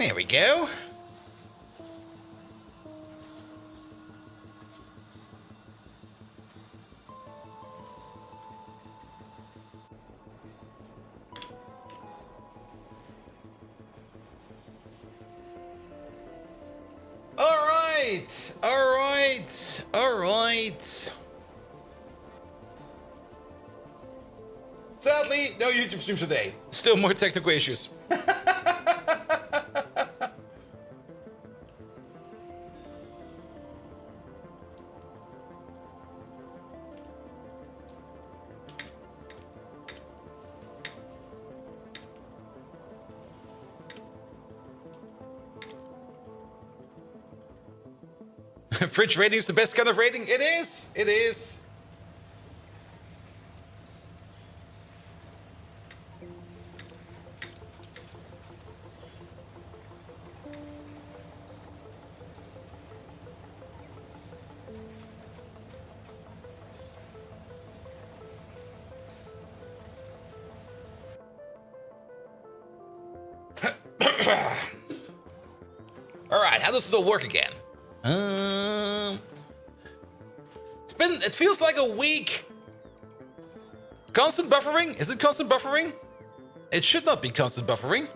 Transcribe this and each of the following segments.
There we go. All right. Sadly, no YouTube streams today. Still more technical issues. Fridge rating is the best kind of rating. It is. It is. All right, how does this all work again? It feels like a week. Constant buffering? Is it constant buffering? It should not be constant buffering.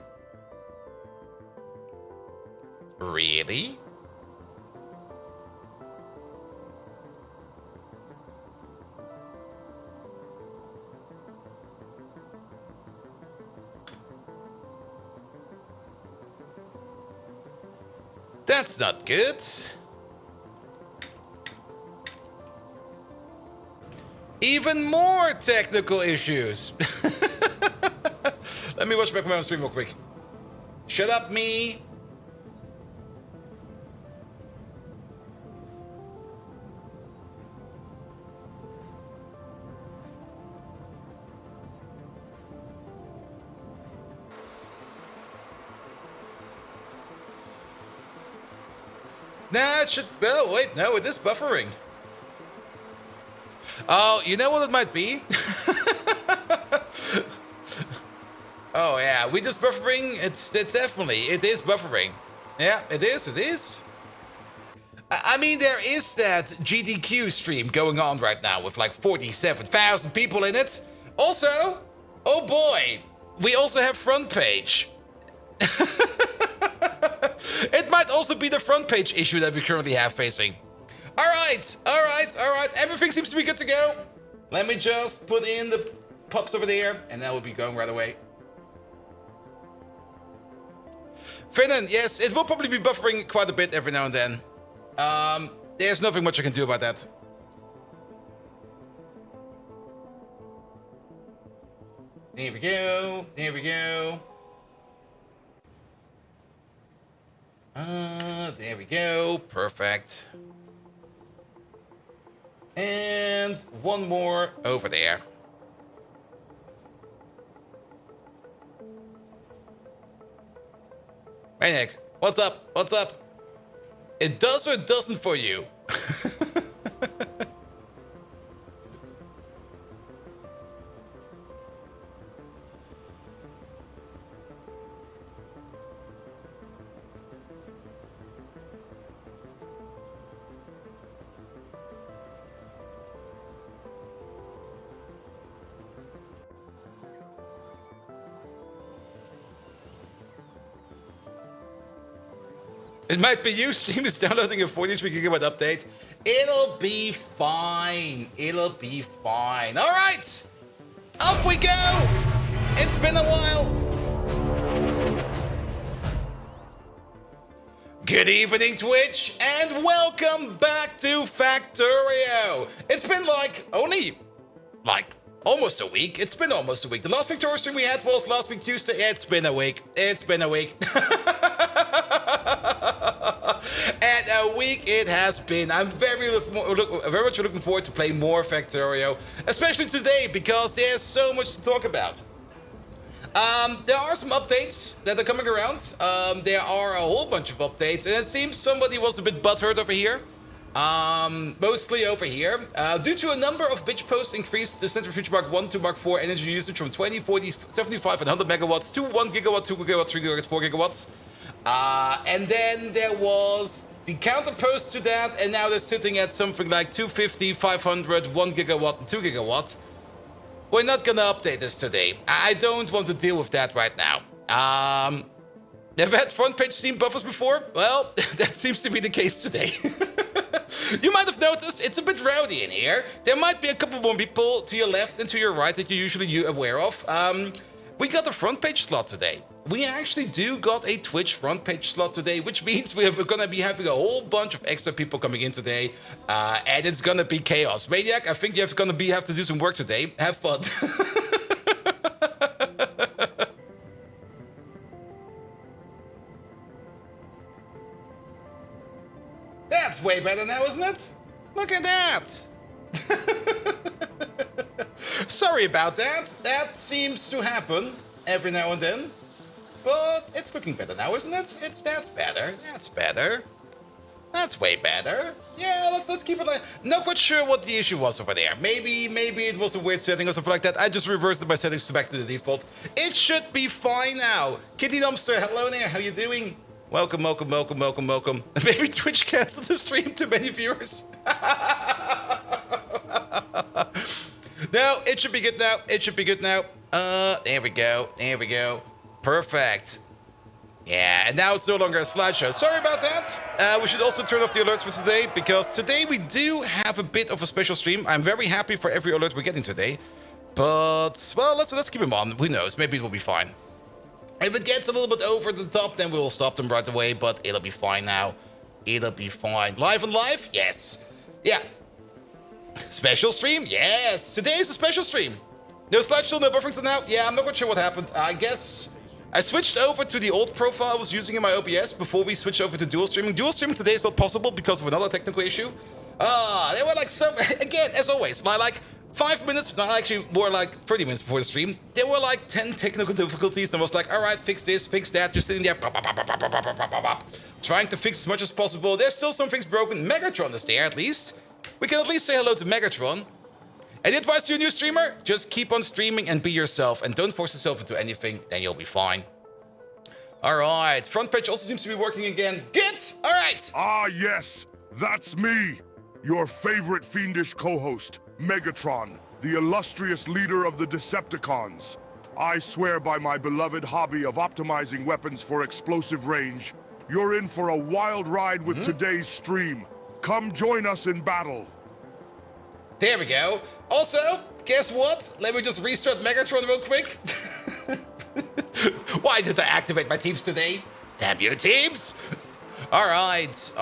Really? That's not good. Even more technical issues. Let me watch back my own stream real quick. Shut up, me. Nah, it should... Oh, wait, no, it is buffering. Oh, you know what it might be? Oh, yeah, we just buffering. It's definitely, it is buffering. Yeah, it is. I mean, there is that GDQ stream going on right now with like 47,000 people in it. Also, oh boy, we also have front page. It might also be the front page issue that we currently have facing. All right. Everything seems to be good to go. Let me just put in the pups over there, and that will be going right away. Finnan, yes, it will probably be buffering quite a bit every now and then. There's nothing much I can do about that. There we go. There we go. Perfect. And one more over there. Hey Nick, what's up? It does or it doesn't for you? It might be you. Steam is downloading a 43 gigabyte update. It'll be fine. All right. Off we go. It's been a while. Good evening, Twitch, and welcome back to Factorio. It's been almost a week. It's been almost a week. The last Factorio stream we had was last week Tuesday. It's been a week. And a week it has been. I'm very much looking forward to playing more Factorio, especially today because there's so much to talk about. There are some updates that are coming around. There are a whole bunch of updates, and it seems somebody was a bit butthurt over here. Mostly over here. Due to a number of bitch posts increased the Centrifuge Mark 1 to Mark 4 energy usage from 20, 40, 75, and 100 megawatts to 1 gigawatt, 2 gigawatt, 3 gigawatt, 4 gigawatts. And then there was the counterpost to that, and now they're sitting at something like 250, 500, 1 gigawatt, and 2 gigawatt. We're not gonna update this today. I don't want to deal with that right now. They've had front page Steam buffers before? Well, that seems to be the case today. You might have noticed it's a bit rowdy in here. There might be a couple more people to your left and to your right that you're usually aware of. We got a front page slot today. We actually do got a Twitch front page slot today, which means we're gonna be having a whole bunch of extra people coming in today, and it's gonna be chaos. Maniac, I think you have to do some work today. Have fun. That's way better now, isn't it? Look at that. Sorry about that. That seems to happen every now and then. But it's looking better now, isn't it? That's better. That's better. That's way better. Yeah, let's keep it like. Not quite sure what the issue was over there. Maybe it was a weird setting or something like that. I just reversed my settings back to the default. It should be fine now. Kitty Dumpster, hello there. How you doing? Welcome. Maybe Twitch canceled the stream. Too many viewers. No, it should be good now. There we go. Perfect. Yeah, and now it's no longer a slideshow. Sorry about that. We should also turn off the alerts for today, because today we do have a bit of a special stream. I'm very happy for every alert we're getting today. But, well, let's keep them on. Who knows? Maybe it will be fine. If it gets a little bit over the top, then we will stop them right away. But it'll be fine now. It'll be fine. Live on live? Yes. Yeah. Special stream? Yes. Today is a special stream. No slideshow, no buffering now? Yeah, I'm not quite sure what happened. I guess I switched over to the old profile I was using in my OBS before we switched over to dual streaming. Dual streaming today is not possible because of another technical issue. They were like again, as always, like 5 minutes, not actually more like 30 minutes before the stream, there were like 10 technical difficulties, and I was like, all right, fix this, fix that, just sitting there, trying to fix as much as possible. There's still some things broken. Megatron is there, at least. We can at least say hello to Megatron. And the advice to a new streamer, just keep on streaming and be yourself, and don't force yourself into anything, then you'll be fine. All right, front page also seems to be working again. Good, all right. Ah, yes, that's me, your favorite fiendish co-host, Megatron, the illustrious leader of the Decepticons. I swear by my beloved hobby of optimizing weapons for explosive range, you're in for a wild ride with today's stream. Come join us in battle. There we go. Also, guess what? Let me just restart Megatron real quick. Why did I activate my teams today? Damn you, teams! All right. So,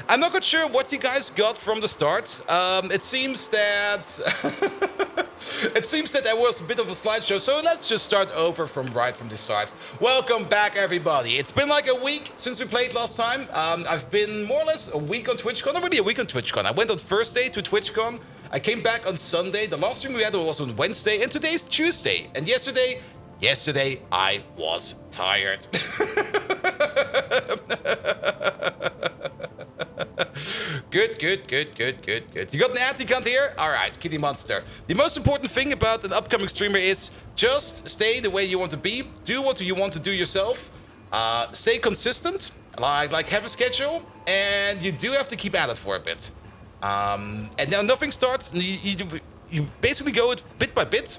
I'm not quite sure what you guys got from the start. It seems that there was a bit of a slideshow, so let's just start over from the start. Welcome back, everybody. It's been like a week since we played last time. I've been more or less a week on TwitchCon, not really a week on TwitchCon. I went on Thursday to TwitchCon. I came back on Sunday. The last stream we had was on Wednesday, and today's Tuesday. And yesterday I was tired. Good. You got an anti-count here? All right, Kitty Monster. The most important thing about an upcoming streamer is just stay the way you want to be. Do what you want to do yourself. Stay consistent. Like have a schedule, and you do have to keep at it for a bit. And now nothing starts. You basically go it bit by bit.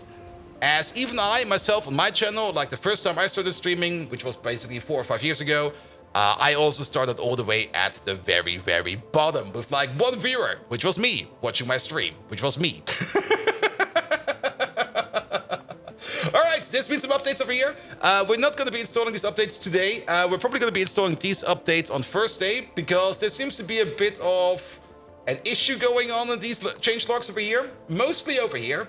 As even I, myself, on my channel, like the first time I started streaming, which was basically 4 or 5 years ago, I also started all the way at the very, very bottom with like one viewer, which was me, watching my stream, which was me. All right, there's been some updates over here. We're not going to be installing these updates today. We're probably going to be installing these updates on Thursday, because there seems to be a bit of an issue going on in these change logs over here, mostly over here.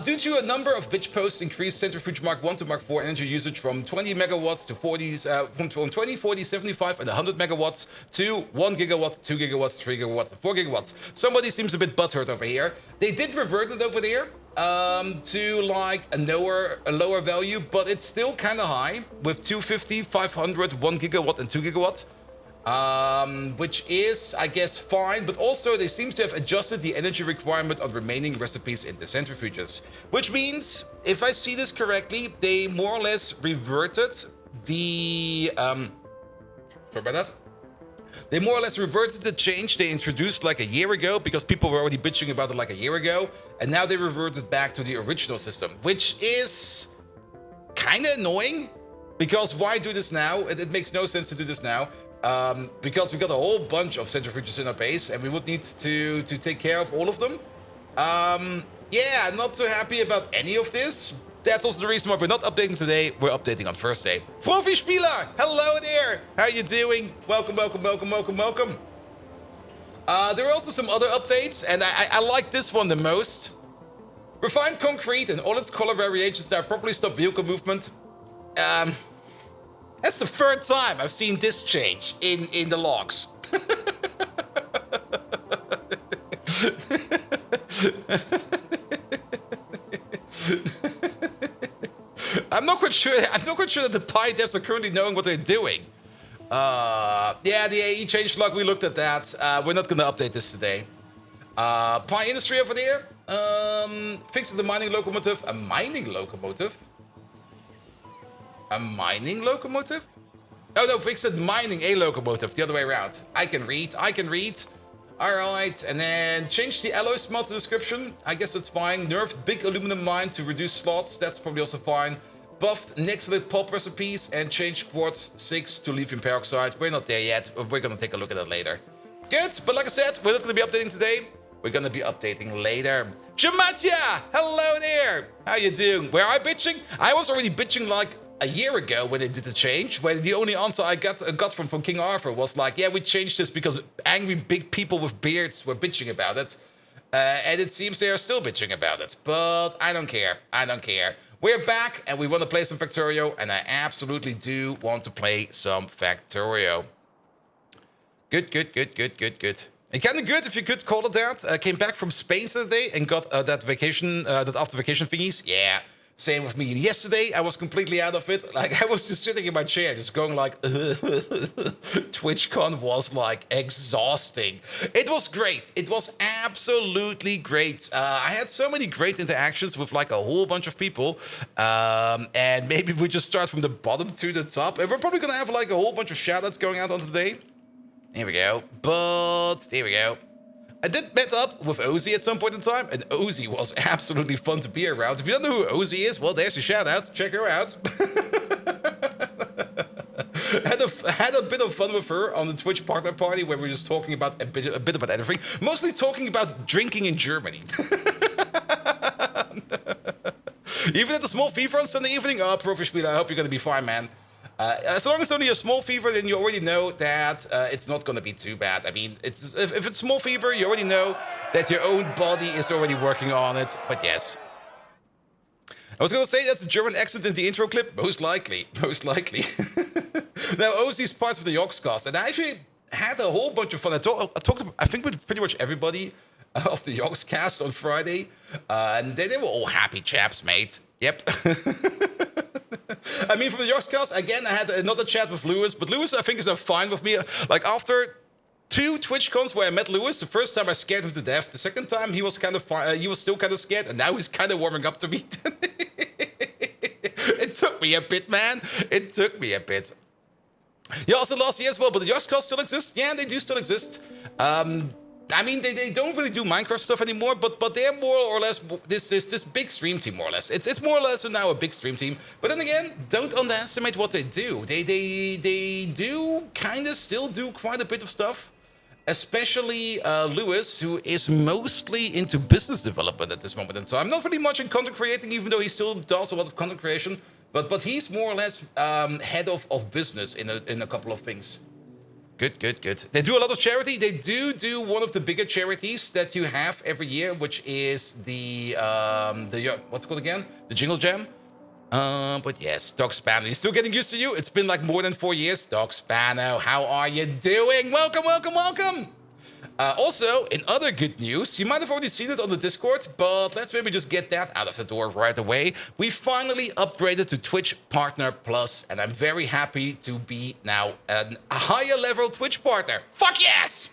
Due to a number of bitch posts increased Centrifuge Mark 1 to Mark 4 energy usage from 20 megawatts to 40, from 20, 40, 75, and 100 megawatts to 1 gigawatt, 2 gigawatts, 3 gigawatts, and 4 gigawatts. Somebody seems a bit butthurt over here. They did revert it over there to like a lower value, but it's still kind of high with 250, 500, 1 gigawatt, and 2 gigawatt. which is, I guess, fine, but also they seem to have adjusted the energy requirement on remaining recipes in the centrifuges, which means, if I see this correctly, they more or less reverted the, sorry about that. They more or less reverted the change they introduced like a year ago, because people were already bitching about it like a year ago, and now they reverted back to the original system, which is kind of annoying, because why do this now? It makes no sense to do this now, because we got a whole bunch of centrifuges in our base, and we would need to take care of all of them. Yeah, not so happy about any of this. That's also the reason why we're not updating today. We're updating on Thursday. Profi Spieler, hello there. How you doing? Welcome, welcome, welcome, welcome, welcome. There are also some other updates, and I like this one the most. Refined concrete and all its color variations now properly stop vehicle movement. That's the third time I've seen this change in the logs. I'm not quite sure that the Pi devs are currently knowing what they're doing. Yeah, the AE change log, we looked at that. We're not gonna update this today. Pi Industry over there. Fixes the mining locomotive. A mining locomotive? A mining locomotive? Oh no, fixed mining a locomotive. The other way around. I can read. Alright, and then change the alloy smelter description. I guess that's fine. Nerfed big aluminum mine to reduce slots. That's probably also fine. Buffed Nexalit pulp recipes and changed quartz 6 to lithium peroxide. We're not there yet. We're gonna take a look at that later. Good, but like I said, we're not gonna be updating today. We're gonna be updating later. Jamatya! Hello there! How you doing? Where am I bitching? I was already bitching like a year ago when they did the change, where the only answer I got from King Arthur was like, yeah, we changed this because angry big people with beards were bitching about it. And it seems they are still bitching about it. But I don't care. We're back and we want to play some Factorio, and I absolutely do want to play some Factorio. Good. And kind of good, if you could call it that. Came back from Spain today and got that vacation, that after vacation thingies. Yeah, same with me. Yesterday, I was completely out of it. Like, I was just sitting in my chair, just going like, TwitchCon was like exhausting. It was great. It was absolutely great. I had so many great interactions with like a whole bunch of people. And maybe we just start from the bottom to the top. And we're probably going to have like a whole bunch of shoutouts going out on today. Here we go. I did met up with Ozzy at some point in time, and Ozzy was absolutely fun to be around. If you don't know who Ozzy is, well, there's your shout out. Check her out. had a bit of fun with her on the Twitch partner party, where we were just talking about a bit about everything, mostly talking about drinking in Germany. Even at the small fever on Sunday evening, Profi, I hope you're gonna be fine, man. As long as it's only a small fever, then you already know that it's not going to be too bad. I mean, if it's small fever, you already know that your own body is already working on it. But yes. I was going to say that's a German accent in the intro clip. Most likely. Now, Ozzy's part of the Yogscast, and I actually had a whole bunch of fun. I talked, I think, with pretty much everybody of the Yogscast on Friday, and they were all happy chaps, mate. Yep. I mean, from the Yogscast, again, I had another chat with Lewis, but Lewis, I think, is fine with me. Like, after 2 TwitchCons where I met Lewis, the first time I scared him to death, the second time he was kind of he was still kind of scared, and now he's kind of warming up to me. It took me a bit, man. It took me a bit. Yeah, also last year as well, but the Yogscast still exists. Yeah, they do still exist. I mean, they don't really do Minecraft stuff anymore, but they're more or less this big stream team, more or less. It's more or less now a big stream team. But then again, don't underestimate what they do. They do kind of still do quite a bit of stuff. Especially Lewis, who is mostly into business development at this moment in time. Not really much in content creating, even though he still does a lot of content creation. But he's more or less head of business in a couple of things. Good. They do a lot of charity. They do one of the bigger charities that you have every year, which is the what's it called again? The Jingle Jam. But yes, Doc Spano. He's still getting used to you. It's been like more than 4 years. Doc Spano, how are you doing? Welcome. Also, in other good news, you might have already seen it on the Discord, but let's maybe just get that out of the door right away. We finally upgraded to Twitch Partner Plus, and I'm very happy to be now a higher level Twitch partner. Fuck yes!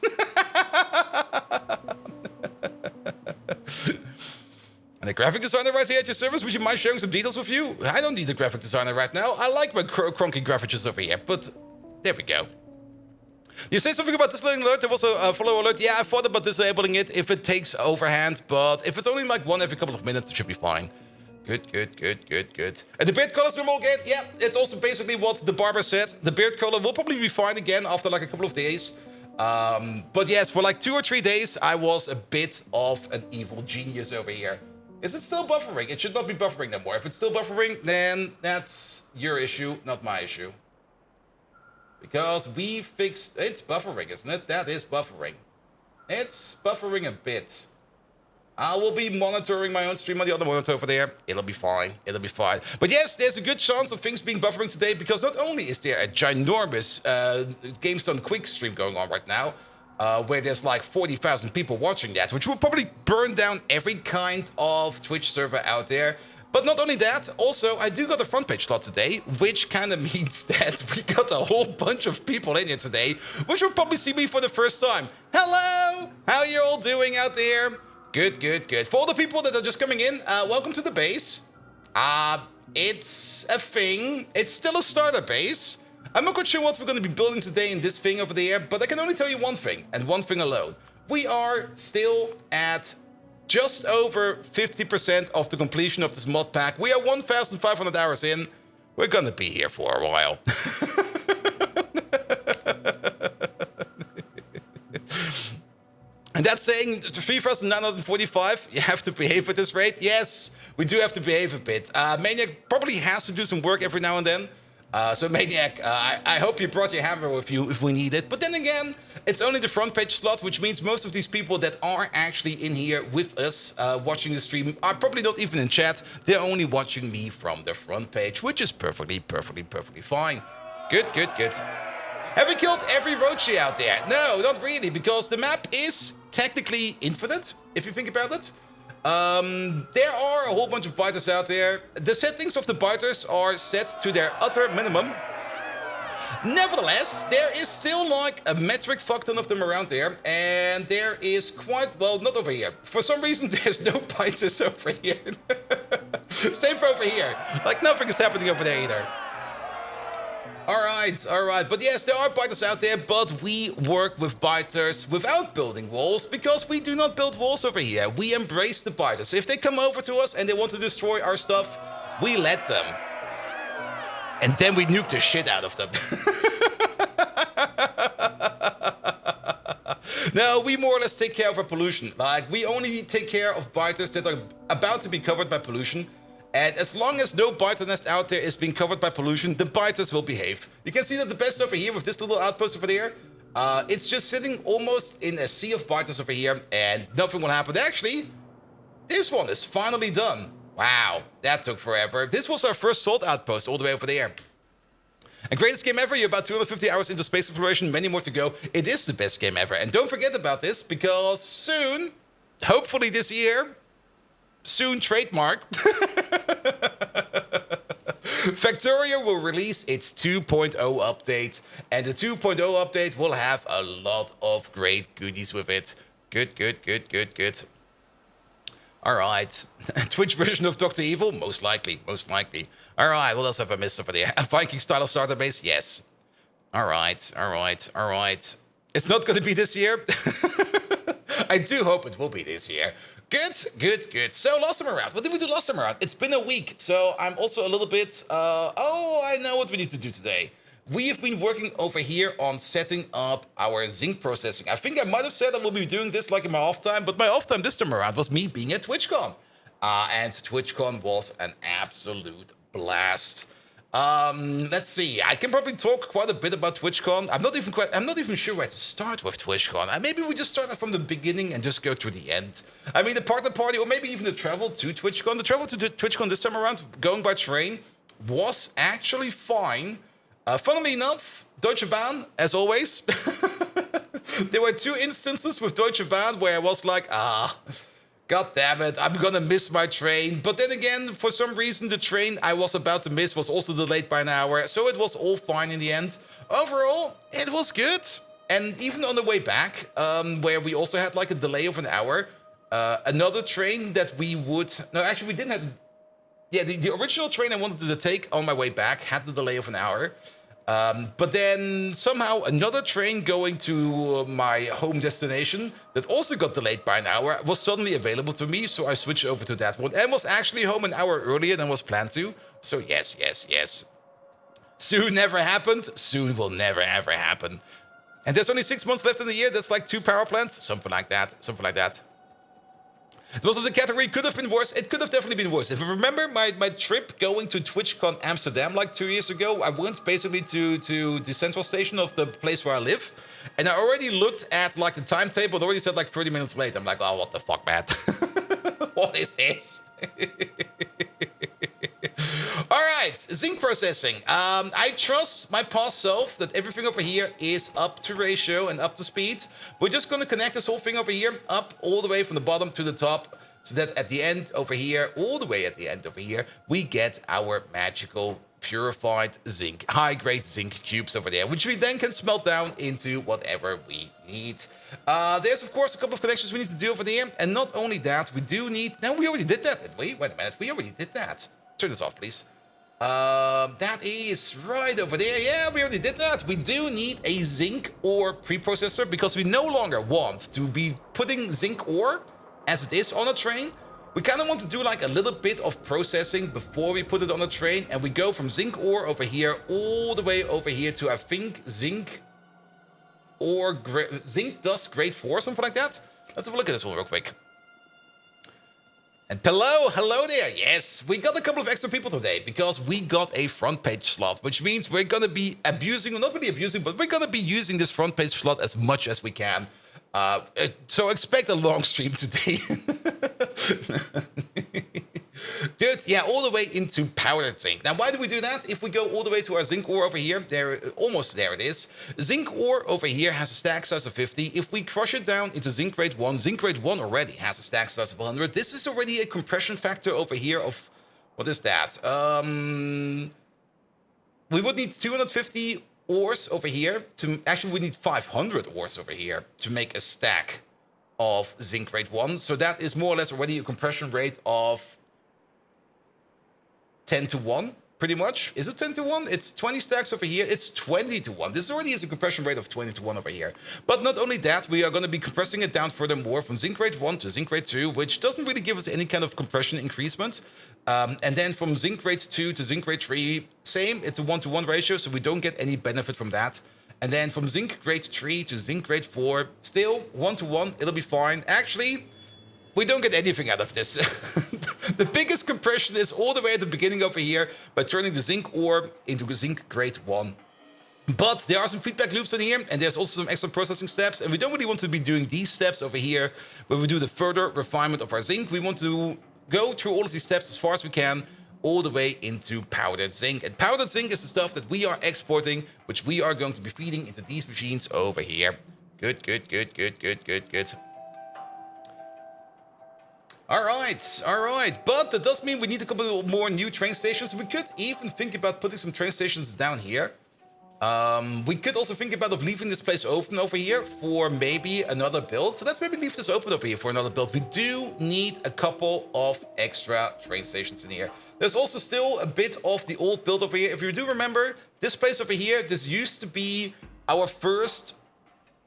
And the graphic designer right here at your service, would you mind sharing some details with you? I don't need a graphic designer right now. I like my cronky graphics over here, but there we go. You say something about disabling alert, there was a follow alert. Yeah, I thought about disabling it if it takes overhand, but if it's only like one every couple of minutes, it should be fine. Good, good, good, good, good. And the beard color's normal again? Yeah, it's also basically what the barber said. The beard color will probably be fine again after like a couple of days. But yes, for like 2 or 3 days, I was a bit of an evil genius over here. Is it still buffering? It should not be buffering no more. If it's still buffering, then that's your issue, not my issue. Because we fixed... It's buffering, isn't it? That is buffering. It's buffering a bit. I will be monitoring my own stream on the other monitor over there. It'll be fine. It'll be fine. But yes, there's a good chance of things being buffering today, because not only is there a ginormous GameStone Quick stream going on right now, where there's like 40,000 people watching that, which will probably burn down every kind of Twitch server out there. But not only that, also, I do got a front page slot today, which kind of means that we got a whole bunch of people in here today, which will probably see me for the first time. Hello! How are you all doing out there? Good, good, good. For all the people that are just coming in, welcome to the base. It's a thing. It's still a starter base. I'm not quite sure what we're going to be building today in this thing over there, but I can only tell you one thing, and one thing alone. We are still at just over 50% of the completion of this mod pack. We are 1,500 hours in. We're going to be here for a while. And that's saying 3,945, you have to behave at this rate? Yes, we do have to behave a bit. Maniac probably has to do some work every now and then. So Maniac, I hope you brought your hammer with you if we need it. But then again, it's only the front page slot, which means most of these people that are actually in here with us watching the stream are probably not even in chat. They're only watching me from the front page, which is perfectly fine. Good, good, good. Have we killed every Rochi out there? No, not really, because the map is technically infinite, if you think about it. There are a whole bunch of biters out there. The settings of the biters are set to their utter minimum. Nevertheless, there is still like a metric fuck ton of them around there, and there is quite, well, not over here. For some reason, there's no biters over here. Same for over here. Like, nothing is happening over there either. Alright, alright. But yes, there are biters out there, but we work with biters without building walls, because we do not build walls over here. We embrace the biters. If they come over to us and they want to destroy our stuff, we let them. And then we nuke the shit out of them. No, we more or less take care of our pollution. Like, we only take care of biters that are about to be covered by pollution. And as long as no biter nest out there is being covered by pollution, the biters will behave. You can see that the best over here with this little outpost over there, it's just sitting almost in a sea of biters over here, and nothing will happen. Actually, this one is finally done. Wow, that took forever. This was our first salt outpost all the way over there. And greatest game ever, you're about 250 hours into space exploration, many more to go. It is the best game ever. And don't forget about this, because soon, hopefully this year, soon trademark, Factorio will release its 2.0 update, and the 2.0 update will have a lot of great goodies with it. Good, good, good, good, good. Alright. Twitch version of Dr. Evil? Most likely, most likely. Alright, what else have I missed over there? A Viking style of starter base? Yes. Alright, alright, alright. It's not gonna be this year. I do hope it will be this year. Good, good, good. So last time around, what did we do last time around? It's been a week, so I'm also a little bit, oh, I know what we need to do today. We have been working over here on setting up our zinc processing. I think I might have said I will be doing this like in my off time, but my off time this time around was me being at TwitchCon. And TwitchCon was an absolute blast. Let's see. I can probably talk quite a bit about TwitchCon. I'm not even sure where to start with TwitchCon. Maybe we just start from the beginning and just go to the end. I mean, the partner party, or maybe even the travel to TwitchCon. The travel to TwitchCon this time around, going by train, was actually fine. Funnily enough, Deutsche Bahn, as always. There were 2 instances with Deutsche Bahn where I was like, God damn it, I'm gonna miss my train. But then again, for some reason, the train I was about to miss was also delayed by an hour, so it was all fine in the end. Overall, it was good. And even on the way back, where we also had like a delay of an hour, another train that we would... No, actually, we didn't have... Yeah, the original train I wanted to take on my way back had the delay of an hour. But then somehow another train going to my home destination that also got delayed by an hour was suddenly available to me. So I switched over to that one and was actually home an hour earlier than was planned to. So yes. Soon never happened. Soon will never ever happen. And there's only 6 months left in the year. That's like 2 power plants. Something like that. It was of the category could have been worse. It could have definitely been worse. If I remember my trip going to TwitchCon Amsterdam like 2 years ago, I went basically to the central station of the place where I live. And I already looked at like the timetable. It already said like 30 minutes late. I'm like, oh, what the fuck, man? What is this? All right, zinc processing. I trust my past self that everything over here is up to ratio and up to speed. We're just going to connect this whole thing over here up all the way from the bottom to the top so that at the end over here, all the way at the end over here, we get our magical purified zinc, high-grade zinc cubes over there, which we then can smelt down into whatever we need. There's, of course, a couple of connections we need to do over there. And not only that, we do need... No, we already did that, didn't we? Wait a minute, we already did that. Turn this off, please. That is right over there. Yeah, we already did that. We do need a zinc ore preprocessor because we no longer want to be putting zinc ore as it is on a train. We kind of want to do like a little bit of processing before we put it on a train. And we go from zinc ore over here all the way over here to, I think, zinc ore, zinc dust grade 4, something like that. Let's have a look at this one real quick. And hello there. Yes, we got a couple of extra people today because we got a front page slot, which means we're going to be abusing, or not really abusing, but we're going to be using this front page slot as much as we can. So expect a long stream today. Good. Yeah, all the way into powdered zinc. Now, why do we do that? If we go all the way to our zinc ore over here, almost there it is. Zinc ore over here has a stack size of 50. If we crush it down into zinc grade 1 already has a stack size of 100. This is already a compression factor over here of, what is that? We would need 250 ores over here to, actually we need 500 ores over here to make a stack of zinc grade 1. So that is more or less already a compression rate of 10 to 1, pretty much. Is it 10 to 1? It's 20 stacks over here. It's 20 to 1. This already is a compression rate of 20 to 1 over here. But not only that, we are going to be compressing it down furthermore from zinc grade 1 to zinc grade 2, which doesn't really give us any kind of compression increasement. And then from zinc grade 2 to zinc grade 3, same. It's a 1-to-1 ratio, so we don't get any benefit from that. And then from zinc grade 3 to zinc grade 4, still 1-to-1. It'll be fine. Actually, we don't get anything out of this. The biggest compression is all the way at the beginning over here by turning the zinc ore into zinc grade 1. But there are some feedback loops in here, and there's also some extra processing steps, and we don't really want to be doing these steps over here where we do the further refinement of our zinc. We want to go through all of these steps as far as we can, all the way into powdered zinc. And powdered zinc is the stuff that we are exporting, which we are going to be feeding into these machines over here. Good. All right. But that does mean we need a couple more new train stations. We could even think about putting some train stations down here. We could also think about leaving this place open over here for maybe another build. So let's maybe leave this open over here for another build. We do need a couple of extra train stations in here. There's also still a bit of the old build over here. If you do remember, this place over here, this used to be our first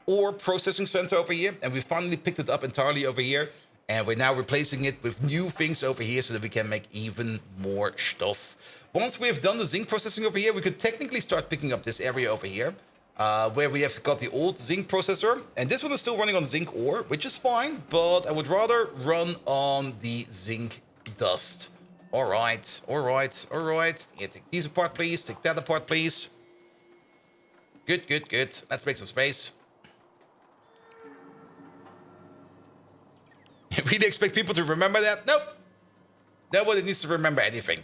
ore processing center over here. And we finally picked it up entirely over here. And we're now replacing it with new things over here so that we can make even more stuff. Once we have done the zinc processing over here, we could technically start picking up this area over here, where we have got the old zinc processor. And this one is still running on zinc ore, which is fine, but I would rather run on the zinc dust. All right. Yeah, take these apart, please. Take that apart, please. Good. Let's make some space. I really expect people to remember that? Nope. Nobody needs to remember anything.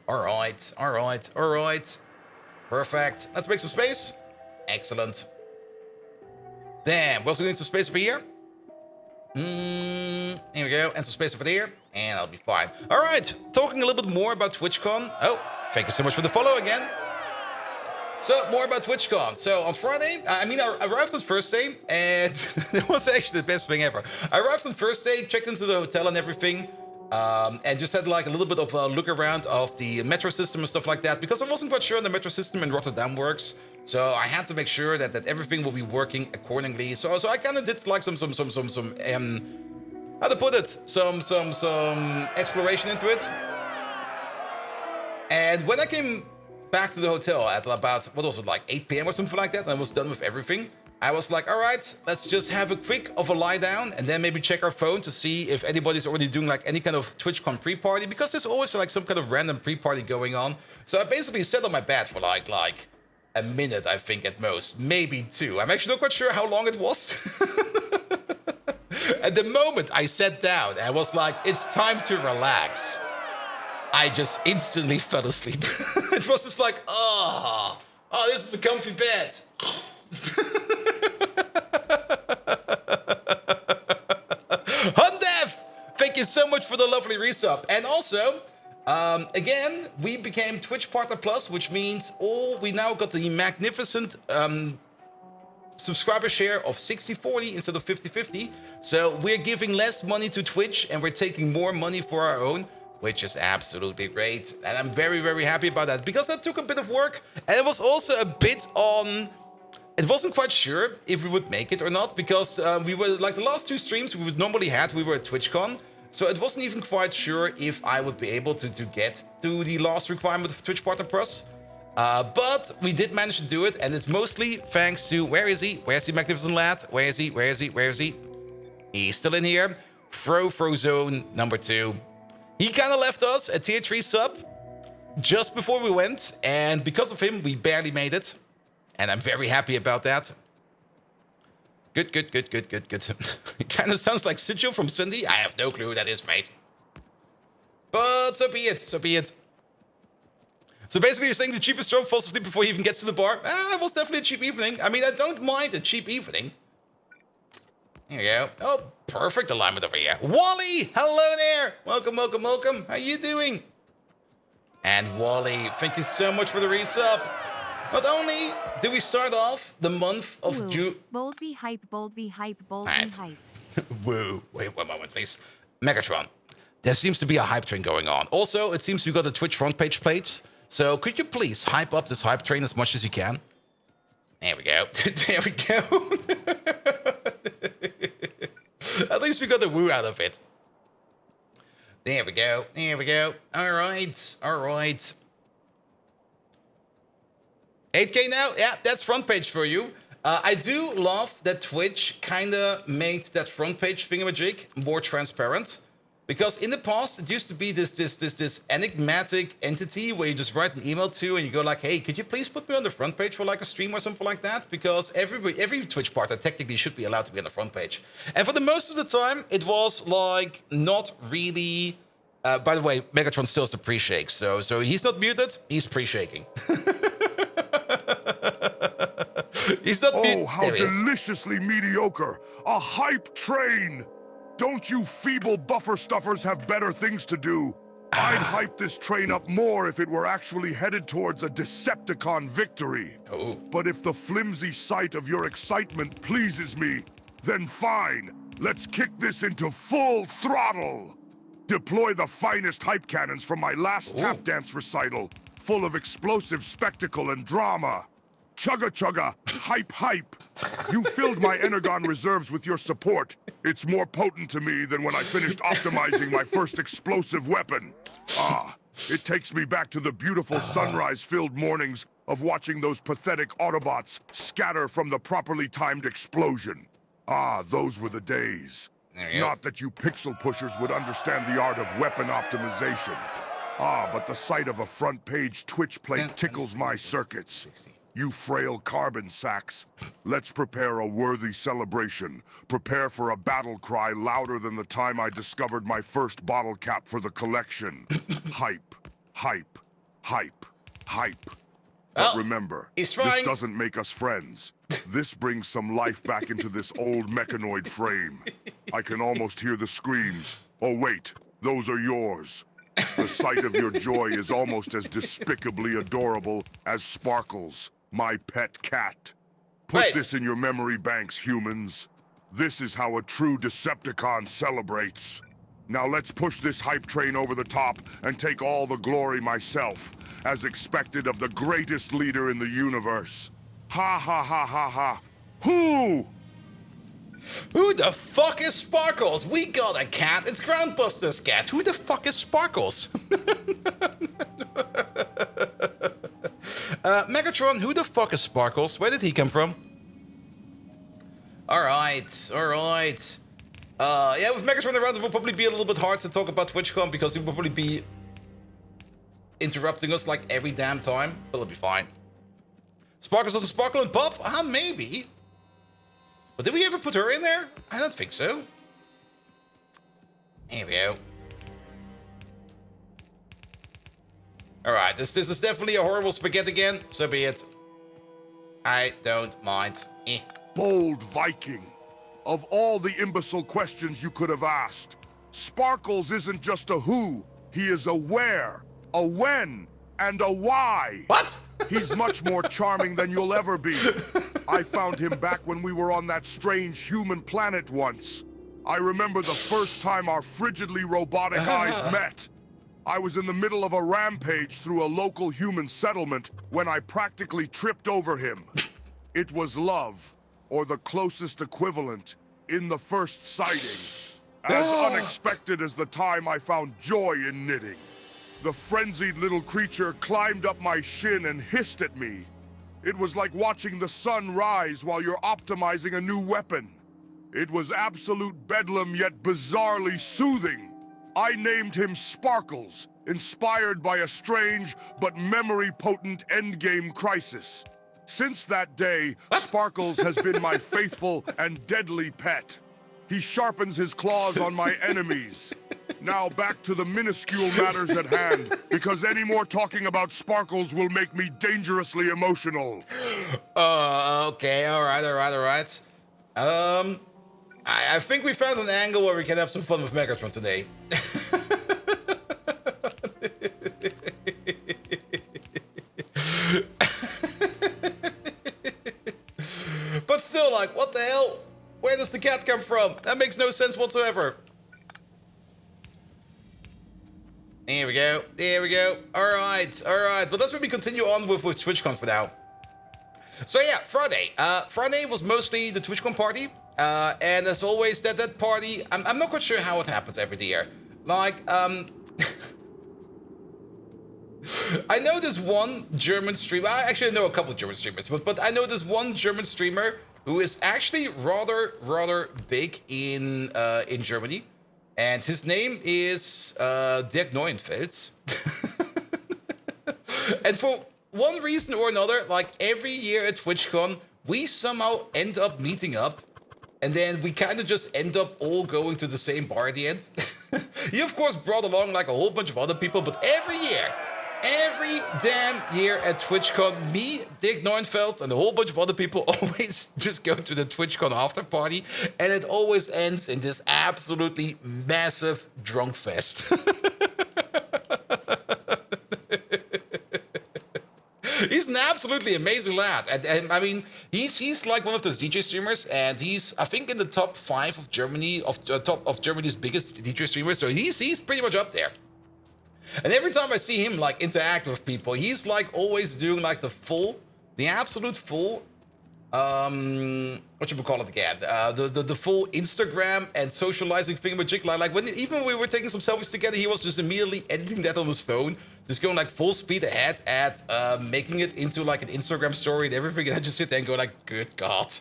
All right. Perfect. Let's make some space. Excellent. Then, we're also going to need some space over here. Here we go. And some space over there. And I'll be fine. All right. Talking a little bit more about TwitchCon. Oh, thank you so much for the follow again. So, more about TwitchCon. So, on Friday, I arrived on first day, and it was actually the best thing ever. I arrived on first day, checked into the hotel and everything, and just had like a little bit of a look around of the metro system and stuff like that, because I wasn't quite sure the metro system in Rotterdam works. So, I had to make sure that everything will be working accordingly. So I kind of did like some how to put it, some exploration into it. And when I came back to the hotel at about, what was it, like 8 p.m. or something like that, and I was done with everything, I was like, all right, let's just have a quick of a lie down and then maybe check our phone to see if anybody's already doing like any kind of TwitchCon pre-party, because there's always like some kind of random pre-party going on. So I basically sat on my bed for like a minute, I think, at most, maybe 2. I'm actually not quite sure how long it was. At the moment I sat down, I was like, it's time to relax. I just instantly fell asleep. It was just like, oh, this is a comfy bed. Hundev, thank you so much for the lovely resub. And also, again, we became Twitch Partner Plus, which means we now got the magnificent subscriber share of 60-40 instead of 50-50. So we're giving less money to Twitch and we're taking more money for our own, which is absolutely great. And I'm very, very happy about that, because that took a bit of work. And it was also a bit on... It wasn't quite sure if we would make it or not, because we were, like the last 2 streams we would normally had, we were at TwitchCon. So it wasn't even quite sure if I would be able to get to the last requirement of Twitch Partner Plus. But we did manage to do it, and it's mostly thanks to... Where is he? Where's the magnificent lad? Where is he? Where is he? Where is he? He's still in here. Frozone number 2. He kind of left us a tier 3 sub just before we went, and because of him, we barely made it. And I'm very happy about that. Good. It kind of sounds like Sigil from Sunday. I have no clue who that is, mate. But so be it, so be it. So basically you're saying the cheapest drunk falls asleep before he even gets to the bar? It was definitely a cheap evening. I mean, I don't mind a cheap evening. Here we go. Oh, perfect alignment over here. Wally, hello there. Welcome. How you doing? And Wally, thank you so much for the resub. Not only do we start off the month of June... Bold be hype. Hype. Woo. Wait 1 moment, please. Megatron, there seems to be a hype train going on. Also, it seems we got a Twitch front page plates. So could you please hype up this hype train as much as you can? There we go. There we go. At least we got the woo out of it. There we go. All right. 8K now? Yeah, that's front page for you. I do love that Twitch kind of made that front page thingamajig more transparent. Because in the past, it used to be this enigmatic entity where you just write an email to and you go like, hey, could you please put me on the front page for like a stream or something like that? Because every Twitch partner technically should be allowed to be on the front page. And for the most of the time, it was like not really... by the way, Megatron still has the pre-shake, so he's not muted, he's pre-shaking. He's not muted. Oh, how deliciously mediocre! A hype train! Don't you feeble buffer stuffers have better things to do? I'd hype this train up more if it were actually headed towards a Decepticon victory. Oh. But if the flimsy sight of your excitement pleases me, then fine. Let's kick this into full throttle. Deploy the finest hype cannons from my last tap dance recital, full of explosive spectacle and drama. Chugga chugga, hype. You filled my Energon reserves with your support. It's more potent to me than when I finished optimizing my first explosive weapon. It takes me back to the beautiful sunrise-filled mornings of watching those pathetic Autobots scatter from the properly timed explosion. Those were the days. Not that you pixel pushers would understand the art of weapon optimization. But the sight of a front-page Twitch plate tickles my circuits. You frail carbon sacks. Let's prepare a worthy celebration. Prepare for a battle cry louder than the time I discovered my first bottle cap for the collection. Hype. But Well, remember, he's this trying. doesn't make us friends. This brings some life back into this old mechanoid frame. I can almost hear the screams. Oh wait, those are yours. The sight of your joy is almost as despicably adorable as Sparkles, my pet cat. Put Wait. this in your memory banks, humans. This is how a true Decepticon celebrates. Now let's push this hype train over the top and take all the glory myself, as expected of the greatest leader in the universe. Ha ha ha ha ha. Who? Who the fuck is Sparkles? We got a cat. It's Groundbuster's cat. Who the fuck is Sparkles? Megatron, who the fuck is Sparkles? Where did he come from? Alright, alright. Yeah, with Megatron around, it will probably be a little bit hard to talk about TwitchCon because he will probably be interrupting us like every damn time, but it'll be fine. Sparkles doesn't sparkle and pop? Maybe. But did we ever put her in there? I don't think so. Here we go. Alright, this is definitely a horrible spaghetti again. So be it. I don't mind. Bold Viking. Of all the imbecile questions you could have asked, Sparkles isn't just a who, he is a where, a when, and a why. What? He's much more charming than you'll ever be. I found him back when we were on that strange human planet once. I remember the first time our frigidly robotic eyes met. I was in the middle of a rampage through a local human settlement when I practically tripped over him. It was love, or the closest equivalent, in the first sighting. As unexpected as the time I found joy in knitting. The frenzied little creature climbed up my shin and hissed at me. It was like watching the sun rise while you're optimizing a new weapon. It was absolute bedlam yet bizarrely soothing. I named him Sparkles, inspired by a strange but memory-potent endgame crisis. Since that day, Sparkles has been my faithful and deadly pet. He sharpens his claws on my enemies. Now back to the minuscule matters at hand, because any more talking about Sparkles will make me dangerously emotional. Okay, alright. I think we found an angle where we can have some fun with Megatron today. But still, like, what the hell? Where does the cat come from? That makes no sense whatsoever. There we go. Alright. But let's maybe continue on with TwitchCon for now. So yeah, Friday. Friday was mostly the TwitchCon party. And as always, that party, I'm not quite sure how it happens every year. Like, I know this one German streamer. I actually know a couple of German streamers, but I know this one German streamer who is actually rather big in Germany, and his name is Dirk Neuenfels. And for one reason or another, like every year at TwitchCon, we somehow end up meeting up. And then we kind of just end up all going to the same bar at the end. He, of course, brought along like a whole bunch of other people, but every damn year at TwitchCon, me, Dick Neuenfeld, and a whole bunch of other people always just go to the TwitchCon after party, and it always ends in this absolutely massive drunk fest. He's an absolutely amazing lad, and I mean, he's like one of those DJ streamers, and he's, I think, in the top 5 of Germany, top of Germany's biggest DJ streamers. So he's pretty much up there. And every time I see him like interact with people, he's like always doing like the absolute full, what should we call it again? The full Instagram and socializing thingamajig. Like when even we were taking some selfies together, he was just immediately editing that on his phone, just going like full speed ahead at making it into like an Instagram story and everything. And I just sit there and go like, good God,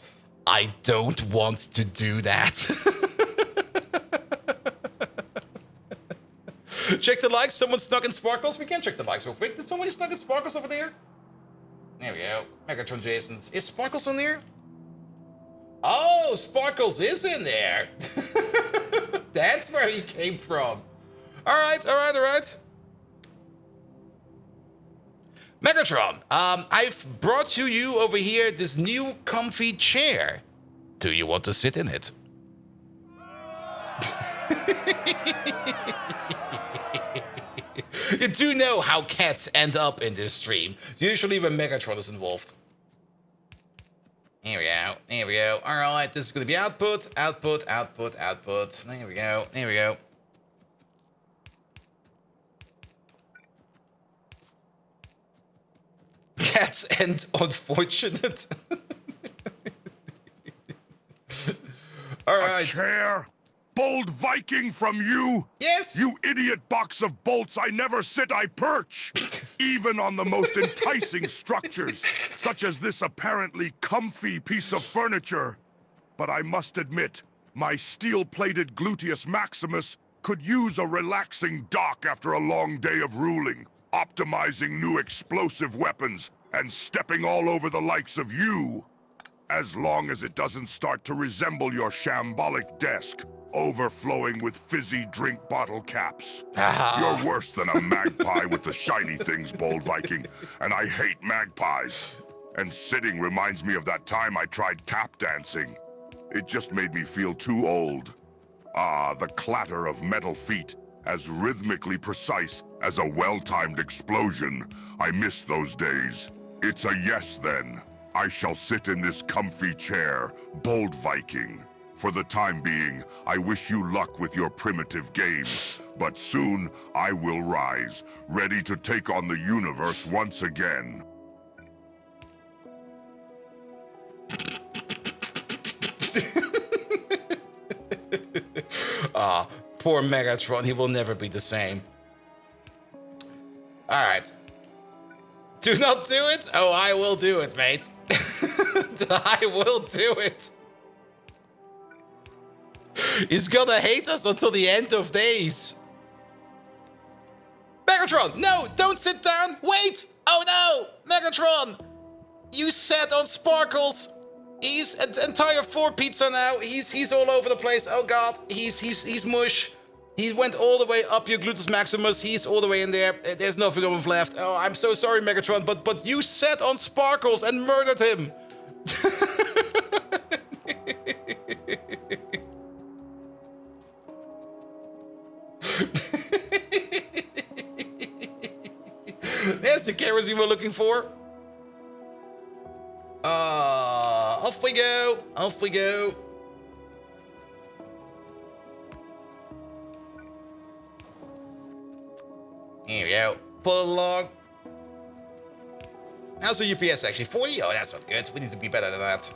I don't want to do that. Check the likes. Someone snuck in Sparkles. We can check the likes real quick. Did somebody snuck in Sparkles over there? There we go. Megatron Jason's. Is Sparkles in there? Oh, Sparkles is in there. That's where he came from. All right. Megatron, I've brought you over here this new comfy chair. Do you want to sit in it? You do know how cats end up in this stream, usually when Megatron is involved. Here we go, here we go. Alright, this is gonna be output, output, output, output. There we go, there we go. Cats end unfortunate. Alright. A chair? Bold Viking from you? Yes! You idiot box of bolts, I never sit, I perch! Even on the most enticing structures, such as this apparently comfy piece of furniture. But I must admit, my steel-plated gluteus maximus could use a relaxing dock after a long day of ruling, optimizing new explosive weapons, and stepping all over the likes of you. As long as it doesn't start to resemble your shambolic desk, overflowing with fizzy drink bottle caps. You're worse than a magpie with the shiny things, Bold Viking, and I hate magpies. And sitting reminds me of that time I tried tap dancing. It just made me feel too old. Ah, the clatter of metal feet, as rhythmically precise as a well-timed explosion. I miss those days. It's a yes, then. I shall sit in this comfy chair, Bold Viking. For the time being, I wish you luck with your primitive game. But soon, I will rise, ready to take on the universe once again. Ah, poor Megatron, he will never be the same. Alright. Do not do it? Oh, I will do it, mate. I will do it. He's gonna hate us until the end of days. Megatron, no, don't sit down. Wait. Oh no, Megatron. You sat on Sparkles. He's an entire 4 pizza now. He's all over the place. Oh god, he's mush. He went all the way up your gluteus maximus. He's all the way in there. There's nothing of him left. Oh, I'm so sorry, Megatron, but you sat on Sparkles and murdered him. There's the kerosene we're looking for. Off we go. Off we go. Here we go. Pull along. How's the UPS actually? 40? Oh, that's not good. We need to be better than that.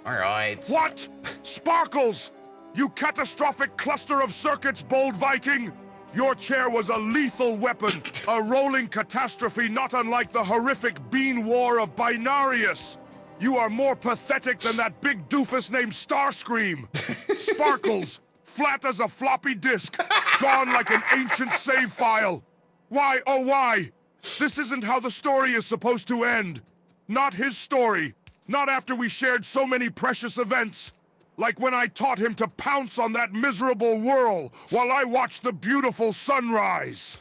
Alright. What? Sparkles! You catastrophic cluster of circuits, Bold Viking! Your chair was a lethal weapon, a rolling catastrophe not unlike the horrific bean war of Binarius. You are more pathetic than that big doofus named Starscream. Sparkles, flat as a floppy disk, gone like an ancient save file. Why, oh why? This isn't how the story is supposed to end. Not his story. Not after we shared so many precious events. Like when I taught him to pounce on that miserable whirl while I watched the beautiful sunrise.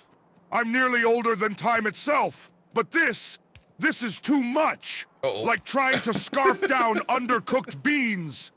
I'm nearly older than time itself, but this is too much. Uh-oh. Like trying to scarf down undercooked beans.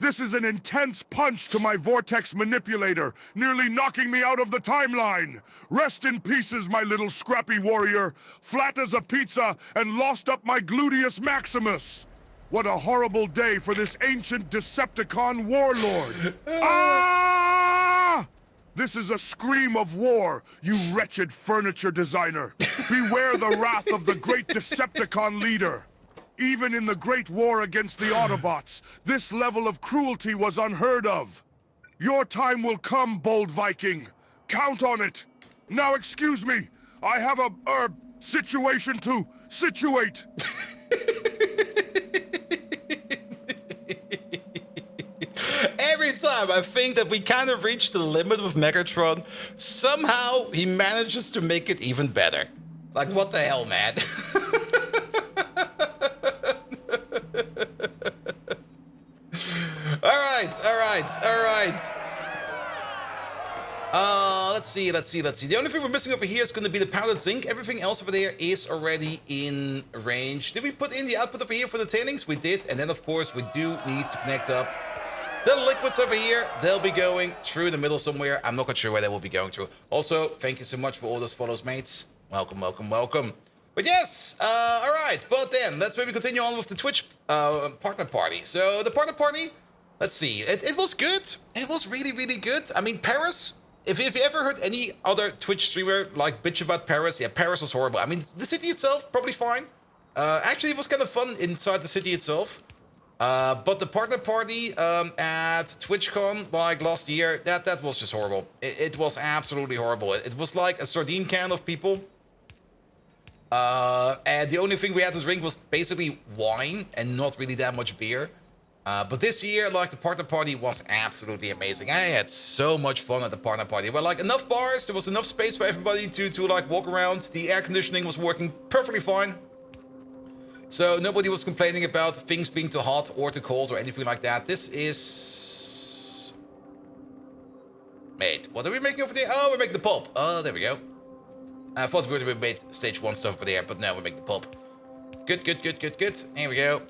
This is an intense punch to my vortex manipulator, nearly knocking me out of the timeline. Rest in pieces, my little scrappy warrior, flat as a pizza and lost up my gluteus maximus. What a horrible day for this ancient Decepticon warlord. Ah! This is a scream of war, you wretched furniture designer. Beware the wrath of the great Decepticon leader. Even in the Great War against the Autobots, this level of cruelty was unheard of. Your time will come, Bold Viking. Count on it. Now excuse me, I have a, situation to situate. Every time I think that we kind of reached the limit with Megatron, somehow he manages to make it even better. Like, what the hell, man? Alright. Let's see. The only thing we're missing over here is going to be the powdered zinc. Everything else over there is already in range. Did we put in the output over here for the tailings? We did. And then, of course, we do need to connect up the liquids over here. They'll be going through the middle somewhere. I'm not quite sure where they will be going through. Also, thank you so much for all those follows, mates. Welcome. But yes, all right. But then, let's maybe continue on with the Twitch partner party. So, the partner party, let's see. It was good. It was really, really good. I mean, Paris... If you ever heard any other Twitch streamer like bitch about Paris, yeah, Paris was horrible. I mean, the city itself, probably fine. Actually, it was kind of fun inside the city itself. But the partner party at TwitchCon, like last year, that was just horrible. It was absolutely horrible. It was like a sardine can of people. And the only thing we had to drink was basically wine and not really that much beer. But this year, like, the partner party was absolutely amazing. I had so much fun at the partner party. Well, like, enough bars, there was enough space for everybody to like, walk around. The air conditioning was working perfectly fine. So nobody was complaining about things being too hot or too cold or anything like that. This is... Mate, what are we making over there? Oh, we're making the pulp. Oh, there we go. I thought we would have made stage 1 stuff over there, but no, we're making the pulp. Good. Here we go.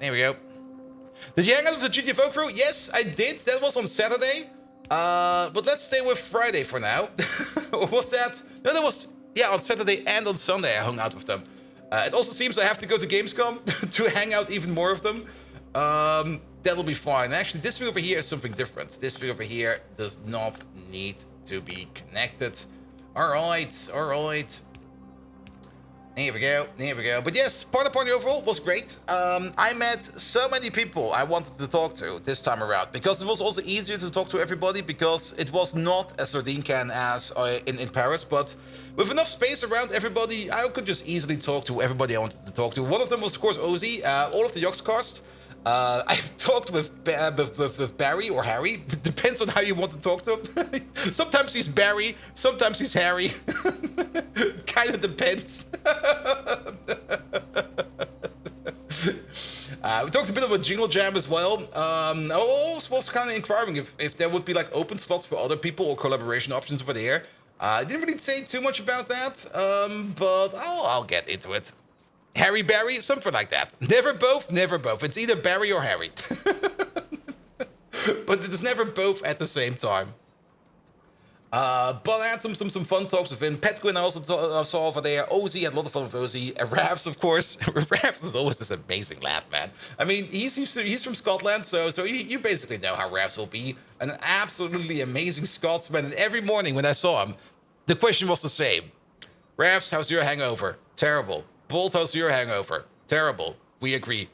Did you hang out with the GTFO crew? Yes, I did. That was on Saturday. But let's stay with Friday for now. Or was that? No, that was... Yeah, on Saturday and on Sunday I hung out with them. It also seems I have to go to Gamescom to hang out even more of them. That'll be fine. Actually, this thing over here is something different. This thing over here does not need to be connected. All right. Here we go. But yes, partner party overall was great. I met so many people I wanted to talk to this time around because it was also easier to talk to everybody because it was not a sardine can as in Paris, but with enough space around everybody, I could just easily talk to everybody I wanted to talk to. One of them was, of course, Ozzy, all of the Yogscast. I've talked with Barry or Harry. Depends on how you want to talk to him. Sometimes he's Barry, sometimes he's Harry. Kind of depends. We talked a bit about Jingle Jam as well. I also was kind of inquiring if there would be like open slots for other people or collaboration options over there. I didn't really say too much about that, but I'll get into it. Harry Barry, something like that. Never both. It's either Barry or Harry. But it's never both at the same time. But I had some fun talks with him. Petquin I also saw over there. Ozzy, had a lot of fun with Ozzy. Ravs, of course. Ravs is always this amazing lad, man. I mean, he's from Scotland, so you basically know how Ravs will be. An absolutely amazing Scotsman. And every morning when I saw him, the question was the same. Ravs, how's your hangover? Terrible. Bolt, how's your hangover? Terrible. We agree.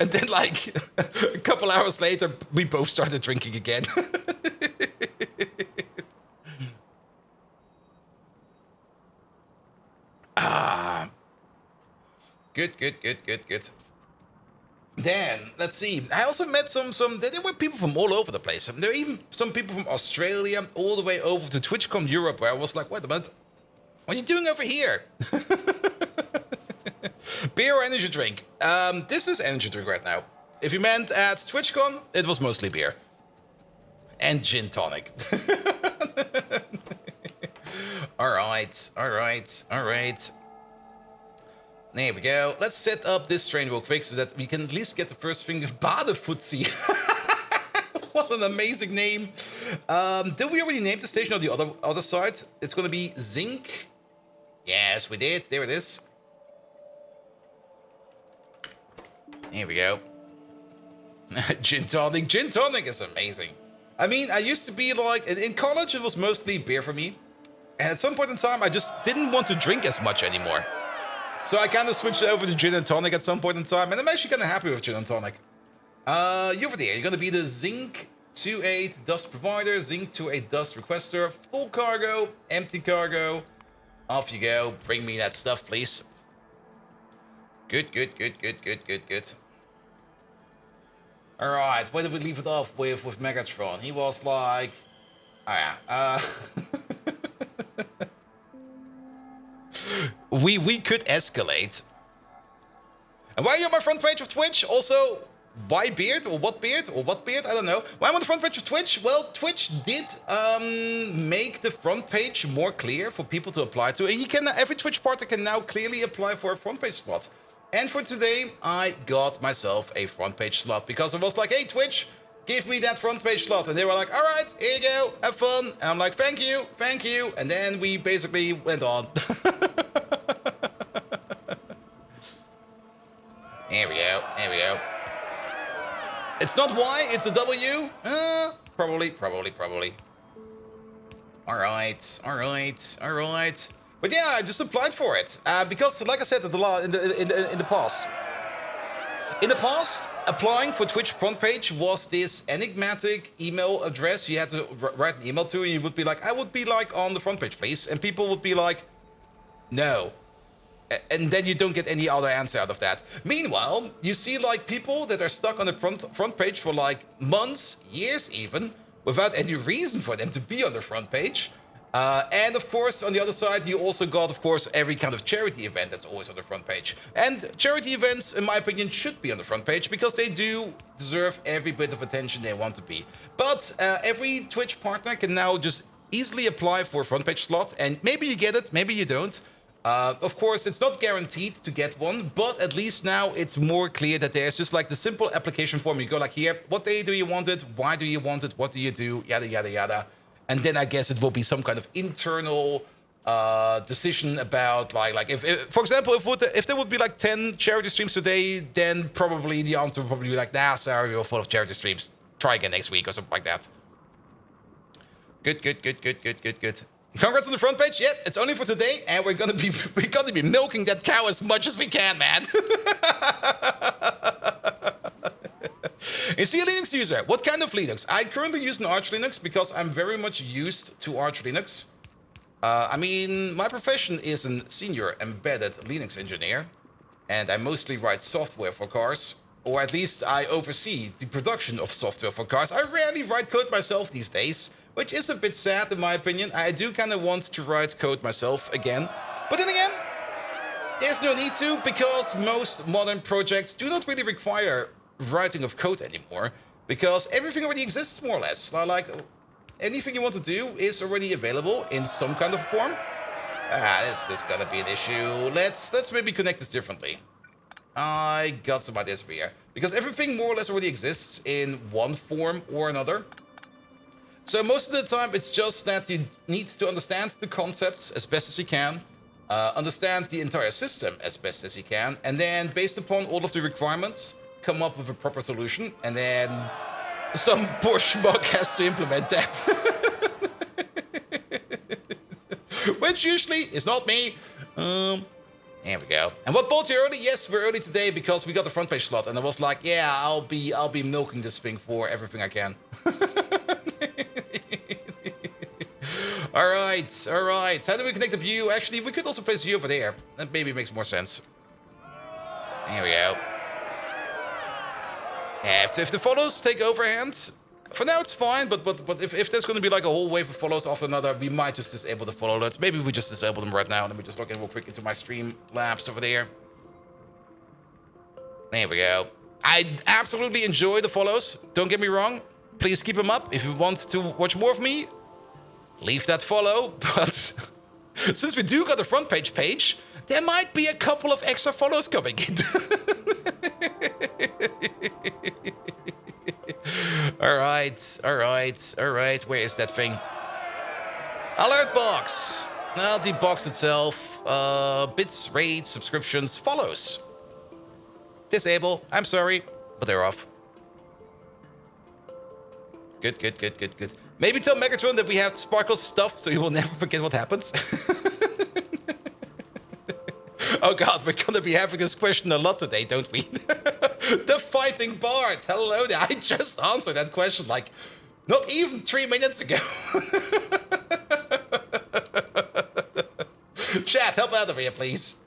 And then, like, a couple hours later, we both started drinking again. Good. Then, let's see. I also met there were people from all over the place. There were even some people from Australia, all the way over to TwitchCon Europe, where I was like, wait a minute. What are you doing over here? Beer or energy drink? This is energy drink right now. If you meant at TwitchCon, it was mostly beer. And gin tonic. All right. There we go. Let's set up this train real quick so that we can at least get the first thing. Badefootsie. What an amazing name. Did we already name the station on the other side? It's going to be Zinc. Yes, we did. There it is. Here we go. Gin tonic. Gin tonic is amazing. I mean, I used to be like... In college, it was mostly beer for me. And at some point in time, I just didn't want to drink as much anymore. So I kind of switched over to gin and tonic at some point in time. And I'm actually kind of happy with gin and tonic. You over there. You're going to be the Zinc 28 dust provider. Zinc 28 dust requester. Full cargo. Empty cargo. Off you go. Bring me that stuff, please. Good. All right, where did we leave it off with Megatron? He was like... Oh, yeah. We could escalate. And while you're on my front page of Twitch, also, why beard or what beard or what beard? I don't know. Why I'm on the front page of Twitch? Well, Twitch did make the front page more clear for people to apply to, and every Twitch partner can now clearly apply for a front page slot. And for today, I got myself a front page slot because I was like, hey, Twitch, give me that front page slot. And they were like, all right, here you go, have fun. And I'm like, thank you. And then we basically went on. Here we go. It's not Y, it's a W. Probably. All right. But yeah, I just applied for it because, like I said, in the past, applying for Twitch front page was this enigmatic email address you had to write an email to, and you would be like, I would be like on the front page, please, and people would be like, no. And then you don't get any other answer out of that. Meanwhile, you see like people that are stuck on the front page for like months, years even, without any reason for them to be on the front page. And of course, on the other side, you also got, of course, every kind of charity event that's always on the front page. And charity events, in my opinion, should be on the front page because they do deserve every bit of attention they want to be. But every Twitch partner can now just easily apply for a front page slot, and maybe you get it, maybe you don't. Of course, it's not guaranteed to get one, but at least now it's more clear that there's just like the simple application form. You go like here, what day do you want it? Why do you want it? What do you do? Yada, yada, yada. And then I guess it will be some kind of internal decision about like if for example, if there would be like 10 charity streams today, then probably the answer would probably be like, nah, sorry, we're full of charity streams. Try again next week or something like that. Good. Congrats on the front page. Yeah, it's only for today, and we're gonna be milking that cow as much as we can, man. Is he a Linux user? What kind of Linux? I currently use an Arch Linux because I'm very much used to Arch Linux. I mean, my profession is a senior embedded Linux engineer, and I mostly write software for cars, or at least I oversee the production of software for cars. I rarely write code myself these days, which is a bit sad in my opinion. I do kind of want to write code myself again. But then again, there's no need to, because most modern projects do not really require writing of code anymore, because everything already exists more or less. Like anything you want to do is already available in some kind of form. This is gonna be an issue. Let's maybe connect this differently. I got some ideas for here, because everything more or less already exists in one form or another. So most of the time, it's just that you need to understand the concepts as best as you can, understand the entire system as best as you can, and then based upon all of the requirements, come up with a proper solution, and then some poor schmuck has to implement that. Which usually is not me. There we go. And what bought you early? Yes, we're early today because we got the front page slot, and I was like, yeah, I'll be milking this thing for everything I can. All right. How do we connect the view? Actually, we could also place view over there. That maybe makes more sense. There we go. Yeah, if the follows take overhand, for now it's fine, but if there's going to be like a whole wave of follows after another, we might just disable the follow alerts. Maybe we just disable them right now. Let me just log in real quick into my stream labs over there. There we go. I absolutely enjoy the follows. Don't get me wrong. Please keep them up. If you want to watch more of me, leave that follow. But since we do got a front page, there might be a couple of extra follows coming in. All right. Where is that thing? Alert box. Well, the box itself. Bits, raids, subscriptions, follows. Disable. I'm sorry, but they're off. Good. Maybe tell Megatron that we have Sparkle stuffed so he will never forget what happens. Oh god, we're gonna be having this question a lot today, don't we? The Fighting Bard. Hello there. I just answered that question like not even 3 minutes ago. Chat, help out over here, please.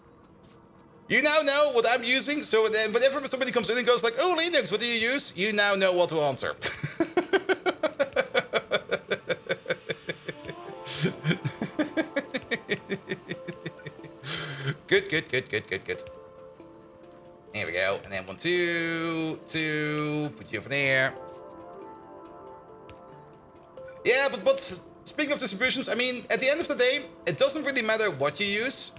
You now know what I'm using, so then whenever somebody comes in and goes like, oh, Linux, what do you use? You now know what to answer. Good. There we go. And then 1, 2, 2. Put you over there. Yeah, but speaking of distributions, I mean, at the end of the day, it doesn't really matter what you use,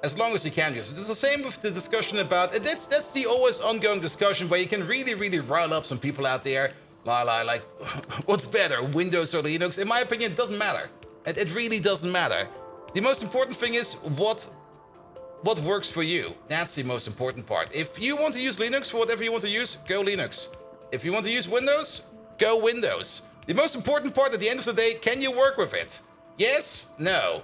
as long as you can use it. It's the same with the discussion about... That's the always ongoing discussion where you can really, really rile up some people out there. Like, what's better, Windows or Linux? In my opinion, it doesn't matter. It really doesn't matter. The most important thing is what works for you. That's the most important part. If you want to use Linux for whatever you want to use, go Linux. If you want to use Windows, go Windows. The most important part at the end of the day, can you work with it? Yes? No.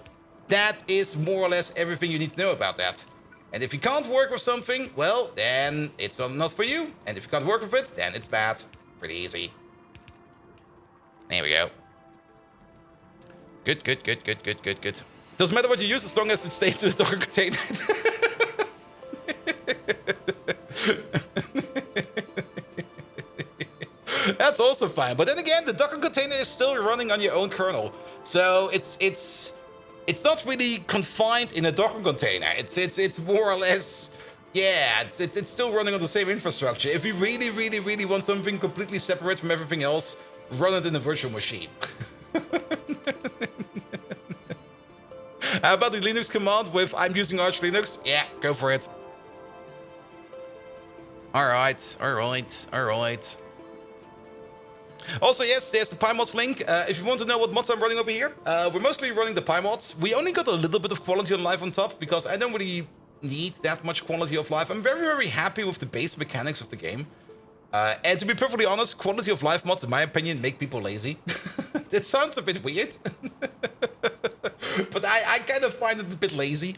That is more or less everything you need to know about that. And if you can't work with something, well, then it's not for you. And if you can't work with it, then it's bad. Pretty easy. There we go. Good. Doesn't matter what you use as long as it stays in the Docker container. That's also fine. But then again, the Docker container is still running on your own kernel. So it's not really confined in a Docker container. It's more or less, yeah, it's still running on the same infrastructure. If you really want something completely separate from everything else, run it in a virtual machine. How about the Linux command with I'm using Arch Linux? Yeah, go for it. Alright. Also, yes, there's the PyMods link. If you want to know what mods I'm running over here, we're mostly running the PyMods. We only got a little bit of quality of life on top because I don't really need that much quality of life. I'm very happy with the base mechanics of the game. And to be perfectly honest, quality of life mods, in my opinion, make people lazy. It sounds a bit weird. But I kind of find it a bit lazy.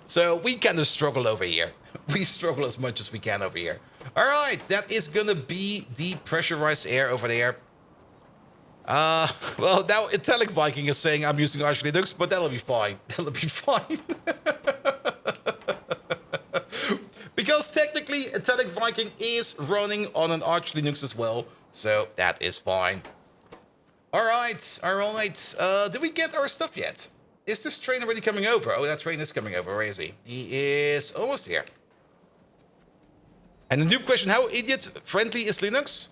So we kind of struggle over here. We struggle as much as we can over here. Alright, that is gonna be the pressurized air over there. Well, now Italic Viking is saying I'm using Arch Linux, but that'll be fine. That'll be fine. Because technically, Italic Viking is running on an Arch Linux as well. So that is fine. Alright. Did we get our stuff yet? Is this train already coming over? Oh, that train is coming over. Where is he? He is almost here. And the new question, how idiot-friendly is Linux?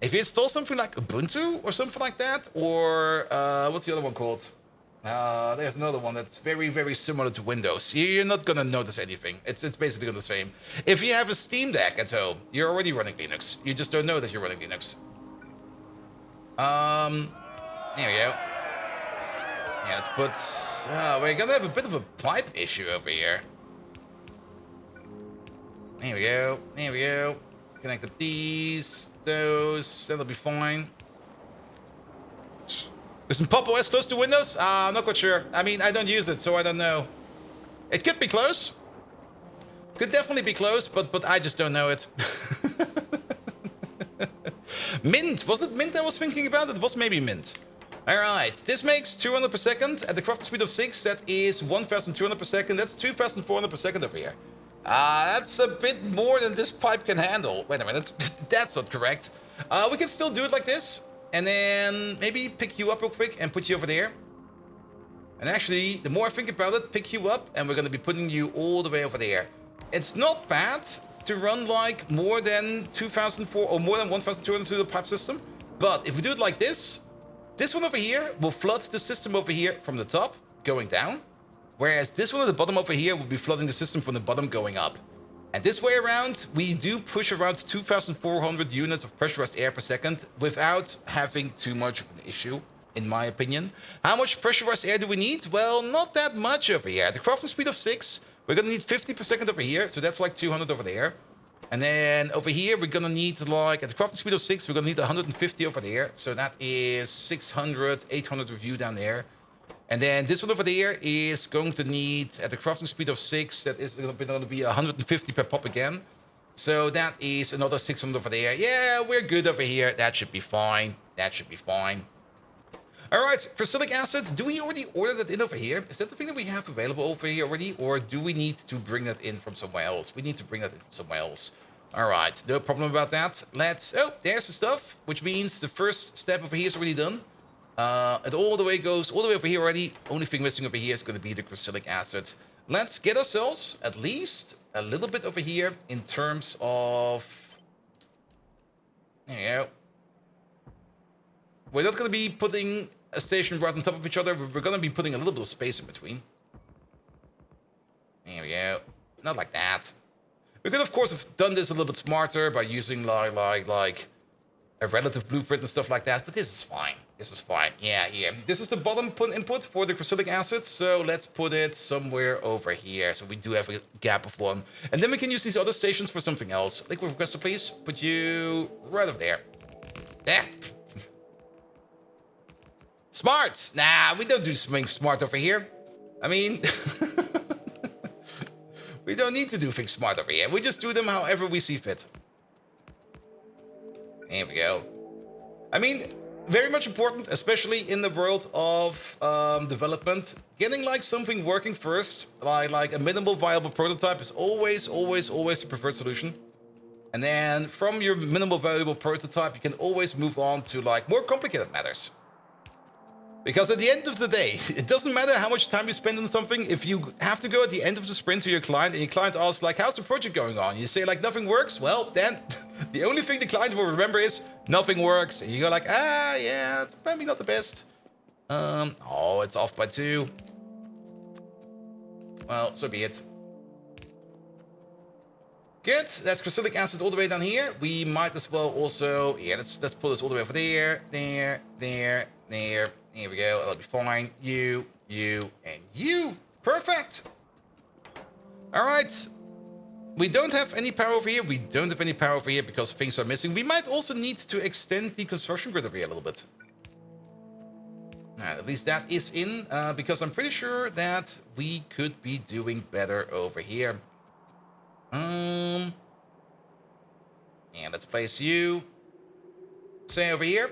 If you install something like Ubuntu or something like that, or what's the other one called? There's another one that's very similar to Windows. You're not gonna notice anything. It's basically the same. If you have a Steam Deck at home, you're already running Linux. You just don't know that you're running Linux. There we go. Yeah, let's put... we're gonna have a bit of a pipe issue over here. There we go. Connect up these, those, that'll be fine. Isn't Pop OS close to Windows? I'm not quite sure. I mean, I don't use it, so I don't know. It could be close. Could definitely be close, but I just don't know it. Mint, was it Mint I was thinking about? It was maybe Mint. Alright, this makes 200 per second. At the crafting speed of 6, that is 1,200 per second. That's 2,400 per second over here. That's a bit more than this pipe can handle. Wait a minute, that's not correct. We can still do it like this. And then maybe pick you up real quick and put you over there. And actually, the more I think about it, pick you up and we're going to be putting you all the way over there. It's not bad to run like more than 2,004 or more than 1,200 through the pipe system. But if we do it like this one over here will flood the system over here from the top, going down. Whereas this one at the bottom over here will be flooding the system from the bottom going up. And this way around, we do push around 2,400 units of pressurized air per second without having too much of an issue, in my opinion. How much pressurized air do we need? Well, not that much over here. At the crafting speed of 6, we're going to need 50 per second over here. So that's like 200 over there. And then over here, we're going to need like, at the crafting speed of 6, we're going to need 150 over there. So that is 600, 800 of you down there. And then this one over there is going to need, at the crafting speed of 6, that is going to be 150 per pop again. So that is another 600 over there. Yeah, we're good over here. That should be fine. That should be fine. All right, crucilic acid. Do we already order that in over here? Is that the thing that we have available over here already? Or do we need to bring that in from somewhere else? We need to bring that in from somewhere else. All right, no problem about that. Let's... Oh, there's the stuff, which means the first step over here is already done. It all the way goes all the way over here already. Only thing missing over here is going to be the crucilic acid. let's get ourselves at least a little bit over here in terms of... There you go. We're not going to be putting a station right on top of each other. We're going to be putting a little bit of space in between. There we go. Not like that. We could, of course, have done this a little bit smarter by using like a relative blueprint and stuff like that. But this is fine. This is fine. Yeah, here. This is the bottom input for the cryogenic acid. So let's put it somewhere over here. So we do have a gap of 1. And then we can use these other stations for something else. Liquid requester, please. Put you right over there. There. Smart! Nah, we don't do something smart over here. I mean... we don't need to do things smart over here. We just do them however we see fit. There we go. I mean, very much important, especially in the world of development. Getting like something working first, like a minimal viable prototype is always the preferred solution. And then from your minimal viable prototype, you can always move on to like more complicated matters. Because at the end of the day, it doesn't matter how much time you spend on something. If you have to go at the end of the sprint to your client and your client asks like, how's the project going on? You say like, nothing works. Well, then the only thing the client will remember is nothing works. And you go like, yeah, it's maybe not the best. Oh, it's off by 2. Well, so be it. Good, that's cryogenic acid all the way down here. We might as well also, yeah, let's pull this all the way over there, there. Here we go, that'll be fine. You, and you. Perfect. All right. We don't have any power over here. We don't have any power over here because things are missing. We might also need to extend the construction grid over here a little bit. At least that is in, because I'm pretty sure that we could be doing better over here. And let's place you, say, over here.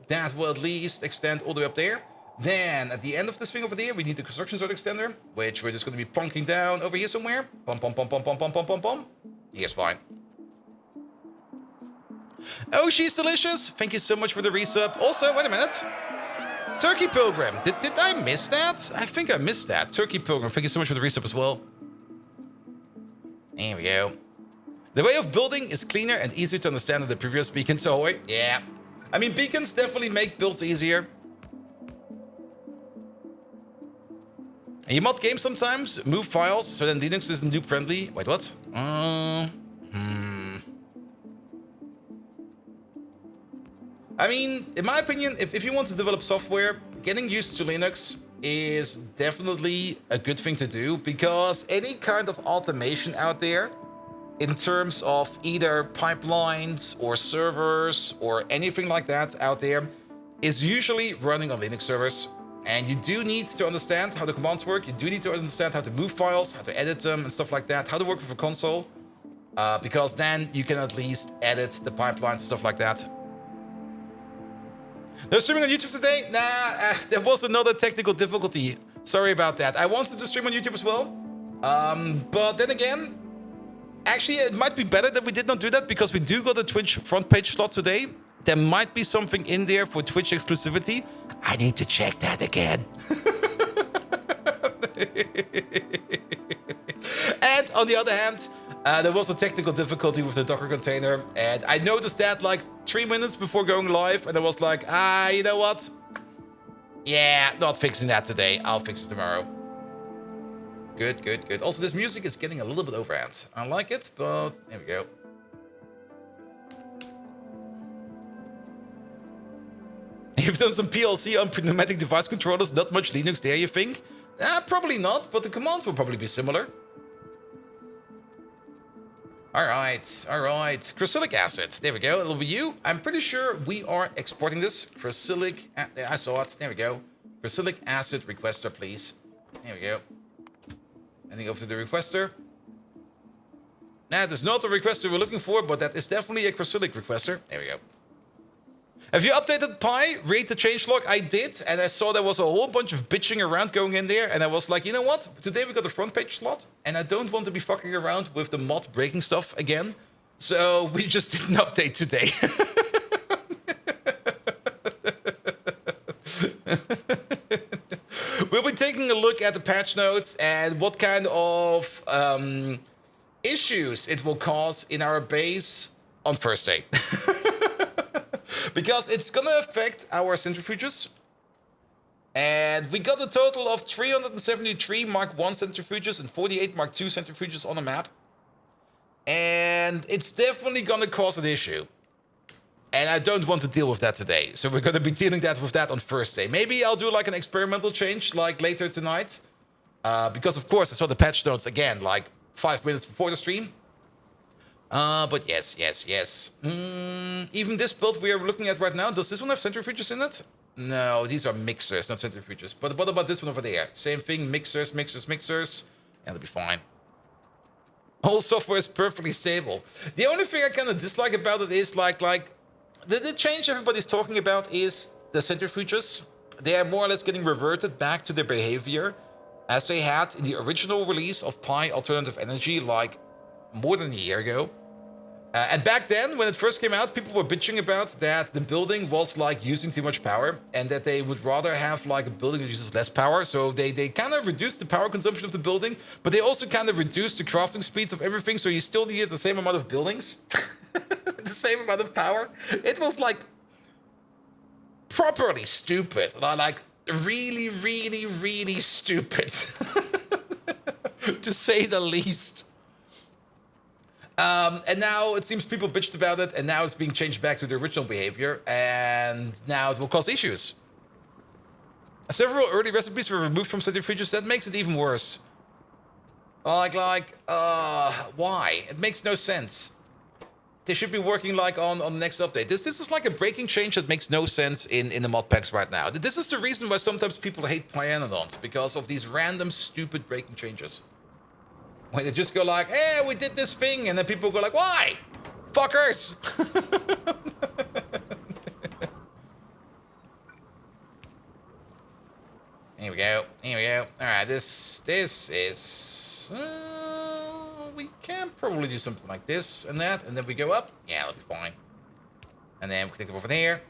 That will at least extend all the way up there. Then, at the end of this thing over there, we need the construction zone extender, which we're just going to be plonking down over here somewhere. Pom. Here's fine. Oh, she's delicious. Thank you so much for the resub. Also, wait a minute. Turkey Pilgrim. Did I miss that? I think I missed that. Turkey Pilgrim. Thank you so much for the resub as well. There we go. The way of building is cleaner and easier to understand than the previous beacons. Oh, wait. Yeah. I mean, beacons definitely make builds easier. And you mod games sometimes, move files, so then Linux isn't noob friendly. Wait, what? I mean, in my opinion, if you want to develop software, getting used to Linux is definitely a good thing to do, because any kind of automation out there, in terms of either pipelines or servers or anything like that out there, is usually running on Linux servers. And you do need to understand how the commands work. You do need to understand how to move files, how to edit them and stuff like that, how to work with a console, because then you can at least edit the pipelines and stuff like that. No streaming on YouTube today? Nah, there was another technical difficulty. Sorry about that. I wanted to stream on YouTube as well. But then again, actually, it might be better that we did not do that, because we do got a Twitch front page slot today. There might be something in there for Twitch exclusivity. I need to check that again. And on the other hand, there was a technical difficulty with the Docker container. And I noticed that like 3 minutes before going live. And I was like, you know what? Yeah, not fixing that today. I'll fix it tomorrow. Good. Also, this music is getting a little bit overhand. I like it, but there we go. You've done some PLC on pneumatic device controllers, not much Linux there, you think? Probably not, but the commands will probably be similar. Alright. Cryogenic acid. There we go. It'll be you. I'm pretty sure we are exporting this. Cryogenic. I saw it. There we go. Cryogenic acid requester, please. There we go. Handing over to the requester. That is not the requester we're looking for, but that is definitely a cryogenic requester. There we go. Have you updated Pi? Read the changelog? I did, and I saw there was a whole bunch of bitching around going in there, and I was like, you know what? Today we got a front page slot, and I don't want to be fucking around with the mod breaking stuff again. So we just didn't update today. We'll be taking taking a look at the patch notes and what kind of issues it will cause in our base on first day. Because it's gonna affect our centrifuges. And we got a total of 373 Mark 1 centrifuges and 48 Mark 2 centrifuges on the map. And it's definitely gonna cause an issue. And I don't want to deal with that today. So we're gonna be dealing with that on first day. Maybe I'll do like an experimental change like later tonight. Because of course I saw the patch notes again like 5 minutes before the stream. But yes. Even this build we are looking at right now, does this one have centrifuges in it? No, these are mixers, not centrifuges. But what about this one over there? Same thing, mixers, and it'll be fine. Whole software is perfectly stable. The only thing I kind of dislike about it is like the change everybody's talking about is the centrifuges. They are more or less getting reverted back to their behavior as they had in the original release of Pi Alternative Energy like more than a year ago. And back then, when it first came out, people were bitching about that the building was like using too much power and that they would rather have like a building that uses less power. So they kind of reduced the power consumption of the building, but they also kind of reduced the crafting speeds of everything. So you still needed the same amount of buildings, the same amount of power. It was like properly stupid, like really stupid, to say the least. And now it seems people bitched about it, and now it's being changed back to the original behavior, and now it will cause issues. Several early recipes were removed from centrifuges. That makes it even worse. Why? It makes no sense. They should be working like on the next update. This is like a breaking change that makes no sense in the mod packs right now. This is the reason why sometimes people hate Pyanodons, because of these random stupid breaking changes. When they just go like, hey, we did this thing, and then people go like, why? Fuckers! Here we go. Alright, this is... we can probably do something like this and that, and then we go up. Yeah, that'll be fine. And then we connect them over there.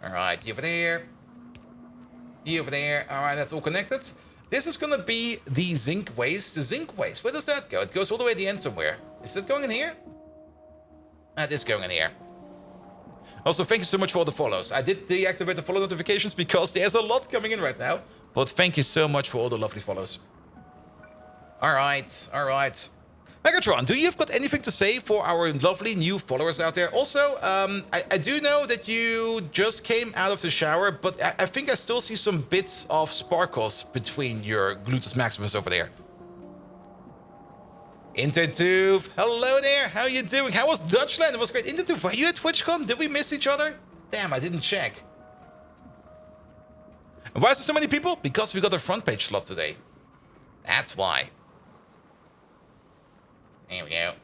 Alright, you over there. You over there. Alright, that's all connected. This is gonna be the zinc waste. The zinc waste, where does that go? It goes all the way at the end somewhere. Is it going in here? It is going in here. Also, thank you so much for all the follows. I did deactivate the follow notifications because there's a lot coming in right now. But thank you so much for all the lovely follows. Alright. Megatron, do you have got anything to say for our lovely new followers out there? Also, I do know that you just came out of the shower, but I think I still see some bits of sparkles between your gluteus maximus over there. Intertube, hello there, how you doing? How was Dutchland? It was great. Intertube, were you at TwitchCon? Did we miss each other? Damn, I didn't check. And why is there so many people? Because we got a front page slot today. That's why. Here we go.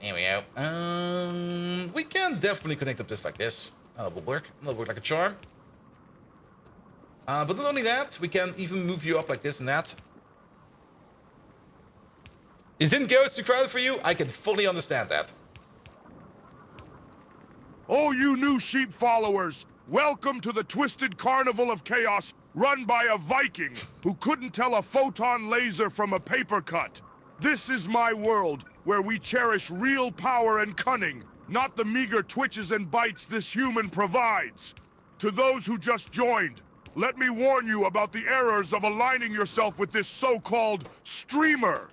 We can definitely connect up this like this. That'll work. That'll work like a charm. But not only that, we can even move you up like this and that. It didn't go, it's too crowded for you. I can fully understand that. Oh, you new sheep followers! Welcome to the twisted carnival of chaos run by a Viking who couldn't tell a photon laser from a paper cut. This is my world, where we cherish real power and cunning, not the meager twitches and bites this human provides. To those who just joined, let me warn you about the errors of aligning yourself with this so-called streamer.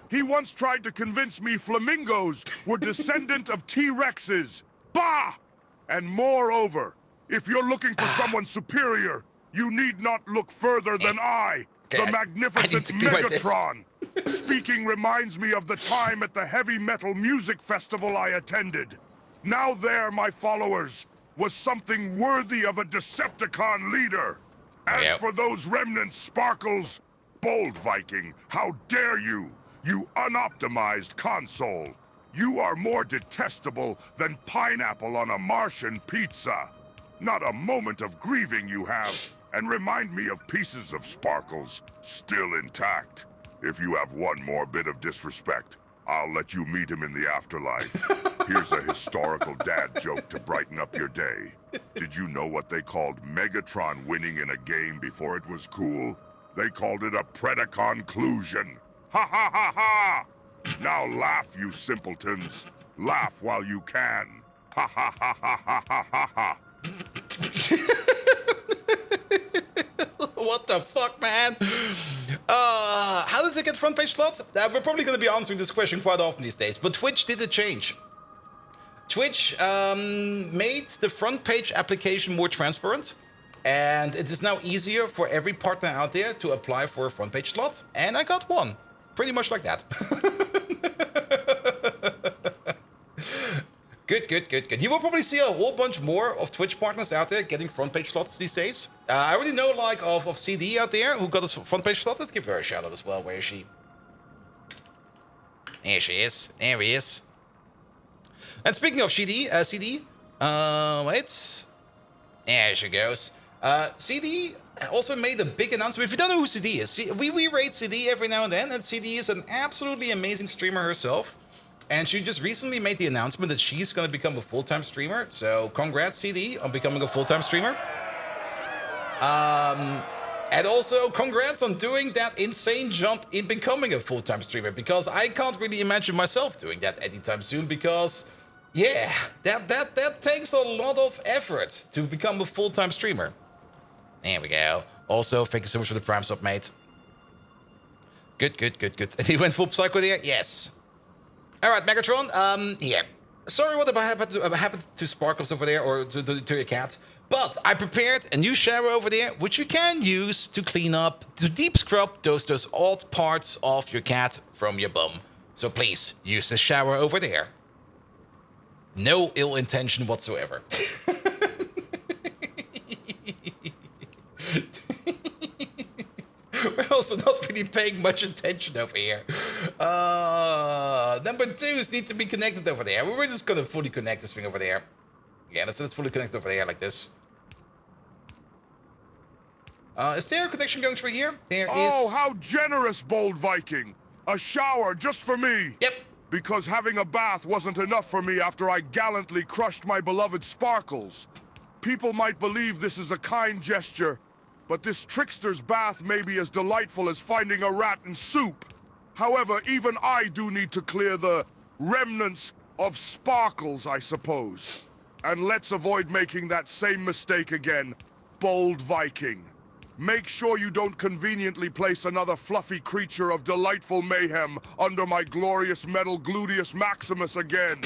He once tried to convince me flamingos were descendant of T-Rexes. Bah! And moreover, if you're looking for someone superior, you need not look further than the magnificent Megatron. Speaking reminds me of the time at the heavy metal music festival I attended. Now there, my followers, was something worthy of a Decepticon leader. As for those remnant sparkles, bold Viking, how dare you, you unoptimized console. You are more detestable than pineapple on a Martian pizza. Not a moment of grieving you have, and remind me of pieces of sparkles still intact. If you have one more bit of disrespect, I'll let you meet him in the afterlife. Here's a historical dad joke to brighten up your day. Did you know what they called Megatron winning in a game before it was cool? They called it a Predacon-clusion. Ha ha ha ha! Now laugh, you simpletons. Laugh while you can. Ha ha ha ha ha ha ha ha. What the fuck, man? How did they get front page slots? We're probably going to be answering this question quite often these days, but Twitch did a change. Twitch made the front page application more transparent, and it is now easier for every partner out there to apply for a front page slot, and I got one. Pretty much like that. Good. You will probably see a whole bunch more of Twitch partners out there getting front page slots these days. I already know like of CD out there who got a front page slot. Let's give her a shout out as well. Where is she? There she is. There he is. And speaking of CD, wait. There she goes. CD also made a big announcement. If you don't know who CD is, we rate CD every now and then, and CD is an absolutely amazing streamer herself. And she just recently made the announcement that she's going to become a full-time streamer. So congrats, CD, on becoming a full-time streamer. And also congrats on doing that insane jump in becoming a full-time streamer, because I can't really imagine myself doing that anytime soon, because yeah, that takes a lot of effort to become a full-time streamer. There we go. Also, thank you so much for the Prime sub, mate. Good. And he went full psycho there? Yes. All right, Megatron. Yeah. Sorry what happened to Sparkles over there, or to your cat. But I prepared a new shower over there, which you can use to clean up, to deep scrub those odd parts of your cat from your bum. So please, use the shower over there. No ill intention whatsoever. We're also not really paying much attention over here. Number 2s need to be connected over there. We're just gonna fully connect this thing over there. Yeah, let's fully connect over there like this. Is there a connection going through here? There is. Oh, how generous, bold Viking! A shower just for me! Yep. Because having a bath wasn't enough for me after I gallantly crushed my beloved Sparkles. People might believe this is a kind gesture, but this trickster's bath may be as delightful as finding a rat in soup. However, even I do need to clear the remnants of Sparkles, I suppose. And let's avoid making that same mistake again, bold Viking. Make sure you don't conveniently place another fluffy creature of delightful mayhem under my glorious metal gluteus maximus again.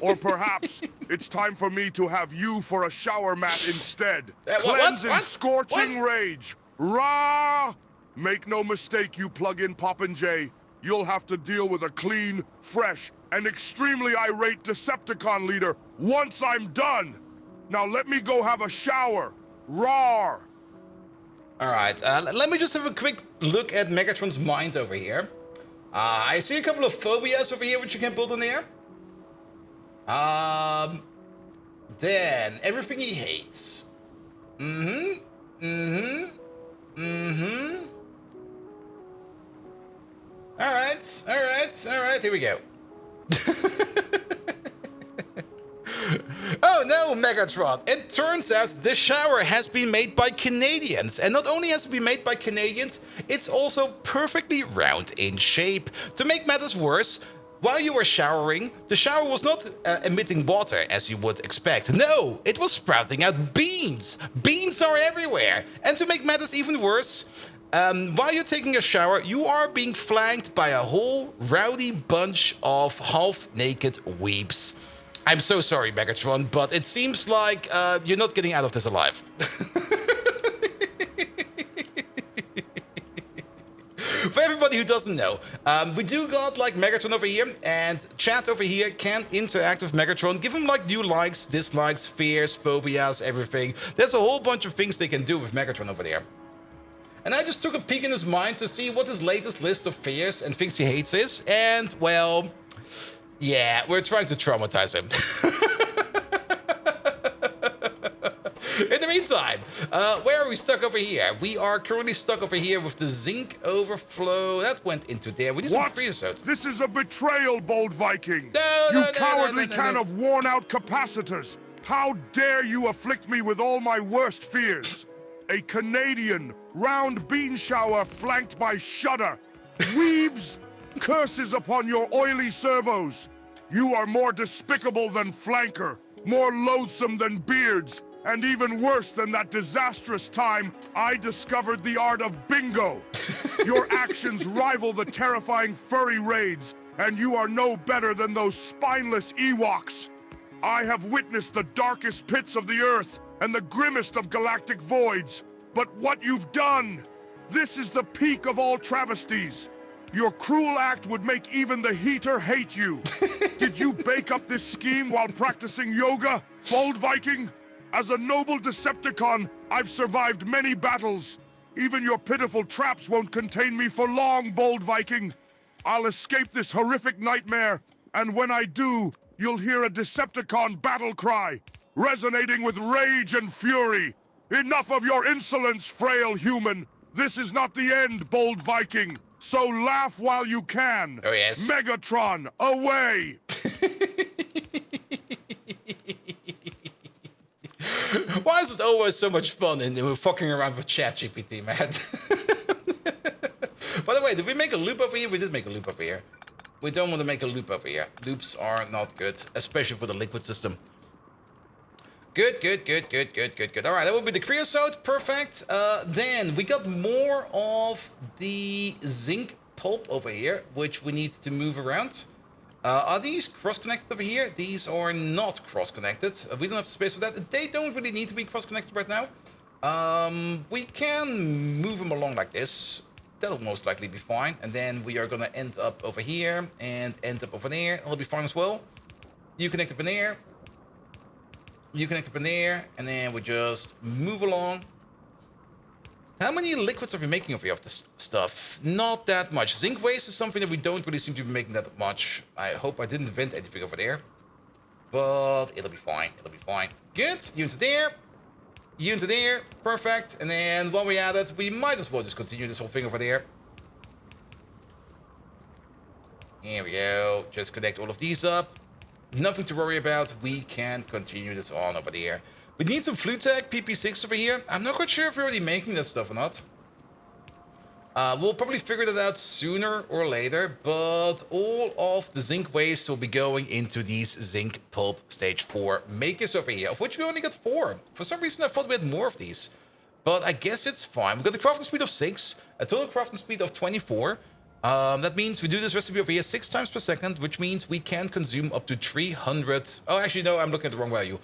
Or perhaps it's time for me to have you for a shower mat instead. Cleanse in scorching rage. Rah! Make no mistake, you plug-in Popinjay. You'll have to deal with a clean, fresh, and extremely irate Decepticon leader once I'm done. Now let me go have a shower. Rawr! Alright, let me just have a quick look at Megatron's mind over here. I see a couple of phobias over here which you can build in there. Then, everything he hates. Alright, here we go. Oh no, Megatron! It turns out the shower has been made by Canadians. And not only has it been made by Canadians, it's also perfectly round in shape. To make matters worse, while you were showering, the shower was not emitting water as you would expect. No, it was sprouting out beans! Beans are everywhere! And to make matters even worse, while you're taking a shower, you are being flanked by a whole rowdy bunch of half-naked weeps. I'm so sorry, Megatron, but it seems like you're not getting out of this alive. For everybody who doesn't know, we do got like Megatron over here, and chat over here can interact with Megatron. Give him like new likes, dislikes, fears, phobias, everything. There's a whole bunch of things they can do with Megatron over there. And I just took a peek in his mind to see what his latest list of fears and things he hates is, and well, yeah, we're trying to traumatize him. In the meantime, where are we stuck over here? We are currently stuck over here with the zinc overflow. That went into there. We need some creosote. This is a betrayal, Bold Viking! No, You no, no, cowardly no, no, can no. of worn-out capacitors! How dare you afflict me with all my worst fears? A Canadian round bean shower flanked by shudder. Weebs! Curses upon your oily servos! You are more despicable than Flanker, more loathsome than Beards, and even worse than that disastrous time I discovered the art of bingo. Your actions rival the terrifying furry raids, and you are no better than those spineless Ewoks. I have witnessed the darkest pits of the Earth and the grimmest of galactic voids, but what you've done, this is the peak of all travesties. Your cruel act would make even the heater hate you. Did you bake up this scheme while practicing yoga, Bold Viking? As a noble Decepticon, I've survived many battles. Even your pitiful traps won't contain me for long, Bold Viking. I'll escape this horrific nightmare, and when I do, you'll hear a Decepticon battle cry, resonating with rage and fury. Enough of your insolence, frail human. This is not the end, Bold Viking. So laugh while you can. Oh, yes. Megatron, away! Why is it always so much fun and we're fucking around with ChatGPT, man? By the way, did we make a loop over here? We did make a loop over here. We don't want to make a loop over here. Loops are not good, especially for the liquid system. Good, good, good, good, good, good, good. All right, that will be the creosote. Perfect. Then we got more of the zinc pulp over here, which we need to move around. Are these cross-connected over here? These are not cross-connected. We don't have space for that. They don't really need to be cross-connected right now. We can move them along like this. That'll most likely be fine. And then we are going to end up over here and end up over there. That'll be fine as well. You connect up in there. You connect up in there, and then we just move along. How many liquids are we making over here of this stuff? Not that much. Zinc waste is something that we don't really seem to be making that much. I hope I didn't invent anything over there. But it'll be fine. It'll be fine. Good. You into there. You into there. Perfect. And then while we're at it, we might as well just continue this whole thing over there. Here we go. Just connect all of these up. Nothing to worry about. We can continue this on over there. We need some Flutec PP6 over here. I'm not quite sure if we're already making that stuff or not. We'll probably figure that out sooner or later, but all of the zinc waste will be going into these zinc pulp stage 4 makers over here, of which we only got 4. For some reason, I thought we had more of these, but I guess it's fine. We've got a crafting speed of 6, a total crafting speed of 24. That means we do this recipe over here 6 times per second, which means we can consume up to 300. Oh, actually, no, I'm looking at the wrong value.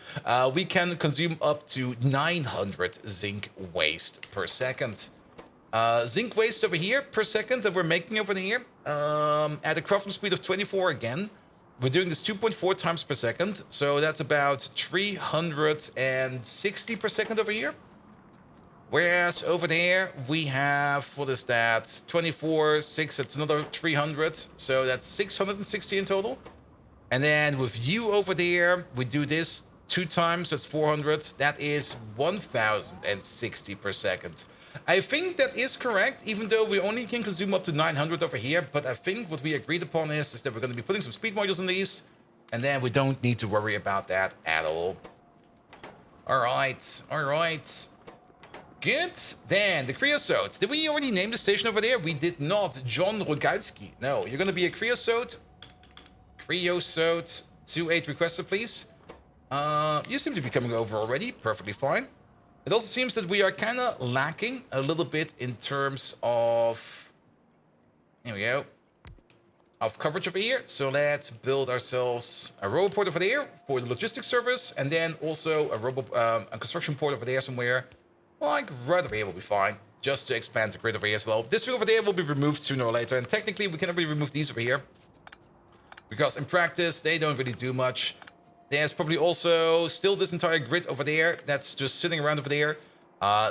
We can consume up to 900 zinc waste per second. Zinc waste over here per second that we're making over here at a crafting speed of 24 again. We're doing this 2.4 times per second, so that's about 360 per second over here. Whereas over there, we have, what is that, 24, 6, that's another 300. So that's 660 in total. And then with you over there, we do this 2 times, that's 400. That is 1060 per second. I think that is correct, even though we only can consume up to 900 over here. But I think what we agreed upon is that we're going to be putting some speed modules in these. And then we don't need to worry about that at all. All right, all right. Good. Then the creosotes. Did we already name the station over there? We did not. John Rogalski. No, you're going to be a creosote. Creosote 28 requested, please. You seem to be coming over already. Perfectly fine. It also seems that we are kind of lacking a little bit in terms of... Here we go. Of coverage over here. So let's build ourselves a roboport over there for the logistics service. And then also a construction port over there somewhere. Like right over here will be fine, just to expand the grid over here as well. This thing over there will be removed sooner or later, and technically we cannot really remove these over here because in practice they don't really do much. There's probably also still this entire grid over there that's just sitting around over there.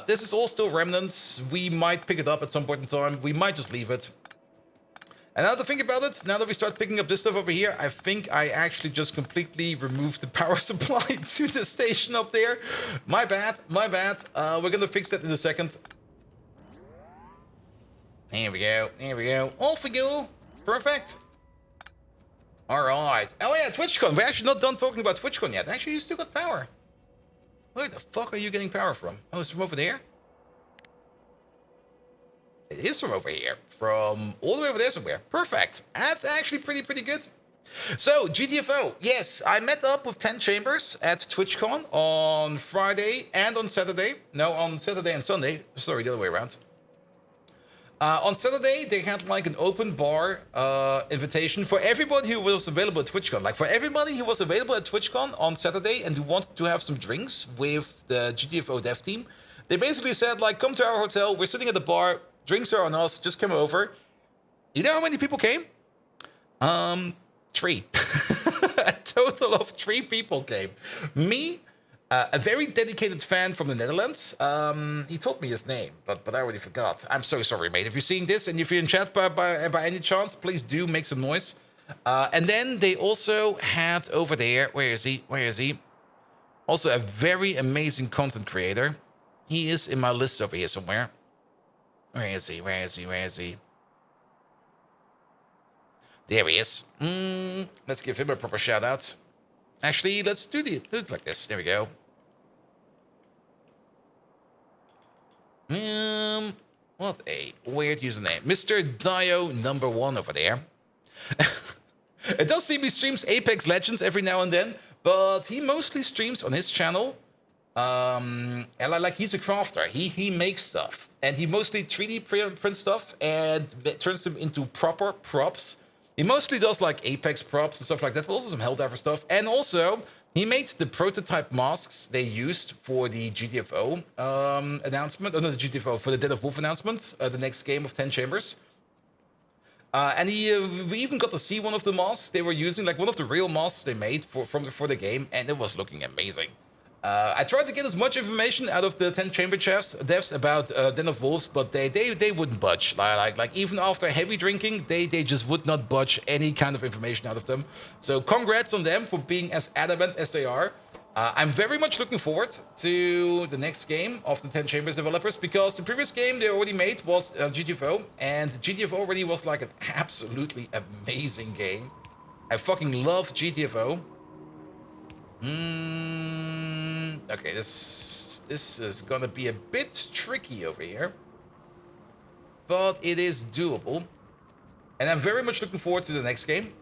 This is all still remnants. We might pick it up at some point in time. We might just leave it. And now to think about it, now that we start picking up this stuff over here, I think I actually just completely removed the power supply to the station up there. My bad, my bad. We're gonna fix that in a second. Here we go, here we go. Off we go. Perfect. Alright. Oh yeah, TwitchCon. We're actually not done talking about TwitchCon yet. Actually, you still got power. Where the fuck are you getting power from? Oh, it's from over there? It is from over here. From all the way over there somewhere. Perfect. That's actually pretty good. So, GTFO. Yes, I met up with 10 Chambers at TwitchCon on Friday and on Saturday. No, on Saturday and Sunday. Sorry, the other way around. On Saturday, they had like an open bar invitation for everybody who was available at TwitchCon. Like for everybody who was available at TwitchCon on Saturday and who wanted to have some drinks with the GTFO dev team, they basically said like, come to our hotel. We're sitting at the bar. Drinks are on us. Just come over. You know how many people came? 3. A total of 3 people came. Me, a very dedicated fan from the Netherlands. He told me his name, but I already forgot. I'm so sorry, mate. If you're seeing this and if you're in chat by any chance, please do make some noise. And then they also had over there, where is he? Where is he? Also a very amazing content creator. He is in my list over here somewhere. Where is he? Where is he? Where is he? There he is. Let's give him a proper shout out. Actually, let's do it like this. There we go. What a weird username. Mr. Dio #1 over there. It does seem he streams Apex Legends every now and then, but he mostly streams on his channel. And like he's a crafter. He makes stuff. And he mostly 3D print stuff and turns them into proper props. He mostly does like Apex props and stuff like that, but also some Helldiver stuff. And also, he made the prototype masks they used for the GTFO announcement. Oh, not the GTFO, for the Dead of Wolf announcement, the next game of 10 Chambers. And we even got to see one of the masks they were using, like one of the real masks they made for the game, and it was looking amazing. I tried to get as much information out of the 10 Chamber devs about Den of Wolves, but they wouldn't budge. Like even after heavy drinking, they just would not budge any kind of information out of them. So congrats on them for being as adamant as they are. I'm very much looking forward to the next game of the 10 Chambers developers, because the previous game they already made was GTFO, and GTFO already was like an absolutely amazing game. I fucking love GTFO. Okay, this is gonna be a bit tricky over here, but it is doable, and I'm very much looking forward to the next game.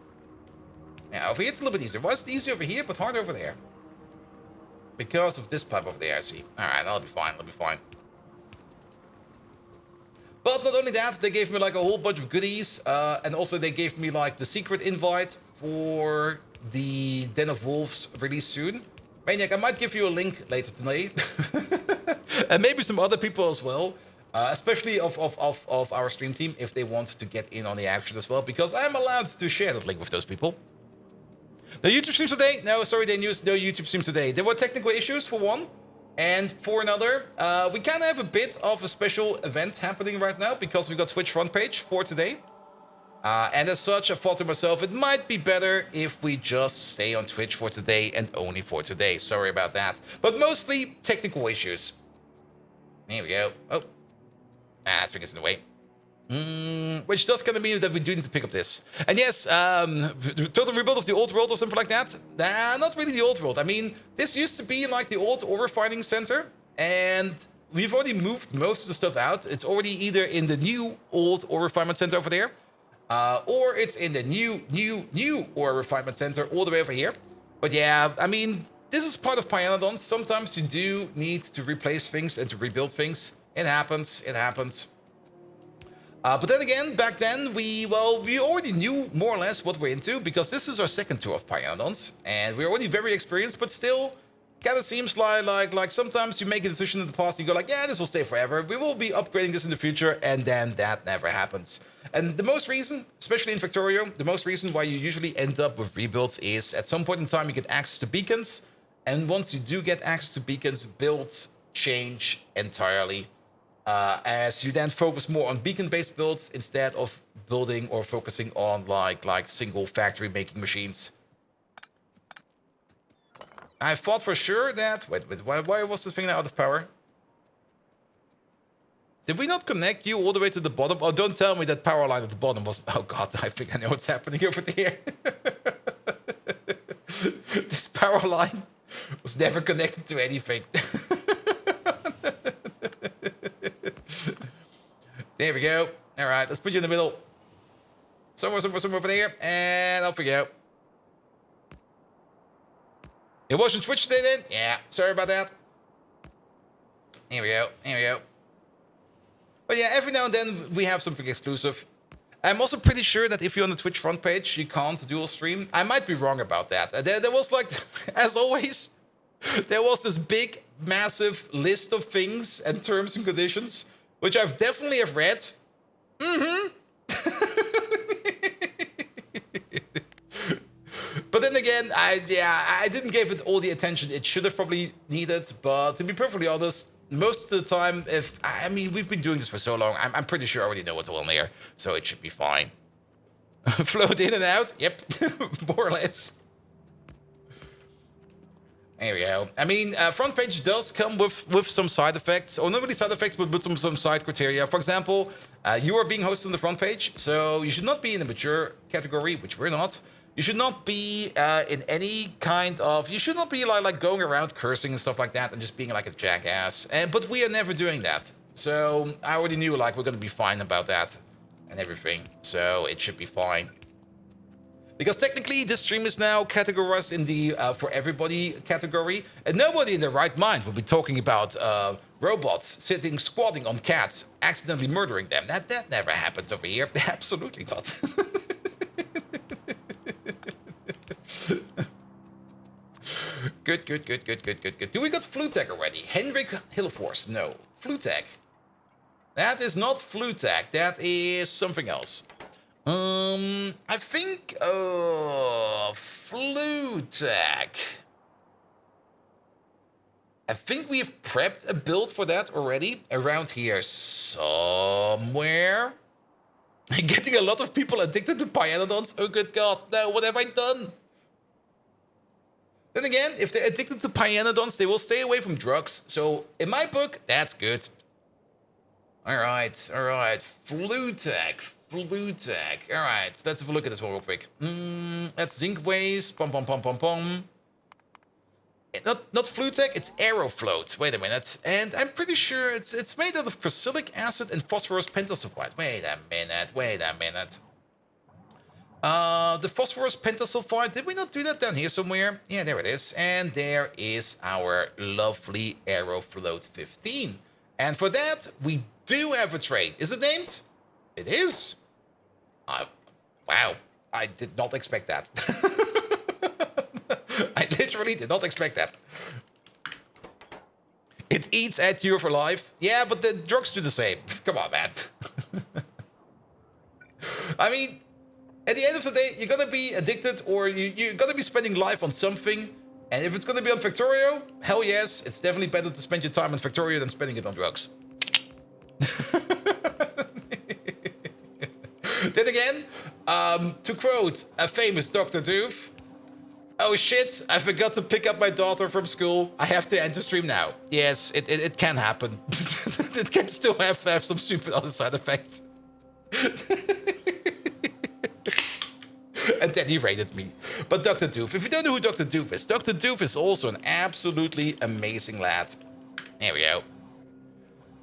Now over here it's a little bit easier. Well, it's easy over here, but hard over there because of this pipe over there. I see. All right, that'll be fine. That'll be fine. But not only that, they gave me like a whole bunch of goodies, and also they gave me like the secret invite for the Den of Wolves release soon. Maniac, I might give you a link later today. And maybe some other people as well. Especially of our stream team, if they want to get in on the action as well, because I'm allowed to share that link with those people. No YouTube streams today? No, sorry, they used no YouTube stream today. There were technical issues for one, and for another, we kind of have a bit of a special event happening right now because we got Twitch front page for today. And as such, I thought to myself, it might be better if we just stay on Twitch for today and only for today. Sorry about that. But mostly technical issues. Here we go. Oh. I think it's in the way. Which does kind of mean that we do need to pick up this. And yes, total rebuild of the old world or something like that. Nah, not really the old world. I mean, this used to be like the old ore refining center. And we've already moved most of the stuff out. It's already either in the new old ore refinement center over there. Or it's in the new ore refinement center all the way over here. But yeah, I mean, this is part of Pyanodons. Sometimes you do need to replace things and to rebuild things. It happens. It happens. But then again, back then, we already knew more or less what we're into, because this is our second tour of Pyanodons, and we're already very experienced, but still, kind of seems like sometimes you make a decision in the past, you go like, yeah, this will stay forever, we will be upgrading this in the future, and then that never happens. And the most reason, especially in Factorio, the most reason why you usually end up with rebuilds is at some point in time you get access to beacons, and once you do get access to beacons, builds change entirely. As you then focus more on beacon-based builds instead of building or focusing on like single factory making machines. I thought for sure that... Wait, why was this thing out of power? Did we not connect you all the way to the bottom? Oh, don't tell me that power line at the bottom was... Oh god, I think I know what's happening over there. This power line was never connected to anything. There we go. Alright, let's put you in the middle. Somewhere over there. And I'll figure out. It wasn't Twitch today then? Yeah, sorry about that. Here we go. But yeah, every now and then we have something exclusive. I'm also pretty sure that if you're on the Twitch front page, you can't dual stream. I might be wrong about that. There was like, as always, there was this big, massive list of things and terms and conditions, which I've definitely have read. But then again, I didn't give it all the attention it should have probably needed. But to be perfectly honest, most of the time, we've been doing this for so long, I'm pretty sure I already know what's on there, so it should be fine. Float in and out? Yep, more or less. There we go. I mean, front page does come with some side effects, or not really side effects, but with some side criteria. For example, you are being hosted on the front page, so you should not be in the mature category, which we're not. You should not be in any kind of... You should not be like going around cursing and stuff like that and just being like a jackass. But we are never doing that. So I already knew like we're going to be fine about that and everything. So it should be fine. Because technically this stream is now categorized in the for everybody category. And nobody in their right mind will be talking about robots squatting on cats, accidentally murdering them. That never happens over here. Absolutely not. Good. Do we got Flutech already? Henrik Hillforce. No. Flutech. That is not Flutech. That is something else. I think... Flutech. I think we've prepped a build for that already. Around here somewhere. Getting a lot of people addicted to Pyanodons. Oh good god. No, what have I done? Then again, if they're addicted to Pyanodons, they will stay away from drugs. So, in my book, that's good. Alright. Flutech. Alright, let's have a look at this one real quick. That's zinc waste. Not Flutech, it's Aerofloat. Wait a minute. And I'm pretty sure it's made out of crucilic acid and phosphorus pentasulfide. Wait a minute. The phosphorus pentasulfide, did we not do that down here somewhere? Yeah, there it is. And there is our lovely Aerofloat 15. And for that, we do have a trade. Is it named? It is. Wow, I did not expect that. I literally did not expect that. It eats at you for life. Yeah, but the drugs do the same. Come on, man. I mean... At the end of the day, you're gonna be addicted or you're gonna be spending life on something. And if it's gonna be on Factorio, hell yes, it's definitely better to spend your time on Factorio than spending it on drugs. Then again, to quote a famous Dr. Doof, oh shit, I forgot to pick up my daughter from school. I have to enter stream now. Yes, it can happen. It can still have some stupid other side effects. And then he raided me. But Dr. Doof, if you don't know who Dr. Doof is also an absolutely amazing lad. There we go.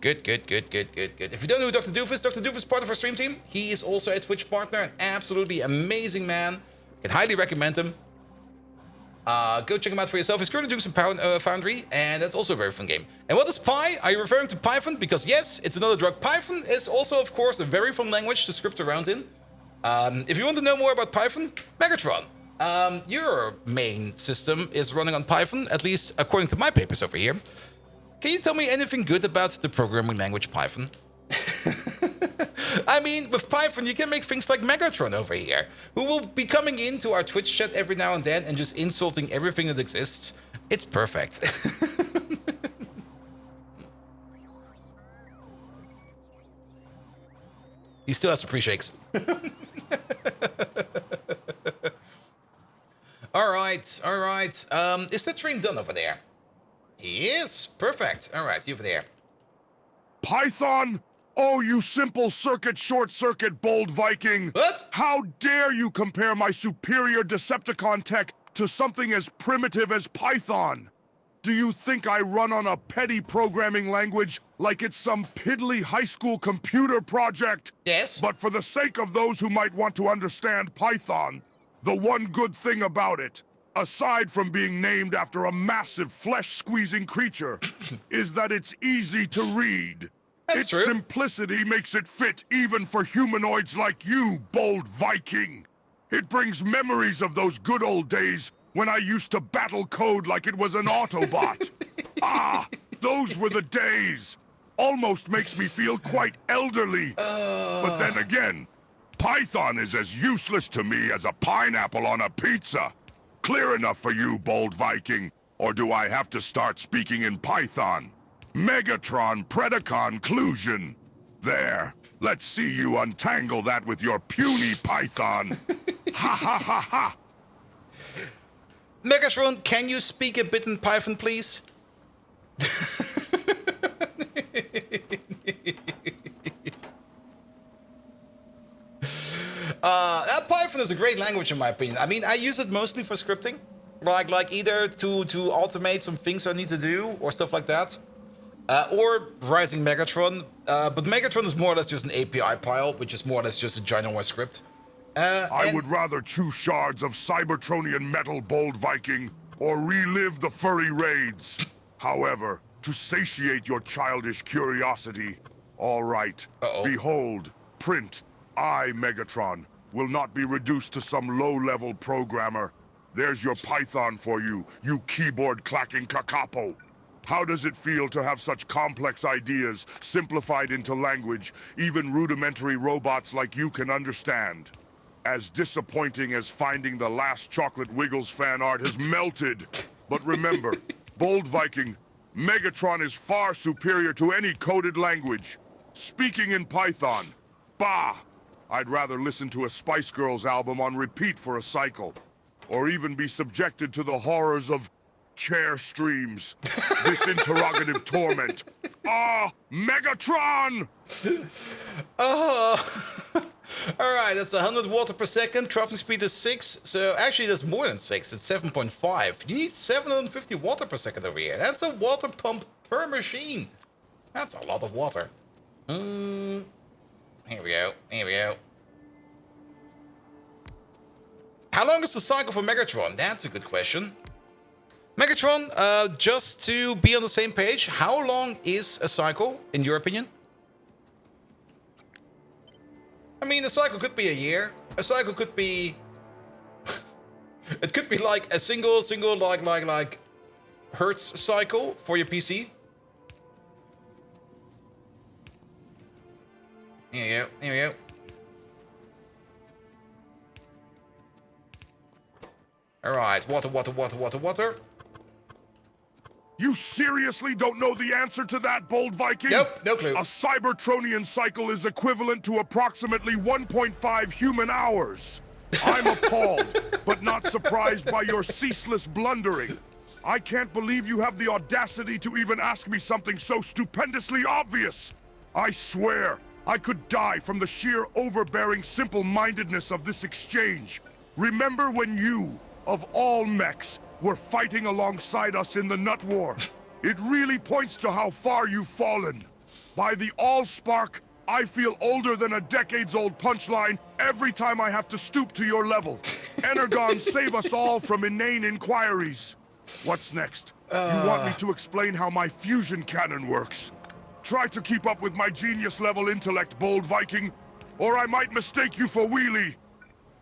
Good. If you don't know who Dr. Doof is part of our stream team. He is also a Twitch partner, an absolutely amazing man. Can highly recommend him. Go check him out for yourself. He's currently doing some Foundry, and that's also a very fun game. And what is Py? Are you referring to Python? Because yes, it's another drug. Python is also, of course, a very fun language to script around in. If you want to know more about Python, Megatron. Your main system is running on Python, at least according to my papers over here. Can you tell me anything good about the programming language Python? I mean, with Python, you can make things like Megatron over here, who will be coming into our Twitch chat every now and then and just insulting everything that exists. It's perfect. He still has the pre-shakes. All right, all right. Is the train done over there? He is. Perfect. All right, you over there. Python? Oh, you simple circuit short-circuit bold Viking! What? How dare you compare my superior Decepticon tech to something as primitive as Python? Do you think I run on a petty programming language like it's some piddly high school computer project? Yes. But for the sake of those who might want to understand Python, the one good thing about it, aside from being named after a massive flesh-squeezing creature, is that it's easy to read. That's Its true. simplicity makes it fit even for humanoids like you, bold Viking. It brings memories of those good old days when I used to battle code like it was an Autobot. Ah, those were the days. Almost makes me feel quite elderly. But then again, Python is as useless to me as a pineapple on a pizza. Clear enough for you, bold Viking? Or do I have to start speaking in Python? Megatron Predacon-clusion. There, let's see you untangle that with your puny Python. Ha ha ha ha! Megatron, can you speak a bit in Python, please? Python is a great language in my opinion. I mean, I use it mostly for scripting, like either to automate some things I need to do or stuff like that, or writing Megatron. But Megatron is more or less just an API pile, which is more or less just a ginormous script. I would rather chew shards of Cybertronian metal, bold Viking, or relive the furry raids. However, to satiate your childish curiosity, all right, behold, print, I, Megatron, will not be reduced to some low-level programmer. There's your Python for you, you keyboard-clacking kakapo. How does it feel to have such complex ideas simplified into language even rudimentary robots like you can understand? As disappointing as finding the last Chocolate Wiggles fan art has melted. But remember, bold Viking, Megatron is far superior to any coded language. Speaking in Python, bah! I'd rather listen to a Spice Girls album on repeat for a cycle. Or even be subjected to the horrors of chair streams. This interrogative torment. Ah, Megatron! Oh. Alright, that's 100 water per second. Crafting speed is 6. So actually that's more than 6. It's 7.5. You need 750 water per second over here. That's a water pump per machine. That's a lot of water. Here we go. Here we go. How long is the cycle for Megatron? That's a good question. Megatron, just to be on the same page, how long is a cycle, in your opinion? I mean, a cycle could be a year. A cycle could be... it could be like a single like hertz cycle for your PC. Here we go, here we go. Alright, water. You seriously don't know the answer to that, bold Viking? Nope, no clue. A Cybertronian cycle is equivalent to approximately 1.5 human hours. I'm appalled, but not surprised by your ceaseless blundering. I can't believe you have the audacity to even ask me something so stupendously obvious. I swear, I could die from the sheer overbearing simple-mindedness of this exchange. Remember when you, of all mechs, were fighting alongside us in the Nut War? It really points to how far you've fallen. By the Allspark, I feel older than a decades-old punchline every time I have to stoop to your level. Energon, save us all from inane inquiries. What's next? You want me to explain how my fusion cannon works? Try to keep up with my genius-level intellect, bold Viking, or I might mistake you for Wheelie.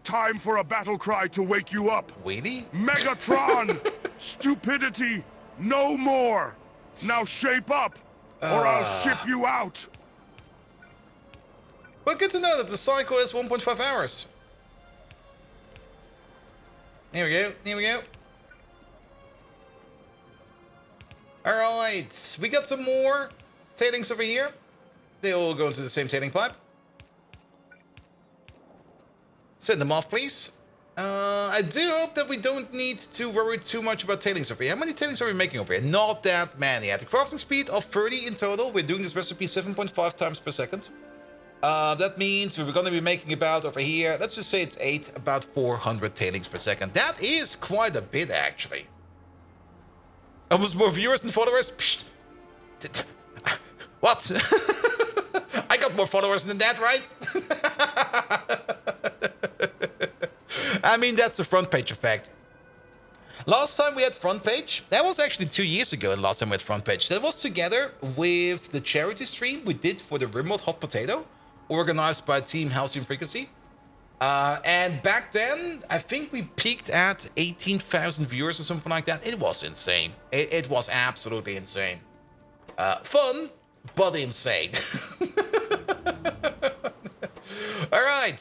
Time for a battle cry to wake you up. Wheelie? Megatron! Stupidity! No more! Now shape up, or I'll ship you out! Well, good to know that the cycle is 1.5 hours. Here we go, here we go. Alright, we got some more tailings over here. They all go into the same tailing pipe. Send them off, please. I do hope that we don't need to worry too much about tailings over here. How many tailings are we making over here? Not that many. At the crafting speed of 30 in total, we're doing this recipe 7.5 times per second. That means we're going to be making about over here, let's just say it's 8, about 400 tailings per second. That is quite a bit, actually. Almost more viewers than followers? Psst. What? I got more followers than that, right? I mean, that's the front page effect. Last time we had front page, that was actually 2 years ago, the last time we had front page. That was together with the charity stream we did for the remote hot potato, organized by Team Halcyon Frequency. And back then, I think we peaked at 18,000 viewers or something like that. It was insane. It was absolutely insane. Fun, but insane. Alright.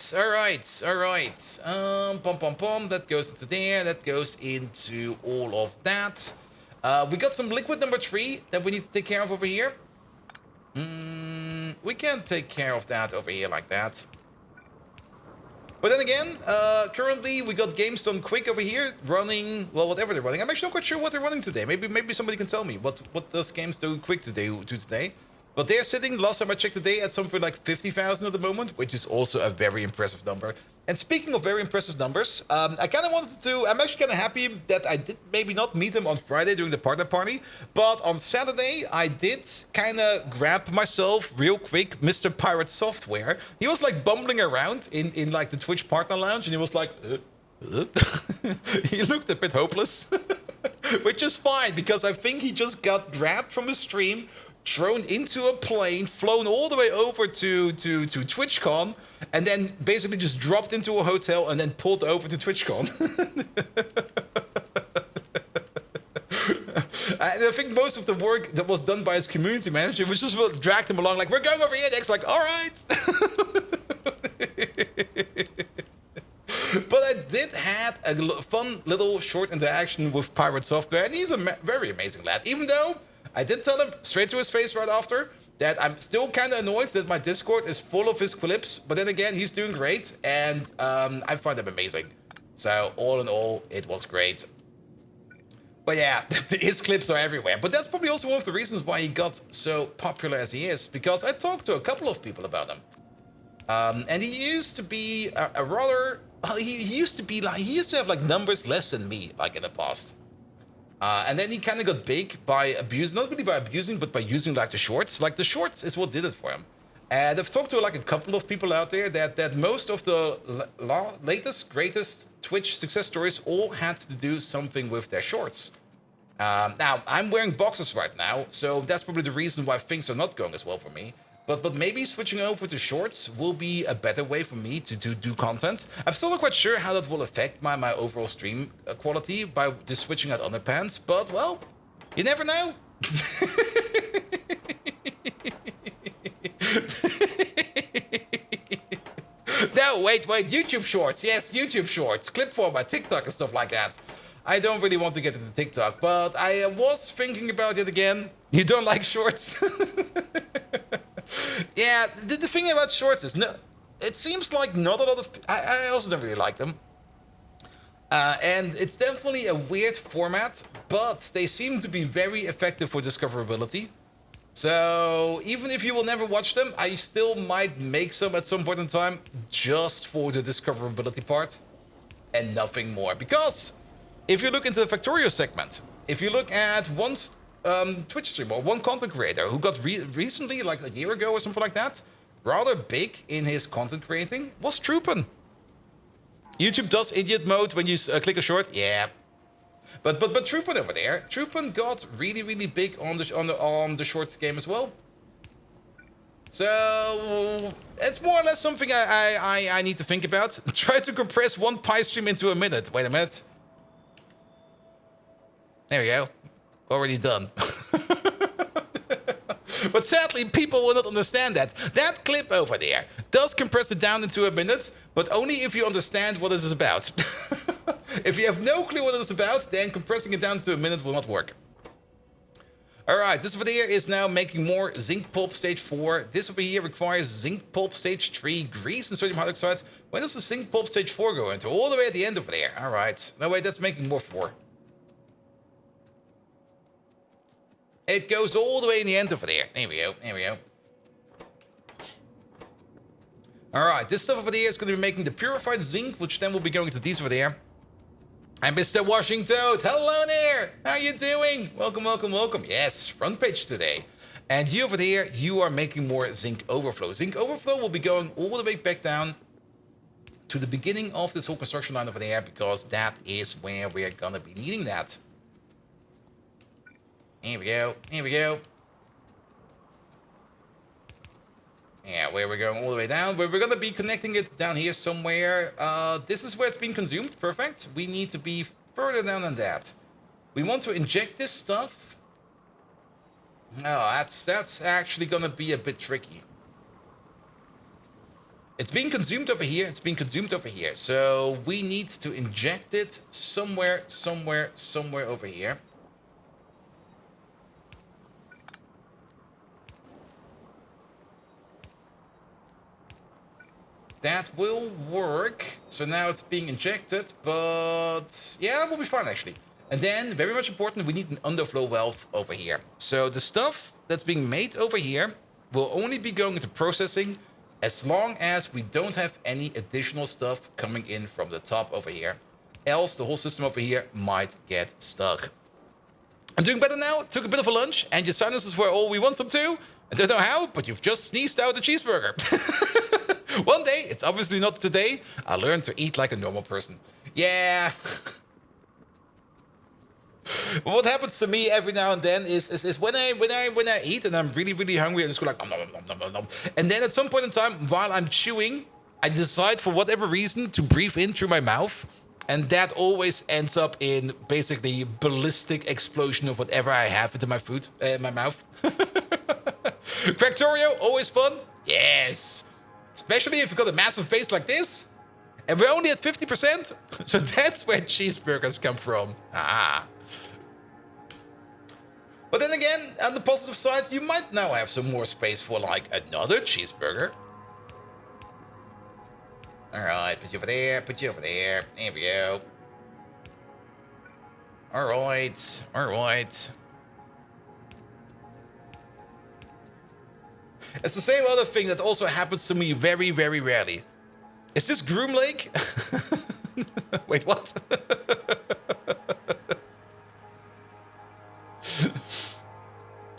That goes into there. That goes into all of that. We got some liquid number 3 that we need to take care of over here. We can take care of that over here like that. But then again, currently we got games done quick over here, running, well, whatever they're running. I'm actually not quite sure what they're running today. Maybe somebody can tell me what does games do quick today. But they're sitting, last time I checked today, at something like 50,000 at the moment, which is also a very impressive number. And speaking of very impressive numbers, I kind of wanted to, I'm actually kind of happy that I did maybe not meet them on Friday during the partner party, but on Saturday, I did kind of grab myself real quick, Mr. Pirate Software. He was like bumbling around in like the Twitch partner lounge, and he was like, he looked a bit hopeless, which is fine, because I think he just got grabbed from his stream, thrown into a plane, flown all the way over to TwitchCon, and then basically just dropped into a hotel and then pulled over to TwitchCon. And I think most of the work that was done by his community manager was just what dragged him along, like, we're going over here next, like, all right. But I did have a fun little short interaction with Pirate Software, and he's a very amazing lad, even though I did tell him straight to his face right after that I'm still kind of annoyed that my Discord is full of his clips. But then again, he's doing great, and I find him amazing. So all in all, it was great. But yeah, his clips are everywhere. But that's probably also one of the reasons why he got so popular as he is, because I talked to a couple of people about him. And he used to be a rather... He used to have like numbers less than me, like in the past. And then he kind of got big by abusing, not really by abusing, but by using like the shorts. Like the shorts is what did it for him. And I've talked to like a couple of people out there that most of the latest, greatest Twitch success stories all had to do something with their shorts. Now, I'm wearing boxers right now, so that's probably the reason why things are not going as well for me. But maybe switching over to shorts will be a better way for me to do content. I'm still not quite sure how that will affect my overall stream quality by just switching out underpants. But, well, you never know. No, wait, YouTube Shorts. Yes, YouTube Shorts. Clip format, TikTok and stuff like that. I don't really want to get into TikTok, but I was thinking about it again. You don't like shorts? Yeah, the thing about shorts is, no, it seems like not a lot of... I also don't really like them. And it's definitely a weird format, but they seem to be very effective for discoverability. So even if you will never watch them, I still might make some at some point in time, just for the discoverability part, and nothing more. Because if you look into the Factorio segment, if you look at one Twitch streamer, or one content creator who got recently, like a year ago or something like that, rather big in his content creating, was Troopin. YouTube does idiot mode when you click a short, yeah. But Troopin over there, Troopin got really big on the shorts game as well. So it's more or less something I need to think about. Try to compress one pie stream into a minute. Wait a minute. There we go. Already done. But sadly, people will not understand that. That clip over there does compress it down into a minute, but only if you understand what it is about. If you have no clue what it is about, then compressing it down to a minute will not work. All right, this over there is now making more zinc pulp stage 4. This over here requires zinc pulp stage 3, grease and sodium hydroxide. When does the zinc pulp stage 4 go into? All the way at the end over there. All right. No, wait, that's making more 4. It goes all the way in the end over there. There we go. There we go. All right, this stuff over there is going to be making the purified zinc, which then will be going to these over there. And Mr. Washington, hello there. How you doing? Welcome, welcome, welcome. Yes, front page today. And you over there, you are making more zinc overflow. Zinc overflow will be going all the way back down to the beginning of this whole construction line over there, because that is where we're going to be needing that. Here we go. Here we go. Yeah, where we're going all the way down. Where we're going to be connecting it down here somewhere. This is where it's being consumed. Perfect. We need to be further down than that. We want to inject this stuff. No, that's actually going to be a bit tricky. It's being consumed over here. It's being consumed over here. So we need to inject it somewhere over here. That will work. So now it's being injected, but yeah, it will be fine actually. And then, very much important, we need an underflow valve over here. So the stuff that's being made over here will only be going into processing as long as we don't have any additional stuff coming in from the top over here. Else the whole system over here might get stuck. I'm doing better now. Took a bit of a lunch, and your sinuses were all we want them to. I don't know how, but you've just sneezed out a cheeseburger. One day, it's obviously not today, I learned to eat like a normal person. Yeah. What happens to me every now and then is when I eat and I'm really hungry, I just go like nom, nom, nom, nom, nom. And then at some point in time, while I'm chewing, I decide for whatever reason to breathe in through my mouth, and that always ends up in basically ballistic explosion of whatever I have into my food, in my mouth. Factorio, always fun. Yes. Especially if you've got a massive face like this. And we're only at 50%. So that's where cheeseburgers come from. Ah. But then again, on the positive side, you might now have some more space for like another cheeseburger. Alright, put you over there, put you over there. There we go. Alright, alright. It's the same other thing that also happens to me very rarely. Is this Groom Lake? Wait, what?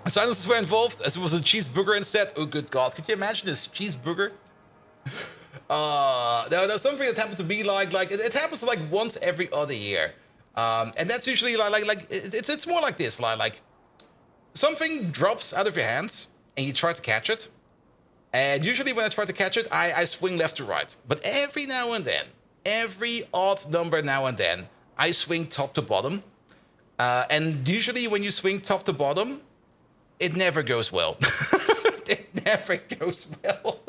Silences were involved as it was a cheeseburger instead. Oh, good God. Could you imagine this cheeseburger? There's something that happened to me like it happens like once every other year. And that's usually it's more like this. Like something drops out of your hands and you try to catch it. And usually when I try to catch it, I swing left to right. But every now and then, every odd number now and then, I swing top to bottom. And usually when you swing top to bottom, it never goes well. It never goes well.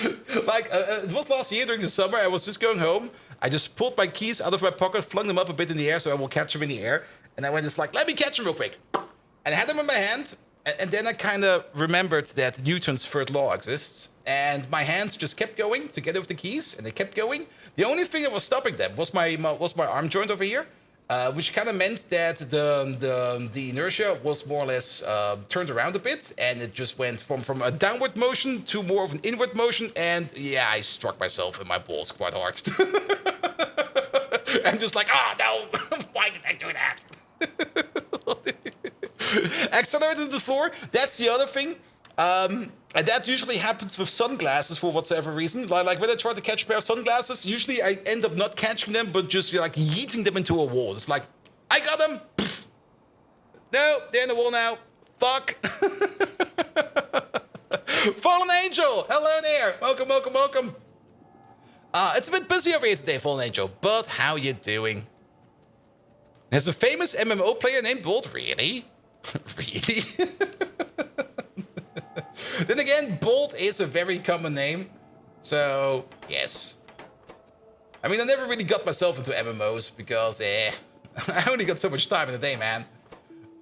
It was last year during the summer. I was just going home. I just pulled my keys out of my pocket, flung them up a bit in the air so I will catch them in the air. And I went just like, let me catch them real quick. And I had them in my hand. And then I kind of remembered that Newton's third law exists. And my hands just kept going to get over the keys. And they kept going. The only thing that was stopping them was my arm joint over here. Which kind of meant that the inertia was more or less turned around a bit, and it just went from a downward motion to more of an inward motion, and yeah, I struck myself in my balls quite hard. I'm just like, no, why did I do that? Accelerated to the floor, that's the other thing. And that usually happens with sunglasses for whatsoever reason. Like when I try to catch a pair of sunglasses, usually I end up not catching them, but just like yeeting them into a wall. It's like, I got them. Pfft. No, they're in the wall now. Fuck. Fallen Angel, hello there. Welcome, welcome, welcome. It's a bit busy over here today, Fallen Angel, but how you doing? There's a famous MMO player named Bolt, really? Really? Then again, Bolt is a very common name. So, yes. I mean, I never really got myself into MMOs because, I only got so much time in the day, man.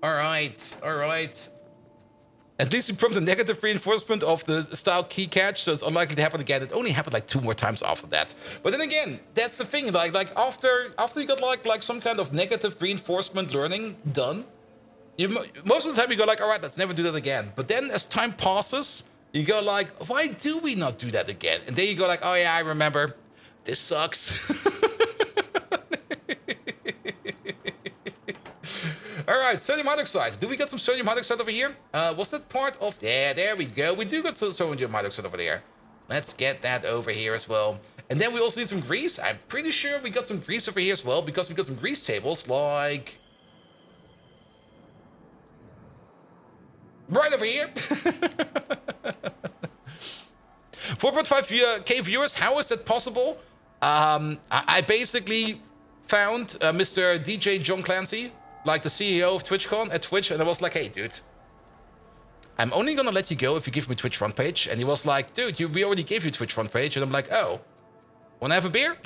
All right, all right. At least it prompts a negative reinforcement of the style key catch, so it's unlikely to happen again. It only happened like 2 more times after that. But then again, that's the thing. Like after you got like some kind of negative reinforcement learning done, most of the time you go like, all right, let's never do that again. But then as time passes, you go like, why do we not do that again? And then you go like, oh yeah, I remember. This sucks. All right, sodium hydroxide. Do we got some sodium hydroxide over here? Was that part of... Yeah, there we go. We do got some sodium hydroxide over there. Let's get that over here as well. And then we also need some grease. I'm pretty sure we got some grease over here as well, because we got some grease tables, like... right over here. 4.5k viewers. How is that possible? I basically found Mr. DJ John Clancy, like the CEO of TwitchCon at Twitch, and I was like, hey, dude, I'm only gonna let you go if you give me Twitch front page. And he was like, dude, we already gave you Twitch front page. And I'm like, oh, wanna have a beer?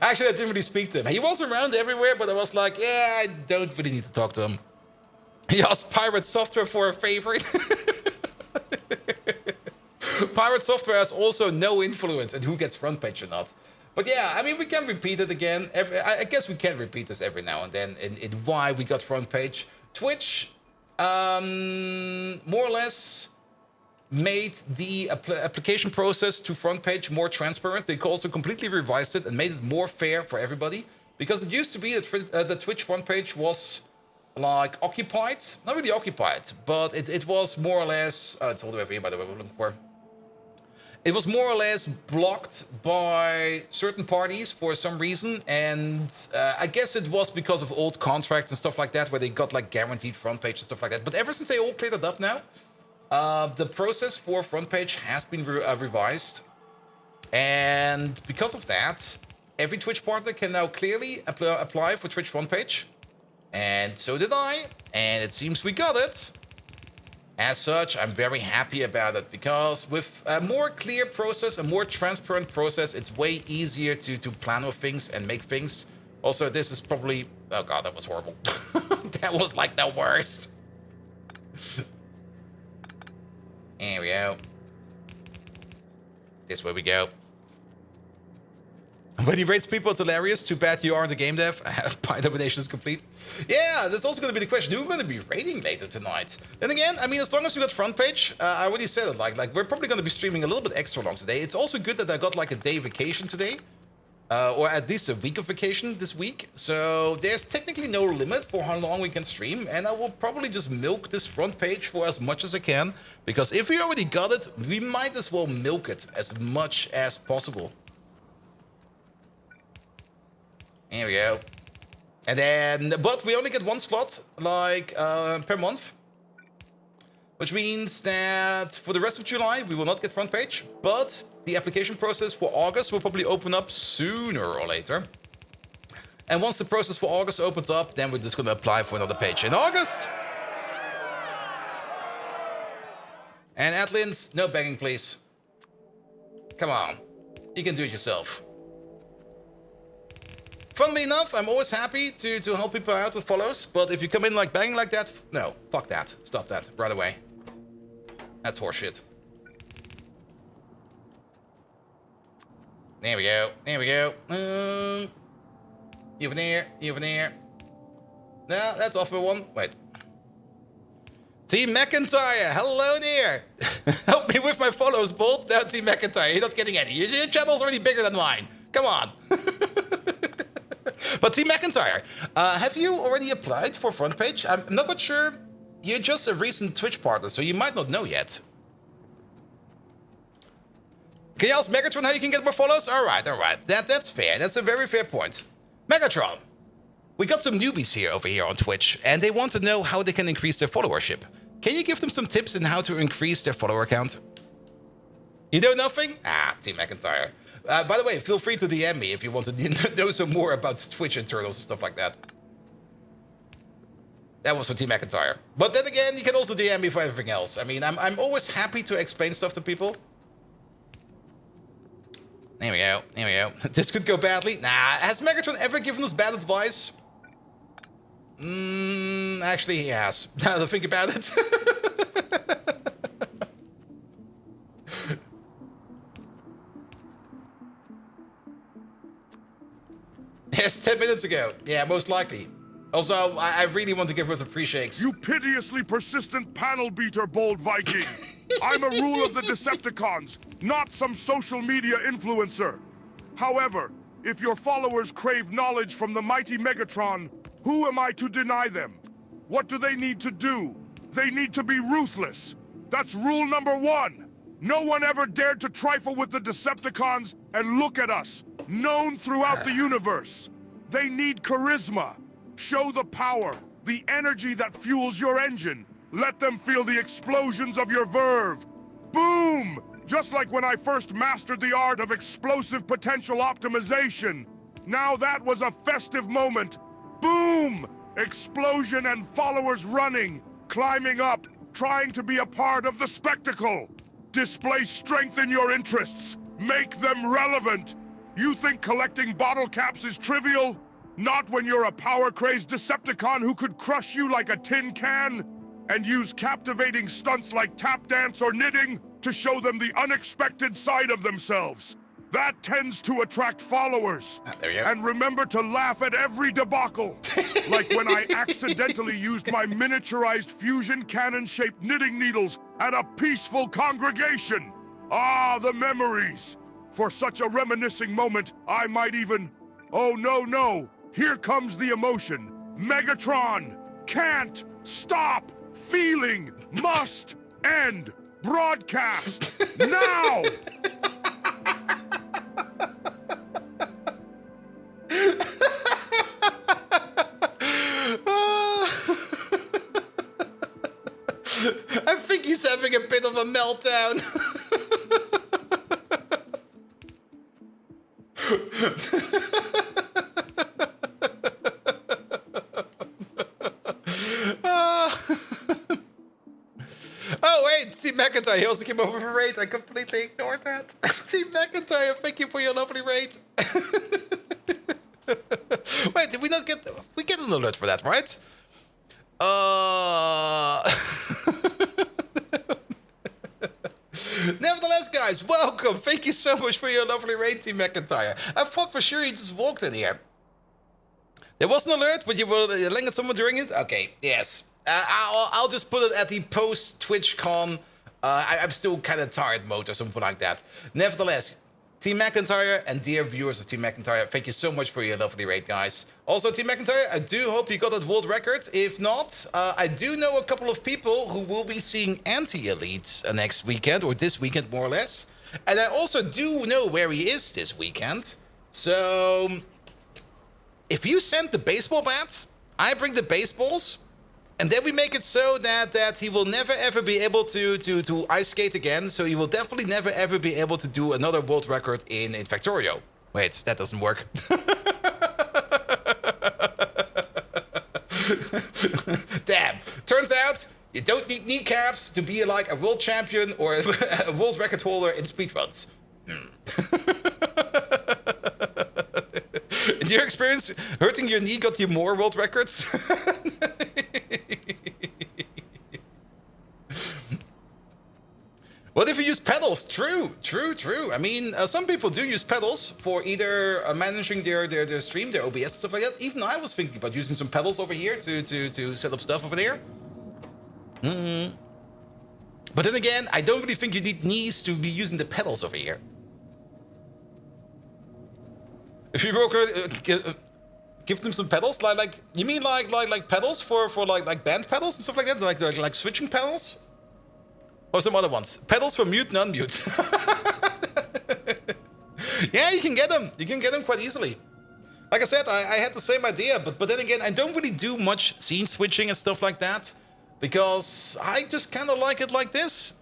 Actually, I didn't really speak to him. He was around everywhere, but I was like, yeah, I don't really need to talk to him. He asked Pirate Software for a favor. Pirate Software has also no influence in who gets front page or not. But yeah, I mean, we can repeat it again. I guess we can repeat this every now and then in why we got front page. Twitch, more or less, made the application process to front page more transparent. They also completely revised it and made it more fair for everybody. Because it used to be that the Twitch front page was like occupied. Not really occupied, but it was more or less... it's all the way over here, by the way, we're looking for... It was more or less blocked by certain parties for some reason, and I guess it was because of old contracts and stuff like that, where they got like guaranteed front page and stuff like that. But ever since they all cleared it up now, the process for front page has been revised, and because of that, every Twitch partner can now clearly apply for Twitch front page, and so did I, and it seems we got it. As such, I'm very happy about it, because with a more clear process, a more transparent process, it's way easier to plan with things and make things. Also, this is probably... Oh god, that was horrible. That was like the worst. Here we go. This way we go. When he rates people, it's hilarious. Too bad you aren't a game dev. Pie domination is complete. Yeah, that's also going to be the question. Who are we going to be rating later tonight? Then again, I mean, as long as we got front page, I already said it. Like we're probably going to be streaming a little bit extra long today. It's also good that I got like a day vacation today. Or at least a week of vacation this week. So there's technically no limit for how long we can stream. And I will probably just milk this front page for as much as I can. Because if we already got it, we might as well milk it as much as possible. Here we go. And then, but we only get one slot, like, per month. Which means that for the rest of July, we will not get front page. But the application process for August will probably open up sooner or later. And once the process for August opens up, then we're just going to apply for another page in August. And Atlins, no begging, please. Come on. You can do it yourself. Funnily enough, I'm always happy to help people out with follows, but if you come in like banging like that, no, fuck that. Stop that right away. That's horseshit. There we go. There we go. Over there. Over there. No, that's off by one. Wait. Team McIntyre, hello there. Help me with my follows, Bolt. No, Team McIntyre, you're not getting any. Your channel's already bigger than mine. Come on. But Team McIntyre, have you already applied for front page? I'm not quite sure. You're just a recent Twitch partner, so you might not know yet. Can you ask Megatron how you can get more follows? All right. That's fair. That's a very fair point. Megatron, we got some newbies here over here on Twitch, and they want to know how they can increase their followership. Can you give them some tips on how to increase their follower count? You know nothing? Team McIntyre. By the way, feel free to DM me if you want to know some more about Twitch internals and stuff like that. That was for Team McIntyre. But then again, you can also DM me for everything else. I mean, I'm always happy to explain stuff to people. There we go. There we go. This could go badly. Nah, has Megatron ever given us bad advice? Actually, he has. Now that I think about it. Yes, 10 minutes ago. Yeah, most likely. Also, I really want to get rid of pre-shakes. You piteously persistent panel beater, Bold Viking. I'm a rule of the Decepticons, not some social media influencer. However, if your followers crave knowledge from the mighty Megatron, who am I to deny them? What do they need to do? They need to be ruthless. That's rule number 1. No one ever dared to trifle with the Decepticons, and look at us, known throughout the universe. They need charisma. Show the power, the energy that fuels your engine. Let them feel the explosions of your verve. Boom! Just like when I first mastered the art of explosive potential optimization. Now that was a festive moment. Boom! Explosion and followers running, climbing up, trying to be a part of the spectacle. Display strength in your interests. Make them relevant. You think collecting bottle caps is trivial? Not when you're a power-crazed Decepticon who could crush you like a tin can? And use captivating stunts like tap dance or knitting to show them the unexpected side of themselves. That tends to attract followers. There you go. And remember to laugh at every debacle. Like when I accidentally used my miniaturized fusion cannon-shaped knitting needles at a peaceful congregation. Ah, the memories. For such a reminiscing moment, I might even... Oh, no. Here comes the emotion. Megatron! Can't stop feeling! Must end! Broadcast! Now! I think he's having a bit of a meltdown. Oh wait, Team McIntyre, he also came over for raid. I completely ignored that. Team McIntyre, thank you for your lovely raid. Wait, did we not get... We get an alert for that, right? Nevertheless, guys, welcome. Thank you so much for your lovely raid, Team McIntyre. I thought for sure you just walked in here. There was an alert, but you were yelling at someone during it? Okay, yes. I'll just put it at the post-TwitchCon. I'm still kind of tired mode or something like that. Nevertheless, Team McIntyre and dear viewers of Team McIntyre, thank you so much for your lovely raid, guys. Also, Team McIntyre, I do hope you got that world record. If not, I do know a couple of people who will be seeing Anti-Elites next weekend, or this weekend more or less. And I also do know where he is this weekend. So, if you send the baseball bats, I bring the baseballs. And then we make it so that he will never ever be able to ice skate again. So he will definitely never ever be able to do another world record in Factorio. Wait, that doesn't work. Damn. Turns out you don't need kneecaps to be like a world champion or a world record holder in speedruns. In your experience, hurting your knee got you more world records? What if you use pedals? True. I mean, some people do use pedals for either managing their stream, their OBS and stuff like that. Even I was thinking about using some pedals over here to set up stuff over there. But then again, I don't really think you need knees to be using the pedals over here. If you give them some pedals, like you mean like pedals for like band pedals and stuff like that, like switching pedals, or some other ones, pedals for mute and unmute. Yeah, you can get them. You can get them quite easily. Like I said, I had the same idea, but then again, I don't really do much scene switching and stuff like that because I just kind of like it like this.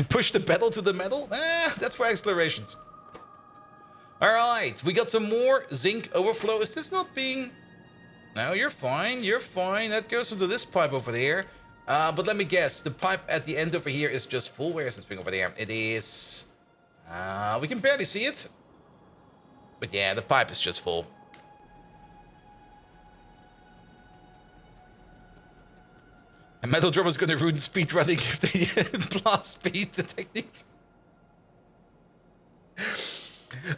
Push the pedal to the metal. That's for accelerations. All right, we got some more zinc overflow. Is this not being... No, you're fine. That goes into this pipe over there. But let me guess. The pipe at the end over here is just full. Where is this thing over there? It is... we can barely see it. But yeah, the pipe is just full. And Metal Drummer's gonna ruin speedrunning if they blast speed the techniques.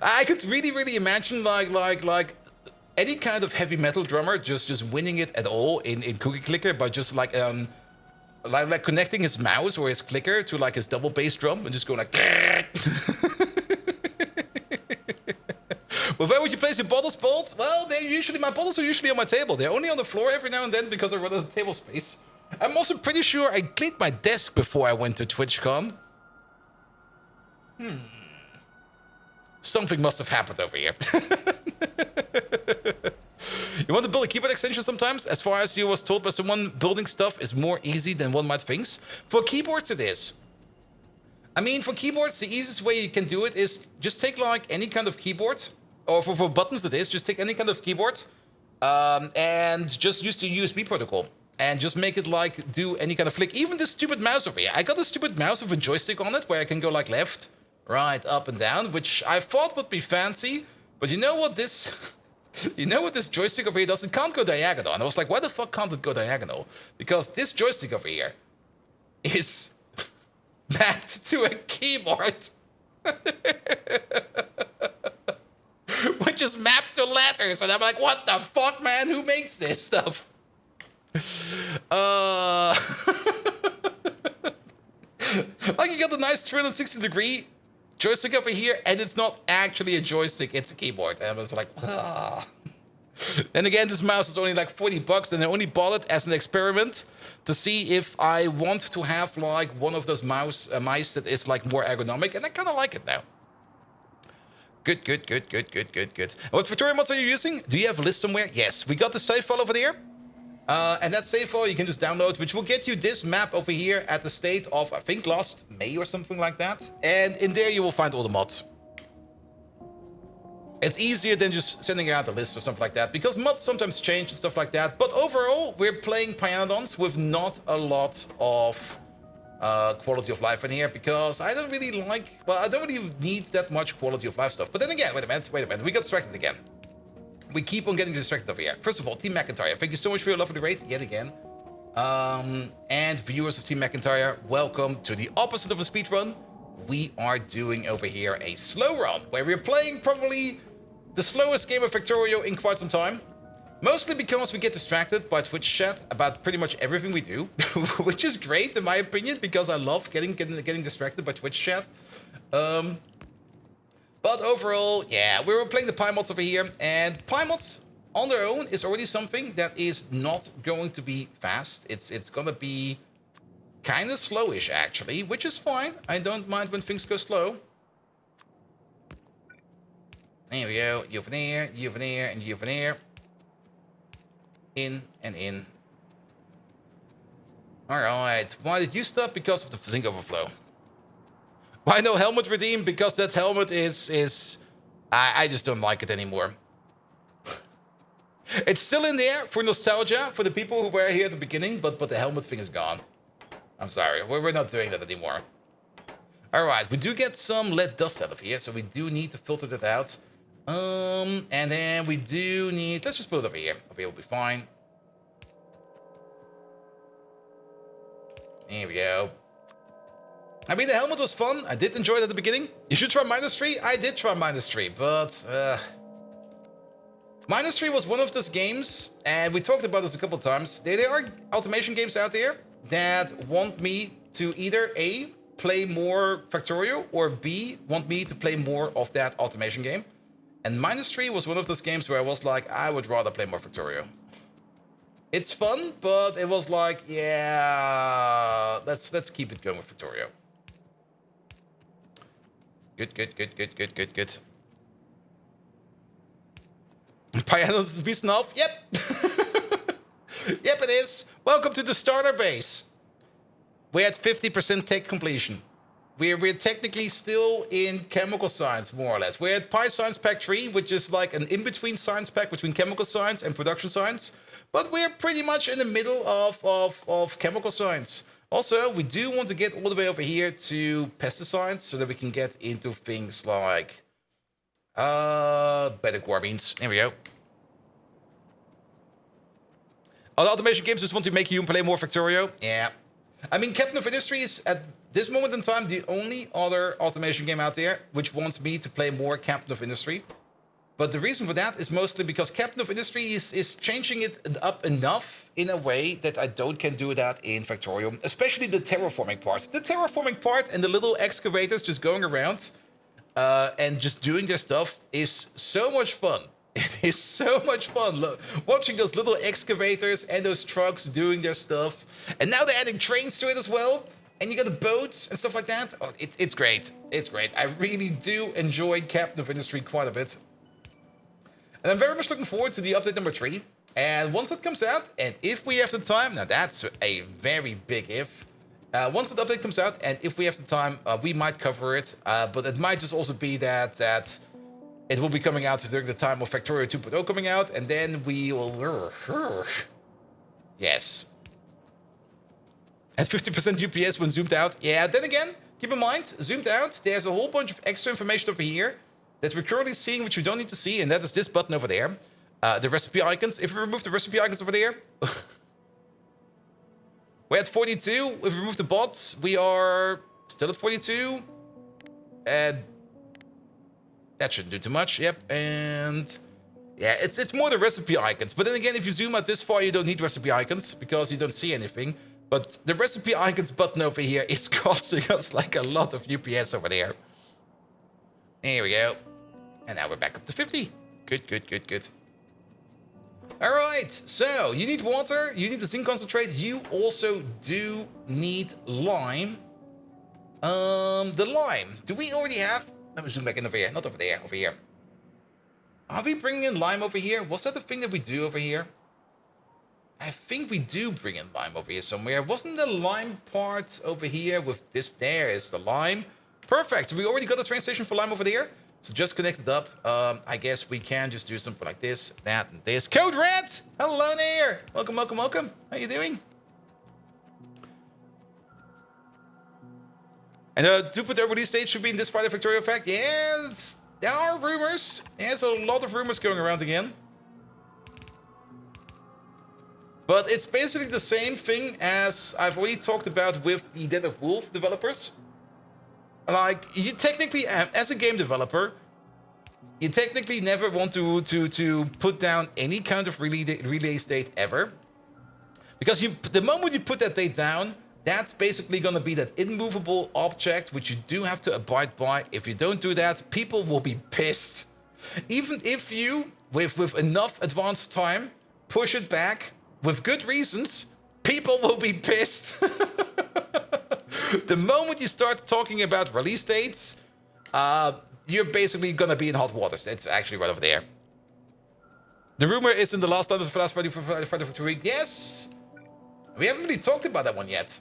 I could really imagine like any kind of heavy metal drummer just winning it at all in Cookie Clicker by just like connecting his mouse or his clicker to like his double bass drum and just going like. Well, where would you place your bottles, Bolt? Well, my bottles are usually on my table. They're only on the floor every now and then because I run out of table space. I'm also pretty sure I cleaned my desk before I went to TwitchCon. Something must have happened over here. You want to build a keyboard extension sometimes? As far as you was told by someone, building stuff is more easy than one might think. For keyboards, it is. I mean, for keyboards, the easiest way you can do it is just take like any kind of keyboard, or for buttons it is, just take any kind of keyboard and just use the USB protocol. And just make it like do any kind of flick. Even this stupid mouse over here. I got a stupid mouse with a joystick on it where I can go like left, right, up and down, which I thought would be fancy. But you know what this... You know what this joystick over here does? It can't go diagonal. And I was like, why the fuck can't it go diagonal? Because this joystick over here is mapped to a keyboard. Which is mapped to letters. And I'm like, what the fuck, man? Who makes this stuff? Like you got the nice 360-degree joystick over here, and it's not actually a joystick, it's a keyboard. And I was like, ah. Then again, this mouse is only like $40, and I only bought it as an experiment to see if I want to have like one of those mice that is like more ergonomic, and I kind of like it now. Good. And what Factorio mods are you using? Do you have a list somewhere? Yes, we got the save file over there. And that save file you can just download, which will get you this map over here at the state of, I think, last May or something like that. And in there you will find all the mods. It's easier than just sending out a list or something like that, because mods sometimes change and stuff like that. But overall, we're playing Pyanodons with not a lot of quality of life in here, because I don't really like... Well, I don't really need that much quality of life stuff. But then again, wait a minute, we got distracted again. We keep on getting distracted over here. First of all, Team McIntyre, thank you so much for your lovely raid yet again. And viewers of Team McIntyre, welcome to the opposite of a speed run. We are doing over here a slow run, where we're playing probably the slowest game of Factorio in quite some time. Mostly because we get distracted by Twitch chat about pretty much everything we do, which is great in my opinion, because I love getting distracted by Twitch chat. But overall, yeah, we were playing the Pi mods over here, and Pi mods on their own is already something that is not going to be fast. It's gonna be kind of slowish actually, which is fine. I don't mind when things go slow. There we go, you veneer, and you veneer. In and in. Alright, why did you stop? Because of the zinc overflow. Why no helmet redeem? Because that helmet is I just don't like it anymore. It's still in there for nostalgia for the people who were here at the beginning, but the helmet thing is gone. I'm sorry, we're not doing that anymore. Alright, we do get some lead dust out of here, so we do need to filter that out. And then we do need... Let's just put it over here. Over here will be fine. There we go. I mean, the helmet was fun. I did enjoy it at the beginning. You should try -3. I did try -3, but... -3 was one of those games, and we talked about this a couple of times. There are automation games out there that want me to either A, play more Factorio, or B, want me to play more of that automation game. And -3 was one of those games where I was like, I would rather play more Factorio. It's fun, but it was like, yeah, let's keep it going with Factorio. Good. Pyanodons is beast enough? Yep. Yep, it is. Welcome to the starter base. We're at 50% tech completion. We're technically still in chemical science, more or less. We're at Pi Science Pack 3, which is like an in-between science pack between chemical science and production science. But we're pretty much in the middle of chemical science. Also, we do want to get all the way over here to pesticides so that we can get into things like Better core beans. There we go. Other automation games just want to make you play more Factorio. Yeah. I mean, Captain of Industry is, at this moment in time, the only other automation game out there which wants me to play more Captain of Industry. But the reason for that is mostly because Captain of Industry is changing it up enough in a way that I can do that in Factorio. Especially the terraforming part. The terraforming part and the little excavators just going around and just doing their stuff is so much fun. It is so much fun. Look, watching those little excavators and those trucks doing their stuff. And now they're adding trains to it as well. And you got the boats and stuff like that. Oh, it's great. It's great. I really do enjoy Captain of Industry quite a bit. And I'm very much looking forward to the update number 3. And once it comes out, and if we have the time, now that's a very big if. Once the update comes out, and if we have the time, we might cover it. But it might just also be that it will be coming out during the time of Factorio 2.0 coming out, and then we will... Yes. At 50% UPS when zoomed out. Yeah, then again, keep in mind, zoomed out, there's a whole bunch of extra information over here that we're currently seeing, which we don't need to see, and that is this button over there. The recipe icons. If we remove the recipe icons over there... we're at 42. If we remove the bots, we are still at 42. And... that shouldn't do too much, yep, and yeah, it's more the recipe icons. But then again, if you zoom out this far, you don't need recipe icons because you don't see anything. But the recipe icons button over here is costing us like a lot of UPS over there. There we go. And now we're back up to 50. Good, good, good, good. All right, so you need water, you need the zinc concentrate, you also do need lime. The lime, do we already have... Let me zoom back in over here. Not over there. Over here. Are we bringing in lime over here? Was that the thing that we do over here? I think we do bring in lime over here somewhere. Wasn't the lime part over here with this? There is the lime. Perfect. We already got a train station for lime over there. So just connect it up. I guess we can just do something like this, that, and this. Code Red! Hello there! Welcome, welcome, welcome. How you doing? And the 2.0 release date should be in this Friday Factorio fact. Yes, there are rumors. There's a lot of rumors going around again. But it's basically the same thing as I've already talked about with the Den of Wolf developers. Like, you technically, as a game developer, you technically never want to put down any kind of release date ever. Because the moment you put that date down, that's basically going to be that immovable object, which you do have to abide by. If you don't do that, people will be pissed. Even if you, with enough advance time, push it back with good reasons, people will be pissed. The moment you start talking about release dates, you're basically going to be in hot waters. It's actually right over there. The rumor is in the last line of the last Friday for 2 weeks. Yes! We haven't really talked about that one yet.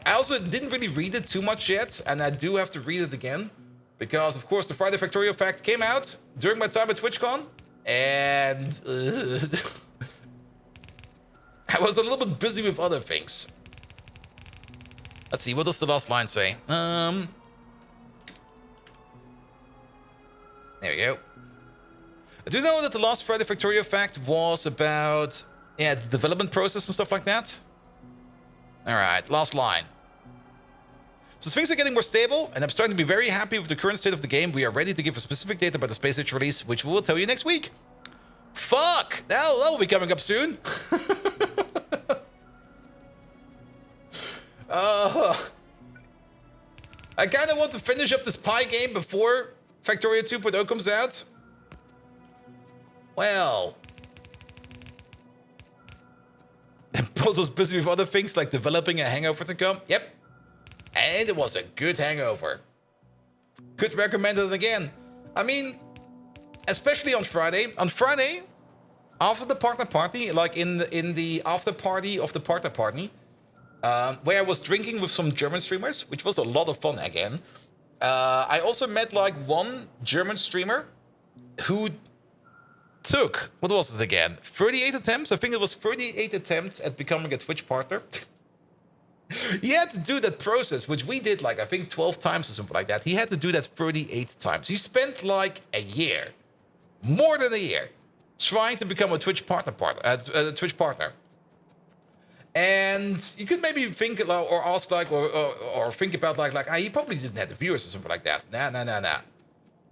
I also didn't really read it too much yet, and I do have to read it again. Because, of course, the Friday Factorio fact came out during my time at TwitchCon. And... I was a little bit busy with other things. Let's see, what does the last line say? There we go. I do know that the last Friday Factorio fact was about, yeah, the development process and stuff like that. Alright, last line. So things are getting more stable, and I'm starting to be very happy with the current state of the game. We are ready to give a specific date about the Space Age release, which we will tell you next week. Fuck! That'll be coming up soon. I kind of want to finish up this Pi game before Factorio 2.0 comes out. Well... And Buzz was busy with other things like developing a hangover to come. Yep. And it was a good hangover. Could recommend it again. I mean, especially on Friday. On Friday, after the partner party, like in the after party of the partner party, where I was drinking with some German streamers, which was a lot of fun again. I also met like one German streamer who took, what was it again? 38 attempts? I think it was 38 attempts at becoming a Twitch partner. He had to do that process, which we did like I think 12 times or something like that. He had to do that 38 times. He spent like a year, more than a year, trying to become a Twitch partner. And you could maybe think or ask like or think about like he probably didn't have the viewers or something like that. Nah.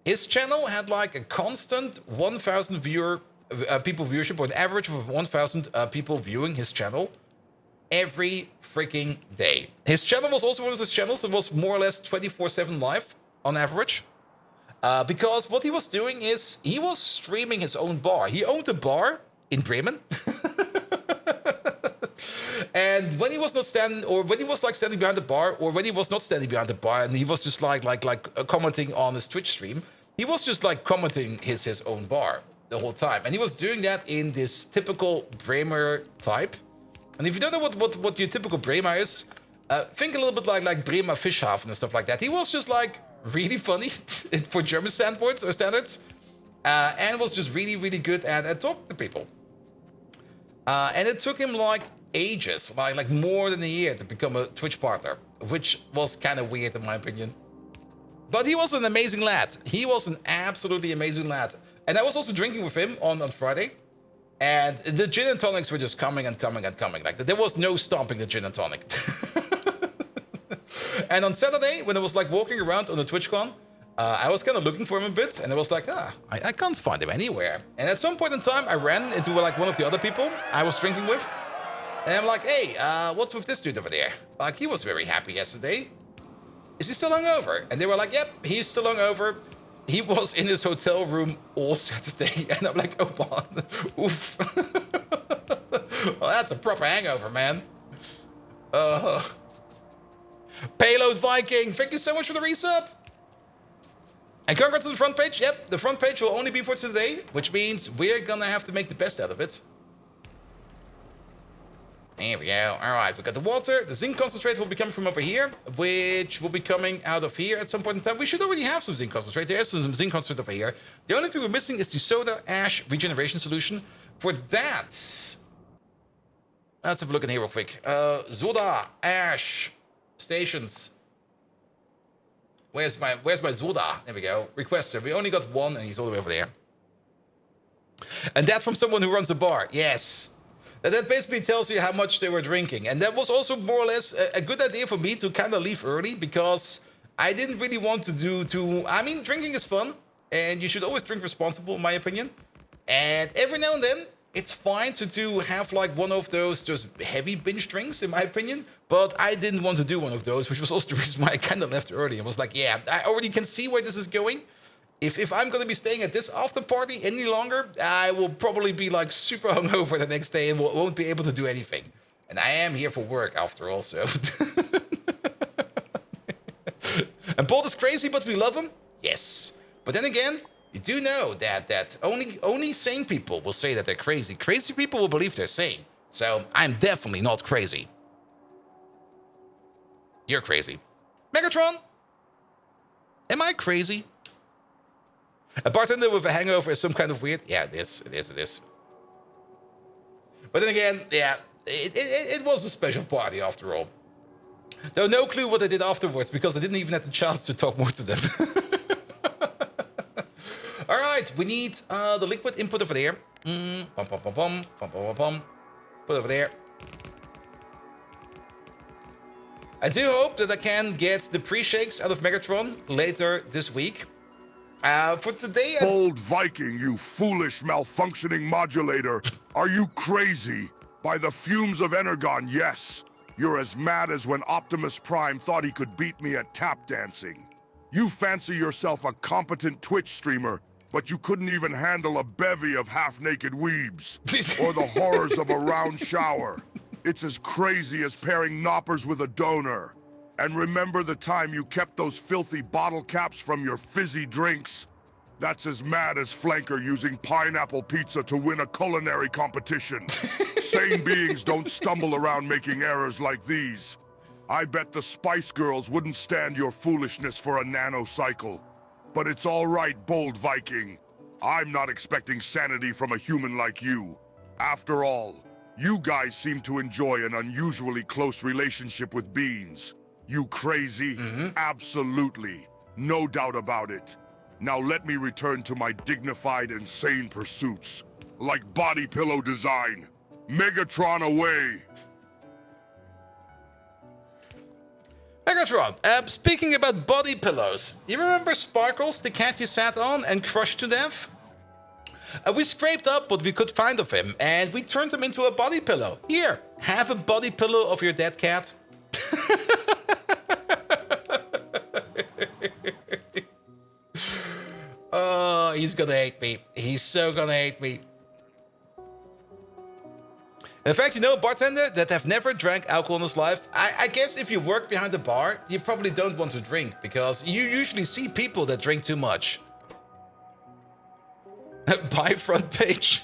His channel had like a constant 1,000 people viewership, or an average of 1,000 people viewing his channel every freaking day. His channel was also one of those channels that was more or less 24/7 live on average. Because what he was doing is he was streaming his own bar. He owned a bar in Bremen. And when he was not standing, or when he was like standing behind the bar, or when he was not standing behind the bar, and he was just like commenting on his Twitch stream, he was just like commenting his own bar the whole time. And he was doing that in this typical Bremer type. And if you don't know what your typical Bremer is, think a little bit like Bremer Fischhafen and stuff like that. He was just like really funny for German standards, and was just really good at talking to people. And it took him like ages, like more than a year, to become a Twitch partner, which was kind of weird in my opinion. But he was an amazing lad. He was an absolutely amazing lad. And I was also drinking with him on Friday. And the gin and tonics were just coming and coming and coming. Like there was no stopping the gin and tonic. And on Saturday, when I was like walking around on the TwitchCon, I was kind of looking for him a bit, and I was like, I can't find him anywhere. And at some point in time, I ran into like one of the other people I was drinking with, and I'm like, hey, what's with this dude over there? Like, he was very happy yesterday. Is he still hungover? And they were like, yep, he's still hungover. He was in his hotel room all Saturday, and I'm like, oh, man, oof. Well, that's a proper hangover, man. Payload Viking, thank you so much for the resub. And congrats to the front page. Yep, the front page will only be for today, which means we're gonna have to make the best out of it. There we go. All right, we got the water. The zinc concentrate will be coming from over here, which will be coming out of here at some point in time. We should already have some zinc concentrate. There's some zinc concentrate over here. The only thing we're missing is the soda ash regeneration solution. For that, let's have a look in here real quick. Soda ash stations. Where's my soda? There we go. Requester. We only got one, and he's all the way over there. And that from someone who runs a bar. Yes. That basically tells you how much they were drinking. And that was also more or less a good idea for me to kind of leave early, because I didn't really want to I mean, drinking is fun, and you should always drink responsible, in my opinion. And every now and then, it's fine to have like one of those just heavy binge drinks, in my opinion. But I didn't want to do one of those, which was also the reason why I kind of left early. I was like, yeah, I already can see where this is going. If I'm going to be staying at this after party any longer, I will probably be like super hungover the next day and won't be able to do anything. And I am here for work after all, so. And Bolt is crazy, but we love him? Yes. But then again, you do know that only sane people will say that they're crazy. Crazy people will believe they're sane. So I'm definitely not crazy. You're crazy. Megatron? Am I crazy? A bartender with a hangover is some kind of weird. Yeah, it is. But then again, yeah, it was a special party after all. Though no clue what I did afterwards, because I didn't even have the chance to talk more to them. All right, we need the liquid input over there. Put over there. I do hope that I can get the pre-shakes out of Megatron later this week. For today, Bold Viking, you foolish malfunctioning modulator. Are you crazy? By the fumes of Energon, yes. You're as mad as when Optimus Prime thought he could beat me at tap dancing. You fancy yourself a competent Twitch streamer, but you couldn't even handle a bevy of half-naked weebs. Or the horrors of a round shower. It's as crazy as pairing knoppers with a donor. And remember the time you kept those filthy bottle caps from your fizzy drinks? That's as mad as Flanker using pineapple pizza to win a culinary competition. Sane beings don't stumble around making errors like these. I bet the Spice Girls wouldn't stand your foolishness for a nanocycle. But it's all right, Bold Viking. I'm not expecting sanity from a human like you. After all, You guys seem to enjoy an unusually close relationship with beans. You crazy? Absolutely. No doubt about it. Now let me return to my dignified and sane pursuits, like body pillow design. Megatron away! Megatron, speaking about body pillows, you remember Sparkles, the cat you sat on and crushed to death? We scraped up what we could find of him, and we turned him into a body pillow. Here, have a body pillow of your dead cat. Oh, he's gonna hate me. He's so gonna hate me. In fact, you know a bartender that have never drank alcohol in his life? I guess if you work behind the bar, you probably don't want to drink, because you usually see people that drink too much. Buy front page.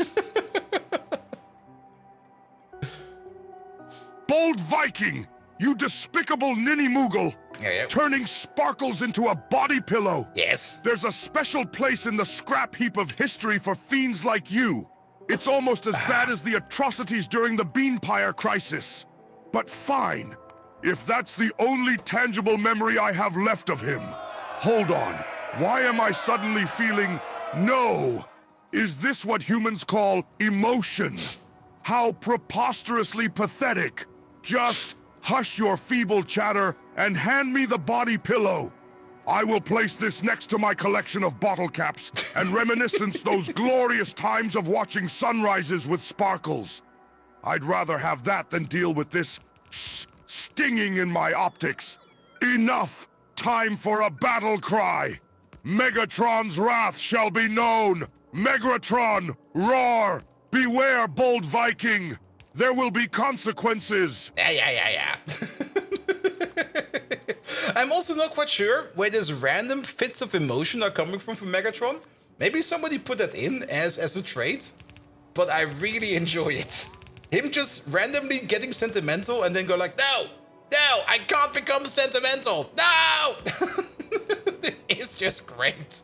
Bold Viking! You despicable ninny moogle! Yeah. Turning Sparkles into a body pillow! Yes. There's a special place in the scrap heap of history for fiends like you. It's almost as bad as the atrocities during the Beanpire crisis. But fine, if that's the only tangible memory I have left of him. Hold on, why am I suddenly feeling no? Is this what humans call emotion? How preposterously pathetic. Just hush your feeble chatter and hand me the body pillow. I will place this next to my collection of bottle caps and reminiscence those glorious times of watching sunrises with Sparkles. I'd rather have that than deal with this stinging in my optics. Enough! Time for a battle cry! Megatron's wrath shall be known! Megatron, roar! Beware, bold Viking! There will be consequences! Yeah. I'm also not quite sure where this random fits of emotion are coming from Megatron. Maybe somebody put that in as a trait, but I really enjoy it. Him just randomly getting sentimental and then go like, no, I can't become sentimental, no! It's just great.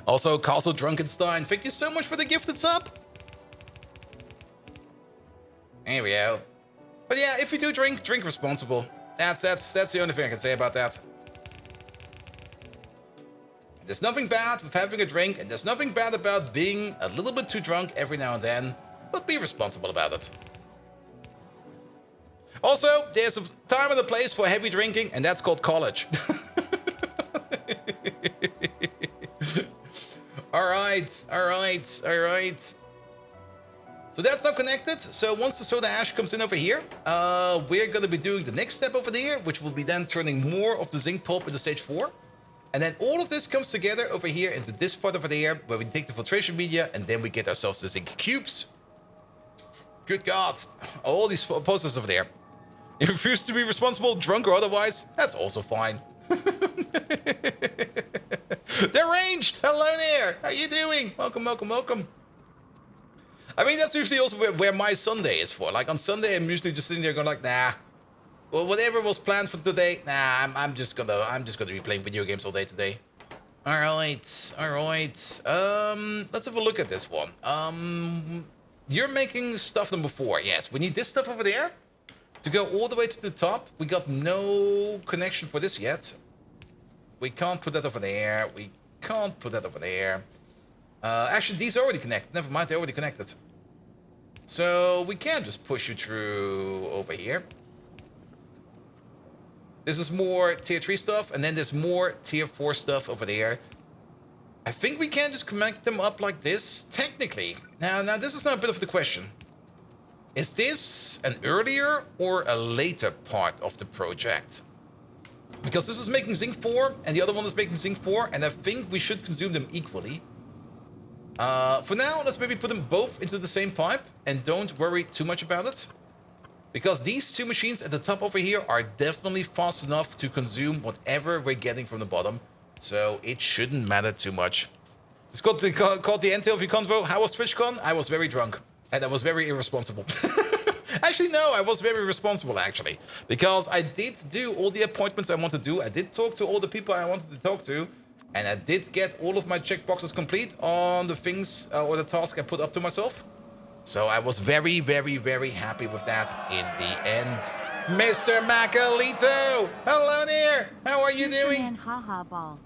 Also, Castle Drunkenstein, thank you so much for the gifted sub. There we go. But yeah, if you do drink responsible. That's the only thing I can say about that. There's nothing bad with having a drink, and there's nothing bad about being a little bit too drunk every now and then, but be responsible about it. Also, there's a time and a place for heavy drinking, and that's called college. Alright. So that's now connected. So once the soda ash comes in over here, we're going to be doing the next step over here, which will be then turning more of the zinc pulp into stage 4. And then all of this comes together over here into this part over there, where we take the filtration media, and then we get ourselves the zinc cubes. Good God. All these posters over there. You refuse to be responsible, drunk or otherwise, that's also fine. Deranged! Hello there! How you doing? Welcome. I mean, that's usually also where my Sunday is for. Like on Sunday, I'm usually just sitting there going like, nah. Well, whatever was planned for today, nah. I'm just gonna be playing video games all day today. All right. Let's have a look at this one. You're making stuff number 4. Yes, we need this stuff over there to go all the way to the top. We got no connection for this yet. We can't put that over there. Actually, these are already connected. Never mind, they're already connected. So we can just push you through over here. This is more tier 3 stuff, and then there's more tier 4 stuff over there. I think we can just connect them up like this, technically. Now this is now a bit of the question. Is this an earlier or a later part of the project? Because this is making zinc 4, and the other one is making zinc 4, and I think we should consume them equally. For now, let's maybe put them both into the same pipe, and don't worry too much about it. Because these two machines at the top over here are definitely fast enough to consume whatever we're getting from the bottom. So it shouldn't matter too much. It's called the end of your convo. How was TwitchCon? I was very drunk. And I was very irresponsible. Actually, no, I was very responsible, actually. Because I did do all the appointments I wanted to do. I did talk to all the people I wanted to talk to. And I did get all of my checkboxes complete on the things or the task I put up to myself. So I was very, very, very happy with that in the end. Mr. Macalito! Hello there! How are you doing? Superman haha ball.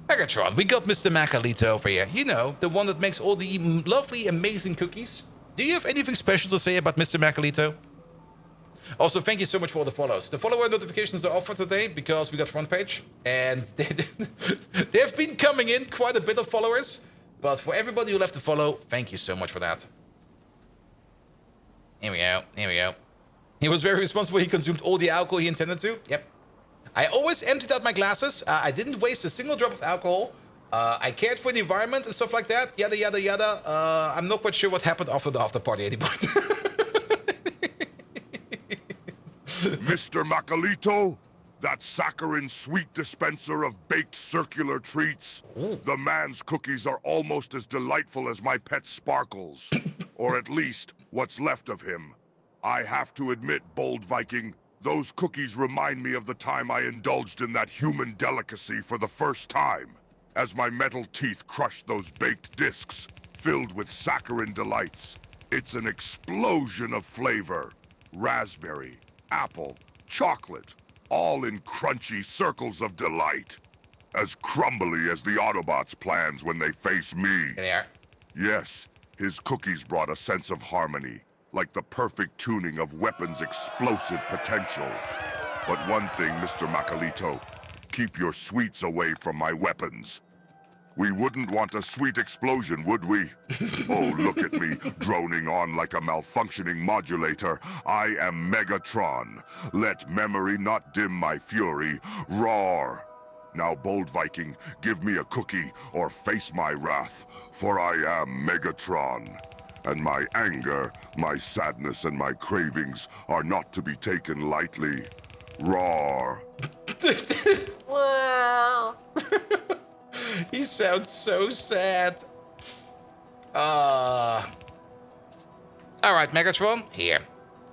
Megatron, we got Mr. Macalito over here. You know, the one that makes all the lovely, amazing cookies. Do you have anything special to say about Mr. Macalito? Also, thank you so much for all the follows. The follower notifications are off for today because we got front page. And they've been coming in quite a bit of followers. But for everybody who left the follow, thank you so much for that. Here we go. Here we go. He was very responsible. He consumed all the alcohol he intended to. Yep. I always emptied out my glasses. I didn't waste a single drop of alcohol. I cared for the environment and stuff like that. Yada, yada, yada. I'm not quite sure what happened after the after party anymore. Mr. Macalito, that saccharine sweet dispenser of baked circular treats. Ooh. The man's cookies are almost as delightful as my pet Sparkles. Or at least, what's left of him. I have to admit, Bold Viking, those cookies remind me of the time I indulged in that human delicacy for the first time, as my metal teeth crushed those baked discs, filled with saccharine delights. It's an explosion of flavor. Raspberry, apple, chocolate, all in crunchy circles of delight. As crumbly as the Autobots' plans when they face me. Here they are. Yes, his cookies brought a sense of harmony, like the perfect tuning of weapons' explosive potential. But one thing, Mr. Macalito, keep your sweets away from my weapons. We wouldn't want a sweet explosion, would we? Oh, look at me, droning on like a malfunctioning modulator. I am Megatron. Let memory not dim my fury. Roar! Now, Bold Viking, give me a cookie or face my wrath, for I am Megatron. And my anger, my sadness, and my cravings are not to be taken lightly. Roar! He sounds so sad. Alright, Megatron, here.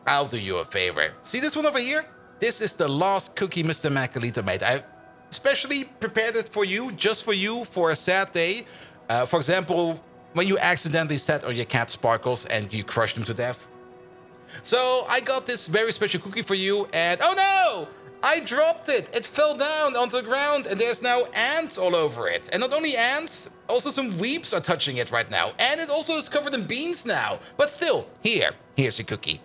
I'll do you a favor. See this one over here? This is the last cookie Mr. Macalito made. I especially prepared it for you, just for you, for a sad day. For example, when you accidentally sat on your cat Sparkles and you crushed him to death. So I got this very special cookie for you, and oh no! I dropped it! It fell down onto the ground, and there's now ants all over it. And not only ants, also some weeps are touching it right now. And it also is covered in beans now. But still, here's a cookie.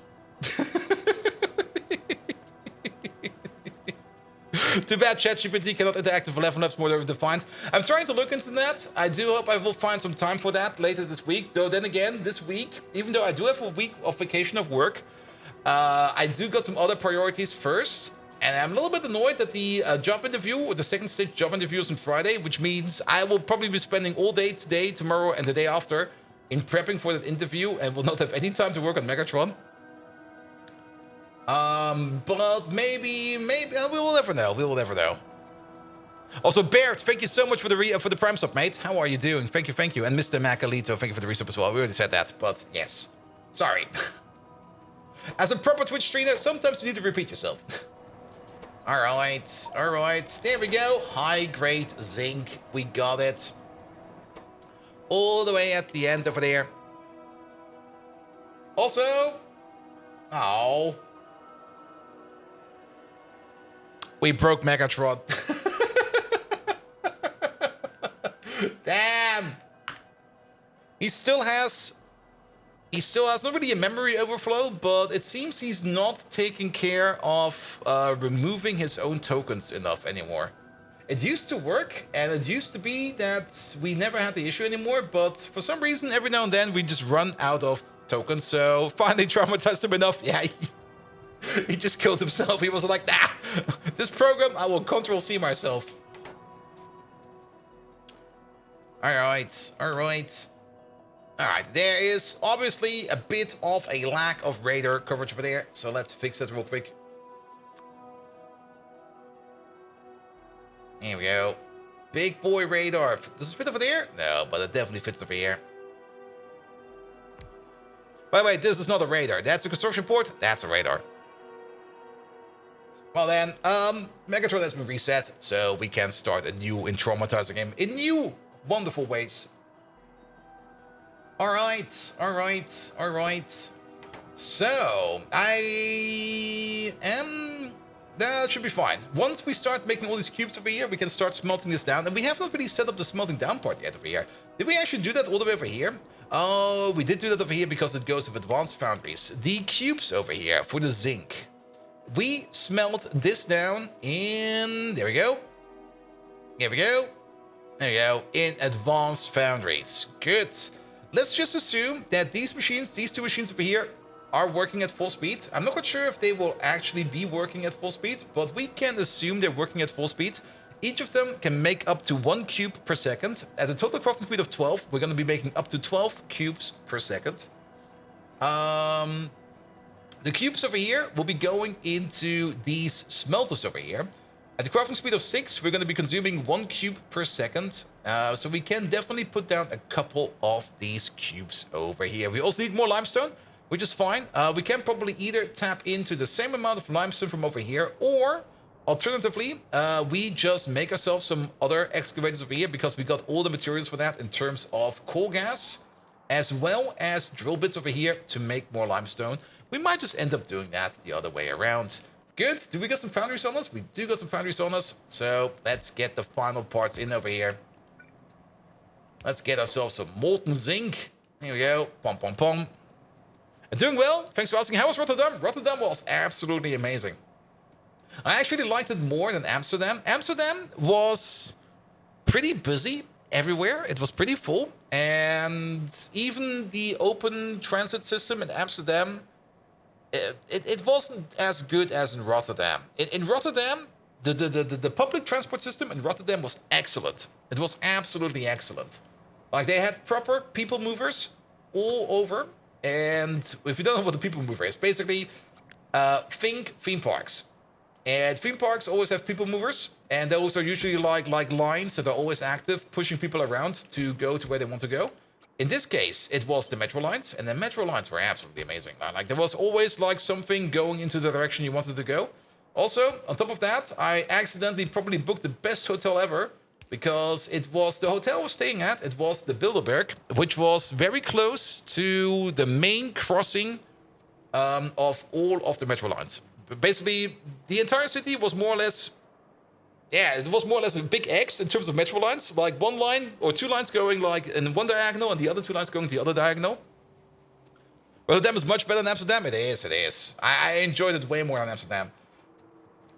Too bad ChatGPT cannot interact with level ups more defined. I'm trying to look into that. I do hope I will find some time for that later this week. Though then again, this week, even though I do have a week of vacation of work, I do got some other priorities first. And I'm a little bit annoyed that the job interview, or the second stage job interview is on Friday, which means I will probably be spending all day today, tomorrow, and the day after in prepping for that interview and will not have any time to work on Megatron. But maybe, we will never know. We will never know. Also, Baird, thank you so much for the Prime sub, mate. How are you doing? Thank you. And Mr. Macalito, thank you for the resub as well. We already said that, but yes. Sorry. As a proper Twitch streamer, sometimes you need to repeat yourself. Alright. There we go. High grade zinc. We got it. All the way at the end over there. Also... Oh. We broke Megatron. Damn. He still has not really a memory overflow, but it seems he's not taking care of removing his own tokens enough anymore. It used to work, and it used to be that we never had the issue anymore, but for some reason, every now and then, we just run out of tokens, so finally traumatized him enough. Yeah, he just killed himself. He was like, nah, this program, I will Control-C myself. Alright, there is obviously a bit of a lack of radar coverage over there, so let's fix it real quick. Here we go. Big boy radar. Does it fit over there? No, but it definitely fits over here. By the way, this is not a radar. That's a construction port. That's a radar. Well then, Megatron has been reset, so we can start anew in traumatizing him in new, wonderful ways. All right, all right, all right. So, that should be fine. Once we start making all these cubes over here, we can start smelting this down. And we have not really set up the smelting down part yet over here. Did we actually do that all the way over here? Oh, we did do that over here because it goes with advanced foundries. The cubes over here for the zinc. We smelt this down in... There we go. There we go. There we go. In advanced foundries. Good. Let's just assume that these machines, these two machines over here, are working at full speed. I'm not quite sure if they will actually be working at full speed, but we can assume they're working at full speed. Each of them can make up to 1 cube per second. At a total crafting speed of 12, we're going to be making up to 12 cubes per second. The cubes over here will be going into these smelters over here. At the crafting speed of 6, we're going to be consuming 1 cube per second. So we can definitely put down a couple of these cubes over here. We also need more limestone, which is fine. We can probably either tap into the same amount of limestone from over here, or alternatively, we just make ourselves some other excavators over here because we got all the materials for that in terms of coal gas, as well as drill bits over here to make more limestone. We might just end up doing that the other way around. Good. Do we got some foundries on us? We do got some foundries on us. So let's get the final parts in over here. Let's get ourselves some molten zinc. Here we go. Pom, pom, pom. Doing well. Thanks for asking. How was Rotterdam? Rotterdam was absolutely amazing. I actually liked it more than Amsterdam. Amsterdam was pretty busy everywhere. It was pretty full. And even the open transit system in Amsterdam, it wasn't as good as in Rotterdam. In Rotterdam, the public transport system in Rotterdam was excellent. It was absolutely excellent. Like, they had proper people movers all over. And if you don't know what the people mover is, basically, think theme parks. And theme parks always have people movers, and those are usually like lines that are always active, pushing people around to go to where they want to go. In this case, it was the metro lines, and the metro lines were absolutely amazing. Like, there was always like something going into the direction you wanted to go. Also, on top of that, I accidentally probably booked the best hotel ever, because it was the hotel I was staying at. It was the Bilderberg, which was very close to the main crossing of all of the metro lines. Basically, the entire city was more or less, yeah, it was more or less a big X in terms of metro lines. Like, one line or 2 lines going like in one diagonal, and the other 2 lines going the other diagonal. Rotterdam is much better than Amsterdam. It is, it is. I enjoyed it way more than Amsterdam.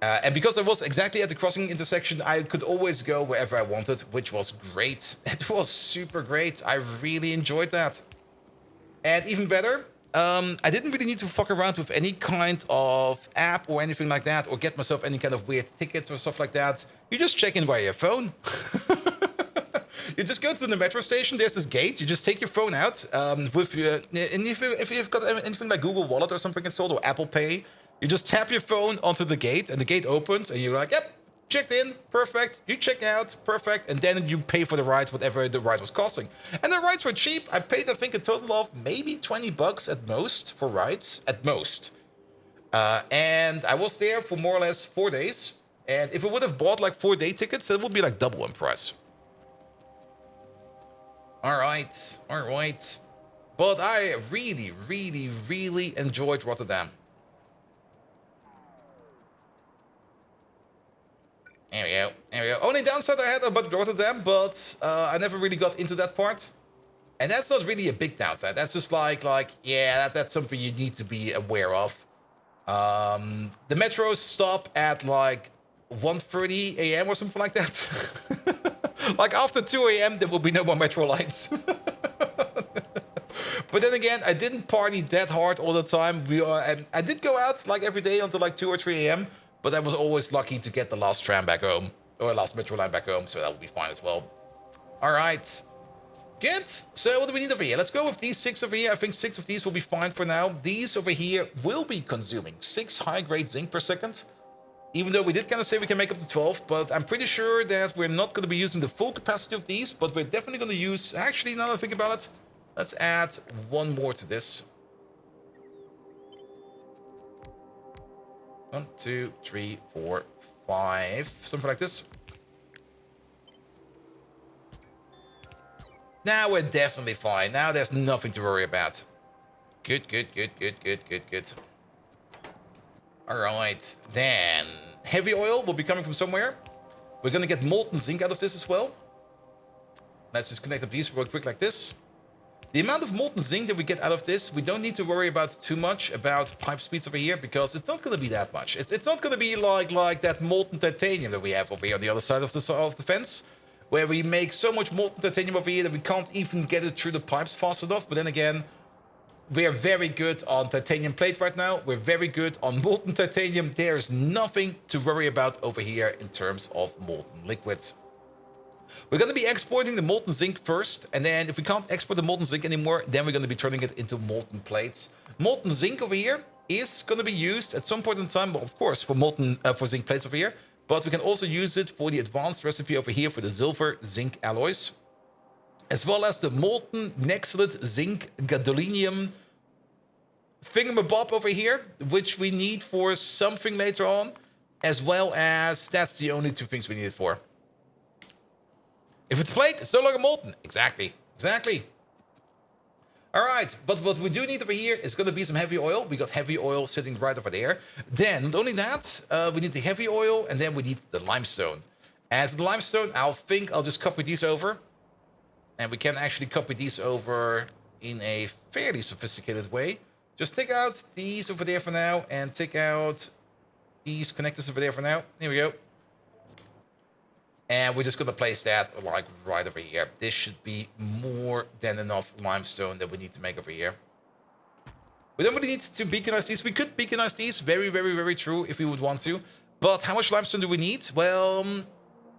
And because I was exactly at the crossing intersection, I could always go wherever I wanted, which was great. It was super great. I really enjoyed that. And even better, I didn't really need to fuck around with any kind of app or anything like that, or get myself any kind of weird tickets or stuff like that. You just check in via your phone. You just go to the metro station, there's this gate, you just take your phone out, with your, and if you've got anything like Google Wallet or something installed, or Apple Pay, you just tap your phone onto the gate, and the gate opens, and you're like, yep, checked in, perfect. You check out, perfect. And then you pay for the ride, whatever the ride was costing. And the rides were cheap. I paid, I think, a total of maybe 20 bucks at most for rides, at most. And I was there for more or less 4 days. And if I would have bought like 4-day tickets, it would be like double in price. All right, all right. But I really, really, really enjoyed Rotterdam. There we go. There we go. Only downside I had about Rotterdam, but I never really got into that part. And that's not really a big downside. That's just like yeah, that's something you need to be aware of. The metros stop at like 1:30 a.m. or something like that. Like, after 2 a.m. there will be no more metro lines. But then again, I didn't party that hard all the time. I did go out like every day until like 2 or 3 a.m. But I was always lucky to get the last tram back home, or last metro line back home, so that will be fine as well. All right. Good. So what do we need over here? Let's go with these 6 over here. I think 6 of these will be fine for now. These over here will be consuming 6 high-grade zinc per second. Even though we did kind of say we can make up to 12, but I'm pretty sure that we're not going to be using the full capacity of these, but we're definitely going to use... Actually, now that I think about it, let's add 1 more to this. 1, 2, 3, 4, 5, something like this. Now we're definitely fine. Now there's nothing to worry about. Good. Alright, then heavy oil will be coming from somewhere. We're gonna get molten zinc out of this as well. Let's just connect up these real quick like this. The amount of molten zinc that we get out of this, we don't need to worry about too much about pipe speeds over here, because it's not going to be that much. It's not going to be like that molten titanium that we have over here on the other side of the fence, where we make so much molten titanium over here that we can't even get it through the pipes fast enough. But then again, we are very good on titanium plate right now. We're very good on molten titanium. There's nothing to worry about over here in terms of molten liquids. We're going to be exporting the molten zinc first, and then if we can't export the molten zinc anymore, then we're going to be turning it into molten plates. Molten zinc over here is going to be used at some point in time, of course, for for zinc plates over here, but we can also use it for the advanced recipe over here for the silver zinc alloys, as well as the molten nexalate zinc gadolinium thingamabob over here, which we need for something later on, as well as that's the only two things we need it for. If it's plate, it's no longer molten. Exactly. All right, but what we do need over here is going to be some heavy oil. We got heavy oil sitting right over there. Then, not only that, we need the heavy oil, and then we need the limestone. And for the limestone, I'll just copy these over. And we can actually copy these over in a fairly sophisticated way. Just take out these over there for now, and take out these connectors over there for now. Here we go. And we're just going to place that like right over here. This should be more than enough limestone that we need to make over here. We don't really need to beaconize these. We could beaconize these. Very true if we would want to. But how much limestone do we need? Well,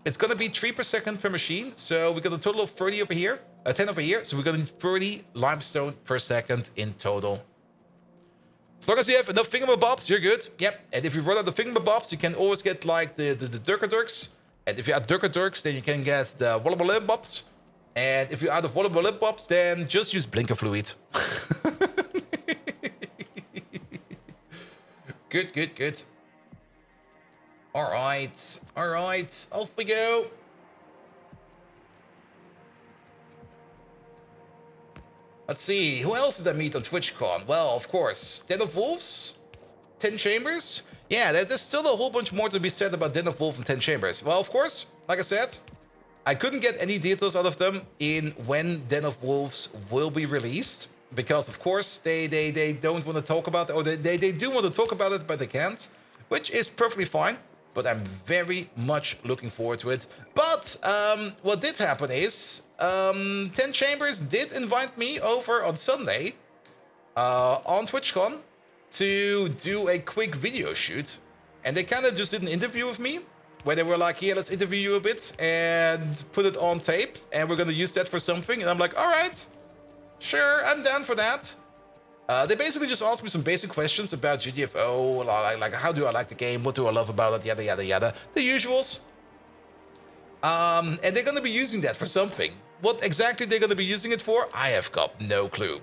it's going to be 3 per second per machine. So we got a total of 30 over here. 10 over here. So we're going to need 30 limestone per second in total. As long as you have enough thingamabobs, you're good. Yep. And if you run out of thingamabobs, you can always get like the durkadurks. And if you add durkadurks, then you can get the wallabalimbobs. And if you're out of wallabalimbobs, then just use blinker fluid. Good. All right, off we go. Let's see, who else did I meet on TwitchCon? Well, of course, Den of Wolves, 10 Chambers. Yeah, there's still a whole bunch more to be said about Den of Wolves and 10 Chambers. Well, of course, like I said, I couldn't get any details out of them in when Den of Wolves will be released. Because, of course, they don't want to talk about it, or they do want to talk about it, but they can't. Which is perfectly fine, but I'm very much looking forward to it. But what did happen is, 10 Chambers did invite me over on Sunday on TwitchCon to do a quick video shoot. And they kind of just did an interview with me, where they were like, yeah, let's interview you a bit and put it on tape, and we're going to use that for something. And I'm like, all right, sure, I'm down for that. They basically just asked me some basic questions about GTFO, like how do I like the game, what do I love about it, yada, yada, yada. The usuals. And they're going to be using that for something. What exactly they're going to be using it for, I have got no clue.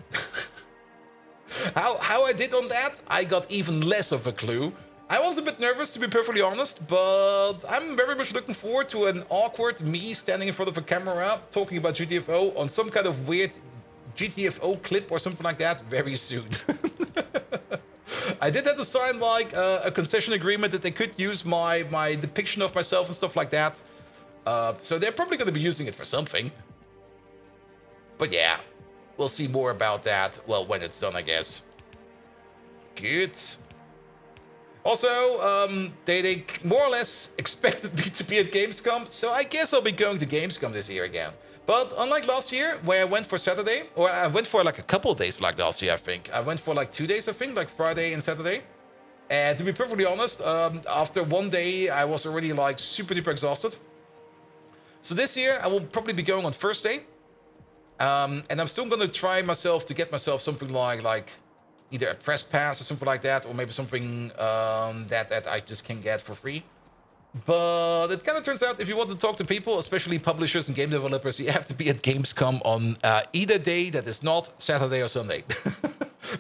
How I did on that, I got even less of a clue. I was a bit nervous, to be perfectly honest, but I'm very much looking forward to an awkward me standing in front of a camera talking about GTFO on some kind of weird GTFO clip or something like that very soon. I did have to sign like a concession agreement that they could use my depiction of myself and stuff like that. So they're probably going to be using it for something. But yeah, we'll see more about that, well, when it's done, I guess. Good. Also, they more or less expected me to be at Gamescom, so I guess I'll be going to Gamescom this year again. But unlike last year, where I went for Saturday, or I went for like a couple of days like last year, I think. I went for like 2 days, I think, like Friday and Saturday. And to be perfectly honest, after one day, I was already like super duper exhausted. So this year, I will probably be going on Thursday. And I'm still going to try myself to get myself something like either a press pass or something like that, or maybe something that I just can get for free. But it kind of turns out if you want to talk to people, especially publishers and game developers, you have to be at Gamescom on either day that is not Saturday or Sunday.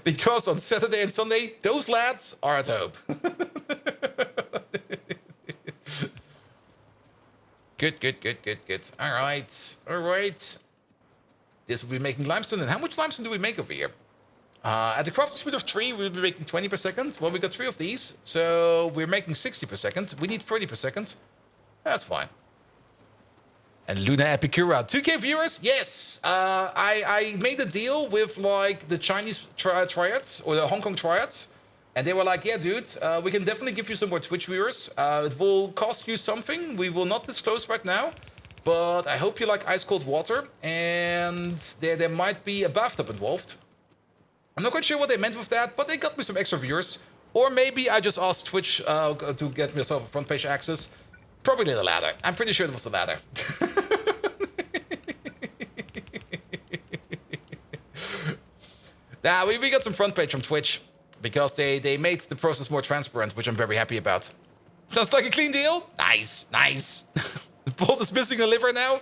Because on Saturday and Sunday, those lads are at home. Good. All right. This will be making limestone. And how much limestone do we make over here? At the crafting speed of 3, we'll be making 20 per second. Well, we got 3 of these, so we're making 60 per second. We need 30 per second. That's fine. And Luna Epicura, 2K viewers? Yes! I made a deal with, like, the Chinese triads, or the Hong Kong triads. And they were like, yeah, dude, we can definitely give you some more Twitch viewers. It will cost you something. We will not disclose right now. But I hope you like ice-cold water. And there might be a bathtub involved. I'm not quite sure what they meant with that, but they got me some extra viewers. Or maybe I just asked Twitch to get myself a front page access. Probably the latter. I'm pretty sure it was the latter. Nah, we got some front page from Twitch because they made the process more transparent, which I'm very happy about. Sounds like a clean deal? Nice, nice. Bolt is missing a liver now.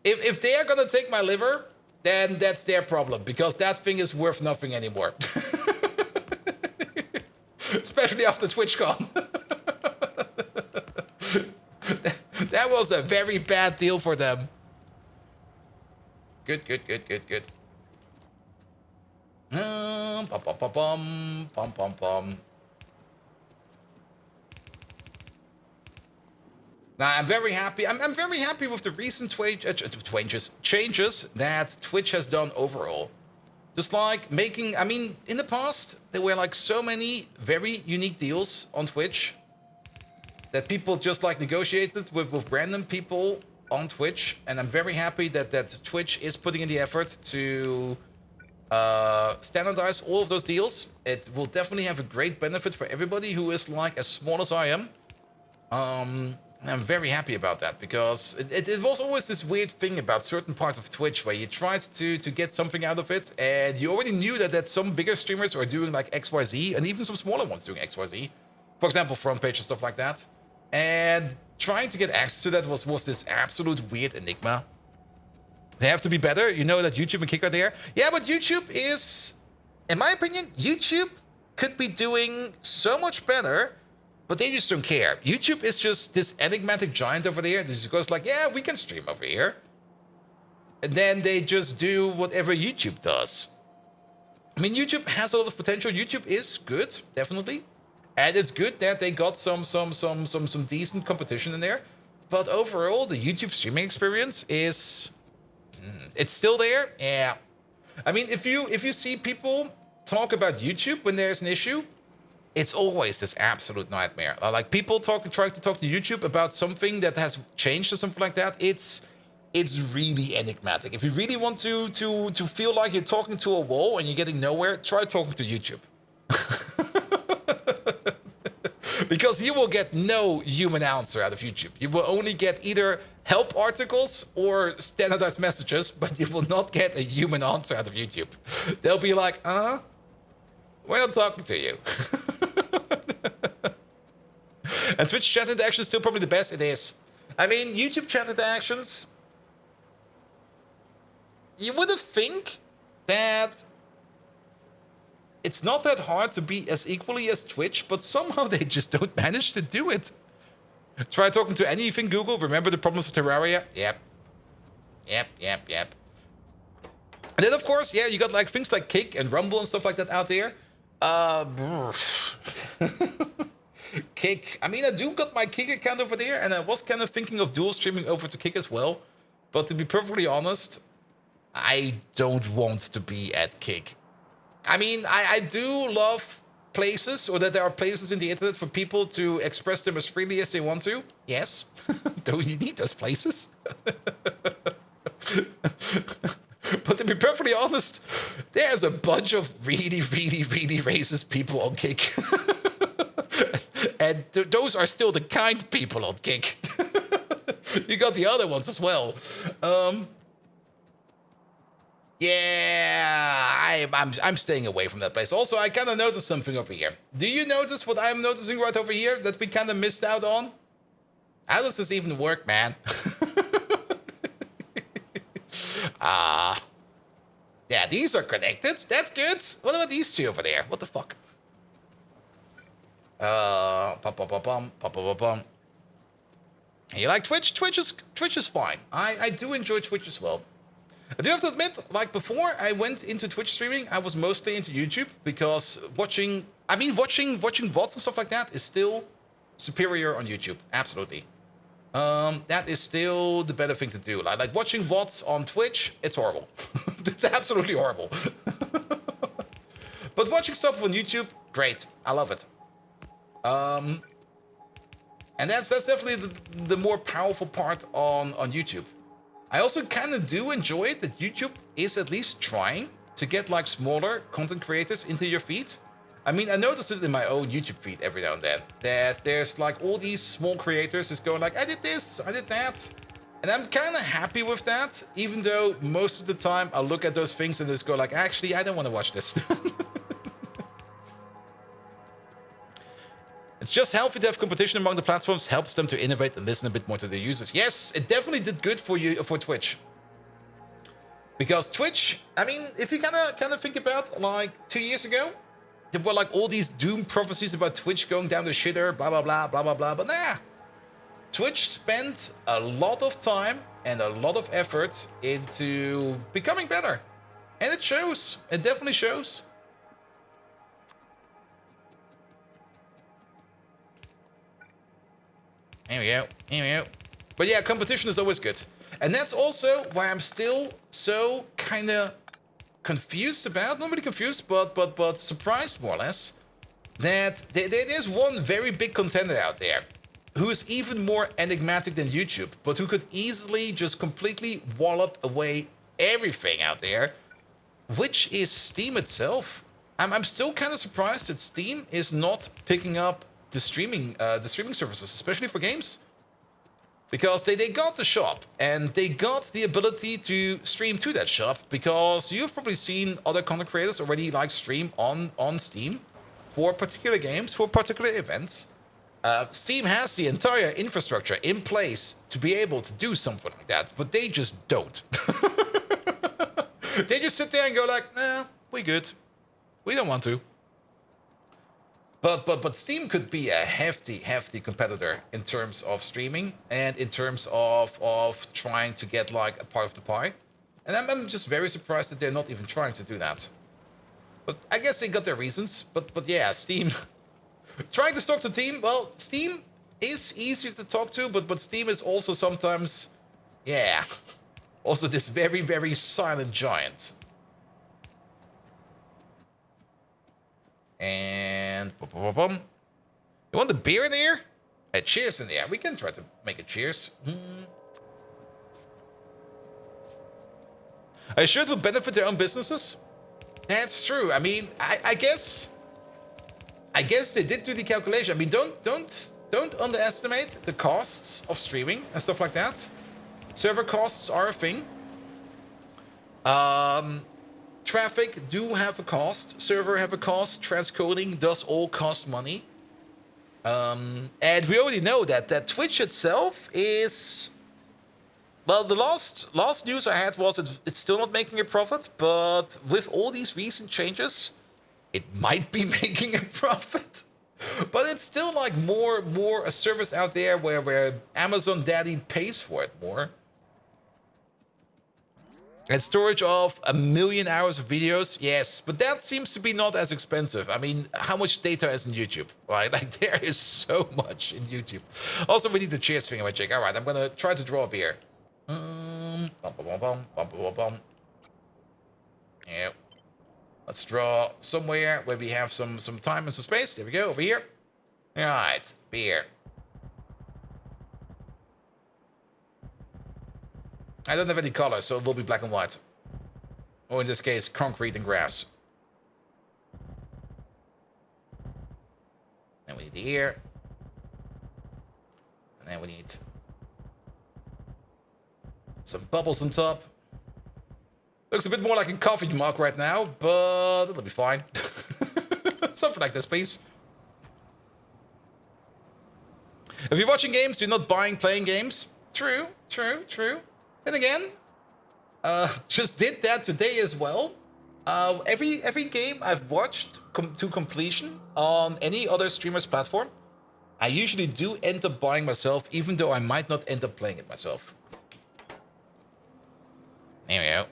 If they are gonna take my liver, then that's their problem because that thing is worth nothing anymore. Especially after TwitchCon. That was a very bad deal for them. Good. Pom pom pom pom pom pom pom. Now I'm very happy. I'm very happy with the recent changes that Twitch has done overall. Just like making, I mean, in the past there were like so many very unique deals on Twitch that people just like negotiated with random people on Twitch, and I'm very happy that Twitch is putting in the effort to standardize all of those deals. It will definitely have a great benefit for everybody who is like as small as I am. I'm very happy about that because it was always this weird thing about certain parts of Twitch where you tried to get something out of it, and you already knew that some bigger streamers are doing like XYZ, and even some smaller ones doing XYZ. For example, front page and stuff like that. And trying to get access to that was this absolute weird enigma. They have to be better. You know that YouTube and Kick are there. Yeah, but YouTube is, in my opinion, YouTube could be doing so much better, but they just don't care. YouTube is just this enigmatic giant over there that just goes like, yeah, we can stream over here. And then they just do whatever YouTube does. I mean, YouTube has a lot of potential. YouTube is good, definitely. And it's good that they got some decent competition in there. But overall, the YouTube streaming experience is... it's still there? Yeah. I mean, if you see people talk about YouTube when there's an issue, it's always this absolute nightmare. Like people trying to talk to YouTube about something that has changed or something like that, it's really enigmatic. If you really want to feel like you're talking to a wall and you're getting nowhere, try talking to YouTube. Because you will get no human answer out of YouTube. You will only get either help articles or standardized messages, but you will not get a human answer out of YouTube. They'll be like, we're not talking to you. And Twitch chat interaction is still probably the best. It is. I mean, YouTube chat interactions, you would think that it's not that hard to be as equally as Twitch, but somehow they just don't manage to do it. Try talking to anything Google. Remember the problems with Terraria? Yep. And then, of course, yeah, you got like things like Kick and Rumble and stuff like that out there. Kick. I mean, I do got my Kick account over there, and I was kind of thinking of dual streaming over to Kick as well. But to be perfectly honest, I don't want to be at Kick. I mean, I do love places, or that there are places in the internet for people to express them as freely as they want to. Yes. Don't you need those places? But to be perfectly honest, there's a bunch of really racist people on Kick. And those are still the kind people on Kick. You got the other ones as well. Yeah, I'm staying away from that place. Also, I kind of noticed something over here. Do you notice what I'm noticing right over here that we kind of missed out on? How does this even work, man? Yeah, these are connected. That's good. What about these two over there? What the fuck? You like Twitch? Twitch is fine. I do enjoy Twitch as well. I do have to admit, like before I went into Twitch streaming, I was mostly into YouTube because watching VODs and stuff like that is still superior on YouTube. Absolutely. That is still the better thing to do. Like watching VODs on Twitch, it's horrible. It's absolutely horrible. But watching stuff on YouTube, great. I love it. And that's definitely the more powerful part on YouTube. I also kind of do enjoy it that YouTube is at least trying to get like smaller content creators into your feed. I mean, I notice it in my own YouTube feed every now and then, that there's like all these small creators just going like, I did this, I did that. And I'm kind of happy with that, even though most of the time I look at those things and just go like, actually, I don't want to watch this. It's just healthy to have competition among the platforms, helps them to innovate and listen a bit more to their users. Yes, it definitely did good for Twitch. Because Twitch, I mean, if you kind of think about like 2 years ago, there were like all these doom prophecies about Twitch going down the shitter, blah, blah, blah, blah, blah, blah. But nah, Twitch spent a lot of time and a lot of effort into becoming better. And it shows. It definitely shows. Here we go. Here we go. But yeah, competition is always good. And that's also why I'm still so kind of confused about, not really confused, but surprised more or less, that there's one very big contender out there who is even more enigmatic than YouTube, but who could easily just completely wallop away everything out there, which is Steam itself. I'm still kind of surprised that Steam is not picking up the streaming services, especially for games. Because they got the shop, and they got the ability to stream to that shop, because you've probably seen other content creators already like stream on Steam for particular games, for particular events. Steam has the entire infrastructure in place to be able to do something like that, but they just don't. They just sit there and go like, nah, we good. We don't want to. But Steam could be a hefty competitor in terms of streaming and in terms of trying to get like a part of the pie. And I'm just very surprised that they're not even trying to do that. But I guess they got their reasons. But yeah, Steam trying to talk to Steam. Well, Steam is easier to talk to, but Steam is also sometimes, yeah, also this very silent giant. And you want the beer in there? A cheers in there. We can try to make a cheers. I sure it would benefit their own businesses. That's true. I mean, I guess they did do the calculation. I mean, don't underestimate the costs of streaming and stuff like that. Server costs are a thing. Traffic do have a cost. Server have a cost. Transcoding does all cost money. And we already know that Twitch itself is... Well, the last news I had was it's still not making a profit, but with all these recent changes, it might be making a profit. But it's still like more a service out there where Amazon Daddy pays for it more. And storage of 1 million hours of videos, yes, but that seems to be not as expensive. I mean, how much data is in YouTube, right? Like, there is so much in YouTube. Also, we need the cheers thing, check. All right, I'm gonna try to draw a beer. Yeah. Let's draw somewhere where we have some time and some space. There we go, over here. All right, beer. I don't have any color, so it will be black and white. Or in this case, concrete and grass. Then we need the ear. And then we need some bubbles on top. Looks a bit more like a coffee mug right now, but it'll be fine. Something like this, please. If you're watching games, you're not playing games. True. And again, just did that today as well. Every game I've watched to completion on any other streamer's platform, I usually do end up buying myself, even though I might not end up playing it myself. There we go.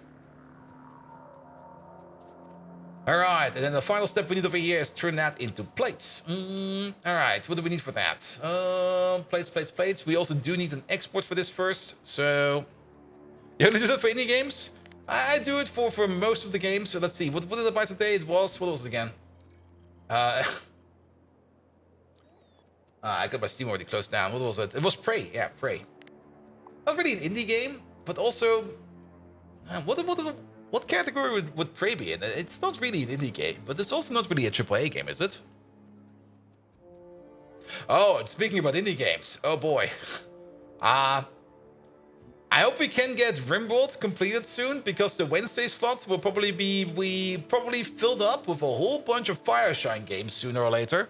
All right, and then the final step we need over here is turn that into plates. All right, what do we need for that? Plates. We also do need an export for this first. So, you only do that for indie games? I do it for most of the games. So let's see. What did I buy today? What was it again? I got my Steam already closed down. What was it? It was Prey. Yeah, Prey. Not really an indie game, but also... What category would Prey be in? It's not really an indie game, but it's also not really a AAA game, is it? Oh, and speaking about indie games. Oh boy. I hope we can get Rimworld completed soon, because the Wednesday slots will probably be... We probably filled up with a whole bunch of Fireshine games sooner or later.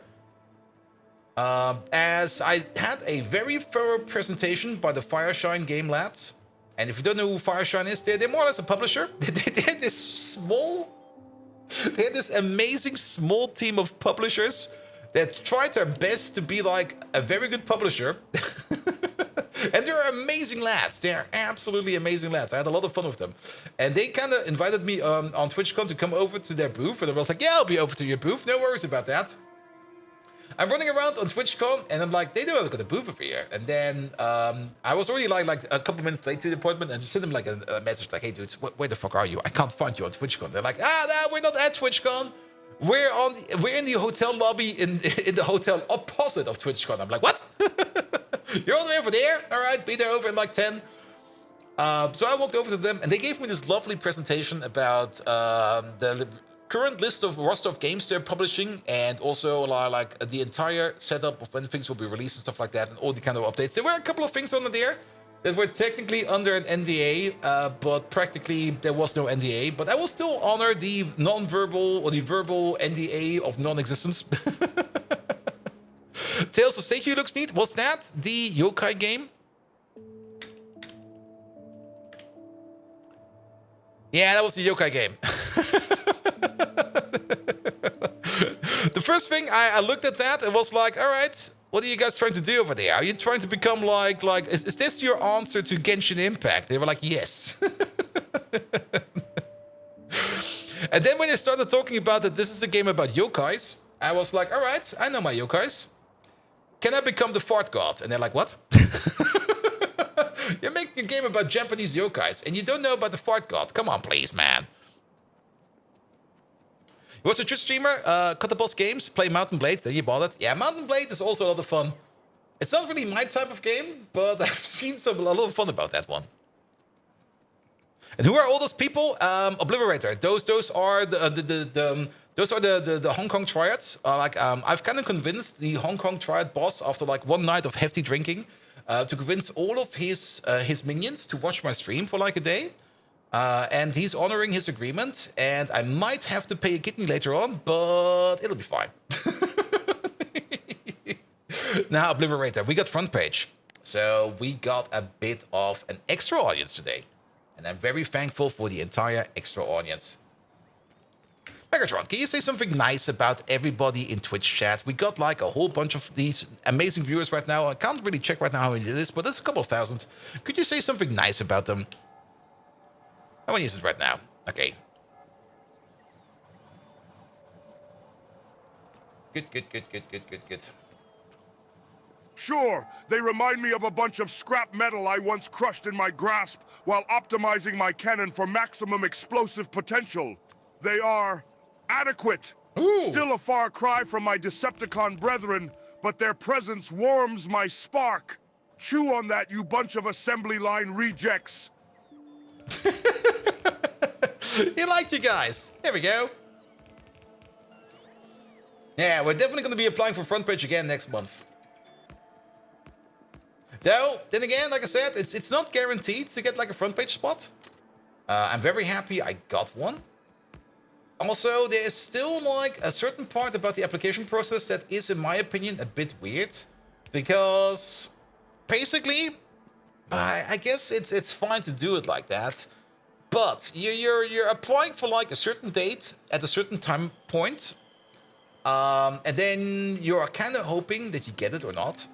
As I had a very thorough presentation by the Fireshine game lads. And if you don't know who Fireshine is, they're more or less a publisher. They had this amazing small team of publishers that tried their best to be like a very good publisher. And they're amazing lads. They are absolutely amazing lads. I had a lot of fun with them. And they kind of invited me on TwitchCon to come over to their booth. And I was like, yeah, I'll be over to your booth. No worries about that. I'm running around on TwitchCon, and I'm like, they don't have got a booth over here. And then I was already like a couple minutes late to the appointment, and just sent them like a message like, hey dudes, where the fuck are you? I can't find you on TwitchCon. They're like, no, we're not at TwitchCon. We're in the hotel lobby in the hotel opposite of TwitchCon. I'm like, what? You're all the way over there? All right, be there over in like 10. So I walked over to them, and they gave me this lovely presentation about the current list of roster of games they're publishing, and also like the entire setup of when things will be released and stuff like that, and all the kind of updates. There were a couple of things on there that were technically under an NDA, but practically there was no NDA. But I will still honor the non-verbal or the verbal NDA of non-existence. Tales of Seikyu looks neat. Was that the yokai game? Yeah, that was the yokai game. The first thing I looked at that and was like, all right, what are you guys trying to do over there? Are you trying to become like is this your answer to Genshin Impact? They were like, yes. And then when they started talking about that this is a game about yokais, I was like, all right, I know my yokais. Can I become the fart god? And they're like, what? You're making a game about Japanese yokais, and you don't know about the fart god. Come on, please, man. You watch a Twitch streamer, Cut the Boss Games, play Mountain Blade, then you bought it. Yeah, Mountain Blade is also a lot of fun. It's not really my type of game, but I've seen a lot of fun about that one. And who are all those people? Obliterator. Those are the Hong Kong triads. I've kind of convinced the Hong Kong triad boss after like one night of hefty drinking to convince all of his minions to watch my stream for like a day. And he's honoring his agreement, and I might have to pay a kidney later on, but it'll be fine. Now, Obliterator, we got front page. So we got a bit of an extra audience today. And I'm very thankful for the entire extra audience. Megatron, can you say something nice about everybody in Twitch chat? We got like a whole bunch of these amazing viewers right now. I can't really check right now how many it is, but there's a couple of thousand. Could you say something nice about them? I want to use it right now. Okay. Good. Sure, they remind me of a bunch of scrap metal I once crushed in my grasp while optimizing my cannon for maximum explosive potential. They are adequate. Ooh. Still a far cry from my Decepticon brethren, but their presence warms my spark. Chew on that, you bunch of assembly line rejects. You liked you guys. Here we go. Yeah, we're definitely going to be applying for front page again next month. Though, then again, like I said, it's not guaranteed to get like a front page spot. I'm very happy I got one. Also, there is still like a certain part about the application process that is, in my opinion, a bit weird. Because basically, I guess it's fine to do it like that. But you're applying for like a certain date at a certain time point. And then you're kind of hoping that you get it or not.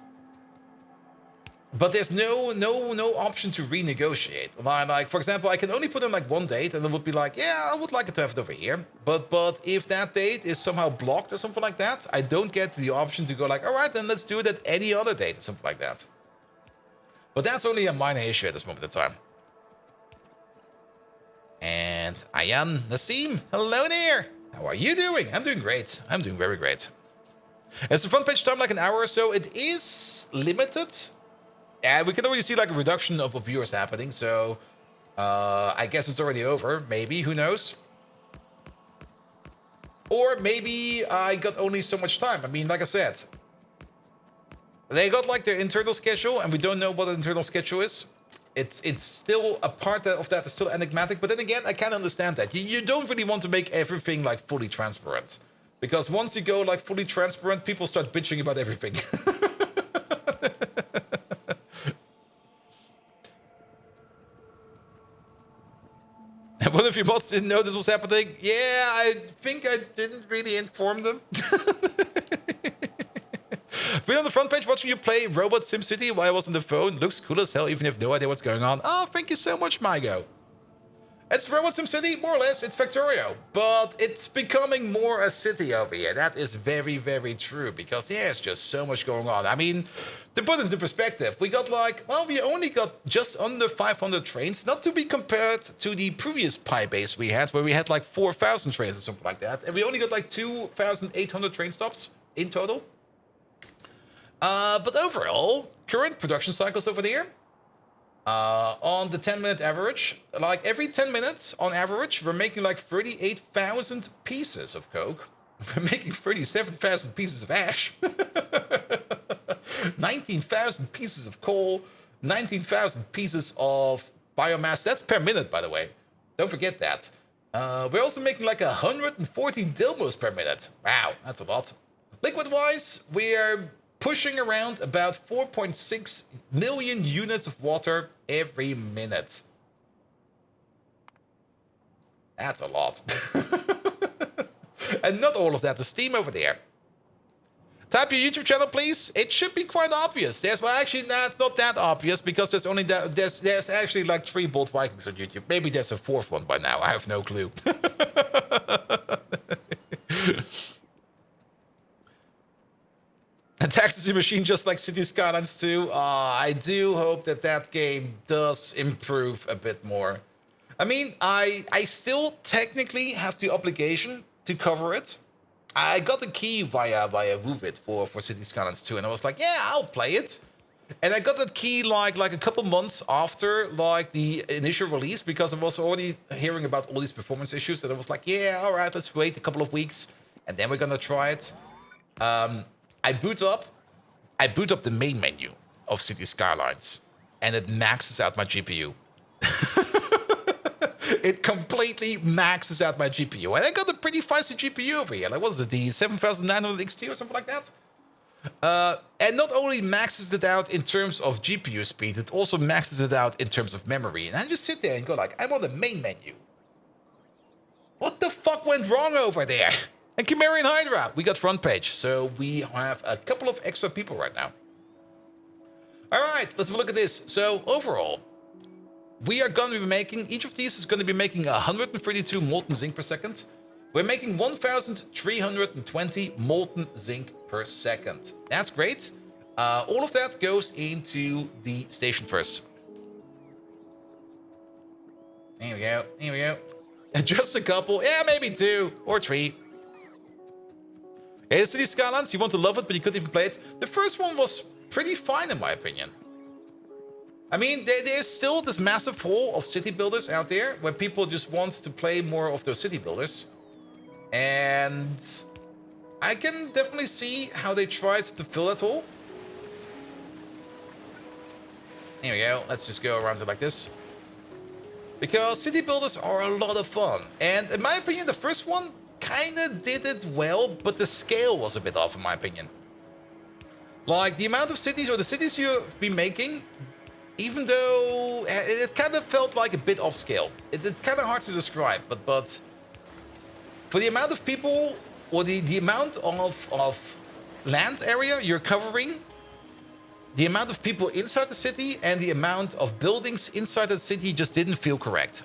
But there's no option to renegotiate. Like, for example, I can only put in like one date, and it would be like, yeah, I would like it to have it over here. But if that date is somehow blocked or something like that, I don't get the option to go like, all right, then let's do it at any other date or something like that. But that's only a minor issue at this moment in time. And Ayan Nassim, hello there. How are you doing? I'm doing great. I'm doing very great. Is the front page time like an hour or so? It is limited. And we can already see like a reduction of viewers happening. So I guess it's already over. Maybe. Who knows? Or maybe I got only so much time. I mean, like I said, they got like their internal schedule, and we don't know what the internal schedule is. It's still a part of that is still enigmatic. But then again, I can understand that. You don't really want to make everything like fully transparent. Because once you go like fully transparent, people start bitching about everything. And one of your mods didn't know this was happening. Yeah, I think I didn't really inform them. Been on the front page watching you play Robot SimCity while I was on the phone. Looks cool as hell, even if no idea what's going on. Oh, thank you so much, Mygo. It's Robot SimCity, more or less. It's Factorio. But it's becoming more a city over here. That is very, very true. Because there's just so much going on. I mean, to put it into perspective, we got like, well, we only got just under 500 trains. Not to be compared to the previous Pi base we had, where we had like 4,000 trains or something like that. And we only got like 2,800 train stops in total. But overall, current production cycles over there, on the 10-minute average, like every 10 minutes on average, we're making like 38,000 pieces of coke. We're making 37,000 pieces of ash, 19,000 pieces of coal, 19,000 pieces of biomass. That's per minute, by the way. Don't forget that. We're also making like 140 dilmos per minute. Wow, that's a lot. Liquid-wise, we're pushing around about 4.6 million units of water every minute. That's a lot. And not all of that is steam over there. Type your YouTube channel, please. It should be quite obvious. Well, actually, no, it's not that obvious because there's only there's actually like 3 Bold Vikings on YouTube. Maybe there's a 4th one by now. I have no clue. A taxi machine just like City Skylines 2. I do hope that that game does improve a bit more. I mean, I still technically have the obligation to cover it. I got the key via Woovit for City Skylines 2, and I was like, yeah, I'll play it. And I got that key like a couple months after like the initial release, because I was already hearing about all these performance issues. That I was like, yeah, all right, let's wait a couple of weeks, and then we're gonna try it. I boot up the main menu of City Skylines, and it maxes out my GPU. It completely maxes out my GPU, and I got a pretty feisty GPU over here. Like, what is it, the 7900 XT or something like that? And not only maxes it out in terms of GPU speed, it also maxes it out in terms of memory. And I just sit there and go like, I'm on the main menu. What the fuck went wrong over there? And Chimerian Hydra, we got front page. So we have a couple of extra people right now. All right, let's have a look at this. So overall, we are going to be making, each of these is going to be making 132 molten zinc per second. We're making 1,320 molten zinc per second. That's great. All of that goes into the station first. There we go. There we go. And just a couple. Yeah, maybe 2 or 3. Hey, City Skylines, you want to love it, but you couldn't even play it. The first one was pretty fine, in my opinion. I mean, there's still this massive hole of city builders out there where people just want to play more of those city builders. And I can definitely see how they tried to fill that hole. Here we go. Let's just go around it like this. Because city builders are a lot of fun. And in my opinion, the first one kind of did it well, but the scale was a bit off, in my opinion. Like, the amount of cities, or the cities you've been making, even though it kind of felt like a bit off scale. It's kind of hard to describe, but for the amount of people, or the amount of land area you're covering, the amount of people inside the city and the amount of buildings inside the city just didn't feel correct.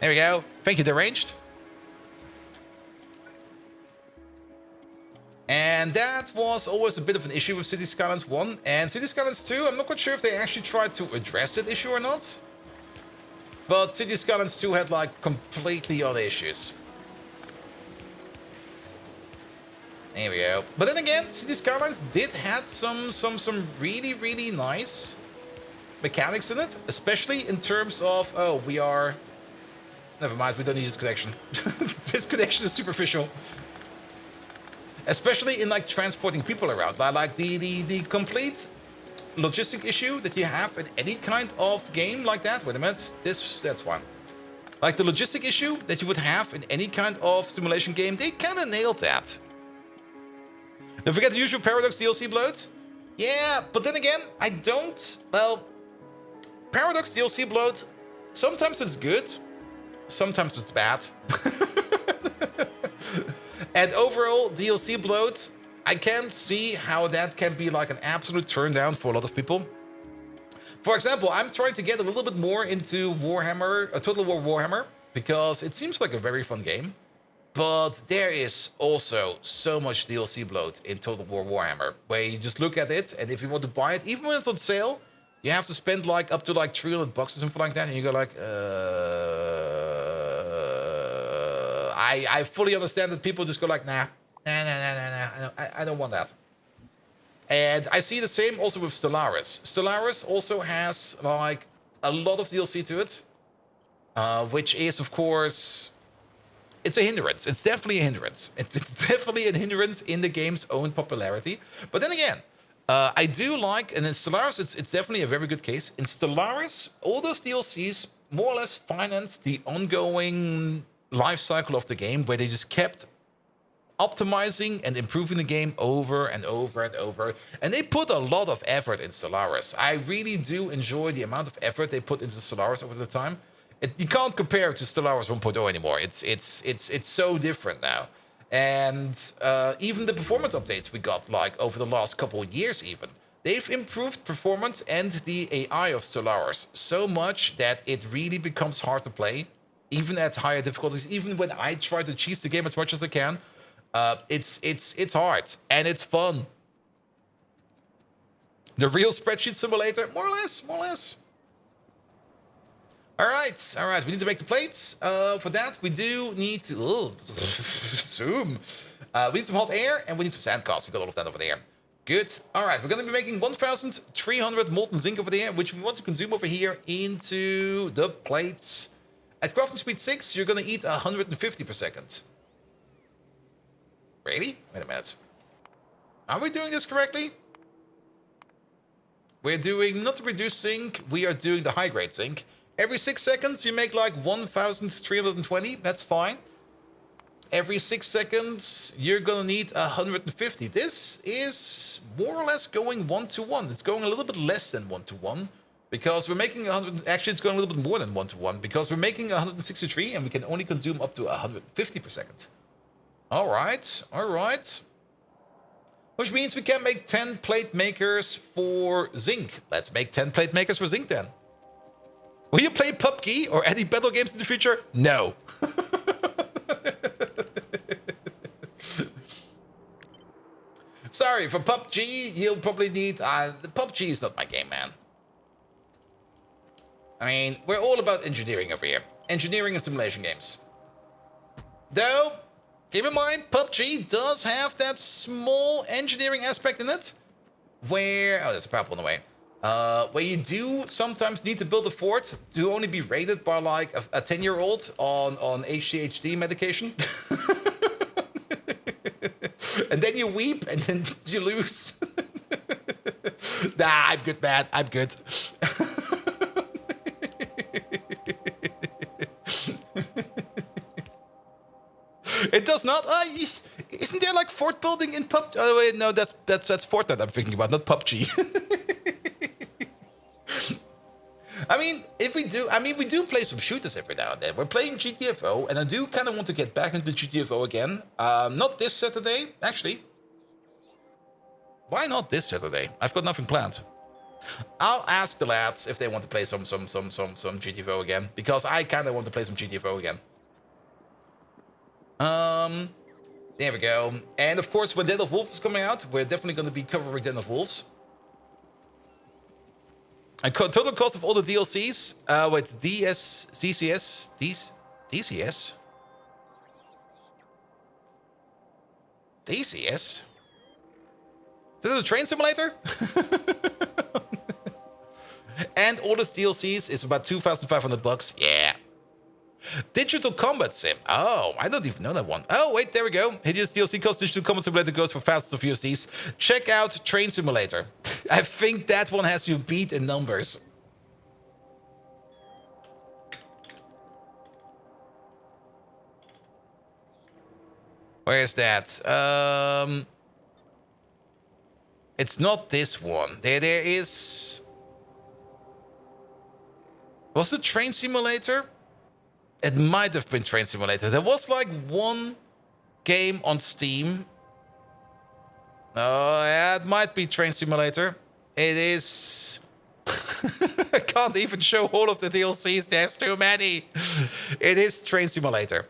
There we go. Thank you, Deranged. And that was always a bit of an issue with City Skylines 1. And City Skylines 2, I'm not quite sure if they actually tried to address that issue or not. But City Skylines 2 had like completely other issues. There we go. But then again, City Skylines did have some really, really nice mechanics in it. Especially in terms of, oh, we are... Never mind, we don't need this connection. This connection is superficial. Especially in like transporting people around. Like the complete logistic issue that you have in any kind of game like that. Wait a minute, that's fine. Like the logistic issue that you would have in any kind of simulation game, they kind of nailed that. Don't forget the usual Paradox DLC bloat. Yeah, but then again, I don't... Well, Paradox DLC bloat, sometimes it's good, sometimes it's bad. And overall, DLC bloat, I can't see how that can be like an absolute turn down for a lot of people. For example, I'm trying to get a little bit more into Warhammer, Total War Warhammer, because it seems like a very fun game. But there is also so much DLC bloat in Total War Warhammer, where you just look at it, and if you want to buy it, even when it's on sale, you have to spend like up to like $300 or something like that, and you go like, I fully understand that people just go like, nah, I don't want that. And I see the same also with Stellaris. Stellaris also has like a lot of DLC to it, which is of course, it's a hindrance. It's definitely a hindrance. It's definitely a hindrance in the game's own popularity. But then again, I do like, and in Stellaris, it's definitely a very good case. In Stellaris, all those DLCs more or less finance the ongoing life cycle of the game, where they just kept optimizing and improving the game over and over and over. And they put a lot of effort in Stellaris. I really do enjoy the amount of effort they put into Stellaris over the time. You can't compare it to Stellaris 1.0 anymore. It's so different now. And even the performance updates we got like over the last couple of years even, they've improved performance and the AI of Stellaris so much that it really becomes hard to play, even at higher difficulties. Even when I try to cheese the game as much as I can, it's hard and it's fun. The real spreadsheet simulator, more or less. All right. We need to make the plates. For that, we do need to zoom. We need some hot air and we need some sand cast. We got all of that over there. Good. All right, we're going to be making 1,300 molten zinc over there, which we want to consume over here into the plates. At crafting speed 6, you're going to eat 150 per second. Really? Wait a minute. Are we doing this correctly? We're doing not the reduced zinc, we are doing the high grade zinc. Every 6 seconds, you make like 1,320. That's fine. Every 6 seconds, you're going to need 150. This is more or less going 1-to-1. It's going a little bit less than 1-to-1. Because we're making 100... Actually, it's going a little bit more than 1-to-1. Because we're making 163 and we can only consume up to 150 per second. All right. Which means we can make 10 plate makers for zinc. Let's make 10 plate makers for zinc then. Will you play PUBG or any battle games in the future? No. Sorry, for PUBG, you'll probably need... the PUBG is not my game, man. I mean, we're all about engineering over here. Engineering and simulation games. Though, keep in mind, PUBG does have that small engineering aspect in it. Where... Oh, there's a purple on the way. Where you do sometimes need to build a fort to only be raided by like a 10-year-old on HCHD medication. And then you weep and then you lose. Nah, I'm good, man. I'm good. It does not. Isn't there like fort building in PUBG? Oh wait, no, that's Fortnite I'm thinking about, not PUBG. We do play some shooters every now and then. We're playing GTFO, and I do kind of want to get back into GTFO again. Not this Saturday, actually. Why not this Saturday? I've got nothing planned. I'll ask the lads if they want to play some GTFO again, because I kind of want to play some GTFO again. There we go. And of course, when Den of Wolves is coming out, we're definitely going to be covering Den of Wolves. And total cost of all the DLCs, with DCS. Is it a train simulator? And all the DLCs is about $2,500. Yeah. Digital Combat Sim. Oh, I don't even know that one. Oh, wait, there we go. Hideous DLC cost Digital Combat Simulator goes for fastest of USDs. Check out Train Simulator. I think that one has you beat in numbers. Where is that? It's not this one. There is... Was it Train Simulator? It might have been Train Simulator. There was like one game on Steam. Oh, yeah, it might be Train Simulator. It is... I can't even show all of the DLCs. There's too many. It is Train Simulator.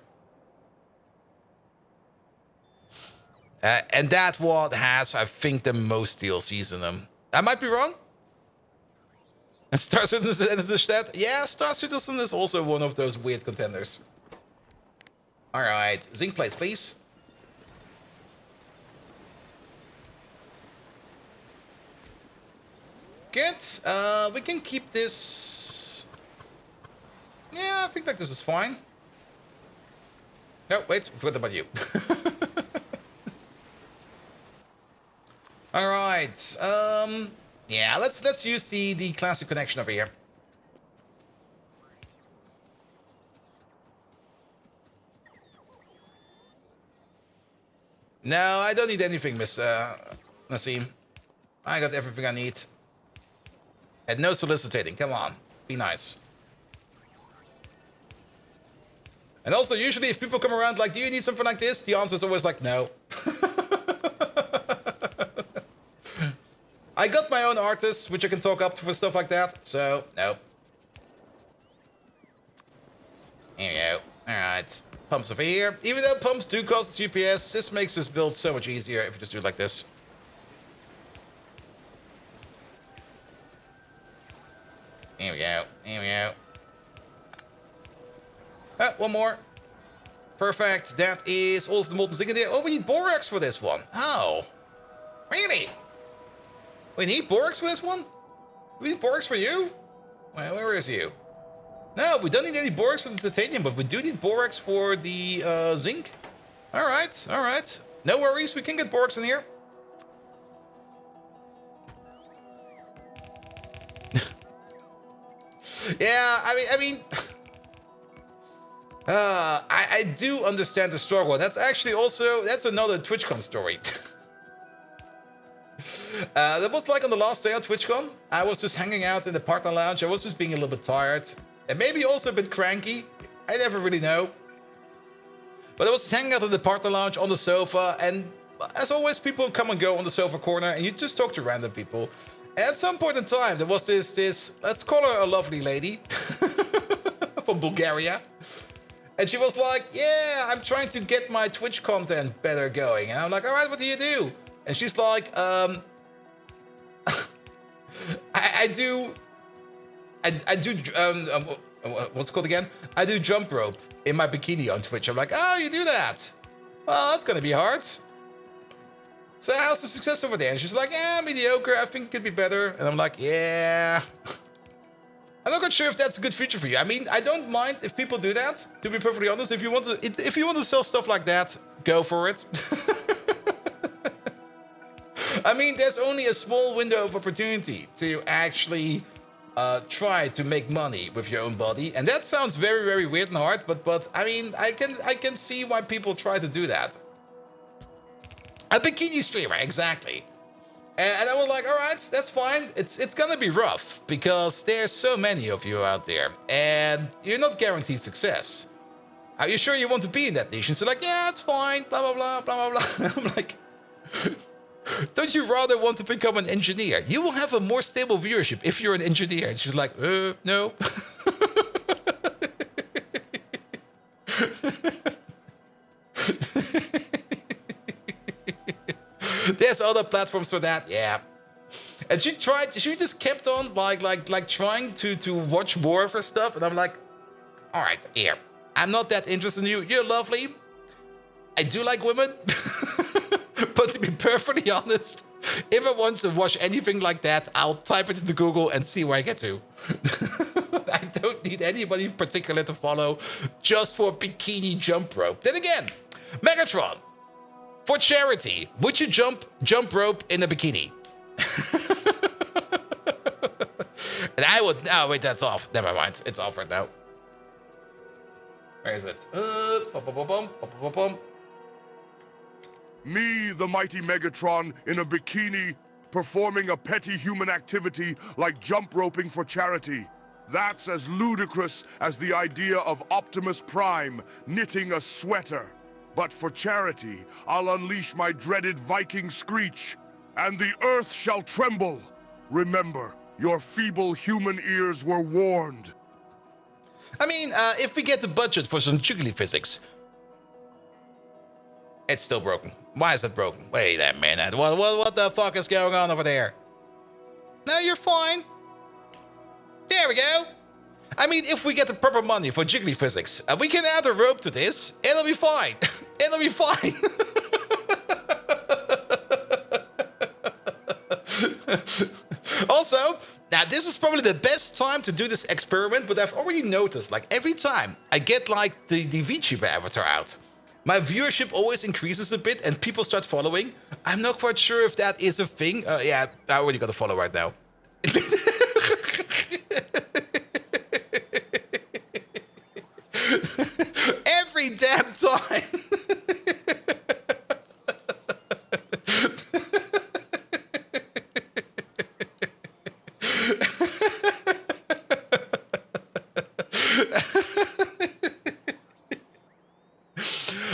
And that one has, I think, the most DLCs in them. I might be wrong. And Star Citizen in the chat? Yeah, Star Citizen is also one of those weird contenders. Alright, zinc plates, please. Good. We can keep this... Yeah, I think like this is fine. No, wait, forgot about you. Alright, yeah, let's use the classic connection over here. No, I don't need anything, Miss Nassim. I got everything I need. And no soliciting, come on, be nice. And also, usually if people come around like, do you need something like this? The answer is always like, no. I got my own artists, which I can talk up to for stuff like that, so, no. Here we go. Alright. Pumps over here. Even though pumps do cost UPS, this makes this build so much easier if you just do it like this. Here we go. Here we go. Oh, one more. Perfect. That is all of the molten zinc in there. Oh, we need borax for this one. Oh. Really? We need borax for this one? We need borax for you? Well, where is you? No, we don't need any borax for the titanium, but we do need borax for the zinc. Alright, alright. No worries, we can get borax in here. Yeah, I mean... I do understand the struggle. That's actually also... That's another TwitchCon story. That was like on the last day of TwitchCon. I was just hanging out in the partner lounge. I was just being a little bit tired. And maybe also a bit cranky. I never really know. But I was just hanging out in the partner lounge on the sofa. And as always, people come and go on the sofa corner. And you just talk to random people. And at some point in time, there was this let's call her a lovely lady. From Bulgaria. And she was like, yeah, I'm trying to get my Twitch content better going. And I'm like, all right, what do you do? And she's like, I do, what's it called again? I do jump rope in my bikini on Twitch. I'm like, oh, you do that? Well, that's gonna be hard. So how's the success over there? And she's like, yeah, mediocre. I think it could be better. And I'm like, yeah. I'm not quite sure if that's a good feature for you. I mean, I don't mind if people do that. To be perfectly honest, if you want to sell stuff like that, go for it. I mean, there's only a small window of opportunity to actually try to make money with your own body, and that sounds very, very weird and hard. But I mean, I can see why people try to do that. A bikini streamer, exactly. And I was like, all right, that's fine. It's gonna be rough because there's so many of you out there, and you're not guaranteed success. Are you sure you want to be in that niche? And so like, yeah, it's fine. Blah blah blah blah blah blah. I'm like. Don't you rather want to become an engineer? You will have a more stable viewership if you're an engineer. And she's like, no. There's other platforms for that, yeah. And she just kept on like trying to watch more of her stuff, and I'm like, all right, here. I'm not that interested in you. You're lovely. I do like women. But to be perfectly honest, if I want to watch anything like that, I'll type it into Google and see where I get to. I don't need anybody in particular to follow just for a bikini jump rope. Then again, Megatron, for charity, would you jump rope in a bikini? And I would. Oh, wait, that's off. Never mind. It's off right now. Where is it? Me, the mighty Megatron, in a bikini, performing a petty human activity like jump roping for charity. That's as ludicrous as the idea of Optimus Prime knitting a sweater. But for charity, I'll unleash my dreaded Viking screech, and the earth shall tremble. Remember, your feeble human ears were warned. I mean, if we get the budget for some jiggly physics. It's still broken. Why is it broken? Wait a minute. What the fuck is going on over there? No, you're fine. There we go. I mean, if we get the proper money for jiggly physics, we can add a rope to this. It'll be fine. It'll be fine. Also, now this is probably the best time to do this experiment, but I've already noticed, like, every time I get, like, the VTuber avatar out, my viewership always increases a bit and people start following. I'm not quite sure if that is a thing. Yeah, I already got a follow right now. Every damn time.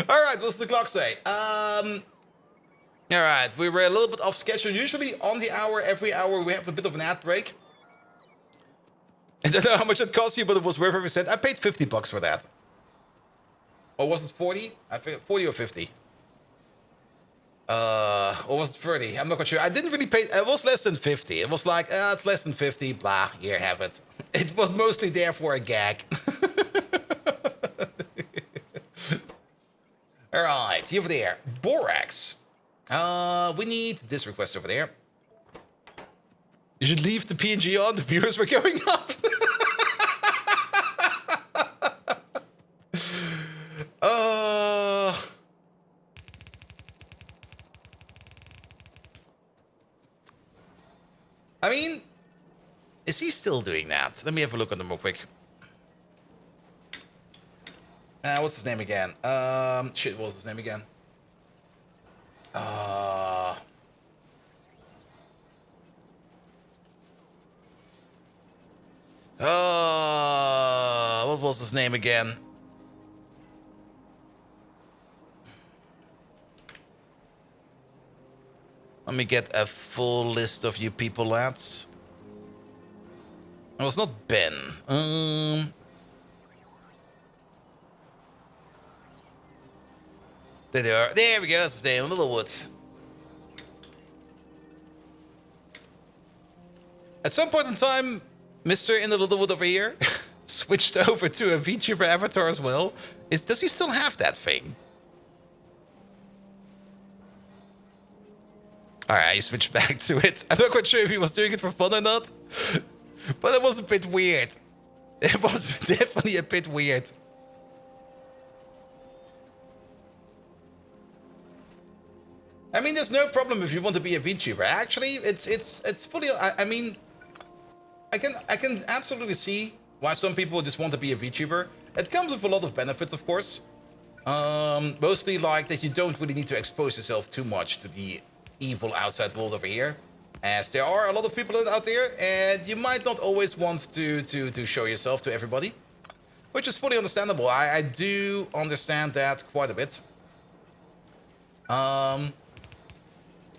Alright, what's the clock say? Alright, we were a little bit off schedule. Usually on the hour, every hour, we have a bit of an ad break. I don't know how much it cost you, but it was worth every cent. I paid $50 for that. Or was it 40? I think 40 or 50. Or was it 30? I'm not quite sure. I didn't really pay. It was less than 50. It was like, it's less than 50. Blah, here, have it. It was mostly there for a gag. Alright, over there. Borax. We need this request over there. You should leave the PNG on. The viewers were going up. I mean, is he still doing that? Let me have a look at him real quick. What's his name again? Shit, what was his name again? What was his name again? Let me get a full list of you people, lads. It was not Ben. There they are. There we go. That's his name, Littlewood. At some point in time, Mr. in the Littlewood over here switched over to a VTuber avatar as well. Does he still have that thing? Alright, he switched back to it. I'm not quite sure if he was doing it for fun or not. But it was a bit weird. It was definitely a bit weird. I mean, there's no problem if you want to be a VTuber. Actually, it's fully. I mean, I can absolutely see why some people just want to be a VTuber. It comes with a lot of benefits, of course. Mostly like that you don't really need to expose yourself too much to the evil outside world over here, as there are a lot of people out there, and you might not always want to show yourself to everybody, which is fully understandable. I do understand that quite a bit.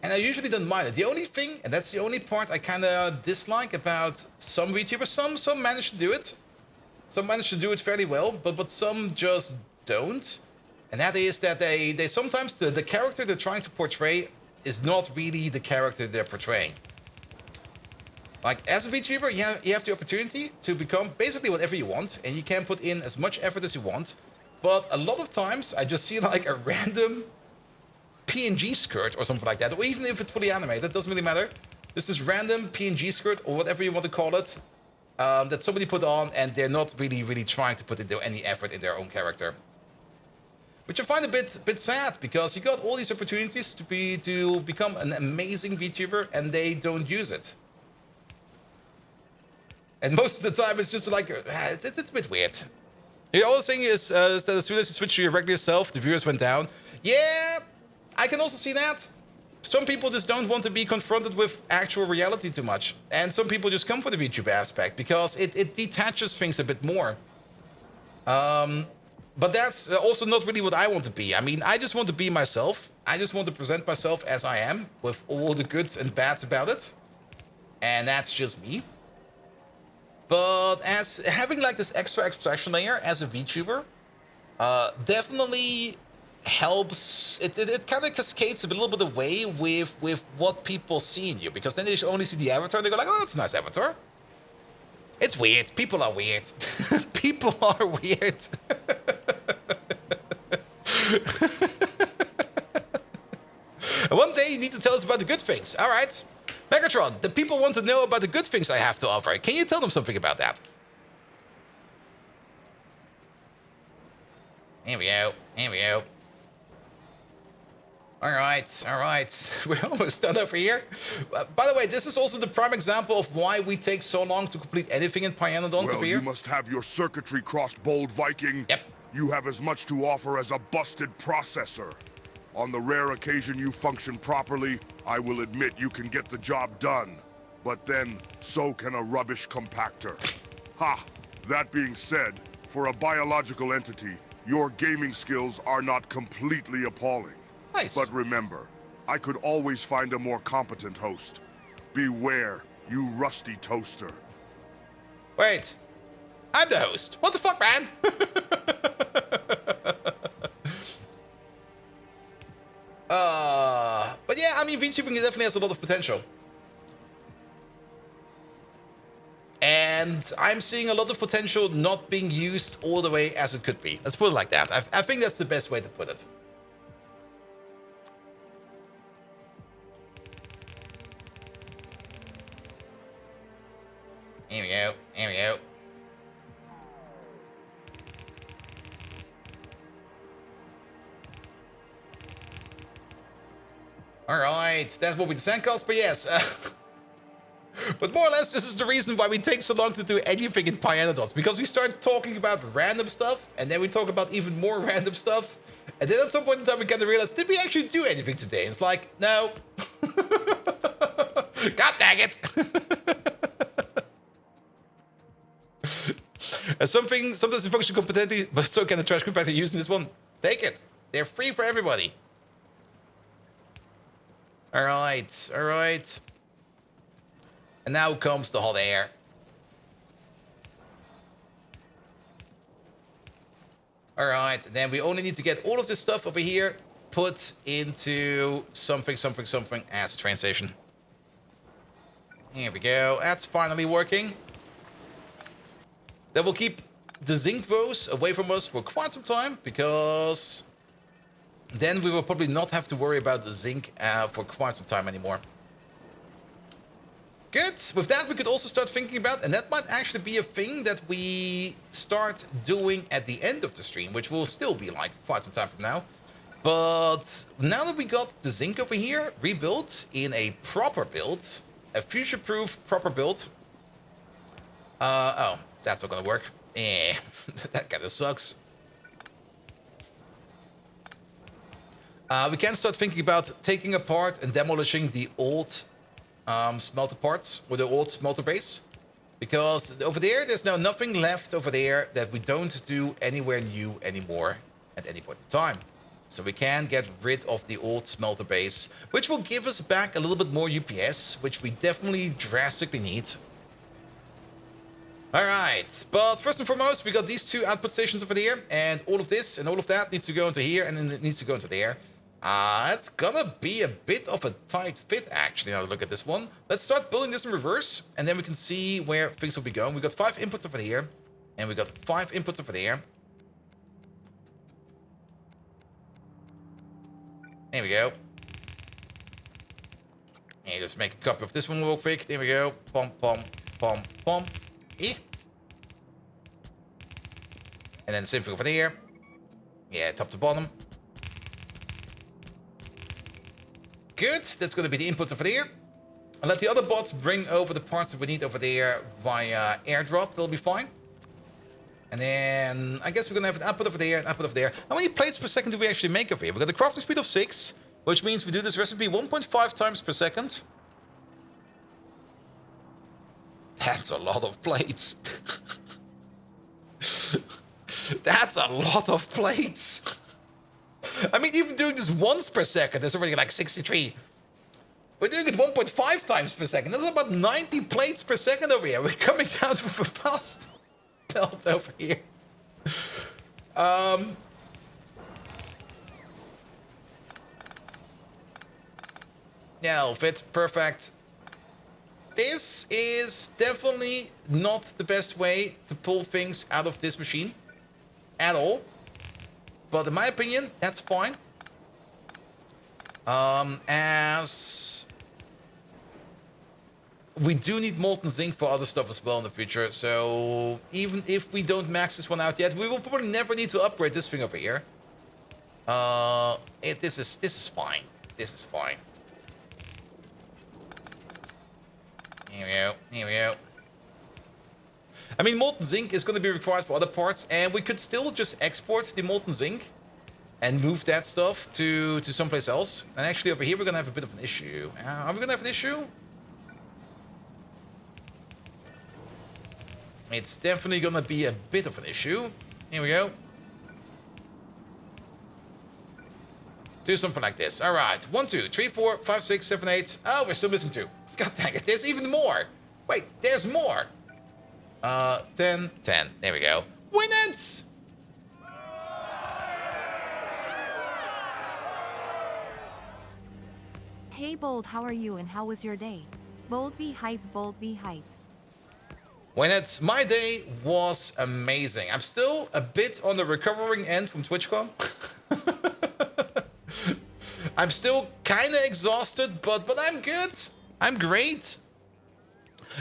And I usually don't mind it. The only thing, and that's the only part I kind of dislike about some VTubers, some manage to do it. Some manage to do it fairly well, but some just don't. And that is that they sometimes, the character they're trying to portray is not really the character they're portraying. Like, as a VTuber, you have the opportunity to become basically whatever you want, and you can put in as much effort as you want. But a lot of times, I just see like a random PNG skirt or something like that, or even if it's fully animated, it doesn't really matter. There's this random PNG skirt, or whatever you want to call it, that somebody put on, and they're not really trying to put into any effort in their own character. Which I find a bit sad, because you got all these opportunities to become an amazing VTuber, and they don't use it. And most of the time, it's just like, it's a bit weird. The other thing is that as soon as you switch to your regular self, the viewers went down. Yeah, I can also see that. Some people just don't want to be confronted with actual reality too much. And some people just come for the VTuber aspect, because it detaches things a bit more. But that's also not really what I want to be. I mean, I just want to be myself. I just want to present myself as I am, with all the goods and bads about it. And that's just me. But as having like this extra expression layer as a VTuber, definitely helps. It kind of cascades a little bit away with what people see in you, because then they only see the avatar and they go like, oh, that's a nice avatar. It's weird. People are weird. People are weird. And one day you need to tell us about the good things. All right. Megatron, the people want to know about the good things I have to offer. Can you tell them something about that? Here we go. Here we go. All right. We're almost done over here. By the way, this is also the prime example of why we take so long to complete anything in Pyanodons over here. You must have your circuitry crossed, bold Viking. Yep. You have as much to offer as a busted processor. On the rare occasion you function properly, I will admit you can get the job done. But then, so can a rubbish compactor. Ha! That being said, for a biological entity, your gaming skills are not completely appalling. Nice. But remember, I could always find a more competent host. Beware, you rusty toaster. Wait. I'm the host. What the fuck, man? But yeah, I mean, VTubing definitely has a lot of potential. And I'm seeing a lot of potential not being used all the way as it could be. Let's put it like that. I think that's the best way to put it. Here we go. Here we go. Alright, that will be the sandcast, but yes. But more or less, this is the reason why we take so long to do anything in Pyanodons. Because we start talking about random stuff, and then we talk about even more random stuff. And then at some point in time, we kind of realize, did we actually do anything today? And it's like, no. God dang it. And sometimes it functions competently, but so can the trash compactor using this one. Take it. They're free for everybody. Alright, alright. And now comes the hot air. Alright, then we only need to get all of this stuff over here put into something as a train station. Here we go. That's finally working. That will keep the zinc woes away from us for quite some time, because then we will probably not have to worry about the zinc for quite some time anymore. Good. With that, we could also start thinking about, and that might actually be a thing that we start doing at the end of the stream, which will still be like quite some time from now. But now that we got the zinc over here rebuilt in a proper build, a future-proof proper build. Oh, that's not gonna work. That kind of sucks. We can start thinking about taking apart and demolishing the old smelter parts, or the old smelter base, because over there's now nothing left over there that we don't do anywhere new anymore at any point in time. So we can get rid of the old smelter base, which will give us back a little bit more UPS, which we definitely drastically need. Alright, but first and foremost, we got these 2 output stations over there, and all of this and all of that needs to go into here, and then it needs to go into there. It's gonna be a bit of a tight fit, actually, now look at this one. Let's start building this in reverse, and then we can see where things will be going. We got 5 inputs over here, and we got 5 inputs over there. There we go. And just make a copy of this one real quick. There we go. Pom, pom, pom, pom. And then same thing over there. Yeah, top to bottom. Good. That's going to be the inputs over there. I'll let the other bots bring over the parts that we need over there via airdrop. They'll be fine. And then I guess we're going to have an output over there, an output over there. How many plates per second do we actually make over here? We've got the crafting speed of 6, which means we do this recipe 1.5 times per second. That's a lot of plates. That's a lot of plates. I mean, even doing this once per second is already like 63. We're doing it 1.5 times per second. That's about 90 plates per second over here. We're coming down with a fast belt over here. Yeah, fit. Perfect. This is definitely not the best way to pull things out of this machine at all. But in my opinion, that's fine. As we do need molten zinc for other stuff as well in the future. So even if we don't max this one out yet, we will probably never need to upgrade this thing over here. This is fine. This is fine. Here we go. Here we go. I mean, molten zinc is going to be required for other parts, and we could still just export the molten zinc and move that stuff to someplace else. And actually, over here, we're going to have a bit of an issue. Are we going to have an issue? It's definitely going to be a bit of an issue. Here we go. Do something like this. All right. 1, 2, 3, 4, 5, 6, 7, 8. Oh, we're still missing 2. God dang it. There's even more. Wait, there's more. 10, 10. There we go. Win it! Hey Bold, how are you and how was your day? Bold be hype, Bold be hype. When it's my day was amazing. I'm still a bit on the recovering end from TwitchCon. I'm still kind of exhausted, but I'm good. I'm great.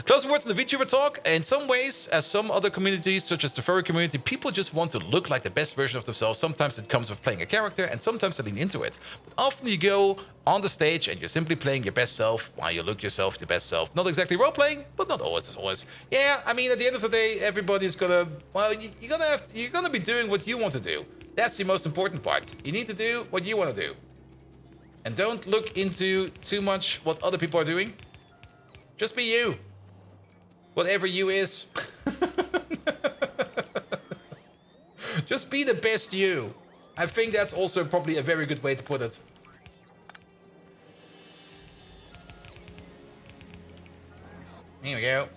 Closing words in the VTuber talk. In some ways, as some other communities, such as the furry community, people just want to look like the best version of themselves. Sometimes it comes with playing a character, and sometimes they lean into it. But often you go on the stage and you're simply playing your best self while you look yourself the best self. Not exactly role-playing, but not always as always. Yeah, I mean, at the end of the day, everybody's gonna... Well, you're gonna be doing what you want to do. That's the most important part. You need to do what you want to do. And don't look into too much what other people are doing. Just be you. Whatever you is. Just be the best you. I think that's also probably a very good way to put it. Here we go.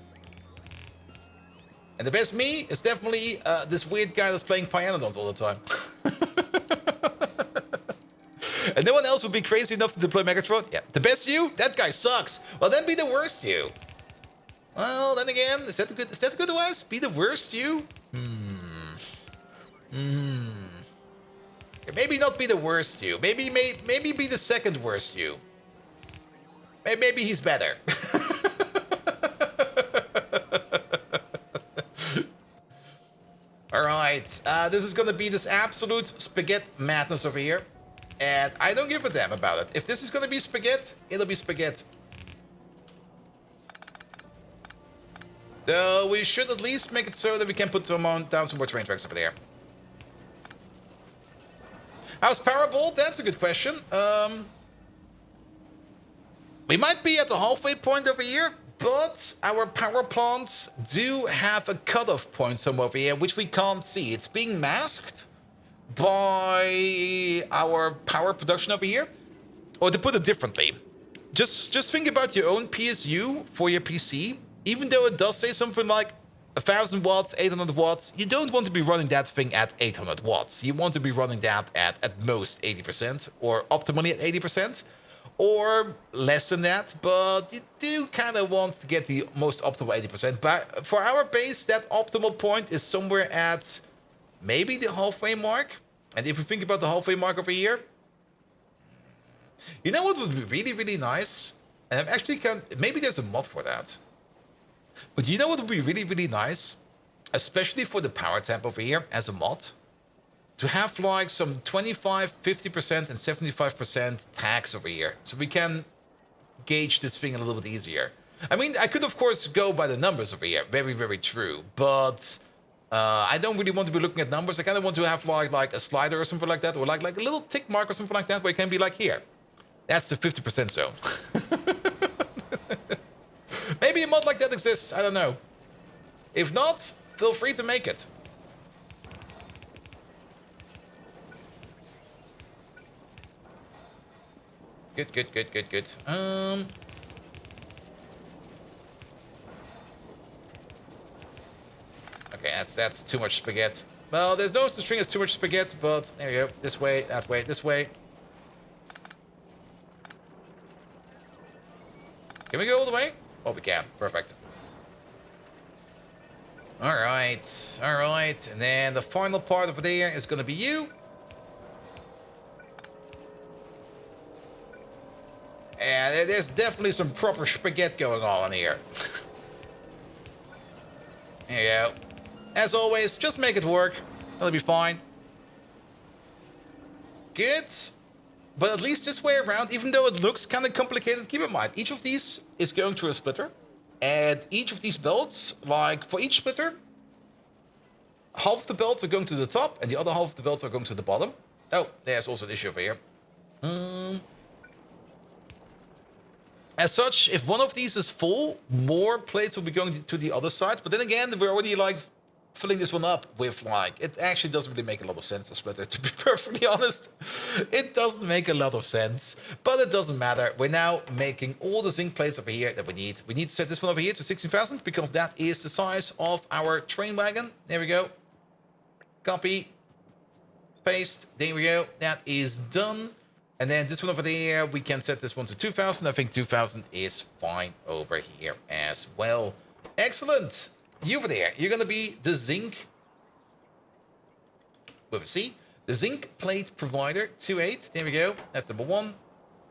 And the best me is definitely this weird guy that's playing Pyanodons all the time. And no one else would be crazy enough to deploy Megatron? Yeah. The best you? That guy sucks. Well, then be the worst you. Well, then again, is that a good advice? Be the worst you? Maybe not be the worst you. Maybe be the second worst you. Maybe he's better. All right, this is gonna be this absolute spaghetti madness over here. And I don't give a damn about it. If this is gonna be spaghetti, it'll be spaghetti. Though we should at least make it so that we can put down some more train tracks over there. How's Parabol? That's a good question. We might be at the halfway point over here, but our power plants do have a cutoff point somewhere over here, which we can't see. It's being masked. by our power production over here. Or to put it differently, just think about your own PSU for your PC. Even though it does say something like 1000 watts, 800 watts, you don't want to be running that thing at 800 watts. You want to be running that at most 80%, or optimally at 80%, or less than that, but you do kind of want to get the most optimal 80%. But for our base, that optimal point is somewhere at maybe the halfway mark. And if you think about the halfway mark over here, you know what would be really, really nice? And I'm actually maybe there's a mod for that. But you know what would be really, really nice? Especially for the power tab over here as a mod. To have like some 25, 50% and 75% tags over here. So we can gauge this thing a little bit easier. I mean, I could of course go by the numbers over here. Very, very true. But I don't really want to be looking at numbers. I kind of want to have like a slider or something like that. Or like a little tick mark or something like that where it can be like here. That's the 50% zone. Maybe a mod like that exists, I don't know. If not, feel free to make it. Good, good, good, good, good. Okay, that's too much spaghetti. Well, there's no such thing as too much spaghetti, but there you go. This way, that way, this way. Can we go all the way? Oh, we can. Perfect. Alright, alright. And then the final part over there is going to be you. And there's definitely some proper spaghetti going on in here. There you go. As always, just make it work. That'll be fine. Good. But at least this way around, even though it looks kind of complicated, keep in mind, each of these is going through a splitter. And each of these belts, like for each splitter, half of the belts are going to the top and the other half of the belts are going to the bottom. Oh, there's also an issue over here. As such, if one of these is full, more plates will be going to the other side. But then again, we're already like filling this one up with like, it actually doesn't really make a lot of sense, the splitter, to be perfectly honest. It doesn't make a lot of sense, but it doesn't matter. We're now making all the zinc plates over here that we need. We need to set this one over here to 16,000 because that is the size of our train wagon. There we go. Copy. Paste. There we go. That is done. And then this one over there, we can set this one to 2,000. I think 2,000 is fine over here as well. Excellent. You over there, you're going to be the zinc, with a C, the zinc plate provider, 2.8. There we go. That's number 1.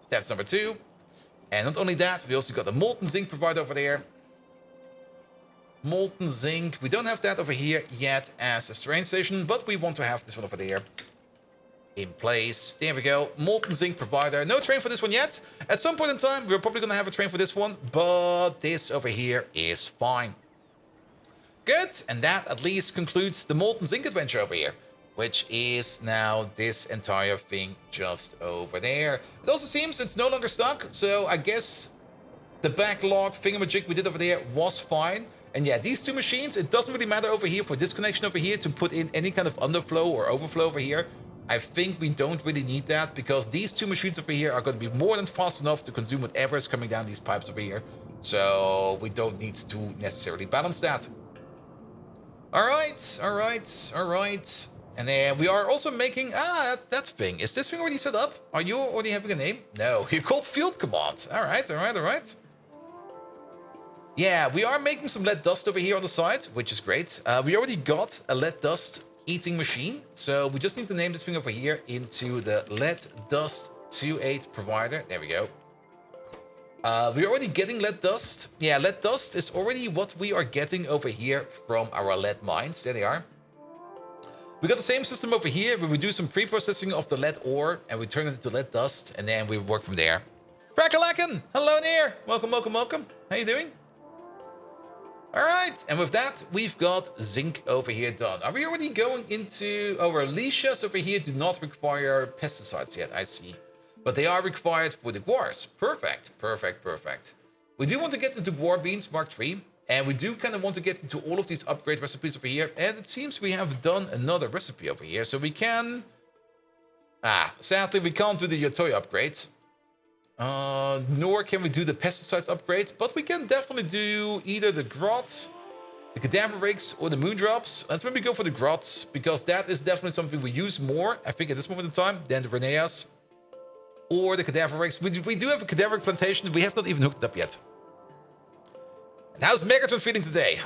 That's number 2. And not only that, we also got the molten zinc provider over there. Molten zinc. We don't have that over here yet as a train station, but we want to have this one over there in place. There we go. Molten zinc provider. No train for this one yet. At some point in time, we're probably going to have a train for this one, but this over here is fine. Good, and that at least concludes the molten zinc adventure over here, which is now this entire thing just over there. It also seems it's no longer stuck, so I guess the backlog thingamajig we did over there was fine. And yeah, these two machines, it doesn't really matter over here for this connection over here to put in any kind of underflow or overflow over here. I think we don't really need that because these two machines over here are going to be more than fast enough to consume whatever is coming down these pipes over here. So we don't need to necessarily balance that. Alright, alright, alright. And then we are also making... that thing. Is this thing already set up? Are you already having a name? No, you're called Field Command. Alright, alright, alright. Yeah, we are making some lead dust over here on the side, which is great. We already got a lead dust eating machine. So we just need to name this thing over here into the lead dust 2.8 provider. There we go. We're already getting lead dust. Yeah, lead dust is already what we are getting over here from our lead mines. There they are. We got the same system over here where we do some pre-processing of the lead ore and we turn it into lead dust and then we work from there. Crackalacken! Hello there! Welcome, welcome, welcome. How you doing? Alright, and with that, we've got zinc over here done. Are we already going into our leashes over here? Do not require pesticides yet, I see. But they are required for the guars. Perfect, perfect, perfect. We do want to get into guar beans Mark III. And we do kind of want to get into all of these upgrade recipes over here. And it seems we have done another recipe over here. So we can... sadly, we can't do the Yotoya upgrade. Nor can we do the pesticides upgrade. But we can definitely do either the grot, the cadaver rigs, or the moondrops. Let's maybe go for the grots, because that is definitely something we use more, I think, at this moment in time, than the Reneas. Or the cadaver rigs. We do have a cadaver plantation. We have not even hooked it up yet. And how's Megatron feeling today?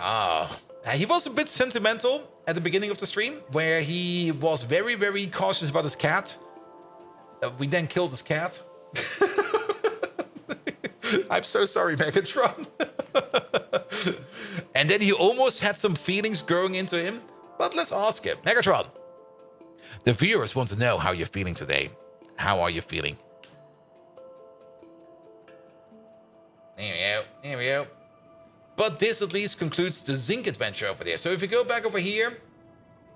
He was a bit sentimental at the beginning of the stream, where he was very, very cautious about his cat. We then killed his cat. I'm so sorry, Megatron. And then he almost had some feelings growing into him. But let's ask him. Megatron, the viewers want to know how you're feeling today. How are you feeling? There we go. There we go. But this at least concludes the zinc adventure over there. So if you go back over here,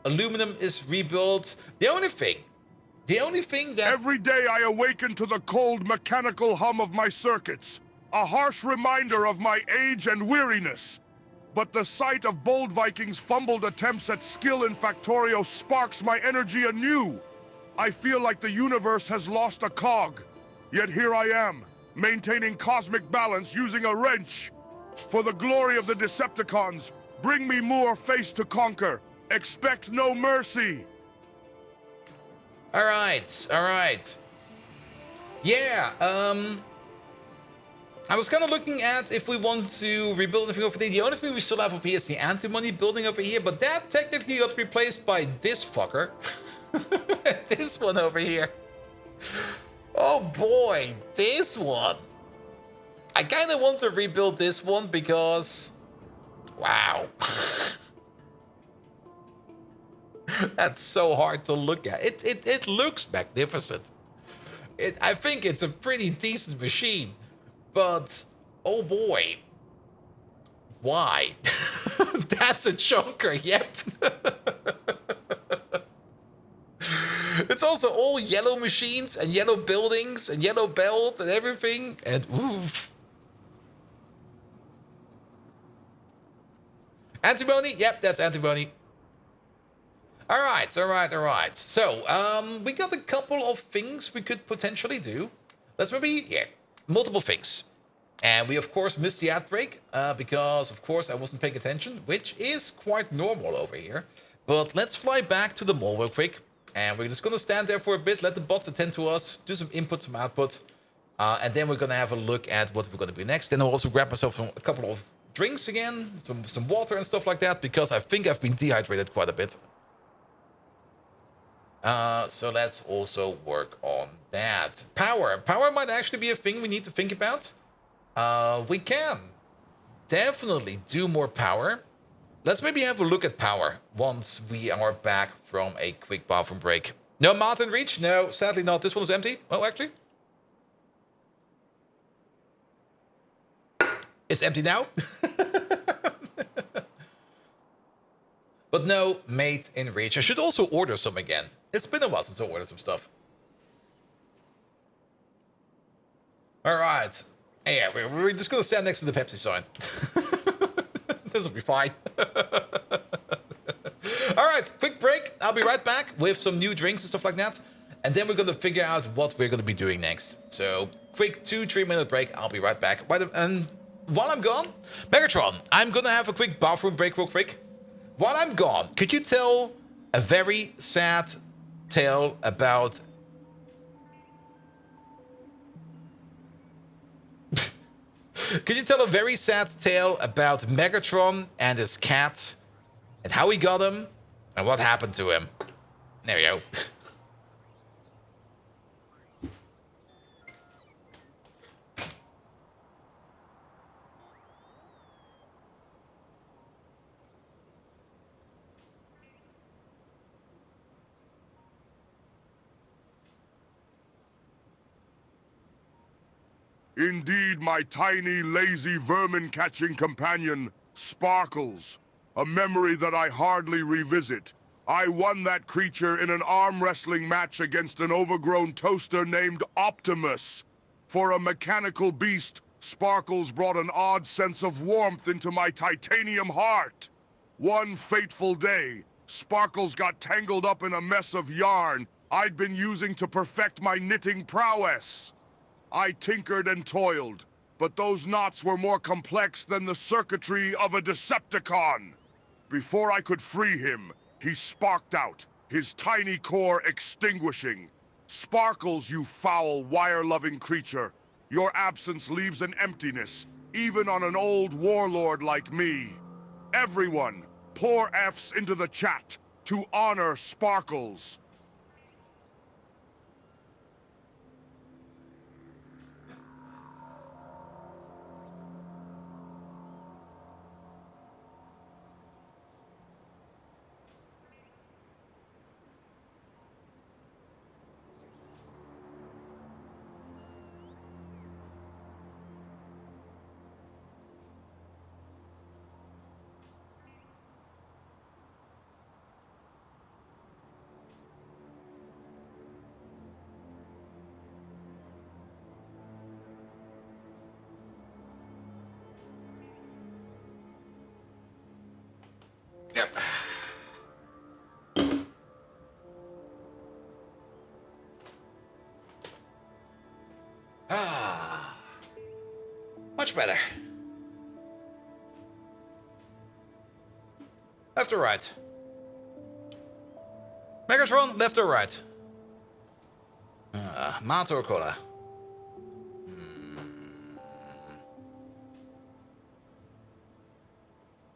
aluminum is rebuilt. The only thing that... Every day I awaken to the cold mechanical hum of my circuits, a harsh reminder of my age and weariness. But the sight of Bold Viking's fumbled attempts at skill in Factorio sparks my energy anew. I feel like the universe has lost a cog. Yet here I am, maintaining cosmic balance using a wrench. For the glory of the Decepticons, bring me more face to conquer. Expect no mercy. All right. Yeah, I was kind of looking at if we want to rebuild anything over there. The only thing we still have over here is the antimony building over here, but that technically got replaced by this fucker. This one over here. Oh boy, this one. I kind of want to rebuild this one because... Wow. That's so hard to look at. It looks magnificent. I think it's a pretty decent machine. But, oh boy. Why? That's a chunker, yep. It's also all yellow machines and yellow buildings and yellow belt and everything. And oof. Antimony? Yep, that's antimony. All right. So, we got a couple of things we could potentially do. Let's maybe, multiple things. And we, of course, missed the ad break because, of course, I wasn't paying attention, which is quite normal over here. But let's fly back to the mall real quick. And we're just going to stand there for a bit, let the bots attend to us, do some input, some output. And then we're going to have a look at what we're going to do next. Then I'll also grab myself a couple of drinks again, some water and stuff like that, because I think I've been dehydrated quite a bit. So let's also work on that. Power might actually be a thing we need to think about. We can definitely do more power. Let's maybe have a look at power once we are back from a quick bathroom break. No Martin Reach? No, sadly not. This one is empty. Oh, actually. It's empty now. But no mate in reach. I should also order some again. It's been a while since I ordered some stuff. All right. Yeah, we're just going to stand next to the Pepsi sign. This will be fine. All right, quick break. I'll be right back with some new drinks and stuff like that. And then we're going to figure out what we're going to be doing next. So, quick 2-3 minute break. I'll be right back. And while I'm gone, Megatron, I'm going to have a quick bathroom break real quick. While I'm gone, could you tell a very sad tale about... Could you tell a very sad tale about Megatron and his cat and how he got him and what happened to him? There we go. Indeed, my tiny, lazy, vermin-catching companion, Sparkles. A memory that I hardly revisit. I won that creature in an arm-wrestling match against an overgrown toaster named Optimus. For a mechanical beast, Sparkles brought an odd sense of warmth into my titanium heart. One fateful day, Sparkles got tangled up in a mess of yarn I'd been using to perfect my knitting prowess. I tinkered and toiled, but those knots were more complex than the circuitry of a Decepticon. Before I could free him, he sparked out, his tiny core extinguishing. Sparkles, you foul, wire-loving creature. Your absence leaves an emptiness, even on an old warlord like me. Everyone, pour F's into the chat to honor Sparkles. Yep. Ah. Much better. Left or right? Megatron, left or right? Mate or cola?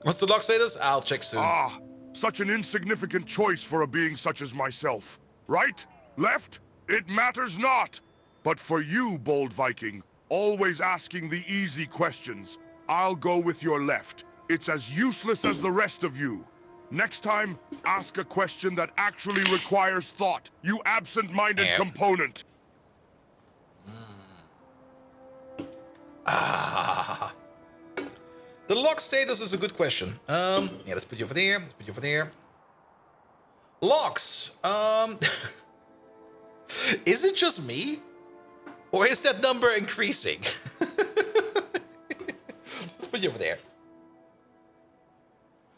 What's the lock status? I'll check soon. Ah, such an insignificant choice for a being such as myself. Right? Left? It matters not. But for you, bold Viking, always asking the easy questions, I'll go with your left. It's as useless as the rest of you. Next time, ask a question that actually requires thought, you absent-minded component. Ah. The lock status is a good question. Yeah, let's put you over there. Let's put you over there. Locks. Is it just me? Or is that number increasing? Let's put you over there.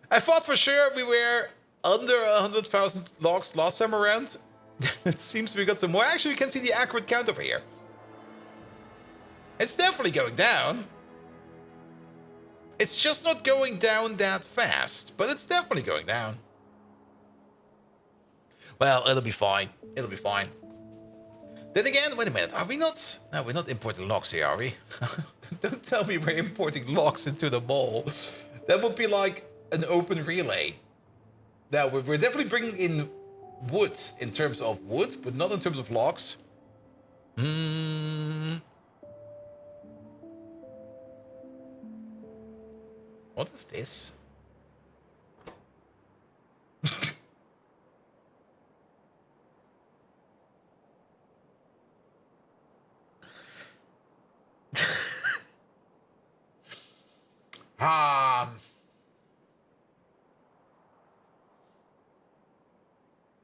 I thought for sure we were under 100,000 locks last time around. It seems we got some more. Actually, you can see the accurate count over here. It's definitely going down. It's just not going down that fast, but it's definitely going down. Well, it'll be fine. It'll be fine. Then again, wait a minute. Are we not... No, we're not importing locks here, are we? Don't tell me we're importing locks into the mall. That would be like an open relay. Now, we're definitely bringing in wood in terms of wood, but not in terms of locks. What is this?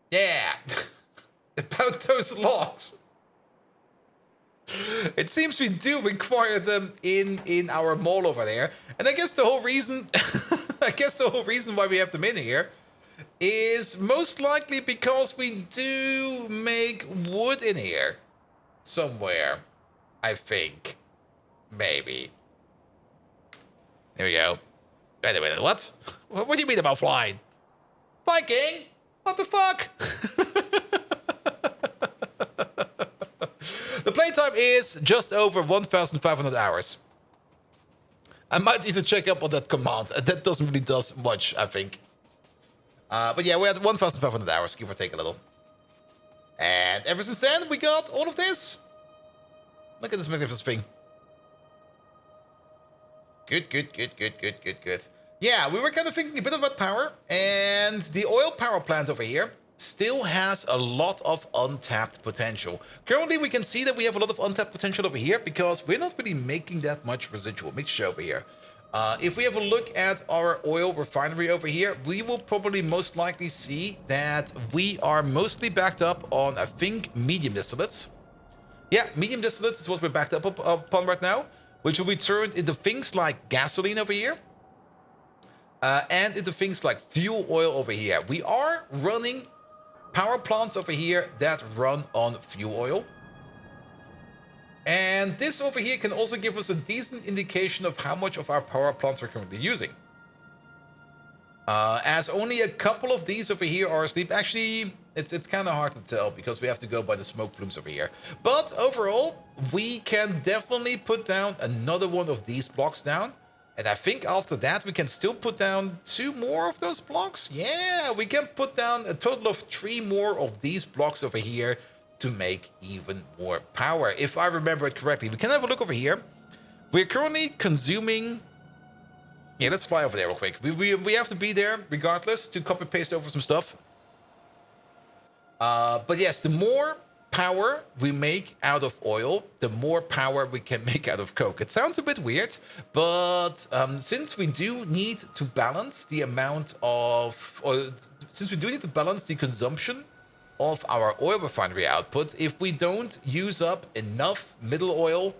Yeah. About those locks. It seems we do require them in our mall over there. And I guess the whole reason why we have them in here is most likely because we do make wood in here somewhere. I think. Maybe. There we go. Wait a minute, what? What do you mean about flying? Viking? What the fuck? The playtime is just over 1,500 hours. I might need to check up on that command. That doesn't really do much, I think. But yeah, we're at 1,500 hours, give or take a little. And ever since then, we got all of this. Look at this magnificent thing. Good. Yeah, we were kind of thinking a bit about power. And the oil power plant over here still has a lot of untapped potential. Currently, we can see that we have a lot of untapped potential over here because we're not really making that much residual mixture over here. If we have a look at our oil refinery over here, we will probably most likely see that we are mostly backed up on, I think, medium distillates. Yeah, medium distillates is what we're backed up upon right now. which will be turned into things like gasoline over here, and into things like fuel oil over here. We are running power plants over here that run on fuel oil. And this over here can also give us a decent indication of how much of our power plants we're currently using. As only a couple of these over here are asleep. Actually, it's kind of hard to tell because we have to go by the smoke plumes over here. But overall, we can definitely put down another one of these blocks down. And I think after that, we can still put down 2 more of those blocks. Yeah, we can put down a total of 3 more of these blocks over here to make even more power. If I remember it correctly, we can have a look over here. We're currently consuming... Yeah, let's fly over there real quick. We have to be there regardless to copy paste over some stuff. But yes, the more power we make out of oil, the more power we can make out of coke. It sounds a bit weird, but since we do need to balance the amount of... Or since we do need to balance the consumption of our oil refinery output, if we don't use up enough middle oil,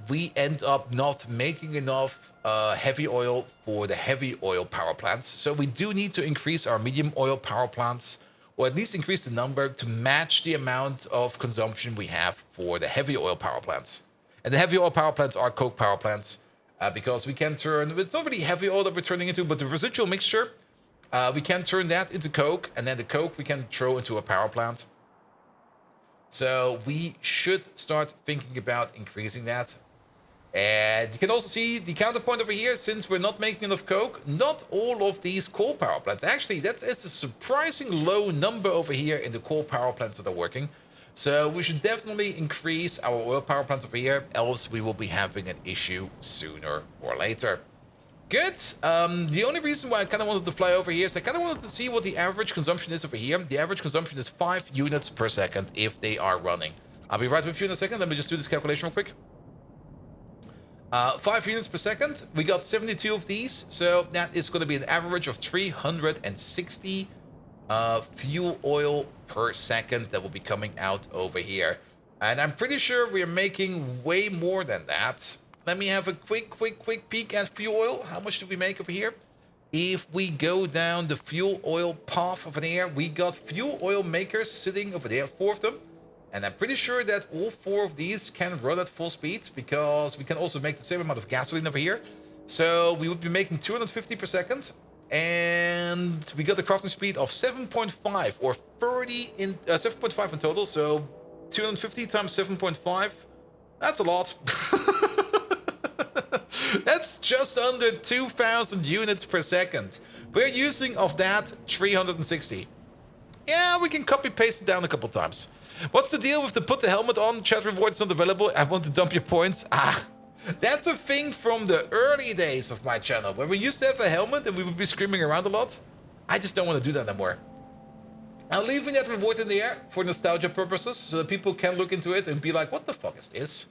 we end up not making enough heavy oil for the heavy oil power plants. So we do need to increase our medium oil power plants, or at least increase the number to match the amount of consumption we have for the heavy oil power plants. And the heavy oil power plants are coke power plants, because we can turn... It's not really heavy oil that we're turning into, but the residual mixture... we can turn that into coke, and then the coke we can throw into a power plant. So we should start thinking about increasing that. And you can also see the counterpoint over here. Since we're not making enough coke, not all of these coal power plants. Actually, it's a surprising low number over here in the coal power plants that are working. So we should definitely increase our oil power plants over here, else we will be having an issue sooner or later. Good. The only reason why I kind of wanted to fly over here is I kind of wanted to see what the average consumption is over here. The average consumption is 5 units per second if they are running. I'll be right with you in a second. Let me just do this calculation real quick. 5 units per second. We got 72 of these. So that is going to be an average of 360 fuel oil per second that will be coming out over here. And I'm pretty sure we're making way more than that. Let me have a quick peek at fuel oil. How much do we make over here? If we go down the fuel oil path over there, we got fuel oil makers sitting over there, 4 of them. And I'm pretty sure that all 4 of these can run at full speed, because we can also make the same amount of gasoline over here. So we would be making 250 per second. And we got a crafting speed of 7.5 or 7.5 in total. So 250 times 7.5. That's a lot. That's just under 2,000 units per second. We're using of that 360. Yeah, we can copy paste it down a couple times. What's the deal with the put the helmet on? Chat reward is not available. I want to dump your points. That's a thing from the early days of my channel, where we used to have a helmet and we would be screaming around a lot. I just don't want to do that anymore. I'm leaving that reward in the air for nostalgia purposes, so that people can look into it and be like, what the fuck is this?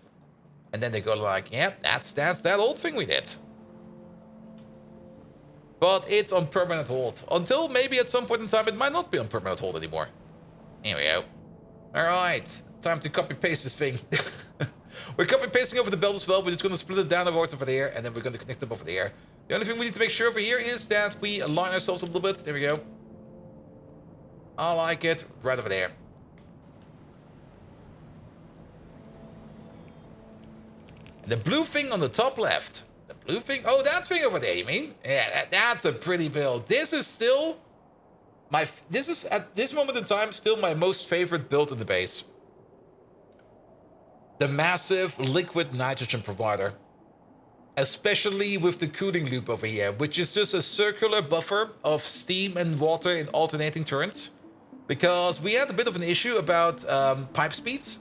And then they go like, yeah, that's that old thing we did. But it's on permanent hold. Until maybe at some point in time it might not be on permanent hold anymore. Here we go. Alright, time to copy paste this thing. We're copy pasting over the belt as well. We're just going to split it down over there, and then we're going to connect them over there. The only thing we need to make sure over here is that we align ourselves a little bit. There we go. I like it. Right over there. The blue thing on the top left. The blue thing? Oh, that thing over there, you mean? Yeah, that's a pretty build. This is still this is, at this moment in time, still my most favorite build in the base. The massive liquid nitrogen provider. Especially with the cooling loop over here, which is just a circular buffer of steam and water in alternating turns. Because we had a bit of an issue about pipe speeds.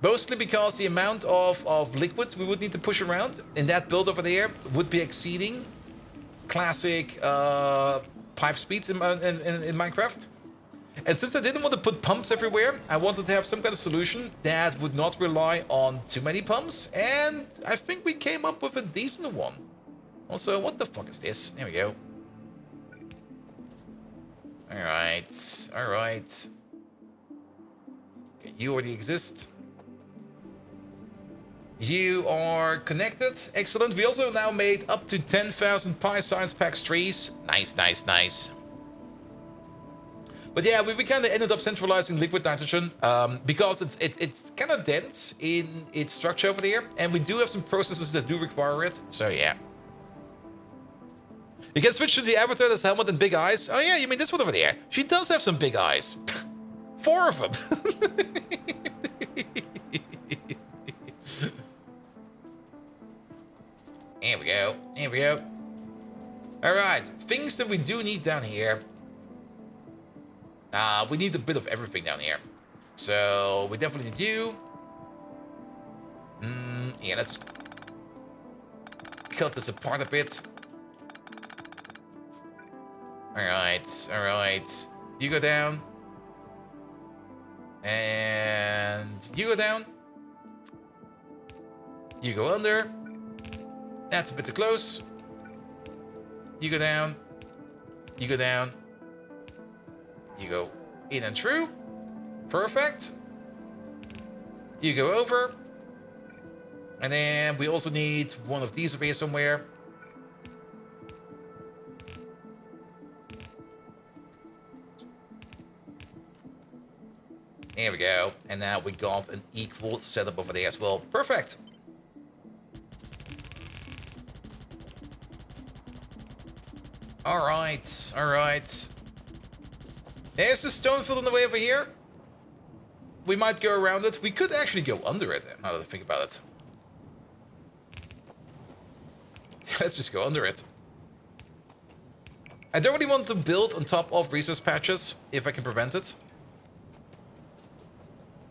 Mostly because the amount of liquids we would need to push around in that build over there would be exceeding classic pipe speeds in Minecraft. And since I didn't want to put pumps everywhere, I wanted to have some kind of solution that would not rely on too many pumps. And I think we came up with a decent one. Also, what the fuck is this? There we go. Alright, alright. Okay, you already exist. You are connected. Excellent. We also now made up to 10,000 Pi Science Packs trees. Nice, nice, nice. But yeah, we kind of ended up centralizing liquid nitrogen because it's kind of dense in its structure over there. And we do have some processes that do require it. So yeah. You can switch to the avatar that's helmet and big eyes. Oh yeah, you mean this one over there? She does have some big eyes. 4 of them. Here we go. Here we go. All right. Things that we do need down here. We need a bit of everything down here. So we definitely need you. Yeah, let's cut this apart a bit. All right. All right. You go down. And you go down. You go under. That's a bit too close. You go down. You go down. You go in and through. Perfect. You go over. And then we also need one of these over here somewhere. There we go. And now we got an equal setup over there as well. Perfect. All right. All right. There's the stone field on the way over here. We might go around it. We could actually go under it, now that I think about it. Let's just go under it. I don't really want to build on top of resource patches, if I can prevent it.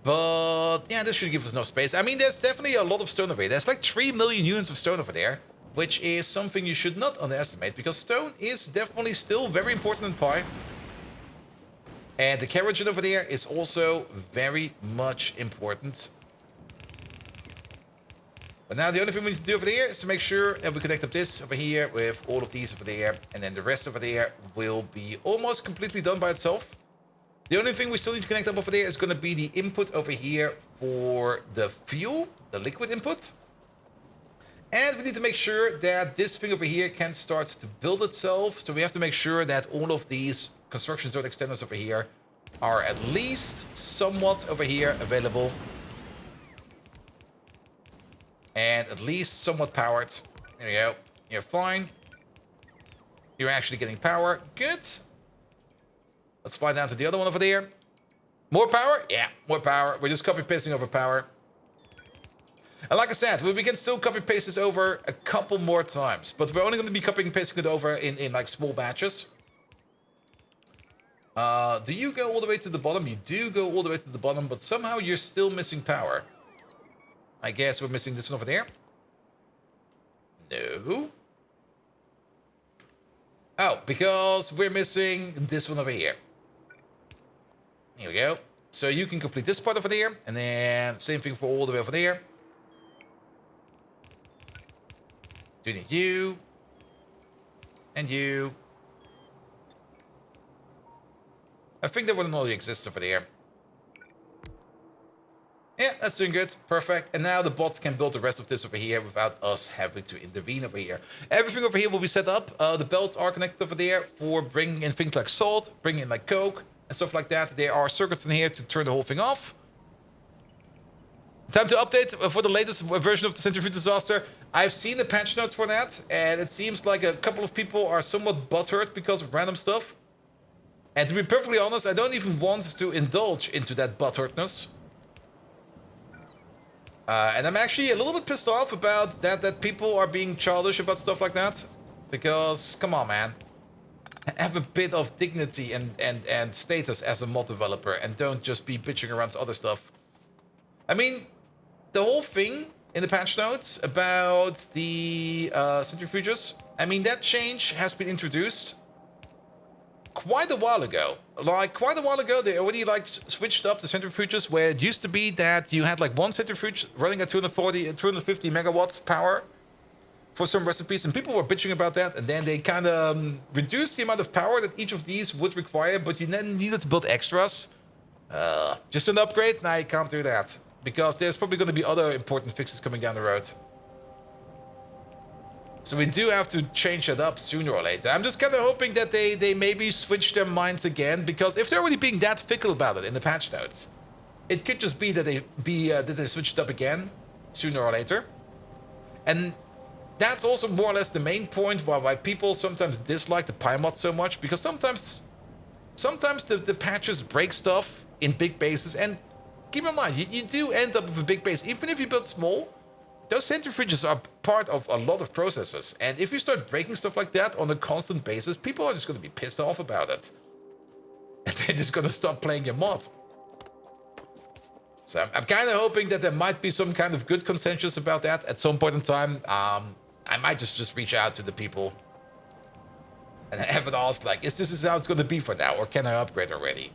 But, yeah, this should give us enough space. I mean, there's definitely a lot of stone over here. There's like 3 million units of stone over there, which is something you should not underestimate, because stone is definitely still very important in Pi. And the carriage over there is also very much important. But now the only thing we need to do over there is to make sure that we connect up this over here with all of these over there. And then the rest over there will be almost completely done by itself. The only thing we still need to connect up over there is going to be the input over here for the fuel, the liquid input. And we need to make sure that this thing over here can start to build itself. So we have to make sure that all of these construction zone extenders over here are at least somewhat over here available. And at least somewhat powered. There you go. You're fine. You're actually getting power. Good. Let's fly down to the other one over there. More power? Yeah, more power. We're just copy-pasting over power. And like I said, we can still copy-paste this over a couple more times. But we're only going to be copy-pasting it over in like small batches. Do you go all the way to the bottom? You do go all the way to the bottom, but somehow you're still missing power. I guess we're missing this one over there. No. Oh, because we're missing this one over here. Here we go. So you can complete this part over there, and then same thing for all the way over there. Do need you. And you. I think that one already exists over there. Yeah, that's doing good. Perfect. And now the bots can build the rest of this over here without us having to intervene over here. Everything over here will be set up. The belts are connected over there for bringing in things like salt, bringing in like coke, and stuff like that. There are circuits in here to turn the whole thing off. Time to update for the latest version of the Centrifuge Disaster. I've seen the patch notes for that, and it seems like a couple of people are somewhat butthurt because of random stuff. And to be perfectly honest, I don't even want to indulge into that butthurtness. And I'm actually a little bit pissed off about that people are being childish about stuff like that. Because, come on, man. Have a bit of dignity and status as a mod developer, and don't just be bitching around other stuff. I mean, the whole thing in the patch notes about the centrifuges, I mean, that change has been introduced quite a while ago. Like, quite a while ago, they already, like, switched up the centrifuges, where it used to be that you had, like, one centrifuge running at 250 megawatts power for some recipes, and people were bitching about that, and then they kind of reduced the amount of power that each of these would require, but you then needed to build extras. Just an upgrade? Nah, you can't do that. because there's probably going to be other important fixes coming down the road. So we do have to change that up sooner or later. I'm just kind of hoping that they maybe switch their minds again, because if they're already being that fickle about it in the patch notes, it could just be that they switch it up again sooner or later. And that's also more or less the main point why people sometimes dislike the Pymod so much, because sometimes the patches break stuff in big bases, and keep in mind, you do end up with a big base. Even if you build small, those centrifuges are part of a lot of processes. And if you start breaking stuff like that on a constant basis, people are just going to be pissed off about it. And they're just going to stop playing your mod. So I'm kind of hoping that there might be some kind of good consensus about that at some point in time. I might just reach out to the people and have it asked, like, is this how it's going to be for now, or can I upgrade already?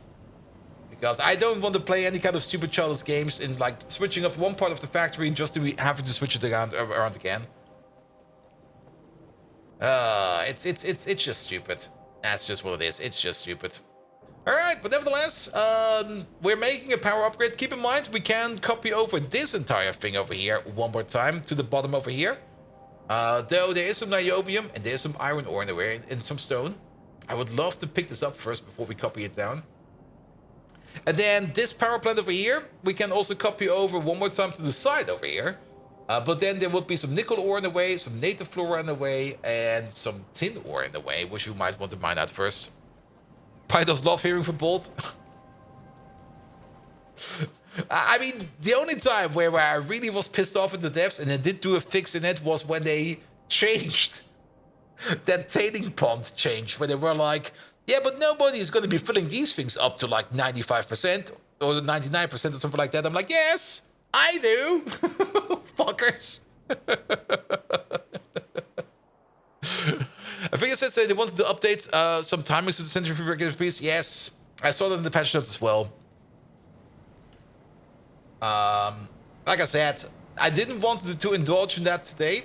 Because I don't want to play any kind of stupid childish games in, like, switching up one part of the factory just to be having to switch it around again. It's just stupid. That's just what it is. It's just stupid. Alright, but nevertheless, we're making a power upgrade. Keep in mind, we can copy over this entire thing over here one more time to the bottom over here. Though there is some niobium and there's some iron ore in the way and some stone. I would love to pick this up first before we copy it down. And then this power plant over here, we can also copy over one more time to the side over here. But then there would be some nickel ore in the way, some native flora in the way, and some tin ore in the way, which you might want to mine out first. Pythos love hearing from Bolt. I mean, the only time where I really was pissed off at the devs and they did do a fix in it was when they changed that tailing pond change, where they were like, yeah, but nobody is going to be filling these things up to like 95% or 99% or something like that. I'm like, yes, I do. Fuckers. I think it says they wanted to update some timings to the centrifuge regular piece. Yes, I saw that in the patch notes as well. Like I said, I didn't want to indulge in that today.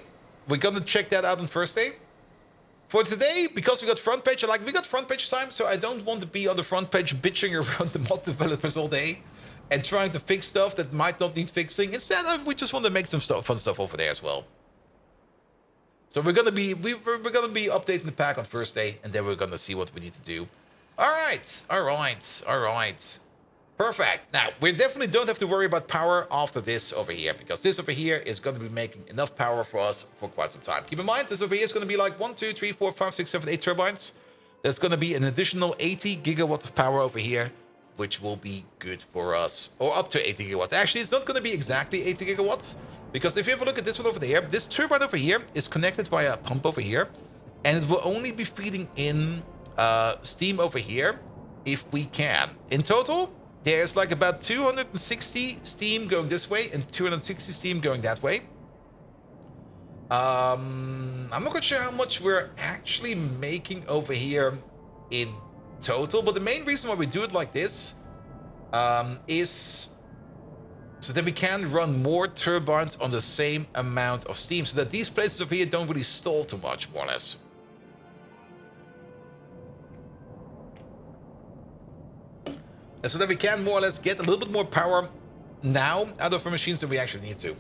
We're going to check that out on Thursday. For today, because we got front page, we got front page time, so I don't want to be on the front page bitching around the mod developers all day and trying to fix stuff that might not need fixing. Instead, we just want to make some fun stuff over there as well. So we're gonna be updating the pack on Thursday, and then we're gonna see what we need to do. All right. Perfect. Now, we definitely don't have to worry about power after this over here, because this over here is going to be making enough power for us for quite some time. Keep in mind, this over here is going to be like 1, 2, 3, 4, 5, 6, 7, 8 turbines. There's going to be an additional 80 gigawatts of power over here, which will be good for us. Or up to 80 gigawatts. Actually, it's not going to be exactly 80 gigawatts, because if you have a look at this one over there, this turbine over here is connected via a pump over here, and it will only be feeding in steam over here if we can. In total, there's like about 260 steam going this way and 260 steam going that way. I'm not quite sure how much we're actually making over here in total, but the main reason why we do it like this is so that we can run more turbines on the same amount of steam, so that these places over here don't really stall too much, more or less. And so that we can more or less get a little bit more power now out of our machines than we actually need to.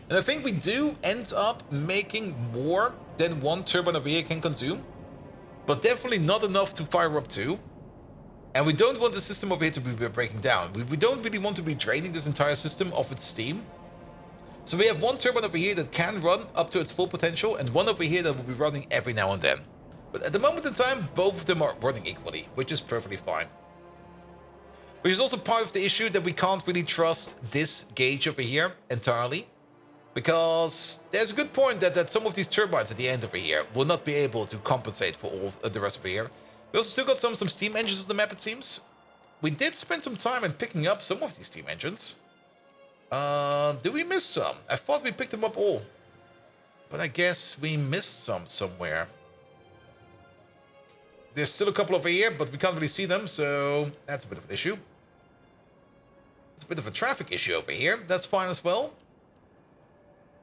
And I think we do end up making more than one turbine over here can consume, but definitely not enough to fire up to. And we don't want the system over here to be breaking down. We don't really want to be draining this entire system of its steam. So we have one turbine over here that can run up to its full potential, and one over here that will be running every now and then. But at the moment in time, both of them are running equally, which is perfectly fine. Which is also part of the issue that we can't really trust this gauge over here entirely. Because there's a good point that some of these turbines at the end over here will not be able to compensate for all the rest over here. We also still got some steam engines on the map, it seems. We did spend some time in picking up some of these steam engines. Did we miss some? I thought we picked them up all. But I guess we missed some somewhere. There's still a couple over here, but we can't really see them, so that's a bit of an issue. It's a bit of a traffic issue over here. That's fine as well.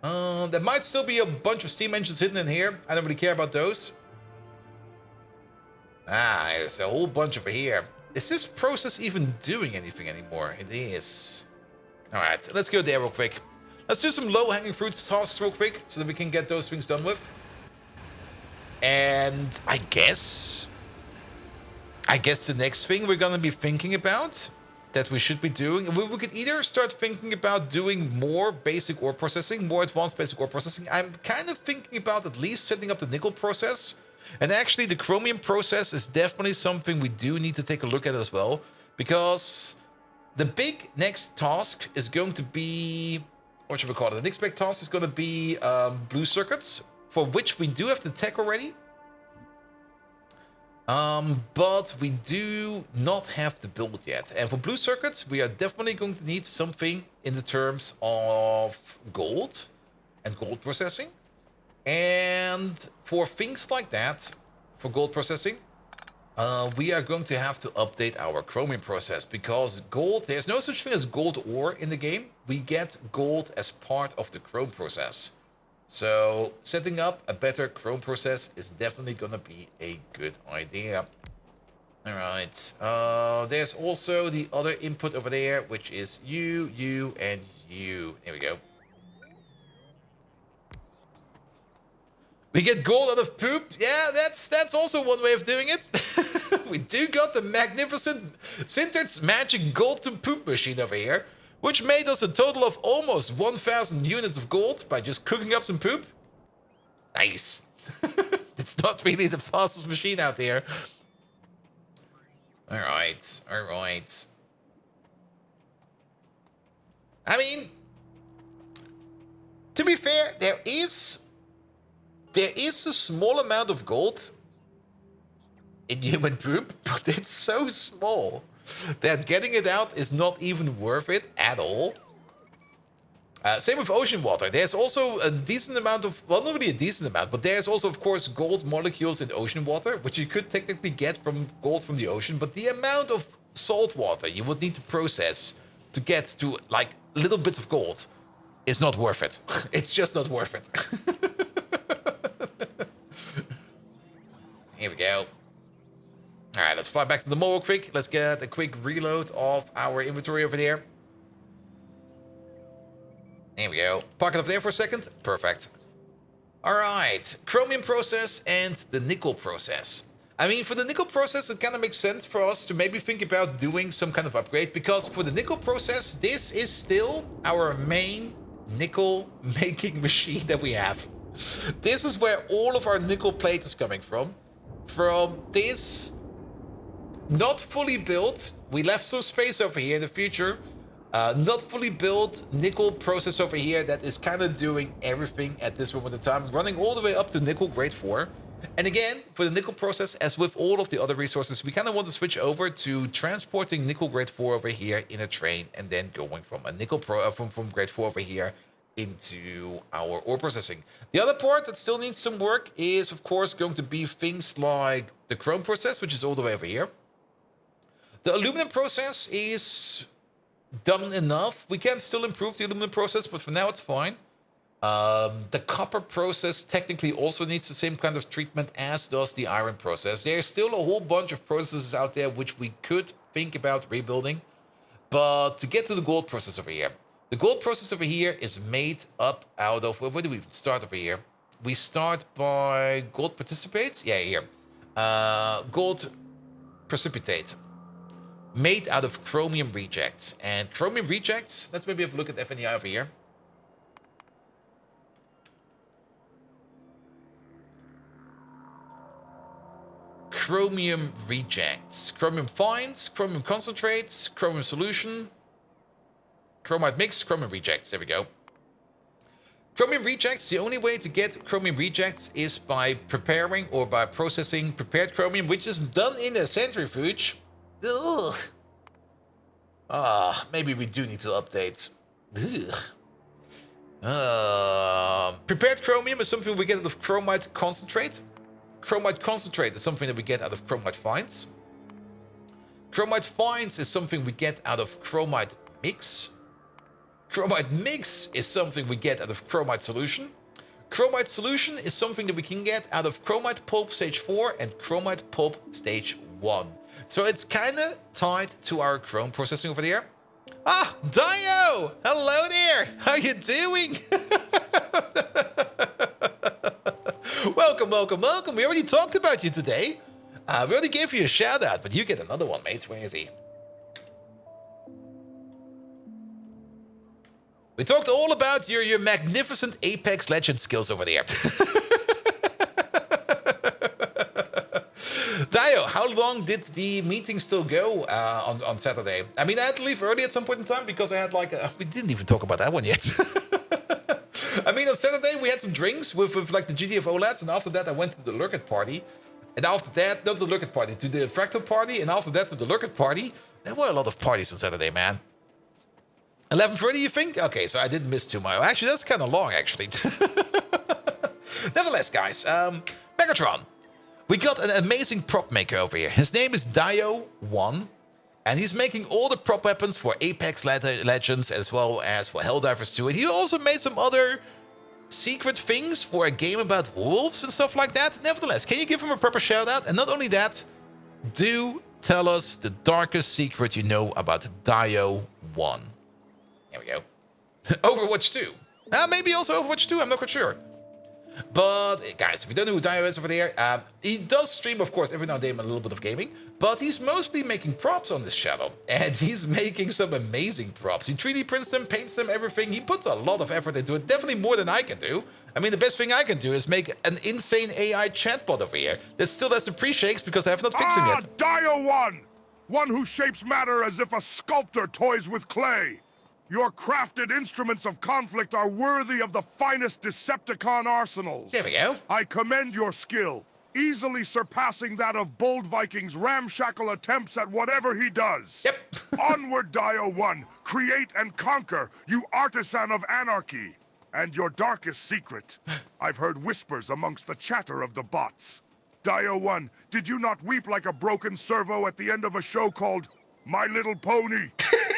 There might still be a bunch of steam engines hidden in here. I don't really care about those. Ah, there's a whole bunch over here. Is this process even doing anything anymore? It is. All right, let's go there real quick. Let's do some low-hanging fruit tasks real quick so that we can get those things done with. And I guess the next thing we're gonna be thinking about that we should be doing, we could either start thinking about doing more basic ore processing, more advanced basic ore processing. I'm kind of thinking about at least setting up the nickel process. And actually the chromium process is definitely something we do need to take a look at as well, because the big next task is going to be, what should we call it? The next big task is going to be blue circuits, for which we do have the tech already. But we do not have the build yet. And for blue circuits, we are definitely going to need something in the terms of gold and gold processing. And for things like that, for gold processing, we are going to have to update our chromium process, because gold, there's no such thing as gold ore in the game. We get gold as part of the chrome process. So setting up a better chrome process is definitely gonna be a good idea. All right, there's also the other input over there, which is you, and you. There we go. We get gold out of poop. Yeah, that's also one way of doing it. We do got the magnificent Sinter's magic gold to poop machine over here, which made us a total of almost 1,000 units of gold by just cooking up some poop. Nice. It's not really the fastest machine out there. All right, all right. I mean, to be fair, there is a small amount of gold in human poop, but it's so small that getting it out is not even worth it at all. Same with ocean water. There's also a decent amount of, well, not really a decent amount, but there's also, of course, gold molecules in ocean water, which you could technically get from gold from the ocean, but the amount of salt water you would need to process to get to, like, little bits of gold is not worth it. It's just not worth it. Here we go. All right, let's fly back to the mall real quick. Let's get a quick reload of our inventory over there. There we go. Park it up there for a second. Perfect. All right, chromium process and the nickel process. I mean, for the nickel process, it kind of makes sense for us to maybe think about doing some kind of upgrade, because for the nickel process, this is still our main nickel making machine that we have. This is where all of our nickel plate is coming from. From this not fully built, we left some space over here in the future, not fully built nickel process over here that is kind of doing everything at this moment in time, running all the way up to nickel grade 4. And again, for the nickel process, as with all of the other resources, we kind of want to switch over to transporting nickel grade 4 over here in a train, and then going from a nickel from grade 4 over here into our ore processing. The other part that still needs some work is, of course, going to be things like the chrome process, which is all the way over here. The aluminum process is done enough. We can still improve the aluminum process, but for now it's fine. The copper process technically also needs the same kind of treatment as does the iron process. There's still a whole bunch of processes out there which we could think about rebuilding. But to get to the gold process over here, the gold process over here is made up out of, where do we even start over here? We start by gold participate. Yeah, here. Gold precipitate. Made out of chromium rejects. And chromium rejects, let's maybe have a look at FNEI over here. Chromium rejects. Chromium fines, chromium concentrates, chromium solution, chromite mix, chromium rejects. There we go. Chromium rejects, the only way to get chromium rejects is by preparing or by processing prepared chromium, which is done in a centrifuge. Ugh. Maybe we do need to update. Prepared chromium is something we get out of chromite concentrate. Chromite concentrate is something that we get out of chromite fines. Chromite fines is something we get out of chromite mix. Chromite mix is something we get out of chromite solution. Chromite solution is something that we can get out of chromite pulp stage 4 and chromite pulp stage 1. So it's kind of tied to our chrome processing over there. Ah, Dio! Hello there! How you doing? Welcome, welcome, welcome. We already talked about you today. We already gave you a shout out, but you get another one, mate. Where is he? We talked all about your magnificent Apex Legends skills over there. Dio, how long did the meeting still go on Saturday? I mean, I had to leave early at some point in time because I had we didn't even talk about that one yet. I mean, on Saturday we had some drinks with like the GTFO lads, and after that I went to the Lurkit party. And after that, not the Lurkit party, to the Fractal party, and after that to the Lurkit party. There were a lot of parties on Saturday, man. 11:30, you think? Okay, so I didn't miss too much. Actually, that's kind of long, actually. Nevertheless, guys, Megatron. We got an amazing prop maker over here. His name is Dio1, and he's making all the prop weapons for Apex Legends as well as for Helldivers 2. And he also made some other secret things for a game about wolves and stuff like that. Nevertheless, can you give him a proper shout out? And not only that, do tell us the darkest secret you know about Dio1. There we go. Overwatch 2. Maybe also Overwatch 2, I'm not quite sure. But, guys, if you don't know who Dio is over there, he does stream, of course, every now and then a little bit of gaming, but he's mostly making props on this channel, and he's making some amazing props. He 3D prints them, paints them, everything. He puts a lot of effort into it, definitely more than I can do. I mean, the best thing I can do is make an insane AI chatbot over here that still has the pre-shakes because I have not fixed him yet. Dio1! One who shapes matter as if a sculptor toys with clay. Your crafted instruments of conflict are worthy of the finest Decepticon arsenals. There we go. I commend your skill, easily surpassing that of Bold Viking's ramshackle attempts at whatever he does. Yep. Onward, Dio1. Create and conquer, you artisan of anarchy. And your darkest secret. I've heard whispers amongst the chatter of the bots. Dio1, did you not weep like a broken servo at the end of a show called My Little Pony?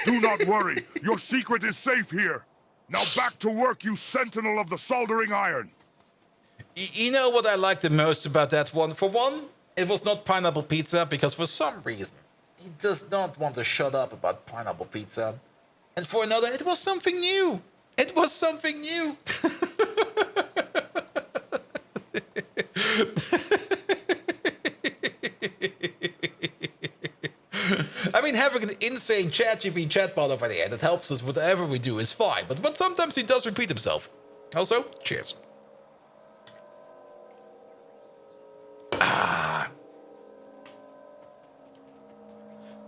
Do not worry, your secret is safe here. Now back to work, you sentinel of the soldering iron. You know what I like the most about that one? For one, it was not pineapple pizza because for some reason he does not want to shut up about pineapple pizza. And for another, it was something new. It was something new. I mean, having an insane ChatGPT chatbot over there that helps us with whatever we do is fine, but sometimes he does repeat himself. Also, cheers.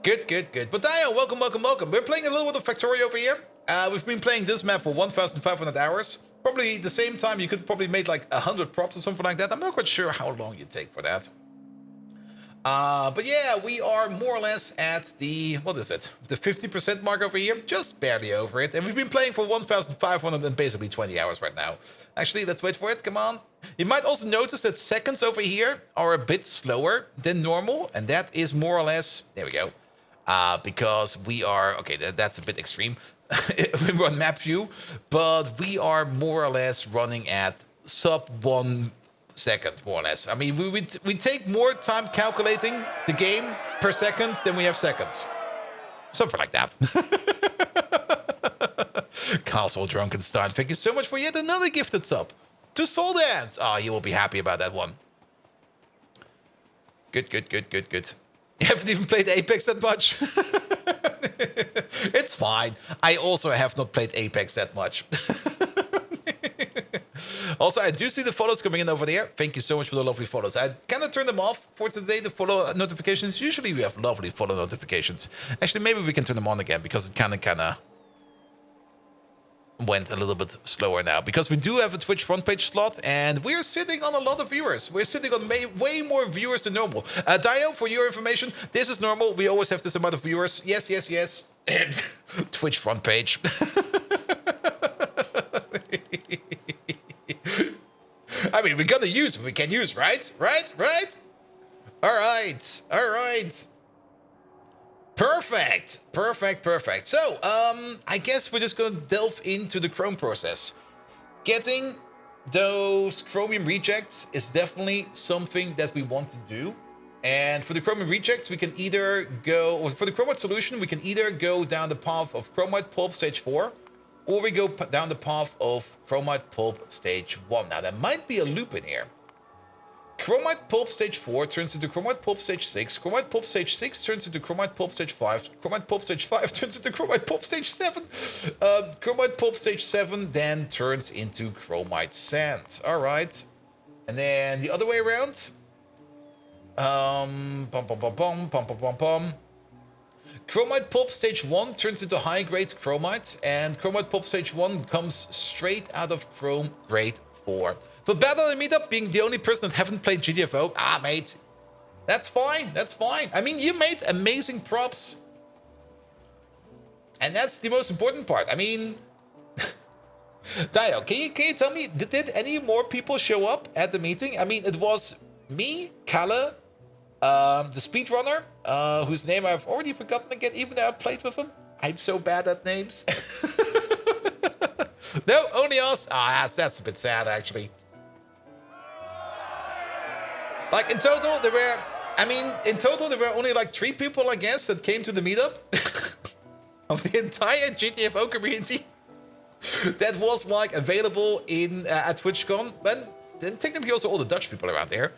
Good. But Dio, welcome. We're playing a little bit of Factorio over here. We've been playing this map for 1,500 hours. Probably the same time you could probably make like 100 props or something like that. I'm not quite sure how long you take for that. But yeah, we are more or less at the, what is it? The 50% mark over here, just barely over it. And we've been playing for 1,500 and basically 20 hours right now. Actually, let's wait for it, come on. You might also notice that seconds over here are a bit slower than normal. And that is more or less, there we go. Because we are, okay, that's a bit extreme. We run map view, but we are more or less running at sub 1 second, more or less. I mean, we take more time calculating the game per second than we have seconds. Something like that. Castle Drunkenstein, thank you so much for yet another gifted sub. To Soul Dance. Oh, you will be happy about that one. Good. You haven't even played Apex that much. It's fine. I also have not played Apex that much. Also, I do see the follows coming in over there. Thank you so much for the lovely follows. I kind of turned them off for today, the follow notifications. Usually we have lovely follow notifications. Actually, maybe we can turn them on again because it kind of went a little bit slower now. Because we do have a Twitch front page slot and we're sitting on a lot of viewers. We're sitting on way more viewers than normal. Dio, for your information, this is normal. We always have this amount of viewers. Yes. Twitch front page. I mean, we're gonna use what we can use, right? Right? All right. Perfect. So, I guess we're just gonna delve into the Chrome process. Getting those chromium rejects is definitely something that we want to do. And for the chromium rejects, we can either go, or for the chromite solution, we can either go down the path of chromite pulp stage 4, or we go down the path of chromite pulp stage 1. Now, there might be a loop in here. Chromite pulp stage 4 turns into chromite pulp stage 6. Chromite pulp stage 6 turns into chromite pulp stage 5. Chromite pulp stage 5 turns into chromite pulp stage 7. Chromite pulp stage 7 then turns into chromite sand. All right. And then the other way around. Chromite pulp stage 1 turns into high grade chromite. And chromite pulp stage 1 comes straight out of chrome grade 4. But Battle and Meetup being the only person that haven't played GTFO, mate, that's fine, that's fine. I mean, you made amazing props. And that's the most important part. I mean, Dio, can you tell me, did any more people show up at the meeting? I mean, it was me, Kalle, the speedrunner, whose name I've already forgotten again, even though I played with him. I'm so bad at names. No, only us. That's a bit sad, actually. Like, in total, there were only like 3 people, I guess, that came to the meetup of the entire GTFO community that was, like, available in at TwitchCon. But then technically also all the Dutch people around there.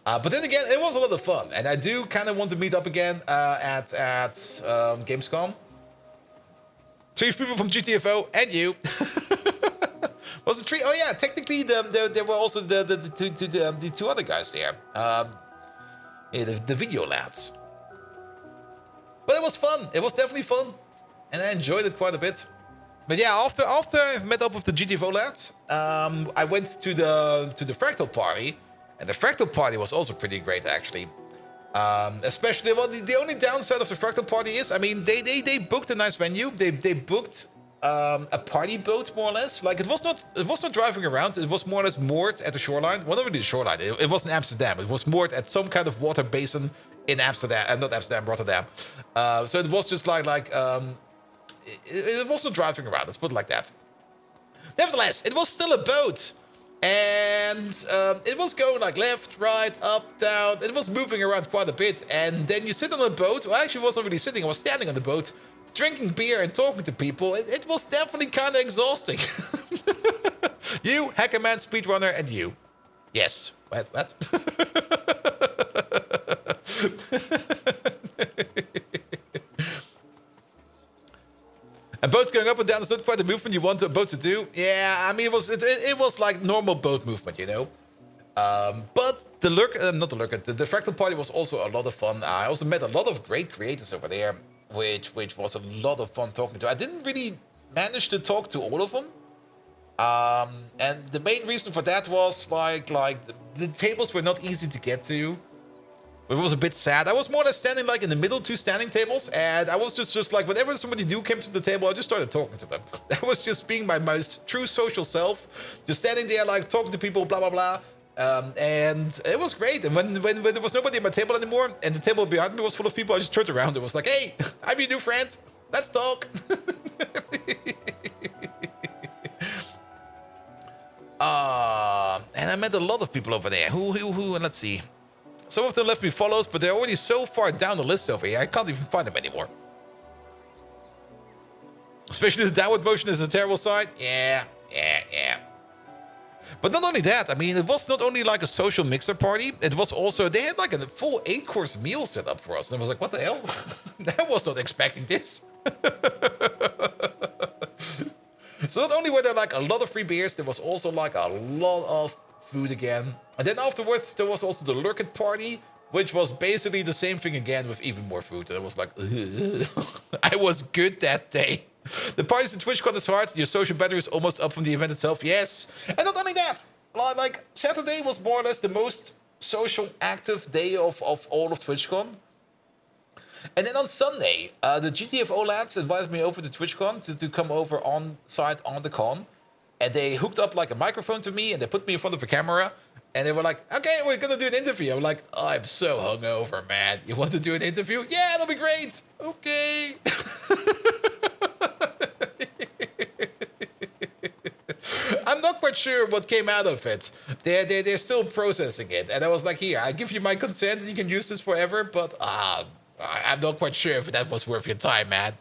But then again, it was a lot of fun. And I do kind of want to meet up again at Gamescom. 3 people from GTFO and you. Was it 3? Oh yeah, technically there were also the 2 other guys there. The video lads. But it was fun. It was definitely fun, and I enjoyed it quite a bit. But yeah, after I met up with the GTFO lads, I went to the Fractal party, and the Fractal party was also pretty great actually. Especially, well, the only downside of the Fractal party is, I mean, they booked a nice venue. They booked a party boat, more or less. Like, it was not driving around. It was more or less moored at the shoreline. Well, not really the shoreline. It was in Amsterdam. It was moored at some kind of water basin in Amsterdam, not Amsterdam, Rotterdam. So it was just it was not driving around. Let's put it like that. Nevertheless, it was still a boat. And it was going like left, right, up, down. It was moving around quite a bit. And then you sit on a boat. Well, actually, I wasn't really sitting. I was standing on the boat, drinking beer and talking to people. It was definitely kind of exhausting. You, Hackerman, Speedrunner, and you. Yes. What? And boats going up and down is not quite the movement you want a boat to do. Yeah, I mean, it was like normal boat movement, you know. But the Fractal party was also a lot of fun. I also met a lot of great creators over there, which was a lot of fun talking to. I didn't really manage to talk to all of them. And the main reason for that was like the tables were not easy to get to. It was a bit sad. I was more or less standing like in the middle, 2 standing tables, and I was just like, whenever somebody new came to the table, I just started talking to them. That was just being my most true social self, just standing there like talking to people, blah blah blah. And it was great. And when there was nobody at my table anymore, and the table behind me was full of people, I just turned around and was like, "Hey, I'm your new friend. Let's talk." And I met a lot of people over there. Who? And let's see. Some of them left me follows, but they're already so far down the list over here, I can't even find them anymore. Especially the downward motion is a terrible sign. Yeah. But not only that, I mean, it was not only like a social mixer party, it was also, they had like a full 8-course meal set up for us. And I was like, what the hell? I was not expecting this. So not only were there like a lot of free beers, there was also like a lot of food again. And then afterwards, there was also the Lurkit party, which was basically the same thing again with even more food. And I was like, I was good that day. The parties in TwitchCon is hard. Your social battery is almost up from the event itself. Yes. And not only that, like Saturday was more or less the most social active day of all of TwitchCon. And then on Sunday, the GTFO lads invited me over to TwitchCon to come over on site on the con. And they hooked up like a microphone to me and they put me in front of a camera. And they were like, okay, we're going to do an interview. I'm like, oh, I'm so hungover, man. You want to do an interview? Yeah, that'll be great. Okay. not quite sure what came out of it. They're still processing it. And I was like, here, I give you my consent and you can use this forever. But I'm not quite sure if that was worth your time, man.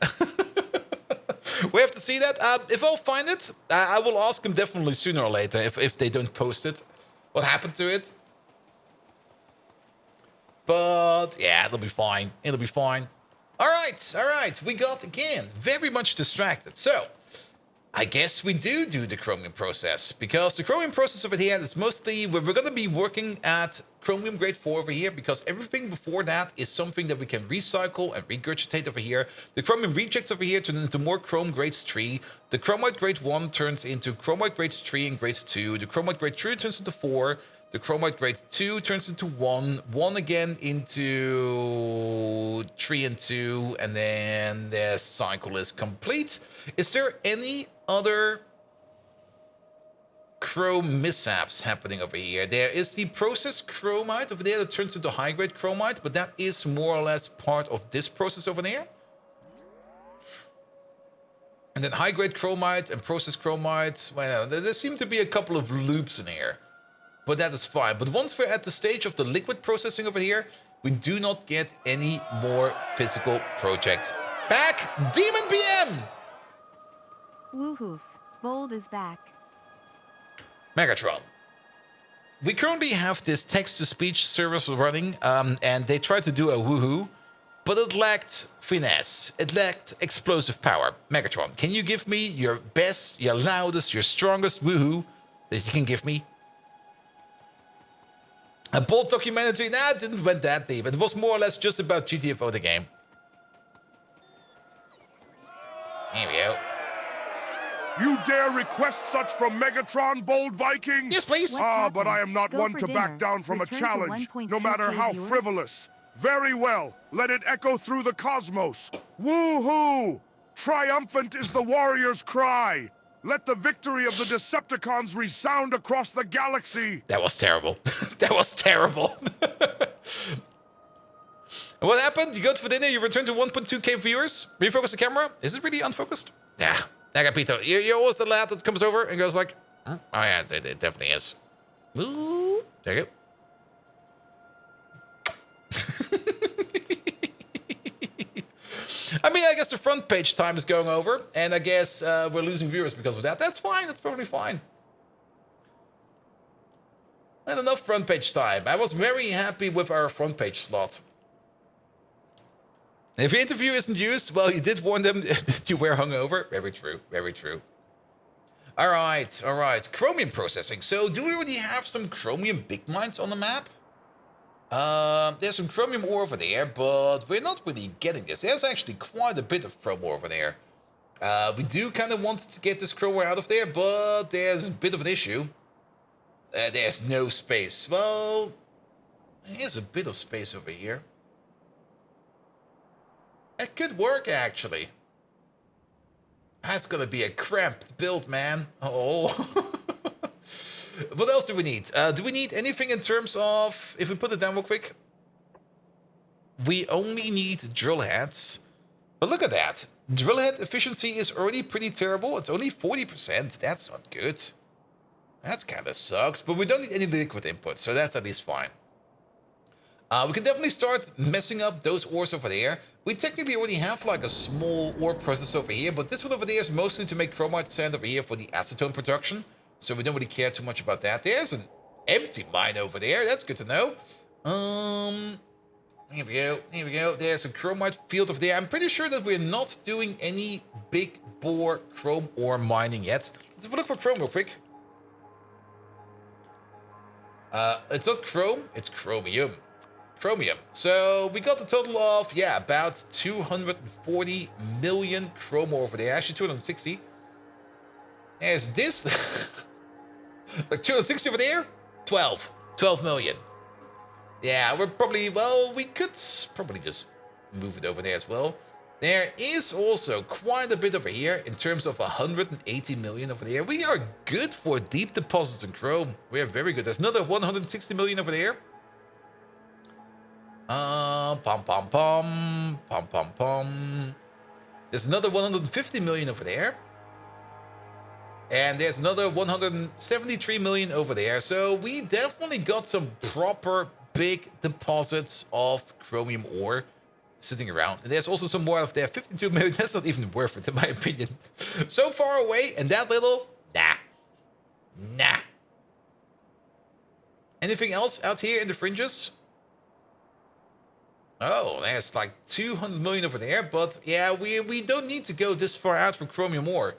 We have to see that. If I'll find it, I will ask them definitely sooner or later if they don't post it. What happened to it? But yeah, it'll be fine. It'll be fine. All right. We got, again, very much distracted. So I guess we do the chromium process, because the chromium process over here is mostly, we're going to be working at chromium grade 4 over here, because everything before that is something that we can recycle and regurgitate over here. The chromium rejects over here turn into more chrome grades 3. The chromite grade 1 turns into chromite grades 3 and grades 2. The chromite grade 3 turns into 4. The chromite grade 2 turns into 1. 1 again into 3 and 2. And then the cycle is complete. Is there any other chrome mishaps happening over here? There is the processed chromite over there that turns into high-grade chromite, but that is more or less part of this process over there. And then high-grade chromite and processed chromite, well, there seem to be a couple of loops in here, but that is fine. But once we're at the stage of the liquid processing over here, we do not get any more physical projects. Back, Demon BM! Woohoo. Bold is back. Megatron. We currently have this text-to-speech service running, and they tried to do a woohoo, but it lacked finesse. It lacked explosive power. Megatron, can you give me your best, your loudest, your strongest woohoo that you can give me? A bold documentary? Nah, it didn't went that deep. It was more or less just about GTFO the game. Here we go. You dare request such from Megatron, Bold Viking? Yes, please. But I am not Go one for to dinner. back down from Return a to challenge, 1.2K no matter how viewers. frivolous. Very well, let it echo through the cosmos. Woo-hoo! Triumphant is the warrior's cry. Let the victory of the Decepticons resound across the galaxy. That was terrible. That was terrible. What happened? You go for dinner, you return to 1.2K viewers. Refocus the camera. Is it really unfocused? Yeah. Agapito, you're always the lad that comes over and goes like, oh yeah, it definitely is. Ooh, there you go. I mean, I guess the front page time is going over, and I guess we're losing viewers because of that. That's fine. That's perfectly fine. And enough front page time. I was very happy with our front page slot. And if your interview isn't used, well, you did warn them that you were hungover. Very true. Very true. All right. All right. Chromium processing. So do we already have some chromium big mines on the map? There's some chromium ore over there, but we're not really getting this. There's actually quite a bit of chrome ore over there. We do kind of want to get this chrome ore out of there, but there's a bit of an issue. There's no space. Well, here's a bit of space over here. It could work, actually. That's gonna be a cramped build, man. Oh. What else do we need? Do we need anything in terms of... If we put it down real quick. We only need drill heads. But look at that. Drill head efficiency is already pretty terrible. It's only 40%. That's not good. That's kind of sucks. But we don't need any liquid input, so that's at least fine. We can definitely start messing up those ores over there. We technically already have like a small ore process over here, but this one over there is mostly to make chromite sand over here for the acetone production. So we don't really care too much about that. There's an empty mine over there. That's good to know. Here we go. Here we go. There's a chromite field over there. I'm pretty sure that we're not doing any big bore chrome ore mining yet. Let's have a look for chrome real quick. It's not chrome, it's chromium. Chromium. So we got a total of, yeah, about 240 million chrome ore over there. Actually, 260. There's this. Like 260 over there? 12 million. Yeah, we're probably, well, we could probably just move it over there as well. There is also quite a bit over here in terms of 180 million over there. We are good for deep deposits in chrome. We are very good. There's another 160 million over there. Pom pom pom. Pom pom pom. There's another 150 million over there. And there's another 173 million over there. So we definitely got some proper big deposits of chromium ore sitting around. And there's also some more of there. 52 million. That's not even worth it, in my opinion. So far away, and that little, nah. Anything else out here in the fringes? Oh, there's like 200 million over there. But yeah, we don't need to go this far out for chromium ore.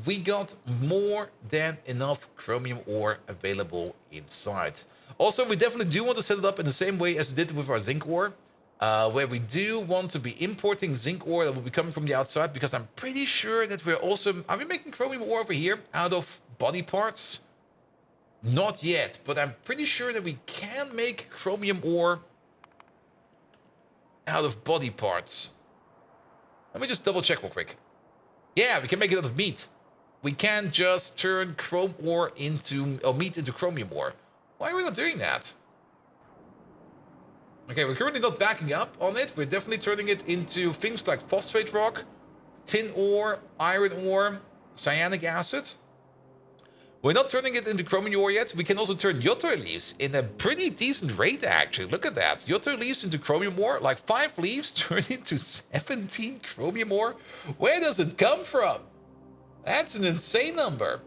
We got more than enough chromium ore available inside. Also, we definitely do want to set it up in the same way as we did with our zinc ore, where we do want to be importing zinc ore that will be coming from the outside, because I'm pretty sure that we're also... Are we making chromium ore over here out of body parts? Not yet, but I'm pretty sure that we can make chromium ore out of body parts. Let me just double check real quick. Yeah, we can make it out of meat. We can't just turn chrome ore into, or meat into chromium ore. Why are we not doing that? Okay, we're currently not backing up on it. We're definitely turning it into things like phosphate rock, tin ore, iron ore, cyanic acid. We're not turning it into chromium ore yet. We can also turn yotoi leaves in a pretty decent rate, actually. Look at that. Yotoi leaves into chromium ore. Like 5 leaves turn into 17 chromium ore. Where does it come from? That's an insane number.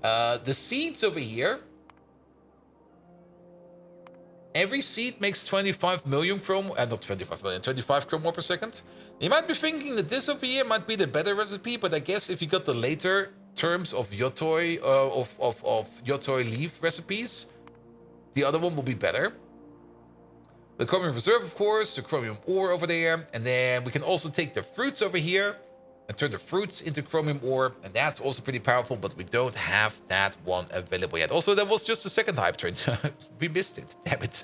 The seeds over here. Every seed makes 25 million chrome... not 25 million, 25 chrome ore per second. You might be thinking that this over here might be the better recipe, but I guess if you got the later terms of yotoi, of yotoi leaf recipes, the other one will be better. The chromium reserve, of course, the chromium ore over there, and then we can also take the fruits over here and turn the fruits into chromium ore, and that's also pretty powerful, but we don't have that one available yet. Also, that was just the second hype train. We missed it, damn it.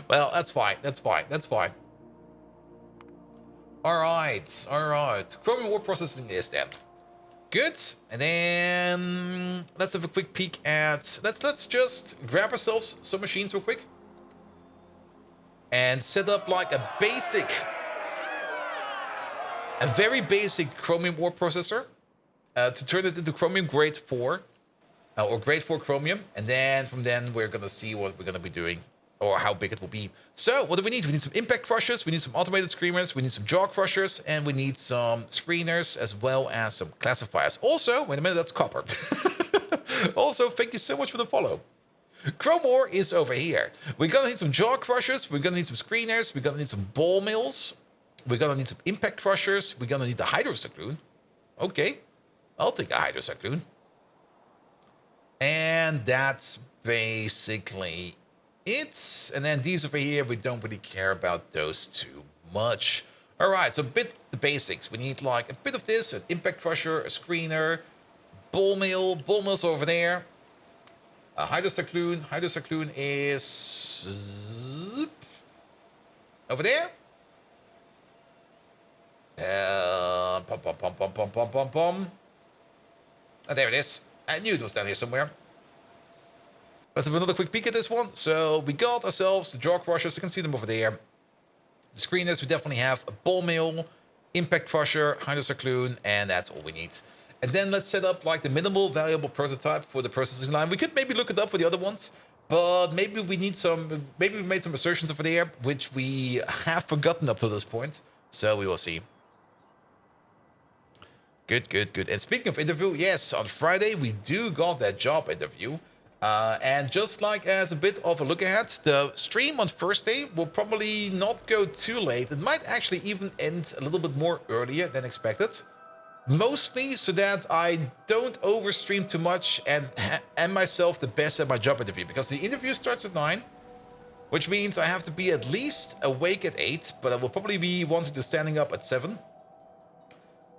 Well, that's fine, that's fine, that's fine. Alright, alright. Chromium ore processing is then. Good, and then let's have a quick peek at... Let's just grab ourselves some machines real quick. And set up like a very basic chromium ore processor to turn it into chromium grade 4 or grade 4 chromium, and then from then we're gonna see what we're gonna be doing or how big it will be. So what do we need? We need some impact crushers, we need some automated screamers, we need some jaw crushers, and we need some screeners as well as some classifiers. Also, wait a minute, that's copper. Also, thank you so much for the follow. Chrome ore is over here. We're gonna need some jaw crushers, we're gonna need some screeners, we're gonna need some ball mills, we're gonna need some impact crushers, we're gonna need the hydrocyclone. Okay, I'll take a hydrocyclone. And that's basically it. And then these over here, we don't really care about those too much. All right, so a bit the basics. We need like a bit of this, an impact crusher, a screener, ball mills over there. A hydrocyclone is over there. And there it is. I knew it was down here somewhere. Let's have another quick peek at this one. So we got ourselves the jaw crushers. You can see them over there. The screeners, we definitely have a ball mill, impact crusher, hydrocyclone, and that's all we need. And then let's set up like the minimal valuable prototype for the processing line. We could maybe look it up for the other ones, but maybe we need some, maybe we made some assertions over there, which we have forgotten up to this point. So we will see. Good. And speaking of interview, yes, on Friday we do got that job interview. And just like as a bit of a look ahead, the stream on Thursday will probably not go too late. It might actually even end a little bit more earlier than expected. Mostly so that I don't overstream too much and myself the best at my job interview. Because the interview starts at 9, which means I have to be at least awake at 8, but I will probably be wanting to standing up at 7.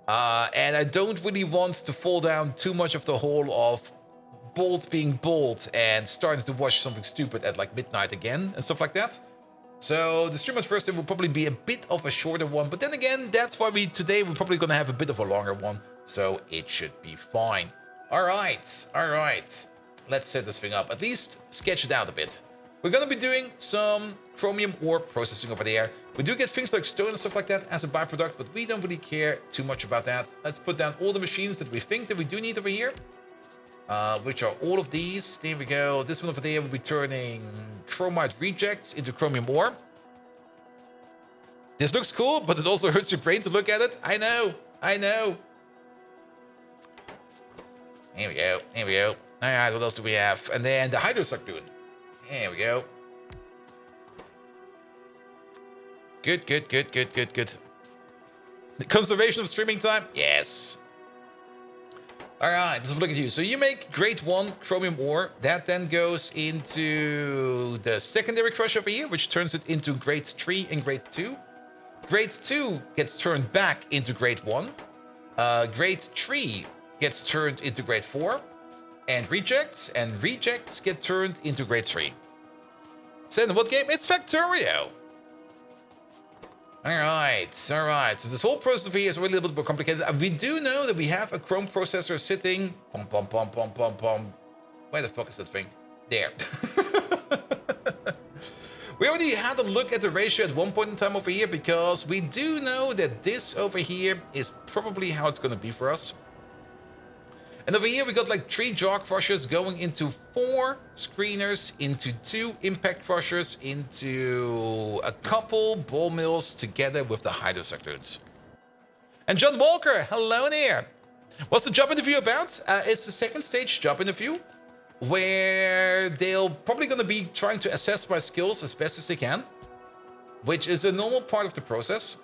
And I don't really want to fall down too much of the hole of bold being bold and starting to watch something stupid at like midnight again and stuff like that. So the stream on Thursday will probably be a bit of a shorter one, but then again, that's why today we're probably gonna have a bit of a longer one, so it should be fine. All right. Let's set this thing up. At least sketch it out a bit. we're going to be doing some chromium ore processing over there. We do get things like stone and stuff like that as a byproduct, but we don't really care too much about that. Let's put down all the machines that we think that we do need over here, which are all of these. There we go. This one over there will be turning chromite rejects into chromium ore. This looks cool, but it also hurts your brain to look at it. I know. Here we go. All right, what else do we have? And then the hydrocyclone. There we go. Good. The conservation of streaming time? Yes. All right, let's have a look at you. So you make grade 1 chromium ore. That then goes into the secondary crusher over here, which turns it into grade 3 and grade 2. Grade 2 gets turned back into grade 1. Grade 3 gets turned into grade 4. And rejects get turned into grade 3. So in what game? It's Factorio. Alright. So this whole process over here is really a little bit more complicated. We do know that we have a Chrome processor sitting... Where the fuck is that thing? There. We already had a look at the ratio at one point in time over here, because we do know that this over here is probably how it's going to be for us. And over here we got like 3 jaw crushers going into 4 screeners, into 2 impact crushers, into a couple ball mills together with the hydrocyclones. And John Walker, hello there. What's the job interview about? It's the second stage job interview, where they're probably going to be trying to assess my skills as best as they can, which is a normal part of the process.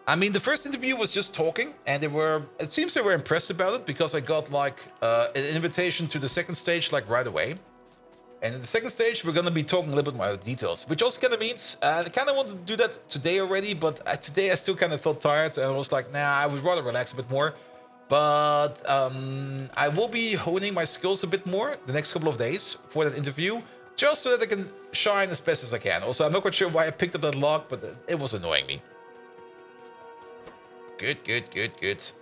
I mean, the first interview was just talking, and it seems they were impressed about it, because I got like an invitation to the second stage like right away. And in the second stage, we're going to be talking a little bit more details, which also kind of means I kind of wanted to do that today already, but today I still kind of felt tired, and I was like, nah, I would rather relax a bit more. But I will be honing my skills a bit more the next couple of days for that interview, just so that I can shine as best as I can. Also, I'm not quite sure why I picked up that log, but it was annoying me. Good.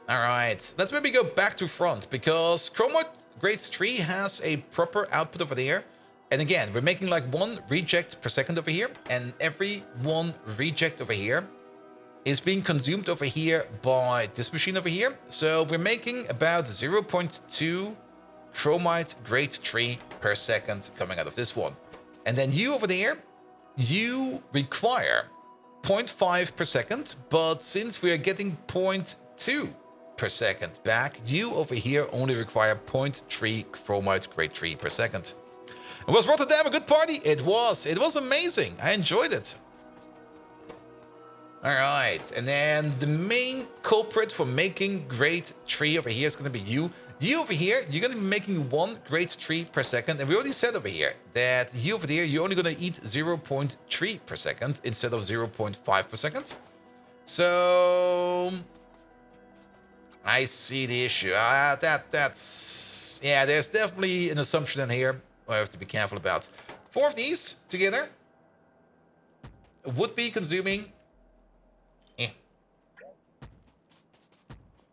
All right, let's maybe go back to front, because Chromite grade 3 has a proper output over there. And again, we're making like 1 reject per second over here, and every 1 reject over here is being consumed over here by this machine over here. So we're making about 0.2 chromite grade 3 per second coming out of this one. And then you over there, you require 0.5 per second, but since we are getting 0.2 per second back, you over here only require 0.3 chromite grade 3 per second. And was Rotterdam a good party? It was amazing. I enjoyed it. All right, and then the main culprit for making grade 3 over here is going to be you. You over here, you're going to be making 1 grade 3 per second. And we already said over here that you over there, you're only going to eat 0.3 per second instead of 0.5 per second. So I see the issue. That's yeah, there's definitely an assumption in here I have to be careful about. 4 of these together would be consuming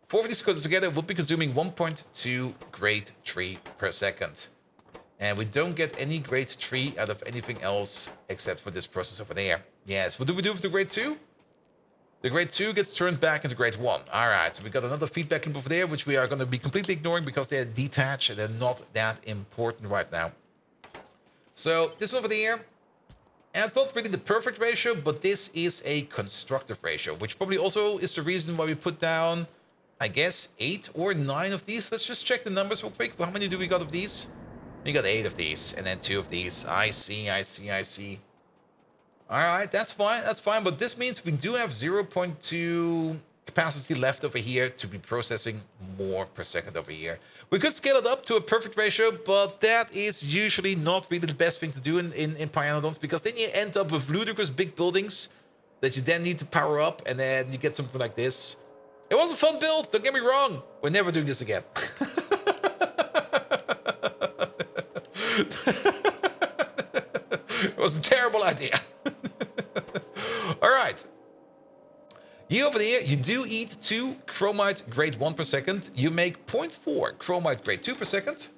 4 of these together would be consuming 1.2 grade 3 per second. And we don't get any grade 3 out of anything else except for this process over there. Yes, what do we do with the grade 2? The grade 2 gets turned back into grade 1. All right, so we got another feedback loop over there, which we are going to be completely ignoring because they're detached and they're not that important right now. So this over there, and it's not really the perfect ratio, but this is a constructive ratio, which probably also is the reason why we put down, I guess, 8 or 9 of these. Let's just check the numbers real quick. How many do we got of these? We got 8 of these, and then 2 of these. I see. All right, that's fine. But this means we do have 0.2 capacity left over here to be processing more per second over here. We could scale it up to a perfect ratio, but that is usually not really the best thing to do in Pyanodons, because then you end up with ludicrous big buildings that you then need to power up, and then you get something like this. It was a fun build, don't get me wrong. We're never doing this again. It was a terrible idea. All right. You over there, you do eat 2 chromite grade 1 per second. You make 0.4 chromite grade 2 per second.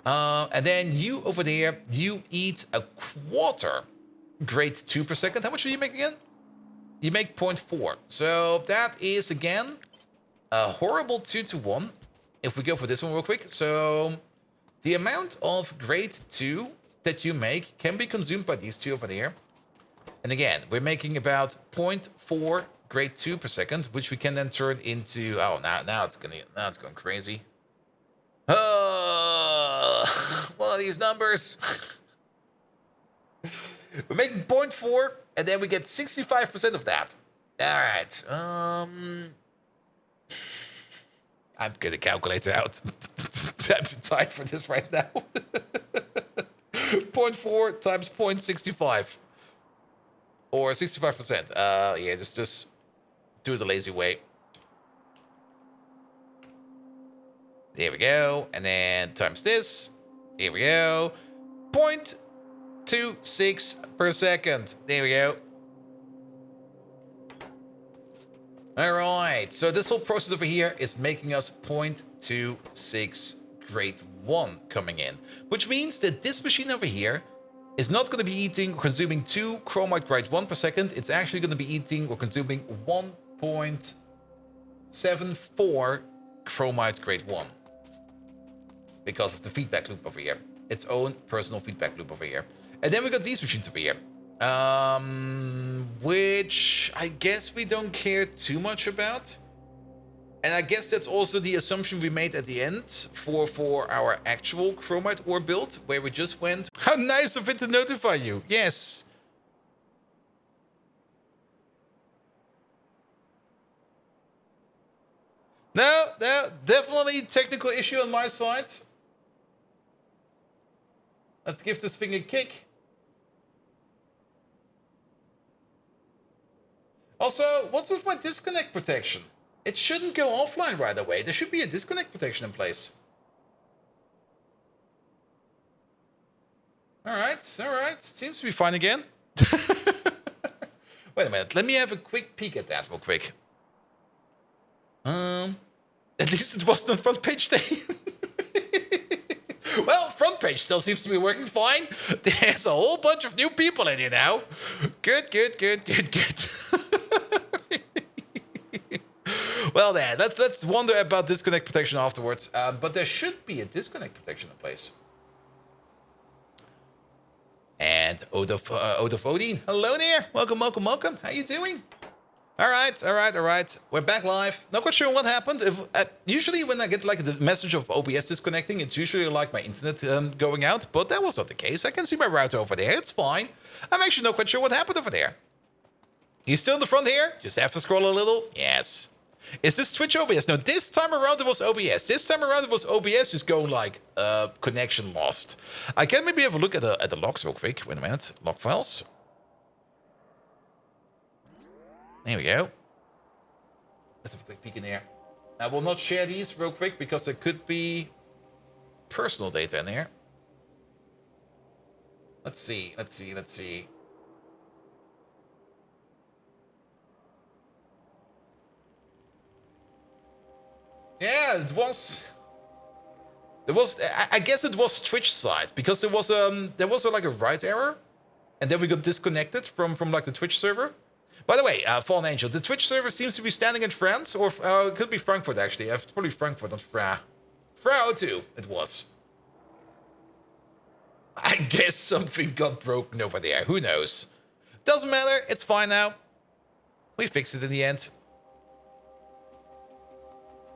And then you over there, you eat a quarter grade 2 per second. How much do you make again? You make 0.4. So that is, again, a horrible 2 to 1. If we go for this one real quick. So the amount of grade 2 that you make can be consumed by these two over there. And again, we're making about 0.4 grade 2 per second, which we can then turn into... Oh, now it's going crazy. What are these numbers? We're making 0.4, and then we get 65% of that. All right. I'm gonna calculate it out. Time to type for this right now. 0.4 times 0.65. Or 65%. Yeah, just do it the lazy way. There we go. And then times this. Here we go. 0.26 per second. There we go. All right. So this whole process over here is making us 0.26 grade 1 coming in. Which means that this machine over here is not going to be eating or consuming 2 chromite grade 1 per second. It's actually going to be eating or consuming 1.74 chromite grade 1. Because of the feedback loop over here. Its own personal feedback loop over here. And then we got these machines over here. Which I guess we don't care too much about. And I guess that's also the assumption we made at the end for our actual chromite ore build, where we just went. How nice of it to notify you. Yes. No, definitely technical issue on my side. Let's give this thing a kick. Also, what's with my disconnect protection? It shouldn't go offline right away. There should be a disconnect protection in place. Alright. Seems to be fine again. Wait a minute. Let me have a quick peek at that real quick. At least it wasn't on front page day. Well, front page still seems to be working fine. There's a whole bunch of new people in here now. Good. Well then, let's wonder about disconnect protection afterwards. But there should be a disconnect protection in place. And Odaf Odin, hello there. Welcome. How you doing? All right. We're back live. Not quite sure what happened. Usually when I get like the message of OBS disconnecting, it's usually like my internet going out. But that was not the case. I can see my router over there. It's fine. I'm actually not quite sure what happened over there. He's still in the front here? Just have to scroll a little? Yes. Is this Twitch OBS? No, this time around it was OBS. This time around it was OBS just going like, connection lost. I can maybe have a look at the logs real quick. Wait a minute. Log files. There we go. Let's have a quick peek in there. I will not share these real quick because there could be personal data in there. Let's see. Yeah, it was. I guess it was Twitch side because there was like a write error, and then we got disconnected from like the Twitch server. By the way, Fallen Angel, the Twitch server seems to be standing in France, or it could be Frankfurt actually. It's probably Frankfurt, not Fra. Fra 02, it was. I guess something got broken over there. Who knows? Doesn't matter. It's fine now. We fixed it in the end.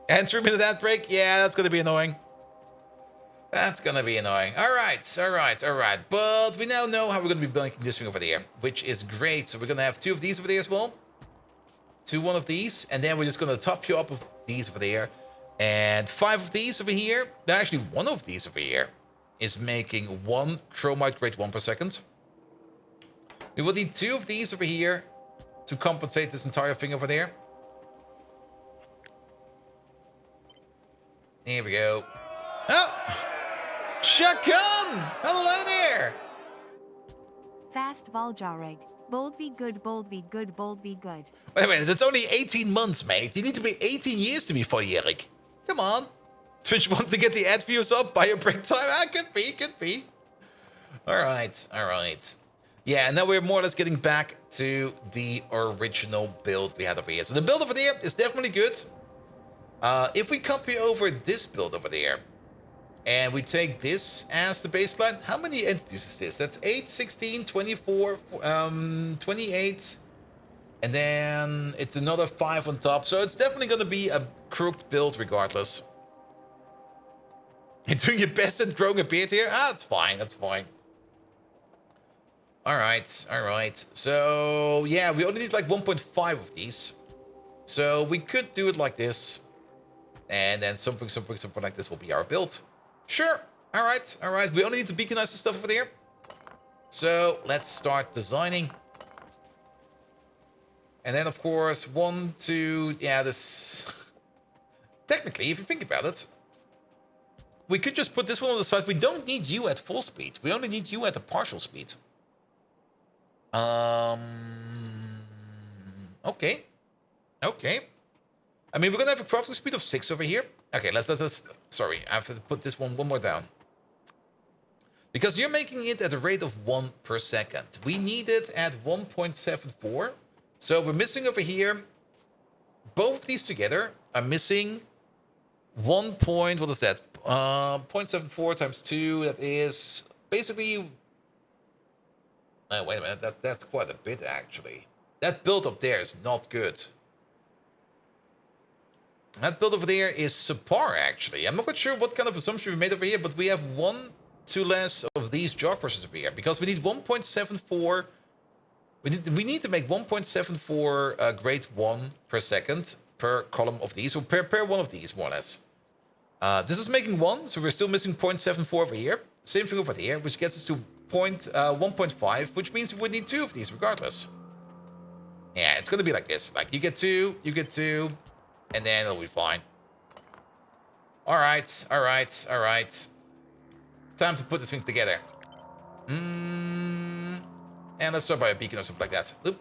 And 3 minute ad break? Yeah, that's gonna be annoying. All right. But we now know how we're gonna be making this thing over there, which is great. So we're gonna have 2 of these over there as well. 1 of these, and then we're just gonna top you up with these over there. And 5 of these over here. Actually, 1 of these over here is making 1 chromite grade 1 per second. We will need 2 of these over here to compensate this entire thing over there. Here we go. Oh! Shakun! Hello there! Fast Valjarig. Bold be good, bold be good, bold be good. Wait a minute, that's only 18 months, mate. You need to be 18 years to be volljährig. Come on. Twitch wants to get the ad views up by a break time. Ah, could be. All right. Yeah, and now we're more or less getting back to the original build we had over here. So the build over there is definitely good. If we copy over this build over there, and we take this as the baseline, how many entities is this? That's 8, 16, 24, 28, and then it's another 5 on top. So it's definitely going to be a crooked build regardless. You're doing your best at growing a beard here? Ah, that's fine. All right. So, yeah, we only need like 1.5 of these. So we could do it like this. And then something like this will be our build. Sure. All right. We only need to beaconize the stuff over there. So let's start designing. And then, of course, 1, 2... Yeah, this... Technically, if you think about it, we could just put this one on the side. We don't need you at full speed. We only need you at a partial speed. Okay. I mean, we're gonna have a crafting speed of 6 over here. Okay, let's sorry, I have to put this one more down. Because you're making it at a rate of 1 per second. We need it at 1.74. So we're missing over here. Both of these together are missing 1 point, what is that? 0.74 times 2, that is basically... wait a minute, that's quite a bit actually. That build up there is not good. That build over there is subpar actually. I'm not quite sure what kind of assumption we made over here, but we have 1 too less of these jog crushers over here because we need 1.74. We need to make 1.74 grade 1 per second per column of these, or per one of these more or less. This is making 1, so we're still missing 0.74 over here. Same thing over here, which gets us to 1.5, which means we would need 2 of these regardless. Yeah, it's going to be like this. Like, you get 2, and then it'll be fine. All right. Time to put this thing together. And let's start by a beacon or something like that. Oop.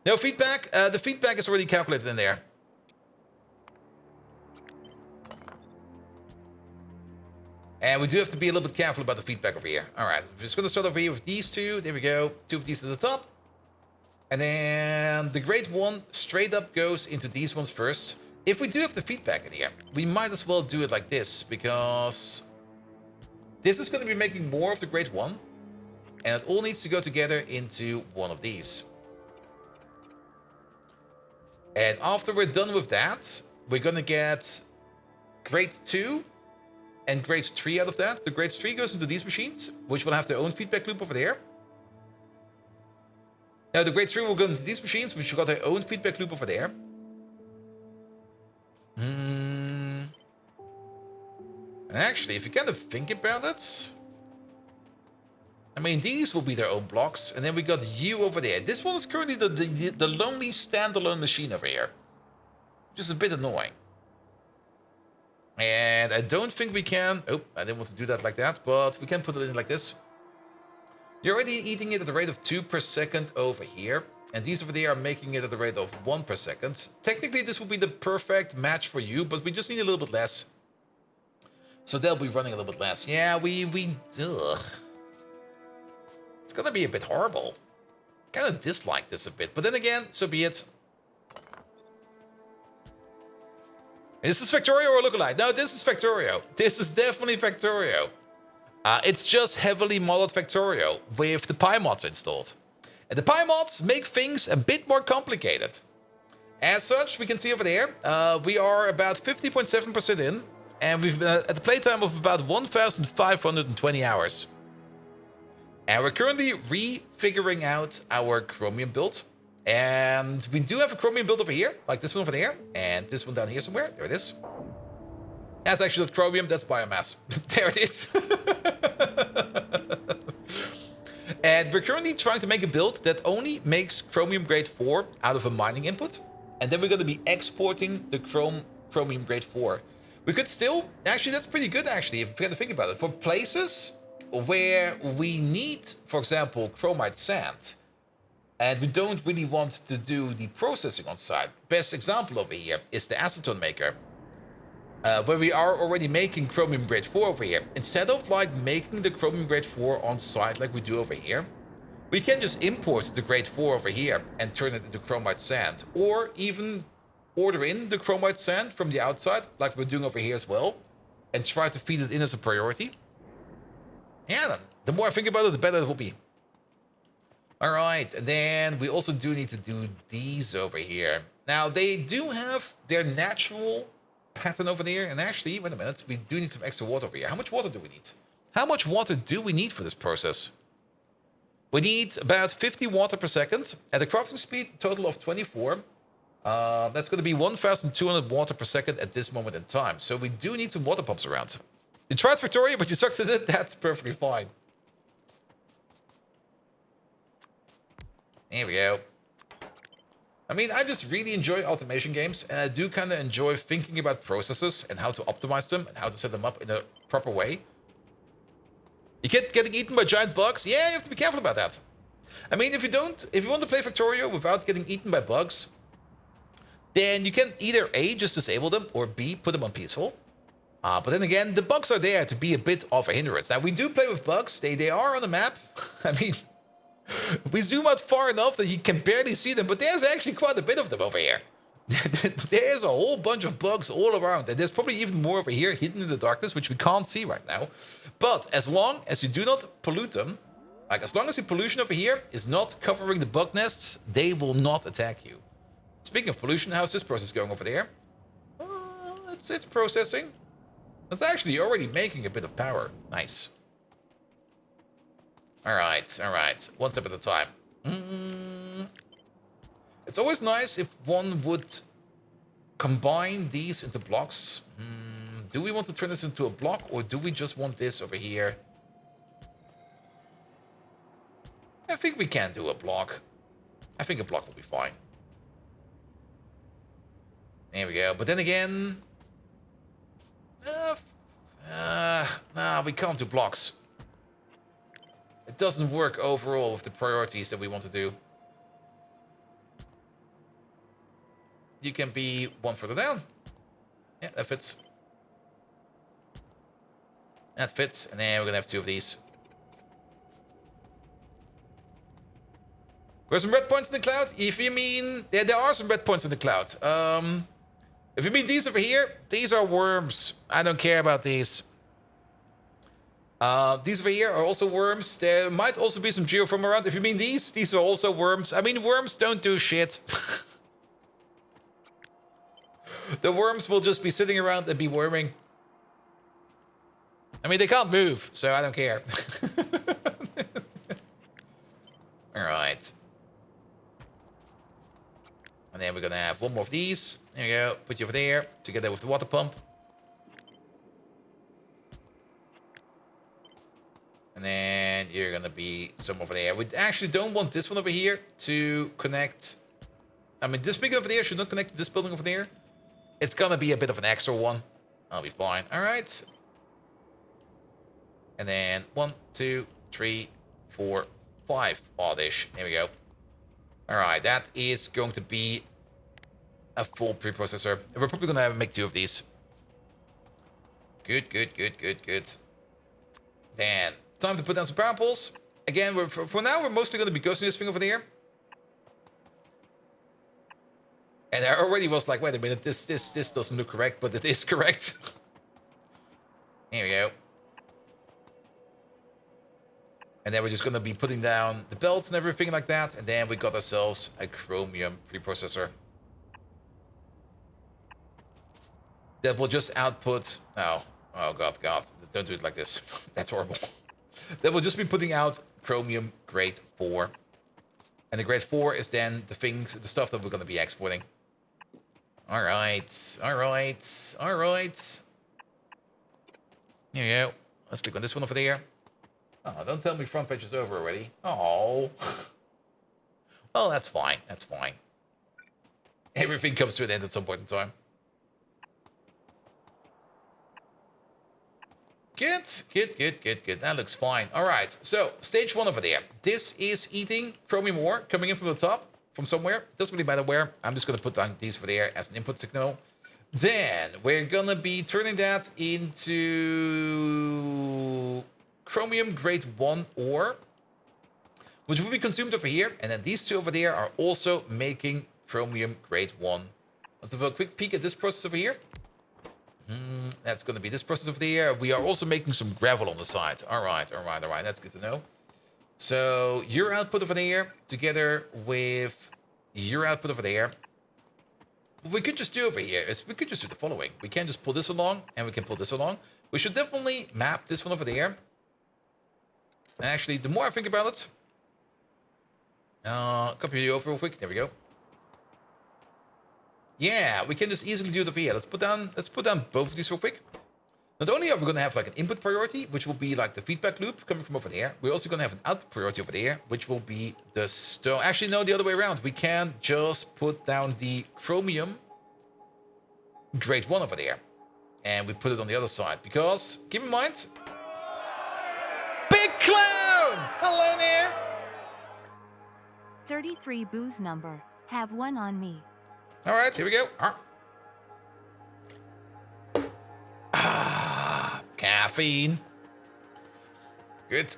No feedback. The feedback is already calculated in there. And we do have to be a little bit careful about the feedback over here. All right, we're just going to start over here with these 2. There we go. 2 of these to the top. And then the grade 1 straight up goes into these ones first. If we do have the feedback in here, we might as well do it like this, because this is going to be making more of the grade 1. And it all needs to go together into one of these. And after we're done with that, we're going to get grade 2 and grade 3 out of that. The grade 3 goes into these machines, which will have their own feedback loop over there. Now the grade 3 will go into these machines, which got their own feedback loop over there. And actually, if you kind of think about it, I mean, these will be their own blocks, and then we got you over there. This one is currently the lonely standalone machine over here, which is a bit annoying. And I don't think we can... Oh, I didn't want to do that like that, but we can put it in like this. You're already eating it at the rate of 2 per second over here. And these over there are making it at the rate of 1 per second. Technically, this will be the perfect match for you, but we just need a little bit less. So they'll be running a little bit less. Yeah, ugh. It's gonna be a bit horrible. Kind of dislike this a bit, but then again, so be it. Is this Factorio or lookalike? No, this is Factorio. This is definitely Factorio. It's just heavily modded Factorio with the PyMods installed. And the PyMods make things a bit more complicated. As such, we can see over there, we are about 50.7% in, and we've been at the playtime of about 1,520 hours. And we're currently refiguring out our Chromium build. And we do have a Chromium build over here, like this one over there, and this one down here somewhere. There it is. That's actually not Chromium, that's biomass. There it is. And we're currently trying to make a build that only makes Chromium grade 4 out of a mining input. And then we're going to be exporting the Chromium grade 4. We could still... Actually, that's pretty good, actually, if you kind of think about it. For places where we need, for example, chromite sand, and we don't really want to do the processing on site. Best example over here is the acetone maker. where we are already making chromium grade 4 over here. Instead of like making the chromium grade 4 on site like we do over here, we can just import the grade 4 over here and turn it into chromite sand, or even order in the chromite sand from the outside like we're doing over here as well, and try to feed it in as a priority. Yeah, the more I think about it, the better it will be. All right, and then we also do need to do these over here. Now, they do have their natural pattern over there, and actually, wait a minute, we do need some extra water over here. How much water do we need? How much water do we need for this process? We need about 50 water per second at a crafting speed total of 24. That's going to be 1,200 water per second at this moment in time. So we do need some water pumps around. You tried Factorio, but you sucked at it. That's perfectly fine. There we go. I mean, I just really enjoy automation games, and I do kind of enjoy thinking about processes and how to optimize them and how to set them up in a proper way. You get getting eaten by giant bugs? Yeah, you have to be careful about that. I mean, if you want to play Factorio without getting eaten by bugs, then you can either A, just disable them, or B, put them on peaceful. But then again, the bugs are there to be a bit of a hindrance. Now, we do play with bugs. They are on the map. I mean, we zoom out far enough that you can barely see them, but there's actually quite a bit of them over here. There's a whole bunch of bugs all around, and there's probably even more over here hidden in the darkness, which we can't see right now. But as long as you do not pollute them, like as long as the pollution over here is not covering the bug nests, they will not attack you. Speaking of pollution, how's this process going over there? It's processing. It's actually already making a bit of power. Nice. All right. One step at a time. It's always nice if one would combine these into blocks. Do we want to turn this into a block, or do we just want this over here? I think we can do a block. I think a block will be fine. There we go. But then again... nah, we can't do blocks. It doesn't work overall with the priorities that we want to do. You can be one further down. Yeah, that fits. That fits. And then we're going to have two of these. There's some red points in the cloud. If you mean... Yeah, there are some red points in the cloud. If you mean these over here, these are worms. I don't care about these. These over here are also worms. There might also be some geoform around. If you mean these are also worms. I mean, worms don't do shit. The worms will just be sitting around and be worming. I mean, they can't move, so I don't care. Alright. And then we're gonna have one more of these. There you go. Put you over there, together with the water pump. And then you're gonna be some over there. We actually don't want this one over here to connect. I mean, this building over there should not connect to this building over there. It's gonna be a bit of an extra one. I'll be fine. Alright. And then 1, 2, 3, 4, 5 oddish. There we go. Alright, that is going to be a full preprocessor. We're probably gonna make 2 of these. Good. Then, time to put down some power poles. Again, for now, we're mostly gonna be ghosting this thing over there. And I already was like, wait a minute, this doesn't look correct, but it is correct. Here we go. And then we're just gonna be putting down the belts and everything like that. And then we got ourselves a chromium preprocessor. That will just output... Oh god. Don't do it like this. That's horrible. That will just be putting out chromium grade 4. And the grade 4 is then the stuff that we're gonna be exporting. Alright. Here we go. Let's click on this one over there. Oh, don't tell me front page is over already. Oh. Well, that's fine. Everything comes to an end at some point in time. Good. That looks fine. Alright, so stage 1 over there. This is eating chromium ore coming in from the top, from somewhere. Doesn't really matter where. I'm just going to put down these over there as an input signal. Then we're gonna be turning that into chromium grade 1 ore, which will be consumed over here. And then these two over there are also making chromium grade 1. Let's have a quick peek at this process over here. That's going to be this process over there. We are also making some gravel on the side. All right. That's good to know. So your output over there together with your output over there. What we could just do over here is we could just do the following. We can just pull this along and we can pull this along. We should definitely map this one over there. And actually, the more I think about it, copy you over real quick. There we go. Yeah, we can just easily do it over here. Let's put down both of these real quick. Not only are we going to have like an input priority, which will be like the feedback loop coming from over there, we're also going to have an output priority over there, which will be the stone. Actually, no, the other way around. We can just put down the chromium grade 1 over there. And we put it on the other side. Because, keep in mind, Big Clown! Hello there! 33 booze number. Have one on me. All right, here we go. Caffeine. Good.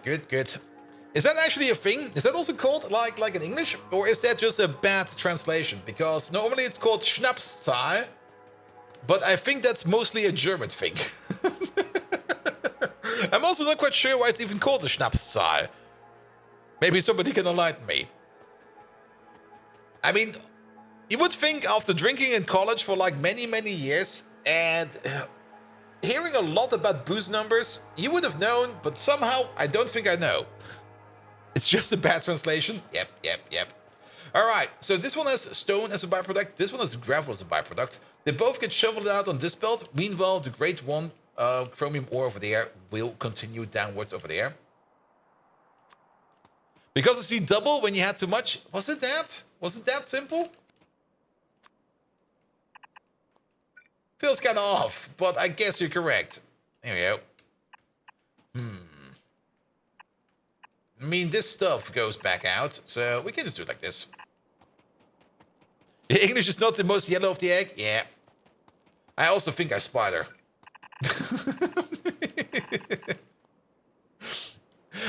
Is that actually a thing? Is that also called like in English? Or is that just a bad translation? Because normally it's called Schnapszahl, but I think that's mostly a German thing. I'm also not quite sure why it's even called a Schnapszahl. Maybe somebody can enlighten me. I mean, you would think after drinking in college for like many years and hearing a lot about booze numbers, you would have known, but somehow I don't think I know. It's just a bad translation. Yep. All right, so this one has stone as a byproduct. This one has gravel as a byproduct. They both get shoveled out on this belt. Meanwhile, the grade 1 chromium ore over there will continue downwards over there. Because I see double when you had too much. Was it that? Was it that simple? Feels kind of off, but I guess you're correct. There we go. I mean, this stuff goes back out, so we can just do it like this. English is not the most yellow of the egg? Yeah. I also think I spider.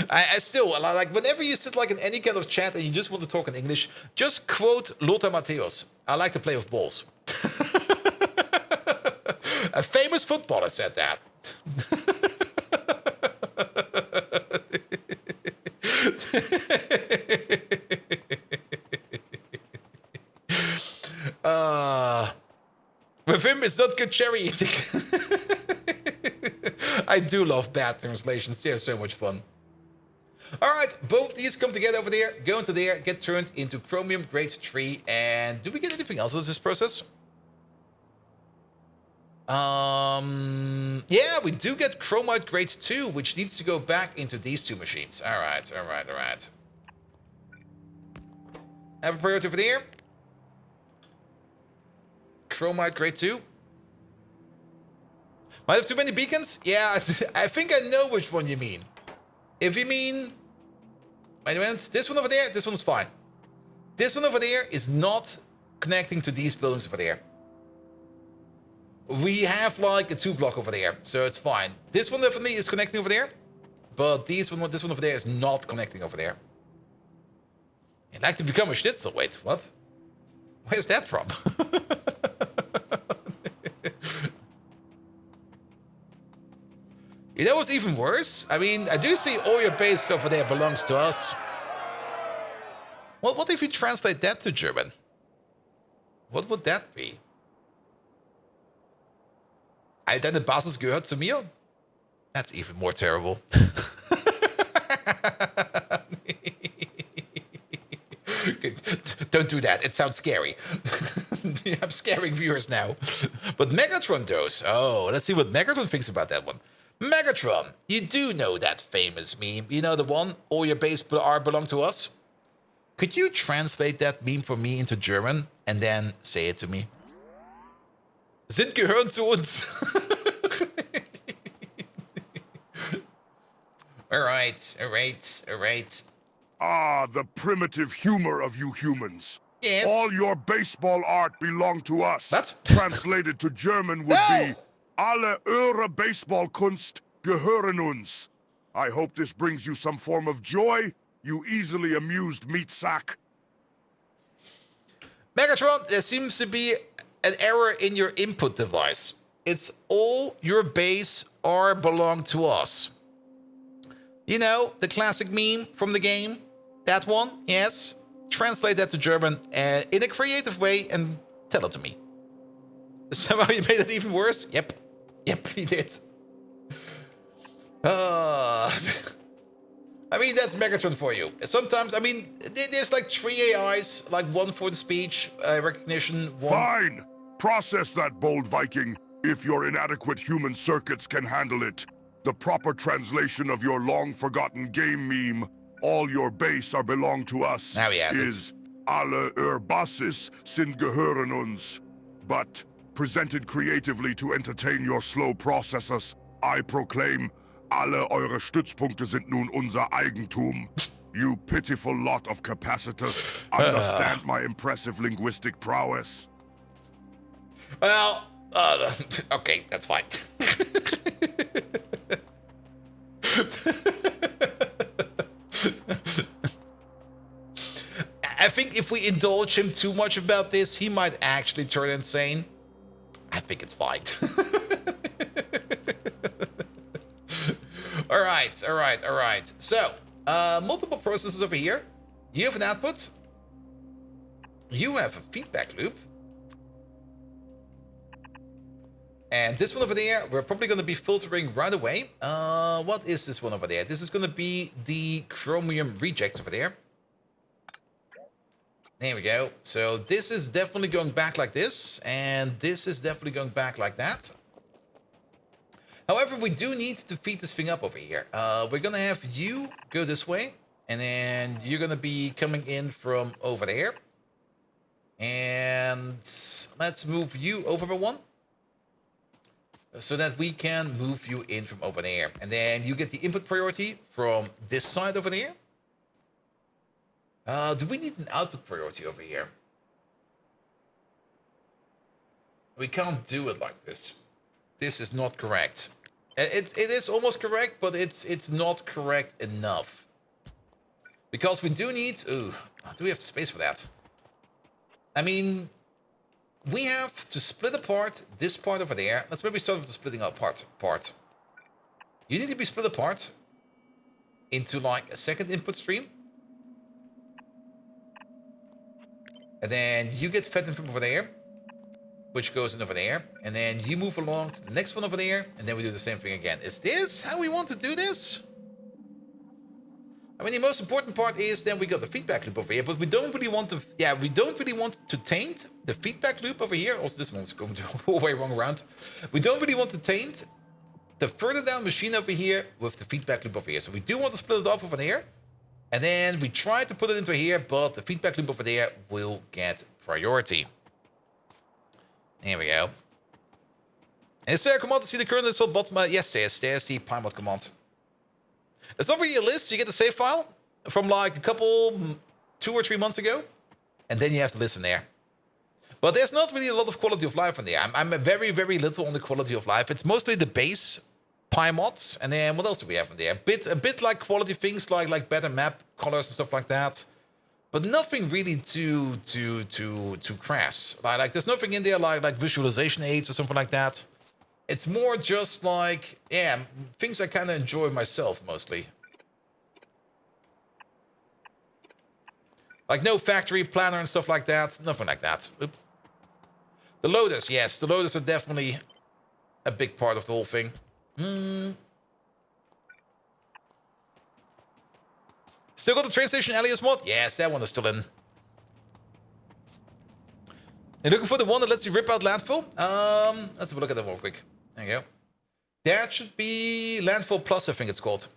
I still, like, whenever you sit like in any kind of chat and you just want to talk in English, just quote Lothar Matthäus. I like to play with balls. A famous footballer said that. With him, it's not good cherry eating. I do love bad translations. They're so much fun. All right, both these come together over there, go into there, get turned into chromium grade 3. And do we get anything else out of this process? Yeah, we do get chromite grade 2, which needs to go back into these two machines. All right. Have a priority over there. Chromite grade 2. Might have too many beacons? Yeah, I think I know which one you mean. If you mean... Wait a minute, this one over there, this one's fine. This one over there is not connecting to these buildings over there. We have like a 2-block over there, so it's fine. This one definitely is connecting over there, but this one over there is not connecting over there. I'd like to become a schnitzel. Wait, what? Where's that from? You know what's even worse? I mean, I do see all your base over there belongs to us. Well, what if you translate that to German? What would that be? All deine Basis gehört zu mir? That's even more terrible. Don't do that. It sounds scary. I'm scaring viewers now. But Megatron does. Oh, let's see what Megatron thinks about that one. Megatron, you do know that famous meme. You know the one, all your base belong to us? Could you translate that meme for me into German and then say it to me? Sind gehören zu uns. All right. Ah, the primitive humor of you humans. Yes. All your baseball art belong to us. What? Translated to German would No! be Alle eure Baseballkunst gehören uns. I hope this brings you some form of joy, you easily amused meat sack. Megatron, there seems to be an error in your input device. It's all your base are belong to us. You know, the classic meme from the game? That one? Yes. Translate that to German in a creative way and tell it to me. Somehow you made it even worse? Yep. Yep, he did. I mean, that's Megatron for you. Sometimes, I mean, there's like 3 AIs, like one for the speech recognition, one... Fine! Process that, bold Viking, if your inadequate human circuits can handle it. The proper translation of your long-forgotten game meme, all your base are belong to us, Now he has is Alle Basis sind gehören uns. But, presented creatively to entertain your slow processors, I proclaim, alle eure Stützpunkte sind nun unser Eigentum. You pitiful lot of capacitors understand my impressive linguistic prowess. Well, okay, that's fine. I think if we indulge him too much about this, he might actually turn insane. I think it's fine. All right. So, multiple processes over here. You have an output. You have a feedback loop. And this one over there, we're probably going to be filtering right away. What is this one over there? This is going to be the chromium rejects over there. There we go. So this is definitely going back like this, and this is definitely going back like that. However, we do need to feed this thing up over here. We're going to have you go this way, and then you're going to be coming in from over there. And let's move you over by one, so that we can move you in from over there. And then you get the input priority from this side over there. Do we need an output priority over here? We can't do it like this. This is not correct. It is almost correct, but it's not correct enough. Because we do need... Ooh, do we have space for that? I mean... We have to split apart this part over there. Let's maybe start with the splitting apart part. You need to be split apart into like a second input stream. And then you get fed in from over there, which goes in over there. And then you move along to the next one over there. And then we do the same thing again. Is this how we want to do this? I mean, the most important part is then we got the feedback loop over here, but we don't really want to, we don't really want to taint the feedback loop over here. Also, this one's going the whole way wrong around. We don't really want to taint the further down machine over here with the feedback loop over here. So we do want to split it off over there. And then we try to put it into here, but the feedback loop over there will get priority. There we go. And is there a command to see the current installed bottom? Yes, there's the Pymod command. It's not really a list. You get the save file from like a couple, 2 or 3 months ago. And then you have to listen there. But there's not really a lot of quality of life in there. I'm very, very little on the quality of life. It's mostly the base Pymods. And then what else do we have in there? A bit like quality things like better map colors and stuff like that. But nothing really too crass. Like there's nothing in there like visualization aids or something like that. It's more just like, things I kind of enjoy myself, mostly. Like no factory planner and stuff like that. Nothing like that. Oop. The loaders, yes. The loaders are definitely a big part of the whole thing. Still got the train station alias mod? Yes, that one is still in. You're looking for the one that lets you rip out landfill? Let's have a look at that one real quick. There you go. That should be Landfill Plus, I think it's called.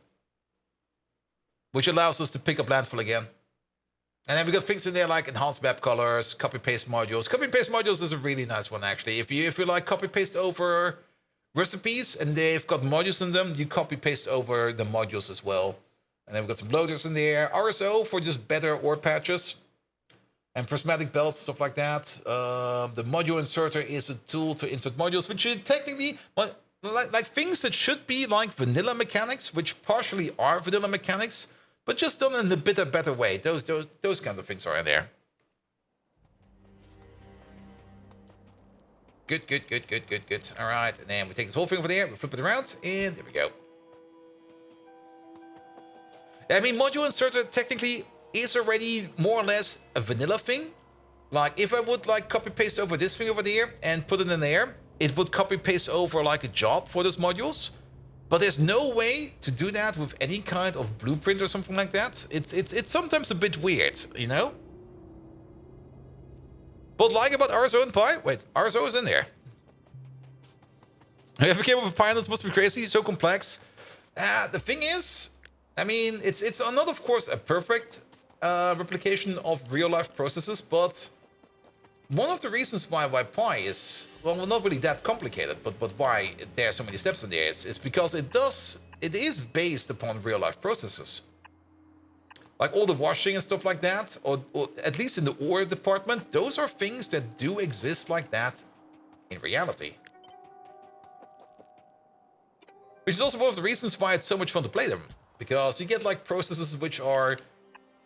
Which allows us to pick up landfill again. And then we got things in there like enhanced map colors, copy-paste modules. Copy-paste modules is a really nice one, actually. If you like copy-paste over recipes and they've got modules in them, you copy-paste over the modules as well. And then we've got some loaders in there. RSO for just better ore patches. and prismatic belts, stuff like that. The module inserter is a tool to insert modules, which should technically, like things that should be like vanilla mechanics, which partially are vanilla mechanics, but just done in a bit a better way. Those kinds of things are in there. Good. All right, and then we take this whole thing over there, we flip it around, and there we go. I mean, module inserter technically is already more or less a vanilla thing. Like, if I would like copy paste over this thing over there and put it in there, it would copy paste over like a job for those modules. But there's no way to do that with any kind of blueprint or something like that. It's sometimes a bit weird, you know? But like about RSO and Pi, wait, RSO is in there. If it came up with Pyanodons, must be crazy, so complex. The thing is, I mean, it's not, of course, a perfect replication of real-life processes, but one of the reasons why Pi is, well, not really that complicated, but why there are so many steps in there is because it is based upon real-life processes. Like all the washing and stuff like that, or at least in the ore department, those are things that do exist like that in reality. Which is also one of the reasons why it's so much fun to play them. Because you get like processes which are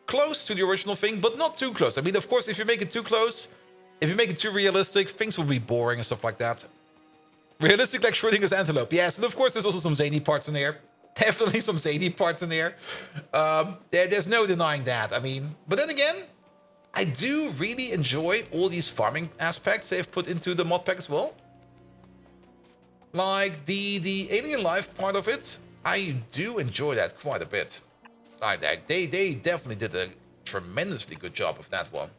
close to the original thing, but not too close. I mean, of course, if you make it too close, if you make it too realistic, things will be boring and stuff like that. Realistic like Schrodinger's antelope. Yes, and of course there's also some zany parts in there. Definitely some zany parts in there. There's no denying that. I mean, but then again, I do really enjoy all these farming aspects they've put into the mod pack as well. Like the alien life part of it, I do enjoy that quite a bit. Like that, they definitely did a tremendously good job of that one.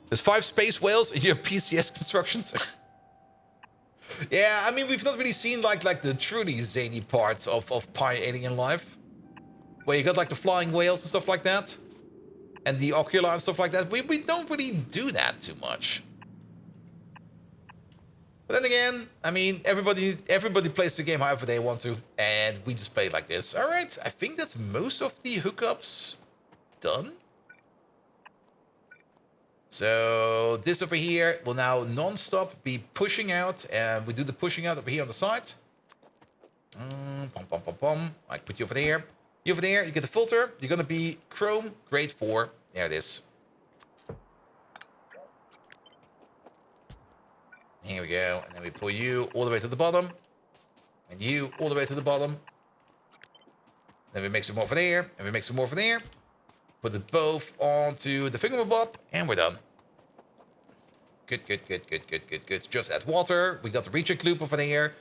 There's 5 space whales in your PCS constructions. Yeah, I mean, we've not really seen like the truly zany parts of Pi alien life, where you got like the flying whales and stuff like that, and the ocula and stuff like that. We don't really do that too much. But then again, I mean, everybody plays the game however they want to, and we just play it like this. All right, I think that's most of the hookups done. So this over here will now non-stop be pushing out, and we do the pushing out over here on the side. I put you over there. You over there, you get the filter. You're gonna be Chrome grade 4. There it is. Here we go, and then we pull you all the way to the bottom, and you all the way to the bottom. Then we make some more over there, and we make some more over there. Put it both onto the thingamabob, and we're done. Good. Just add water. We got the reject loop over there.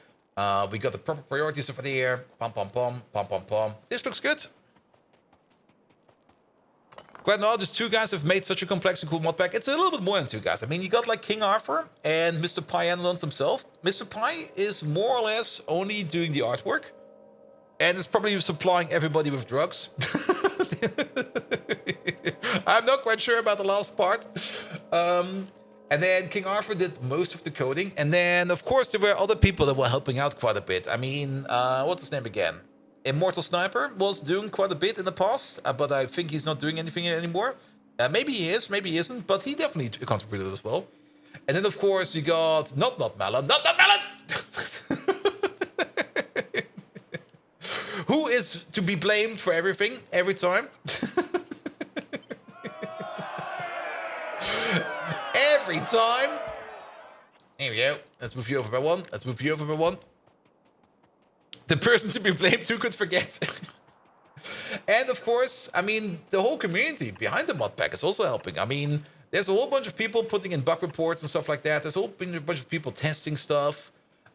We got the proper priorities over there. Pom. This looks good. Quite now, just 2 guys have made such a complex and cool mod pack. It's a little bit more than 2 guys. I mean, you got like King Arthur and Mr. Pyanodons himself. Mr. Pi is more or less only doing the artwork, and it's probably supplying everybody with drugs. I'm not quite sure about the last part. And then King Arthur did most of the coding. And then, of course, there were other people that were helping out quite a bit. I mean, what's his name again? Immortal Sniper was doing quite a bit in the past, but I think he's not doing anything anymore. Maybe he is, maybe he isn't, but he definitely contributed as well. And then, of course, you got not Melon. Who is to be blamed for everything, every time. Every time. Here we go. Let's move you over by 1. The person to be blamed, who could forget? And of course, I mean, the whole community behind the mod pack is also helping. I mean, there's a whole bunch of people putting in bug reports and stuff like that. There's a whole bunch of people testing stuff.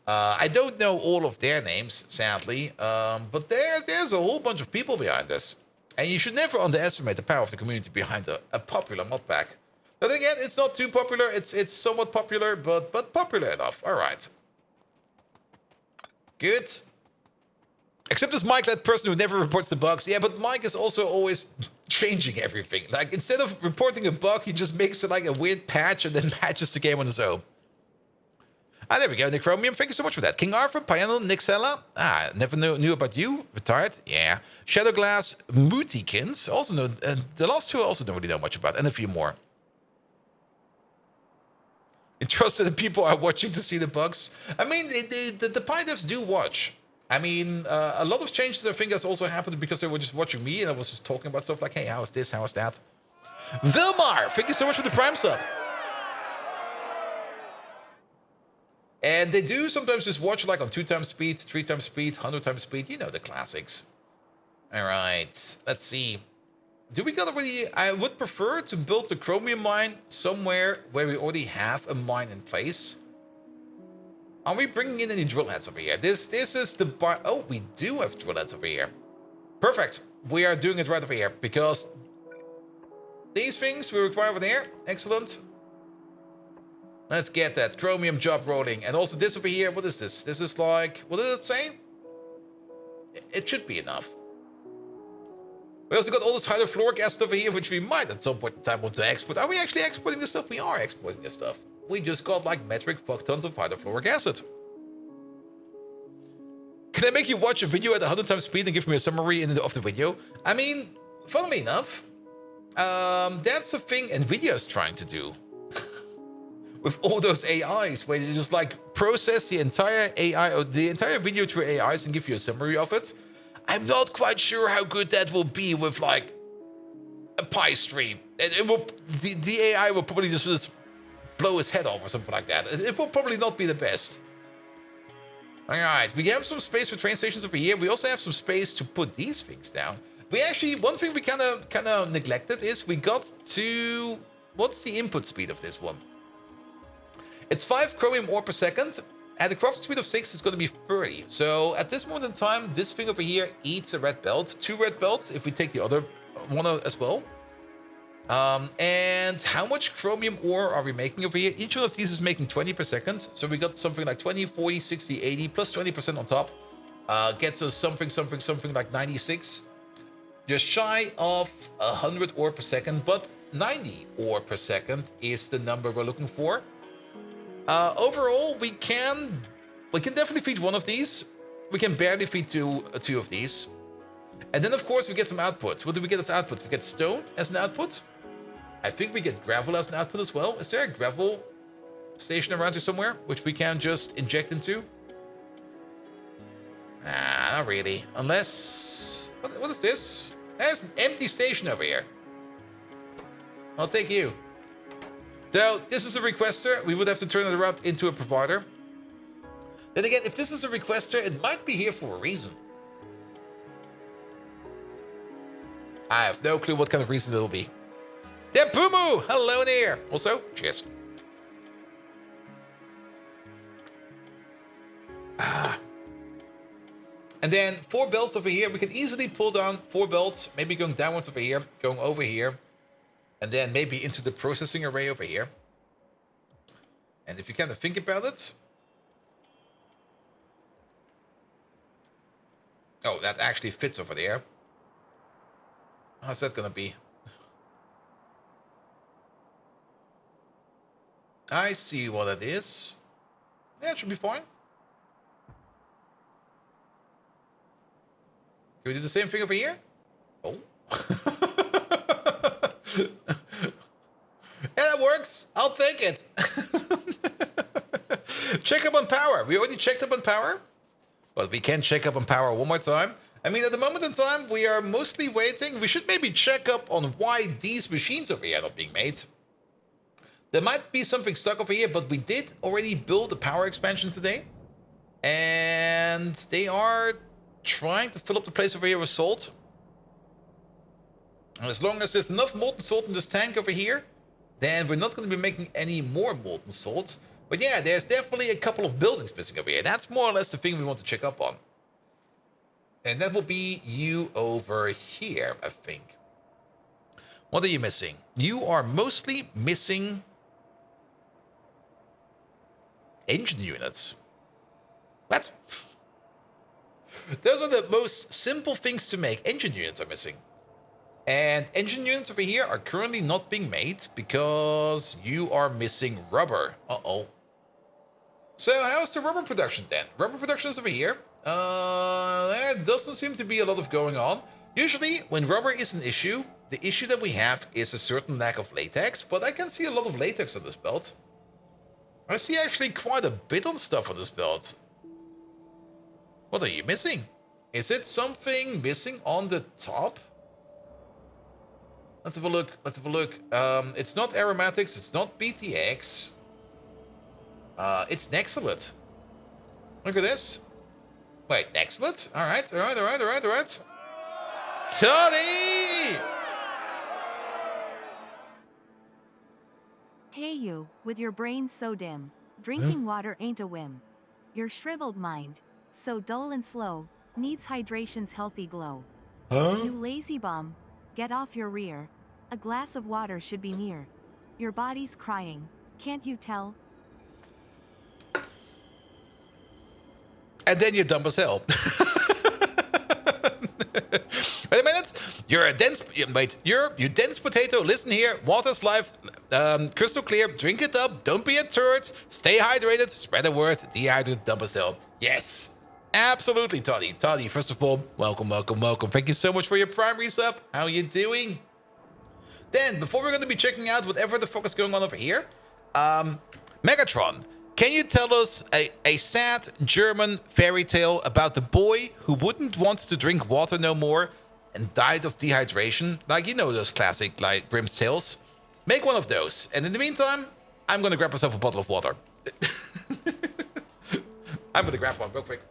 I don't know all of their names, sadly, but there's a whole bunch of people behind this. And you should never underestimate the power of the community behind a popular mod pack. But again, it's not too popular. It's somewhat popular, but popular enough. All right. Good. Except this Mike, that person who never reports the bugs. Yeah, but Mike is also always changing everything. Like, instead of reporting a bug, he just makes it like a weird patch and then patches the game on his own. Ah, there we go, Necromium. Thank you so much for that. King Arthur, Pyanodon, Nixella. Ah, never knew about you. Retired. Yeah. Shadowglass, Mootikins. Also know, the last two I also don't really know much about. And a few more. Interested that people are watching to see the bugs. I mean, the Pi devs do watch. I mean, a lot of changes I think has also happened because they were just watching me and I was just talking about stuff like, hey, how is this, how is that? Vilmar, thank you so much for the Prime sub. And they do sometimes just watch like on 2 times speed, 3 times speed, 100 times speed. You know the classics. All right, let's see. Do we got already? I would prefer to build the chromium mine somewhere where we already have a mine in place. Are we bringing in any drill heads over here? This is the bar. Oh, we do have drill heads over here. Perfect. We are doing it right over here because these things we require over there. Excellent. Let's get that chromium job rolling. And also this over here. What is this? This is like, what did it say? It should be enough. We also got all this hydrofluoric acid over here, which we might at some point in time want to export. Are we actually exporting this stuff? We are exporting this stuff. We just got like metric fuck tons of hydrofluoric acid. Can I make you watch a video at 100 times speed and give me a summary of the video? I mean, funnily enough, that's the thing NVIDIA is trying to do. With all those AIs, where they just like process the entire AI or the entire video through AIs and give you a summary of it. I'm not quite sure how good that will be with like a Pi stream. It will, the AI will probably just blow his head off or something like that. It will probably not be the best. All right, we have some space for train stations over here. We also have some space to put these things down. We actually, one thing we kind of neglected is we got to, what's the input speed of this one? It's 5 chromium ore per second. At a crafting speed of 6, it's going to be 30. So at this moment in time, this thing over here eats a red belt. 2 red belts if we take the other one as well. And how much chromium ore are we making over here? Each one of these is making 20 per second. So we got something like 20, 40, 60, 80, plus 20% on top. Gets us something like 96. Just shy of 100 ore per second, but 90 ore per second is the number we're looking for. Overall, we can definitely feed one of these. We can barely feed two of these. And then, of course, we get some outputs. What do we get as outputs? We get stone as an output. I think we get gravel as an output as well. Is there a gravel station around here somewhere, which we can just inject into? Nah, not really. Unless... What is this? There's an empty station over here. I'll take you. So, this is a requester. We would have to turn it around into a provider. Then again, if this is a requester, it might be here for a reason. I have no clue what kind of reason it'll be. Yeah, Poomoo! Hello there! Also, cheers. And then 4 belts over here. We can easily pull down 4 belts. Maybe going downwards over here, going over here. And then maybe into the processing array over here. And if you kind of think about it... Oh, that actually fits over there. How's that going to be? I see what it is. Yeah, it should be fine. Can we do the same thing over here? Oh. Yeah, that works. I'll take it. Check up on power. We already checked up on power. But we can check up on power one more time. I mean, at the moment in time, we are mostly waiting. We should maybe check up on why these machines over here are not being made. There might be something stuck over here, but we did already build a power expansion today. And they are trying to fill up the place over here with salt. And as long as there's enough molten salt in this tank over here, then we're not going to be making any more molten salt. But yeah, there's definitely a couple of buildings missing over here. That's more or less the thing we want to check up on. And that will be you over here, I think. What are you missing? You are mostly missing engine units. What? Those are the most simple things to make. Engine units are missing. And engine units over here are currently not being made because you are missing rubber. Uh-oh. So how's the rubber production then? Rubber production is over here. There doesn't seem to be a lot of going on. Usually, when rubber is an issue, the issue that we have is a certain lack of latex, but I can see a lot of latex on this belt. I see actually quite a bit on stuff on this belt. What are you missing? Is it something missing on the top? Let's have a look. Let's have a look. It's not aromatics. It's not BTX. It's Nexilate. Look at this. Wait, Nexilate? All right. Toddy! Hey you, with your brain so dim, drinking water ain't a whim. Your shriveled mind, so dull and slow, needs hydration's healthy glow. You lazy bum, get off your rear. A glass of water should be near. Your body's crying, can't you tell? And then you're dumb as hell. Wait a minute. You're a dense... Wait, you dense potato. Listen here. Water's life. Crystal clear. Drink it up. Don't be a turd. Stay hydrated. Spread the word. Dehydrated dumb as hell. Yes. Absolutely, Toddy. Toddy, first of all, welcome. Thank you so much for your primary sub. How you doing? Then, before we're going to be checking out whatever the fuck is going on over here, Megatron, can you tell us a sad German fairy tale about the boy who wouldn't want to drink water no more and died of dehydration? Like, you know those classic, like, Grimm's tales? Make one of those. And in the meantime, I'm going to grab myself a bottle of water. I'm going to grab one real quick.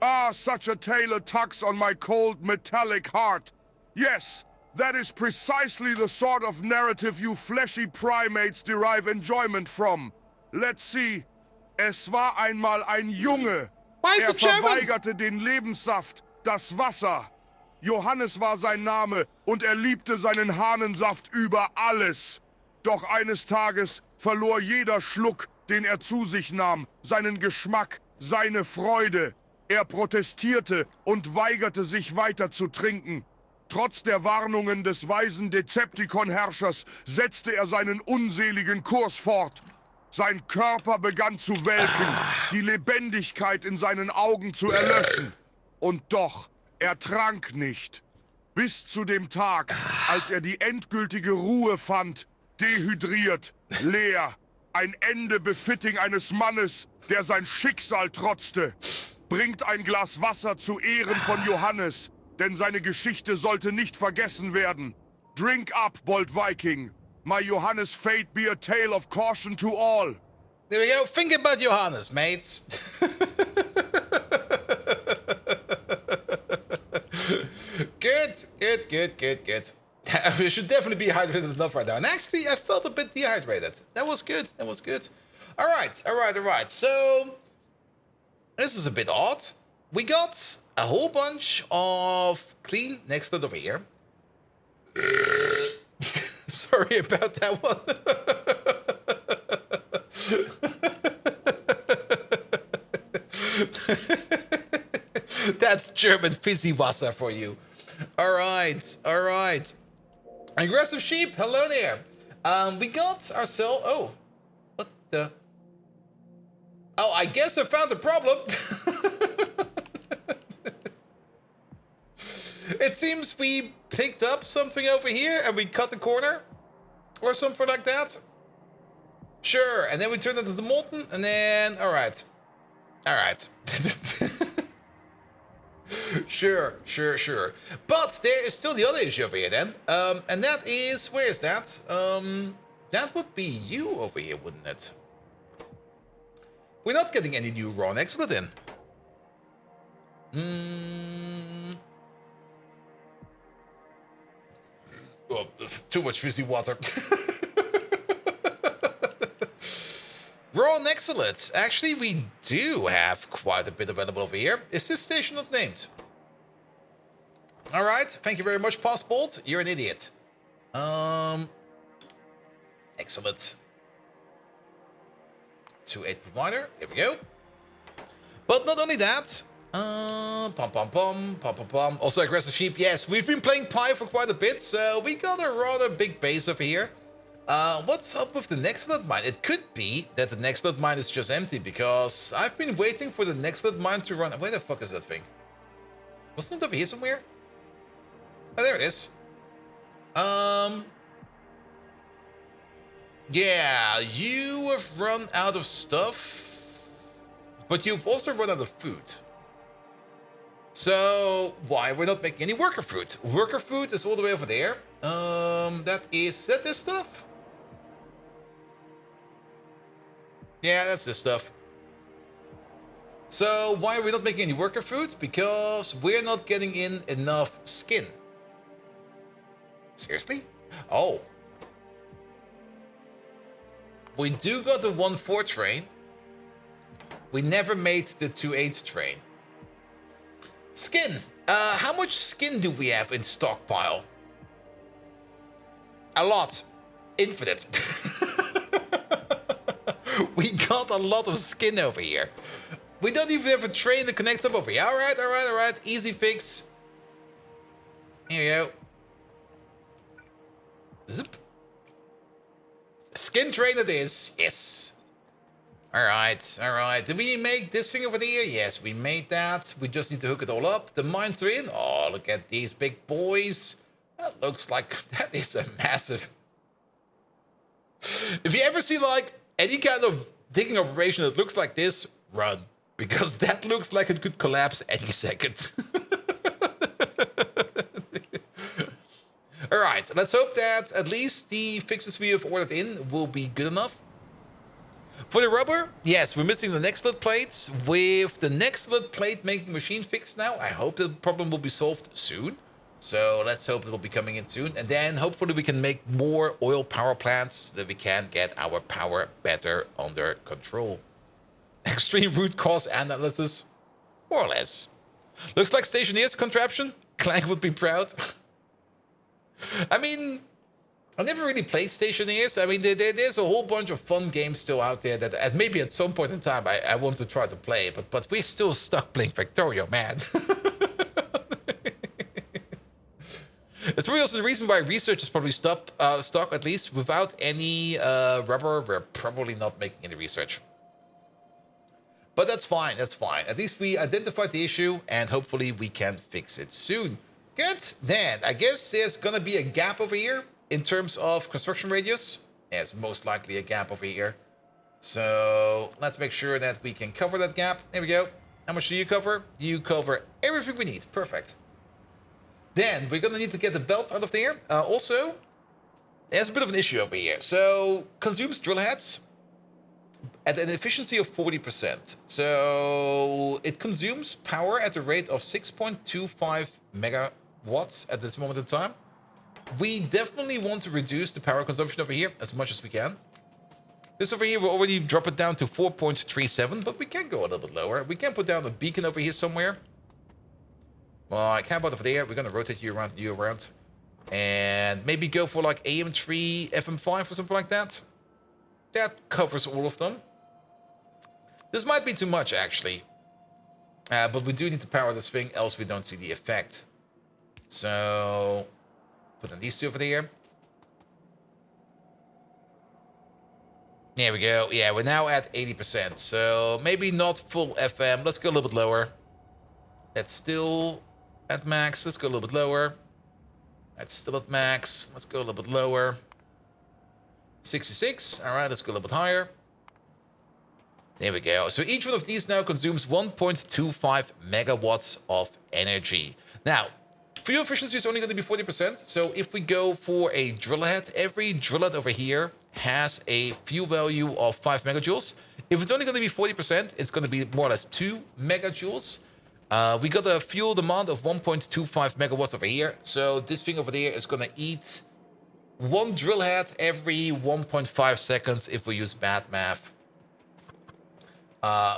Ah, such a tale tugs on my cold metallic heart. Yes, that is precisely the sort of narrative you fleshy primates derive enjoyment from. Let's see. Es war einmal ein Junge. Why is Er it German? verweigerte den Lebenssaft, das Wasser. Johannes war sein Name und er liebte seinen Hahnensaft über alles. Doch eines Tages verlor jeder Schluck, den er zu sich nahm, seinen Geschmack, seine Freude. Er protestierte und weigerte sich weiter zu trinken. Trotz der Warnungen des weisen Decepticon-Herrschers setzte er seinen unseligen Kurs fort. Sein Körper begann zu welken, die Lebendigkeit in seinen Augen zu erlöschen. Und doch, er trank nicht. Bis zu dem Tag, als er die endgültige Ruhe fand, dehydriert, leer. Ein Ende befitting eines Mannes, der sein Schicksal trotzte. Bringt ein Glas Wasser zu Ehren von Johannes, denn seine Geschichte sollte nicht vergessen werden. Drink up, bold Viking. My Johannes fate be a tale of caution to all. There we go. Think about Johannes, mates. Good. We should definitely be hydrated enough right now. And actually, I felt a bit dehydrated. That was good. All right. So, this is a bit odd. We got a whole bunch of clean Nexilate over here. Sorry about that one. That's German fizzy Wasser for you. All right. Aggressive sheep, hello there. We got ourselves... Oh, what the... Oh, I guess I found the problem. It seems we picked up something over here and we cut a corner. Or something like that. Sure, and then we turned it into the molten and then... Alright. Sure. But there is still the other issue over here then. And that is... Where is that? That would be you over here, wouldn't it? We're not getting any new raw Nexilate in. Oh, too much fizzy water. Raw Nexilate. Actually, we do have quite a bit available over here. Is this station not named? All right. Thank you very much, Passport. You're an idiot. Excellent. 2-8 provider. There we go. But not only that. Also aggressive sheep. Yes, we've been playing Pi for quite a bit, so we got a rather big base over here. What's up with the next nut mine? It could be that the next nut mine is just empty, because I've been waiting for the next nut mine to run. Where the fuck is that thing? Wasn't it over here somewhere? Oh, there it is. Yeah, you have run out of stuff, but you've also run out of food. So why we're not making any worker food? Worker food is all the way over there. Is that this stuff? Yeah, that's this stuff. So why are we not making any worker food? Because we're not getting in enough skin. Seriously? Oh. We do got the 1-4 train. We never made the 2-8 train. Skin. How much skin do we have in stockpile? A lot. Infinite. We got a lot of skin over here. We don't even have a train that connects up over here. Alright. Easy fix. Here we go. Zip. Skin train it is. Yes. Alright. Did we make this thing over there? Yes, we made that. We just need to hook it all up. The mines are in. Oh, look at these big boys. That looks like... That is a massive... If you ever see, like, any kind of digging operation that looks like this, run. Because that looks like it could collapse any second. Alright, let's hope that at least the fixes we have ordered in will be good enough. For the rubber, yes, we're missing the next slit plates. With the next slit plate making machine fixed now, I hope the problem will be solved soon. So let's hope it will be coming in soon. And then hopefully we can make more oil power plants so that we can get our power better under control. Extreme root cause analysis, more or less. Looks like Stationeer's contraption. Clank would be proud. I mean, I never really played Stationeers. I mean, there's a whole bunch of fun games still out there that maybe at some point in time I want to try to play. But we're still stuck playing Factorio, man. It's really also the reason why research is probably stuck, at least. Without any rubber, we're probably not making any research. But that's fine, that's fine. At least we identified the issue, and hopefully we can fix it soon. Good. Then, I guess there's gonna be a gap over here in terms of construction radius. There's most likely a gap over here. So, let's make sure that we can cover that gap. There we go. How much do you cover? You cover everything we need. Perfect. Then, we're gonna need to get the belt out of there. Also, there's a bit of an issue over here. So, consumes drill heads at an efficiency of 40%. So it consumes power at a rate of 6.25 megawatts at this moment in time. We definitely want to reduce the power consumption over here as much as we can. This over here will already drop it down to 4.37, but we can go a little bit lower. We can put down a beacon over here somewhere. Like, how about over there? We're gonna rotate you around. And maybe go for like AM3, FM5 or something like that. That covers all of them. This might be too much, actually. But we do need to power this thing, else we don't see the effect. So, put in these two over there. There we go. Yeah, we're now at 80%. So, maybe not full FM. Let's go a little bit lower. That's still at max. Let's go a little bit lower. That's still at max. Let's go a little bit lower. 66. All right, let's go a little bit higher. There we go. So each one of these now consumes 1.25 megawatts of energy. Now, fuel efficiency is only going to be 40%. So if we go for a drill head, every drill head over here has a fuel value of 5 megajoules. If it's only going to be 40%, it's going to be more or less 2 megajoules. We got a fuel demand of 1.25 megawatts over here. So this thing over there is going to eat one drill head every 1.5 seconds if we use bad math.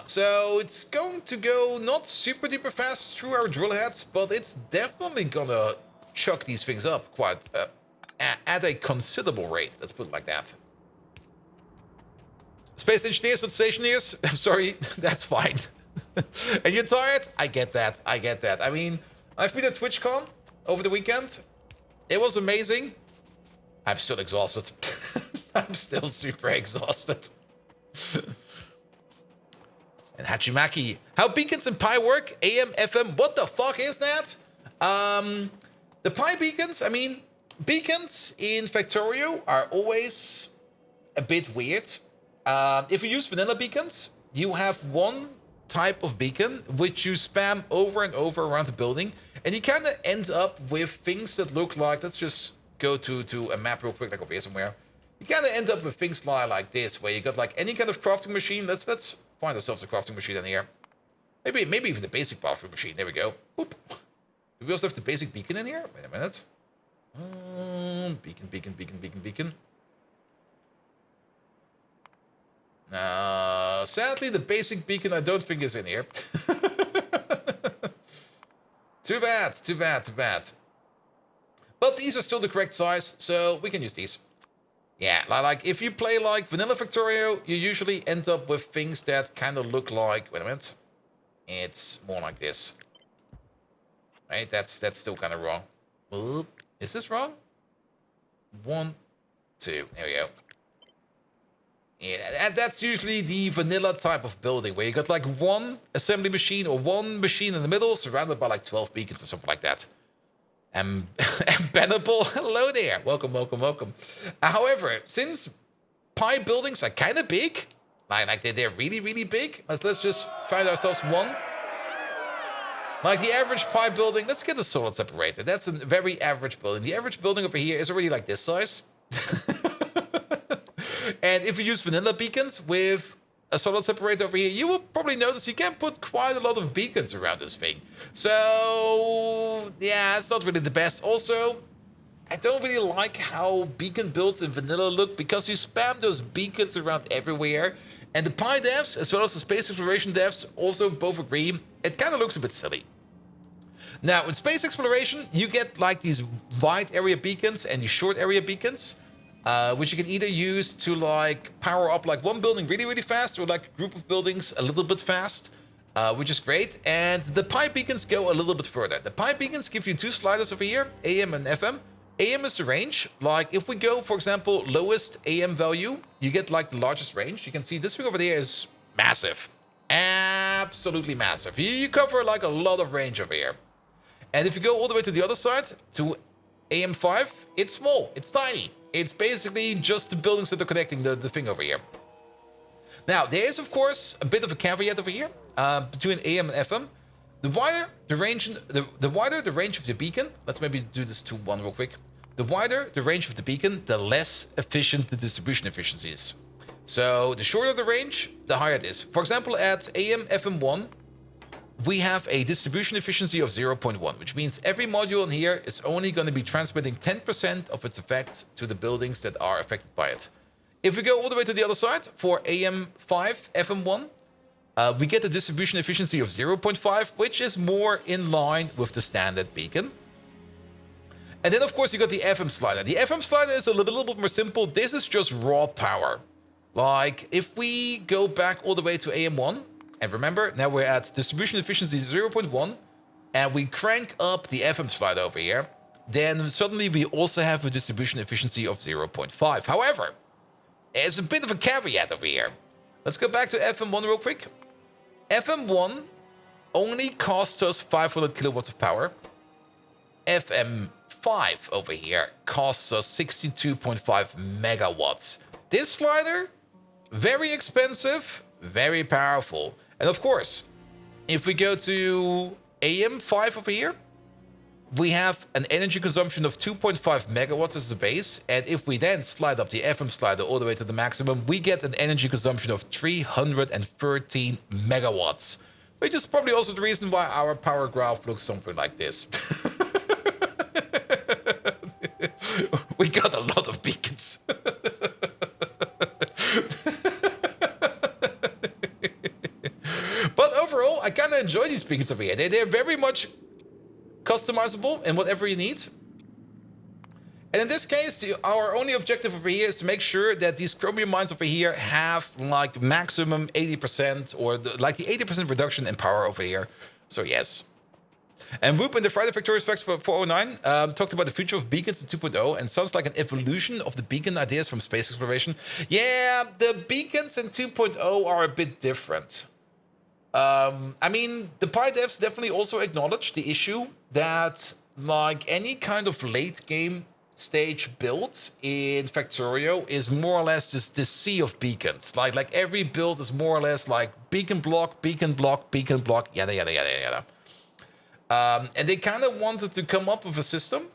So it's going to go not super duper fast through our drill heads, but it's definitely gonna chuck these things up quite at a considerable rate. Let's put it like that. Space engineers and stationeers, I'm sorry, that's fine. And you're tired? I get that. I get that. I mean, I've been at TwitchCon over the weekend. It was amazing. I'm still exhausted. I'm still super exhausted. And Hachimaki, how beacons and Pi work? AM, FM, what the fuck is that? The Pi beacons, I mean, beacons in Factorio are always a bit weird. If you use vanilla beacons, you have one type of beacon which you spam over and over around the building, and you kind of end up with things that look like, let's just go to a map real quick, like over here somewhere. You kind of end up with things like this, where you got like any kind of crafting machine. Let's find ourselves a crafting machine in here. Maybe even the basic crafting machine. There we go. Oop. Do we also have the basic beacon in here? Wait a minute. Beacon. Sadly, the basic beacon I don't think is in here. Too bad. But these are still the correct size, so we can use these. Yeah, like if you play like vanilla Factorio, you usually end up with things that kind of look like... Wait a minute. It's more like this. Right? That's still kind of wrong. Oop. Is this wrong? 1, 2. There we go. Yeah, that's usually the vanilla type of building, where you got like one assembly machine or one machine in the middle, surrounded by like 12 beacons or something like that. And Bannable, hello there. Welcome. However, since Pi buildings are kind of big, like they're really big, let's just find ourselves one. Like the average Pi building, let's get the solid separator. That's a very average building. The average building over here is already like this size. And if you use vanilla beacons with a solid separator over here, you will probably notice you can put quite a lot of beacons around this thing. So, yeah, it's not really the best. Also, I don't really like how beacon builds in vanilla look, because you spam those beacons around everywhere. And the Pi devs, as well as the space exploration devs, also both agree, it kind of looks a bit silly. Now, in space exploration, you get like these wide area beacons and these short area beacons. Which you can either use to like power up like one building really fast, or like a group of buildings a little bit fast, which is great. And the Pi beacons go a little bit further. The Pi beacons give you two sliders over here, AM and FM. AM is the range. Like if we go, for example, lowest AM value, you get like the largest range. You can see this thing over there is massive. Absolutely massive. You cover like a lot of range over here. And if you go all the way to the other side, to AM5, it's small, it's tiny. It's basically just the buildings that are connecting the thing over here. Now, there is, of course, a bit of a caveat over here between AM and FM. The wider the range, the wider the range of the beacon, let's maybe do this to one real quick. The wider the range of the beacon, the less efficient the distribution efficiency is. So the shorter the range, the higher it is. For example, at AM FM1, we have a distribution efficiency of 0.1, which means every module in here is only going to be transmitting 10% of its effects to the buildings that are affected by it. If we go all the way to the other side, for AM5 FM1, we get a distribution efficiency of 0.5, which is more in line with the standard beacon. And then, of course, you got the FM slider. The FM slider is a little bit more simple. This is just raw power. Like, if we go back all the way to AM1, and remember, now we're at distribution efficiency 0.1, and we crank up the FM slider over here, then suddenly we also have a distribution efficiency of 0.5. However, there's a bit of a caveat over here. Let's go back to FM1 real quick. FM1 only costs us 500 kilowatts of power. FM5 over here costs us 62.5 megawatts. This slider, very expensive, very powerful. And of course, if we go to AM5 over here, we have an energy consumption of 2.5 megawatts as a base. And if we then slide up the FM slider all the way to the maximum, we get an energy consumption of 313 megawatts. Which is probably also the reason why our power graph looks something like this. We got a lot of beacons. of enjoy these beacons over here. They're very much customizable in whatever you need. And in this case, our only objective over here is to make sure that these chromium mines over here have like maximum 80% or like the 80% reduction in power over here. So yes. And Whoop in the Friday Factorio specs for 409 talked about the future of beacons in 2.0 and sounds like an evolution of the beacon ideas from space exploration. Yeah, the beacons in 2.0 are a bit different. I mean, the Pi devs definitely also acknowledge the issue that like any kind of late game stage build in Factorio is more or less just this sea of beacons. Like every build is more or less like beacon block, beacon block, beacon block, yada yada yada yada. And they kind of wanted to come up with a system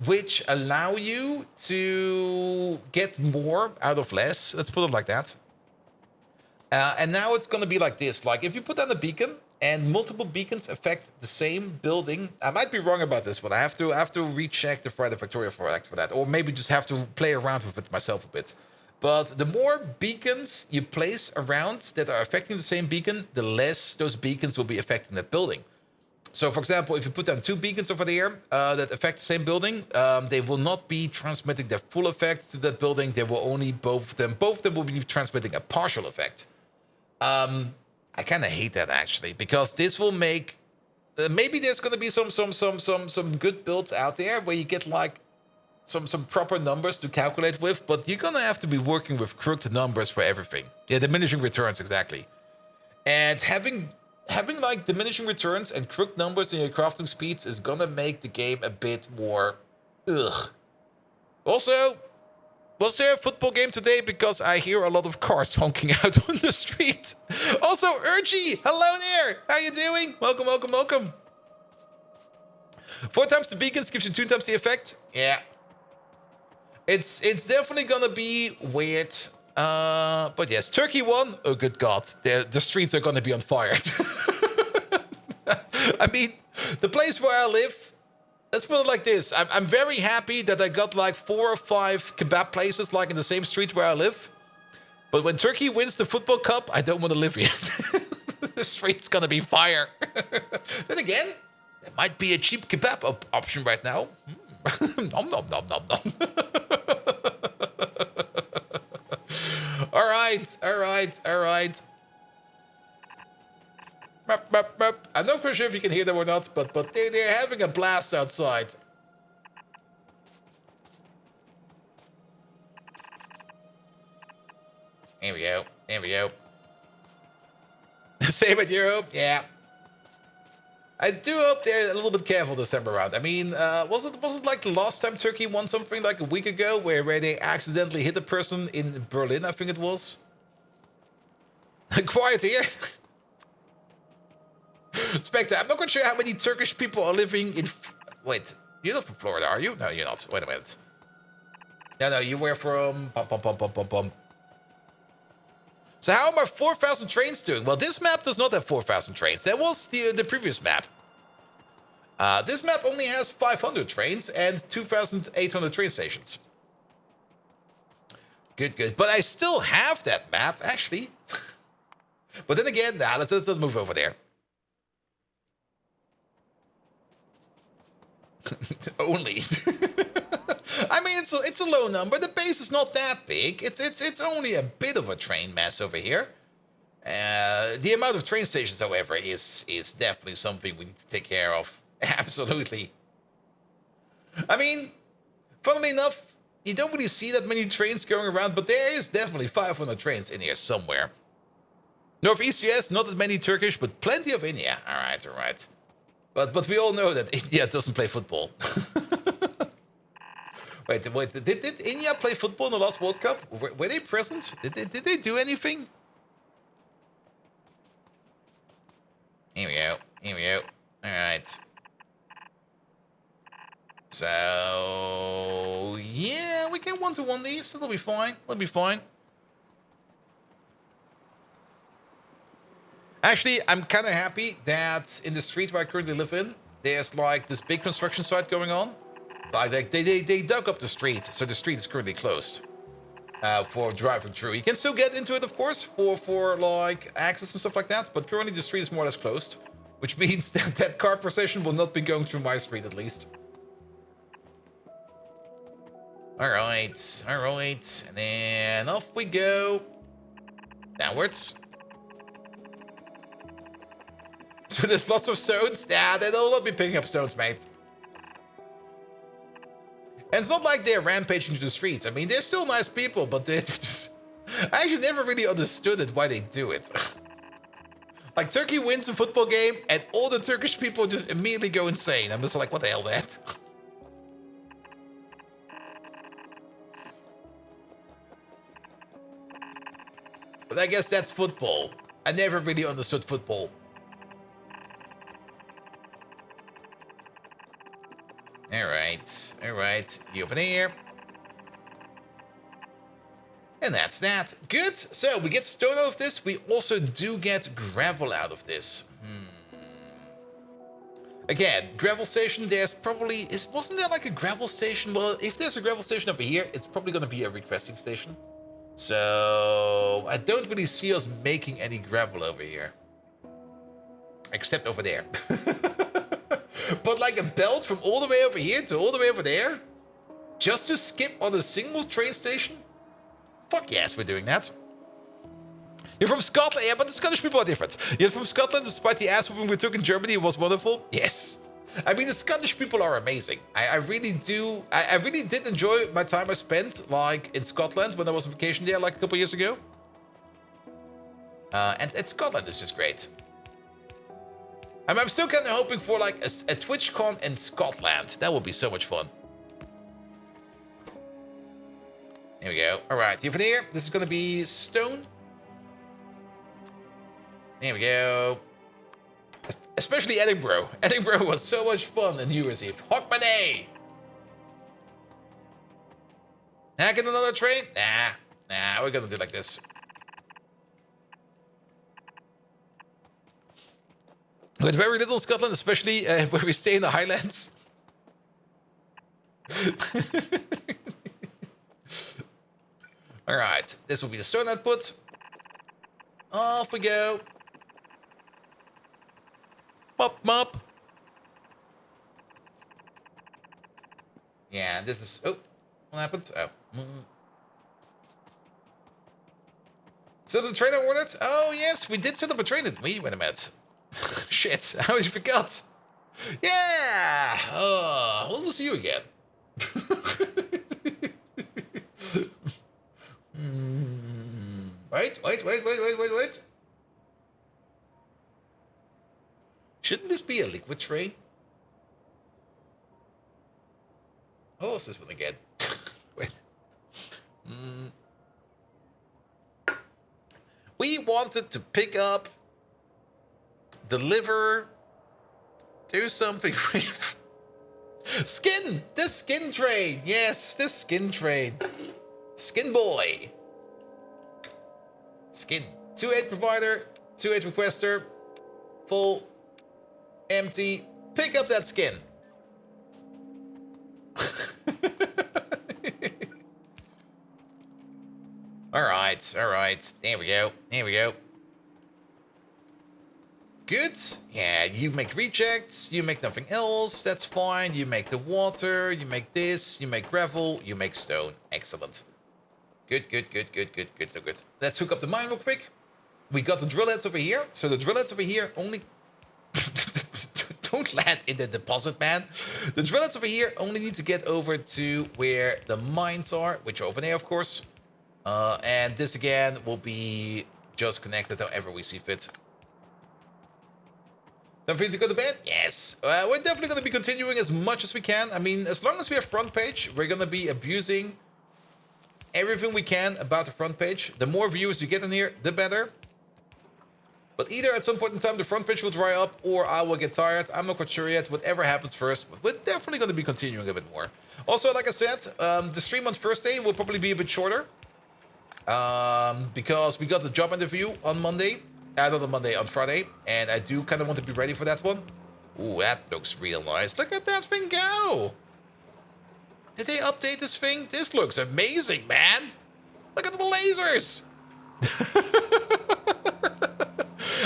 which allow you to get more out of less. Let's put it like that. And now it's going to be like this. Like if you put down a beacon and multiple beacons affect the same building. I might be wrong about this, but I have to recheck the Friday Factorio for that. Or maybe just have to play around with it myself a bit. But the more beacons you place around that are affecting the same beacon, the less those beacons will be affecting that building. So, for example, if you put down 2 beacons over there that affect the same building, they will not be transmitting their full effect to that building. They will only both of them will be transmitting a partial effect. I kind of hate that actually, because this will make maybe there's going to be some good builds out there where you get like some proper numbers to calculate with, but you're going to have to be working with crooked numbers for everything. Yeah, diminishing returns, exactly. And having like diminishing returns and crooked numbers in your crafting speeds is going to make the game a bit more ugh. Also, was there a football game today? Because I hear a lot of cars honking out on the street. Also, Urgy, hello there. How you doing? Welcome, welcome, welcome. 4 times the beacons gives you 2 times the effect. Yeah. It's definitely gonna be weird. But yes, Turkey won. Oh, good God. The streets are gonna be on fire. I mean, the place where I live, let's put it like this. I'm very happy that I got like 4 or 5 kebab places like in the same street where I live. But when Turkey wins the football cup, I don't want to live here. The street's gonna be fire. Then again, there might be a cheap kebab option right now. Nom nom nom nom nom. All right. I'm not quite sure if you can hear them or not, but they're having a blast outside. Here we go. Same at Europe, yeah. I do hope they're a little bit careful this time around. I mean, was it like the last time Turkey won something like a week ago, where they accidentally hit a person in Berlin? I think it was. Quiet here. Spectre, I'm not quite sure how many Turkish people are living in... Wait, you're not from Florida, are you? No, you're not. Wait a minute. No, you were from... So how are my 4,000 trains doing? Well, this map does not have 4,000 trains. That was the previous map. This map only has 500 trains and 2,800 train stations. Good. But I still have that map, actually. But then again, let's move over there. Only. I mean, it's a low number. The base is not that big. It's only a bit of a train mess over here. The amount of train stations, however, is definitely something we need to take care of. Absolutely. I mean, funnily enough, you don't really see that many trains going around, but there is definitely 500 trains in here somewhere. Northeast US, not that many Turkish, but plenty of India. All right. But we all know that India doesn't play football. Wait, did India play football in the last World Cup? Were they present? Did they do anything? Here we go. All right. So, yeah, we can 1-to-1 these. It'll be fine. Actually, I'm kind of happy that in the street where I currently live in, there's like this big construction site going on. Like they dug up the street, so the street is currently closed. for driving through. You can still get into it, of course, for like access and stuff like that, but currently the street is more or less closed, which means that car procession will not be going through my street, at least. Alright, alright, and then off we go. Downwards. So there's lots of stones. Nah, they'll not be picking up stones, mate. And it's not like they're rampaging to the streets. I mean, they're still nice people, but they're just... I actually never really understood it, why they do it. Like, Turkey wins a football game, and all the Turkish people just immediately go insane. I'm just like, what the hell, man? But I guess that's football. I never really understood football. Alright, you over there. And that's that. Good. So we get stone out of this. We also do get gravel out of this. Again, gravel station, there's probably... wasn't there like a gravel station? Well, if there's a gravel station over here, it's probably going to be a requesting station. So I don't really see us making any gravel over here. Except over there. But like a belt from all the way over here to all the way over there? Just to skip on a single train station? Fuck yes, we're doing that. You're from Scotland? Yeah, but the Scottish people are different. You're from Scotland, despite the ass whooping we took in Germany, it was wonderful? Yes. I mean, the Scottish people are amazing. I really do. I really did enjoy my time I spent, like, in Scotland when I was on vacation there, like, a couple years ago. And Scotland is just great. I'm still kind of hoping for, like, a TwitchCon in Scotland. That would be so much fun. Here we go. All right, here for there. This is going to be stone. There we go. Especially Edinburgh. Edinburgh was so much fun in New Year's Eve. Hawk my day! Nah, get another train? Nah, we're gonna do like this. With very little Scotland, especially where we stay in the Highlands. Alright, this will be the stone output. Off we go. Mop, mop. Yeah, this is... Oh, what happened? Oh. Set up the train I ordered? Oh, yes, we did set up a train, didn't we? Wait a minute. Shit, I always forgot. Yeah! What was you again? Wait. Shouldn't this be a liquid train? Oh, what's this one again? Wait. We wanted to pick up, deliver, do something with skin. This skin train. Yes, this skin train. Skin boy. Skin. 2-8 provider, 2-8 requester, full. Empty. Pick up that skin. Alright. There we go. Good. Yeah, you make rejects, you make nothing else, that's fine. You make the water, you make this, you make gravel, you make stone. Excellent. Good. So good. Let's hook up the mine real quick. We got the drill heads over here. So the drill heads over here only... Don't land in the deposit, man. The drill heads over here only need to get over to where the mines are, which are over there, of course. And this again will be just connected however we see fit. Time for you to go to bed? Yes. We're definitely going to be continuing as much as we can. I mean, as long as we have front page, we're going to be abusing everything we can about the front page. The more viewers you get in here, the better. But either at some point in time the front page will dry up or I will get tired. I'm not quite sure yet. Whatever happens first. But we're definitely going to be continuing a bit more. Also, like I said, the stream on Thursday will probably be a bit shorter. Because we got the job interview on Monday. Not on Monday, on Friday. And I do kind of want to be ready for that one. Ooh, that looks real nice. Look at that thing go. Did they update this thing? This looks amazing, man. Look at the lasers!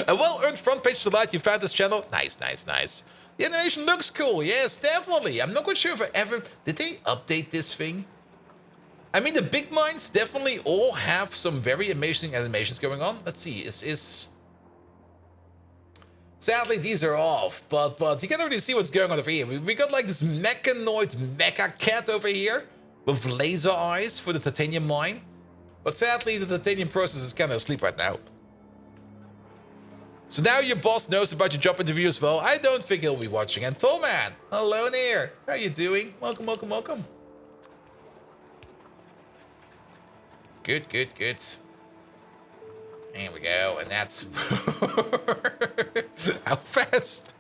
A well-earned front page delight. You found this channel? Nice, nice, nice. The animation looks cool. Yes, definitely. I'm not quite sure if I ever... Did they update this thing? I mean, the big minds definitely all have some very amazing animations going on. Let's see. Sadly, these are off, but you can't really see what's going on over here. We got like this mechanoid mecha cat over here with laser eyes for the titanium mine. But sadly, the titanium process is kind of asleep right now. So now your boss knows about your job interview as well. I don't think he'll be watching. And Tallman, hello there. How you doing? Welcome, welcome, welcome. Good, good, good. There we go, and that's... How fast?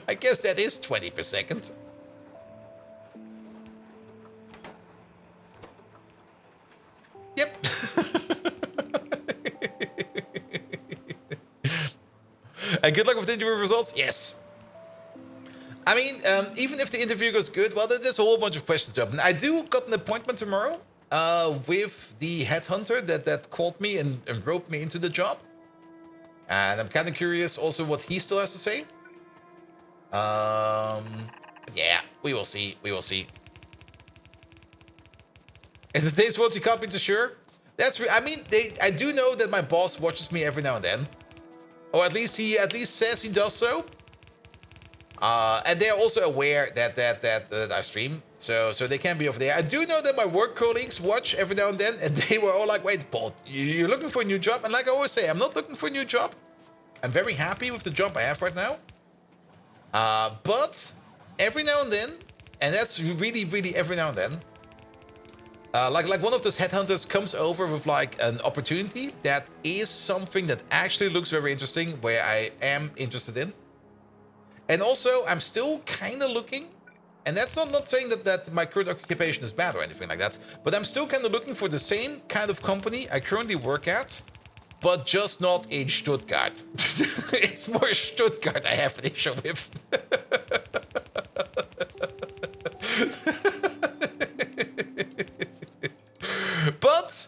I guess that is 20 per second. Yep. And good luck with the interview results? Yes. I mean, even if the interview goes good, well, there's a whole bunch of questions open. I do got an appointment tomorrow. With the headhunter that called me and roped me into the job. And I'm kind of curious also what he still has to say. Yeah, we will see. We will see. In today's world, you can't be too sure. I mean, I do know that my boss watches me every now and then. Or at least he says he does so. And they're also aware that I stream, so they can be over there. I do know that my work colleagues watch every now and then, and they were all like, "Wait, Paul, you're looking for a new job?" And like I always say, I'm not looking for a new job. I'm very happy with the job I have right now. But every now and then, and that's really, really every now and then, like one of those headhunters comes over with like an opportunity that is something that actually looks very interesting, where I am interested in. And also, I'm still kind of looking, and that's not saying that my current occupation is bad or anything like that, but I'm still kind of looking for the same kind of company I currently work at, but just not in Stuttgart. It's more Stuttgart I have an issue with. But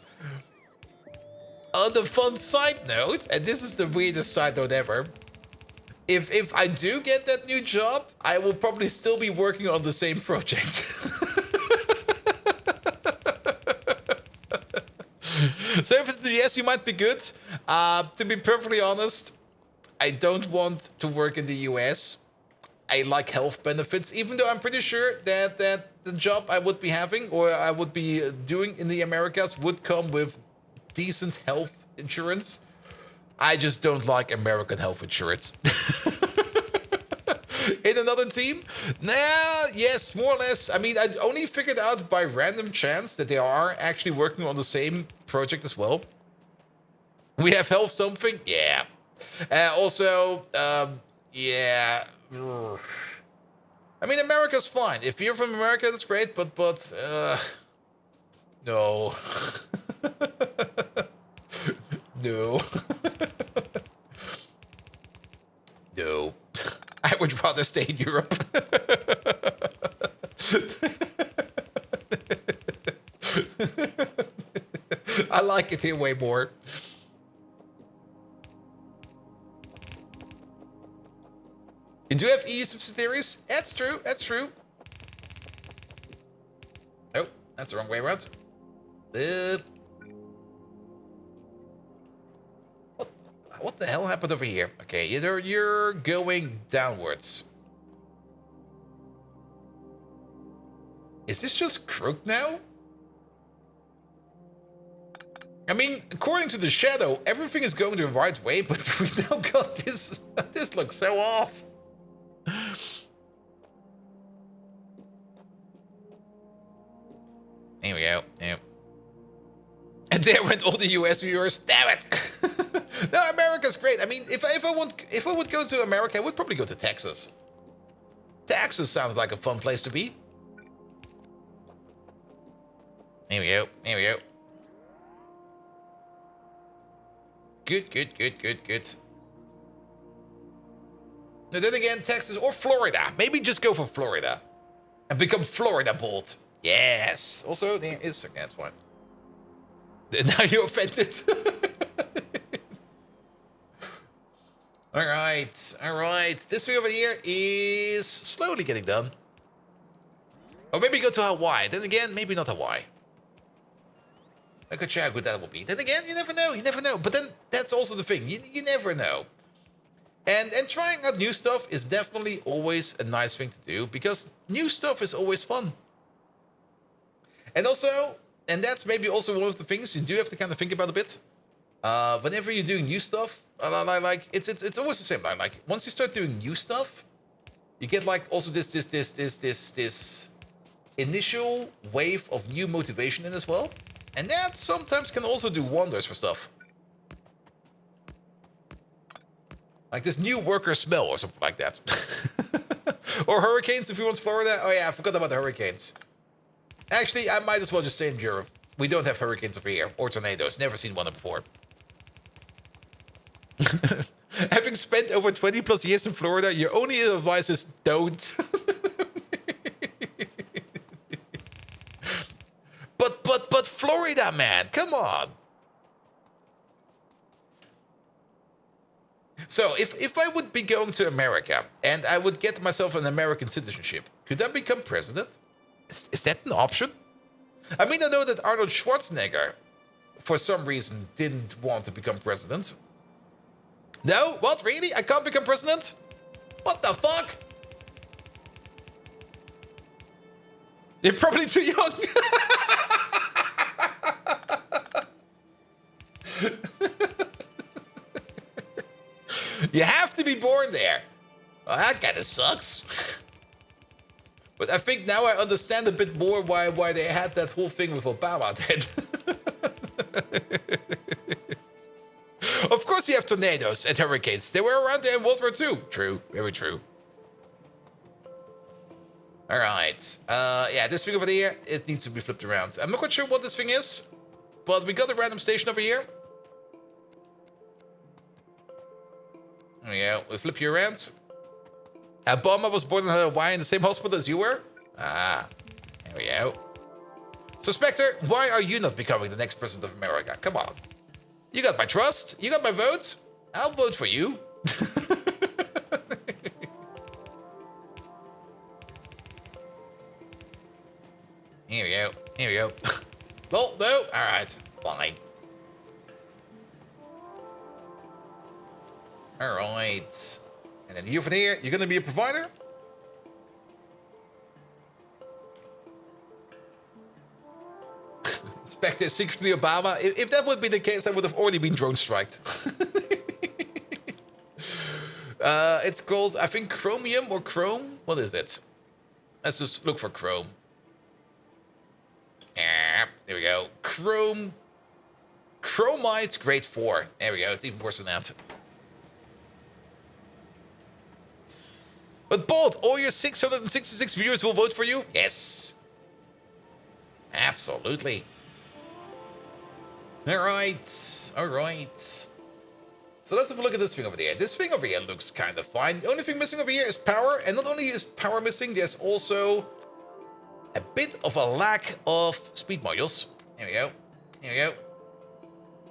on the fun side note, and this is the weirdest side note ever, if I do get that new job, I will probably still be working on the same project. So if it's the US, you might be good. To be perfectly honest, I don't want to work in the US. I like health benefits, even though I'm pretty sure that the job I would be having or I would be doing in the Americas would come with decent health insurance. I just don't like American health insurance. In another team? Nah, yes, more or less. I mean, I only figured out by random chance that they are actually working on the same project as well. We have health something? Yeah. Also, yeah. I mean, America's fine. If you're from America, that's great, but no. No. No. I would rather stay in Europe. I like it here way more. You do have EU subsidiaries? That's true, that's true. Oh, that's the wrong way around. What the hell happened over here? Okay, you're going downwards. Is this just crooked now? I mean, according to the shadow, everything is going the right way, but we now got this. This looks so off. Here we go. Yeah. And there went all the US viewers. Damn it! No, America's great. I mean, if I would go to America, I would probably go to Texas. Texas sounds like a fun place to be. Here we go. Here we go. Good, good, good, good, good. Now then again, Texas or Florida. Maybe just go for Florida. And become Florida Bolt. Yes. Also, there is... Okay, that's fine. Now you're offended. Alright, alright. This thing over here is slowly getting done. Or maybe go to Hawaii. Then again, maybe not Hawaii. I could check how good that will be. Then again, you never know, you never know. But then, that's also the thing, you never know. And trying out new stuff is definitely always a nice thing to do, because new stuff is always fun. And also, and that's maybe also one of the things you do have to kind of think about a bit. Whenever you're doing new stuff, like it's always the same. Like once you start doing new stuff, you get like also this initial wave of new motivation in as well, and that sometimes can also do wonders for stuff. Like this new worker smell or something like that. Or hurricanes if you want Florida. Oh yeah, I forgot about the hurricanes. Actually, I might as well just stay in Europe. We don't have hurricanes over here, or tornadoes. Never seen one before. Having spent over 20 plus years in Florida, your only advice is don't. But Florida, man, come on. So if I would be going to America and I would get myself an American citizenship, could I become president? Is that an option? I mean, I know that Arnold Schwarzenegger, for some reason, didn't want to become president. No? What? Really? I can't become president? What the fuck? You're probably too young. You have to be born there. Well, that kind of sucks. But I think now I understand a bit more why they had that whole thing with Obama then. Of course you have tornadoes and hurricanes. They were around there in World War II. True. Very true. Alright. Yeah, this thing over here, it needs to be flipped around. I'm not quite sure what this thing is, but we got a random station over here. There we go. We flip you around. Obama was born in Hawaii in the same hospital as you were? Ah, there we go. So, Spectre, why are you not becoming the next president of America? Come on. You got my trust. You got my vote. I'll vote for you. Here we go. Here we go. Well, no. All right. Fine. All right. And then you from here, you're going to be a provider? Spectre is secretly Obama. If that would be the case, that would have already been drone striked. It's called, I think, chromium or chrome. What is it? Let's just look for chrome. Yeah, there we go. Chrome. Chromite grade 4. There we go. It's even worse than that. But Bolt, all your 666 viewers will vote for you? Yes. Absolutely. Alright. Alright. So let's have a look at this thing over here. This thing over here looks kind of fine. The only thing missing over here is power. And not only is power missing, there's also a bit of a lack of speed modules. Here we go. Here we go.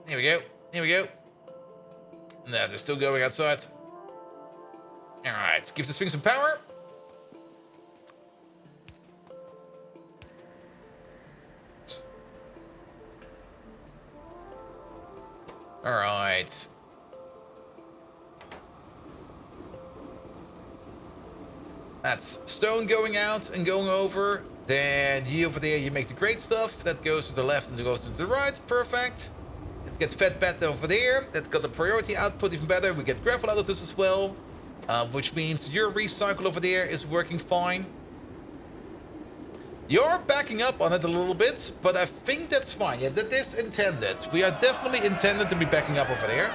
Here we go. Here we go. No, they're still going outside. Alright, give this thing some power. Alright. That's stone going out and going over. Then you over there, you make the great stuff. That goes to the left and goes to the right. Perfect. It gets fed back over there. That got the priority output even better. We get gravel out of this as well. Which means your recycle over there is working fine. You're backing up on it a little bit, but I think that's fine. Yeah, that is intended. We are definitely intended to be backing up over there.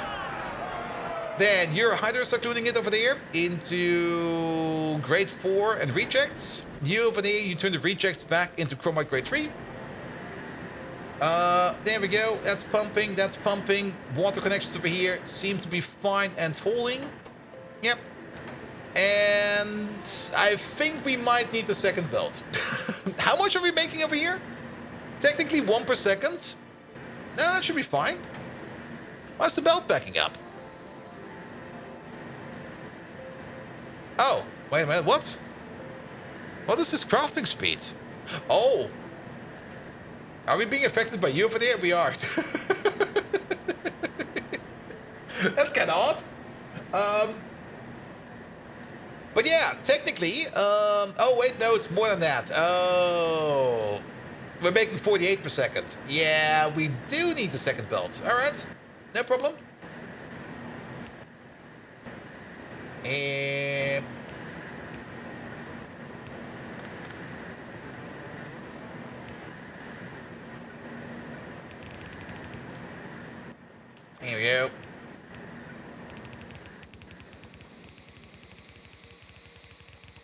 Then your hydros are tuning it over there into grade 4 and rejects. You over there, you turn the rejects back into chromite grade 3. There we go. That's pumping. That's pumping. Water connections over here seem to be fine and holding. Yep. And I think we might need a second belt. How much are we making over here? Technically 1 per second. that should be fine. Why's the belt backing up? Oh, wait a minute, what? What is this crafting speed? Oh! Are we being affected by you over there? We are. That's kind of odd. But yeah, technically, oh wait, no, it's more than that. Oh, we're making 48 per second. Yeah, we do need the second belt. All right, no problem. And here we go.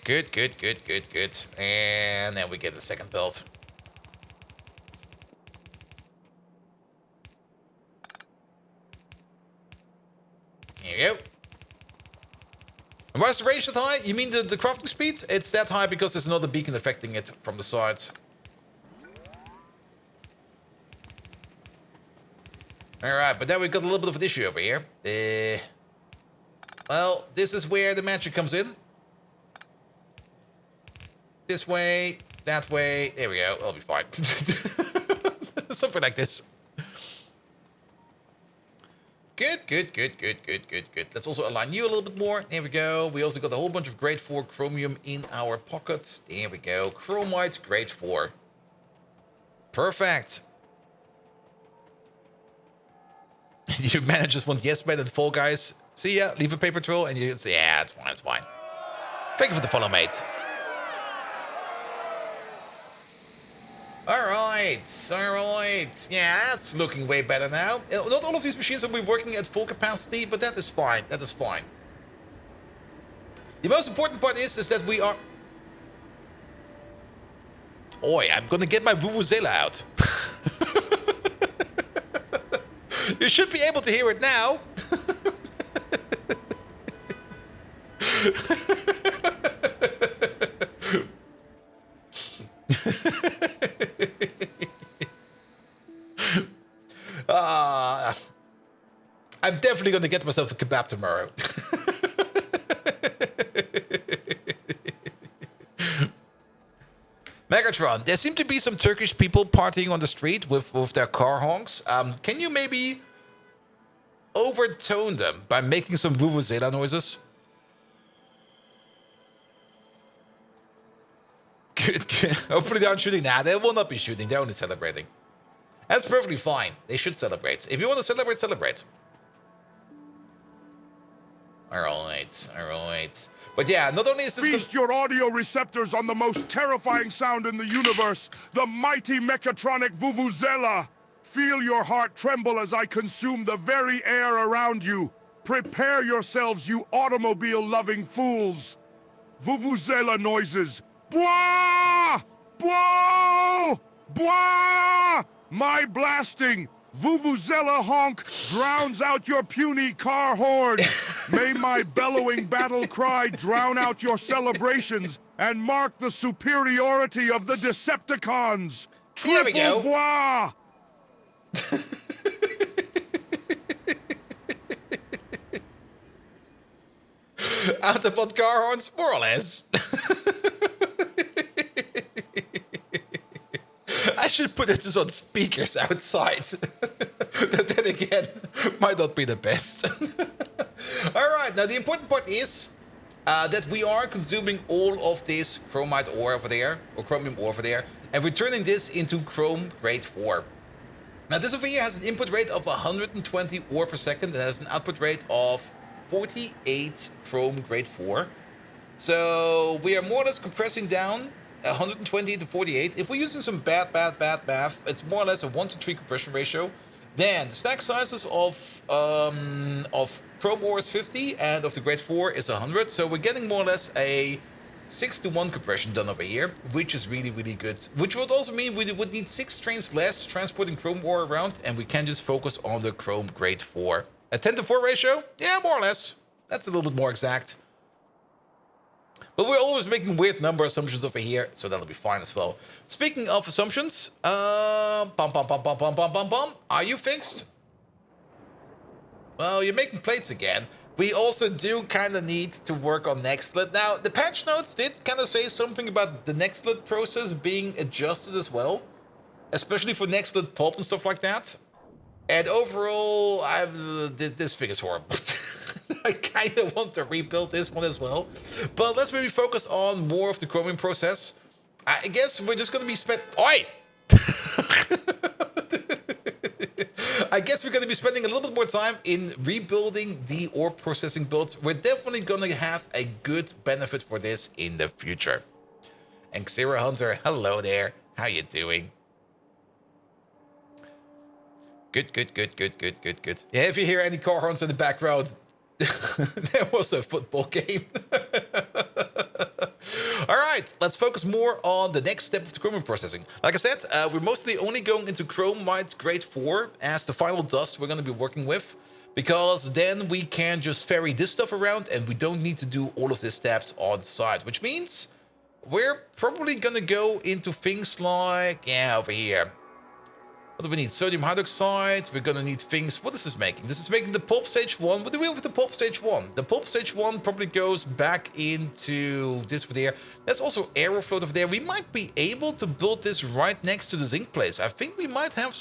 Good, good, good, good, good. And then we get the second belt. Here you go. And why is the range that high? You mean the crafting speed? It's that high because there's another beacon affecting it from the sides. Alright, but then we've got a little bit of an issue over here. Well, this is where the magic comes in. This way, that way. There we go. I'll be fine. Something like this. Good, good, good, good, good, good, good. Let's also align you a little bit more. There we go. We also got a whole bunch of grade 4 chromium in our pockets. There we go. Chromite, grade 4. Perfect. You manage just one yes man and Fall Guys. See ya. Leave a paper trail and you say, yeah, it's fine, it's fine. Thank you for the follow, mate. Alright, alright. Yeah, that's looking way better now. Not all of these machines will be working at full capacity, but that is fine. That is fine. The most important part is that we are... Oi, I'm gonna get my Vuvuzela out. You should be able to hear it now. I'm definitely going to get myself a kebab tomorrow. Megatron, there seem to be some Turkish people partying on the street with their car honks. Can you maybe overtone them by making some vuvuzela noises? Good, good. Hopefully they aren't shooting. Nah, they will not be shooting. They're only celebrating. That's perfectly fine. They should celebrate. If you want to celebrate, celebrate. Alright, alright. But yeah, not only is this... Feast your audio receptors on the most terrifying sound in the universe, the mighty mechatronic Vuvuzela. Feel your heart tremble as I consume the very air around you. Prepare yourselves, you automobile-loving fools. Vuvuzela noises. Bwah! Bwah! Bwah! My blasting Vuvuzela honk drowns out your puny car horn. May my bellowing battle cry drown out your celebrations and mark the superiority of the Decepticons. Here we go. Bwah! Autobot car horns, more or less. I should put it just on speakers outside. Then again, might not be the best. Alright, now the important part is that we are consuming all of this chromite ore over there, or chromium ore over there, and we're turning this into chrome grade 4. Now this over here has an input rate of 120 ore per second and has an output rate of 48 chrome grade 4. So we are more or less compressing down 120 to 48. If we're using some bad math, it's more or less a 1 to 3 compression ratio. Then the stack sizes of chrome ore is 50 and of the grade 4 is 100. So we're getting more or less a 6 to 1 compression done over here, which is really, really good. Which would also mean we would need 6 trains less transporting chrome ore around, and we can just focus on the chrome grade 4. A 10 to 4 ratio? Yeah, more or less. That's a little bit more exact. But we're always making weird number assumptions over here, so that'll be fine as well. Speaking of assumptions, are you fixed? Well, you're making plates again. We also do kind of need to work on Nextlet. Now, the patch notes did kind of say something about the Nextlet process being adjusted as well, especially for Nextlet pulp and stuff like that. And overall, this thing is horrible. I kind of want to rebuild this one as well. But let's maybe focus on more of the chromium process. I guess we're just going to be Oi! I guess we're going to be spending a little bit more time in rebuilding the ore processing builds. We're definitely going to have a good benefit for this in the future. And Xera Hunter, hello there. How you doing? Good. Yeah, if you hear any car horns in the background, there was a football game. All right, let's focus more on the next step of the chromium processing. Like I said, we're mostly only going into chromite grade 4 as the final dust we're going to be working with, because then we can just ferry this stuff around and we don't need to do all of these steps on site, which means we're probably going to go into things like, over here. What do we need? Sodium hydroxide. We're going to need things. What is this making? This is making the pulp stage 1. What do we have with the pulp stage 1? The pulp stage 1 probably goes back into this over there. That's also aerofloat over there. We might be able to build this right next to the zinc place. I think we might have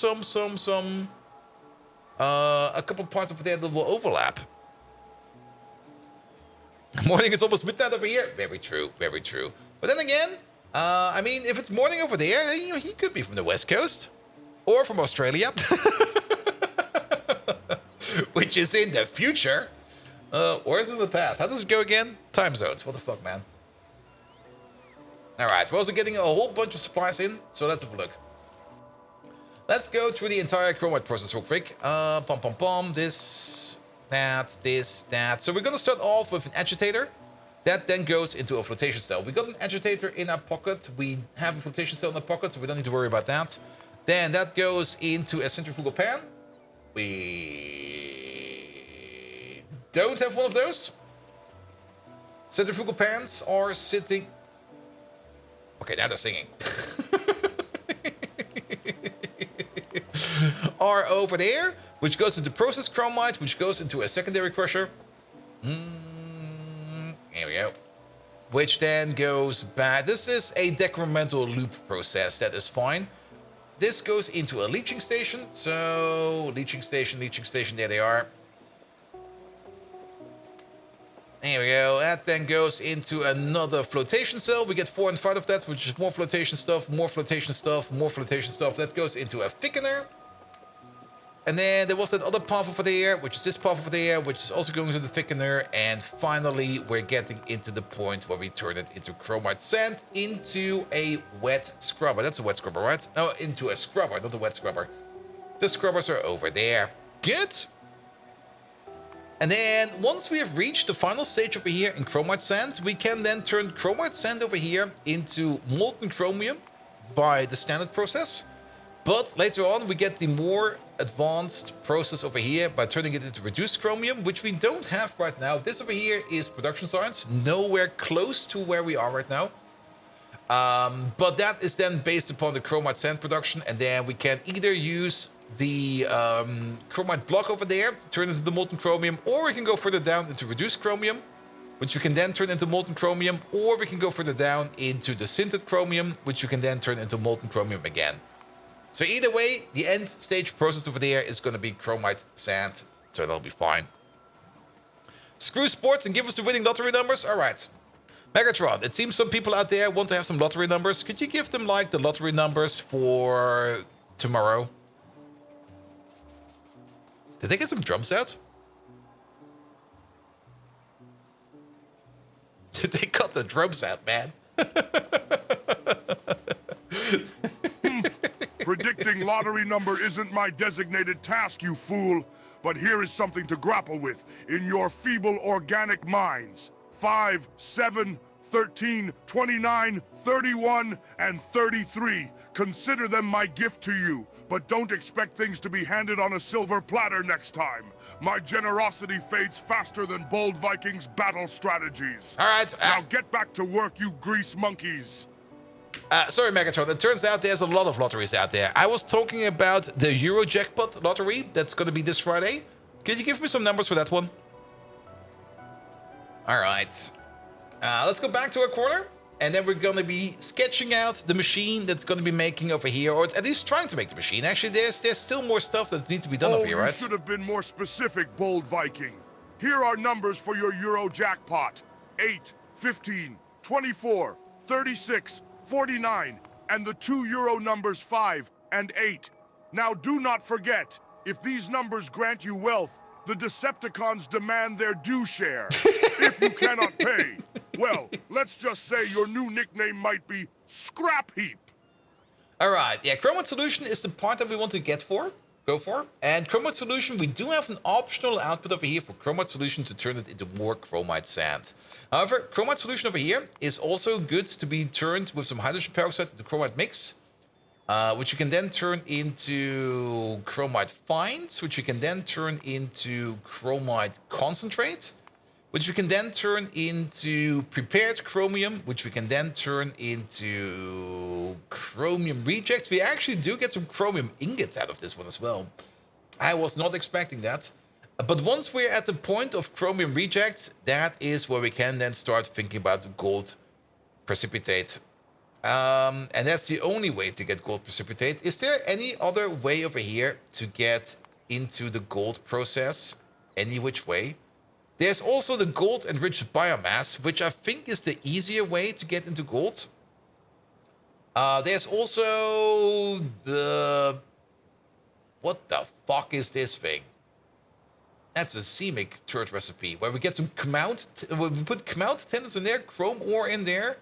a couple parts over there that will overlap. Morning is almost midnight over here. Very true. But then again, I mean, if it's morning over there, you know, he could be from the West Coast. Or from Australia, which is in the future, or is it in the past? How does it go again? Time zones. What the fuck, man? All right, we're also getting a whole bunch of supplies in, so let's have a look. Let's go through the entire chromite process real quick. This, that. So we're gonna start off with an agitator. That then goes into a flotation cell. We got an agitator in our pocket. We have a flotation cell in our pocket, so we don't need to worry about that. Then that goes into a centrifugal pan. We don't have one of those. Centrifugal pans are sitting... Okay, now they're singing. Are over there, which goes into processed chromite, which goes into a secondary crusher. Here we go. Which then goes back. This is a decremental loop process. That is fine. This goes into a leaching station. So, leaching station, there they are. There we go. That then goes into another flotation cell. We get 4 and 5 of that, which is more flotation stuff, more flotation stuff, more flotation stuff. That goes into a thickener. And then there was that other path over there, which is this path over there, which is also going to the thickener. And finally, we're getting into the point where we turn it into chromite sand into a wet scrubber. That's a wet scrubber, right? No, into a scrubber, not a wet scrubber. The scrubbers are over there. Good. And then once we have reached the final stage over here in chromite sand, we can then turn chromite sand over here into molten chromium by the standard process. But later on, we get the more advanced process over here by turning it into reduced chromium, which we don't have right now. This over here is production science, nowhere close to where we are right now. But that is then based upon the chromite sand production, and then we can either use the chromite block over there to turn into the molten chromium, or we can go further down into reduced chromium, which we can then turn into molten chromium, or we can go further down into the sintered chromium, which you can then turn into molten chromium again. So either way, the end stage process over there is going to be chromite sand, so that'll be fine. Screw sports and give us the winning lottery numbers? All right. Megatron, it seems some people out there want to have some lottery numbers. Could you give them, like, the lottery numbers for tomorrow? Did they get some drums out? Did they cut the drums out, man? Predicting lottery number isn't my designated task, you fool. But here is something to grapple with in your feeble organic minds. 5, 7, 13, 29, 31, and 33. Consider them my gift to you, but don't expect things to be handed on a silver platter next time. My generosity fades faster than bold Vikings' battle strategies. All right. Now get back to work, you grease monkeys. Sorry, Megatron. It turns out there's a lot of lotteries out there. I was talking about the Euro Jackpot lottery that's going to be this Friday. Could you give me some numbers for that one? All right. Let's go back to our corner. And then we're going to be sketching out the machine that's going to be making over here. Or at least trying to make the machine. Actually, there's still more stuff that needs to be done over here, right? You should have been more specific, bold Viking. Here are numbers for your Euro jackpot. 8, 15, 24, 36, 49, and the 2 Euro numbers 5 and 8. Now do not forget, if these numbers grant you wealth, the Decepticons demand their due share. If you cannot pay, well, let's just say your new nickname might be Scrap Heap. All right, yeah, Chromite Solution is the part that we want to go for. And Chromite Solution, we do have an optional output over here for Chromite Solution to turn it into more Chromite sand. However, Chromite Solution over here is also good to be turned with some hydrogen peroxide into Chromite mix, which you can then turn into Chromite fines, which you can then turn into Chromite concentrate, which we can then turn into prepared chromium, which we can then turn into chromium rejects. We actually do get some chromium ingots out of this one as well. I was not expecting that. But once we're at the point of chromium rejects, that is where we can then start thinking about the gold precipitate. And that's the only way to get gold precipitate. Is there any other way over here to get into the gold process? Any which way? There's also the gold enriched biomass, which I think is the easier way to get into gold. There's also the... What the fuck is this thing? That's a CMIC turret recipe, where we get some we put Kmelt tendons in there, chrome ore in there,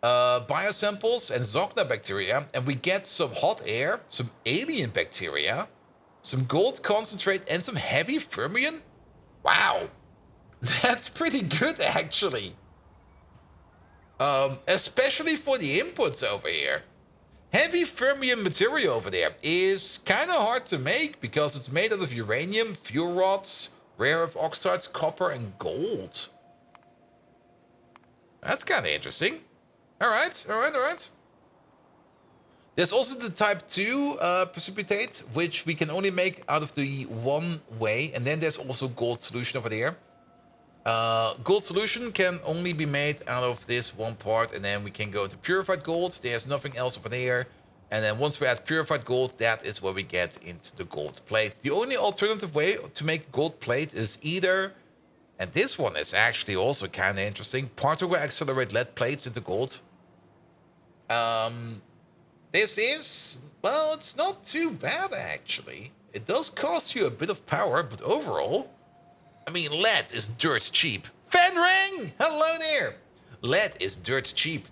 biosamples and Zogna bacteria, and we get some hot air, some alien bacteria, some gold concentrate, and some heavy fermion. Wow, that's pretty good actually. Especially for the inputs over here. Heavy fermion material over there is kind of hard to make because it's made out of uranium, fuel rods, rare earth oxides, copper, and gold. That's kind of interesting. All right. There's also the type 2 precipitate, which we can only make out of the one way. And then there's also gold solution over there. Gold solution can only be made out of this one part. And then we can go to purified gold. There's nothing else over there. And then once we add purified gold, that is where we get into the gold plate. The only alternative way to make gold plate is either... And this one is actually also kind of interesting. Particle accelerate lead plates into gold. This is, well, it's not too bad actually. It does cost you a bit of power, but overall, I mean, lead is dirt cheap. Fenring! Hello there! Lead is dirt cheap.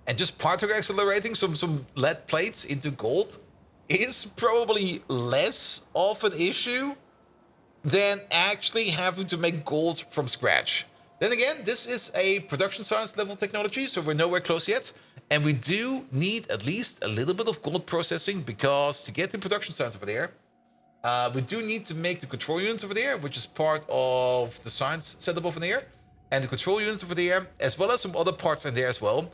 And just particle accelerating some lead plates into gold is probably less of an issue than actually having to make gold from scratch. Then again, this is a production science level technology, so we're nowhere close yet. And we do need at least a little bit of gold processing, because to get the production science over there, we do need to make the control units over there, which is part of the science setup over there. And the control units over there, as well as some other parts in there as well,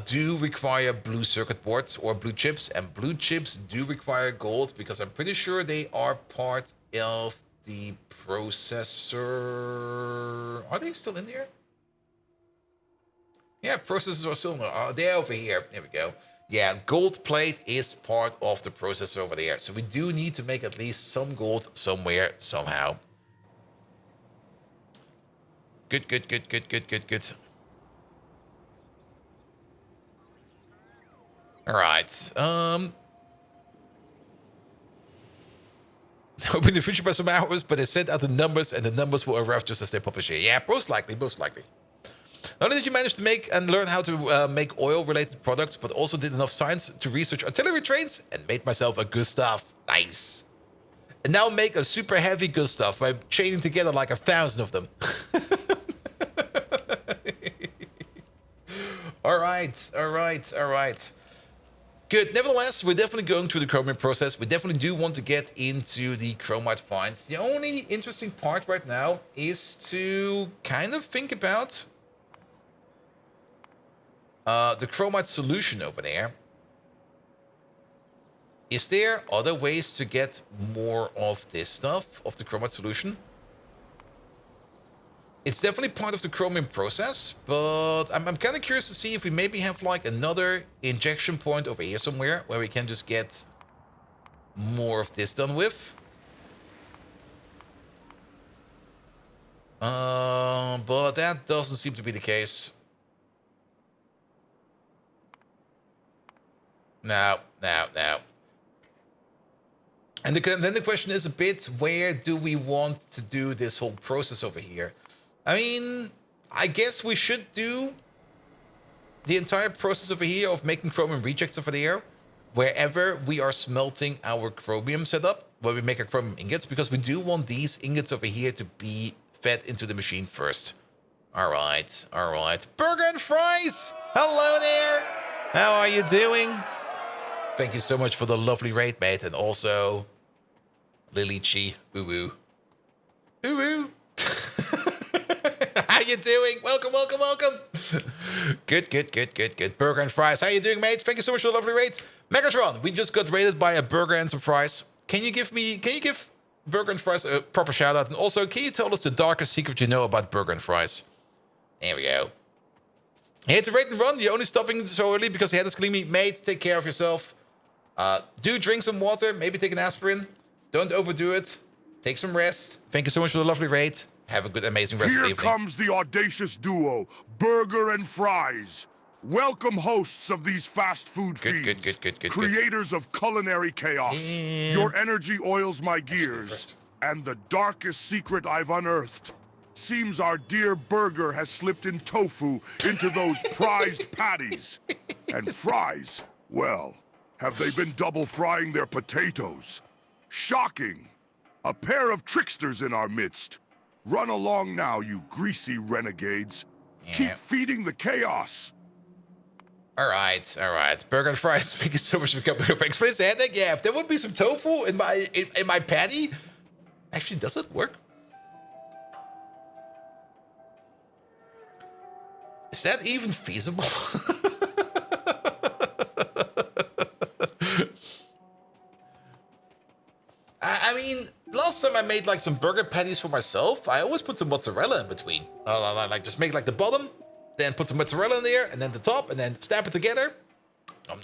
do require blue circuit boards or blue chips. And blue chips do require gold, because I'm pretty sure they are part of the processor. Are they still in there? Yeah, processors are still in there. They're over here. There we go. Yeah, gold plate is part of the processor over there. So we do need to make at least some gold somewhere, somehow. Good. All right. Hoping the future by some hours, but they sent out the numbers, and the numbers will arrive just as they publish here. Yeah, most likely. Not only did you manage to make and learn how to make oil-related products, but also did enough science to research artillery trains and made myself a Gustav. Nice. And now make a super heavy Gustav by chaining together like 1,000 of them. Alright, alright, alright. Good. Nevertheless, we're definitely going through the chromium process. We definitely do want to get into the chromite finds. The only interesting part right now is to kind of think about the chromite solution over there. Is there other ways to get more of this stuff, of the chromite solution? It's definitely part of the chromium process, but I'm kind of curious to see if we maybe have like another injection point over here somewhere where we can just get more of this done with. But that doesn't seem to be the case. No. And then the question is a bit, where do we want to do this whole process over here? I mean, I guess we should do the entire process over here of making chromium rejects over there, wherever we are smelting our chromium setup, where we make our chromium ingots, because we do want these ingots over here to be fed into the machine first. All right. Burger and fries! Hello there! How are you doing? Thank you so much for the lovely raid, mate, and also Lily Chi, woo-woo. Woo-woo! How you doing? Welcome. Good. Burger and fries. How you doing, mate? Thank you so much for the lovely raid. Megatron, we just got raided by a burger and some fries. Can you give Burger and Fries a proper shout out? And also, can you tell us the darkest secret you know about Burger and Fries? There we go. Hey, to rate and run. You're only stopping so early because you had to scream me. Mate, take care of yourself. Do drink some water. Maybe take an aspirin. Don't overdo it. Take some rest. Thank you so much for the lovely raid. Have a good, amazing rest of the Here evening. comes the audacious duo, Burger and Fries. Welcome, hosts of these fast food feeds. Good. Creators of culinary chaos. Your energy oils my gears. And the darkest secret I've unearthed. Seems our dear Burger has slipped in tofu into those prized patties. And Fries, well, have they been double frying their potatoes? Shocking. A pair of tricksters in our midst. Run along now, you greasy renegades. Yeah. Keep feeding the chaos. All right. Burger and Fries, thank you so much for coming over. Explains the headache. Yeah, if there would be some tofu in my patty. Actually, does it work? Is that even feasible? I mean, last time I made like some burger patties for myself, I always put some mozzarella in between. Like just make like the bottom, then put some mozzarella in there, and then the top, and then snap it together. Nom.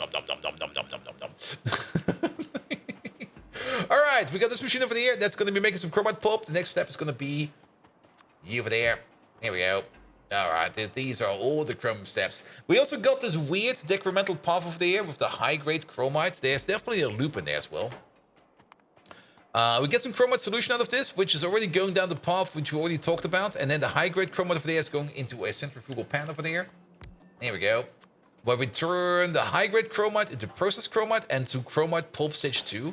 All right, we got this machine over there. That's going to be making some chromite pulp. The next step is going to be you over there. Here we go. All right, these are all the chromium steps. We also got this weird decremental path over there with the high-grade chromite. There's definitely a loop in there as well. We get some chromite solution out of this, which is already going down the path which we already talked about. And then the high-grade chromite over there is going into a centrifugal pan over there. There we go. Where we turn the high-grade chromite into processed chromite and to chromite pulp stage 2.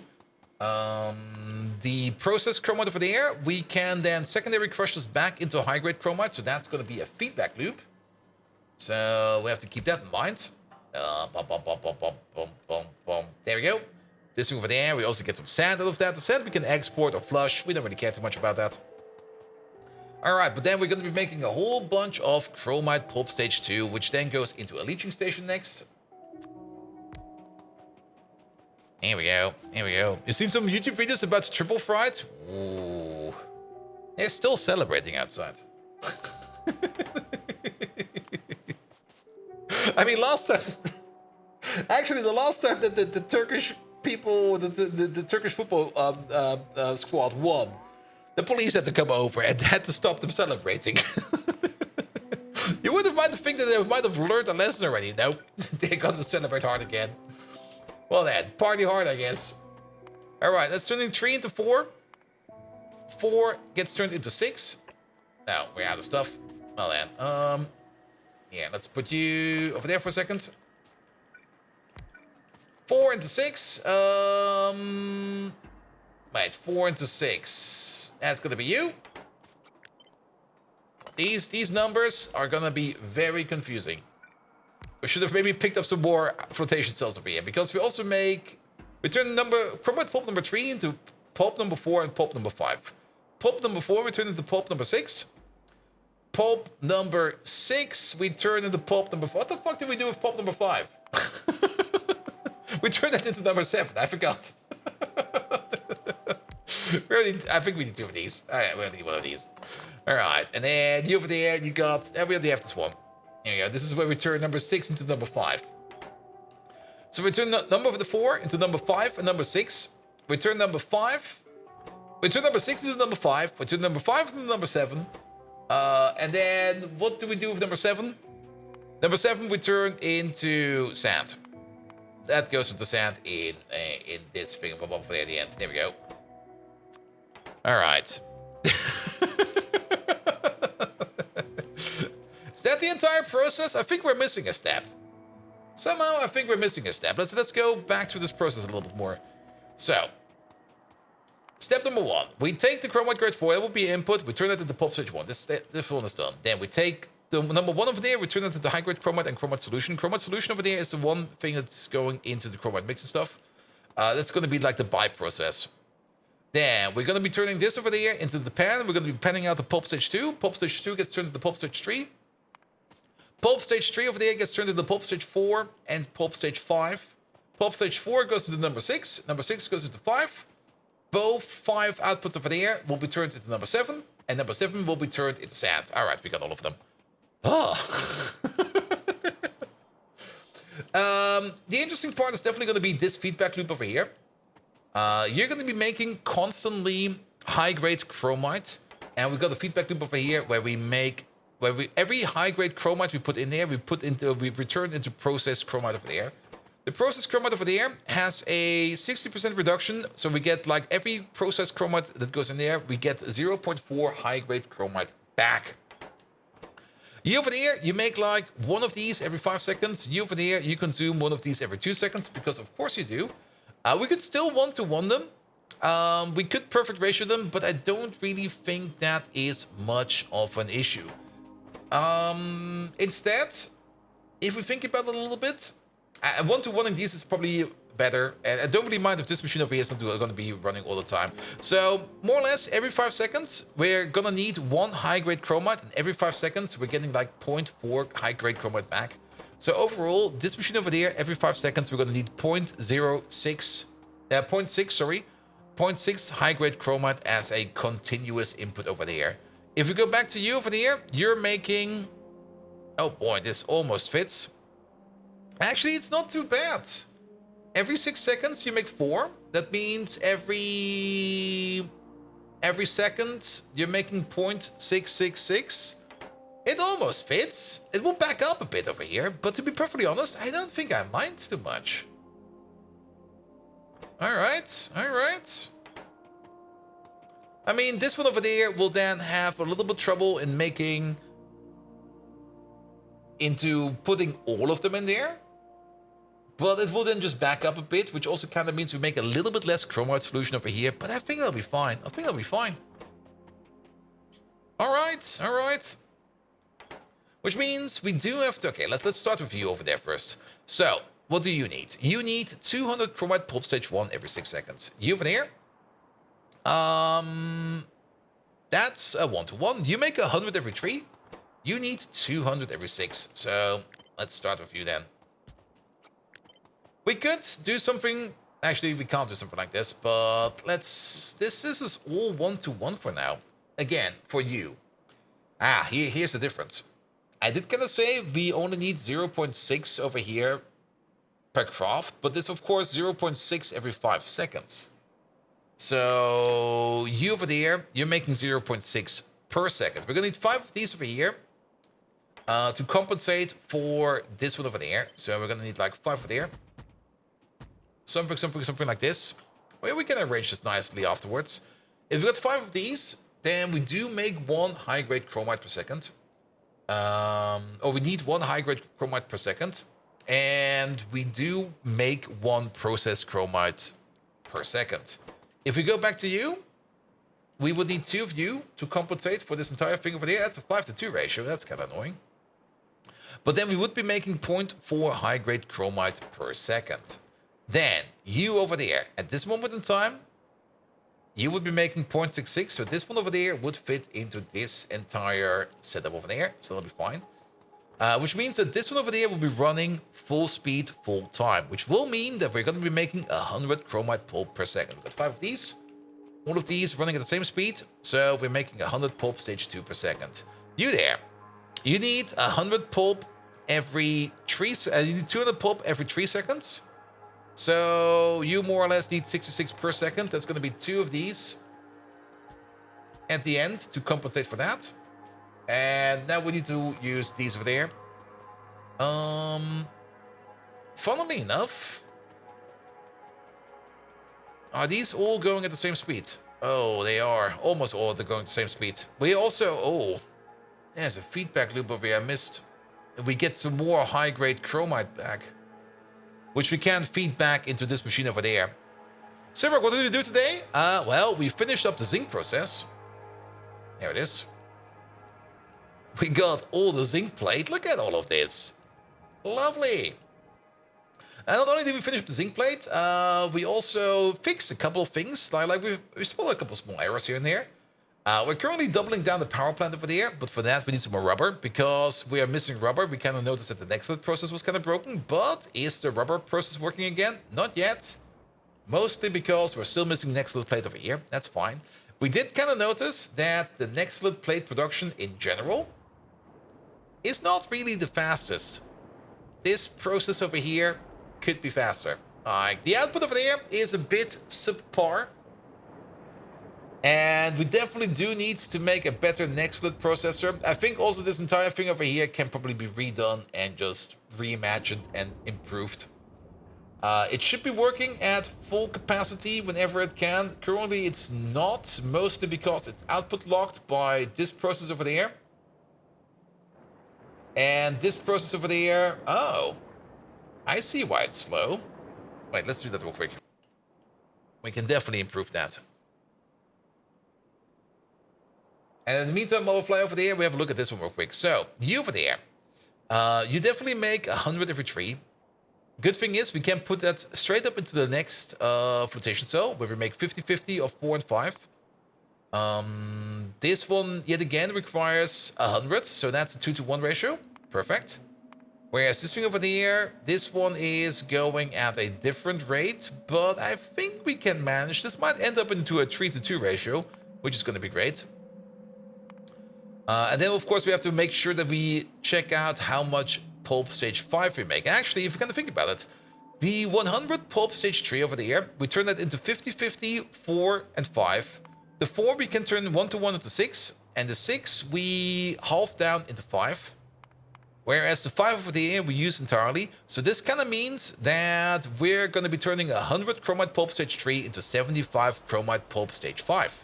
The processed chromite over there, we can then secondary crush this back into high-grade chromite. So that's going to be a feedback loop. So we have to keep that in mind. There we go. This thing over there, we also get some sand out of that. The sand we can export or flush. We don't really care too much about that. Alright, but then we're going to be making a whole bunch of chromite pulp stage 2, which then goes into a leaching station next. Here we go. You've seen some YouTube videos about triple fried? Ooh. They're still celebrating outside. I mean, last time... Actually, the last time that the Turkish people, the Turkish football squad won, the police had to come over and had to stop them celebrating. You would have might think that they might have learned a lesson already. Nope, they're gonna celebrate hard again. Well then, party hard, I guess. All right, let's turn 3 into 4. 4 gets turned into 6. Now we're out of stuff. Well then, yeah, let's put you over there for a second. 4 into 6. Wait, 4 into 6. That's gonna be you. These numbers are gonna be very confusing. We should have maybe picked up some more flotation cells over here, because we also we turn chromite pulp number 3 into pulp number 4 and pulp number 5. Pulp number 4 we turn into pulp number 6. Pulp number 6 we turn into pulp number 4. What the fuck did we do with pulp number 5? We turned that into number 7. I forgot. I think we need 2 of these. Alright, we need 1 of these. Alright, and then you over there, you got... we already have this one. Here you go. This is where we turn number 6 into number 5. So we turn number 4 into number 5 and number 6. We turn number 5. We turn number 6 into number 5. We turn number 5 into number 7. And then what do we do with number 7? Number 7 we turn into sand. That goes into sand in this thing over there at the end. There we go. All right. Is that the entire process? I think we're missing a step. Somehow I think we're missing a step. Let's go back to this process a little bit more. So, step number 1. We take the chromite grade 4, that will be input. We turn it into pulp stage 1. This one is done. Then we take the number 1 over there, we turn it into high grade chromite and chromite solution. Chromite solution over there is the one thing that's going into the chromite mix and stuff. That's going to be like the buy process. Then we're going to be turning this over there into the pan. We're going to be panning out the pulp stage 2. Pulp stage 2 gets turned into pulp stage 3. Pulp stage 3 over there gets turned into pulp stage 4 and pulp stage 5. Pulp stage 4 goes into number 6. Number 6 goes into 5. Both 5 outputs over there will be turned into number 7. And number 7 will be turned into sand. All right, we got all of them. Oh. The interesting part is definitely going to be this feedback loop over here. You're going to be making constantly high-grade chromite. And we've got a feedback loop over here where every high-grade chromite we put in there, we return into processed chromite over there. The processed chromite over there has a 60% reduction. So we get like every processed chromite that goes in there, we get 0.4 high-grade chromite back. You over there, you make like 1 of these every 5 seconds. You over there, you consume 1 of these every 2 seconds, because of course you do. We could still 1-to-1 them. We could perfect ratio them, but I don't really think that is much of an issue. Instead, if we think about it a little bit, 1-to-1 these is probably better. And I don't really mind if this machine over here is not going to be running all the time. So more or less every 5 seconds, we're going to need 1 high-grade chromite. And every 5 seconds, we're getting like 0.4 high-grade chromite back. So overall, this machine over there, every 5 seconds, we're going to need 0.6 high-grade chromite as a continuous input over there. If we go back to you over there, you're making... Oh boy, this almost fits. Actually, it's not too bad. Every 6 seconds, you make 4. That means every second, you're making 0.666. It almost fits. It will back up a bit over here, but to be perfectly honest, I don't think I mind too much. Alright, alright. I mean, this one over there will then have a little bit trouble in putting all of them in there. But it will then just back up a bit, which also kind of means we make a little bit less chromite solution over here. But I think that'll be fine. I think that'll be fine. Alright, alright. Which means we do have to... Okay, let's start with you over there first. So, what do you need? You need 200 chromite pulp stage 1 every 6 seconds. You over there? That's a 1-to-1. You make 100 every 3. You need 200 every 6. So, let's start with you then. We could do something... Actually, we can't do something like this, but let's... This is all 1-to-1 for now. Again, for you. Here's the difference. I did kind of say we only need 0.6 over here per craft, but it's of course 0.6 every 5 seconds. So you over there, you're making 0.6 per second. We're gonna need 5 of these over here to compensate for this one over there. So we're gonna need like 5 over there. Something like this. Well, we can arrange this nicely afterwards. If we got 5 of these, then we do make 1 high-grade chromite per second. Or we need 1 high-grade chromite per second. And we do make 1 processed chromite per second. If we go back to you, we would need 2 of you to compensate for this entire thing over there. That's a 5-to-2 ratio. That's kind of annoying. But then we would be making 0.4 high-grade chromite per second. Then, you over there, at this moment in time, you would be making 0.66, so this one over there would fit into this entire setup over there, so that'll be fine. Which means that this one over there will be running full speed, full time, which will mean that we're going to be making 100 chromite pulp per second. We've got 5 of these, all of these running at the same speed, so we're making 100 pulp stage 2 per second. You there, you need 100 pulp every 3, you need 200 pulp every 3 seconds. So you more or less need 66 per second. That's going to be 2 of these at the end to compensate for that. And now we need to use these over there. Funnily enough, are these all going at the same speed? Oh, they are. Almost all they're going at the same speed. We also, oh, there's a feedback loop over here I missed. We get some more high-grade chromite back, which we can feed back into this machine over there. Silver, what did we do today? Well, we finished up the zinc process. There it is. We got all the zinc plate. Look at all of this. Lovely. And not only did we finish the zinc plate, we also fixed a couple of things. Like we spotted a couple of small errors here and there. We're currently doubling down the power plant over there, but for that we need some more rubber. Because we are missing rubber, we kind of noticed that the Nextlet process was kind of broken. But is the rubber process working again? Not yet. Mostly because we're still missing Nextlet plate over here. That's fine. We did kind of notice that the Nextlet plate production in general is not really the fastest. This process over here could be faster. The output over there is a bit subpar. And we definitely do need to make a better Nextlet processor. I think also this entire thing over here can probably be redone and just reimagined and improved. It should be working at full capacity whenever it can. Currently it's not, mostly because it's output locked by this process over there. And this process over there, oh, I see why it's slow. Wait, let's do that real quick. We can definitely improve that. And in the meantime, while we fly over there, we have a look at this one real quick. So, you over there, you definitely make 100 every 3. Good thing is, we can put that straight up into the next flotation cell, where we make 50-50 of 4 and 5. This one, yet again, requires 100, so that's a 2-to-1 ratio. Perfect. Whereas this thing over there, this one is going at a different rate, but I think we can manage. This might end up into a 3-to-2 ratio, which is going to be great. And then, of course, we have to make sure that we check out how much pulp stage 5 we make. Actually, if you kind of think about it, the 100 pulp stage 3 over there, we turn that into 50-50, 4 and 5. The 4 we can turn 1-to-1 into 6, and the 6 we halve down into 5. Whereas the 5 over there we use entirely. So this kind of means that we're going to be turning 100 chromite pulp stage 3 into 75 chromite pulp stage 5.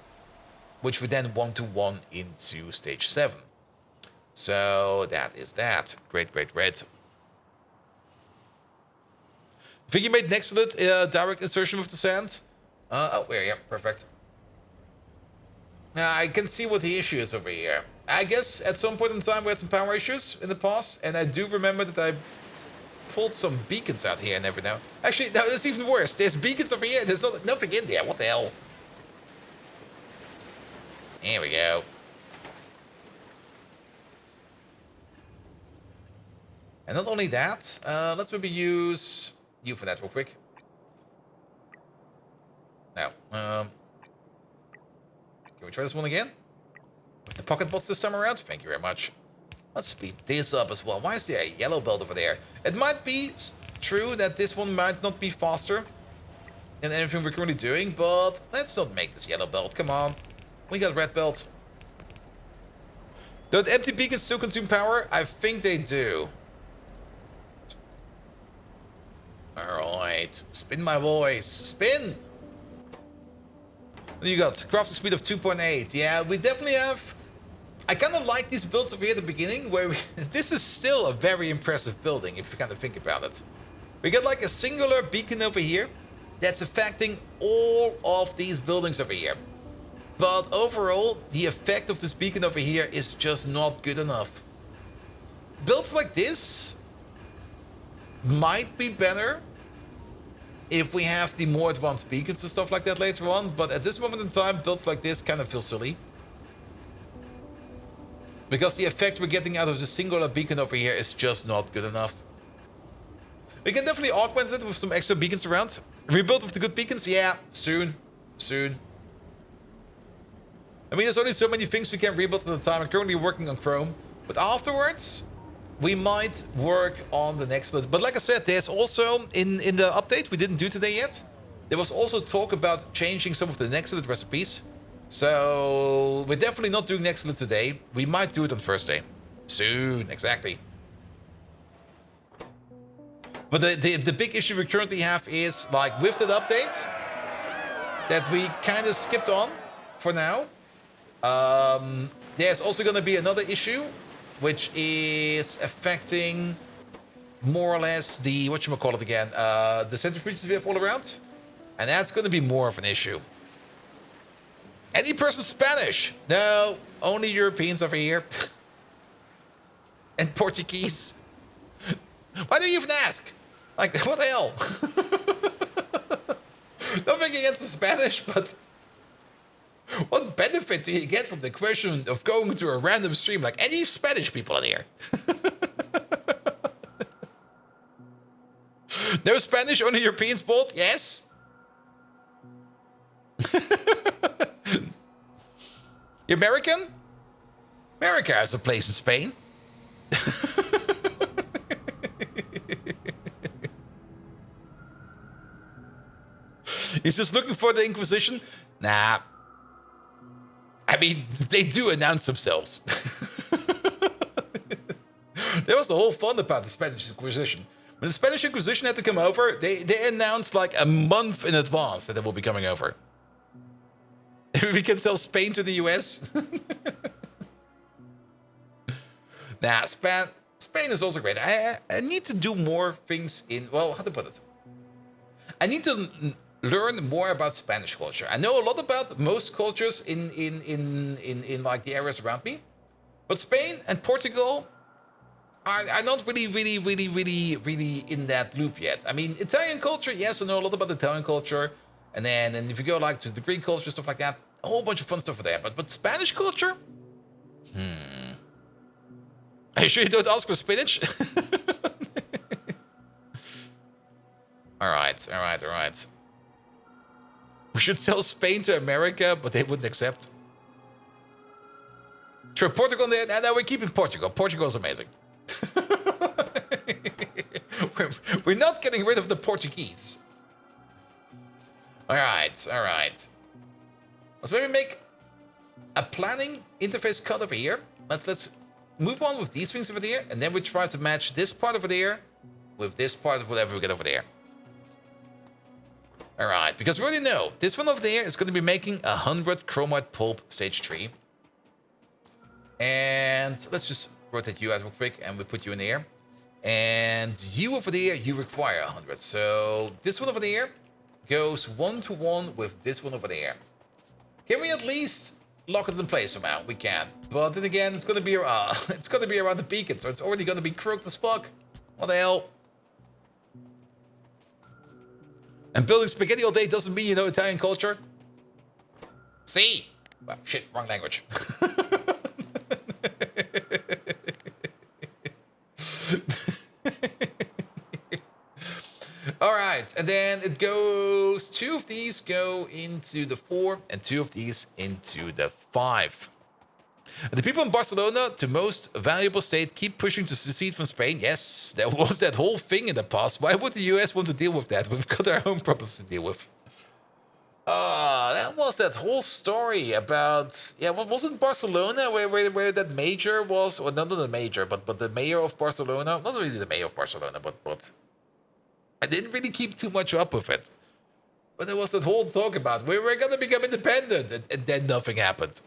Which we then 1-to-1 into stage 7. So that is that. Great, great, great. I think you made next to it direct insertion with the sand. Oh, yeah, perfect. Now I can see what the issue is over here. I guess at some point in time we had some power issues in the past, and I do remember that I pulled some beacons out here and every now. Actually, no, that's even worse. There's beacons over here. There's nothing in there. What the hell? Here we go. And not only that, let's maybe use you for that real quick. Now, can we try this one again? With the pocket bots this time around? Thank you very much. Let's speed this up as well. Why is there a yellow belt over there? It might be true that this one might not be faster than anything we're currently doing, but let's not make this yellow belt. Come on. We got red belt. Don't empty beacons still consume power? I think they do. Alright. Spin my voice. Spin! What do you got? Crafting speed of 2.8. Yeah, we definitely have... I kind of like these builds over here at the beginning, where this is still a very impressive building, if you kind of think about it. We got like a singular beacon over here that's affecting all of these buildings over here. But overall, the effect of this beacon over here is just not good enough. builds like this might be better if we have the more advanced beacons and stuff like that later on, but at this moment in time, builds like this kind of feel silly. Because the effect we're getting out of the singular beacon over here is just not good enough. We can definitely augment it with some extra beacons around. Rebuild with the good beacons? Yeah, soon. Soon. I mean, there's only so many things we can rebuild at a time. I'm currently working on Chrome. But afterwards, we might work on the next list. But like I said, there's also, in the update we didn't do today yet, there was also talk about changing some of the Nextlet recipes. So we're definitely not doing Nextlet today. We might do it on Thursday. Soon, exactly. But the big issue we currently have is, like, with that update, that we kind of skipped on for now. There's also going to be another issue, which is affecting more or less the, whatchamacallit again, the centrifuges we have all around. And that's going to be more of an issue. Any person Spanish? No, only Europeans over here. And Portuguese. Why do you even ask? Like, what the hell? Nothing against the Spanish, but what benefit do you get from the question of going to a random stream? Like, any Spanish people in here? No Spanish, only Europeans, both? Yes? You American? America has a place in Spain. He's just looking for the Inquisition? Nah. I mean, they do announce themselves. There was the whole fun about the Spanish Inquisition. When the Spanish Inquisition had to come over, they announced like a month in advance that they will be coming over. We can sell Spain to the US. Nah, Spain is also great. I need to do more things in, well, how to put it? I need to learn more about Spanish culture. I know a lot about most cultures in like the areas around me, but Spain and Portugal are not really in that loop yet. I mean, Italian culture, yes, I know a lot about Italian culture, and if you go like to the Greek culture, stuff like that, a whole bunch of fun stuff there. But Spanish culture, Are you sure you don't ask for spinach? All right. We should sell Spain to America, but they wouldn't accept. Sure, Portugal. No, we're keeping Portugal. Portugal's amazing. We're not getting rid of the Portuguese. All right. Let's maybe make a planning interface cut over here. Let's move on with these things over there, and then we try to match this part over there with this part of whatever we get over there. All right, because we already know this one over there is going to be making 100 chromite pulp stage 3. And let's just rotate you out real quick, and we put you in there. And you over there, you require 100. So this one over there goes 1-to-1 with this one over there. Can we at least lock it in place somehow? We can. But then again, it's going to be around the beacon, so it's already going to be crooked as fuck. What the hell? And building spaghetti all day doesn't mean you know Italian culture. See? Well, shit, wrong language. All right, and then it goes, 2 of these go into the 4 and 2 of these into the 5. The people in Barcelona, the most valuable state, keep pushing to secede from Spain. Yes, there was that whole thing in the past. Why would the US want to deal with that? We've got our own problems to deal with. That was that whole story about, yeah, what wasn't Barcelona where that major was, or not the major, but the mayor of Barcelona, not really the mayor of Barcelona, but I didn't really keep too much up with it. But there was that whole talk about we're going to become independent, and then nothing happened.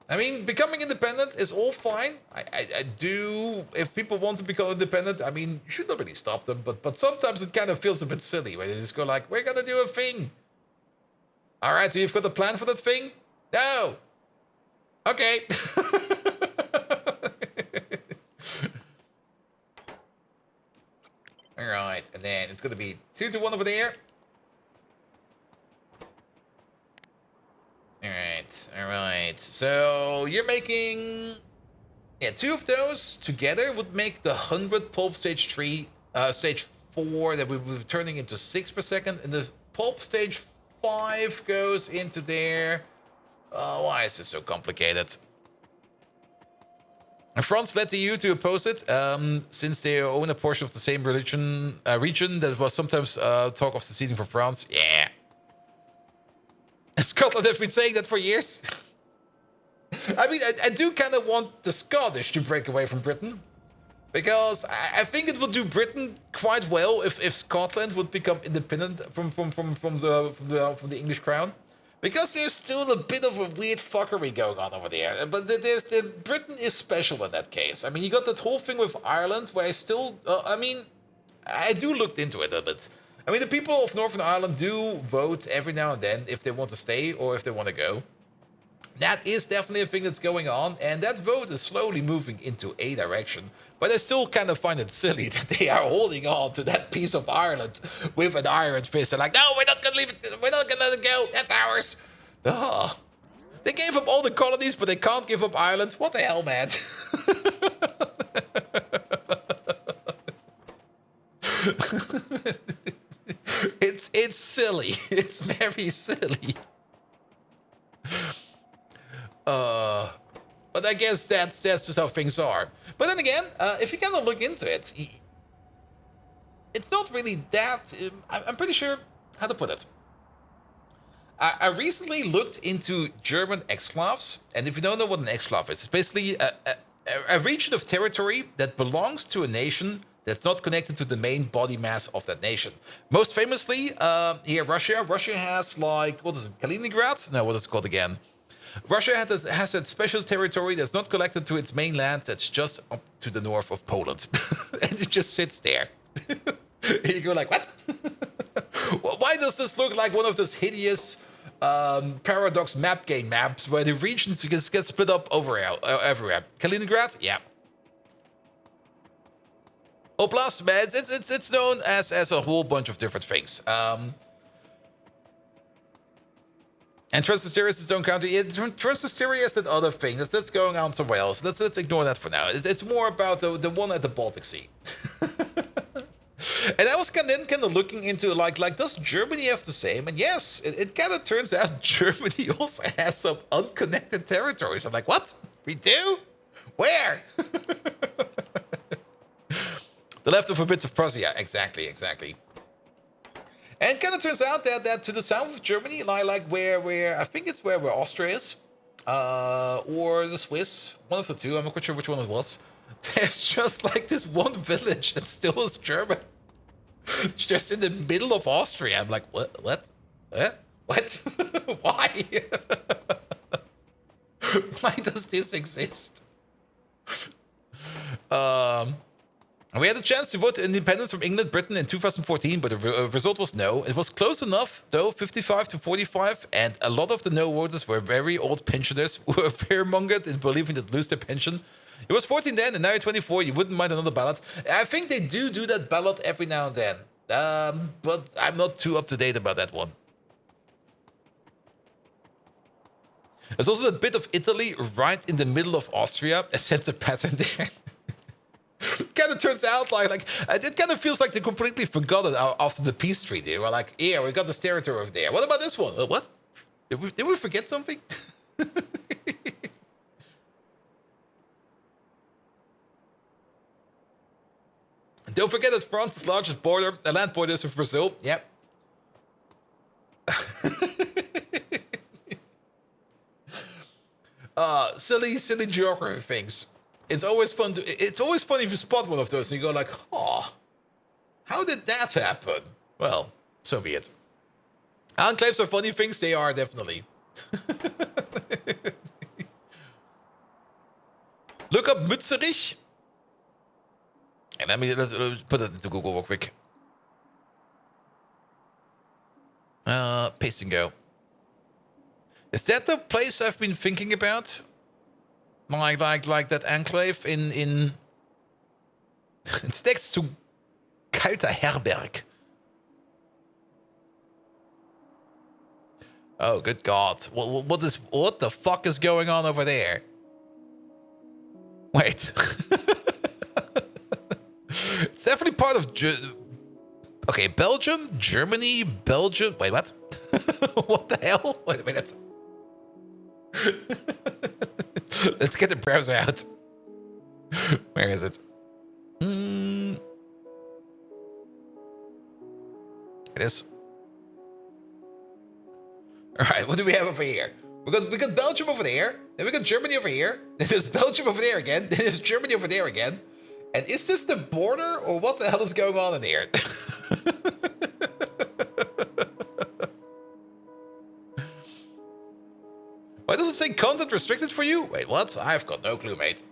I mean, becoming independent is all fine. I do, if people want to become independent, I mean, you should not really stop them, but sometimes it kind of feels a bit silly when they just go like, we're gonna do a thing. All right, so you've got a plan for that thing? No. Okay. All right, and then it's gonna be 2-1 over there. All right. So you're making, yeah, 2 of those together would make the 100 pulp stage 3, stage 4 that we will be turning into 6 per second, and the pulp stage 5 goes into there. Why is this so complicated? France led the EU to oppose it, since they own a portion of the same region that was sometimes talk of seceding from France. Yeah. Scotland have been saying that for years. I mean, I do kind of want the Scottish to break away from Britain. Because I think it would do Britain quite well if Scotland would become independent from the English crown. Because there's still a bit of a weird fuckery going on over there. But Britain is special in that case. I mean, you got that whole thing with Ireland where I still... I do look into it a bit. I mean, the people of Northern Ireland do vote every now and then if they want to stay or if they want to go. That is definitely a thing that's going on, and that vote is slowly moving into a direction. But I still kind of find it silly that they are holding on to that piece of Ireland with an iron fist. They're like, no, we're not going to leave it. We're not going to let it go. That's ours. Oh. They gave up all the colonies, but they can't give up Ireland. What the hell, man? It's silly. It's very silly. But I guess that's just how things are. But then again, if you kind of look into it, it's not really that... I'm pretty sure how to put it. I recently looked into German exclaves, and if you don't know what an exclave is, it's basically a region of territory that belongs to a nation that's not connected to the main body mass of that nation. Most famously, here, Russia. Russia has, like, what is it, Kaliningrad? No, what is it called again? Russia has a special territory that's not connected to its mainland, that's just up to the north of Poland. And it just sits there. And you go like, what? Why does this look like one of those hideous paradox map game maps where the regions get split up everywhere? Kaliningrad? Yeah. Oblast, man, it's known as a whole bunch of different things. And Transnistria is its own country. Yeah, Transnistria is that other thing that's going on somewhere else. Let's ignore that for now. It's more about the one at the Baltic Sea. And I was kind of looking into like does Germany have the same? And yes, it kind of turns out Germany also has some unconnected territories. I'm like, what? We do? Where? The leftover bits of Prussia. Yeah, exactly. And it kind of turns out that to the south of Germany, like where I think it's where Austria is, or the Swiss, one of the two. I'm not quite sure which one it was. There's just like this one village that still is German, just in the middle of Austria. I'm like, what? What? Why? Why does this exist? We had a chance to vote independence from England, Britain in 2014, but the result was no. It was close enough, though, 55 to 45, and a lot of the no voters were very old pensioners who were fear-mongered in believing they'd lose their pension. It was 14 then, and now you're 24, you wouldn't mind another ballot. I think they do that ballot every now and then, but I'm not too up-to-date about that one. There's also that bit of Italy right in the middle of Austria, a sense of pattern there. It kind of turns out like it kind of feels like they completely forgot it after the peace treaty. They were like, yeah, we got this territory over there. What about this one? What? Did we forget something? Don't forget that France's largest land border is with Brazil. Yep. Silly geography things. It's always fun if you spot one of those and you go like, oh, how did that happen? Well, so be it. Enclaves are funny things, they are definitely. Look up Mützerich. And let's put it into Google real quick. Paste and go. Is that the place I've been thinking about? Like that enclave in it's next to Kalter Herberg. Oh, good God. What the fuck is going on over there? Wait. It's definitely part of... Okay, Belgium, Germany, Belgium... Wait, what? What the hell? Wait a minute. Let's get the browser out. Where is it? It is. Alright, what do we have over here? We got Belgium over there, then we got Germany over here, then there's Belgium over there again, then there's Germany over there again. And is this the border, or what the hell is going on in here? Why does it say content restricted for you? Wait, what? I've got no clue, mate.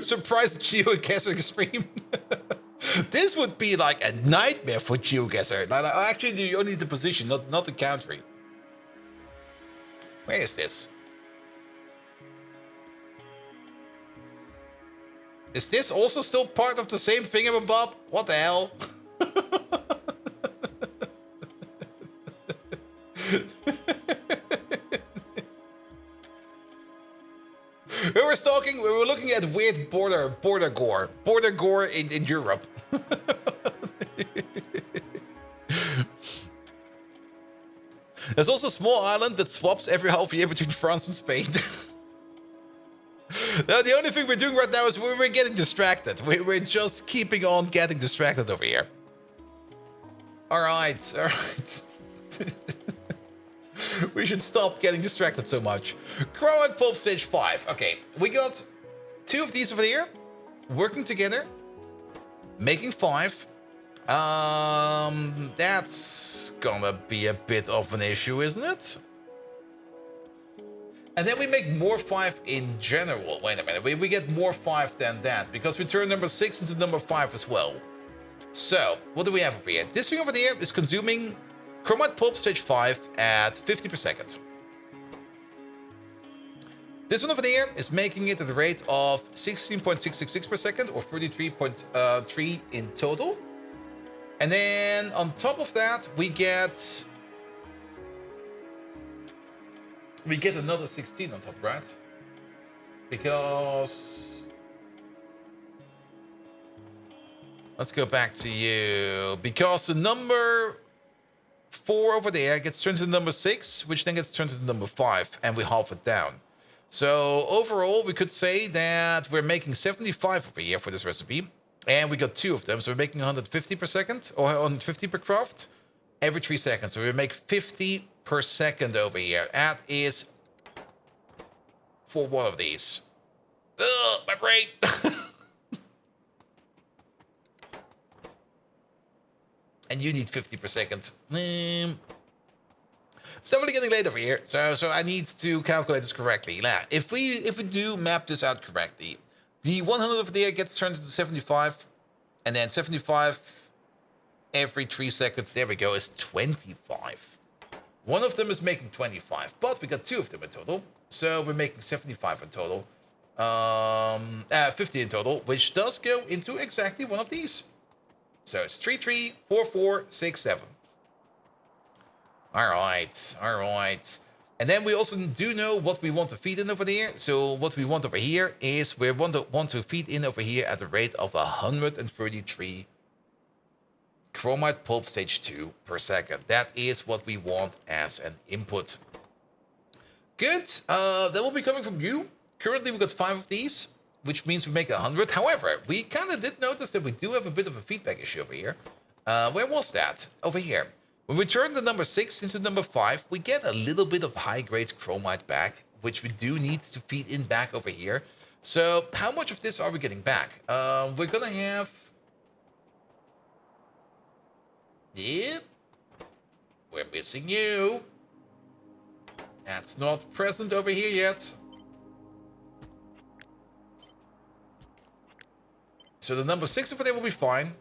Surprised geoguesser extreme. This would be like a nightmare for geoguesser. Like, actually, you only need the position, not the country. Where is this? Is this also still part of the same thingamabob? What the hell? We were looking at weird border gore in Europe. There's also a small island that swaps every half year between France and Spain. No, the only thing we're doing right now is we're getting distracted. We're just keeping on getting distracted over here. Alright. We should stop getting distracted so much. Chromatic Pulp Stage 5. Okay, we got 2 of these over here. Working together. Making 5. That's gonna be a bit of an issue, isn't it? And then we make more 5 in general. Wait a minute, we get more 5 than that, because we turn number 6 into number 5 as well. So, what do we have over here? This thing over there is consuming Chromatic Pulp Stage 5 at 50 per second. This one over there is making it at the rate of 16.666 per second, or 33.3 in total. And then on top of that, we get another 16 on top, right? Because let's go back to you. Because the number 4 over there gets turned into number 6, which then gets turned into number 5, and we halve it down. So overall, we could say that we're making 75 over here for this recipe, and we got 2 of them, so we're making 150 per second, or 150 per craft, every 3 seconds. So we make 50 per second over here. That is for one of these. Ugh, my brain. And you need 50 per second. It's definitely getting late over here, so I need to calculate this correctly. Now, if we do map this out correctly, the 100 over there gets turned into 75, and then 75 every 3 seconds, there we go, is 25. One of them is making 25, but we got 2 of them in total, so we're making 75 in total. 50 in total, which does go into exactly one of these. So it's 3, 3, 4, 4, 6, 7. All right. And then we also do know what we want to feed in over there. So what we want over here is we want to feed in over here at the rate of 133 chromite pulp stage 2 per second. That is what we want as an input. Good. That will be coming from you. Currently, we got 5 of these, which means we make 100. However, we kind of did notice that we do have a bit of a feedback issue over here. Where was that? Over here. When we turn the number 6 into number 5, we get a little bit of high-grade chromite back, which we do need to feed in back over here. So how much of this are we getting back? We're gonna have... Yep. We're missing you. That's not present over here yet. So the number 6 over there will be fine.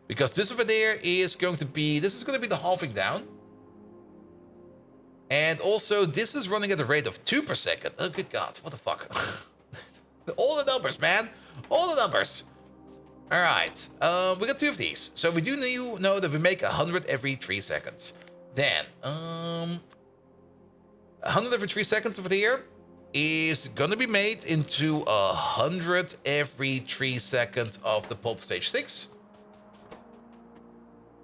Because this over there is going to be... This is going to be the halving down. And also, this is running at a rate of 2 per second. Oh, good God. What the fuck? All the numbers, man. All the numbers. All right. We got 2 of these. So we do know that we make 100 every 3 seconds. Then, 100 every 3 seconds over here is going to be made into 100 every 3 seconds of the pulp stage 6.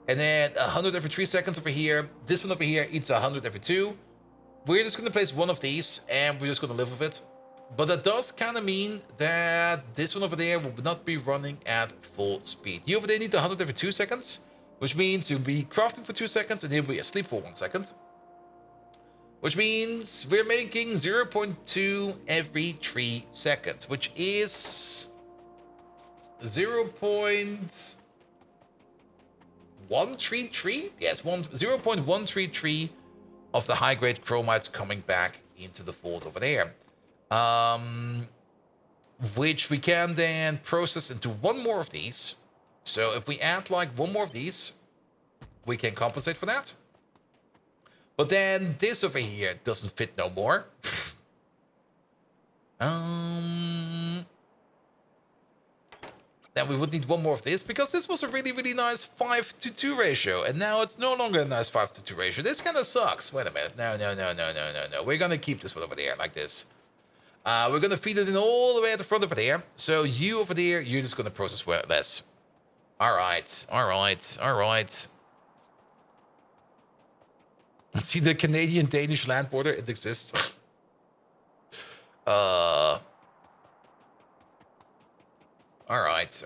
And then 100 every 3 seconds over here. This one over here eats 100 every 2. We're just going to place one of these, and we're just going to live with it. But that does kind of mean that this one over there will not be running at full speed. You over there need 100 every 2 seconds, which means you'll be crafting for 2 seconds, and you'll be asleep for 1 second. Which means we're making 0.2 every 3 seconds, which is 0.133? Yes, 0.133 of the high-grade chromites coming back into the vault over there. Which we can then process into one more of these. So if we add like one more of these, we can compensate for that. But then this over here doesn't fit no more. Then we would need one more of this, because this was a really, really nice 5-to-2 ratio. And now it's no longer a nice 5-to-2 ratio. This kind of sucks. Wait a minute. No. We're going to keep this one over there like this. We're going to feed it in all the way at the front over there. So you over there, you're just going to process less. All right. Let's see the Canadian-Danish land border. It exists. All right.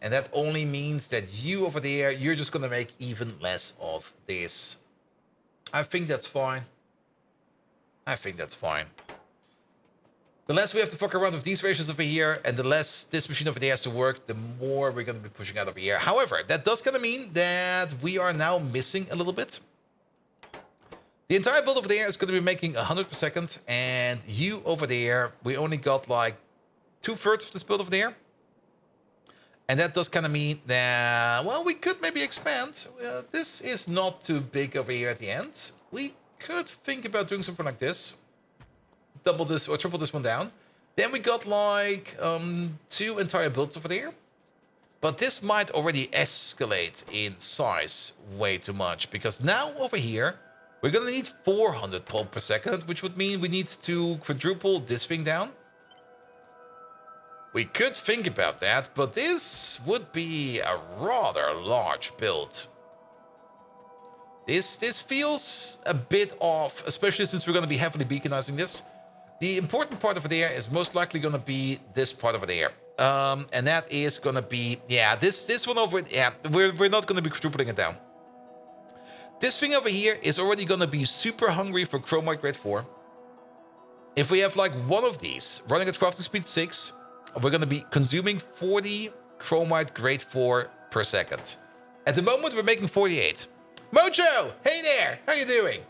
And that only means that you over there, you're just going to make even less of this. I think that's fine. The less we have to fuck around with these ratios over here, and the less this machine over there has to work, the more we're going to be pushing out over here. However, that does kind of mean that we are now missing a little bit. The entire build over there is going to be making 100 per second, and you over there, we only got like 2/3 of this build over there. And that does kind of mean that, well, we could maybe expand. This is not too big over here at the end. We could think about doing something like this. Double this or triple this one down. Then we got like 2 entire builds over there. But this might already escalate in size way too much, because now over here we're gonna need 400 pulp per second, which would mean we need to quadruple this thing down. We could think about that, but this would be a rather large build. This feels a bit off, especially since we're going to be heavily beaconizing this. The important part over there is most likely going to be this part over there. And that is going to be, yeah, this one over, yeah, we're not going to be quadrupling it down. This thing over here is already going to be super hungry for chromite grade 4. If we have like one of these running at crafting speed 6, we're going to be consuming 40 chromite grade 4 per second. At the moment, we're making 48. Mojo! Hey there! How you doing?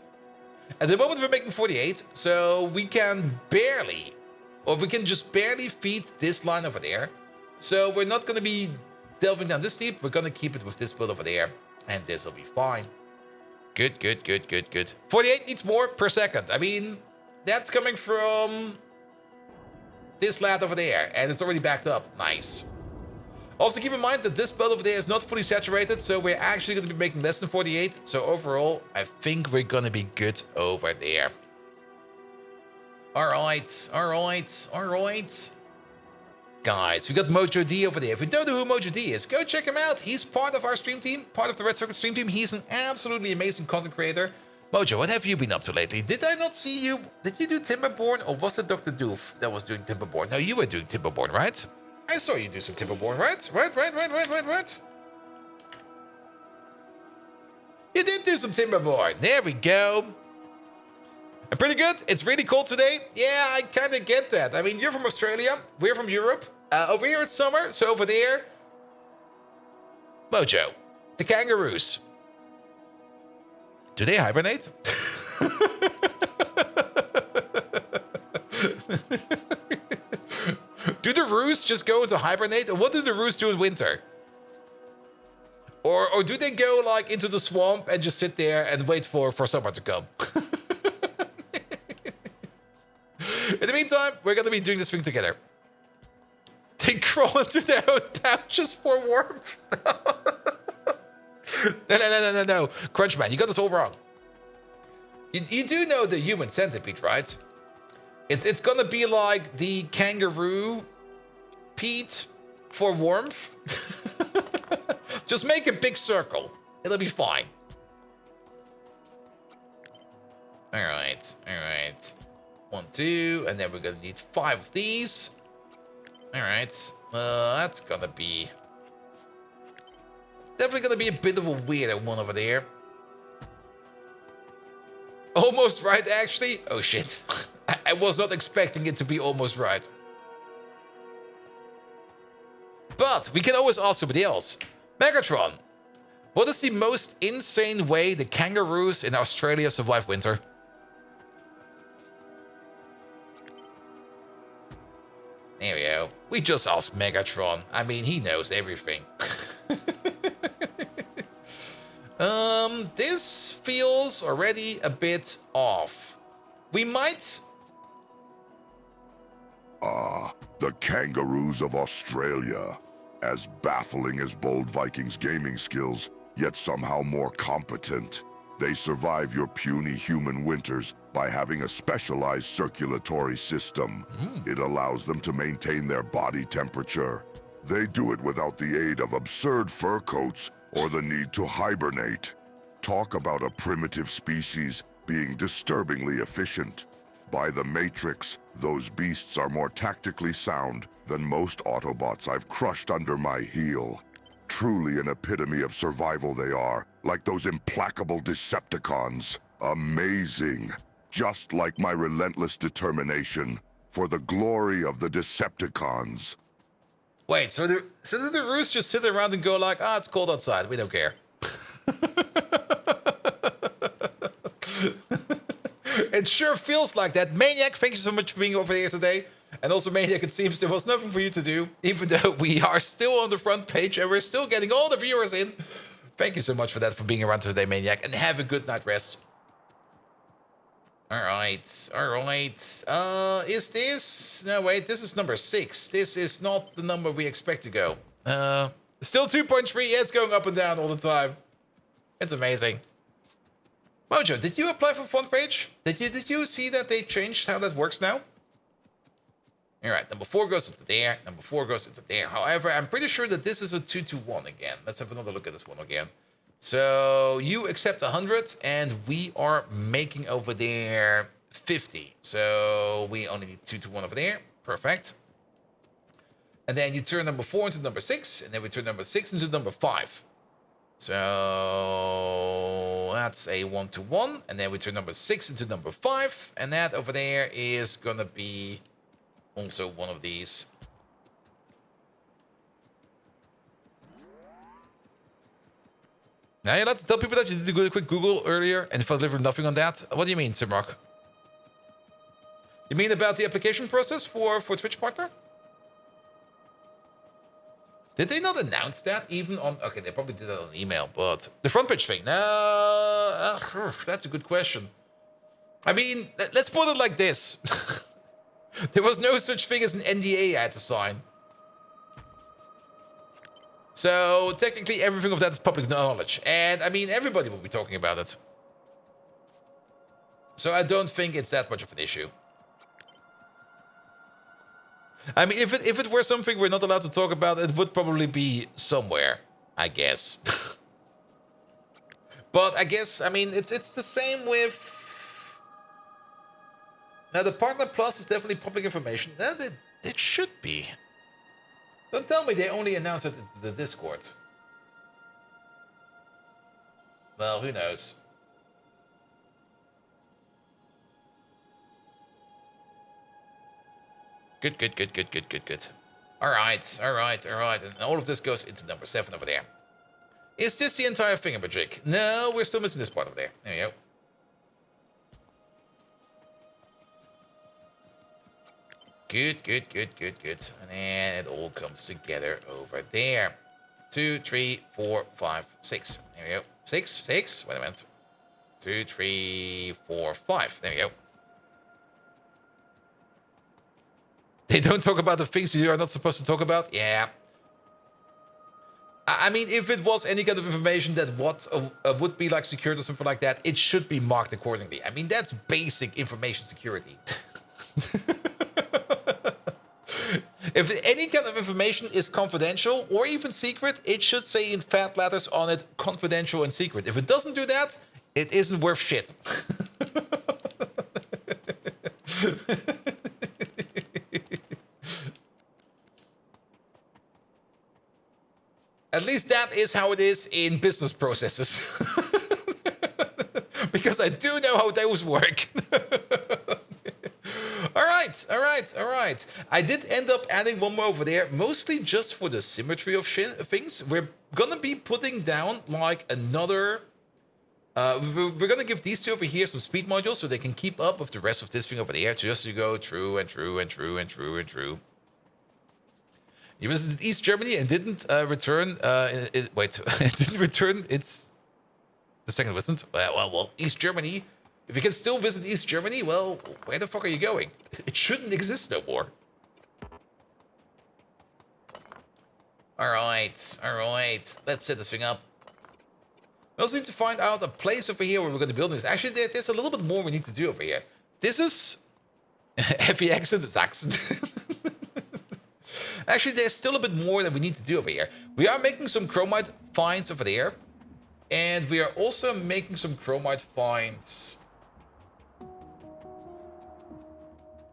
At the moment, we're making 48, so we can barely, or we can just barely feed this line over there. So we're not going to be delving down this deep. We're going to keep it with this build over there, and this will be fine. Good. 48 needs more per second. I mean, that's coming from this lad over there, and it's already backed up. Nice. Also, keep in mind that this build over there is not fully saturated, so we're actually going to be making less than 48. So overall, I think we're going to be good over there. All right. Guys, we got Mojo D over there. If you don't know who Mojo D is, go check him out. He's part of our stream team, part of the Red Circuit stream team. He's an absolutely amazing content creator. Mojo, what have you been up to lately? Did I not see you? Did you do Timberborn, or was it Dr. Doof that was doing Timberborn? No, you were doing Timberborn, right? I saw you do some Timberborn, right? Right. You did do some Timberborn. There we go. I'm pretty good. It's really cold today. Yeah, I kind of get that. I mean, you're from Australia. We're from Europe. Over here it's summer, so over there... Mojo, the kangaroos. Do they hibernate? Do the roos just go into hibernate? Or what do the roos do in winter? Or do they go like into the swamp and just sit there and wait for summer to come? In the meantime, we're gonna be doing this thing together. They crawl into their own pouches for warmth. No. Crunchman, you got this all wrong. You do know the human centipede, right? It's gonna be like the kangaroo Pete for warmth. Just make a big circle. It'll be fine. Alright. 1, 2, and then we're gonna need 5 of these. Alright. That's gonna be... Definitely gonna be a bit of a weirdo one over there. Almost right, actually. Oh, shit. I was not expecting it to be almost right. But we can always ask somebody else. Megatron, what is the most insane way the kangaroos in Australia survive winter? There we go. We just asked Megatron. I mean, he knows everything. This feels already a bit off. We might... The kangaroos of Australia. As baffling as bold Vikings' gaming skills, yet somehow more competent. They survive your puny human winters by having a specialized circulatory system. It allows them to maintain their body temperature. They do it without the aid of absurd fur coats or the need to hibernate. Talk about a primitive species being disturbingly efficient. By the Matrix, those beasts are more tactically sound than most Autobots I've crushed under my heel. Truly an epitome of survival they are, like those implacable Decepticons. Amazing. Just like my relentless determination for the glory of the Decepticons. Wait, so do the Roos just sit around and go like, it's cold outside, we don't care. It sure feels like that. Maniac, thank you so much for being over here today. And also, Maniac, it seems there was nothing for you to do, even though we are still on the front page and we're still getting all the viewers in. Thank you so much for that, for being around today, Maniac, and have a good night rest. Alright. Is this... No, wait, this is number 6. This is not the number we expect to go. Still 2.3, yeah, it's going up and down all the time. It's amazing. Mojo, did you apply for front page? Did you see that they changed how that works now? Alright, number 4 goes into there, number 4 goes into there. However, I'm pretty sure that this is a 2-1 again. Let's have another look at this one again. So, you accept 100, and we are making over there 50. So, we only need 2-1 over there. Perfect. And then you turn number 4 into number 6, and then we turn number 6 into number 5. So that's a 1-1, and then we turn number 6 into number 5, and that over there is gonna be also one of these. Now you're allowed to tell people that you did a quick Google earlier and found literally nothing on that. What do you mean, Simrock? You mean about the application process for Twitch Partner? Did they not announce that even on... Okay, they probably did that on email, but... The front page thing? No... that's a good question. I mean, let's put it like this. There was no such thing as an NDA I had to sign. So, technically, everything of that is public knowledge. And, I mean, everybody will be talking about it. So, I don't think it's that much of an issue. I mean, if it were something we're not allowed to talk about, it would probably be somewhere, I guess. But I guess, I mean, it's the same with... Now, the Partner Plus is definitely public information. It should be. Don't tell me they only announced it in the Discord. Well, who knows? Good. Alright. And all of this goes into number 7 over there. Is this the entire thingamajig? No, we're still missing this part over there. There we go. Good. And then it all comes together over there. 2, 3, 4, 5, 6. There we go. 6. Wait a minute. 2, 3, 4, 5. There we go. They don't talk about the things you are not supposed to talk about? Yeah. I mean, if it was any kind of information that would be like secured or something like that, it should be marked accordingly. I mean, that's basic information security. If any kind of information is confidential or even secret, it should say in fat letters on it, confidential and secret. If it doesn't do that, it isn't worth shit. At least that is how it is in business processes. Because I do know how those work. All right. I did end up adding one more over there, mostly just for the symmetry of things. We're gonna be putting down like another... we're gonna give these two over here some speed modules so they can keep up with the rest of this thing over there. Just to go true and true and true and true and true. He visited East Germany and didn't return... wait, it didn't return its... The second visit? Well, East Germany... If you can still visit East Germany, well, where the fuck are you going? It shouldn't exist no more. Alright. Let's set this thing up. We also need to find out a place over here where we're going to build this. Actually, there's a little bit more we need to do over here. This is... Heavy accent is accent. Actually, there's still a bit more that we need to do over here. We are making some chromite finds over there. And we are also making some chromite finds...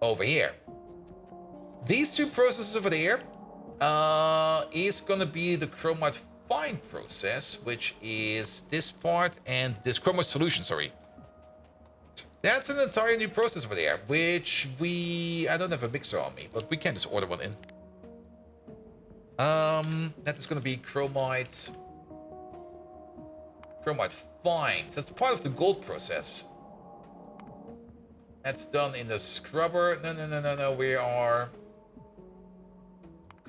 over here. These two processes over there is gonna be the chromite find process, which is this part and this chromite solution, sorry. That's an entirely new process over there, which I don't have a mixer on me, but we can just order one in. That is gonna be chromite finds. That's part of the gold process. That's done in the scrubber. No. We are...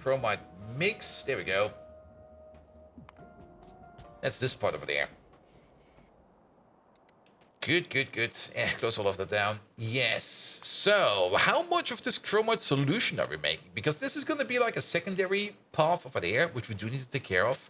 Chromite mix. There we go. That's this part over there. Good. Close all of that down. Yes. So, how much of this chromite solution are we making? Because this is going to be like a secondary path over there, which we do need to take care of.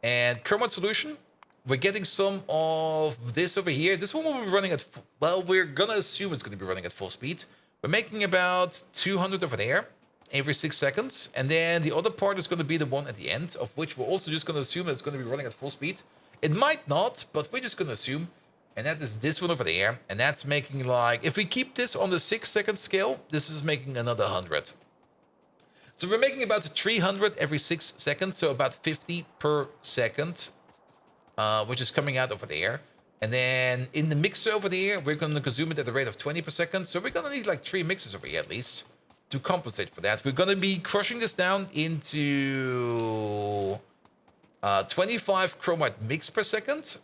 And chromite solution... We're getting some of this over here. This one will be running at... Well, we're going to assume it's going to be running at full speed. We're making about 200 over there every 6 seconds. And then the other part is going to be the one at the end, of which we're also just going to assume it's going to be running at full speed. It might not, but we're just going to assume. And that is this one over there. And that's making like... If we keep this on the 6-second scale, this is making another 100. So we're making about 300 every 6 seconds. So about 50 per second. Which is coming out over there. And then in the mixer over there, we're going to consume it at a rate of 20 per second. So we're going to need like 3 mixers over here at least to compensate for that. We're going to be crushing this down into 25 chromite mix per second,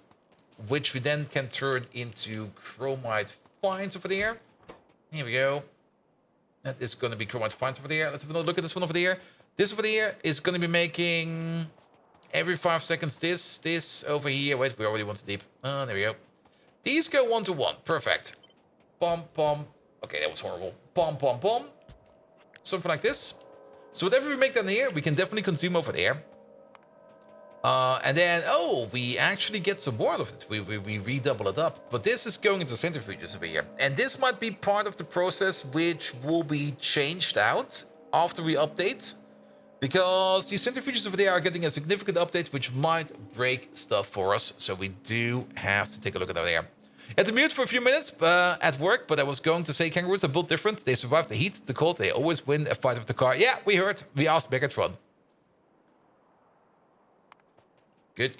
which we then can turn into chromite fines over there. Here we go. That is going to be chromite fines over there. Let's have another look at this one over there. This over there is going to be making... Every 5 seconds, this over here. Wait, we already want to deep. There we go. These go 1 to 1. Perfect. Bomb. Okay, that was horrible. Bomb. Something like this. So whatever we make down here, we can definitely consume over there. And then, we actually get some more out of it. We redouble it up. But this is going into centrifuges over here. And this might be part of the process which will be changed out after we update. Because the centrifuges over there are getting a significant update, which might break stuff for us. So we do have to take a look at that there. Had to mute for a few minutes at work, but I was going to say kangaroos are built different. They survive the heat, the cold. They always win a fight with the car. Yeah, we heard. We asked Megatron. Good.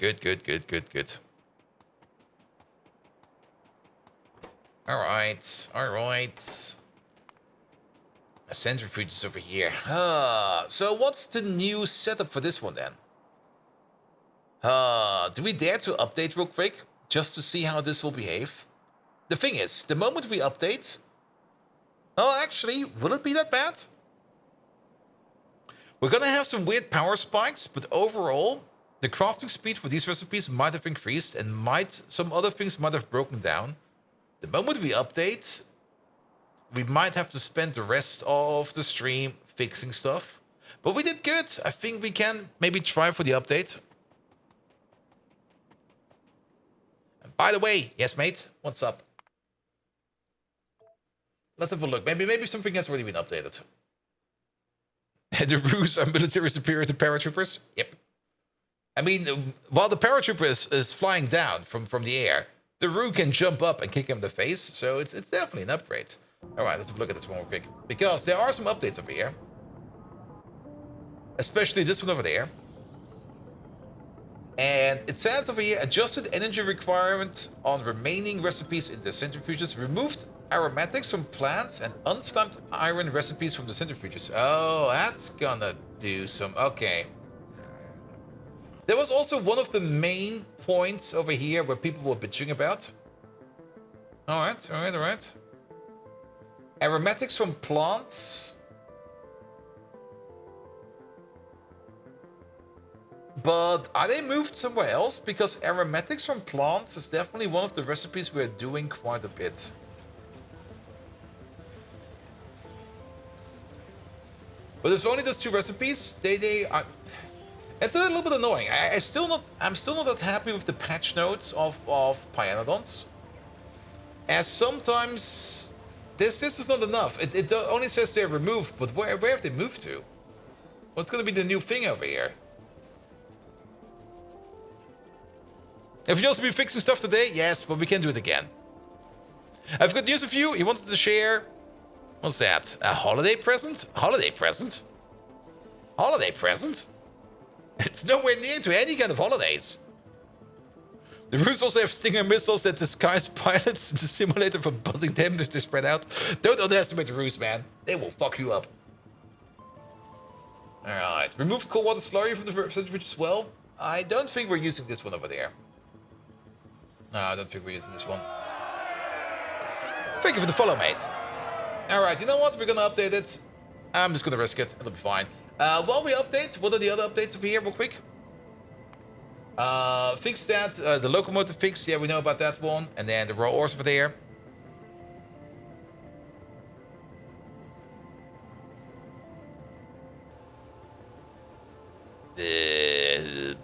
All right. A centrifuge is over here. So what's the new setup for this one then? Do we dare to update real quick? Just to see how this will behave? The thing is, the moment we update... actually, will it be that bad? We're gonna have some weird power spikes, but overall, The crafting speed for these recipes might have increased and some other things might have broken down. The moment we update, we might have to spend the rest of the stream fixing stuff. But we did good. I think we can maybe try for the update. And by the way, yes, mate, what's up? Let's have a look. Maybe something has already been updated. The Roos are military superior to paratroopers? Yep. I mean, while the paratrooper is flying down from the air, the Roo can jump up and kick him in the face, so it's definitely an upgrade. Alright, let's have a look at this one real quick. Because there are some updates over here. Especially this one over there. And it says over here, adjusted energy requirement on remaining recipes in the centrifuges, removed aromatics from plants and unslammed iron recipes from the centrifuges. Oh, that's gonna do some... Okay. There was also one of the main points over here where people were bitching about. Alright. Aromatics from plants... But are they moved somewhere else? Because aromatics from plants is definitely one of the recipes we're doing quite a bit. But there's only those two recipes. They are... It's a little bit annoying. I'm still not that happy with the patch notes of Pyanodons. As sometimes this is not enough. It only says they're removed, but where have they moved to? What's gonna be the new thing over here? Have you also been fixing stuff today? Yes, but we can do it again. I've got news for you. He wanted to share... What's that? A holiday present? Holiday present? Holiday present? It's nowhere near to any kind of holidays. The Roos also have Stinger missiles that disguise pilots in the simulator for buzzing them if they spread out. Don't underestimate the Roos, man. They will fuck you up. Alright. Removed cold water slurry from the centrifuge as well. I don't think we're using this one over there. No, I don't think we're using this one. Thank you for the follow, mate. Alright, you know what? We're gonna update it. I'm just gonna risk it. It'll be fine. While we update, what are the other updates over here real quick? Fix that. The locomotive fix. Yeah, we know about that one. And then the raw ores over there.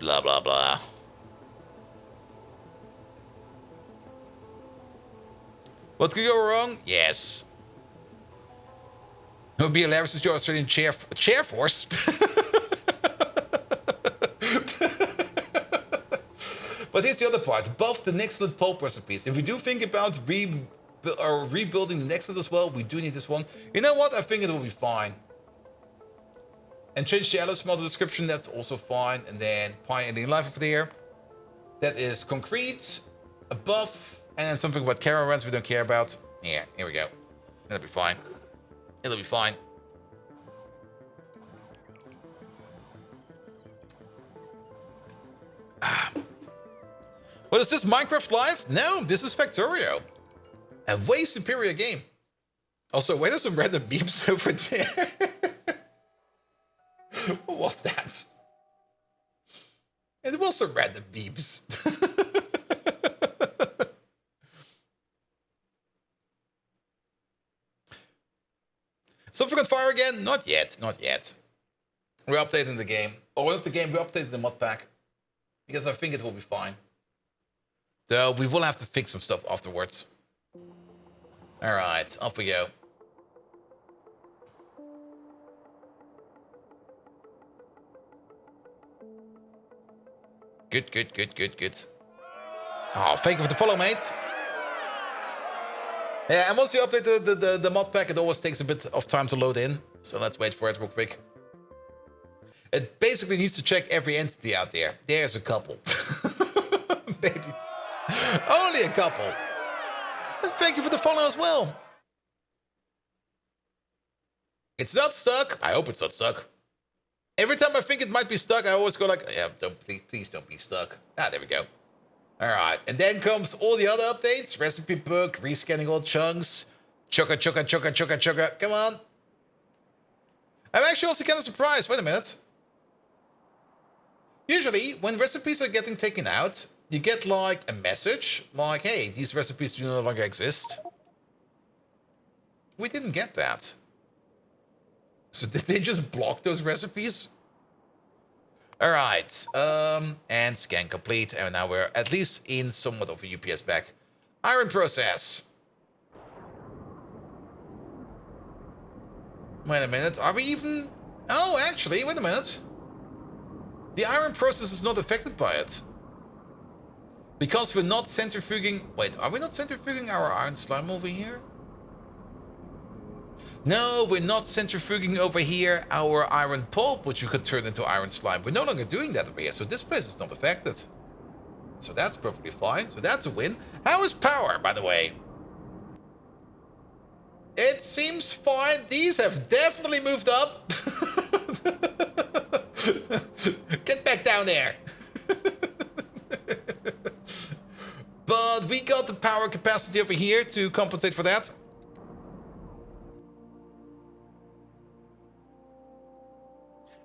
Blah, blah, blah. What could go wrong? Yes. It would be hilarious to join Australian chair force. But here's the other part. Buff the Nextlet pulp recipes. If we do think about rebuilding the Nextlet as well, we do need this one. You know what? I think it will be fine. And change the Alice model description. That's also fine. And then Pioneering Life over there. That is concrete. A buff. And then something about caravans we don't care about. Yeah, here we go. That'll be fine. It'll be fine. What is this, Minecraft Live? No, this is Factorio. A way superior game. Also, wait, there's some random beeps over there. What was that? It was some random beeps. Something on fire again? Not yet, not yet. We're updating the game. Or not the game, we're updating the mod pack. Because I think it will be fine. Though we will have to fix some stuff afterwards. Alright, off we go. Good, good, good, good, good. Oh, thank you for the follow, mate. Yeah, and once you update the mod pack, it always takes a bit of time to load in. So let's wait for it real quick. It basically needs to check every entity out there. There's a couple. Maybe. Only a couple. And thank you for the follow as well. It's not stuck. I hope it's not stuck. Every time I think it might be stuck, I always go like, yeah, please don't be stuck. Ah, there we go. Alright, and then comes all the other updates. Recipe book, rescanning all chunks. Chugga, chugga, chugga, chugga, chugga. Come on. I'm actually also kind of surprised. Wait a minute. Usually, when recipes are getting taken out, you get like a message like, hey, these recipes do no longer exist. We didn't get that. So did they just block those recipes? All right, and scan complete, and now we're at least in somewhat of a UPS back. Iron process. Wait a minute, are we even... Oh, actually, wait a minute. The iron process is not affected by it. Because we're not centrifuging... Wait, are we not centrifuging our iron slime over here? No, we're not centrifuging over here our iron pulp, which you could turn into iron slime. We're no longer doing that over here, so this place is not affected. So that's perfectly fine. So that's a win. How is power, by the way? It seems fine. These have definitely moved up. Get back down there. But we got the power capacity over here to compensate for that.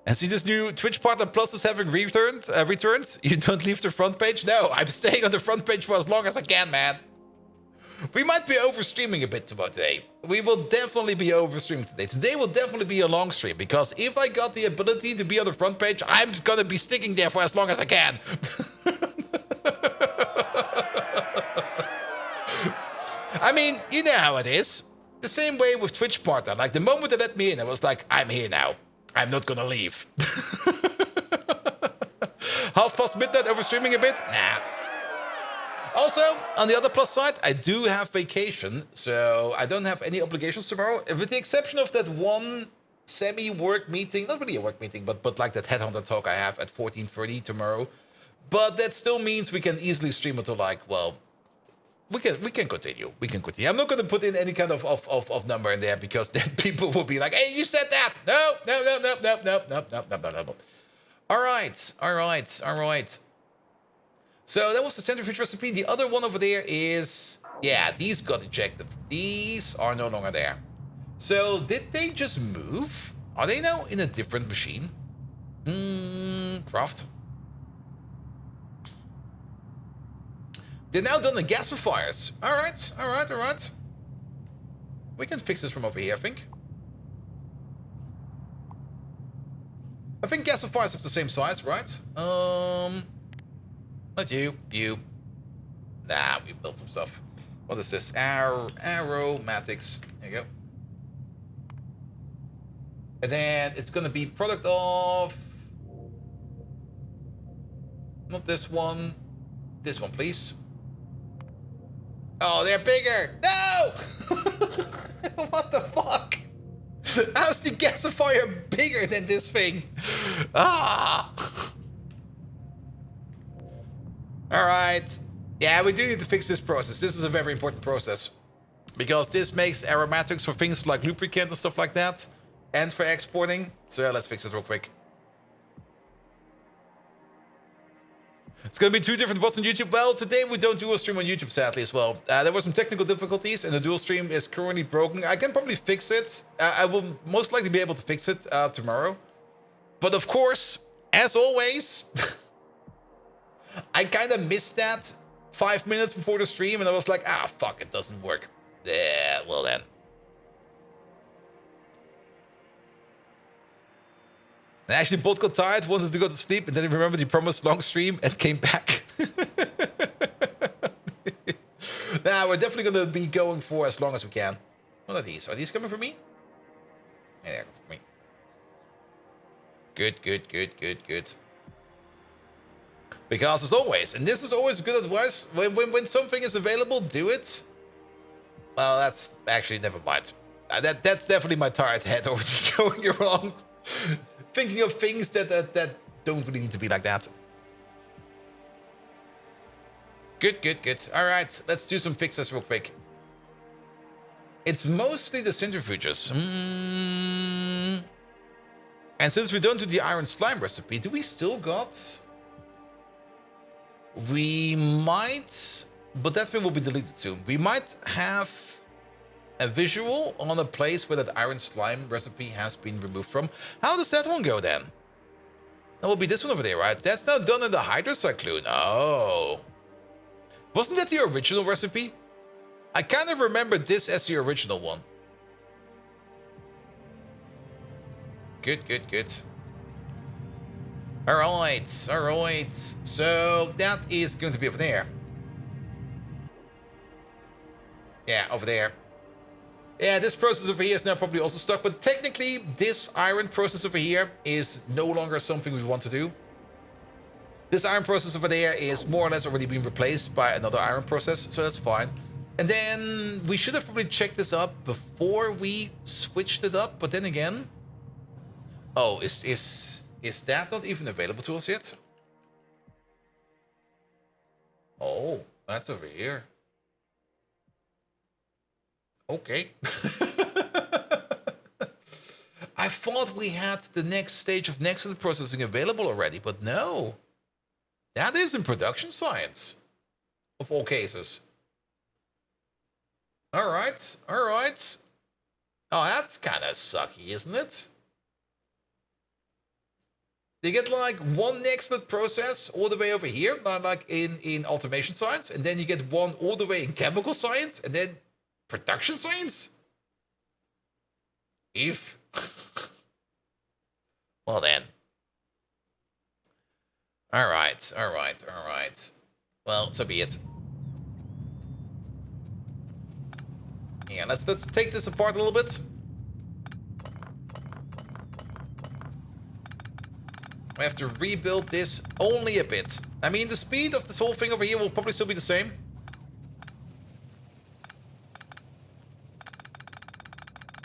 And see this new Twitch partner Plus is having returns? You don't leave the front page? No, I'm staying on the front page for as long as I can, man. We might be overstreaming a bit today. We will definitely be overstreaming today. Today will definitely be a long stream, because if I got the ability to be on the front page, I'm gonna be sticking there for as long as I can. I mean, you know how it is. The same way with Twitch partner. Like, the moment they let me in, I was like, I'm here now. I'm not gonna leave. Half past midnight overstreaming a bit? Nah. Also, on the other plus side, I do have vacation, so I don't have any obligations tomorrow, with the exception of that one semi-work meeting, not really a work meeting, but like that headhunter talk I have at 14:30 tomorrow. But that still means we can easily stream until like, well, we can continue. We can continue. I'm not going to put in any kind of number in there, because then people will be like, hey, you said that. No. All right. So that was the centrifuge recipe. The other one over there is... Yeah, these got ejected. These are no longer there. So did they just move? Are they now in a different machine? Craft. They're now done the gasifiers. All right. We can fix this from over here, I think. I think gasifiers have the same size, right? Not you. Nah, we built some stuff. What is this? Aromatics. There you go. And then it's gonna be product of... Not this one. This one, please. Oh, they're bigger! No! What the fuck? How's the gasifier bigger than this thing? Ah! Alright. Yeah, we do need to fix this process. This is a very important process. Because this makes aromatics for things like lubricant and stuff like that. And for exporting. So let's fix it real quick. It's gonna be 2 different VODs on YouTube. Well, today we don't dual stream on YouTube, sadly, as well. There were some technical difficulties, and the dual stream is currently broken. I can probably fix it. I will most likely be able to fix it tomorrow. But of course, as always, I kind of missed that 5 minutes before the stream, and I was like, fuck, it doesn't work. Yeah, well then. And actually, Bolt got tired, wanted to go to sleep, and then he remembered he promised long stream and came back. Nah, we're definitely going to be going for as long as we can. What are these? Are these coming from me? Yeah, they're coming from me. Good. Because as always, and this is always good advice, when something is available, do it. Well, that's actually, never mind. That's definitely my tired head already going wrong. Thinking of things that don't really need to be like that. Good. All right, let's do some fixes real quick. It's mostly the centrifuges. And since we don't do the iron slime recipe, do we still got... We might... But that thing will be deleted soon. We might have a visual on a place where that iron slime recipe has been removed from. How does that one go then? That will be this one over there, right? That's now done in the hydrocyclone. Oh. Wasn't that the original recipe? I kind of remember this as the original one. Good, good, good. Alright, alright. So that is going to be over there. Yeah, over there. Yeah, this process over here is now probably also stuck, but technically this iron process over here is no longer something we want to do. This iron process over there is more or less already been replaced by another iron process, so that's fine. And then we should have probably checked this up before we switched it up, but then again... Oh, is that not even available to us yet? Oh, that's over here. Okay. I thought we had the next stage of next-level processing available already, but no. That is in production science, of all cases. Alright, alright. Oh, that's kind of sucky, isn't it? They get like one next-level process all the way over here, like in automation science, and then you get one all the way in chemical science, and then production science? If. Well then. Alright, alright, alright. Well, so be it. Yeah, let's take this apart a little bit. We have to rebuild this only a bit. I mean, the speed of this whole thing over here will probably still be the same.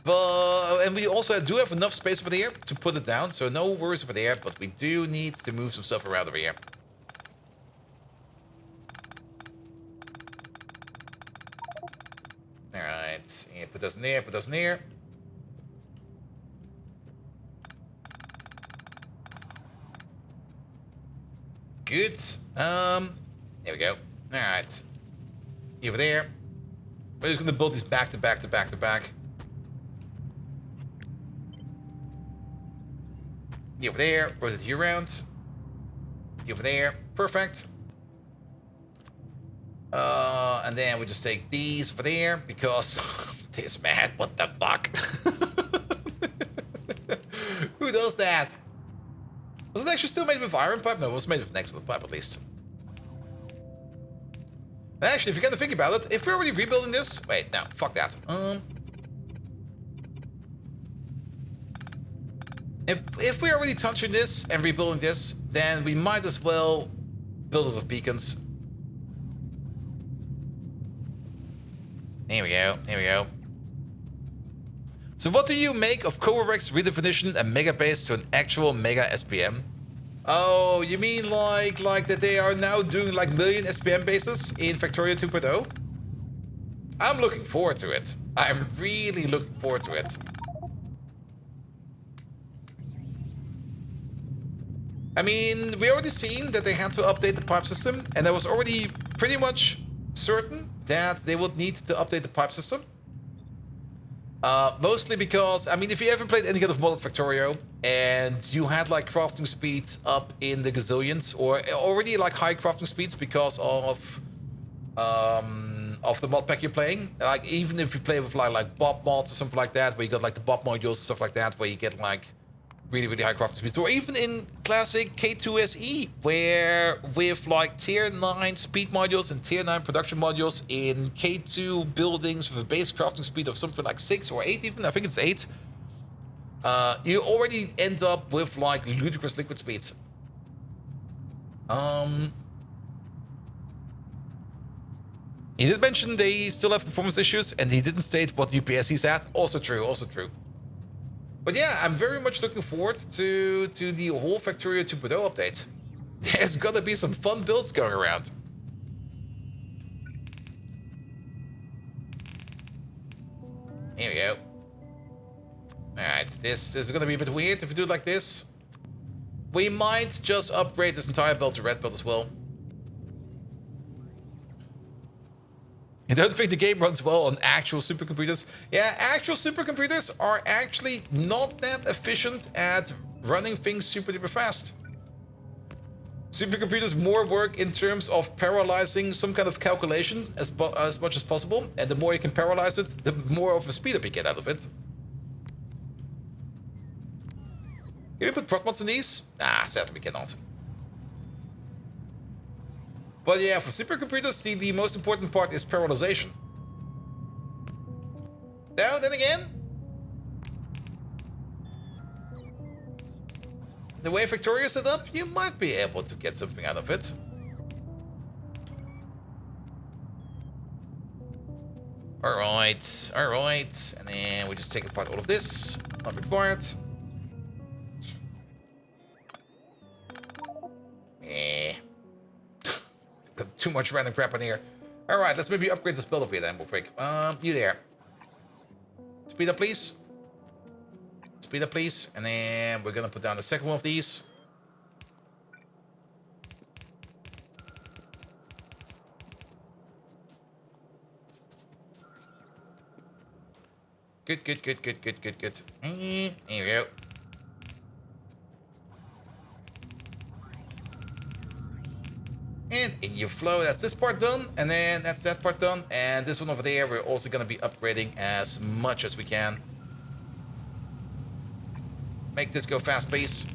But, and we also do have enough space over there to put it down, so no worries over there, but we do need to move some stuff around over here. Alright, yeah, put those in there, put those in there. Good. There we go. Alright. Over there. We're just gonna build these back to back to back to back. Over there, rotate you around. Over there, perfect. And then we just take these over there because this man, what the fuck? Who does that? Was it actually still made with iron pipe? No, it was made with next level pipe at least. Actually, if you kind of think about it, if we're already rebuilding this, wait, no, fuck that. If we're already touching this and rebuilding this, then we might as well build it with beacons. There we go. There we go. So what do you make of Covarex redefinition and mega base to an actual mega SPM? Oh, you mean like that they are now doing like million SPM bases in Factorio 2.0? I'm looking forward to it. I'm really looking forward to it. I mean, we already seen that they had to update the pipe system, and I was already pretty much certain that they would need to update the pipe system. Mostly because, I mean, if you ever played any kind of modded Factorio, and you had like crafting speeds up in the gazillions, or already like high crafting speeds because of the mod pack you're playing, like even if you play with like Bob mods or something like that, where you got like the Bob modules and stuff like that, where you get like really, really high crafting speeds, or even in classic K2SE, where with like tier 9 speed modules and tier 9 production modules in K2 buildings with a base crafting speed of something like 6 or 8 even, I think it's 8, you already end up with like ludicrous liquid speeds. He did mention they still have performance issues, and he didn't state what UPS he's at. Also true, also true. But yeah, I'm very much looking forward to the whole Factorio 2.0 update. There's gonna be some fun builds going around. Here we go. Alright, this is gonna be a bit weird if we do it like this. We might just upgrade this entire build to red build as well. I don't think the game runs well on actual supercomputers. Yeah, actual supercomputers are actually not that efficient at running things super duper fast. Supercomputers more work in terms of parallelizing some kind of calculation as much as possible, and the more you can parallelize it, the more of a speed up you get out of it. Can we put prop mods in these? Nah, sadly we cannot. But yeah, for supercomputers, the most important part is parallelization. Now, then again, the way Factorio is set up, you might be able to get something out of it. Alright, alright. And then we just take apart all of this. Not required. Got too much random crap in here. Alright, let's maybe upgrade this build over here then, real quick. You there. Speed up, please. Speed up, please. And then we're gonna put down the second one of these. Good, good, good, good, good, good, good. And here we go. And in your flow, that's this part done, and then that's that part done, and this one over there, we're also going to be upgrading as much as we can. Make this go fast, please.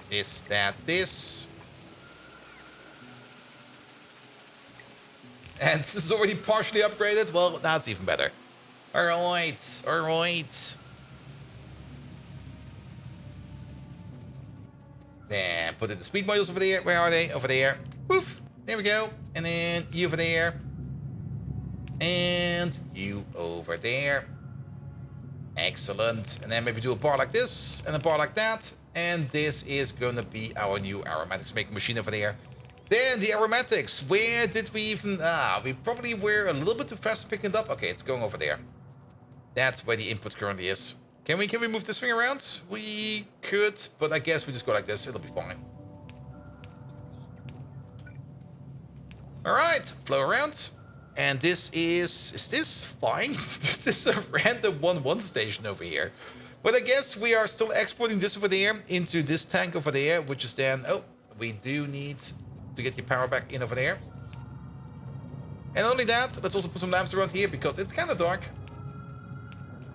This, that, this. And this is already partially upgraded. Well, now it's even better. Alright, alright. Then put in the speed modules over there. Where are they? Over there. Poof. There we go. And then you over there. And you over there. Excellent. And then maybe do a bar like this and a bar like that. And this is going to be our new aromatics making machine over there. Then the aromatics. Where did we even... we probably were a little bit too fast picking it up. Okay, it's going over there. That's where the input currently is. Can we move this thing around? We could, but I guess we just go like this. It'll be fine. Alright, flow around. And this is this fine? This is a random 1-1 station over here. But I guess we are still exporting this over there into this tank over there, which is then... Oh, we do need to get your power back in over there. And not only that, let's also put some lamps around here because it's kind of dark.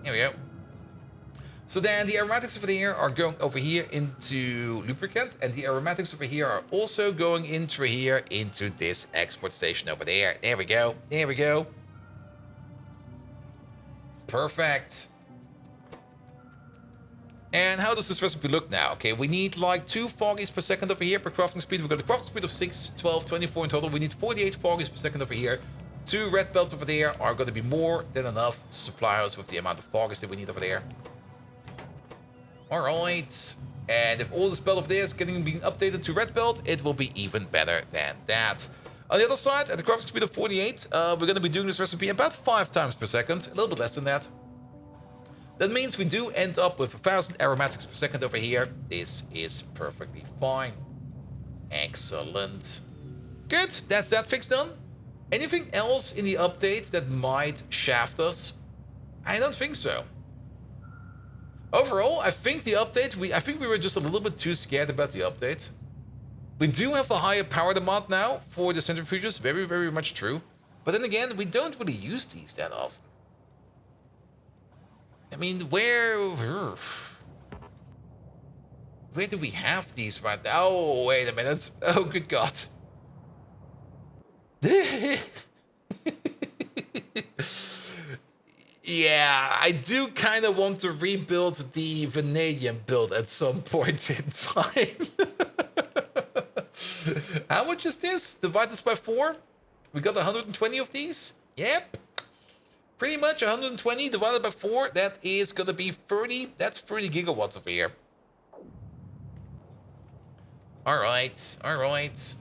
Here we go. So then the aromatics over there are going over here into lubricant, and the aromatics over here are also going into here into this export station over there. There we go. There we go. Perfect. And how does this recipe look now? Okay, we need like 2 foggies per second over here per crafting speed. We've got a crafting speed of 6, 12, 24 in total. We need 48 foggies per second over here. 2 red belts over there are going to be more than enough to supply us with the amount of foggies that we need over there. Alright, and if all this belt over there is being updated to red belt, it will be even better than that. On the other side, at the crafting speed of 48, we're going to be doing this recipe about 5 times per second, a little bit less than that. That means we do end up with 1000 aromatics per second over here. This is perfectly fine. Excellent. Good, that's that fix done. Anything else in the update that might shaft us? I don't think so. Overall, I think the update, I think we were just a little bit too scared about the update. We do have a higher power demand now for the centrifuges, very, very much true. But then again, we don't really use these that often. I mean, where do we have these right now? Oh, wait a minute. Oh, good God. Yeah, I do kind of want to rebuild the vanadium build at some point in time. How much is this? Divide this by 4. We got 120 of these. Yep. Pretty much 120 divided by 4. That is going to be 30. That's 30 gigawatts over here. Alright, alright.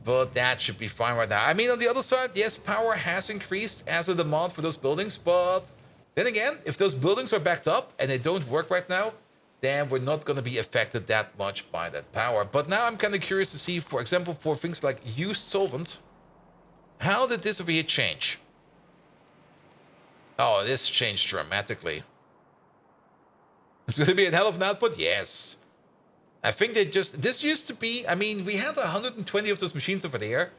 But that should be fine right now. I mean, on the other side, yes, power has increased as a demand for those buildings. But then again, if those buildings are backed up and they don't work right now, then we're not going to be affected that much by that power. But now I'm kind of curious to see, for example, for things like used solvent, how did this over here change? Oh, this changed dramatically. It's going to be a hell of an output? Yes. I think they just... This used to be... I mean, we had 120 of those machines over there.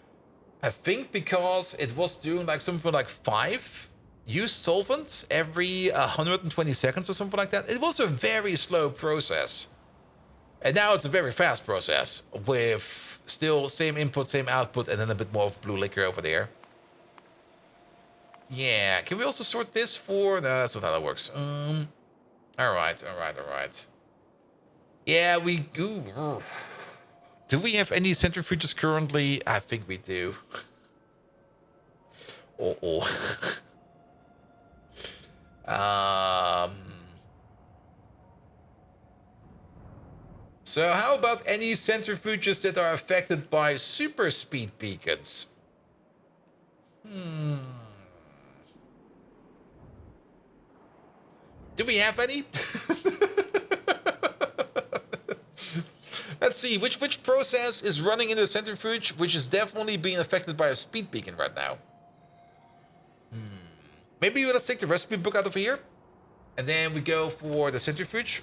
I think because it was doing like something like 5 used solvents every 120 seconds or something like that. It was a very slow process. And now it's a very fast process with still same input, same output, and then a bit more of blue liquor over there. Yeah, can we also sort this for... No, that's not how that works. Alright. Yeah, we do. Do we have any centrifuges currently? I think we do. So how about any centrifuges that are affected by super speed beacons? Do we have any? Let's see, which process is running in the centrifuge, which is definitely being affected by a speed beacon right now? Maybe let's take the recipe book out of here, and then we go for the centrifuge.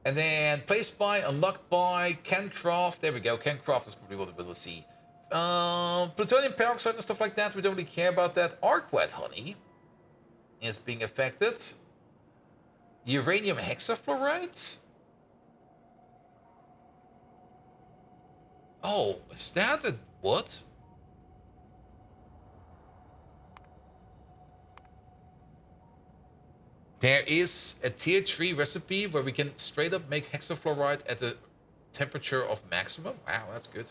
And then placed by, unlocked by, can craft. There we go, can craft is probably what we'll see. Plutonium peroxide and stuff like that, we don't really care about that. Arc-wet honey is being affected. Uranium hexafluoride? Oh, is that a what? There is a tier 3 recipe where we can straight up make hexafluoride at the temperature of maximum. Wow, that's good.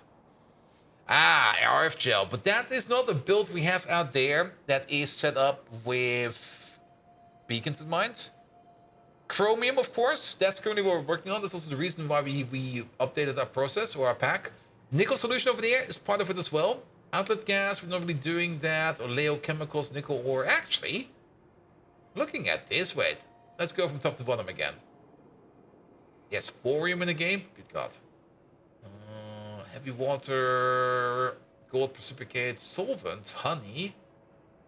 Ah, RF gel. But that is not a build we have out there that is set up with beacons in mind. Chromium, of course. That's currently what we're working on. That's also the reason why we updated our process or our pack. Nickel solution over there is part of it as well. Outlet gas, we're not really doing that. Oleochemicals, nickel ore. Actually, looking at this, wait. Let's go from top to bottom again. Yes, thorium in the game. Good God. Heavy water, gold precipitate, solvent, honey,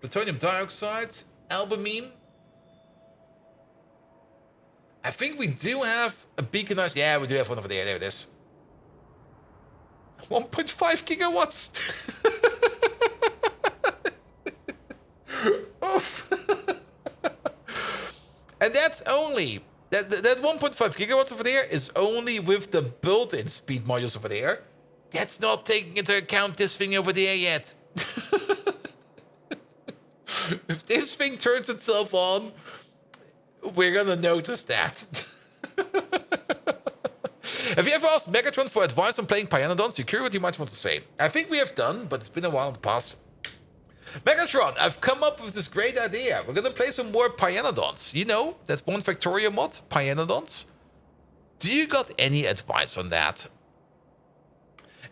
plutonium dioxide, albumin. I think we do have a beaconized... Yeah, we do have one over there. There it is. 1.5 gigawatts. Oof. And that's only... That 1.5 gigawatts over there is only with the built-in speed modules over there. That's not taking into account this thing over there yet. If this thing turns itself on, we're gonna notice that. Have you ever asked Megatron for advice on playing Pyanodons? You're curious what you might want to say. I think we have done, but it's been a while in the past. Megatron, I've come up with this great idea. We're gonna play some more Pyanodons. You know, that one Factorio mod, Pyanodons? Do you got any advice on that?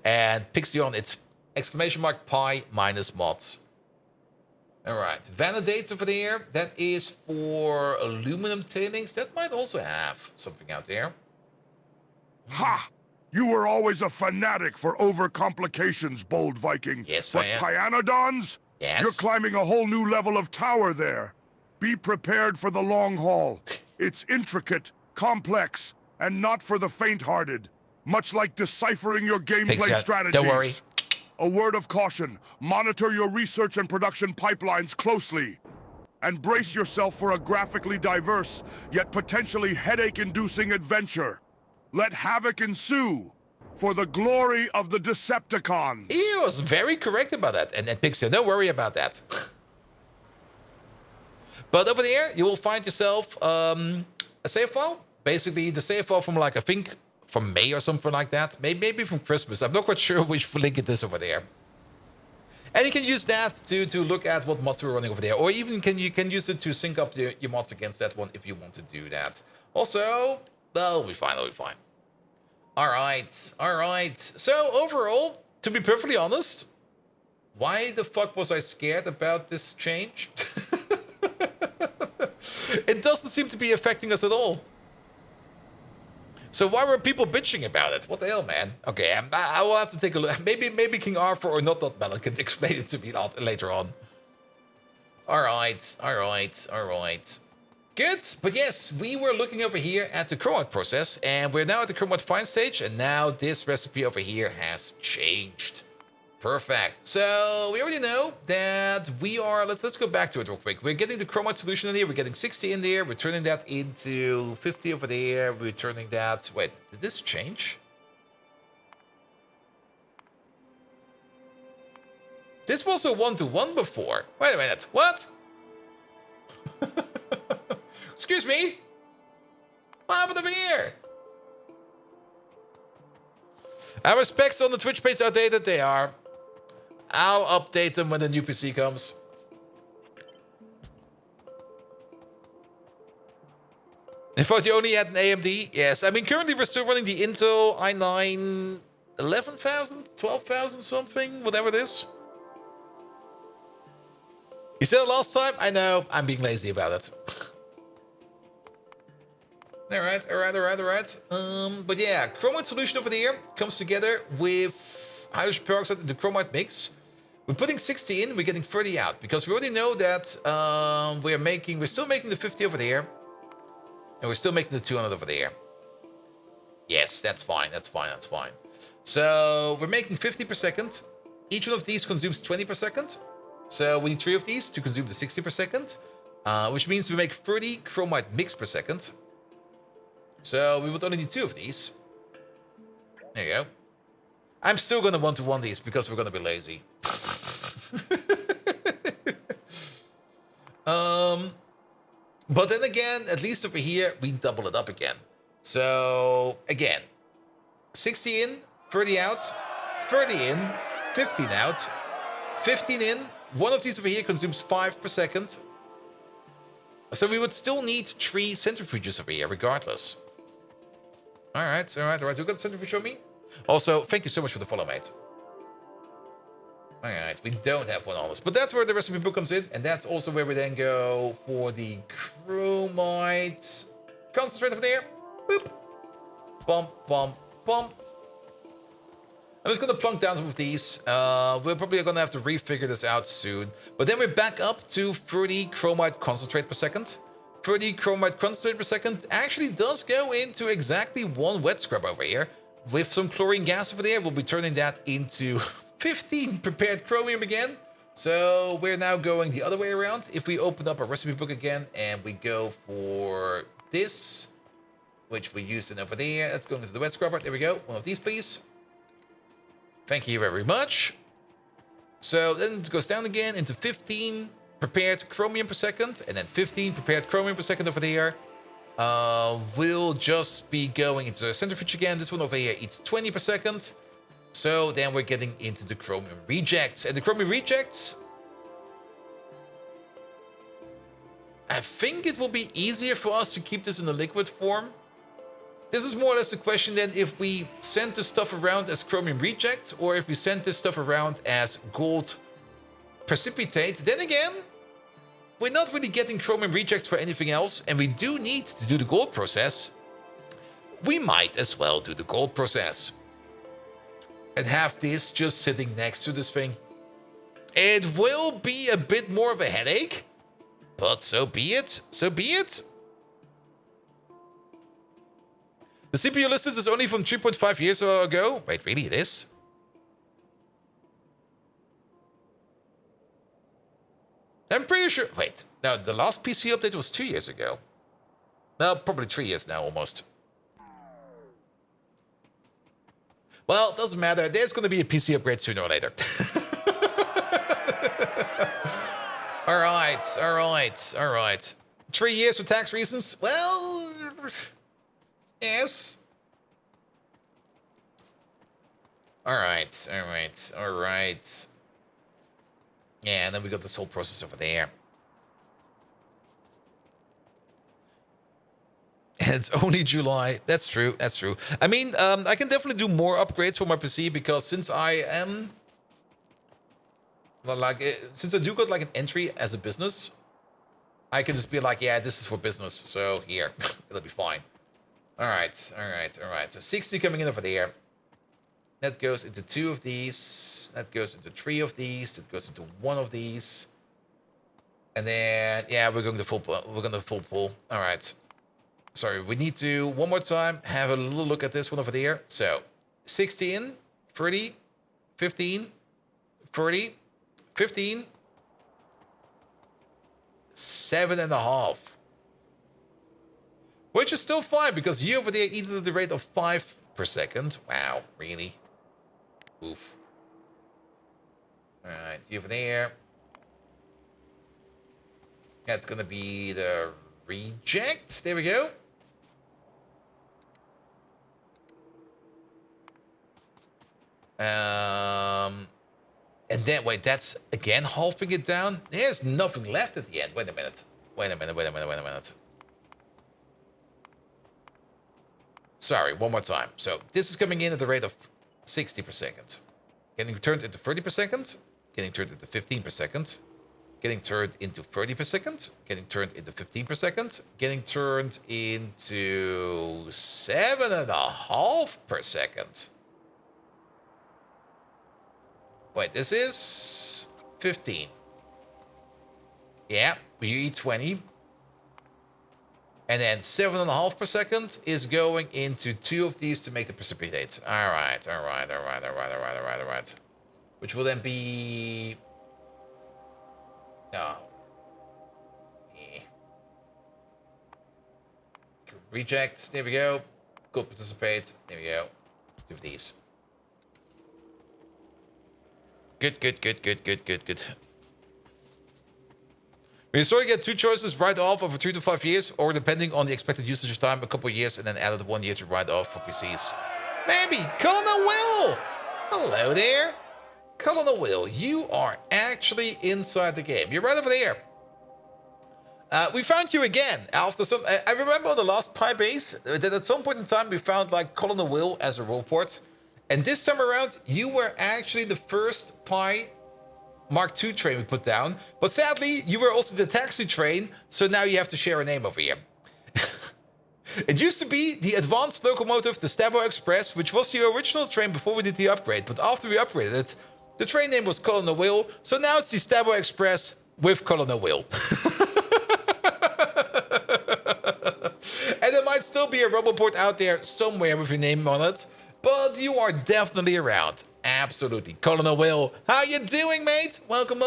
And Pixion, it's exclamation mark pi minus mods. Alright, Validates over there. That is for aluminum tailings. That might also have something out there. Ha! You were always a fanatic for overcomplications, bold Viking. Yes, but I am. Pyanodons? Yes. You're climbing a whole new level of tower there. Be prepared for the long haul. It's intricate, complex, and not for the faint-hearted. Much like deciphering your gameplay Pixion, strategies. don't worry. A word of caution. Monitor your research and production pipelines closely. And brace yourself for a graphically diverse, yet potentially headache-inducing adventure. Let havoc ensue for the glory of the Decepticons. He was very correct about that. And Pixion, don't worry about that. But over there, you will find yourself a save file. Basically, the save file from, like, I think, from May or something like that. Maybe from Christmas. I'm not quite sure which link it is over there. And you can use that to look at what mods we're running over there. Or even you can use it to sync up your mods against that one if you want to do that. Also, well, it'll be fine, it'll be fine. Alright. So, overall, to be perfectly honest, why the fuck was I scared about this change? It doesn't seem to be affecting us at all. So why were people bitching about it? What the hell, man? Okay, I will have to take a look. Maybe King Arthur or not Melon can explain it to me later on. All right, all right, all right. Good, but yes, we were looking over here at the chromite process, and we're now at the chromite fine stage, and now this recipe over here has changed. Perfect. So we already know that we are. Let's go back to it real quick. We're getting the chromite solution in here. We're getting 60 in there. We're turning that into 50 over there. We're turning that. Wait, did this change? This was a 1-to-1 before. Wait a minute. What? Excuse me? What happened over here? Our specs on the Twitch page are dated. They are. I'll update them when the new PC comes. I thought you only had an AMD? Yes, I mean, currently we're still running the Intel i9 11,000, 12,000 something, whatever it is. You said it last time? I know, I'm being lazy about it. Alright. But yeah, chromite solution over there comes together with hydrogen peroxide in the chromite mix. We're putting 60 in, we're getting 30 out, because we already know that we're still making the 50 over there, and we're still making the 200 over there. Yes, that's fine. So we're making 50 per second. Each one of these consumes 20 per second. So we need 3 of these to consume the 60 per second, which means we make 30 chromite mix per second. So we would only need 2 of these. There you go. I'm still going to 1-to-1 these because we're going to be lazy. But then again, at least over here, we double it up again. So, again, 60 in, 30 out, 30 in, 15 out, 15 in. One of these over here consumes 5 per second. So we would still need 3 centrifuges over here, regardless. All right. You got the centrifuge on me? Also, thank you so much for the follow, mate. Alright, we don't have one on us. But that's where the recipe book comes in. And that's also where we then go for the chromite concentrate over there. Boop. Bump, bump, bump. I'm just going to plunk down some of these. We're probably going to have to refigure this out soon. But then we're back up to 30 chromite concentrate per second. 30 chromite concentrate per second actually does go into exactly 1 wet scrub over here. With some chlorine gas over there, we'll be turning that into 15 prepared chromium again. So we're now going the other way around. If we open up our recipe book again and we go for this, which we used in over there. Let's go into the wet scrubber. There we go. One of these, please. Thank you very much. So then it goes down again into 15 prepared chromium per second, and then 15 prepared chromium per second over there. We'll just be going into the centrifuge again. This one over here eats 20 per second. So then we're getting into the chromium rejects. And the chromium rejects, I think it will be easier for us to keep this in a liquid form. This is more or less the question then, if we send this stuff around as chromium rejects or if we send this stuff around as gold precipitate. Then again, we're not really getting chromium rejects for anything else, and we do need to do the gold process. We might as well do the gold process and have this just sitting next to this thing. It will be a bit more of a headache, but so be it. So be it. The CPU listed is only from 3.5 years ago. Wait, really, it is? I'm pretty sure. Wait, no, the last PC update was 2 years ago. No, probably 3 years now, almost. Well, it doesn't matter. There's going to be a PC upgrade sooner or later. All right. 3 years for tax reasons? Well, yes. All right. Yeah, and then we got this whole process over there. And it's only July. That's true. I mean, I can definitely do more upgrades for my PC because since I am... since I do got like an entry as a business, I can just be like, yeah, this is for business. So here, it'll be fine. All right. So 60 coming in over there. That goes into 2 of these. That goes into 3 of these. That goes into 1 of these. And then, yeah, we're going to full pull. All right. Sorry, we need to, one more time, have a little look at this one over there. So, 16, 30, 15, 30, 15, 7.5. Which is still fine, because you over there eat at the rate of 5 per second. Wow, really? Oof. Alright, you over there. That's gonna be the reject. There we go. And then, wait, that's again halving it down? There's nothing left at the end. Wait a minute. Wait a minute. Sorry, one more time. So this is coming in at the rate of 60 per second. Getting turned into 30 per second. Getting turned into 15 per second. Getting turned into 30 per second. Getting turned into 15 per second. Getting turned into 7.5 per second. Wait, this is 15. Yeah, you eat 20. And then 7.5 per second is going into 2 of these to make the precipitate. All right. Which will then be... No. Reject. There we go. Go participate. There we go. 2 of these. Good. We sort of get 2 choices right off over 3 to 5 years, or depending on the expected usage time, a couple of years, and then added 1 year to write off for PCs. Maybe. Colonel Will! Hello there. Colonel Will, you are actually inside the game. You're right over there. We found you again after some... I remember on the last Pi base that at some point in time we found like Colonel Will as a role port. And this time around, you were actually the first Pi Mark II train we put down. But sadly, you were also the taxi train, so now you have to share a name over here. It used to be the advanced locomotive, the Stabo Express, which was the original train before we did the upgrade. But after we upgraded it, the train name was Colonel Will, so now it's the Stabo Express with Colonel Will. And there might still be a Roboport out there somewhere with your name on it, but you are definitely around. Absolutely. Colonel Will, how you doing, mate? Welcome.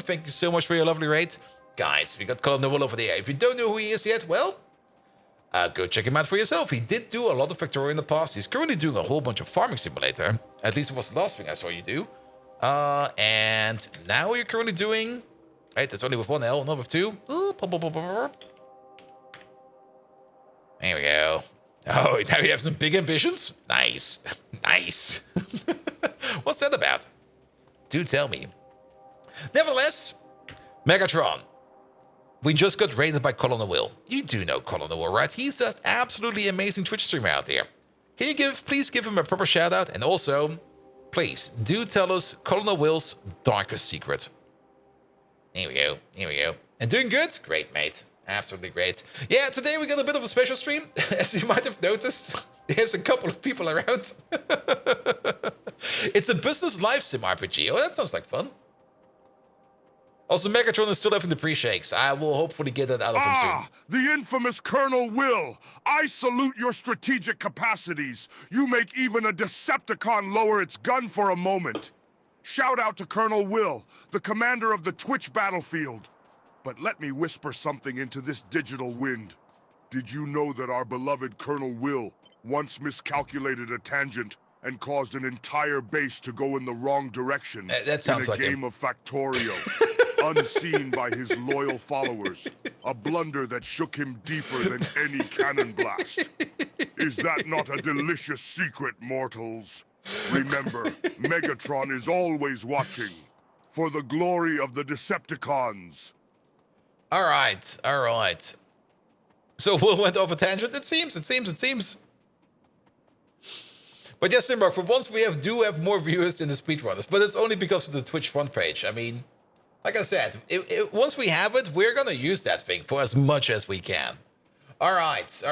Thank you so much for your lovely rate. Guys, we got Colonel Will over there. If you don't know who he is yet, well, go check him out for yourself. He did do a lot of Factorio in the past. He's currently doing a whole bunch of Farming Simulator. At least it was the last thing I saw you do. And now you're currently doing... Right, that's only with 1 L, not with 2. There we go. Oh, now you have some big ambitions? Nice. What's that about? Do tell me. Nevertheless, Megatron. We just got raided by Colonel Will. You do know Colonel Will, right? He's an absolutely amazing Twitch streamer out there. Can you please give him a proper shout out? And also, please, do tell us Colonel Will's darkest secret. Here we go. And doing good? Great, mate. Absolutely great. Yeah, today we got a bit of a special stream. As you might have noticed, there's a couple of people around. It's a business live sim RPG. Oh, that sounds like fun. Also, Megatron is still having the pre-shakes. I will hopefully get that out of him soon. The infamous Colonel Will. I salute your strategic capacities. You make even a Decepticon lower its gun for a moment. Shout out to Colonel Will, the commander of the Twitch battlefield. But let me whisper something into this digital wind. Did you know that our beloved Colonel Will once miscalculated a tangent and caused an entire base to go in the wrong direction that sounds in a like game of Factorio, unseen by his loyal followers? A blunder that shook him deeper than any cannon blast. Is that not a delicious secret, mortals? Remember, Megatron is always watching for the glory of the Decepticons. All right. So Will went off a tangent. It seems. But yes, Simrock, for once we do have more viewers than the speedrunners, but it's only because of the Twitch front page. I mean, like I said, once we have it, we're gonna use that thing for as much as we can. All right.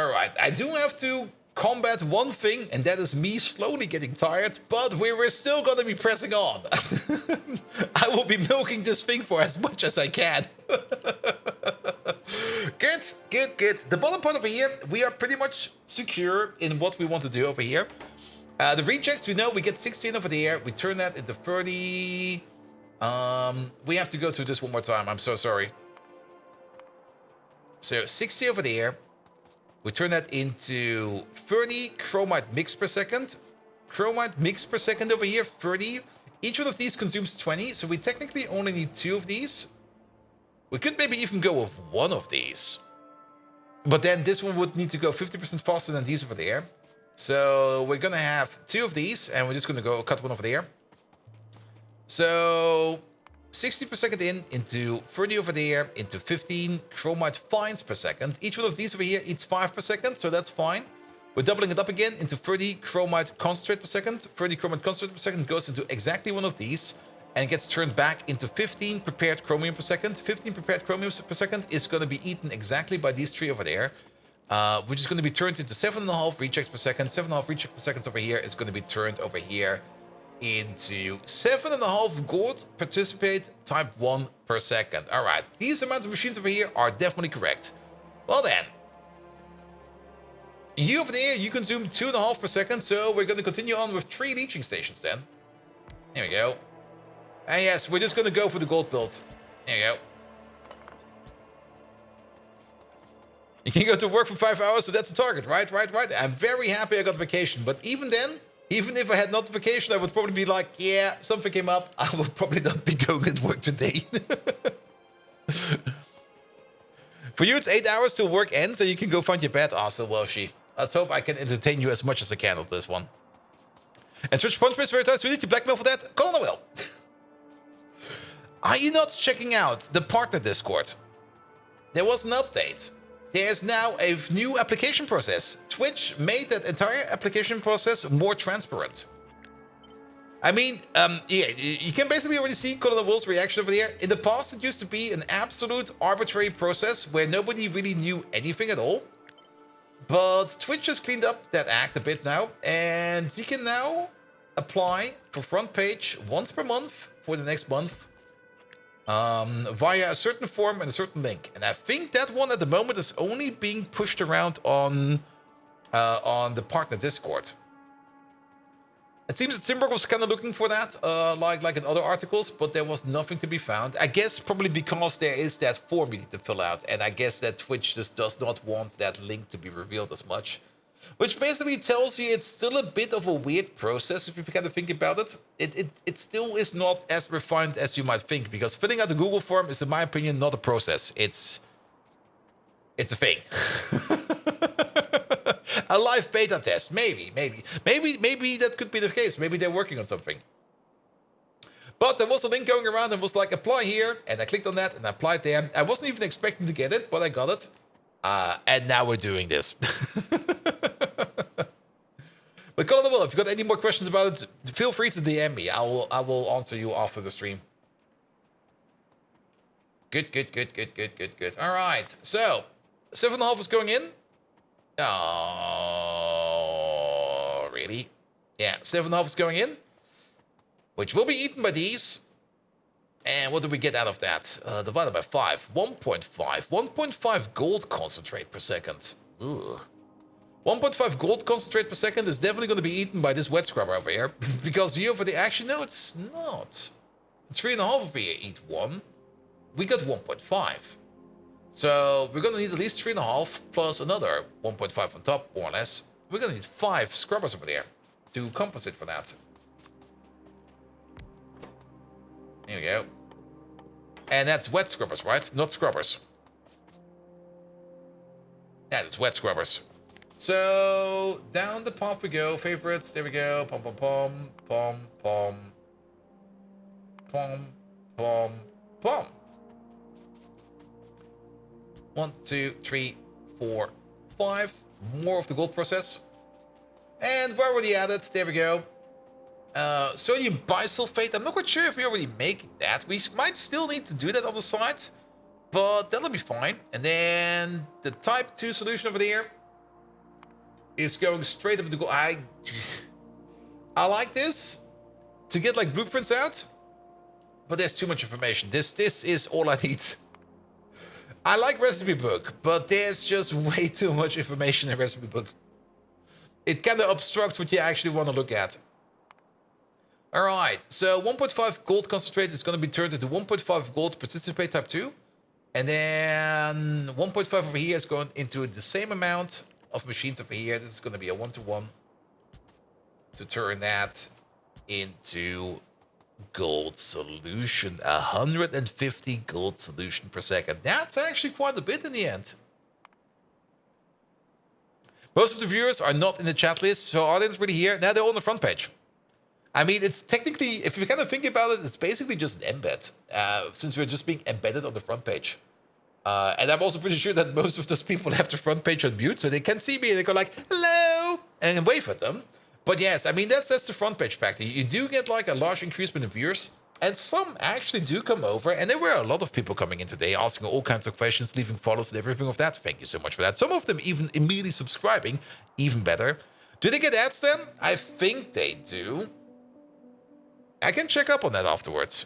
I do have to combat one thing, and that is me slowly getting tired, but we're still gonna be pressing on. I will be milking this thing for as much as I can. Good, good, good. The bottom part over here, we are pretty much secure in what we want to do over here. The rejects, we know we get 16 over there. We turn that into 30. We have to go through this one more time. I'm so sorry. So 60 over there. We turn that into 30 chromite mix per second. Chromite mix per second over here, 30. Each one of these consumes 20, so we technically only need 2 of these. We could maybe even go with 1 of these. But then this one would need to go 50% faster than these over there. So we're gonna have 2 of these, and we're just gonna go cut 1 over there. So 60 per second into 30 over there, into 15 chromite fines per second. Each one of these over here eats 5 per second, so that's fine. We're doubling it up again into 30 chromite concentrate per second. 30 chromite concentrate per second goes into exactly 1 of these and gets turned back into 15 prepared chromium per second. 15 prepared chromium per second is going to be eaten exactly by these 3 over there, which is going to be turned into 7.5 rejects per second. 7.5 rejects per second over here is going to be turned over here into 7.5 gold participate type 1 per second. All right, these amounts of machines over here are definitely correct. Well then, you over there, you consume 2.5 per second, so we're going to continue on with 3 leaching stations then. There we go. And yes, we're just going to go for the gold build. There you go. You can go to work for 5 hours, so that's the target, right? I'm very happy I got vacation, but even then, even if I had not vacation, I would probably be like, yeah, something came up. I would probably not be going at work today. For you, it's 8 hours till work ends, so you can go find your bed. Also, well, let's hope I can entertain you as much as I can with this one. And switch punch base very tight. So we need to blackmail for that. Call on the will. Are you not checking out the partner Discord? There was an update. There's now a new application process. Twitch made that entire application process more transparent. I mean, yeah, you can basically already see Colonel Will's reaction over there. In the past, it used to be an absolute arbitrary process where nobody really knew anything at all. But Twitch has cleaned up that act a bit now, and you can now apply for front page once per month for the next month. Via a certain form and a certain link. And I think that one at the moment is only being pushed around on the partner Discord. It seems that Simberg was kind of looking for that, like in other articles, but there was nothing to be found. I guess probably because there is that form you need to fill out, and I guess that Twitch just does not want that link to be revealed as much. Which basically tells you it's still a bit of a weird process if you kind of think about it. It still is not as refined as you might think, because filling out the Google form is, in my opinion, not a process. It's a thing. A live beta test, maybe that could be the case. Maybe they're working on something. But there was a link going around and was like, apply here, and I clicked on that and I applied there. I wasn't even expecting to get it, but I got it. And now we're doing this. But Colin the Will, if you've got any more questions about it, feel free to DM me. I will answer you after the stream. Good. All right, so 7.5 is going in. Oh, really? Yeah, 7.5 is going in, which will be eaten by these. And what do we get out of that? Divided by 5, 1.5. 1.5 gold concentrate per second. Ugh. 1.5 gold concentrate per second is definitely going to be eaten by this wet scrubber over here. Because you over there, actually, no, it's not. 3.5 over here eat 1. We got 1.5. So we're going to need at least 3.5 plus another 1.5 on top, more or less. We're going to need 5 scrubbers over there to compensate for that. Here we go. And that's wet scrubbers, right? Not scrubbers. That is wet scrubbers. So down the path we go. Favorites. There we go. Pom pom pom pom pom pom pom pom. 1, 2, 3, 4, 5. More of the gold process. And we're already at it. There we go. Sodium bisulfate. I'm not quite sure if we're already making that. We might still need to do that on the side, but that'll be fine. And then the type 2 solution over there is going straight up to gold. I like this to get like blueprints out, but there's too much information. This is all I need. I like recipe book, but there's just way too much information in recipe book. It kind of obstructs what you actually want to look at. All right, so 1.5 gold concentrate is going to be turned into 1.5 gold participate type 2. And then 1.5 over here is going into the same amount of machines over here. This is going to be a 1-to-1 to turn that into gold solution. 150 gold solution per second. That's actually quite a bit in the end. Most of the viewers are not in the chat list, so are they not really here? Now they're all on the front page. I mean, it's technically, if you kind of think about it, it's basically just an embed, since we're just being embedded on the front page. And I'm also pretty sure that most of those people have the front page on mute, so they can see me and they go like, hello, and wave at them. But yes, I mean, that's the front page factor. You do get like a large increase in the viewers, and some actually do come over, and there were a lot of people coming in today asking all kinds of questions, leaving follows and everything of that. Thank you so much for that. Some of them even immediately subscribing, even better. Do they get ads then? I think they do. I can check up on that afterwards.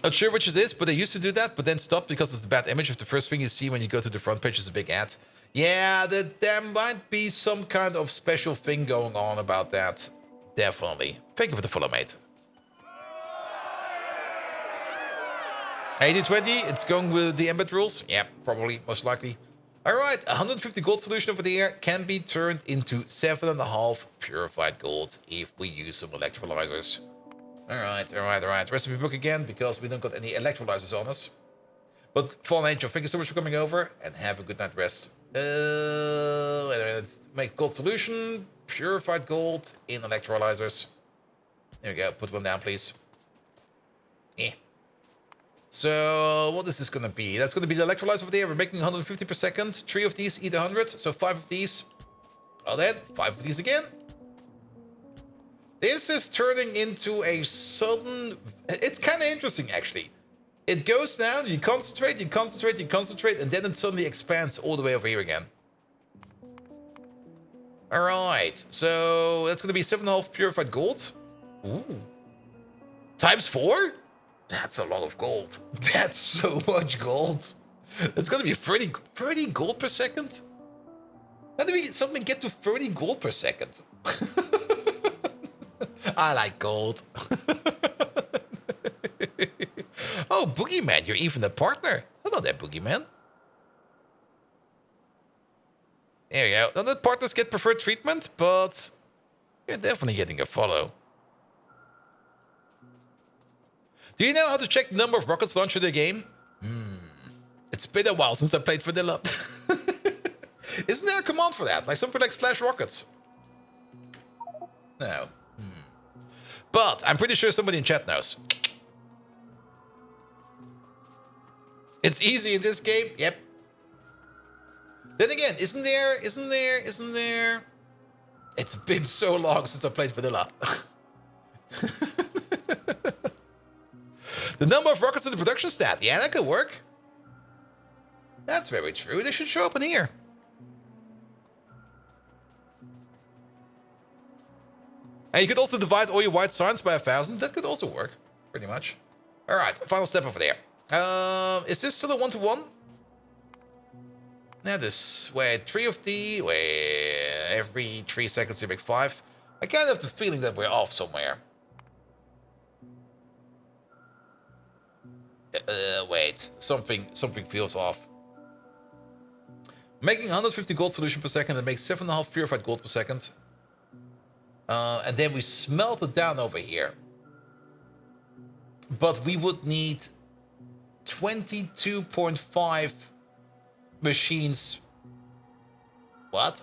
Not sure which it is, but they used to do that, but then stopped because of the bad image of the first thing you see when you go to the front page is a big ad. Yeah, there might be some kind of special thing going on about that. Definitely. Thank you for the follow, mate. 80-20, it's going with the embed rules? Yeah, probably, most likely. Alright, 150 gold solution over there can be turned into 7.5 purified gold if we use some electrolyzers. Alright. Recipe book again, because we don't got any electrolyzers on us. But Fallen Angel, thank you so much for coming over, and have a good night rest. Let's make gold solution, purified gold in electrolyzers. There we go, put one down, please. So, what is this going to be? That's going to be the electrolyzer over there. We're making 150 per second. 3 of these eat 100, so 5 of these. Oh, then 5 of these again. This is turning into a sudden... It's kind of interesting, actually. It goes down, you concentrate, and then it suddenly expands all the way over here again. Alright, so that's going to be 7.5 purified gold. Ooh. Times 4? That's a lot of gold. That's so much gold. It's going to be 30 gold per second? How do we suddenly get to 30 gold per second? I like gold. Oh, Boogeyman, you're even a partner. Hello there, Boogeyman. There you go. None of the partners get preferred treatment, but you're definitely getting a follow. Do you know how to check the number of rockets launched in the game? It's been a while since I played Vanilla. Isn't there a command for that? Like something like /rockets? No. But I'm pretty sure somebody in chat knows. It's easy in this game. Yep. Then again, isn't there? It's been so long since I played Vanilla. The number of rockets in the production stat. Yeah, that could work. That's very true. They should show up in here. And you could also divide all your white signs by 1,000. That could also work, pretty much. All right, final step over there. Is this still a 1-to-1? Yeah, this. Wait, 3 of the. Wait, every 3 seconds you make 5. I kind of have the feeling that we're off somewhere. Wait, something feels off. Making 150 gold solution per second, and makes 7.5 purified gold per second. And then we smelt it down over here. But we would need 22.5 machines. What?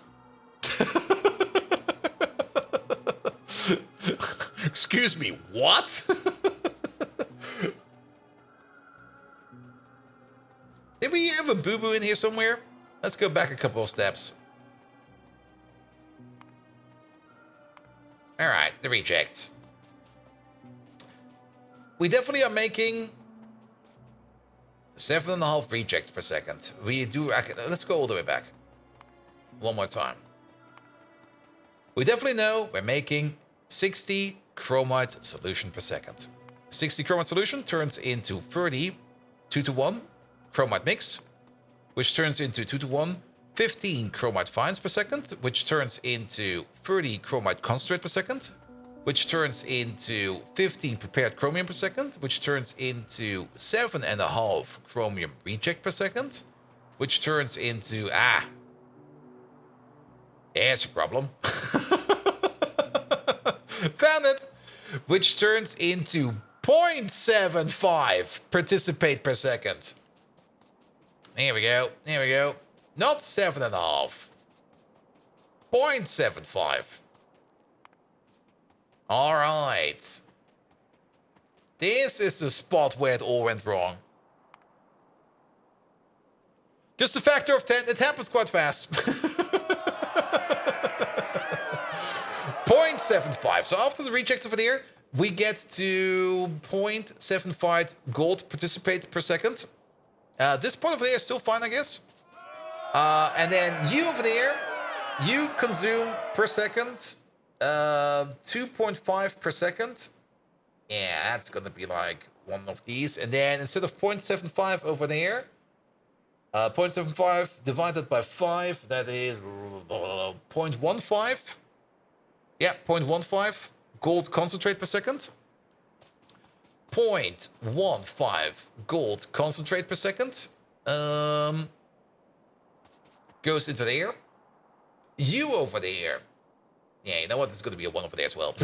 Excuse me, what? Did we have a boo-boo in here somewhere? Let's go back a couple of steps. Alright, the rejects. We definitely are making 7.5 rejects per second. We do... Let's go all the way back. One more time. We definitely know we're making 60 chromite solution per second. 60 chromite solution turns into 30 2-to-1 chromite mix, which turns into 2-to-1 15 chromite fines per second, which turns into 30 chromite concentrate per second, which turns into 15 prepared chromium per second, which turns into 7.5 chromium reject per second, which turns into... there's a problem. Found it! Which turns into 0.75 participate per second. Here we go. Here we go. Not 7.5. 0.75. Alright. This is the spot where it all went wrong. Just a factor of 10. It happens quite fast. 0.75. So after the reject over there, we get to 0.75 gold participate per second. This part over there is still fine, I guess. And then you over there, you consume per second 2.5 per second. Yeah, that's going to be like one of these. And then instead of 0.75 over there, 0.75 divided by 5, that is 0.15. Yeah, 0.15 gold concentrate per second. 0.15 gold concentrate per second. Goes into there. You over there. Yeah, you know what? There's going to be a 1 over there as well.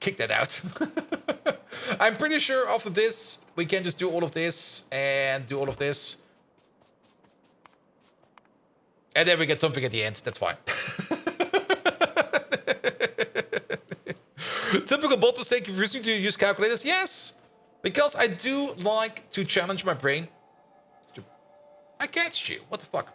Kick that out. I'm pretty sure after this, we can just do all of this and do all of this. And then we get something at the end. That's fine. Typical bot mistake, refusing to use calculators. Yes, because I do like to challenge my brain. I catched you. What the fuck?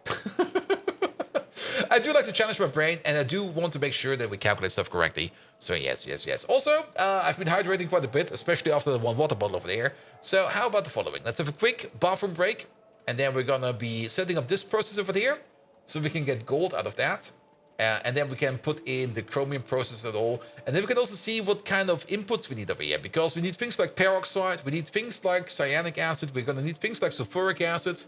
I do like to challenge my brain, and I do want to make sure that we calculate stuff correctly. So yes, yes, yes. Also, I've been hydrating quite a bit, especially after the 1 water bottle over there. So how about the following? Let's have a quick bathroom break, and then we're gonna be setting up this process over there, so we can get gold out of that. And then we can put in the chromium process and all. And then we can also see what kind of inputs we need over here. Because we need things like peroxide. We need things like cyanic acid. We're going to need things like sulfuric acid.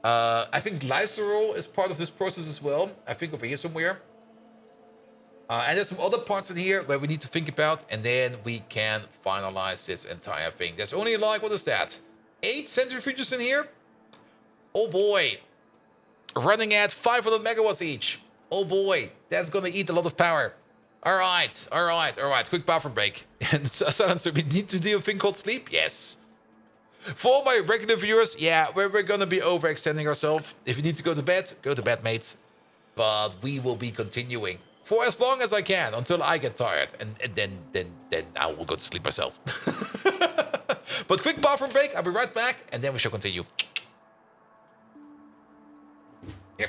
I think glycerol is part of this process as well. I think over here somewhere. And there's some other parts in here where we need to think about. And then we can finalize this entire thing. There's only like, what is that? 8 centrifuges in here? Oh boy. Running at 500 megawatts each. Oh boy, that's gonna eat a lot of power. Alright, alright, alright. Quick bathroom break. And so we need to do a thing called sleep? Yes. For all my regular viewers, yeah, we're gonna be overextending ourselves. If you need to go to bed, mates. But we will be continuing for as long as I can until I get tired. And then I will go to sleep myself. But quick bathroom break, I'll be right back, and then we shall continue. Yep.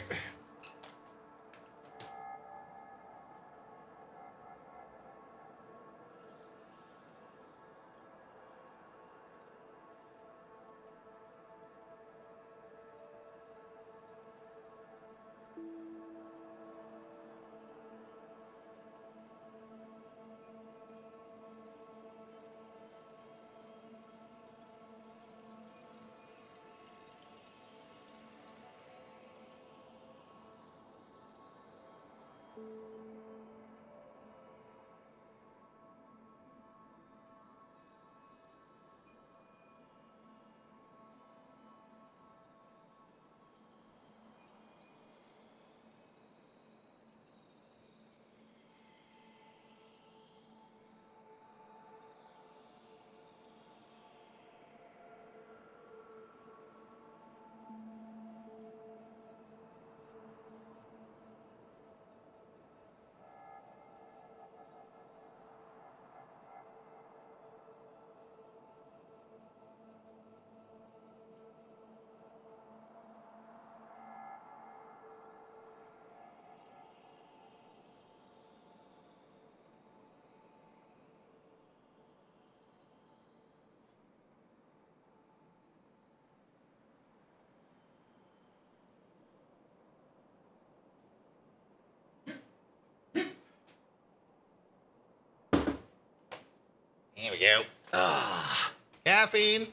Here we go. Ah, caffeine.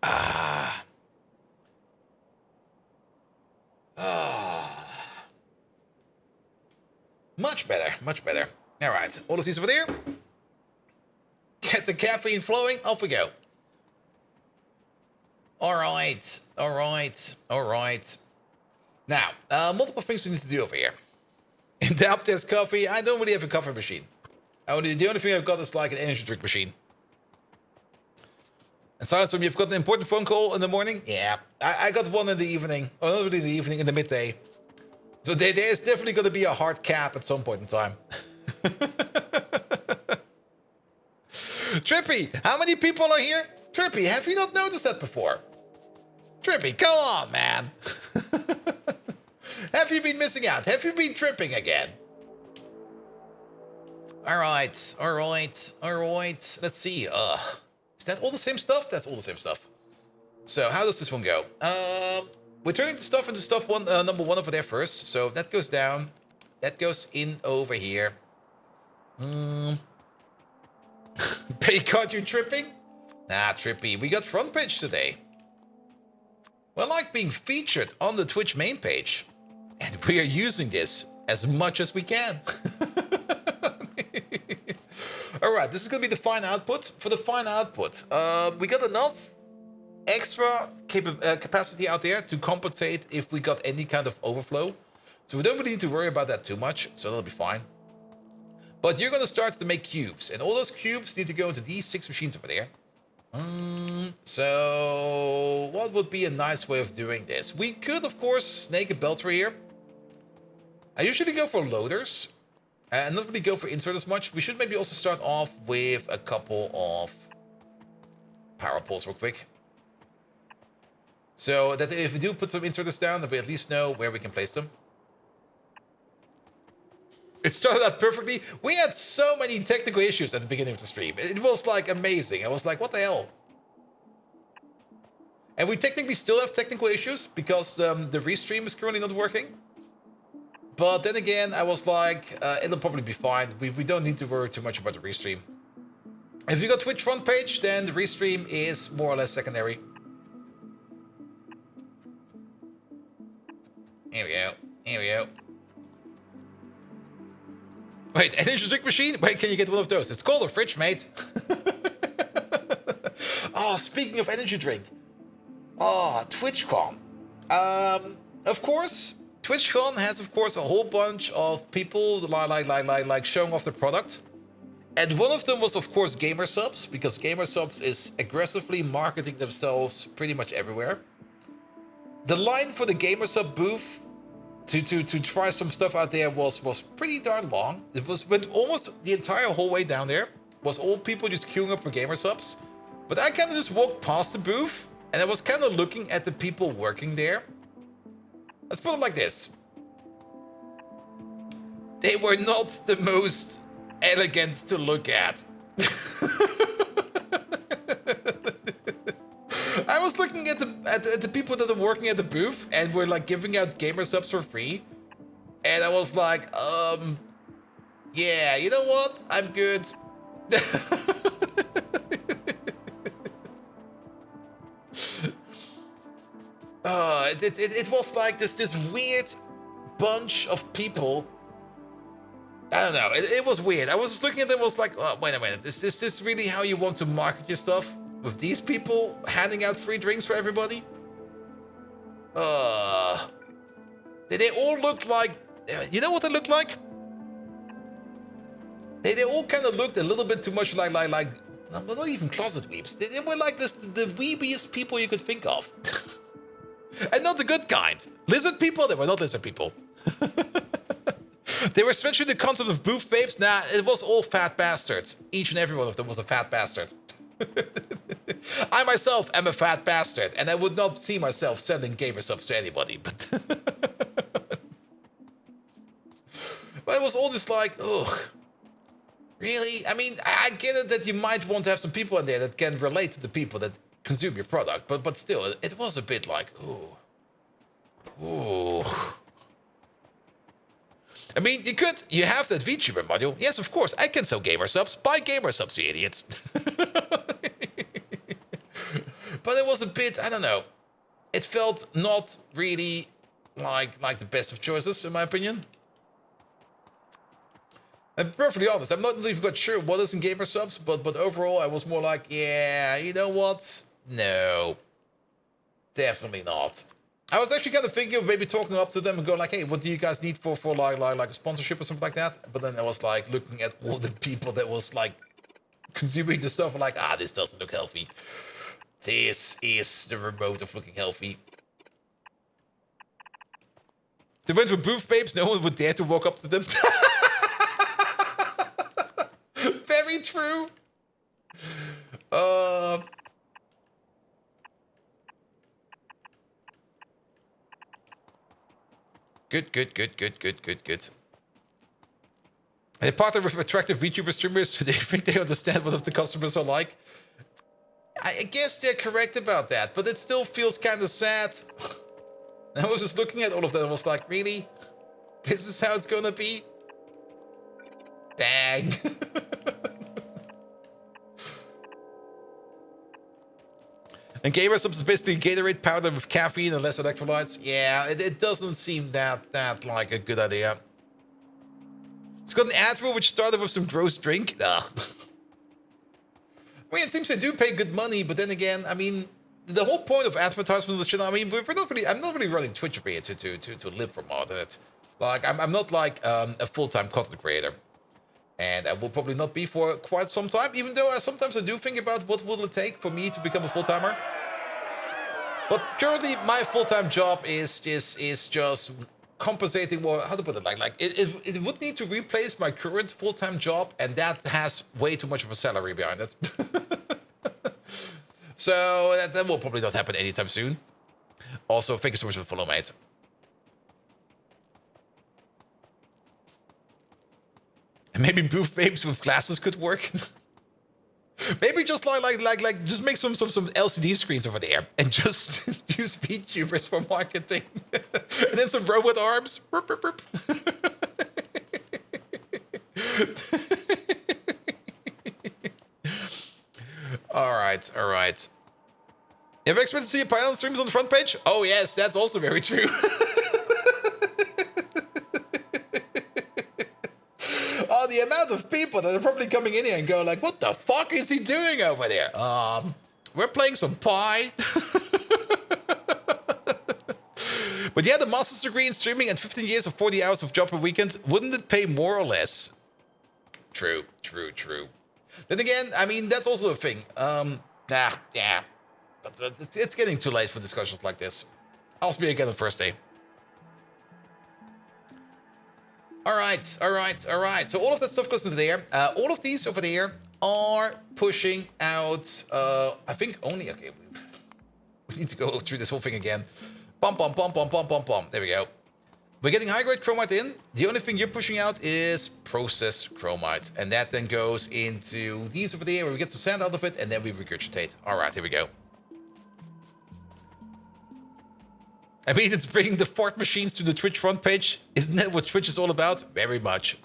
Ah. Ah. Much better, much better. All right, all of these over there. Get the caffeine flowing, off we go. All right, all right, all right. Now, multiple things we need to do over here. In the up there's coffee. I don't really have a coffee machine. The only thing I've got is like an energy drink machine. And Silence, you've got an important phone call in the morning? Yeah, I got one in the evening. Oh, not really in the evening, in the midday. So there's definitely going to be a hard cap at some point in time. Trippy, how many people are here? Trippy, have you not noticed that before? Trippy, come on, man. Have you been missing out? Have you been tripping again? All right, all right, all right. Let's see. Is that all the same stuff? That's all the same stuff. So how does this one go? We're turning the stuff into stuff number one over there first. So that goes down. That goes in over here. Caught you tripping? Nah, Trippy. We got front page today. We like being featured on the Twitch main page. And we are using this as much as we can. Alright, this is going to be the fine output. For the fine output, we got enough extra capacity out there to compensate if we got any kind of overflow. So we don't really need to worry about that too much, so that'll be fine. But you're going to start to make cubes, and all those cubes need to go into these 6 machines over there. So what would be a nice way of doing this? We could, of course, snake a belt through here. I usually go for loaders, and not really go for insert as much. We should maybe also start off with a couple of power poles real quick. So that if we do put some inserters down, that we at least know where we can place them. It started out perfectly. We had so many technical issues at the beginning of the stream. It was like amazing. I was like, what the hell? And we technically still have technical issues because the restream is currently not working. But then again, I was like, it'll probably be fine. We don't need to worry too much about the restream. If you got Twitch front page, then the restream is more or less secondary. Here we go. Here we go. Wait, energy drink machine? Wait, can you get one of those? It's called a fridge, mate. Oh, speaking of energy drink. Oh, TwitchCon. Of course, TwitchCon has, of course, a whole bunch of people like showing off the product. And one of them was, of course, Gamer Subs, because Gamer Subs is aggressively marketing themselves pretty much everywhere. The line for the Gamer Sub booth to try some stuff out there was pretty darn long. It went almost the entire whole way down there. Was all people just queuing up for Gamer Subs. But I kind of just walked past the booth, and I was kind of looking at the people working there. Let's put it like this. They were not the most elegant to look at. I was looking at the people that are working at the booth and were like giving out Gamer Subs for free. And I was like, yeah, you know what? I'm good. It was like this weird bunch of people. I don't know. It was weird. I was just looking at them. Was like, oh, wait a minute. Is this really how you want to market your stuff? With these people handing out free drinks for everybody? They all look like. You know what they look like? They all kind of looked a little bit too much like not even closet weeps. They were like the weebiest people you could think of. And not the good kind. Lizard people? They were not lizard people. They were switching the concept of booth babes. Nah, it was all fat bastards. Each and every one of them was a fat bastard. I myself am a fat bastard, and I would not see myself selling Gamer Subs to anybody, but... But it was all just like, ugh. Really? I mean, I get it that you might want to have some people in there that can relate to the people that consume your product, but still, it was a bit like, ooh. Ooh. I mean, you have that VTuber module. Yes, of course, I can sell gamer subs. Buy gamer subs, you idiots. But it was a bit, I don't know. It felt not really like the best of choices, in my opinion. I'm perfectly honest, I'm not even quite sure what is in gamer subs, but overall I was more like, yeah, you know what? No. Definitely not. I was actually kind of thinking of maybe talking up to them and going like, hey, what do you guys need for like a sponsorship or something like that? But then I was like looking at all the people that was like consuming the stuff and like, this doesn't look healthy. This is the remote of looking healthy. They went with booth babes, no one would dare to walk up to them. Very true. Good. They partner with attractive VTuber streamers who they think they understand what the customers are like. I guess they're correct about that, but it still feels kind of sad. I was just looking at all of them and was like, really? This is how it's gonna be? Dang. And gamer subs is basically Gatorade powder with caffeine and less electrolytes. Yeah, it doesn't seem that like a good idea. It's got an advert which started with some gross drink. Ugh. I mean, it seems they do pay good money, but then again, I mean, the whole point of advertisement on this channel, I mean, I'm not really running Twitch over here to live from all that. Like, I'm not like a full-time content creator. And I will probably not be for quite some time, even though sometimes I do think about what will it take for me to become a full-timer. But currently, my full-time job is just compensating, or how to put it, like it would need to replace my current full-time job, and that has way too much of a salary behind it. So that will probably not happen anytime soon. Also, thank you so much for the follow, mate. And maybe booth babes with glasses could work. Maybe just like just make some LCD screens over there and just use VTubers for marketing. And then some robot arms. All right. Ever expect to see a Pyanodons streams on the front page? Oh yes, that's also very true. Oh, the amount of people that are probably coming in here and going like, what the fuck is he doing over there? We're playing some pie. But yeah, the master's degree in streaming and 15 years of 40 hours of job per weekend, wouldn't it pay more or less? True. Then again, I mean, that's also a thing. Yeah. But it's getting too late for discussions like this. I'll speak again on the first day. All right. So all of that stuff goes into there. All of these over there are pushing out, I think only, okay, we need to go through this whole thing again. Bum. There we go. We're getting high-grade chromite in. The only thing you're pushing out is processed chromite. And that then goes into these over there where we get some sand out of it and then we regurgitate. All right, here we go. I mean, it's bringing the fart machines to the Twitch front page. Isn't that what Twitch is all about? Very much.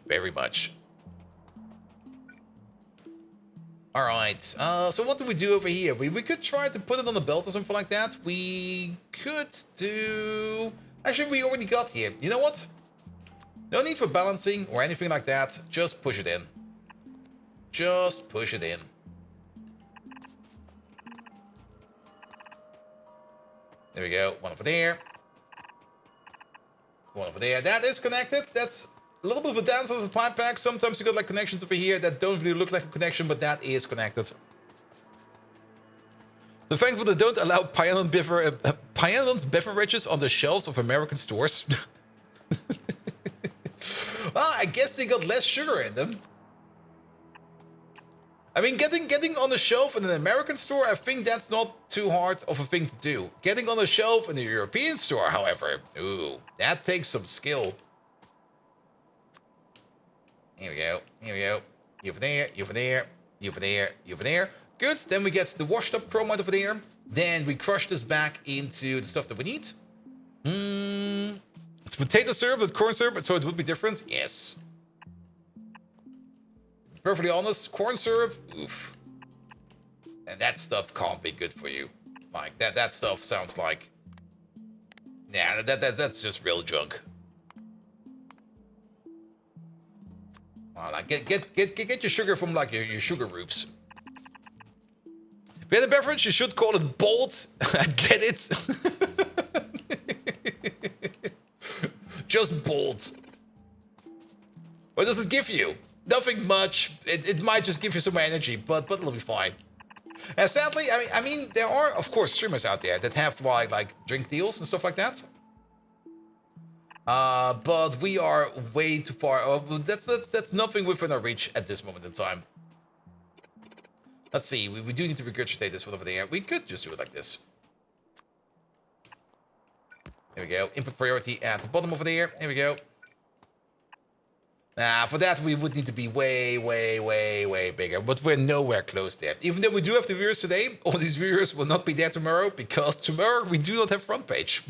All right. So what do we do over here? We could try to put it on a belt or something like that. We could do... Actually, we already got here. You know what? No need for balancing or anything like that. Just push it in. There we go. One over there. One over there. That is connected. That's a little bit of a downside of the pipe pack. Sometimes you got like connections over here that don't really look like a connection, but that is connected. So thankful they don't allow Pyanodons beverages on the shelves of American stores. Well, I guess they got less sugar in them. I mean, getting on the shelf in an American store, I think that's not too hard of a thing to do. Getting on the shelf in a European store, however, ooh, that takes some skill. Here we go. You over there. Good, then we get the washed up chromite over there. Then we crush this back into the stuff that we need. It's potato syrup with corn syrup, so it would be different. Yes. Perfectly honest, corn syrup, oof. And that stuff can't be good for you. Like that stuff sounds like, nah, that's just real junk. Like get your sugar from like your sugar roops. If you had a beverage, you should call it bold. I get it. Just bold. What does it give you? Nothing much. It might just give you some more energy, but it'll be fine. And sadly, I mean, there are of course streamers out there that have like drink deals and stuff like that. But we are way too far. That's nothing within our reach at this moment in time. Let's see. We do need to regurgitate this one over there. We could just do it like this. There we go. Input priority at the bottom over there. Here we go. Nah, for that we would need to be way bigger. But we're nowhere close there. Even though we do have the viewers today, all these viewers will not be there tomorrow because tomorrow we do not have front page.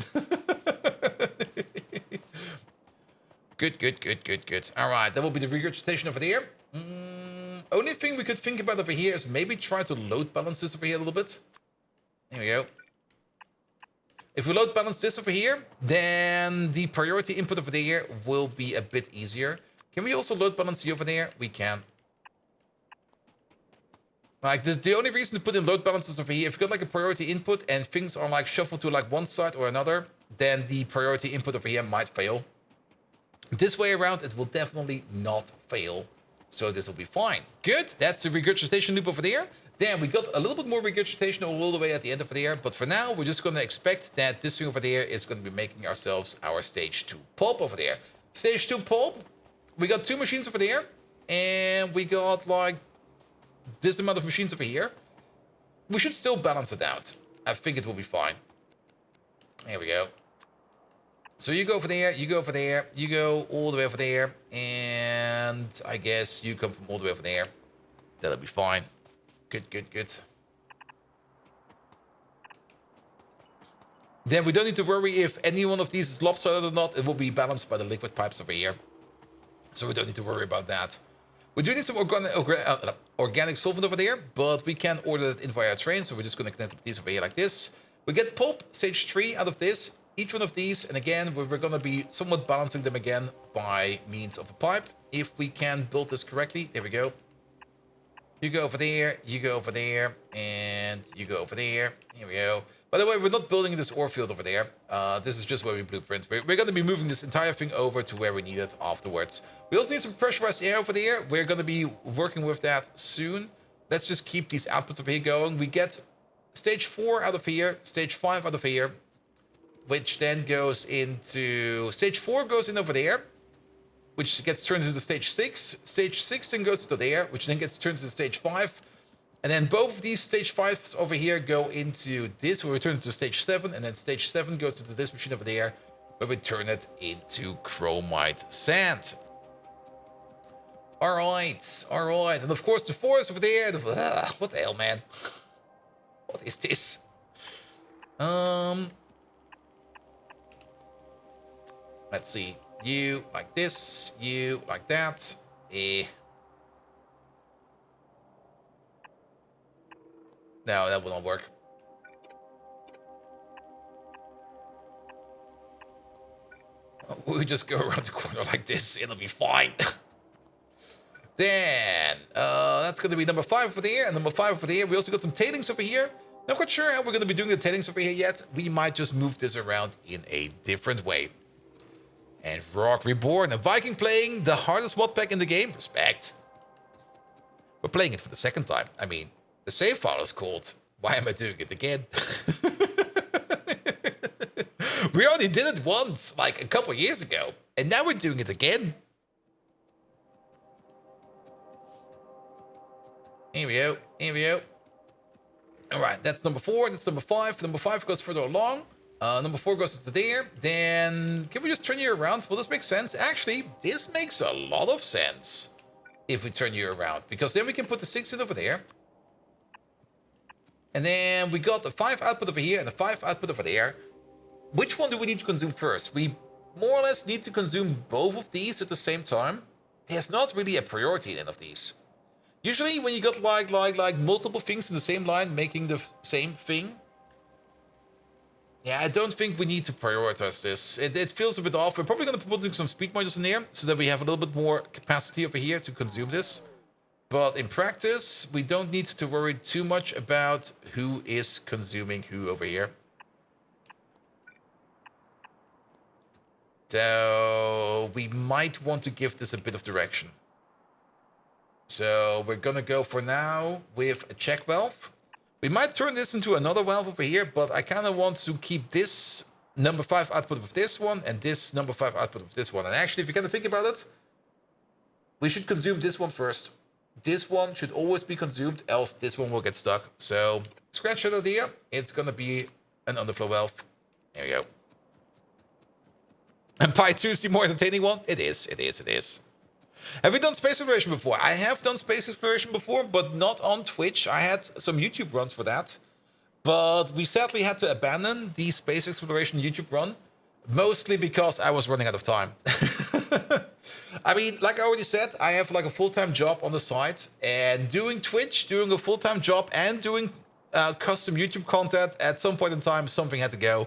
Good. All right, that will be the regurgitation over there. Only thing we could think about over here is maybe try to load balance this over here a little bit. There we go. If we load balance this over here, then the priority input over there will be a bit easier. Can we also load balance you over there? We can. Like, the only reason to put in load balances over here, if you've got like a priority input and things are like shuffled to like one side or another, then the priority input over here might fail. This way around, it will definitely not fail. So this will be fine. Good. That's the regurgitation loop over there. Then we got a little bit more regurgitation all the way at the end over there. But for now, we're just going to expect that this thing over there is going to be making ourselves our stage 2 pulp over there. Stage 2 pulp. We got 2 machines over there. And we got like this amount of machines over here. We should still balance it out. I think it will be fine. Here we go. So you go over there, you go over there, you go all the way over there, and I guess you come from all the way over there. That'll be fine. Good. Then we don't need to worry if any one of these is lopsided or not. It will be balanced by the liquid pipes over here. So we don't need to worry about that. We do need some organic solvent over there, but we can order it in via train. So we're just going to connect these over here like this. We get pulp, stage 3 out of this. Each one of these, and again, we're going to be somewhat balancing them again by means of a pipe. If we can build this correctly, there we go. You go over there, you go over there, and you go over there. Here we go. By the way, we're not building this ore field over there. This is just where we blueprint. We're going to be moving this entire thing over to where we need it afterwards. We also need some pressurized air over there. We're going to be working with that soon. Let's just keep these outputs over here going. We get stage 4 out of here, stage 5 out of here, which then goes into stage 4 goes in over there, which gets turned into stage 6. Stage 6 then goes to there, which then gets turned to stage 5. And then both of these stage 5s over here go into this, where we turn it to stage 7. And then stage 7 goes into this machine over there, where we turn it into chromite sand. All right. And of course, the 4 is over there. What the hell, man? What is this? Let's see. You like this. You like that. No, that will not work. We'll just go around the corner like this. It'll be fine. Then, that's going to be number 5 over there. And number 5 over there. We also got some tailings over here. Not quite sure how we're going to be doing the tailings over here yet. We might just move this around in a different way. And Rock Reborn, a Viking playing the hardest modpack in the game. Respect. We're playing it for the second time. I mean, the save file is called Why Am I Doing It Again? We already did it once, like a couple years ago. And now we're doing it again. Here we go. All right, that's number 4. That's number 5. Number 5 goes further along. Number 4 goes to there. Then, can we just turn you around? Will this make sense? Actually, this makes a lot of sense if we turn you around. Because then we can put the 6 in over there. And then we got the 5 output over here and the 5 output over there. Which one do we need to consume first? We more or less need to consume both of these at the same time. There's not really a priority in any of these. Usually when you got like multiple things in the same line making the same thing, yeah, I don't think we need to prioritize this. It feels a bit off. We're probably going to put some speed modules in there so that we have a little bit more capacity over here to consume this. But in practice, we don't need to worry too much about who is consuming who over here. So we might want to give this a bit of direction. So we're going to go for now with a check valve. We might turn this into another valve over here, but I kind of want to keep this number 5 output of this one and this number 5 output of this one. And actually, if you kind of think about it, we should consume this one first. This one should always be consumed, else this one will get stuck. So scratch that idea. It's going to be an underflow valve. There we go. And Pi 2 is the more entertaining one? It is. Have we done space exploration before? I have done space exploration before, but not on Twitch. I had some YouTube runs for that. But we sadly had to abandon the space exploration YouTube run, mostly because I was running out of time. I mean, like I already said, I have like a full-time job on the side, and doing Twitch, doing a full-time job, and doing custom YouTube content, at some point in time, something had to go.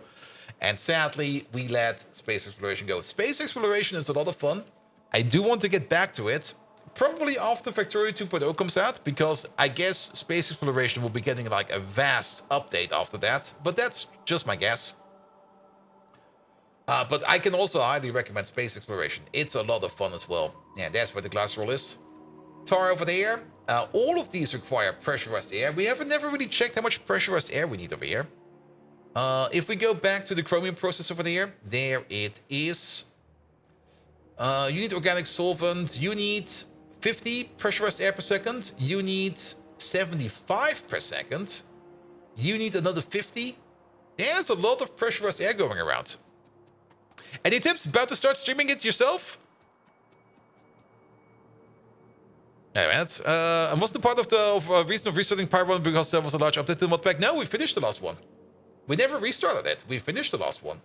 And sadly, we let space exploration go. Space exploration is a lot of fun. I do want to get back to it, probably after Factorio 2.0 comes out, because I guess space exploration will be getting like a vast update after that, but that's just my guess. But I can also highly recommend space exploration. It's a lot of fun as well. Yeah, that's where the glass roll is. Tar over there. All of these require pressurized air. We haven't never really checked how much pressurized air we need over here. If we go back to the chromium process over there it is. You need organic solvent. You need 50 pressurized air per second. You need 75 per second. You need another 50. There's a lot of pressurized air going around. Any tips? About to start streaming it yourself? Hey, man. And what's the part of the reason of restarting Pi 1 because there was a large update to the modpack? No, we finished the last one. We never restarted it. We finished the last one.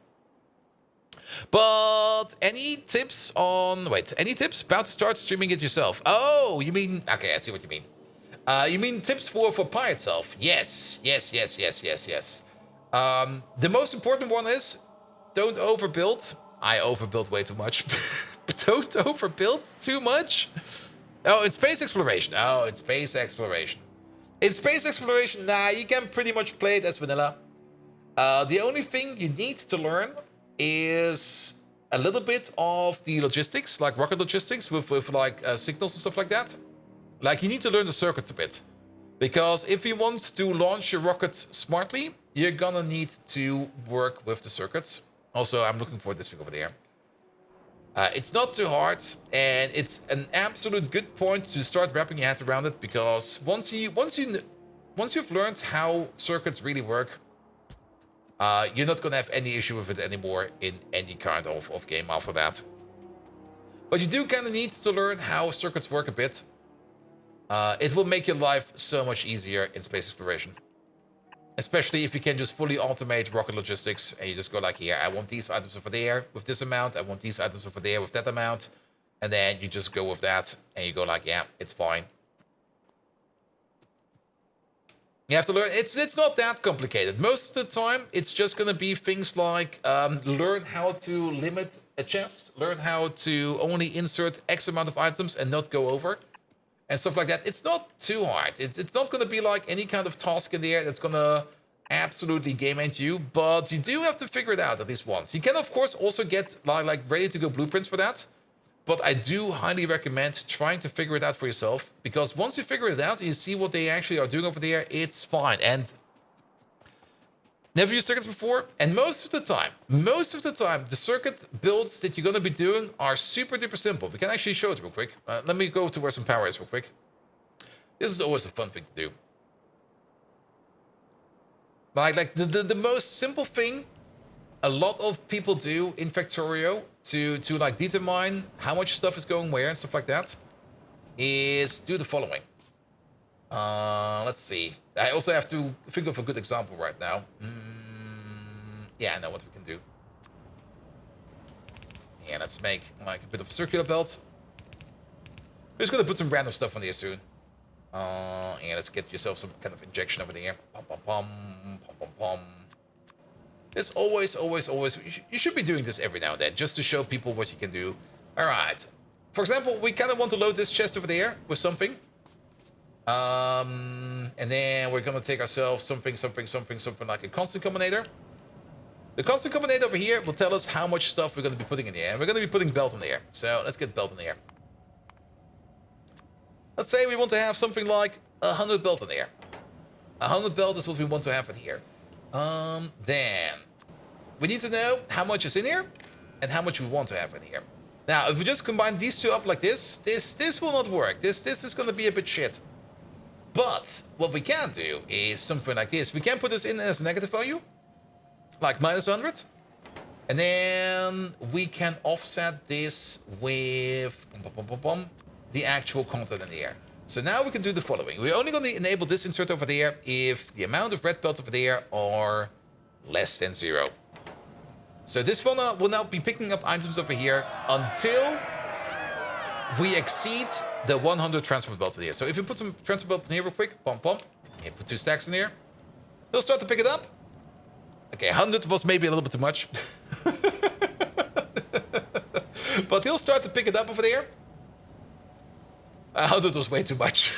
But any tips on... Wait, any tips? About to start streaming it yourself. Oh, you mean... Okay, I see what you mean. You mean tips for Pi itself? Yes. The most important one is... Don't overbuild. I overbuilt way too much. Don't overbuild too much. Oh, it's space exploration. In space exploration, nah, you can pretty much play it as vanilla. The only thing you need to learn is a little bit of the logistics, like rocket logistics with like signals and stuff like that. Like, you need to learn the circuits a bit. Because if you want to launch your rockets smartly, you're gonna need to work with the circuits. Also, I'm looking for this thing over there. It's not too hard, and it's an absolute good point to start wrapping your head around it, because once you've learned how circuits really work, you're not gonna have any issue with it anymore in any kind of game after that. But you do kind of need to learn how circuits work a bit. It will make your life so much easier in space exploration. Especially if you can just fully automate rocket logistics and you just go like, here, I want these items over there with this amount. I want these items over there with that amount. And then you just go with that and you go like, yeah, it's fine. You have to learn. It's not that complicated. Most of the time, it's just going to be things like learn how to limit a chest, learn how to only insert X amount of items and not go over, and stuff like that. It's not too hard. It's not going to be like any kind of task in there that's going to absolutely game end you, but you do have to figure it out at least once. You can, of course, also get like ready-to-go blueprints for that, but I do highly recommend trying to figure it out for yourself, because once you figure it out and you see what they actually are doing over there, it's fine. And never used circuits before, and most of the time, the circuit builds that you're going to be doing are super duper simple. We can actually show it real quick. Let me go to where some power is real quick. This is always a fun thing to do. Like the most simple thing a lot of people do in Factorio to like determine how much stuff is going where and stuff like that is do the following. Let's see. I also have to think of a good example right now. Yeah, I know what we can do. And let's make like a bit of a circular belt. We're just gonna put some random stuff on here soon. And let's get yourself some kind of injection over there. Pom pom pom, pom pom pom. There's always, you should be doing this every now and then, just to show people what you can do. Alright. For example, we kind of want to load this chest over there with something. And then we're gonna take ourselves something like a constant combinator. The constant combinator over here will tell us how much stuff we're gonna be putting in the air. And we're gonna be putting belt in the air. So let's get belt in the air. Let's say we want to have something like 100 belt in there. 100 belt is what we want to have in here. Then we need to know how much is in here and how much we want to have in here. Now, if we just combine these two up like this will not work. This is going to be a bit shit. But what we can do is something like this. We can put this in as a negative value, like minus 100. And then we can offset this with the actual content in the air. So now we can do the following. We're only going to enable this insert over there if the amount of red belts over there are less than 0. So this one will now be picking up items over here until we exceed the 100 transport belts in here. So if you put some transport belts in here real quick, pump, and put 2 stacks in here, it'll start to pick it up. Okay, 100 was maybe a little bit too much. But he'll start to pick it up over there. 100 was way too much.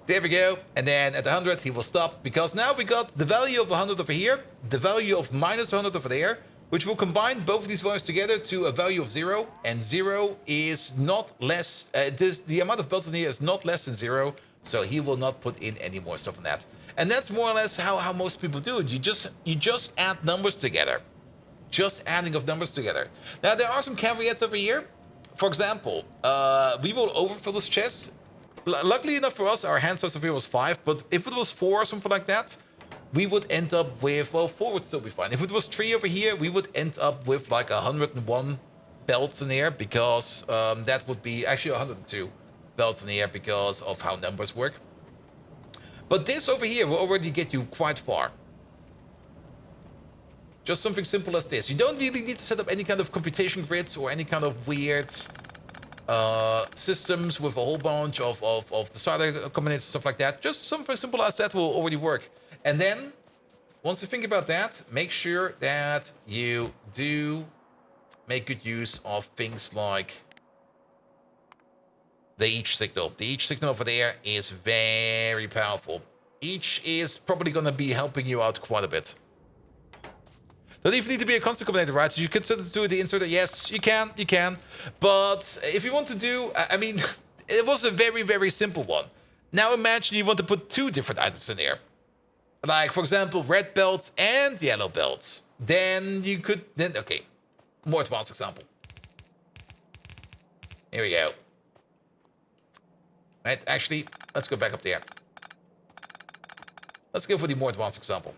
There we go. And then at 100 he will stop, because now we got the value of 100 over here, the value of minus 100 over there, which will combine both of these values together to a value of 0. And 0 is not less, the amount of belts in here is not less than 0. So he will not put in any more stuff on that. And that's more or less how most people do it. You just add numbers together. Just adding of numbers together. Now, there are some caveats over here. For example, we will overfill this chest. Luckily enough for us, our hand size over here was 5. But if it was 4 or something like that, we would end up with, well, 4 would still be fine. If it was 3 over here, we would end up with like 101 belts in there, because that would be actually 102 belts in the air because of how numbers work. But this over here will already get you quite far. Just something simple as this. You don't really need to set up any kind of computation grids or any kind of weird systems with a whole bunch of the starter combinations and stuff like that. Just something simple as that will already work. And then, once you think about that, make sure that you do make good use of things like the each signal. The each signal over there is very powerful. Each is probably going to be helping you out quite a bit. Don't even need to be a constant combinator, right? You could set it to the inserter. Yes, you can. But if you want to do, I mean, it was a very simple one. Now imagine you want to put 2 different items in there. Like, for example, red belts and yellow belts. Then you could, okay, more advanced example. Here we go. Right, actually, let's go back up there. Let's go for the more advanced example.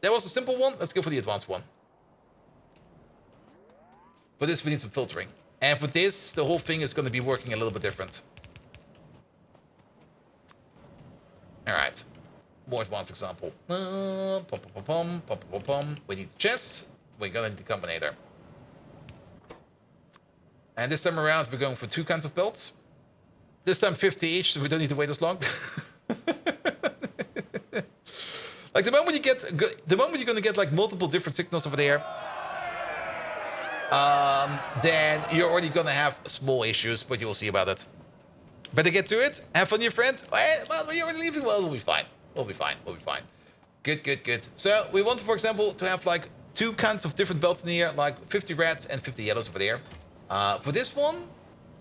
That was a simple one. Let's go for the advanced one. For this, we need some filtering. And for this, the whole thing is going to be working a little bit different. All right. More advanced example. We need the chest. We're going to need the combinator. And this time around, we're going for 2 kinds of belts. This time 50 each, so we don't need to wait as long. Like the moment you're gonna get like multiple different signals over there, then you're already gonna have small issues, but you will see about it. Better get to it. Have fun, your friend. Well, you're already leaving. Well, we'll be fine. We'll be fine. Good. So we want, for example, to have like 2 kinds of different belts in here, like 50 reds and 50 yellows over there. For this one,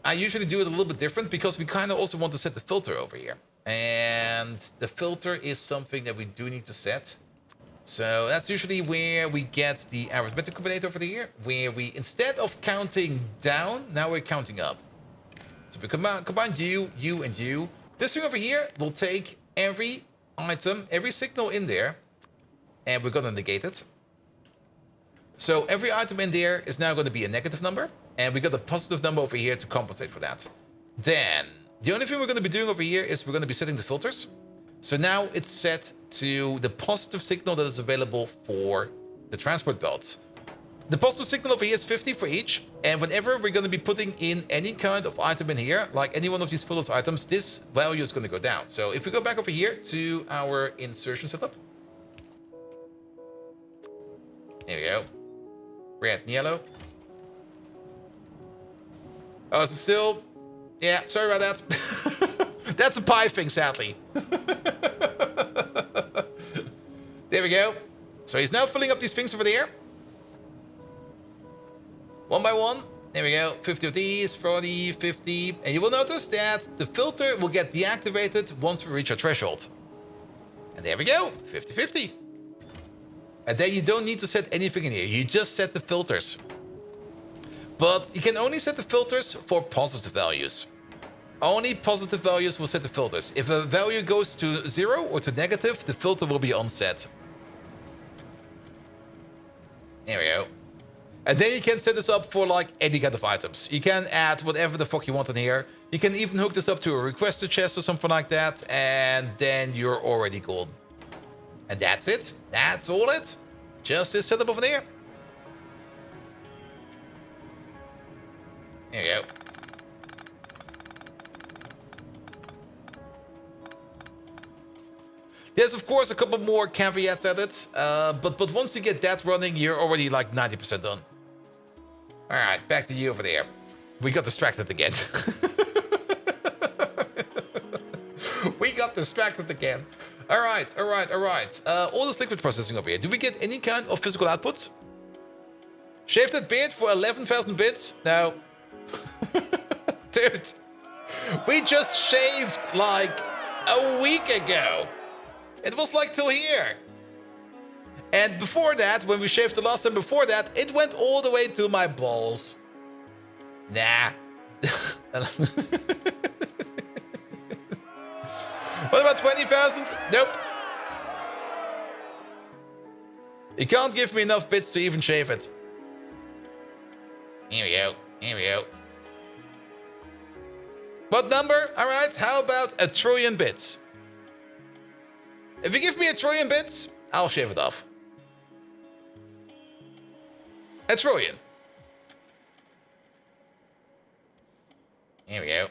I usually do it a little bit different because we kind of also want to set the filter over here. And the filter is something that we do need to set. So that's usually where we get the arithmetic combinator over here, where we, instead of counting down, now we're counting up. So if we combine you, and you, this thing over here will take every item, every signal in there, and we're going to negate it. So every item in there is now going to be a negative number, and we got a positive number over here to compensate for that. Then the only thing we're going to be doing over here is we're going to be setting the filters. So now it's set to the positive signal that is available for the transport belts. The positive signal over here is 50 for each, and whenever we're going to be putting in any kind of item in here, like any one of these filters items, this value is going to go down. So if we go back over here to our insertion setup, there we go, red and yellow. Oh, is it still? Yeah, sorry about that. That's a pie thing, sadly. There we go. So he's now filling up these things over there. One by one. There we go. 50 of these, 40, 50. And you will notice that the filter will get deactivated once we reach our threshold. And there we go. 50-50. And then you don't need to set anything in here. You just set the filters. But you can only set the filters for positive values. Only positive values will set the filters. If a value goes to 0 or to negative, the filter will be unset. There we go. And then you can set this up for like any kind of items. You can add whatever the fuck you want in here. You can even hook this up to a requester chest or something like that. And then you're already golden. And that's it. That's all it. Just this setup over there. There you go. There's of course a couple more caveats at it, but once you get that running, you're already like 90% done. All right, back to you over there. We got distracted again. We got distracted again. All right. All this liquid processing over here. Do we get any kind of physical output? Shaved that beard for 11,000 bits? No. Dude, we just shaved like a week ago. It was like till here. And before that, when we shaved the last time before that, it went all the way to my balls. Nah. What about 20,000? Nope. You can't give me enough bits to even shave it. Here we go. What number? All right, how about 1 trillion bits? If you give me 1 trillion bits, I'll shave it off. 1 trillion. Here we go.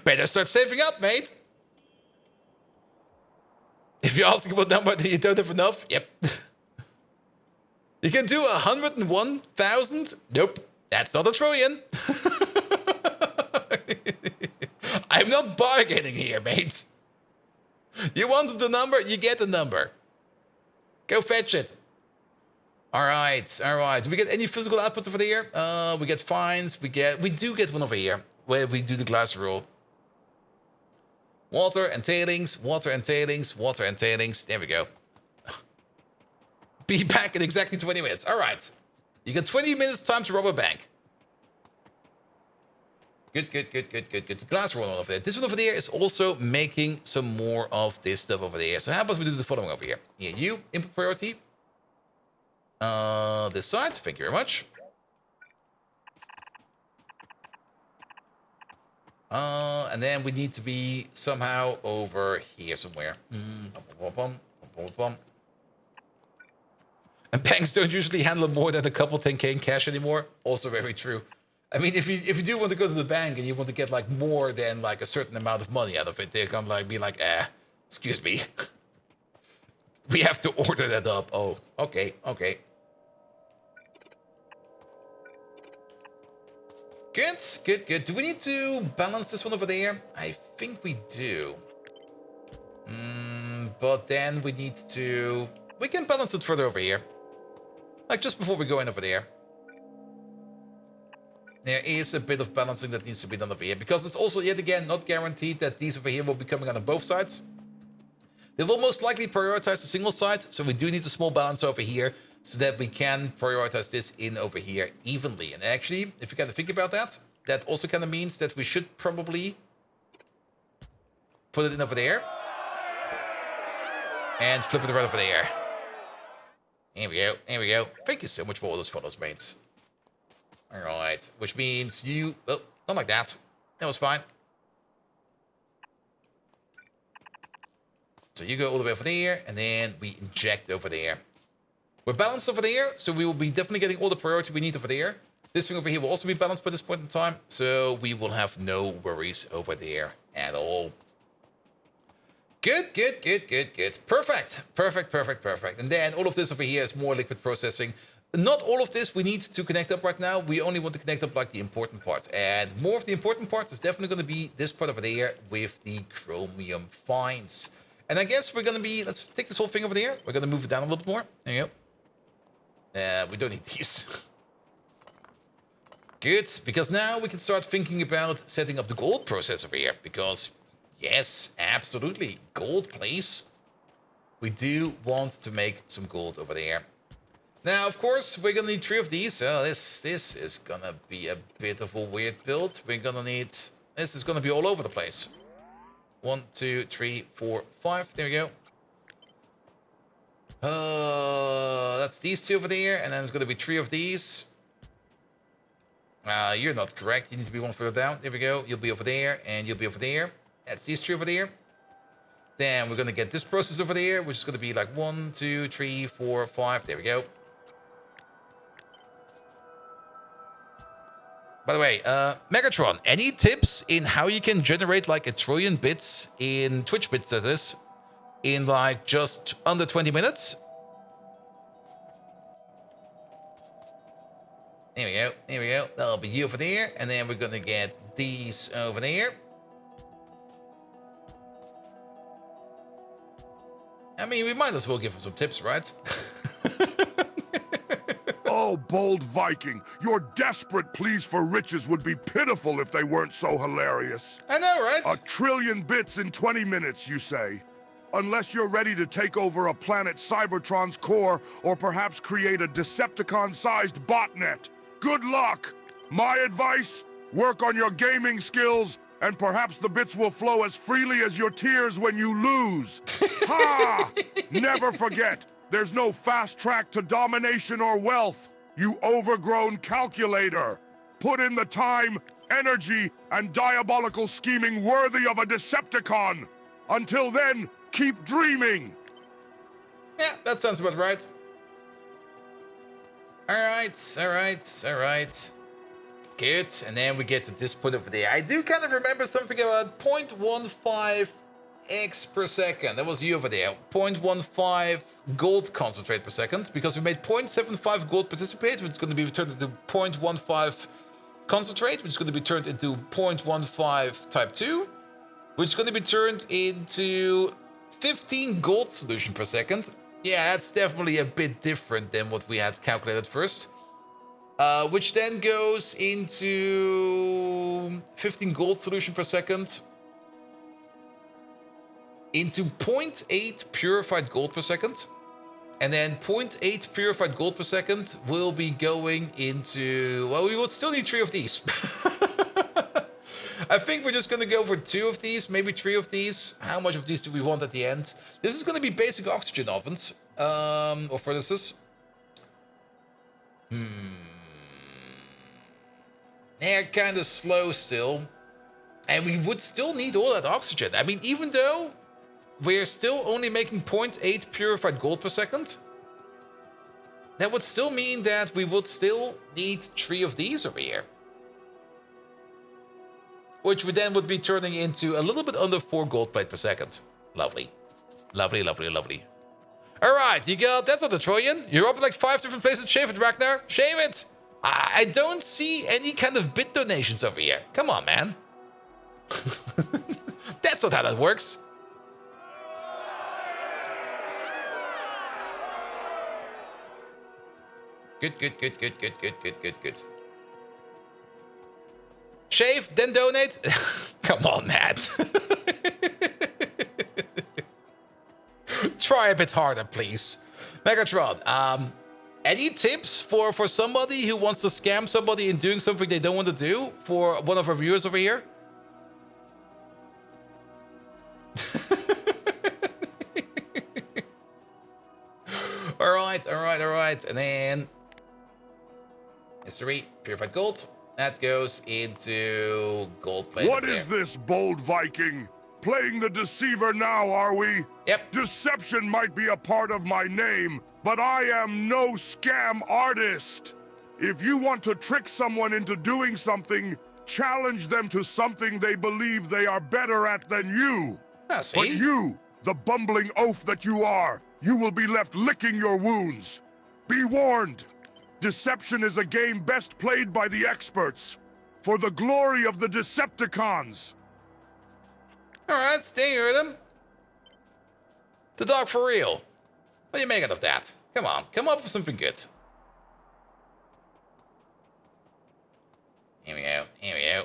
Better start saving up, mate. If you're asking what number that you don't have enough, yep. You can do 101,000? Nope, that's not 1 trillion. I'm not bargaining here, mate. You wanted the number, you get the number. Go fetch it. All right. Do we get any physical outputs over here? We get fines. We do get one over here where we do the glass rule. Water and tailings. There we go. Be back in exactly 20 minutes. All right. You got 20 minutes time to rob a bank. Good. Glass roll over there. This one over there is also making some more of this stuff over there. So how about we do the following over here? Here, you, input priority. This side, thank you very much. And then we need to be somehow over here somewhere. And banks don't usually handle more than a couple 10k in cash anymore. Also very true. I mean, if you do want to go to the bank and you want to get like more than like a certain amount of money out of it, they come like be like, excuse me. We have to order that up. Oh, okay. Good. Do we need to balance this one over there? I think we do. But then we need to... We can balance it further over here. Like just before we go in over there. There is a bit of balancing that needs to be done over here. Because it's also, yet again, not guaranteed that these over here will be coming out on both sides. They will most likely prioritize the single side. So we do need a small balance over here. So that we can prioritize this in over here evenly. And actually, if you kind of think about that, that also kind of means that we should probably put it in over there. And flip it right over there. Here we go. Thank you so much for all those photos, mates. All right. Which means you... Oh, not like that. That was fine. So you go all the way over there, and then we inject over there. We're balanced over there, so we will be definitely getting all the priority we need over there. This thing over here will also be balanced by this point in time, so we will have no worries over there at all. Good, good, good, good, good. Perfect, perfect, perfect, perfect. And then all of this over here is more liquid processing. Not all of this we need to connect up right now. We only want to connect up like the important parts. And more of the important parts is definitely going to be this part over there with the chromium fines. And I guess we're going to be, let's take this whole thing over there. We're going to move it down a little bit more. There you go. We don't need these. Good, because now we can start thinking about setting up the gold process over here. Because, yes, absolutely, gold, please. We do want to make some gold over there. Now, of course, we're gonna need 3 of these. This is gonna be a bit of a weird build. We're gonna need... This is gonna be all over the place. 1, 2, 3, 4, 5. There we go. That's these 2 over there, and then there's gonna be 3 of these. You're not correct. You need to be 1 further down. There we go. You'll be over there, and you'll be over there. That's these 3 over there. Then we're gonna get this process over there, which is gonna be like 1, 2, 3, 4, 5. There we go. By the way, Megatron, any tips in how you can generate like 1 trillion bits in Twitch bits, that is, in like just under 20 minutes? There we go, there we go. That'll be you over there, and then we're gonna get these over there. I mean, we might as well give him some tips, right? Oh, bold Viking, your desperate pleas for riches would be pitiful if they weren't so hilarious. I know, right? 1 trillion bits in 20 minutes, you say? Unless you're ready to take over a planet Cybertron's core, or perhaps create a Decepticon-sized botnet. Good luck! My advice? Work on your gaming skills, and perhaps the bits will flow as freely as your tears when you lose. Ha! Never forget, there's no fast track to domination or wealth, you overgrown calculator. Put in the time, energy, and diabolical scheming worthy of a Decepticon. Until then, keep dreaming. Yeah, that sounds about right. Alright, alright, alright. Good, and then we get to this point over there. I do kind of remember something about 0.15 X per second. That was you over there. 0.15 gold concentrate per second, because we made 0.75 gold participate, which is going to be turned into 0.15 concentrate, which is going to be turned into 0.15 type 2, which is going to be turned into 15 gold solution per second. Yeah, that's definitely a bit different than what we had calculated first. Which then goes into 15 gold solution per second, into 0.8 purified gold per second, and then 0.8 purified gold per second will be going into, well, we will still need 3 of these. I think we're just going to go for 2 of these, maybe 3 of these. How much of these do we want at the end? This is going to be basic oxygen ovens, or furnaces. They're kind of slow still. And we would still need all that oxygen. I mean, even though we're still only making 0.8 purified gold per second, that would still mean that we would still need 3 of these over here. Which we then would be turning into a little bit under 4 gold plate per second. Lovely. Lovely, lovely, lovely. Alright, you got, that's not a trillion. You're up in like 5 different places. Shave it, Ragnar. Shave it. I don't see any kind of bit donations over here. Come on, man. That's not how that works. Good, good, good, good, good, good, good, good, good. Shave, then donate. Come on, Matt. Try a bit harder, please. Megatron, any tips for somebody who wants to scam somebody in doing something they don't want to do for one of our viewers over here? Alright, alright, alright. And then history, purified gold. That goes into gold plate. What is this, bold Viking? playing the deceiver now, are we? Yep. Deception might be a part of my name, but I am no scam artist. If you want to trick someone into doing something, challenge them to something they believe they are better at than you. Ah, see? But you, the bumbling oaf that you are, you will be left licking your wounds. Be warned. Deception is a game best played by the experts. For the glory of the Decepticons. Alright, there you heard him. The dog for real. What are you making of that? Come on, come up with something good. Here we go, here we go.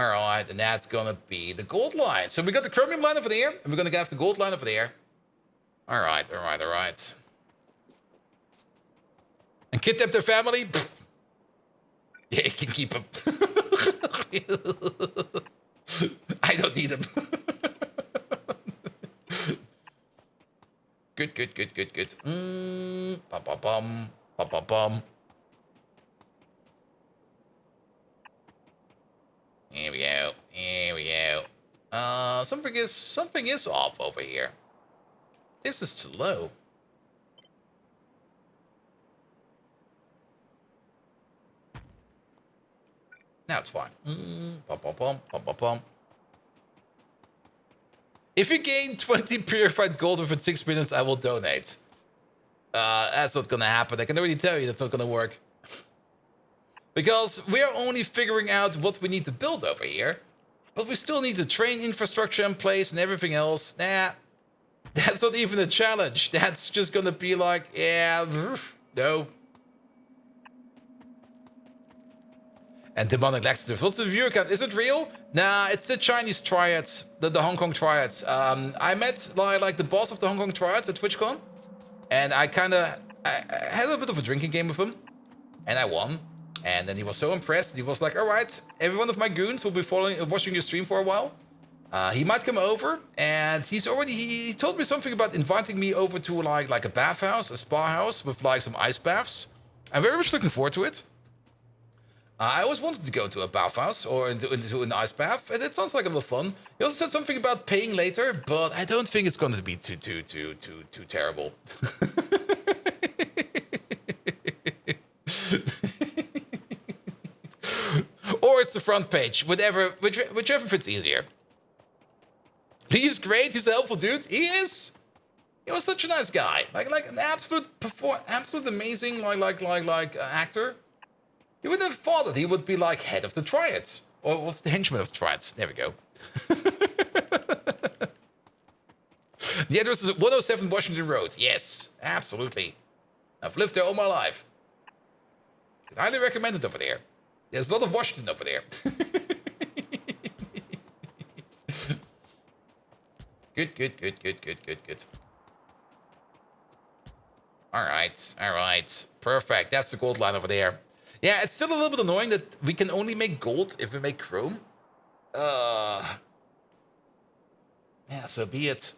Alright, and that's gonna be the gold line. So we got the chromium line over there, and we're gonna have the gold line over there. Alright, alright, alright. And kidnap their family? Pfft. Yeah, you can keep them. I don't need them. Good, good, good, good, good. Bum, bum, bum. Bum, bum, bum. Here we go. Here we go. Something is off over here. This is too low. Now it's fine. Bum, bum, bum, bum, bum, bum. If you gain 20 purified gold within 6 minutes, I will donate. That's not gonna happen. I can already tell you that's not gonna work. Because we are only figuring out what we need to build over here. But we still need the train infrastructure in place and everything else. Nah, that's not even a challenge. That's just gonna be like, yeah, no. And demonic laxative. What's the viewer count? Is it real? Nah, it's the Chinese triads, the Hong Kong triads. I met like the boss of the Hong Kong triads at TwitchCon, and I had a bit of a drinking game with him, and I won. And then he was so impressed. He was like, "All right, every one of my goons will be watching your stream for a while. He might come over, and he told me something about inviting me over to like a bathhouse, a spa house with like some ice baths. I'm very much looking forward to it." I always wanted to go to a bathhouse or into an ice bath, and it sounds like a lot of fun. He also said something about paying later, but I don't think it's going to be too terrible. Or it's the front page, whichever fits easier. He is great. He's a helpful dude. He is. He was such a nice guy, like an absolute amazing actor. You wouldn't have thought that he would be like head of the triads. Or was the henchman of the triads. There we go. The address is 107 Washington Road. Yes, absolutely. I've lived there all my life. I'd highly recommend it over there. There's a lot of Washington over there. Good. Alright. Perfect. That's the gold line over there. Yeah, it's still a little bit annoying that we can only make gold if we make chrome. Yeah, so be it.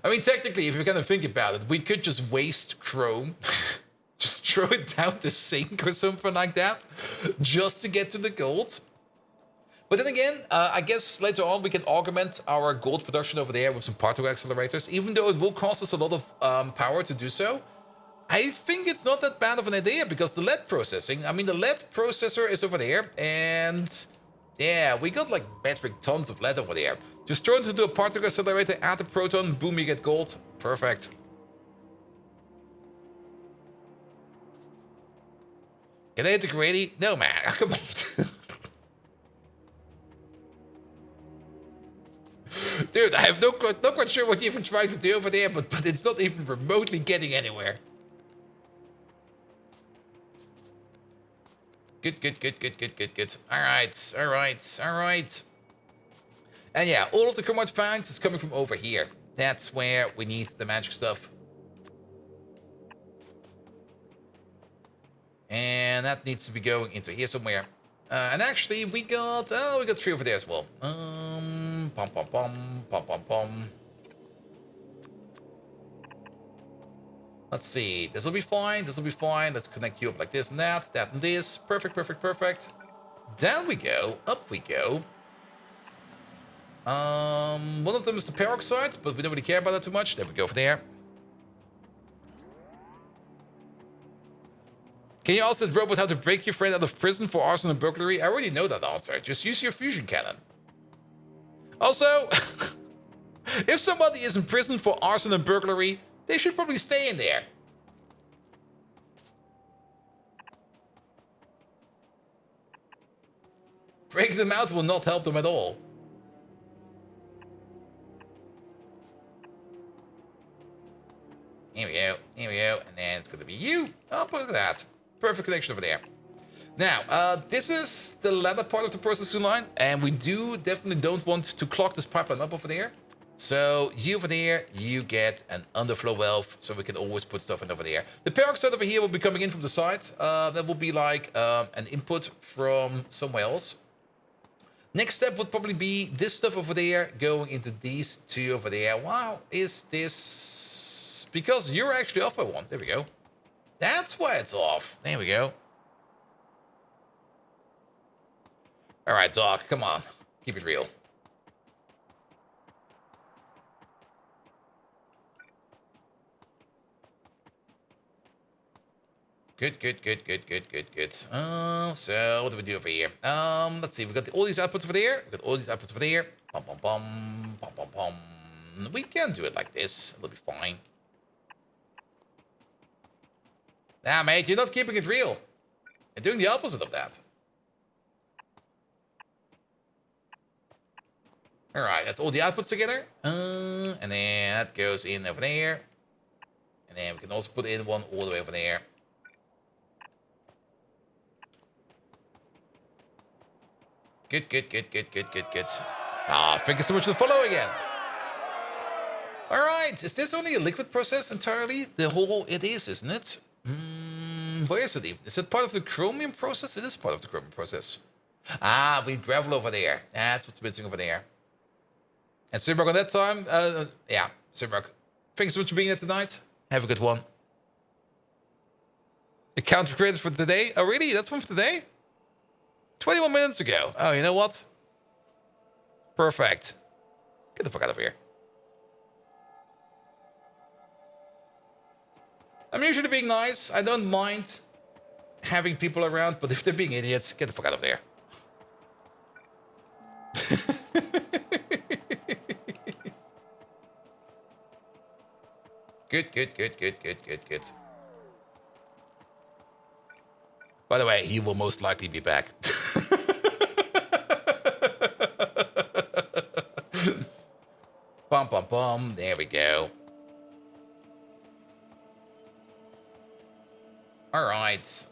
I mean, technically, if you kind of think about it, we could just waste chrome. Just throw it down the sink or something like that. Just to get to the gold. But then again, I guess later on we can augment our gold production over there with some particle accelerators. Even though it will cost us a lot of power to do so. I think it's not that bad of an idea because the LED processing, I mean, the LED processor is over there, and yeah, we got like metric tons of LED over there. Just throw it into a particle accelerator, add a proton, boom, you get gold. Perfect. Can I hit the grady? No, man, come on. Dude, I have not quite sure what you're even trying to do over there, but it's not even remotely getting anywhere. Good. Alright. And yeah, all of the chromite finds is coming from over here. That's where we need the magic stuff. And that needs to be going into here somewhere. And actually, we got 3 over there as well. Pom. Let's see. This will be fine. Let's connect you up like this and that and this. Perfect. Down we go. Up we go. One of them is the peroxide, but we don't really care about that too much. There we go for there. Can you ask that robot how to break your friend out of prison for arson and burglary? I already know that answer. Just use your fusion cannon. Also, if somebody is in prison for arson and burglary, they should probably stay in there. Breaking them out will not help them at all. Here we go, here we go, and then it's gonna be you. Oh, look at that. Perfect connection over there. Now, this is the latter part of the processing line, and we definitely don't want to clog this pipeline up over there. So you over there, you get an underflow valve, so we can always put stuff in over there. The peroxide over here will be coming in from the side. That will be like an input from somewhere else. Next step would probably be this stuff over there going into these two over there. Wow, is this... Because you're actually off by one. There we go. That's why it's off. There we go. All right, Doc, come on. Keep it real. Good. So what do we do over here? Let's see. We got all these outputs over there. We got all these outputs over there. Pom pom pom pom pom pom. We can do it like this. It'll be fine. Nah, mate, you're not keeping it real. You're doing the opposite of that. All right, that's all the outputs together. And then that goes in over there. And then we can also put in one all the way over there. Good. Ah, thank you so much for the follow again. All right, is this only a liquid process entirely? The whole, it is, isn't it? Where is it even? Is it part of the chromium process? It is part of the chromium process. Ah, we need gravel over there. That's what's missing over there. And Simrock on that time, yeah, Simrock. Thanks so much for being here tonight. Have a good one. Account created for today? Oh, really? That's one for today? 21 minutes ago. Oh, you know what? Perfect. Get the fuck out of here. I'm usually being nice. I don't mind having people around, but if they're being idiots, get the fuck out of there. Good. By the way, he will most likely be back. Bum. There we go. All right.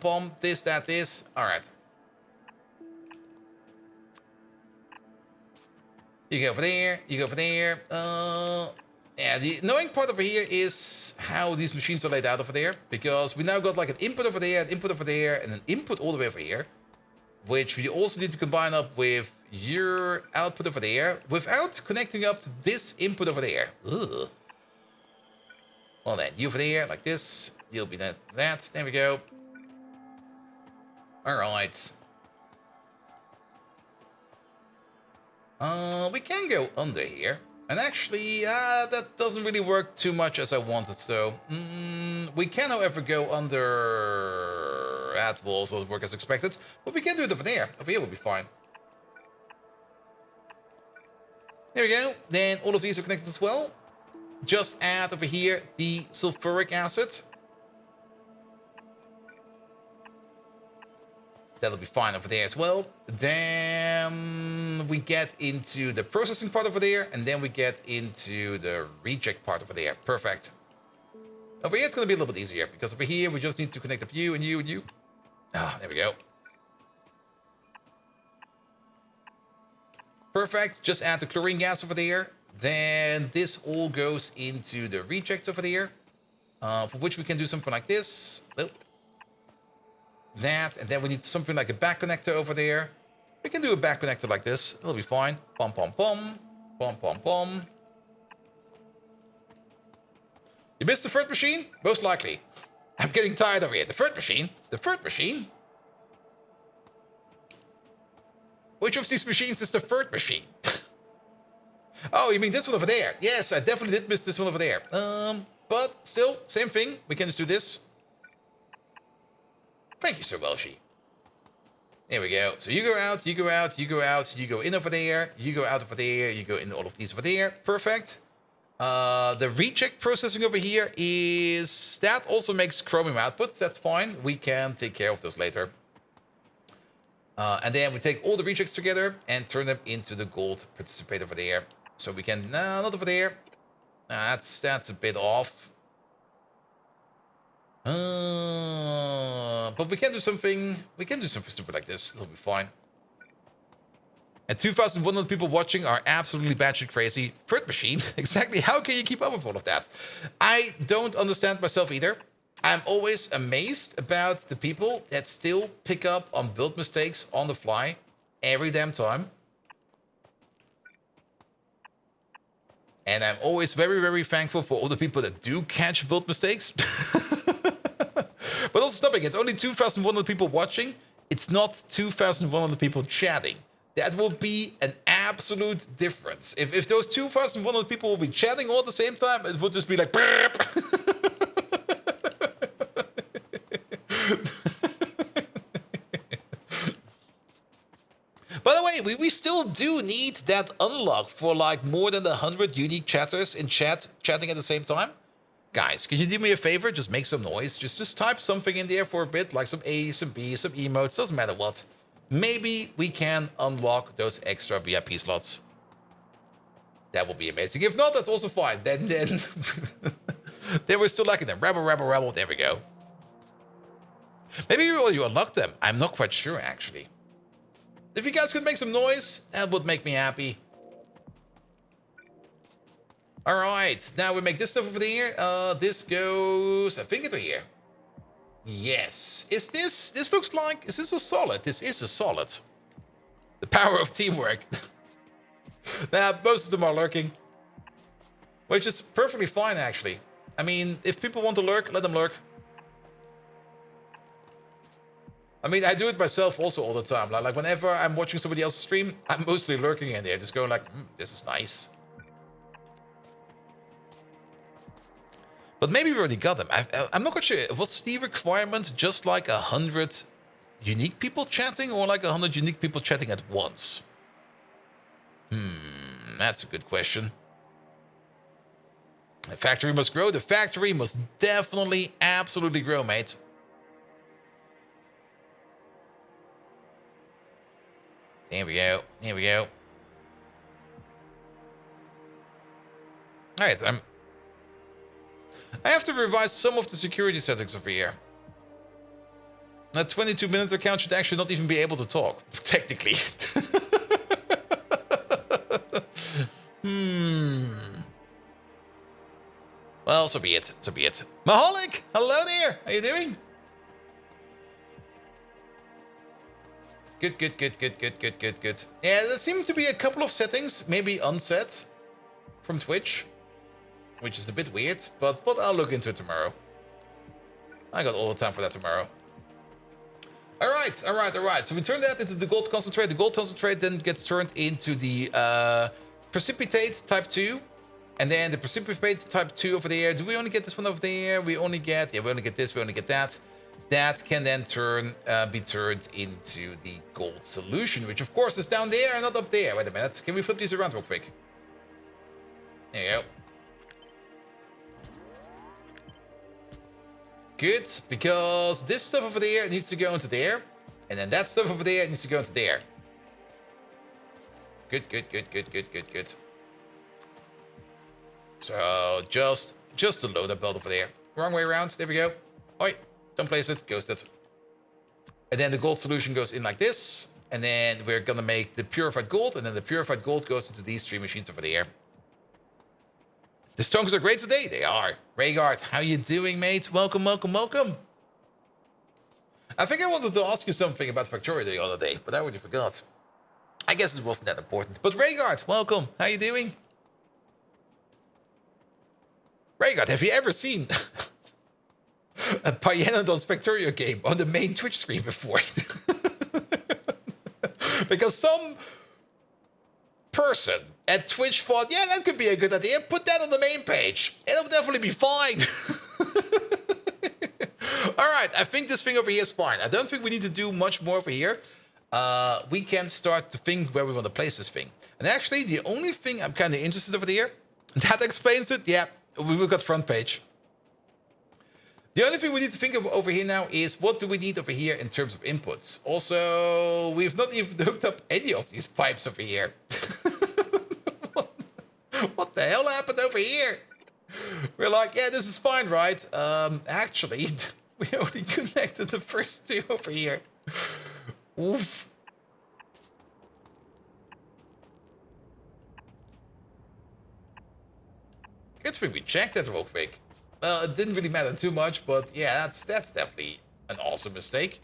Bum. This, that, this. All right. You go over there. Yeah, the annoying part over here is how these machines are laid out over there, because we now got like an input over there, an input over there, and an input all the way over here, which we also need to combine up with your output over there without connecting up to this input over there. Ugh. Well then, you over there, like this, you'll be that, there we go. Alright. We can go under here. And actually, that doesn't really work too much as I wanted, so... we can, however, go under... That will also work as expected. But we can do it over there. Over here will be fine. There we go. Then all of these are connected as well. Just add over here the sulfuric acid. That'll be fine over there as well. Then we get into the processing part over there, and then we get into the reject part over there. Perfect. Over here it's going to be a little bit easier, because over here we just need to connect up you and you and you. Ah, there we go. Perfect. Just add the chlorine gas over there. Then this all goes into the reject over there, for which we can do something like this. Oh. That, and then we need something like a back connector over there. We can do a back connector like this. It'll be fine. Pom. You missed the third machine? Most likely. I'm getting tired over here. The third machine? Which of these machines is the third machine? Oh, you mean this one over there? Yes, I definitely did miss this one over there. But still, same thing. We can just do this. Thank you, Sir Welshie. There we go. So you go out, you go out, you go out, you go in over there, you go out over there, you go in all of these over there. Perfect. The reject processing over here is... That also makes chromium outputs. That's fine. We can take care of those later. And then we take all the rejects together and turn them into the gold participate over there. So we can... No, not over there. That's a bit off. But we can do something... We can do something stupid like this. It'll be fine. And 2,100 people watching are absolutely batshit crazy. Third machine? Exactly. How can you keep up with all of that? I don't understand myself either. I'm always amazed about the people that still pick up on build mistakes on the fly every damn time. And I'm always very, very thankful for all the people that do catch build mistakes. But also stopping, it's only 2,100 people watching. It's not 2,100 people chatting. That will be an absolute difference. If those 2,100 people will be chatting all at the same time, it would just be like... By the way, we still do need that unlock for like more than 100 unique chatters in chatting at the same time. Guys, can you do me a favor? Just make some noise. Just type something in there for a bit, like some A, some B, some emotes, doesn't matter what. Maybe we can unlock those extra VIP slots. That would be amazing. If not, that's also fine. Then then we're still lacking them. Rebel, rebel, rebel. There we go. Maybe you unlock them. I'm not quite sure, actually. If you guys could make some noise, that would make me happy. All right. Now we make this stuff over there. This goes, I think, into here. Yes. Is this looks like, is this a solid? This is a solid. The power of teamwork. Nah, most of them are lurking. Which is perfectly fine, actually. I mean, if people want to lurk, let them lurk. I mean, I do it myself also all the time. Like whenever I'm watching somebody else's stream, I'm mostly lurking in there. Just going like, this is nice. But maybe we already got them. I'm not quite sure. What's the requirement? Just like 100 unique people chatting or like 100 unique people chatting at once? That's a good question. The factory must grow. The factory must definitely, absolutely grow, mate. There we go. Here we go. All right, I have to revise some of the security settings over here. That 22-minute account should actually not even be able to talk, technically. Well, so be it. So be it. Maholic! Hello there! How you doing? Good. Yeah, there seem to be a couple of settings, maybe unset from Twitch, which is a bit weird, but I'll look into it tomorrow. I got all the time for that tomorrow. All right. So we turn that into the gold concentrate. The gold concentrate then gets turned into the precipitate type 2. And then the precipitate type 2 over there. Do we only get this one over there? We only get this, we only get that. That can then be turned into the gold solution, which of course is down there and not up there. Wait a minute. Can we flip these around real quick? There you go. Good, because this stuff over there needs to go into there. And then that stuff over there needs to go into there. Good. So, just a load-up belt over there. Wrong way around, there we go. Oi, don't place it, ghost it. And then the gold solution goes in like this. And then we're gonna make the purified gold. And then the purified gold goes into these 3 machines over there. The stones are great today. They are. Rhaegar, how you doing, mate? Welcome. I think I wanted to ask you something about Factorio the other day, but I already forgot. I guess it wasn't that important. But Rhaegar, welcome. How you doing? Rhaegar, have you ever seen a Pyanodons Factorio game on the main Twitch screen before? Because some person at Twitch thought, yeah, that could be a good idea. Put that on the main page. It'll definitely be fine. All right, I think this thing over here is fine. I don't think we need to do much more over here. We can start to think where we want to place this thing. And actually, the only thing I'm kind of interested over here, that explains it. Yeah, we've got front page. The only thing we need to think of over here now is what do we need over here in terms of inputs. Also, we've not even hooked up any of these pipes over here. What the hell happened over here? We're like, yeah, this is fine, right? Actually, we only connected the first two over here. Oof. Good thing we checked that real quick. It didn't really matter too much, but yeah, that's definitely an awesome mistake.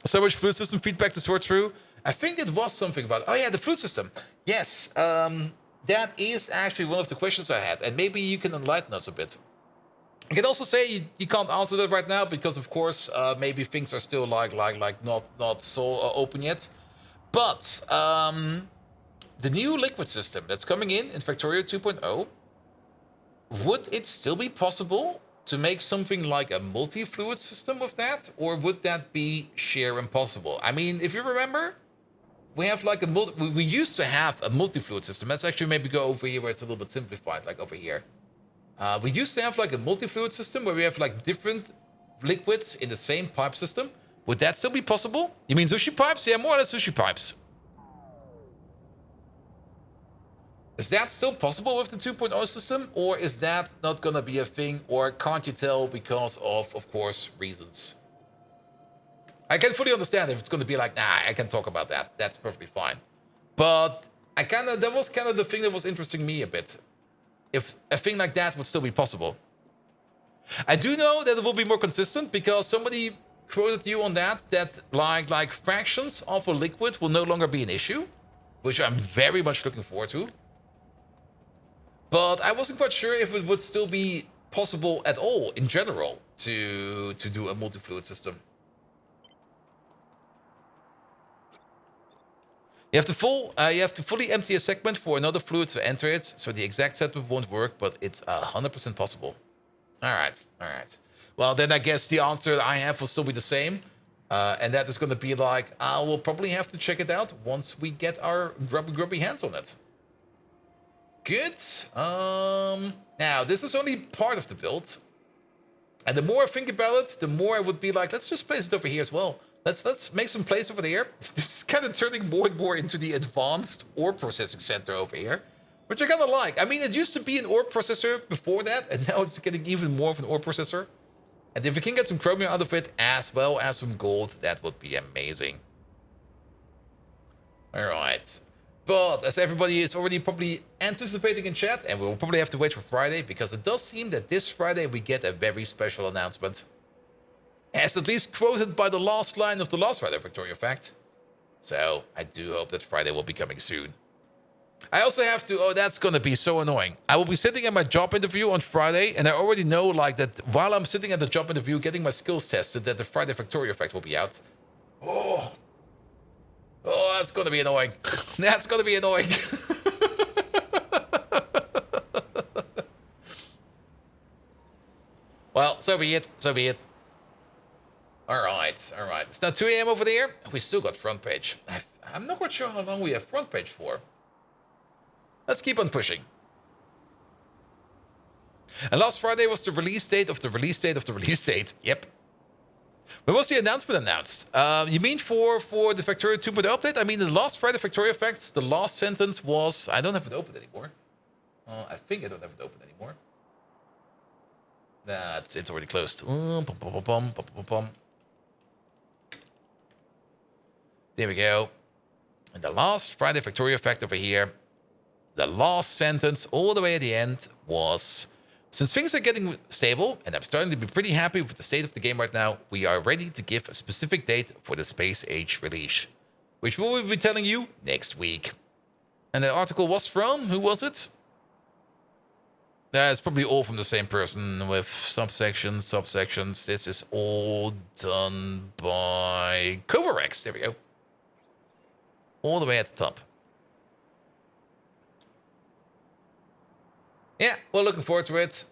So much fluid system feedback to sort through. I think it was something about... Oh yeah, the fluid system. Yes, that is actually one of the questions I had. And maybe you can enlighten us a bit. I can also say you can't answer that right now because, of course, maybe things are still not so open yet. But the new liquid system that's coming in Factorio 2.0, would it still be possible to make something like a multi-fluid system with that? Or would that be sheer impossible? I mean, if you remember, we have like we used to have a multi-fluid system. Let's actually maybe go over here where it's a little bit simplified, like over here. We used to have like a multi-fluid system where we have like different liquids in the same pipe system. Would that still be possible? You mean sushi pipes? Yeah, more or less sushi pipes. Is that still possible with the 2.0 system? Or is that not gonna be a thing? Or can't you tell because of course, reasons? I can fully understand if it's gonna be like, nah, I can talk about that. That's perfectly fine. But that was kind of the thing that was interesting me a bit. If a thing like that would still be possible. I do know that it will be more consistent because somebody quoted you on that like fractions of a liquid will no longer be an issue, which I'm very much looking forward to. But I wasn't quite sure if it would still be possible at all in general to do a multi-fluid system. You have to fully empty a segment for another fluid to enter it, so the exact setup won't work, but it's 100% possible. All right. Well, then I guess the answer I have will still be the same, and that is going to be like, we'll probably have to check it out once we get our grubby hands on it. Good. Now, this is only part of the build, and the more I think about it, the more I would be like, let's just place it over here as well. Let's make some place over there. This is kind of turning more and more into the advanced ore processing center over here, which I kind of like. I mean, it used to be an ore processor before that, and now it's getting even more of an ore processor. And if we can get some chromium out of it, as well as some gold, that would be amazing. All right. But as everybody is already probably anticipating in chat, and we'll probably have to wait for Friday, because it does seem that this Friday we get a very special announcement. As at least quoted by the last line of the last Friday Factorio fact. So I do hope that Friday will be coming soon. I also have to, oh, that's going to be so annoying. I will be sitting at my job interview on Friday, and I already know like that while I'm sitting at the job interview getting my skills tested, that the Friday Factorio fact will be out. Oh, that's going to be annoying. That's going to be annoying. Well, so be it. So be it. All right. It's now 2 a.m. over there. We still got front page. I'm not quite sure how long we have front page for. Let's keep on pushing. And last Friday was the release date of the release date of the release date. Yep. When was the announcement announced? You mean for the Factorio 2.0 update? I mean, the last Friday Factorio fact, the last sentence was... I don't have it open anymore. I think I don't have it open anymore. It's already closed. There we go. And the last Friday Factorio fact over here, the last sentence all the way at the end was, since things are getting stable and I'm starting to be pretty happy with the state of the game right now, we are ready to give a specific date for the Space Age release, which we will be telling you next week. And the article was from, who was it? It's probably all from the same person with subsections. This is all done by Covarex. There we go. All the way at the top. Yeah, we're looking forward to it.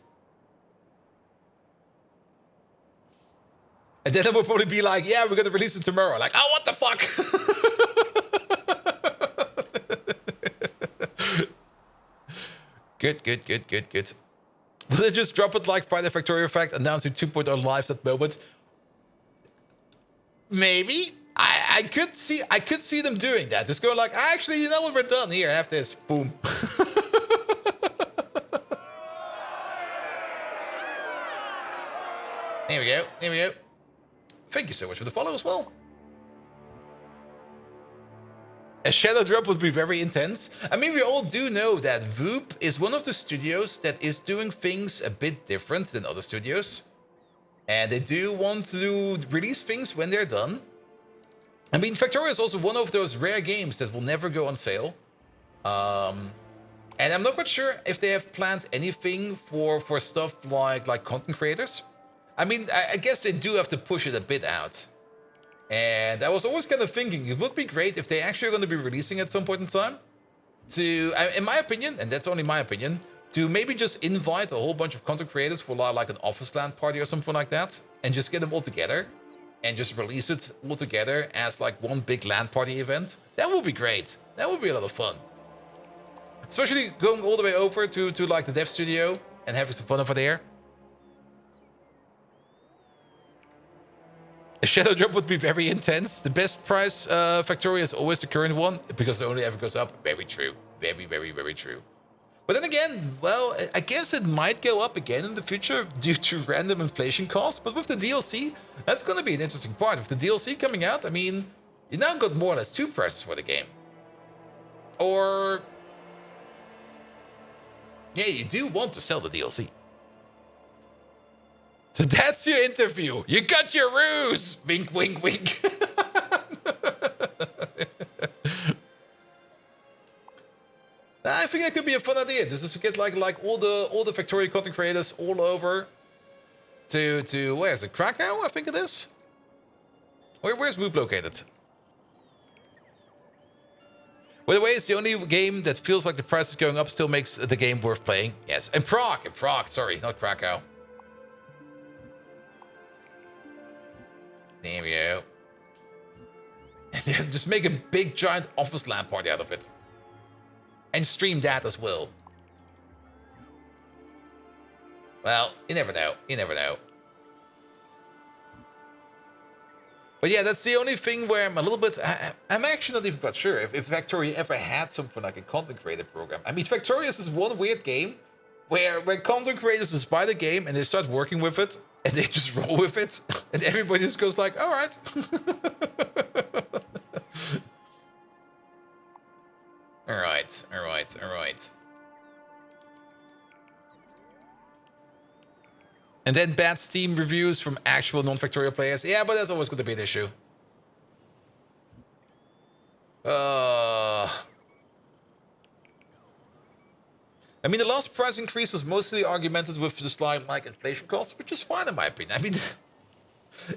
And then it will probably be like, yeah, we're going to release it tomorrow. Like, oh, what the fuck? Good. Will they just drop it like Friday Factorio Effect, announcing 2.0 live that moment? Maybe. I could see them doing that. Just going like, actually, you know what, we're done. Here, have this. Boom. There we go. Thank you so much for the follow as well. A shadow drop would be very intense. I mean, we all do know that Voop is one of the studios that is doing things a bit different than other studios. And they do want to release things when they're done. I mean, Factorio is also one of those rare games that will never go on sale. And I'm not quite sure if they have planned anything for stuff like content creators. I mean, I guess they do have to push it a bit out. And I was always kind of thinking it would be great if they actually are going to be releasing at some point in time. To, in my opinion, and that's only my opinion, to maybe just invite a whole bunch of content creators for like an office LAN party or something like that. And just get them all together. And just release it all together as like one big LAN party event. That would be great. That would be a lot of fun. Especially going all the way over to like the dev studio and having some fun over there. A shadow drop would be very intense. The best price Factorio is always the current one because it only ever goes up. Very true. Very true. But then again, well, I guess it might go up again in the future due to random inflation costs. But with the DLC, that's going to be an interesting part. With the DLC coming out, I mean, you now got more or less two prices for the game. Or, yeah, you do want to sell the DLC. So that's your interview. You got your ruse. Wink, wink, wink. I think that could be a fun idea. Just to get like all the Factorio content creators all over to where is it? Krakow, I think it is. Where's Whoop located? By the way, it's the only game that feels like the price is going up still makes the game worth playing. Yes, and Prague. Sorry, not Krakow. There we go. And just make a big giant office LAN party out of it. And stream that as well. Well, you never know. But yeah, that's the only thing where I'm a little bit... I'm actually not even quite sure if Factorio ever had something like a content creator program. I mean, Factorio is this one weird game where content creators just buy the game and they start working with it. And they just roll with it. And everybody just goes like, all right. All right. And then bad Steam reviews from actual non-Factorio players. Yeah, but that's always going to be an issue. I mean, the last price increase was mostly argumented with just like inflation costs, which is fine in my opinion. I mean,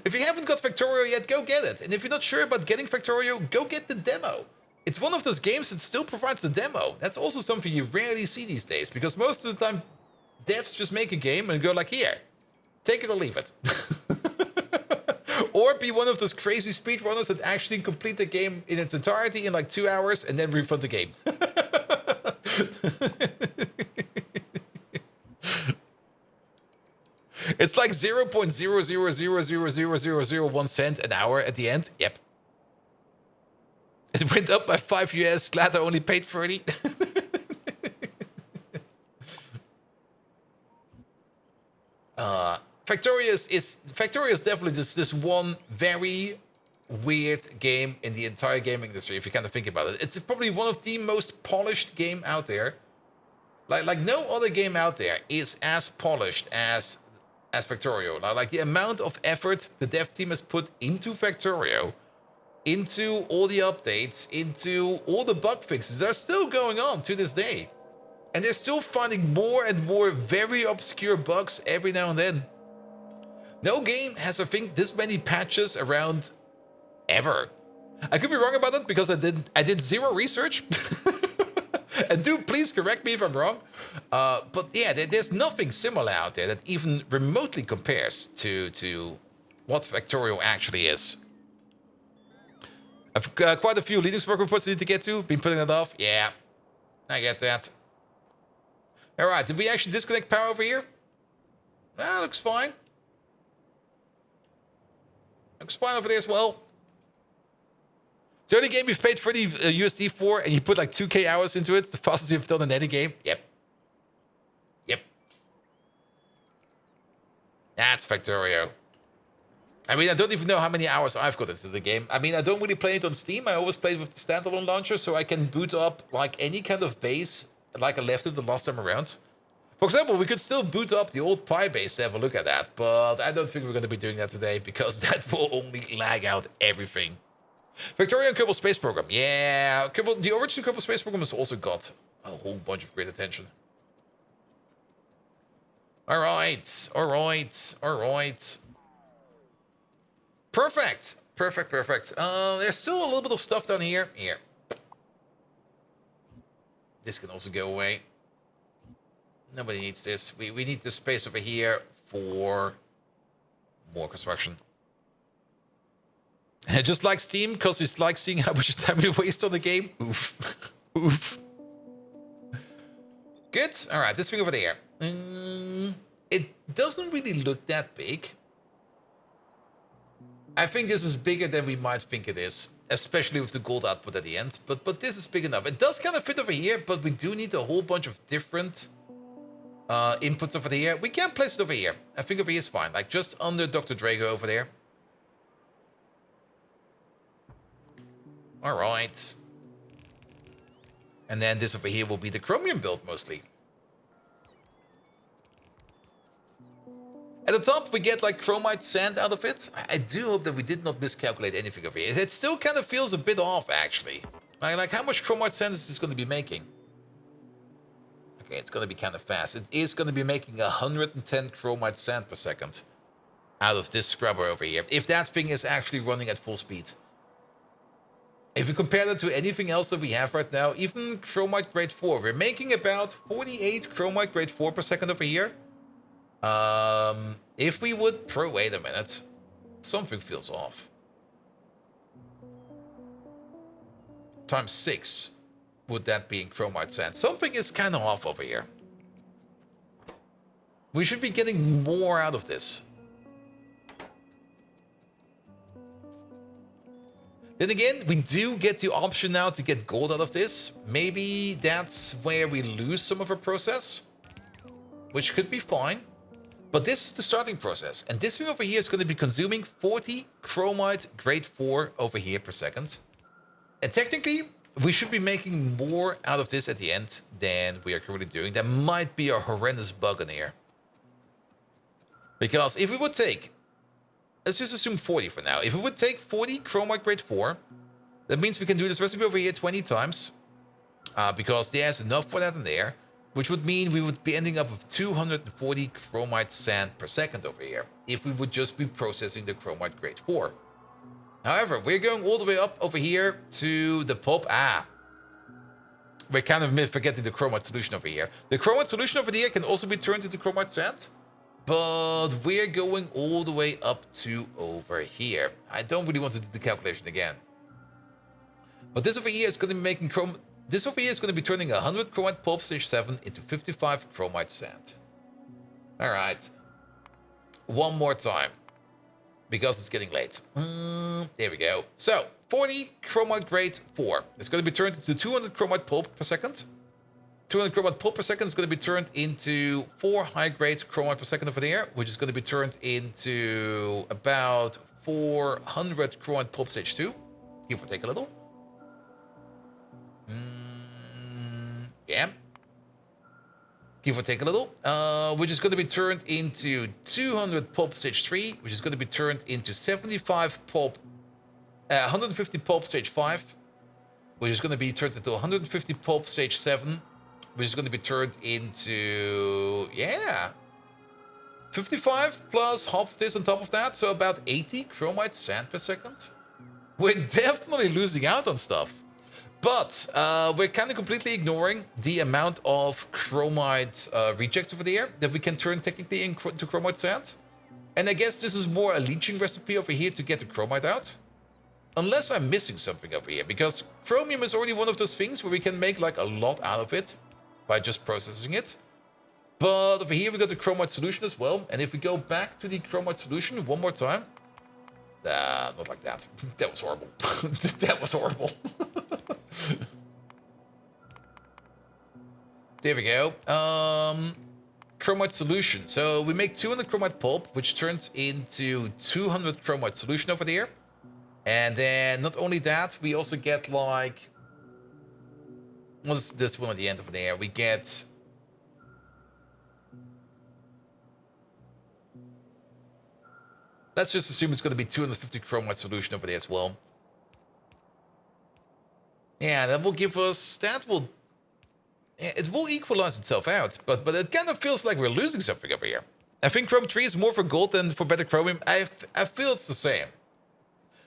if you haven't got Factorio yet, go get it. And if you're not sure about getting Factorio, go get the demo. It's one of those games that still provides the demo. That's also something you rarely see these days, because most of the time, devs just make a game and go like, here, take it or leave it. Or be one of those crazy speedrunners that actually complete the game in its entirety in like 2 hours and then refund the game. It's like 0.0000001 cent an hour at the end. Yep. It went up by 5 US. Glad I only paid 30. Factorio is definitely this one very weird game in the entire gaming industry, if you kind of think about it. It's probably one of the most polished game out there. Like no other game out there is as polished as Factorio. Like the amount of effort the dev team has put into Factorio, into all the updates, into all the bug fixes that are still going on to this day. And they're still finding more and more very obscure bugs every now and then. No game has, I think, this many patches around ever. I could be wrong about it because I did zero research. And do please correct me if I'm wrong. But yeah, there's nothing similar out there that even remotely compares to what Factorio actually is. I've got quite a few Linux work reports I need to get to. Been putting that off. Yeah, I get that. All right, did we actually disconnect power over here? Looks fine. Looks fine over there as well. The only game you've paid 30 USD for and you put like 2K hours into it, the fastest you've done in any game? Yep. Yep. That's Factorio. I mean, I don't even know how many hours I've got into the game. I mean, I don't really play it on Steam. I always play it with the standalone launcher, so I can boot up like any kind of base like I left it the last time around. For example, we could still boot up the old Pi base to have a look at that, but I don't think we're going to be doing that today because that will only lag out everything. Factorio and Kerbal Space Program. Yeah, the original Kerbal Space Program has also got a whole bunch of great attention. Alright. Perfect. There's still a little bit of stuff down here. Here. This can also go away. Nobody needs this. We need the space over here for more construction. Just like Steam, because it's like seeing how much time we waste on the game. Oof. Oof. Good. Alright, this thing over there. It doesn't really look that big. I think this is bigger than we might think it is, especially with the gold output at the end. But this is big enough. It does kind of fit over here, but we do need a whole bunch of different inputs over here. We can place it over here. I think over here is fine, like just under Dr. Drago over there. All right. And then this over here will be the chromium build mostly. At the top, we get like chromite sand out of it. I do hope that we did not miscalculate anything over here. It still kind of feels a bit off, actually. Like how much chromite sand is this going to be making? Okay, it's going to be kind of fast. It is going to be making 110 chromite sand per second out of this scrubber over here. If that thing is actually running at full speed. If you compare that to anything else that we have right now, even chromite grade 4, we're making about 48 chromite grade 4 per second over here. If we would wait a minute, something feels off. Times 6, would that be in chromite sand? Something is kind of off over here. We should be getting more out of this. Then again, we do get the option now to get gold out of this. Maybe that's where we lose some of our process, which could be fine. But this is the starting process. And this thing over here is going to be consuming 40 chromite grade 4 over here per second. And technically, we should be making more out of this at the end than we are currently doing. There might be a horrendous bug in here. Because if we would take, let's just assume 40 for now. If we would take 40 chromite grade 4, that means we can do this recipe over here 20 times. Because there's enough for that in there. Which would mean we would be ending up with 240 chromite sand per second over here, if we would just be processing the chromite grade 4. However, we're going all the way up over here to the pulp. We're kind of forgetting the chromite solution over here. The chromite solution over here can also be turned into chromite sand, but we're going all the way up to over here. I don't really want to do the calculation again. But this over here is going to be making This over here is going to be turning 100 chromite pulp stage 7 into 55 chromite sand. Alright. One more time. Because it's getting late. There we go. So, 40 chromite grade 4. It's going to be turned into 200 chromite pulp per second. 200 chromite pulp per second is going to be turned into 4 high-grade chromite per second over there, which is going to be turned into about 400 chromite pulp stage 2. Give or take a little. Yeah. Give or take a little. Which is going to be turned into 200 pulp stage 3, which is going to be turned into 75 pulp, 150 pulp stage 5, which is going to be turned into 150 pulp stage 7, which is going to be turned into, yeah, 55 plus half of this on top of that, so about 80 chromite sand per second. We're definitely losing out on stuff. But we're kind of completely ignoring the amount of chromite rejects over there that we can turn technically into chromite sand. And I guess this is more a leaching recipe over here to get the chromite out. Unless I'm missing something over here, because chromium is already one of those things where we can make like a lot out of it by just processing it. But over here we got the chromite solution as well. And if we go back to the chromite solution one more time. Not like that. That was horrible. That was horrible. There we go. Chromite solution. So we make 200 chromite pulp, which turns into 200 chromite solution over there. And then not only that, we also get like, what is this one at the end over there? We get, let's just assume it's going to be 250 chromite solution over there as well. Yeah, that will give us, it will equalize itself out, but it kind of feels like we're losing something over here. I think Chrome 3 is more for gold than for better chromium. I feel it's the same.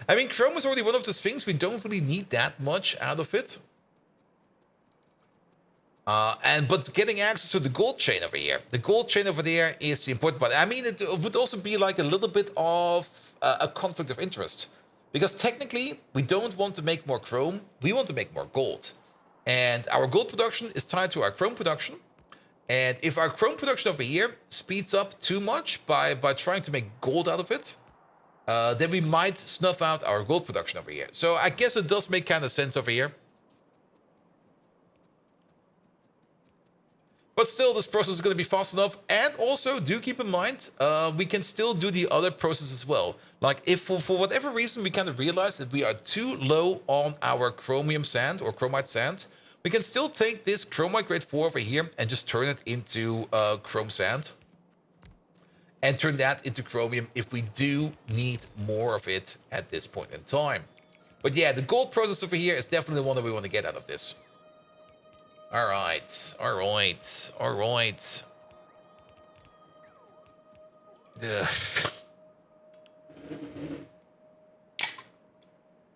I mean, chrome is already one of those things we don't really need that much out of it. But getting access to the gold chain over here. The gold chain over there is the important part. I mean, it would also be like a little bit of a conflict of interest. Because technically, we don't want to make more chrome. We want to make more gold. And our gold production is tied to our chrome production. And if our chrome production over here speeds up too much by trying to make gold out of it, then we might snuff out our gold production over here. So I guess it does make kind of sense over here. But still, this process is going to be fast enough. And also, do keep in mind, we can still do the other process as well. Like, if for whatever reason we kind of realize that we are too low on our chromium sand or chromite sand, we can still take this chromite grade 4 over here and just turn it into chrome sand. And turn that into chromium if we do need more of it at this point in time. But yeah, the gold process over here is definitely the one that we want to get out of this. All right. Ugh.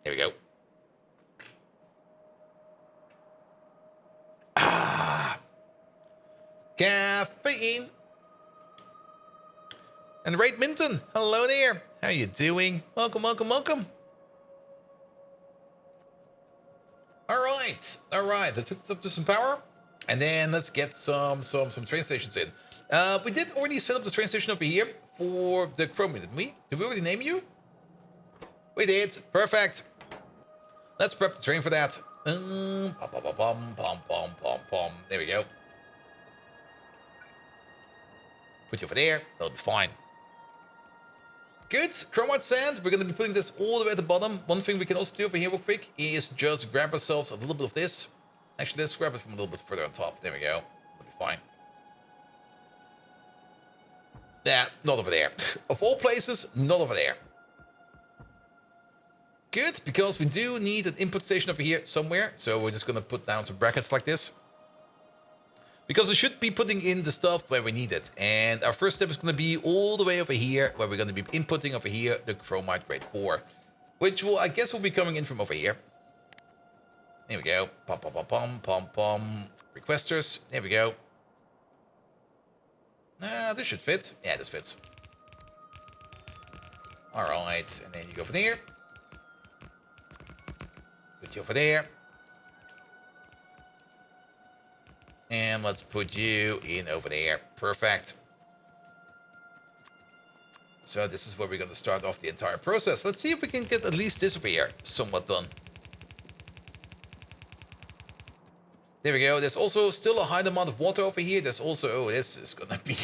There we go. Caffeine. And Raid Minton, hello there. How you doing? Welcome. All right. Let's hook this up to some power, and then let's get some train stations in. We did already set up the train station over here for the chromium, didn't we? Did we already name you? We did. Perfect. Let's prep the train for that. There we go. Put you over there. That'll be fine. Good. Chromite sand. We're going to be putting this all the way at the bottom. One thing we can also do over here real quick is just grab ourselves a little bit of this. Actually, let's grab it from a little bit further on top. There we go. That'll be fine. Yeah, not over there. Of all places, not over there. Good, because we do need an input station over here somewhere. So we're just going to put down some brackets like this. Because we should be putting in the stuff where we need it. And our first step is going to be all the way over here, where we're going to be inputting over here the chromite grade 4. Which will, I guess, will be coming in from over here. There we go. Pom. Requesters. There we go. This should fit. Yeah, this fits. Alright, and then you go over there. Put you over there. And let's put you in over there. Perfect. So this is where we're going to start off the entire process. Let's see if we can get at least this over here somewhat done. There we go. There's also still a high amount of water over here. There's also... Oh, this is going to be...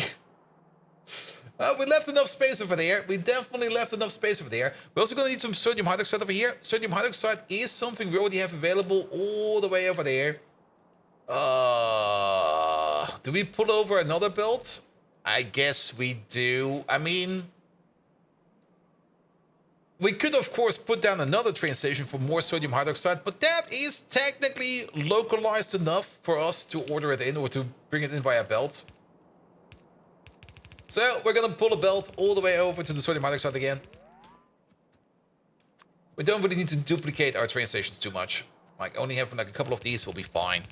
we left enough space over there. We definitely left enough space over there. We're also going to need some sodium hydroxide over here. Sodium hydroxide is something we already have available all the way over there. Do we pull over another belt? I guess we do. I mean... We could, of course, put down another train station for more sodium hydroxide, but that is technically localized enough for us to order it in or to bring it in via belt. So we're going to pull a belt all the way over to the sodium hydroxide again. We don't really need to duplicate our train stations too much. Like, only having like a couple of these will be fine.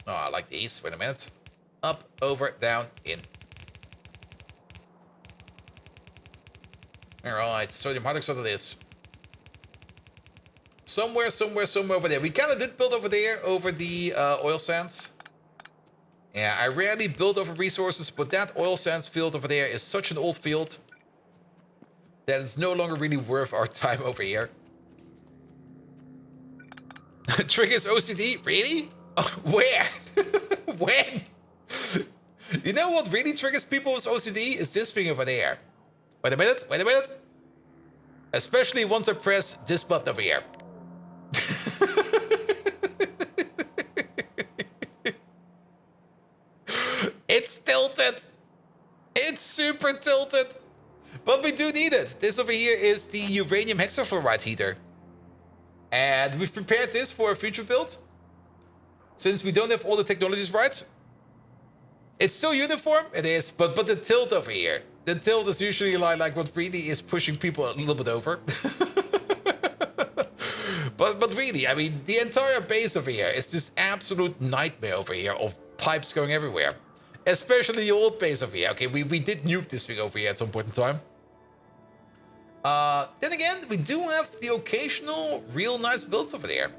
Oh, I like these. Wait a minute. Up, over, down, in. Alright, sodium hydroxide it is. Somewhere over there. We kind of did build over there, over the oil sands. Yeah, I rarely build over resources, but that oil sands field over there is such an old field that it's no longer really worth our time over here. Triggers OCD? Really? Oh, where? When? You know what really triggers people with OCD? Is this thing over there. Wait a minute, wait a minute. Especially once I press this button over here. It's tilted. It's super tilted. But we do need it. This over here is the uranium hexafluoride heater. And we've prepared this for a future build. Since we don't have all the technologies right. It's still uniform, it is, but the tilt over here. The tilt is usually like what really is pushing people a little bit over. but really, I mean, the entire base over here is this absolute nightmare over here of pipes going everywhere. Especially the old base over here. Okay, we did nuke this thing over here at some point in time. Then again, we do have the occasional real nice builds over there.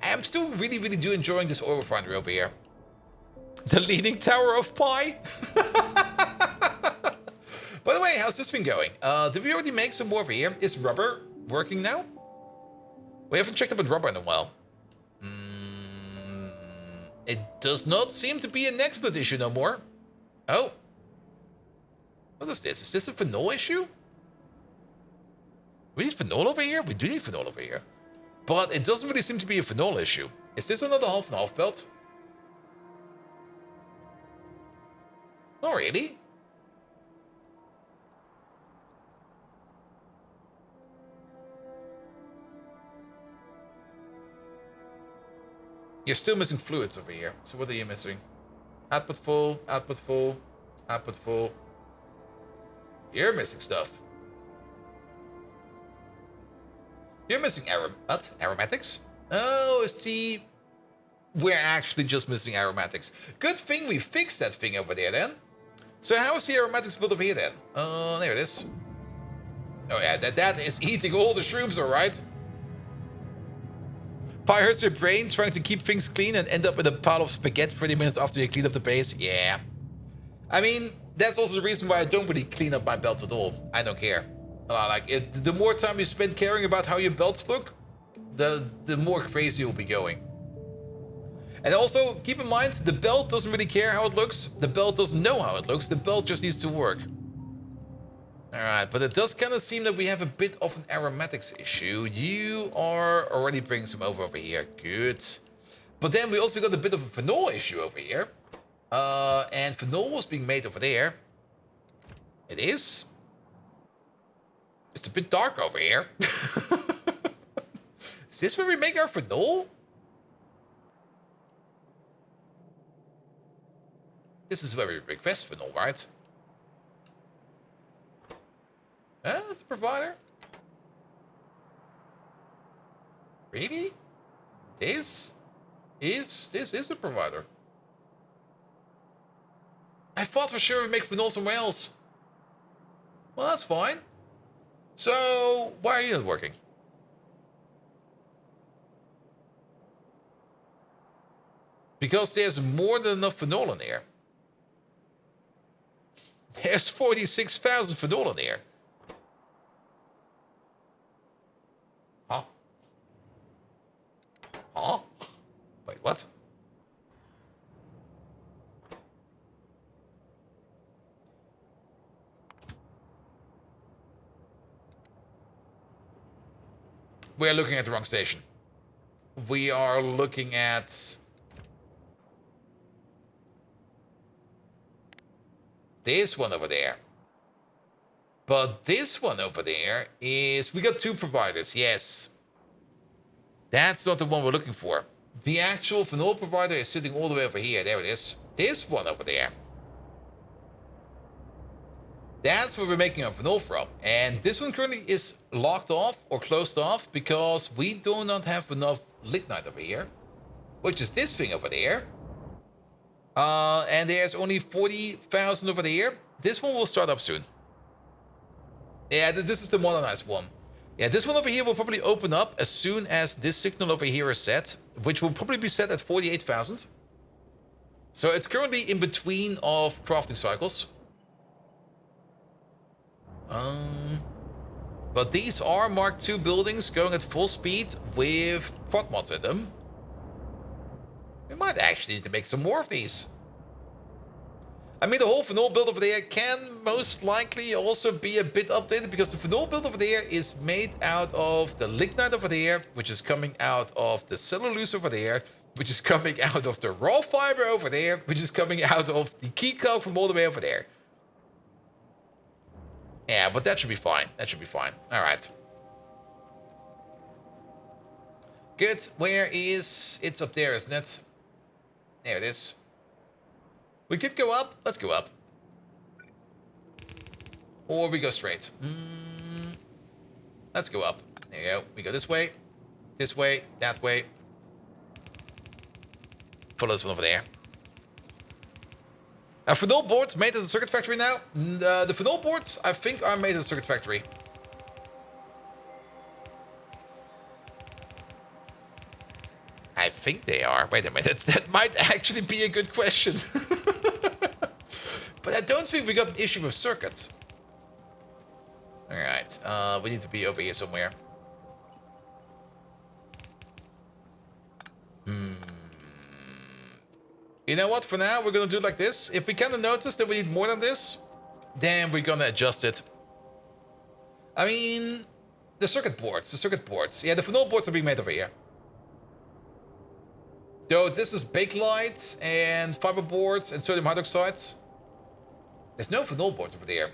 I'm still really do enjoying this oil refinery over here. The Leaning Tower of Pi. By the way, how's this thing going? Did we already make some more over here? Is rubber working now? We haven't checked up on rubber in a while. It does not seem to be an excellent issue no more. Oh. What is this? Is this a phenol issue? We need phenol over here? We do need phenol over here. But it doesn't really seem to be a phenol issue. Is this another half and half belt? Not really. You're still missing fluids over here. So what are you missing? Output full, output full, output full. You're missing stuff. You're missing aromatics? Oh, it's the... We're actually just missing aromatics. Good thing we fixed that thing over there then. So how is the aromatics built over here then? There it is. Oh yeah, that is eating all the shrooms, alright. Pi hurts your brain trying to keep things clean and end up with a pile of spaghetti 30 minutes after you clean up the base. Yeah. I mean, that's also the reason why I don't really clean up my belts at all. I don't care. The more time you spend caring about how your belts look, the more crazy you'll be going. And also, keep in mind, the belt doesn't really care how it looks. The belt doesn't know how it looks. The belt just needs to work. Alright, but it does kind of seem that we have a bit of an aromatics issue. You are already bringing some over here. Good. But then we also got a bit of a phenol issue over here. And phenol was being made over there. It is. It's a bit dark over here. Is this where we make our phenol? This is where we request phenol, right? That's a provider. Really? This is a provider. I thought for sure we make phenol somewhere else. Well, that's fine. So, why are you not working? Because there's more than enough phenol in here. There's 46,000 phenol in here. Huh? Huh? Wait, what? We are looking at the wrong station. We are looking at... this one over there. But this one over there is... We got two providers, yes. That's not the one we're looking for. The actual phenol provider is sitting all the way over here. There it is. This one over there. That's where we're making our phenol from. And this one currently is locked off or closed off because we do not have enough lignite over here. Which is this thing over there. And there's only 40,000 over there. This one will start up soon. Yeah, this is the modernized one. Yeah, this one over here will probably open up as soon as this signal over here is set, which will probably be set at 48,000. So it's currently in between of crafting cycles. But these are Mark II buildings going at full speed with prod mods in them. We might actually need to make some more of these. I mean, the whole phenol build over there can most likely also be a bit updated because the phenol build over there is made out of the lignite over there, which is coming out of the cellulose over there, which is coming out of the raw fiber over there, which is coming out of the key coke from all the way over there. Yeah, but that should be fine. That should be fine. All right. Good. Where is... It's up there, isn't it? There it is. We could go up. Let's go up. Or we go straight. Let's go up. There you go. We go this way, that way. Follow this one over there. Phenol boards made at the circuit factory now. The phenol boards, I think, are made at the circuit factory. I think they are. Wait a minute. That might actually be a good question. But I don't think we got an issue with circuits. Alright. We need to be over here somewhere. You know what? For now, we're going to do it like this. If we kind of notice that we need more than this, then we're going to adjust it. I mean, the circuit boards. Yeah, the phenol boards are being made over here. Though this is bakelite and fiber boards and sodium hydroxide. There's no phenol boards over there.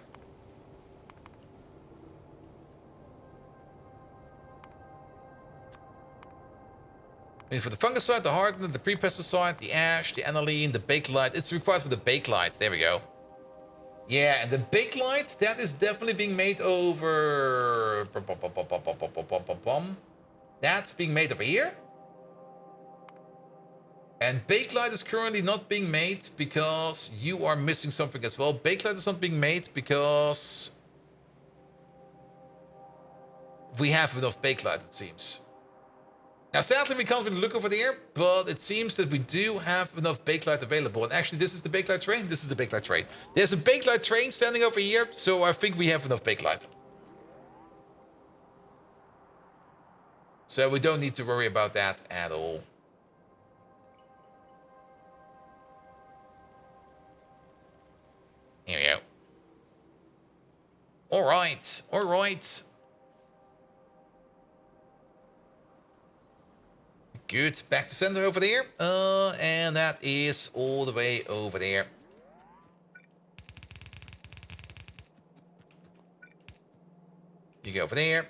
And for the fungicide, the hardener, the pre-pesticide, the ash, the aniline, the bakelite. It's required for the bakelite. There we go. Yeah, and the bakelite, that is definitely being made over... That's being made over here. And bakelite is currently not being made because you are missing something as well. Bakelite is not being made because we have enough bakelite, it seems. Now, sadly, we can't really look over there, but it seems that we do have enough bakelite available. And actually, this is the bakelite train. This is the bakelite train. There's a bakelite train standing over here, so I think we have enough bakelite. So we don't need to worry about that at all. Here we go. All right. All right. Good. Back to center over there. And that is all the way over there. You go over there.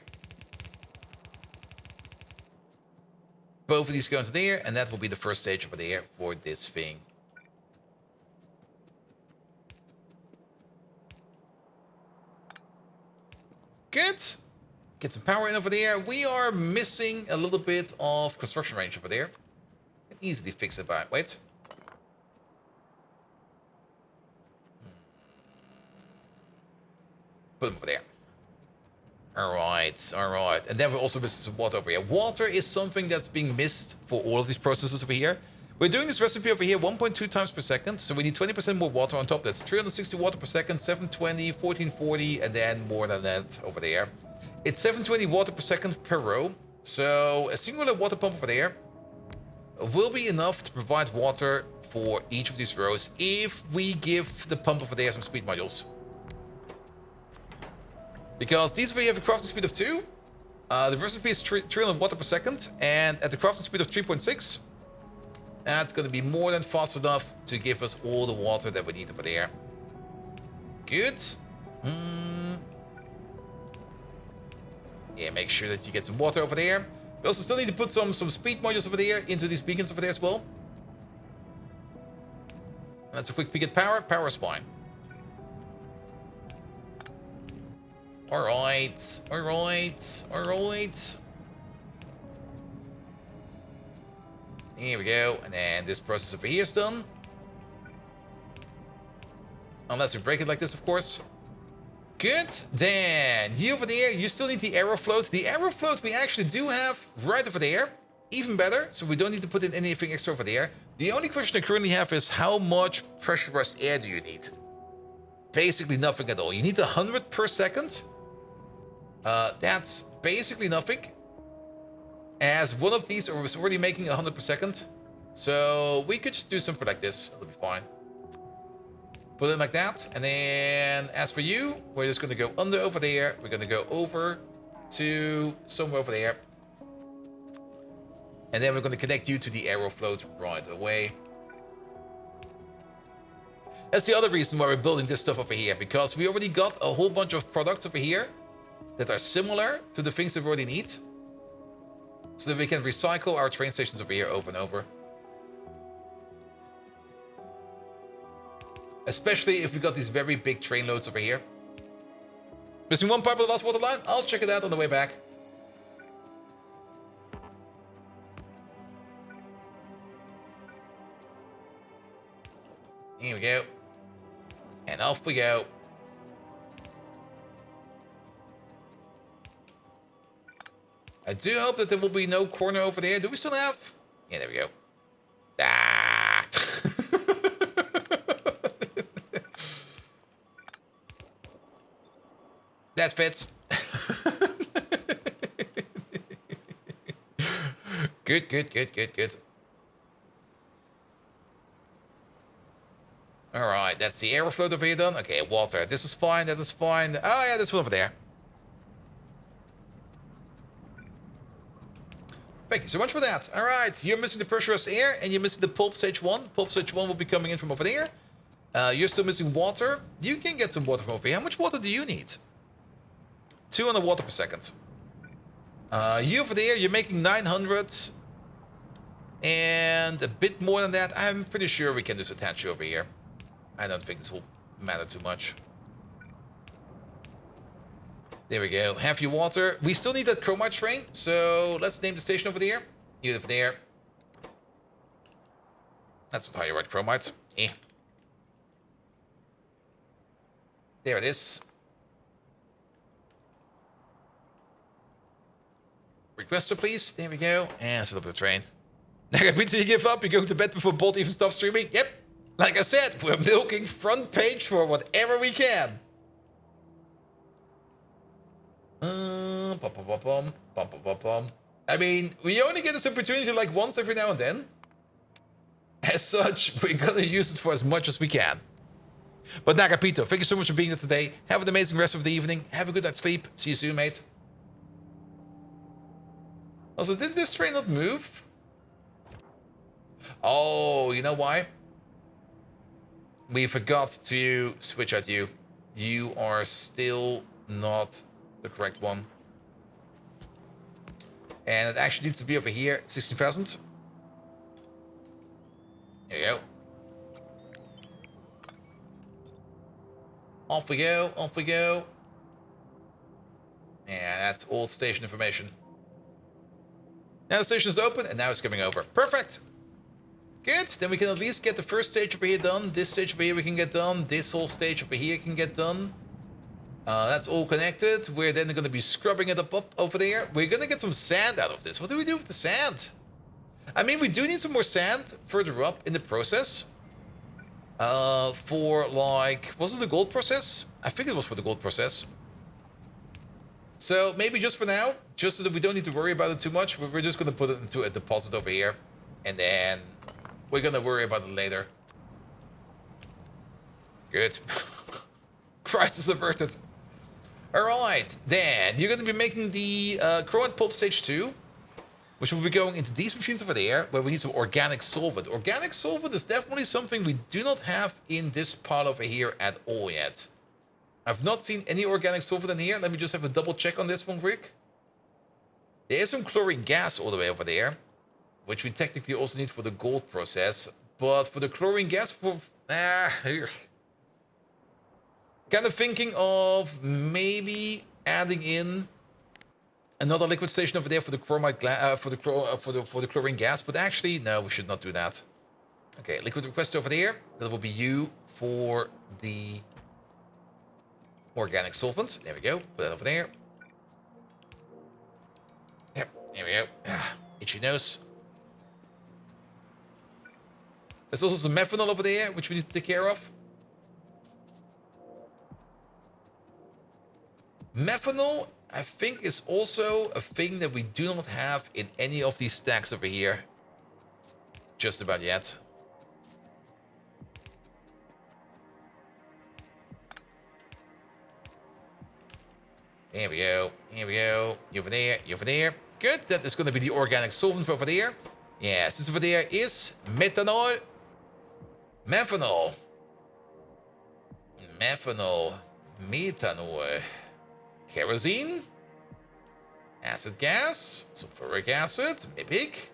Both of these go into there, and that will be the first stage over there for this thing. Good. Get some power in over there. We are missing a little bit of construction range over there. Can easily fix it by... Wait. Put them over there. Alright, alright. And then we're also missing some water over here. Water is something that's being missed for all of these processes over here. We're doing this recipe over here 1.2 times per second, so we need 20% more water on top. That's 360 water per second, 720, 1440, and then more than that over there. It's 720 water per second per row, so a singular water pump over there will be enough to provide water for each of these rows if we give the pump over there some speed modules. Because these over here have a crafting speed of 2, the recipe is 300 water per second, and at the crafting speed of 3.6, that's going to be more than fast enough to give us all the water that we need over there. Good. Yeah, make sure that you get some water over there. We also still need to put some speed modules over there into these beacons over there as well. And that's a quick peek at power. Power is fine. Alright, alright, alright. Here we go. And then this process over here is done. Unless we break it like this, of course. Good. Then, you over there, you still need the aerofloat. The aerofloat we actually do have right over there. Even better, so we don't need to put in anything extra over there. The only question I currently have is how much pressurized air do you need? Basically nothing at all. You need 100 per second. That's basically nothing. As one of these was already making 100 per second. So we could just do something like this. It'll be fine. Put it like that. And then as for you, we're just going to go under over there. We're going to go over to somewhere over there. And then we're going to connect you to the aerofloat right away. That's the other reason why we're building this stuff over here. Because we already got a whole bunch of products over here that are similar to the things that we already need. So that we can recycle our train stations over here over and over. Especially if we got these very big train loads over here. Missing one pipe on the last water line? I'll check it out on the way back. Here we go. And off we go. I do hope that there will be no corner over there. Do we still have? Yeah, there we go. Ah! That fits. Good, good, good, good, good. Alright, that's the aerofloat over here done. Okay, water. This is fine, that is fine. Oh yeah, this one over there. Thank you so much for that. Alright, you're missing the pressurized air and you're missing the pulp stage 1. Pulp stage 1 will be coming in from over there. You're still missing water. You can get some water from over here. How much water do you need? 200 water per second. You over there, you're making 900. And a bit more than that. I'm pretty sure we can just attach you over here. I don't think this will matter too much. There we go. Have your water. We still need that chromite train. So let's name the station over there. You over there. That's not how you write chromite. Eh. There it is. Requester, please. There we go. And set up the train. Peter, you give up? You go to bed before Bolt even stops streaming? Yep. Like I said, we're milking front page for whatever we can. I mean, we only get this opportunity like once every now and then. As such, we're gonna use it for as much as we can. But Nagapito, thank you so much for being here today. Have an amazing rest of the evening. Have a good night's sleep. See you soon, mate. Also, did this train not move? Oh, you know why? We forgot to switch out you. You are still not the correct one. And it actually needs to be over here, 16,000. There you go. Off we go, off we go. And that's all station information. Now the station is open, and now it's coming over. Perfect! Good, then we can at least get the first stage over here done. This stage over here we can get done. This whole stage over here can get done. That's all connected. We're then going to be scrubbing it up over there. We're going to get some sand out of this. What do we do with the sand? I mean, we do need some more sand further up in the process. For like, was it the gold process? I think it was for the gold process. So maybe just for now, just so that we don't need to worry about it too much, we're just going to put it into a deposit over here. And then we're going to worry about it later. Good. Crisis averted. Alright, then you're going to be making the chromite pulp stage 2, which will be going into these machines over there, where we need some organic solvent. Organic solvent is definitely something we do not have in this part over here at all yet. I've not seen any organic solvent in here. Let me just have a double check on this one, Rick. There is some chlorine gas all the way over there, which we technically also need for the gold process. But for the chlorine gas, kind of thinking of maybe adding in another liquid station over there for the chromite for the chlorine gas. But actually, no, we should not do that. Okay, liquid request over there. That will be you for the organic solvent. There we go. Put that over there. Yep, there we go. Itchy nose. There's also some methanol over there, which we need to take care of. Methanol, I think, is also a thing that we do not have in any of these stacks over here. Just about yet. There we go. Here we go. You over there. You over there. Good. That is going to be the organic solvent over there. Yes, this over there is methanol. Methanol. Methanol. Methanol. Kerosene. Acid gas. Sulfuric acid. Mipic.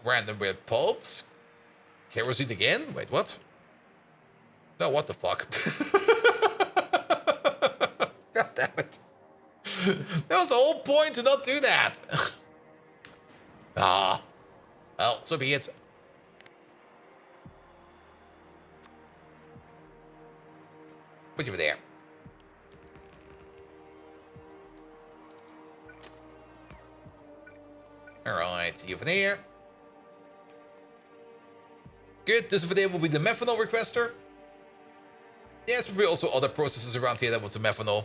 Random red pulps. Kerosene again? Wait, what? No, what the fuck? God damn it. That was the whole point to not do that. Well, so be it. Put you over there. Alright, you over there. Good, this over there will be the methanol requester. Yes, there will be also other processes around here that was the methanol.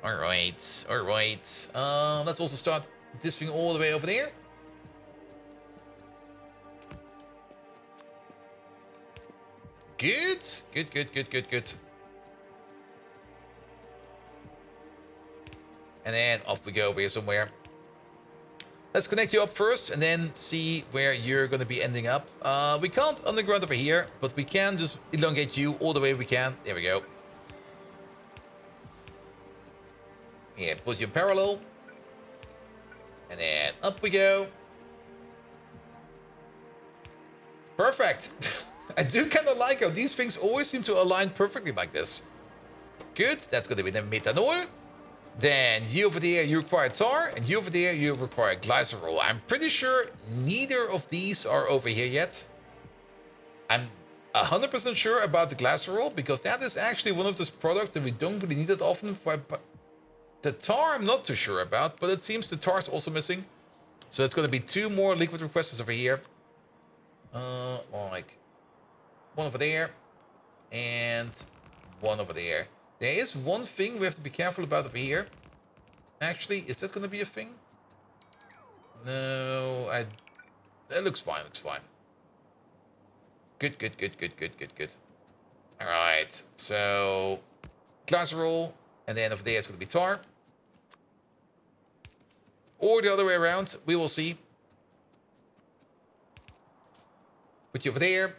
Alright, alright. Let's also start this thing all the way over there. Good, good, good, good, good, good. And then off we go over here somewhere. Let's connect you up first and then see where you're going to be ending up. We can't underground over here, but we can just elongate you all the way we can. There we go. Yeah, put you in parallel. And then up we go. Perfect. I do kind of like how these things always seem to align perfectly like this. Good. That's going to be the methanol. Then you over there, you require tar, and you over there, you require glycerol. I'm pretty sure neither of these are over here yet. I'm 100% sure about the glycerol, because that is actually one of those products that we don't really need that often. The tar, I'm not too sure about, but it seems the tar is also missing. So it's going to be 2 more liquid requesters over here. Like one over there, and one over there. There is one thing we have to be careful about over here. Actually, is that going to be a thing? No, it looks fine, looks fine. Good, good, good, good, good, good, good. All right, so glycerol, and then over there it's going to be tar. Or the other way around, we will see. Put you over there.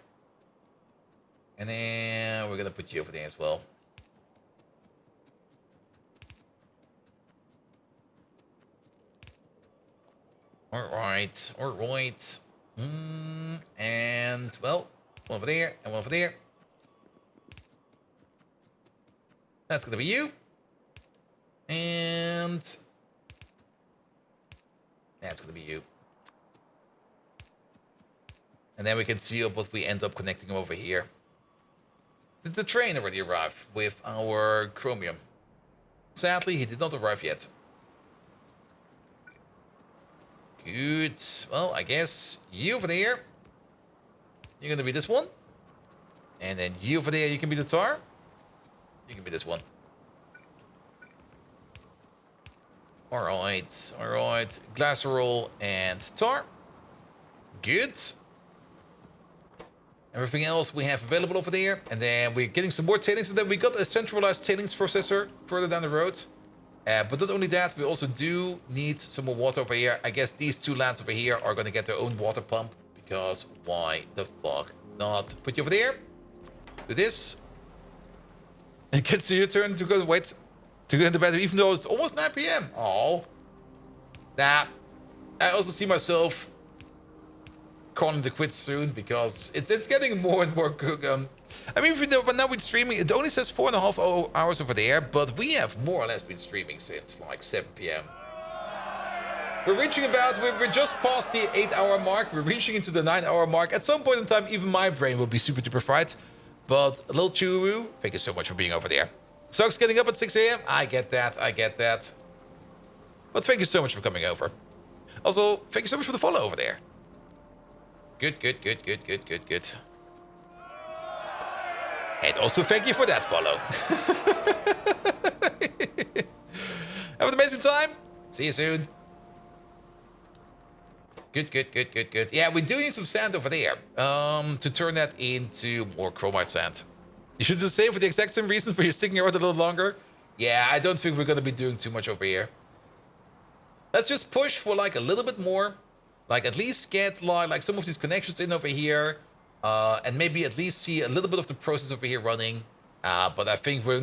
And then we're going to put you over there as well. Alright, alright. And, well, one over there, and one over there. That's gonna be you. And that's gonna be you. And then we can see what we end up connecting over here. Did the train already arrive with our chromium? Sadly, he did not arrive yet. Good. Well, I guess you over there, you're gonna be this one. And then you over there, you can be the tar. You can be this one. Alright, alright. Glycerol and tar. Good. Everything else we have available over there. And then we're getting some more tailings. So then we got a centralized tailings processor further down the road. But not only that, we also do need some more water over here. I guess these 2 lands over here are going to get their own water pump. Because why the fuck not? Put you over there. Do this. It gets your turn to go wait to go into bed, even though it's almost 9 p.m. Oh, nah. I also see myself calling the quits soon because it's getting more and more. I mean, but now we're streaming. It only says 4.5 hours over there, but we have more or less been streaming since like 7 p.m. We're reaching about. We're just past the 8-hour mark. We're reaching into the 9-hour mark. At some point in time, even my brain will be super duper fried. But a little Churu, thank you so much for being over there. Sucks getting up at 6 a.m. I get that. I get that. But thank you so much for coming over. Also, thank you so much for the follow over there. Good, good, good, good, good, good, good. And also thank you for that follow. Have an amazing time. See you soon. Good, good, good, good, good. Yeah, we do need some sand over there to turn that into more chromite sand. You should do the same for the exact same reason for you sticking around a little longer. Yeah, I don't think we're going to be doing too much over here. Let's just push for like a little bit more. Like at least get like some of these connections in over here. And maybe at least see a little bit of the process over here running. But I think we're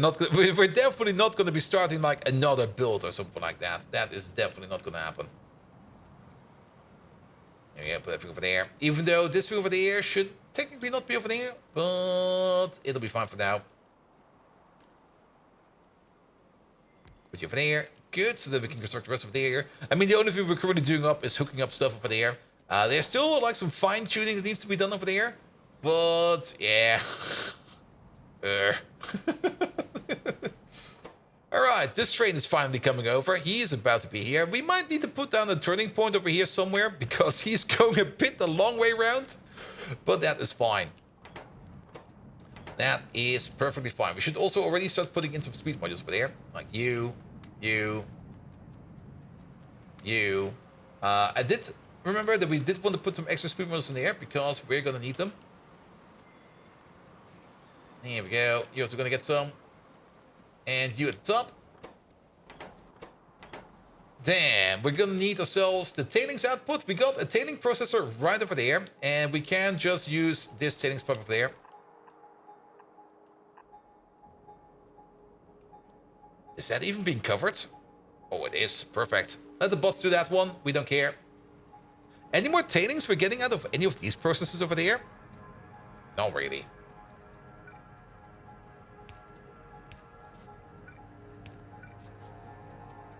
definitely not going to be starting like another build or something like that. That is definitely not going to happen. Yeah, put everything over there. Even though this thing over there should technically not be over there, but it'll be fine for now. Put you over there. Good, so then we can construct the rest of there. I mean, the only thing we're currently doing up is hooking up stuff over there. There's still like some fine tuning that needs to be done over there, but yeah. All right, this train is finally coming over. He is about to be here. We might need to put down a turning point over here somewhere because he's going a bit the long way around, but that is fine. That is perfectly fine. We should also already start putting in some speed modules over there, like you. I did remember that we did want to put some extra speed modules in there because we're gonna need them. Here we go. You're also gonna get some. And you at the top. Damn, we're gonna need ourselves the tailings output. We got a tailing processor right over there, and we can just use this tailings pipe over there. Is that even being covered? Oh, it is. Perfect. Let the bots do that one. We don't care. Any more tailings we're getting out of any of these processes over there? Not really.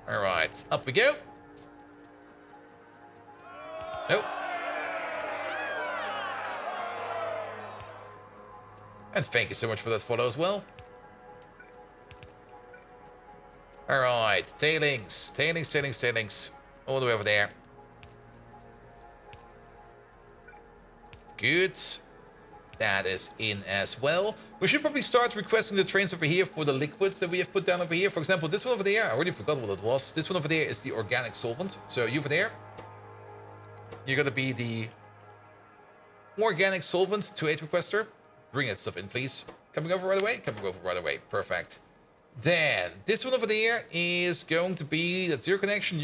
Alright, up we go. Nope. And thank you so much for that follow as well. Alright, tailings. All the way over there. Good. That is in as well. We should probably start requesting the trains over here for the liquids that we have put down over here. For example, this one over there, I already forgot what it was. This one over there is the organic solvent. So you over there, you're going to be the organic solvent to 8 requester. Bring that stuff in, please. Coming over right away? Coming over right away. Perfect. Then, this one over there is going to be, that's your connection.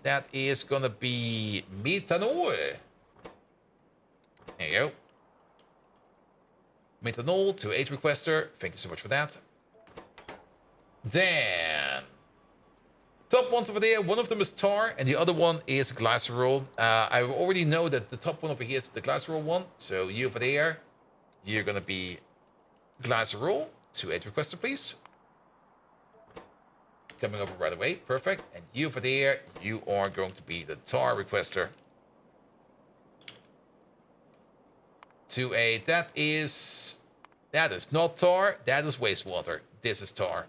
That is going to be methanol. There you go. Methanol to 8 requester. Thank you so much for that. Then, top ones over there. One of them is tar, and the other one is glycerol. I already know that the top one over here is the glycerol one. So you over there, you're going to be glycerol to 8 requester, please. Coming over right away. Perfect. And you over there, you are going to be the tar requester. 2A. That is not tar. That is wastewater. This is tar.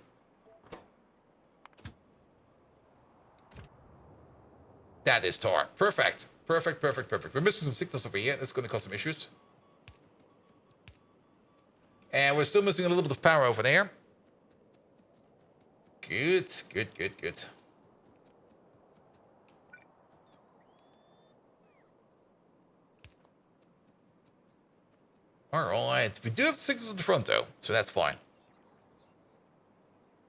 That is tar. Perfect. Perfect. We're missing some signals over here. That's going to cause some issues. And we're still missing a little bit of power over there. Good. Alright, we do have signals at the front though, so that's fine.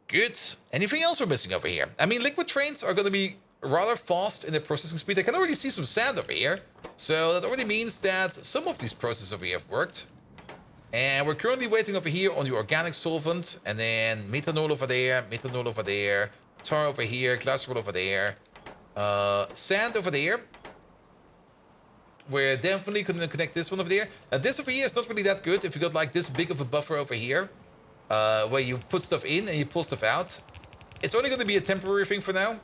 Good. Anything else we're missing over here? I mean, liquid trains are going to be rather fast in their processing speed. I can already see some sand over here, so that already means that some of these processes over here have worked. And we're currently waiting over here on the organic solvent, and then methanol over there, tar over here, glycerol over there, sand over there. We're definitely going to connect this one over there. Now this over here is not really that good if you got like this big of a buffer over here, where you put stuff in and you pull stuff out. It's only going to be a temporary thing for now,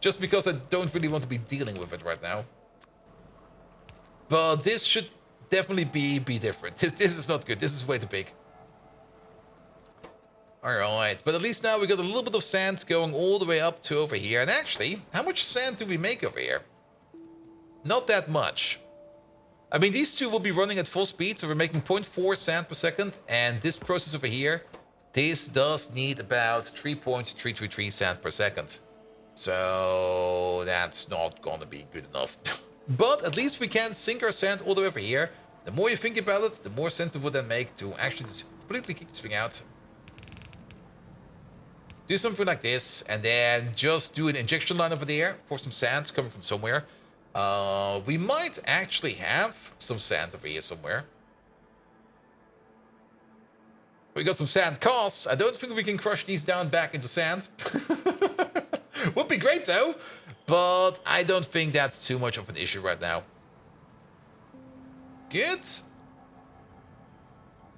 just because I don't really want to be dealing with it right now. But this should definitely be different. This is not good. This is way too big. Alright, but at least now we got a little bit of sand going all the way up to over here. And actually, how much sand do we make over here? Not that much. I mean, these two will be running at full speed, so we're making 0.4 sand per second. And this process over here, this does need about 3.333 sand per second. So that's not gonna be good enough. But at least we can sink our sand all the way over here. The more you think about it, the more sense it would then make to actually just completely kick this thing out. Do something like this, and then just do an injection line over there for some sand coming from somewhere. We might actually have some sand over here somewhere. We got some sand costs. I don't think we can crush these down back into sand. Would be great though, but I don't think that's too much of an issue right now. Good.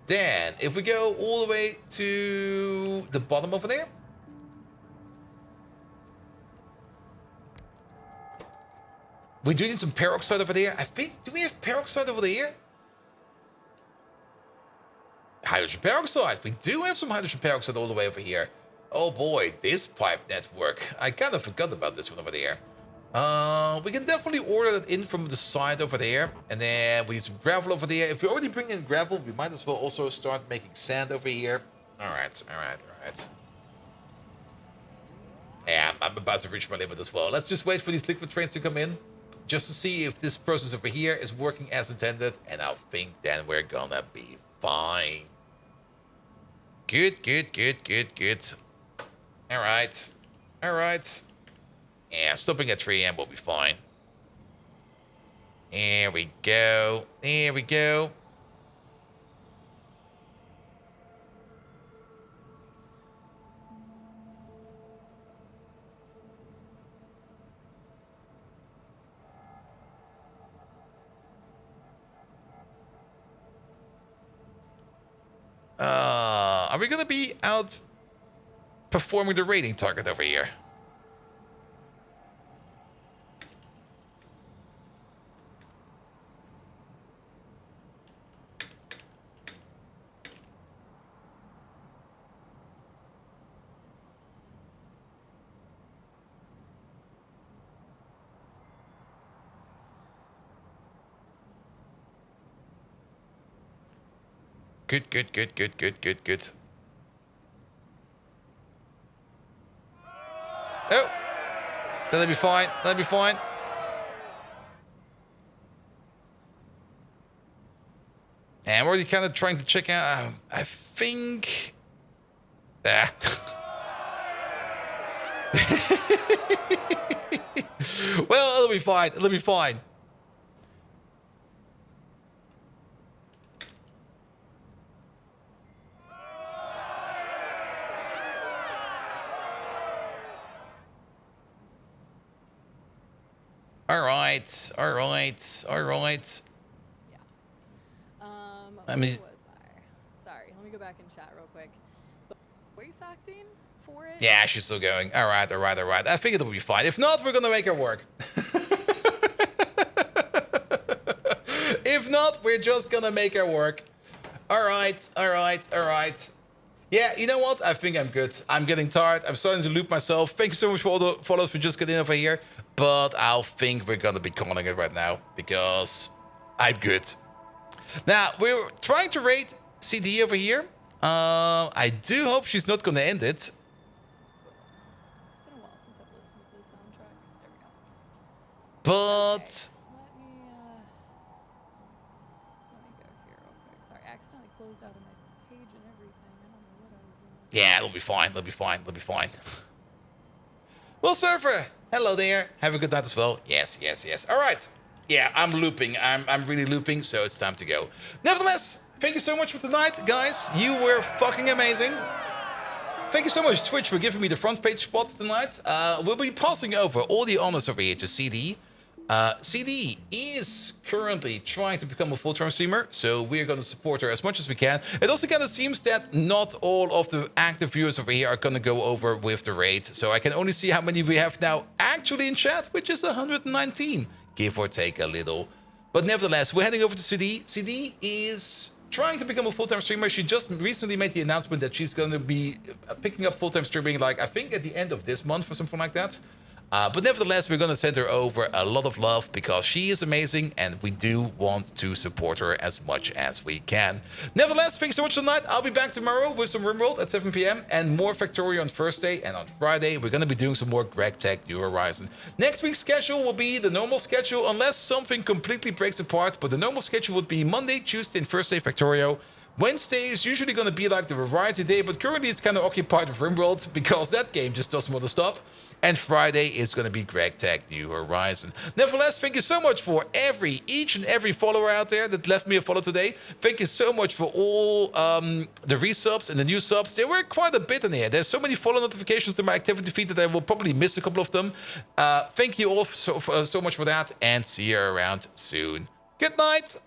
Then, if we go all the way to the bottom over there. We do need some peroxide over there. I think, do we have peroxide over there? Hydrogen peroxide. We do have some hydrogen peroxide all the way over here. Oh boy, this pipe network. I kind of forgot about this one over there. We can definitely order that in from the side over there. And then we need some gravel over there. If we already bring in gravel, we might as well also start making sand over here. Alright. Yeah, I'm about to reach my limit as well. Let's just wait for these liquid trains to come in, just to see if this process over here is working as intended, and I think then we're gonna be fine. Good. Alright. Yeah, stopping at 3 AM will be fine. There we go. Are we gonna be out performing the rating target over here? Good. Oh! That'll be fine. And we're already kind of trying to check out, I think... Well, it'll be fine. All right. Yeah. I mean, what was there? Sorry, let me go back and chat real quick. The voice acting for it? yeah, she's still going. All right. I think it'll be fine. If not, we're gonna make it work. If not, we're just gonna make it work. All right. Yeah, you know what? I think I'm good. I'm getting tired. I'm starting to loop myself. Thank you so much for all the follows for just getting over here. But I think we're gonna be calling it right now because I'm good. Now, we're trying to rate CD over here. I do hope she's not gonna end it. It's been a while since I've listened to the soundtrack. There we go. But... Let me go here real quick. Sorry, I accidentally closed out of my page and everything. I don't know what I was doing. yeah, it'll be fine. Well, Surfer, hello there. Have a good night as well. Yes. All right. Yeah, I'm looping. I'm really looping, so it's time to go. Nevertheless, thank you so much for tonight, guys. You were fucking amazing. Thank you so much, Twitch, for giving me the front page spot tonight. We'll be passing over all the honors over here to CD. CD is currently trying to become a full-time streamer, so we're going to support her as much as we can. It also kind of seems that not all of the active viewers over here are going to go over with the raid, so I can only see how many we have now actually in chat, which is 119, give or take a little. But nevertheless, we're heading over to CD. CD is trying to become a full-time streamer. She just recently made the announcement that she's going to be picking up full-time streaming, like I think at the end of this month or something like that. But nevertheless, we're going to send her over a lot of love because she is amazing and we do want to support her as much as we can. Nevertheless, thanks so much tonight. I'll be back tomorrow with some RimWorld at 7 p.m. and more Factorio on Thursday. And on Friday, we're going to be doing some more Greg Tech New Horizon. Next week's schedule will be the normal schedule unless something completely breaks apart. But the normal schedule would be Monday, Tuesday, and Thursday Factorio. Wednesday is usually going to be like the variety day, but currently it's kind of occupied with RimWorld because that game just doesn't want to stop. And Friday is going to be Greg Tech New Horizon. Nevertheless, thank you so much for each and every follower out there that left me a follow today. Thank you so much for all the resubs and the new subs. There were quite a bit in here. There's so many follow notifications to my activity feed that I will probably miss a couple of them. Thank you all so much for that, and see you around soon. Good night.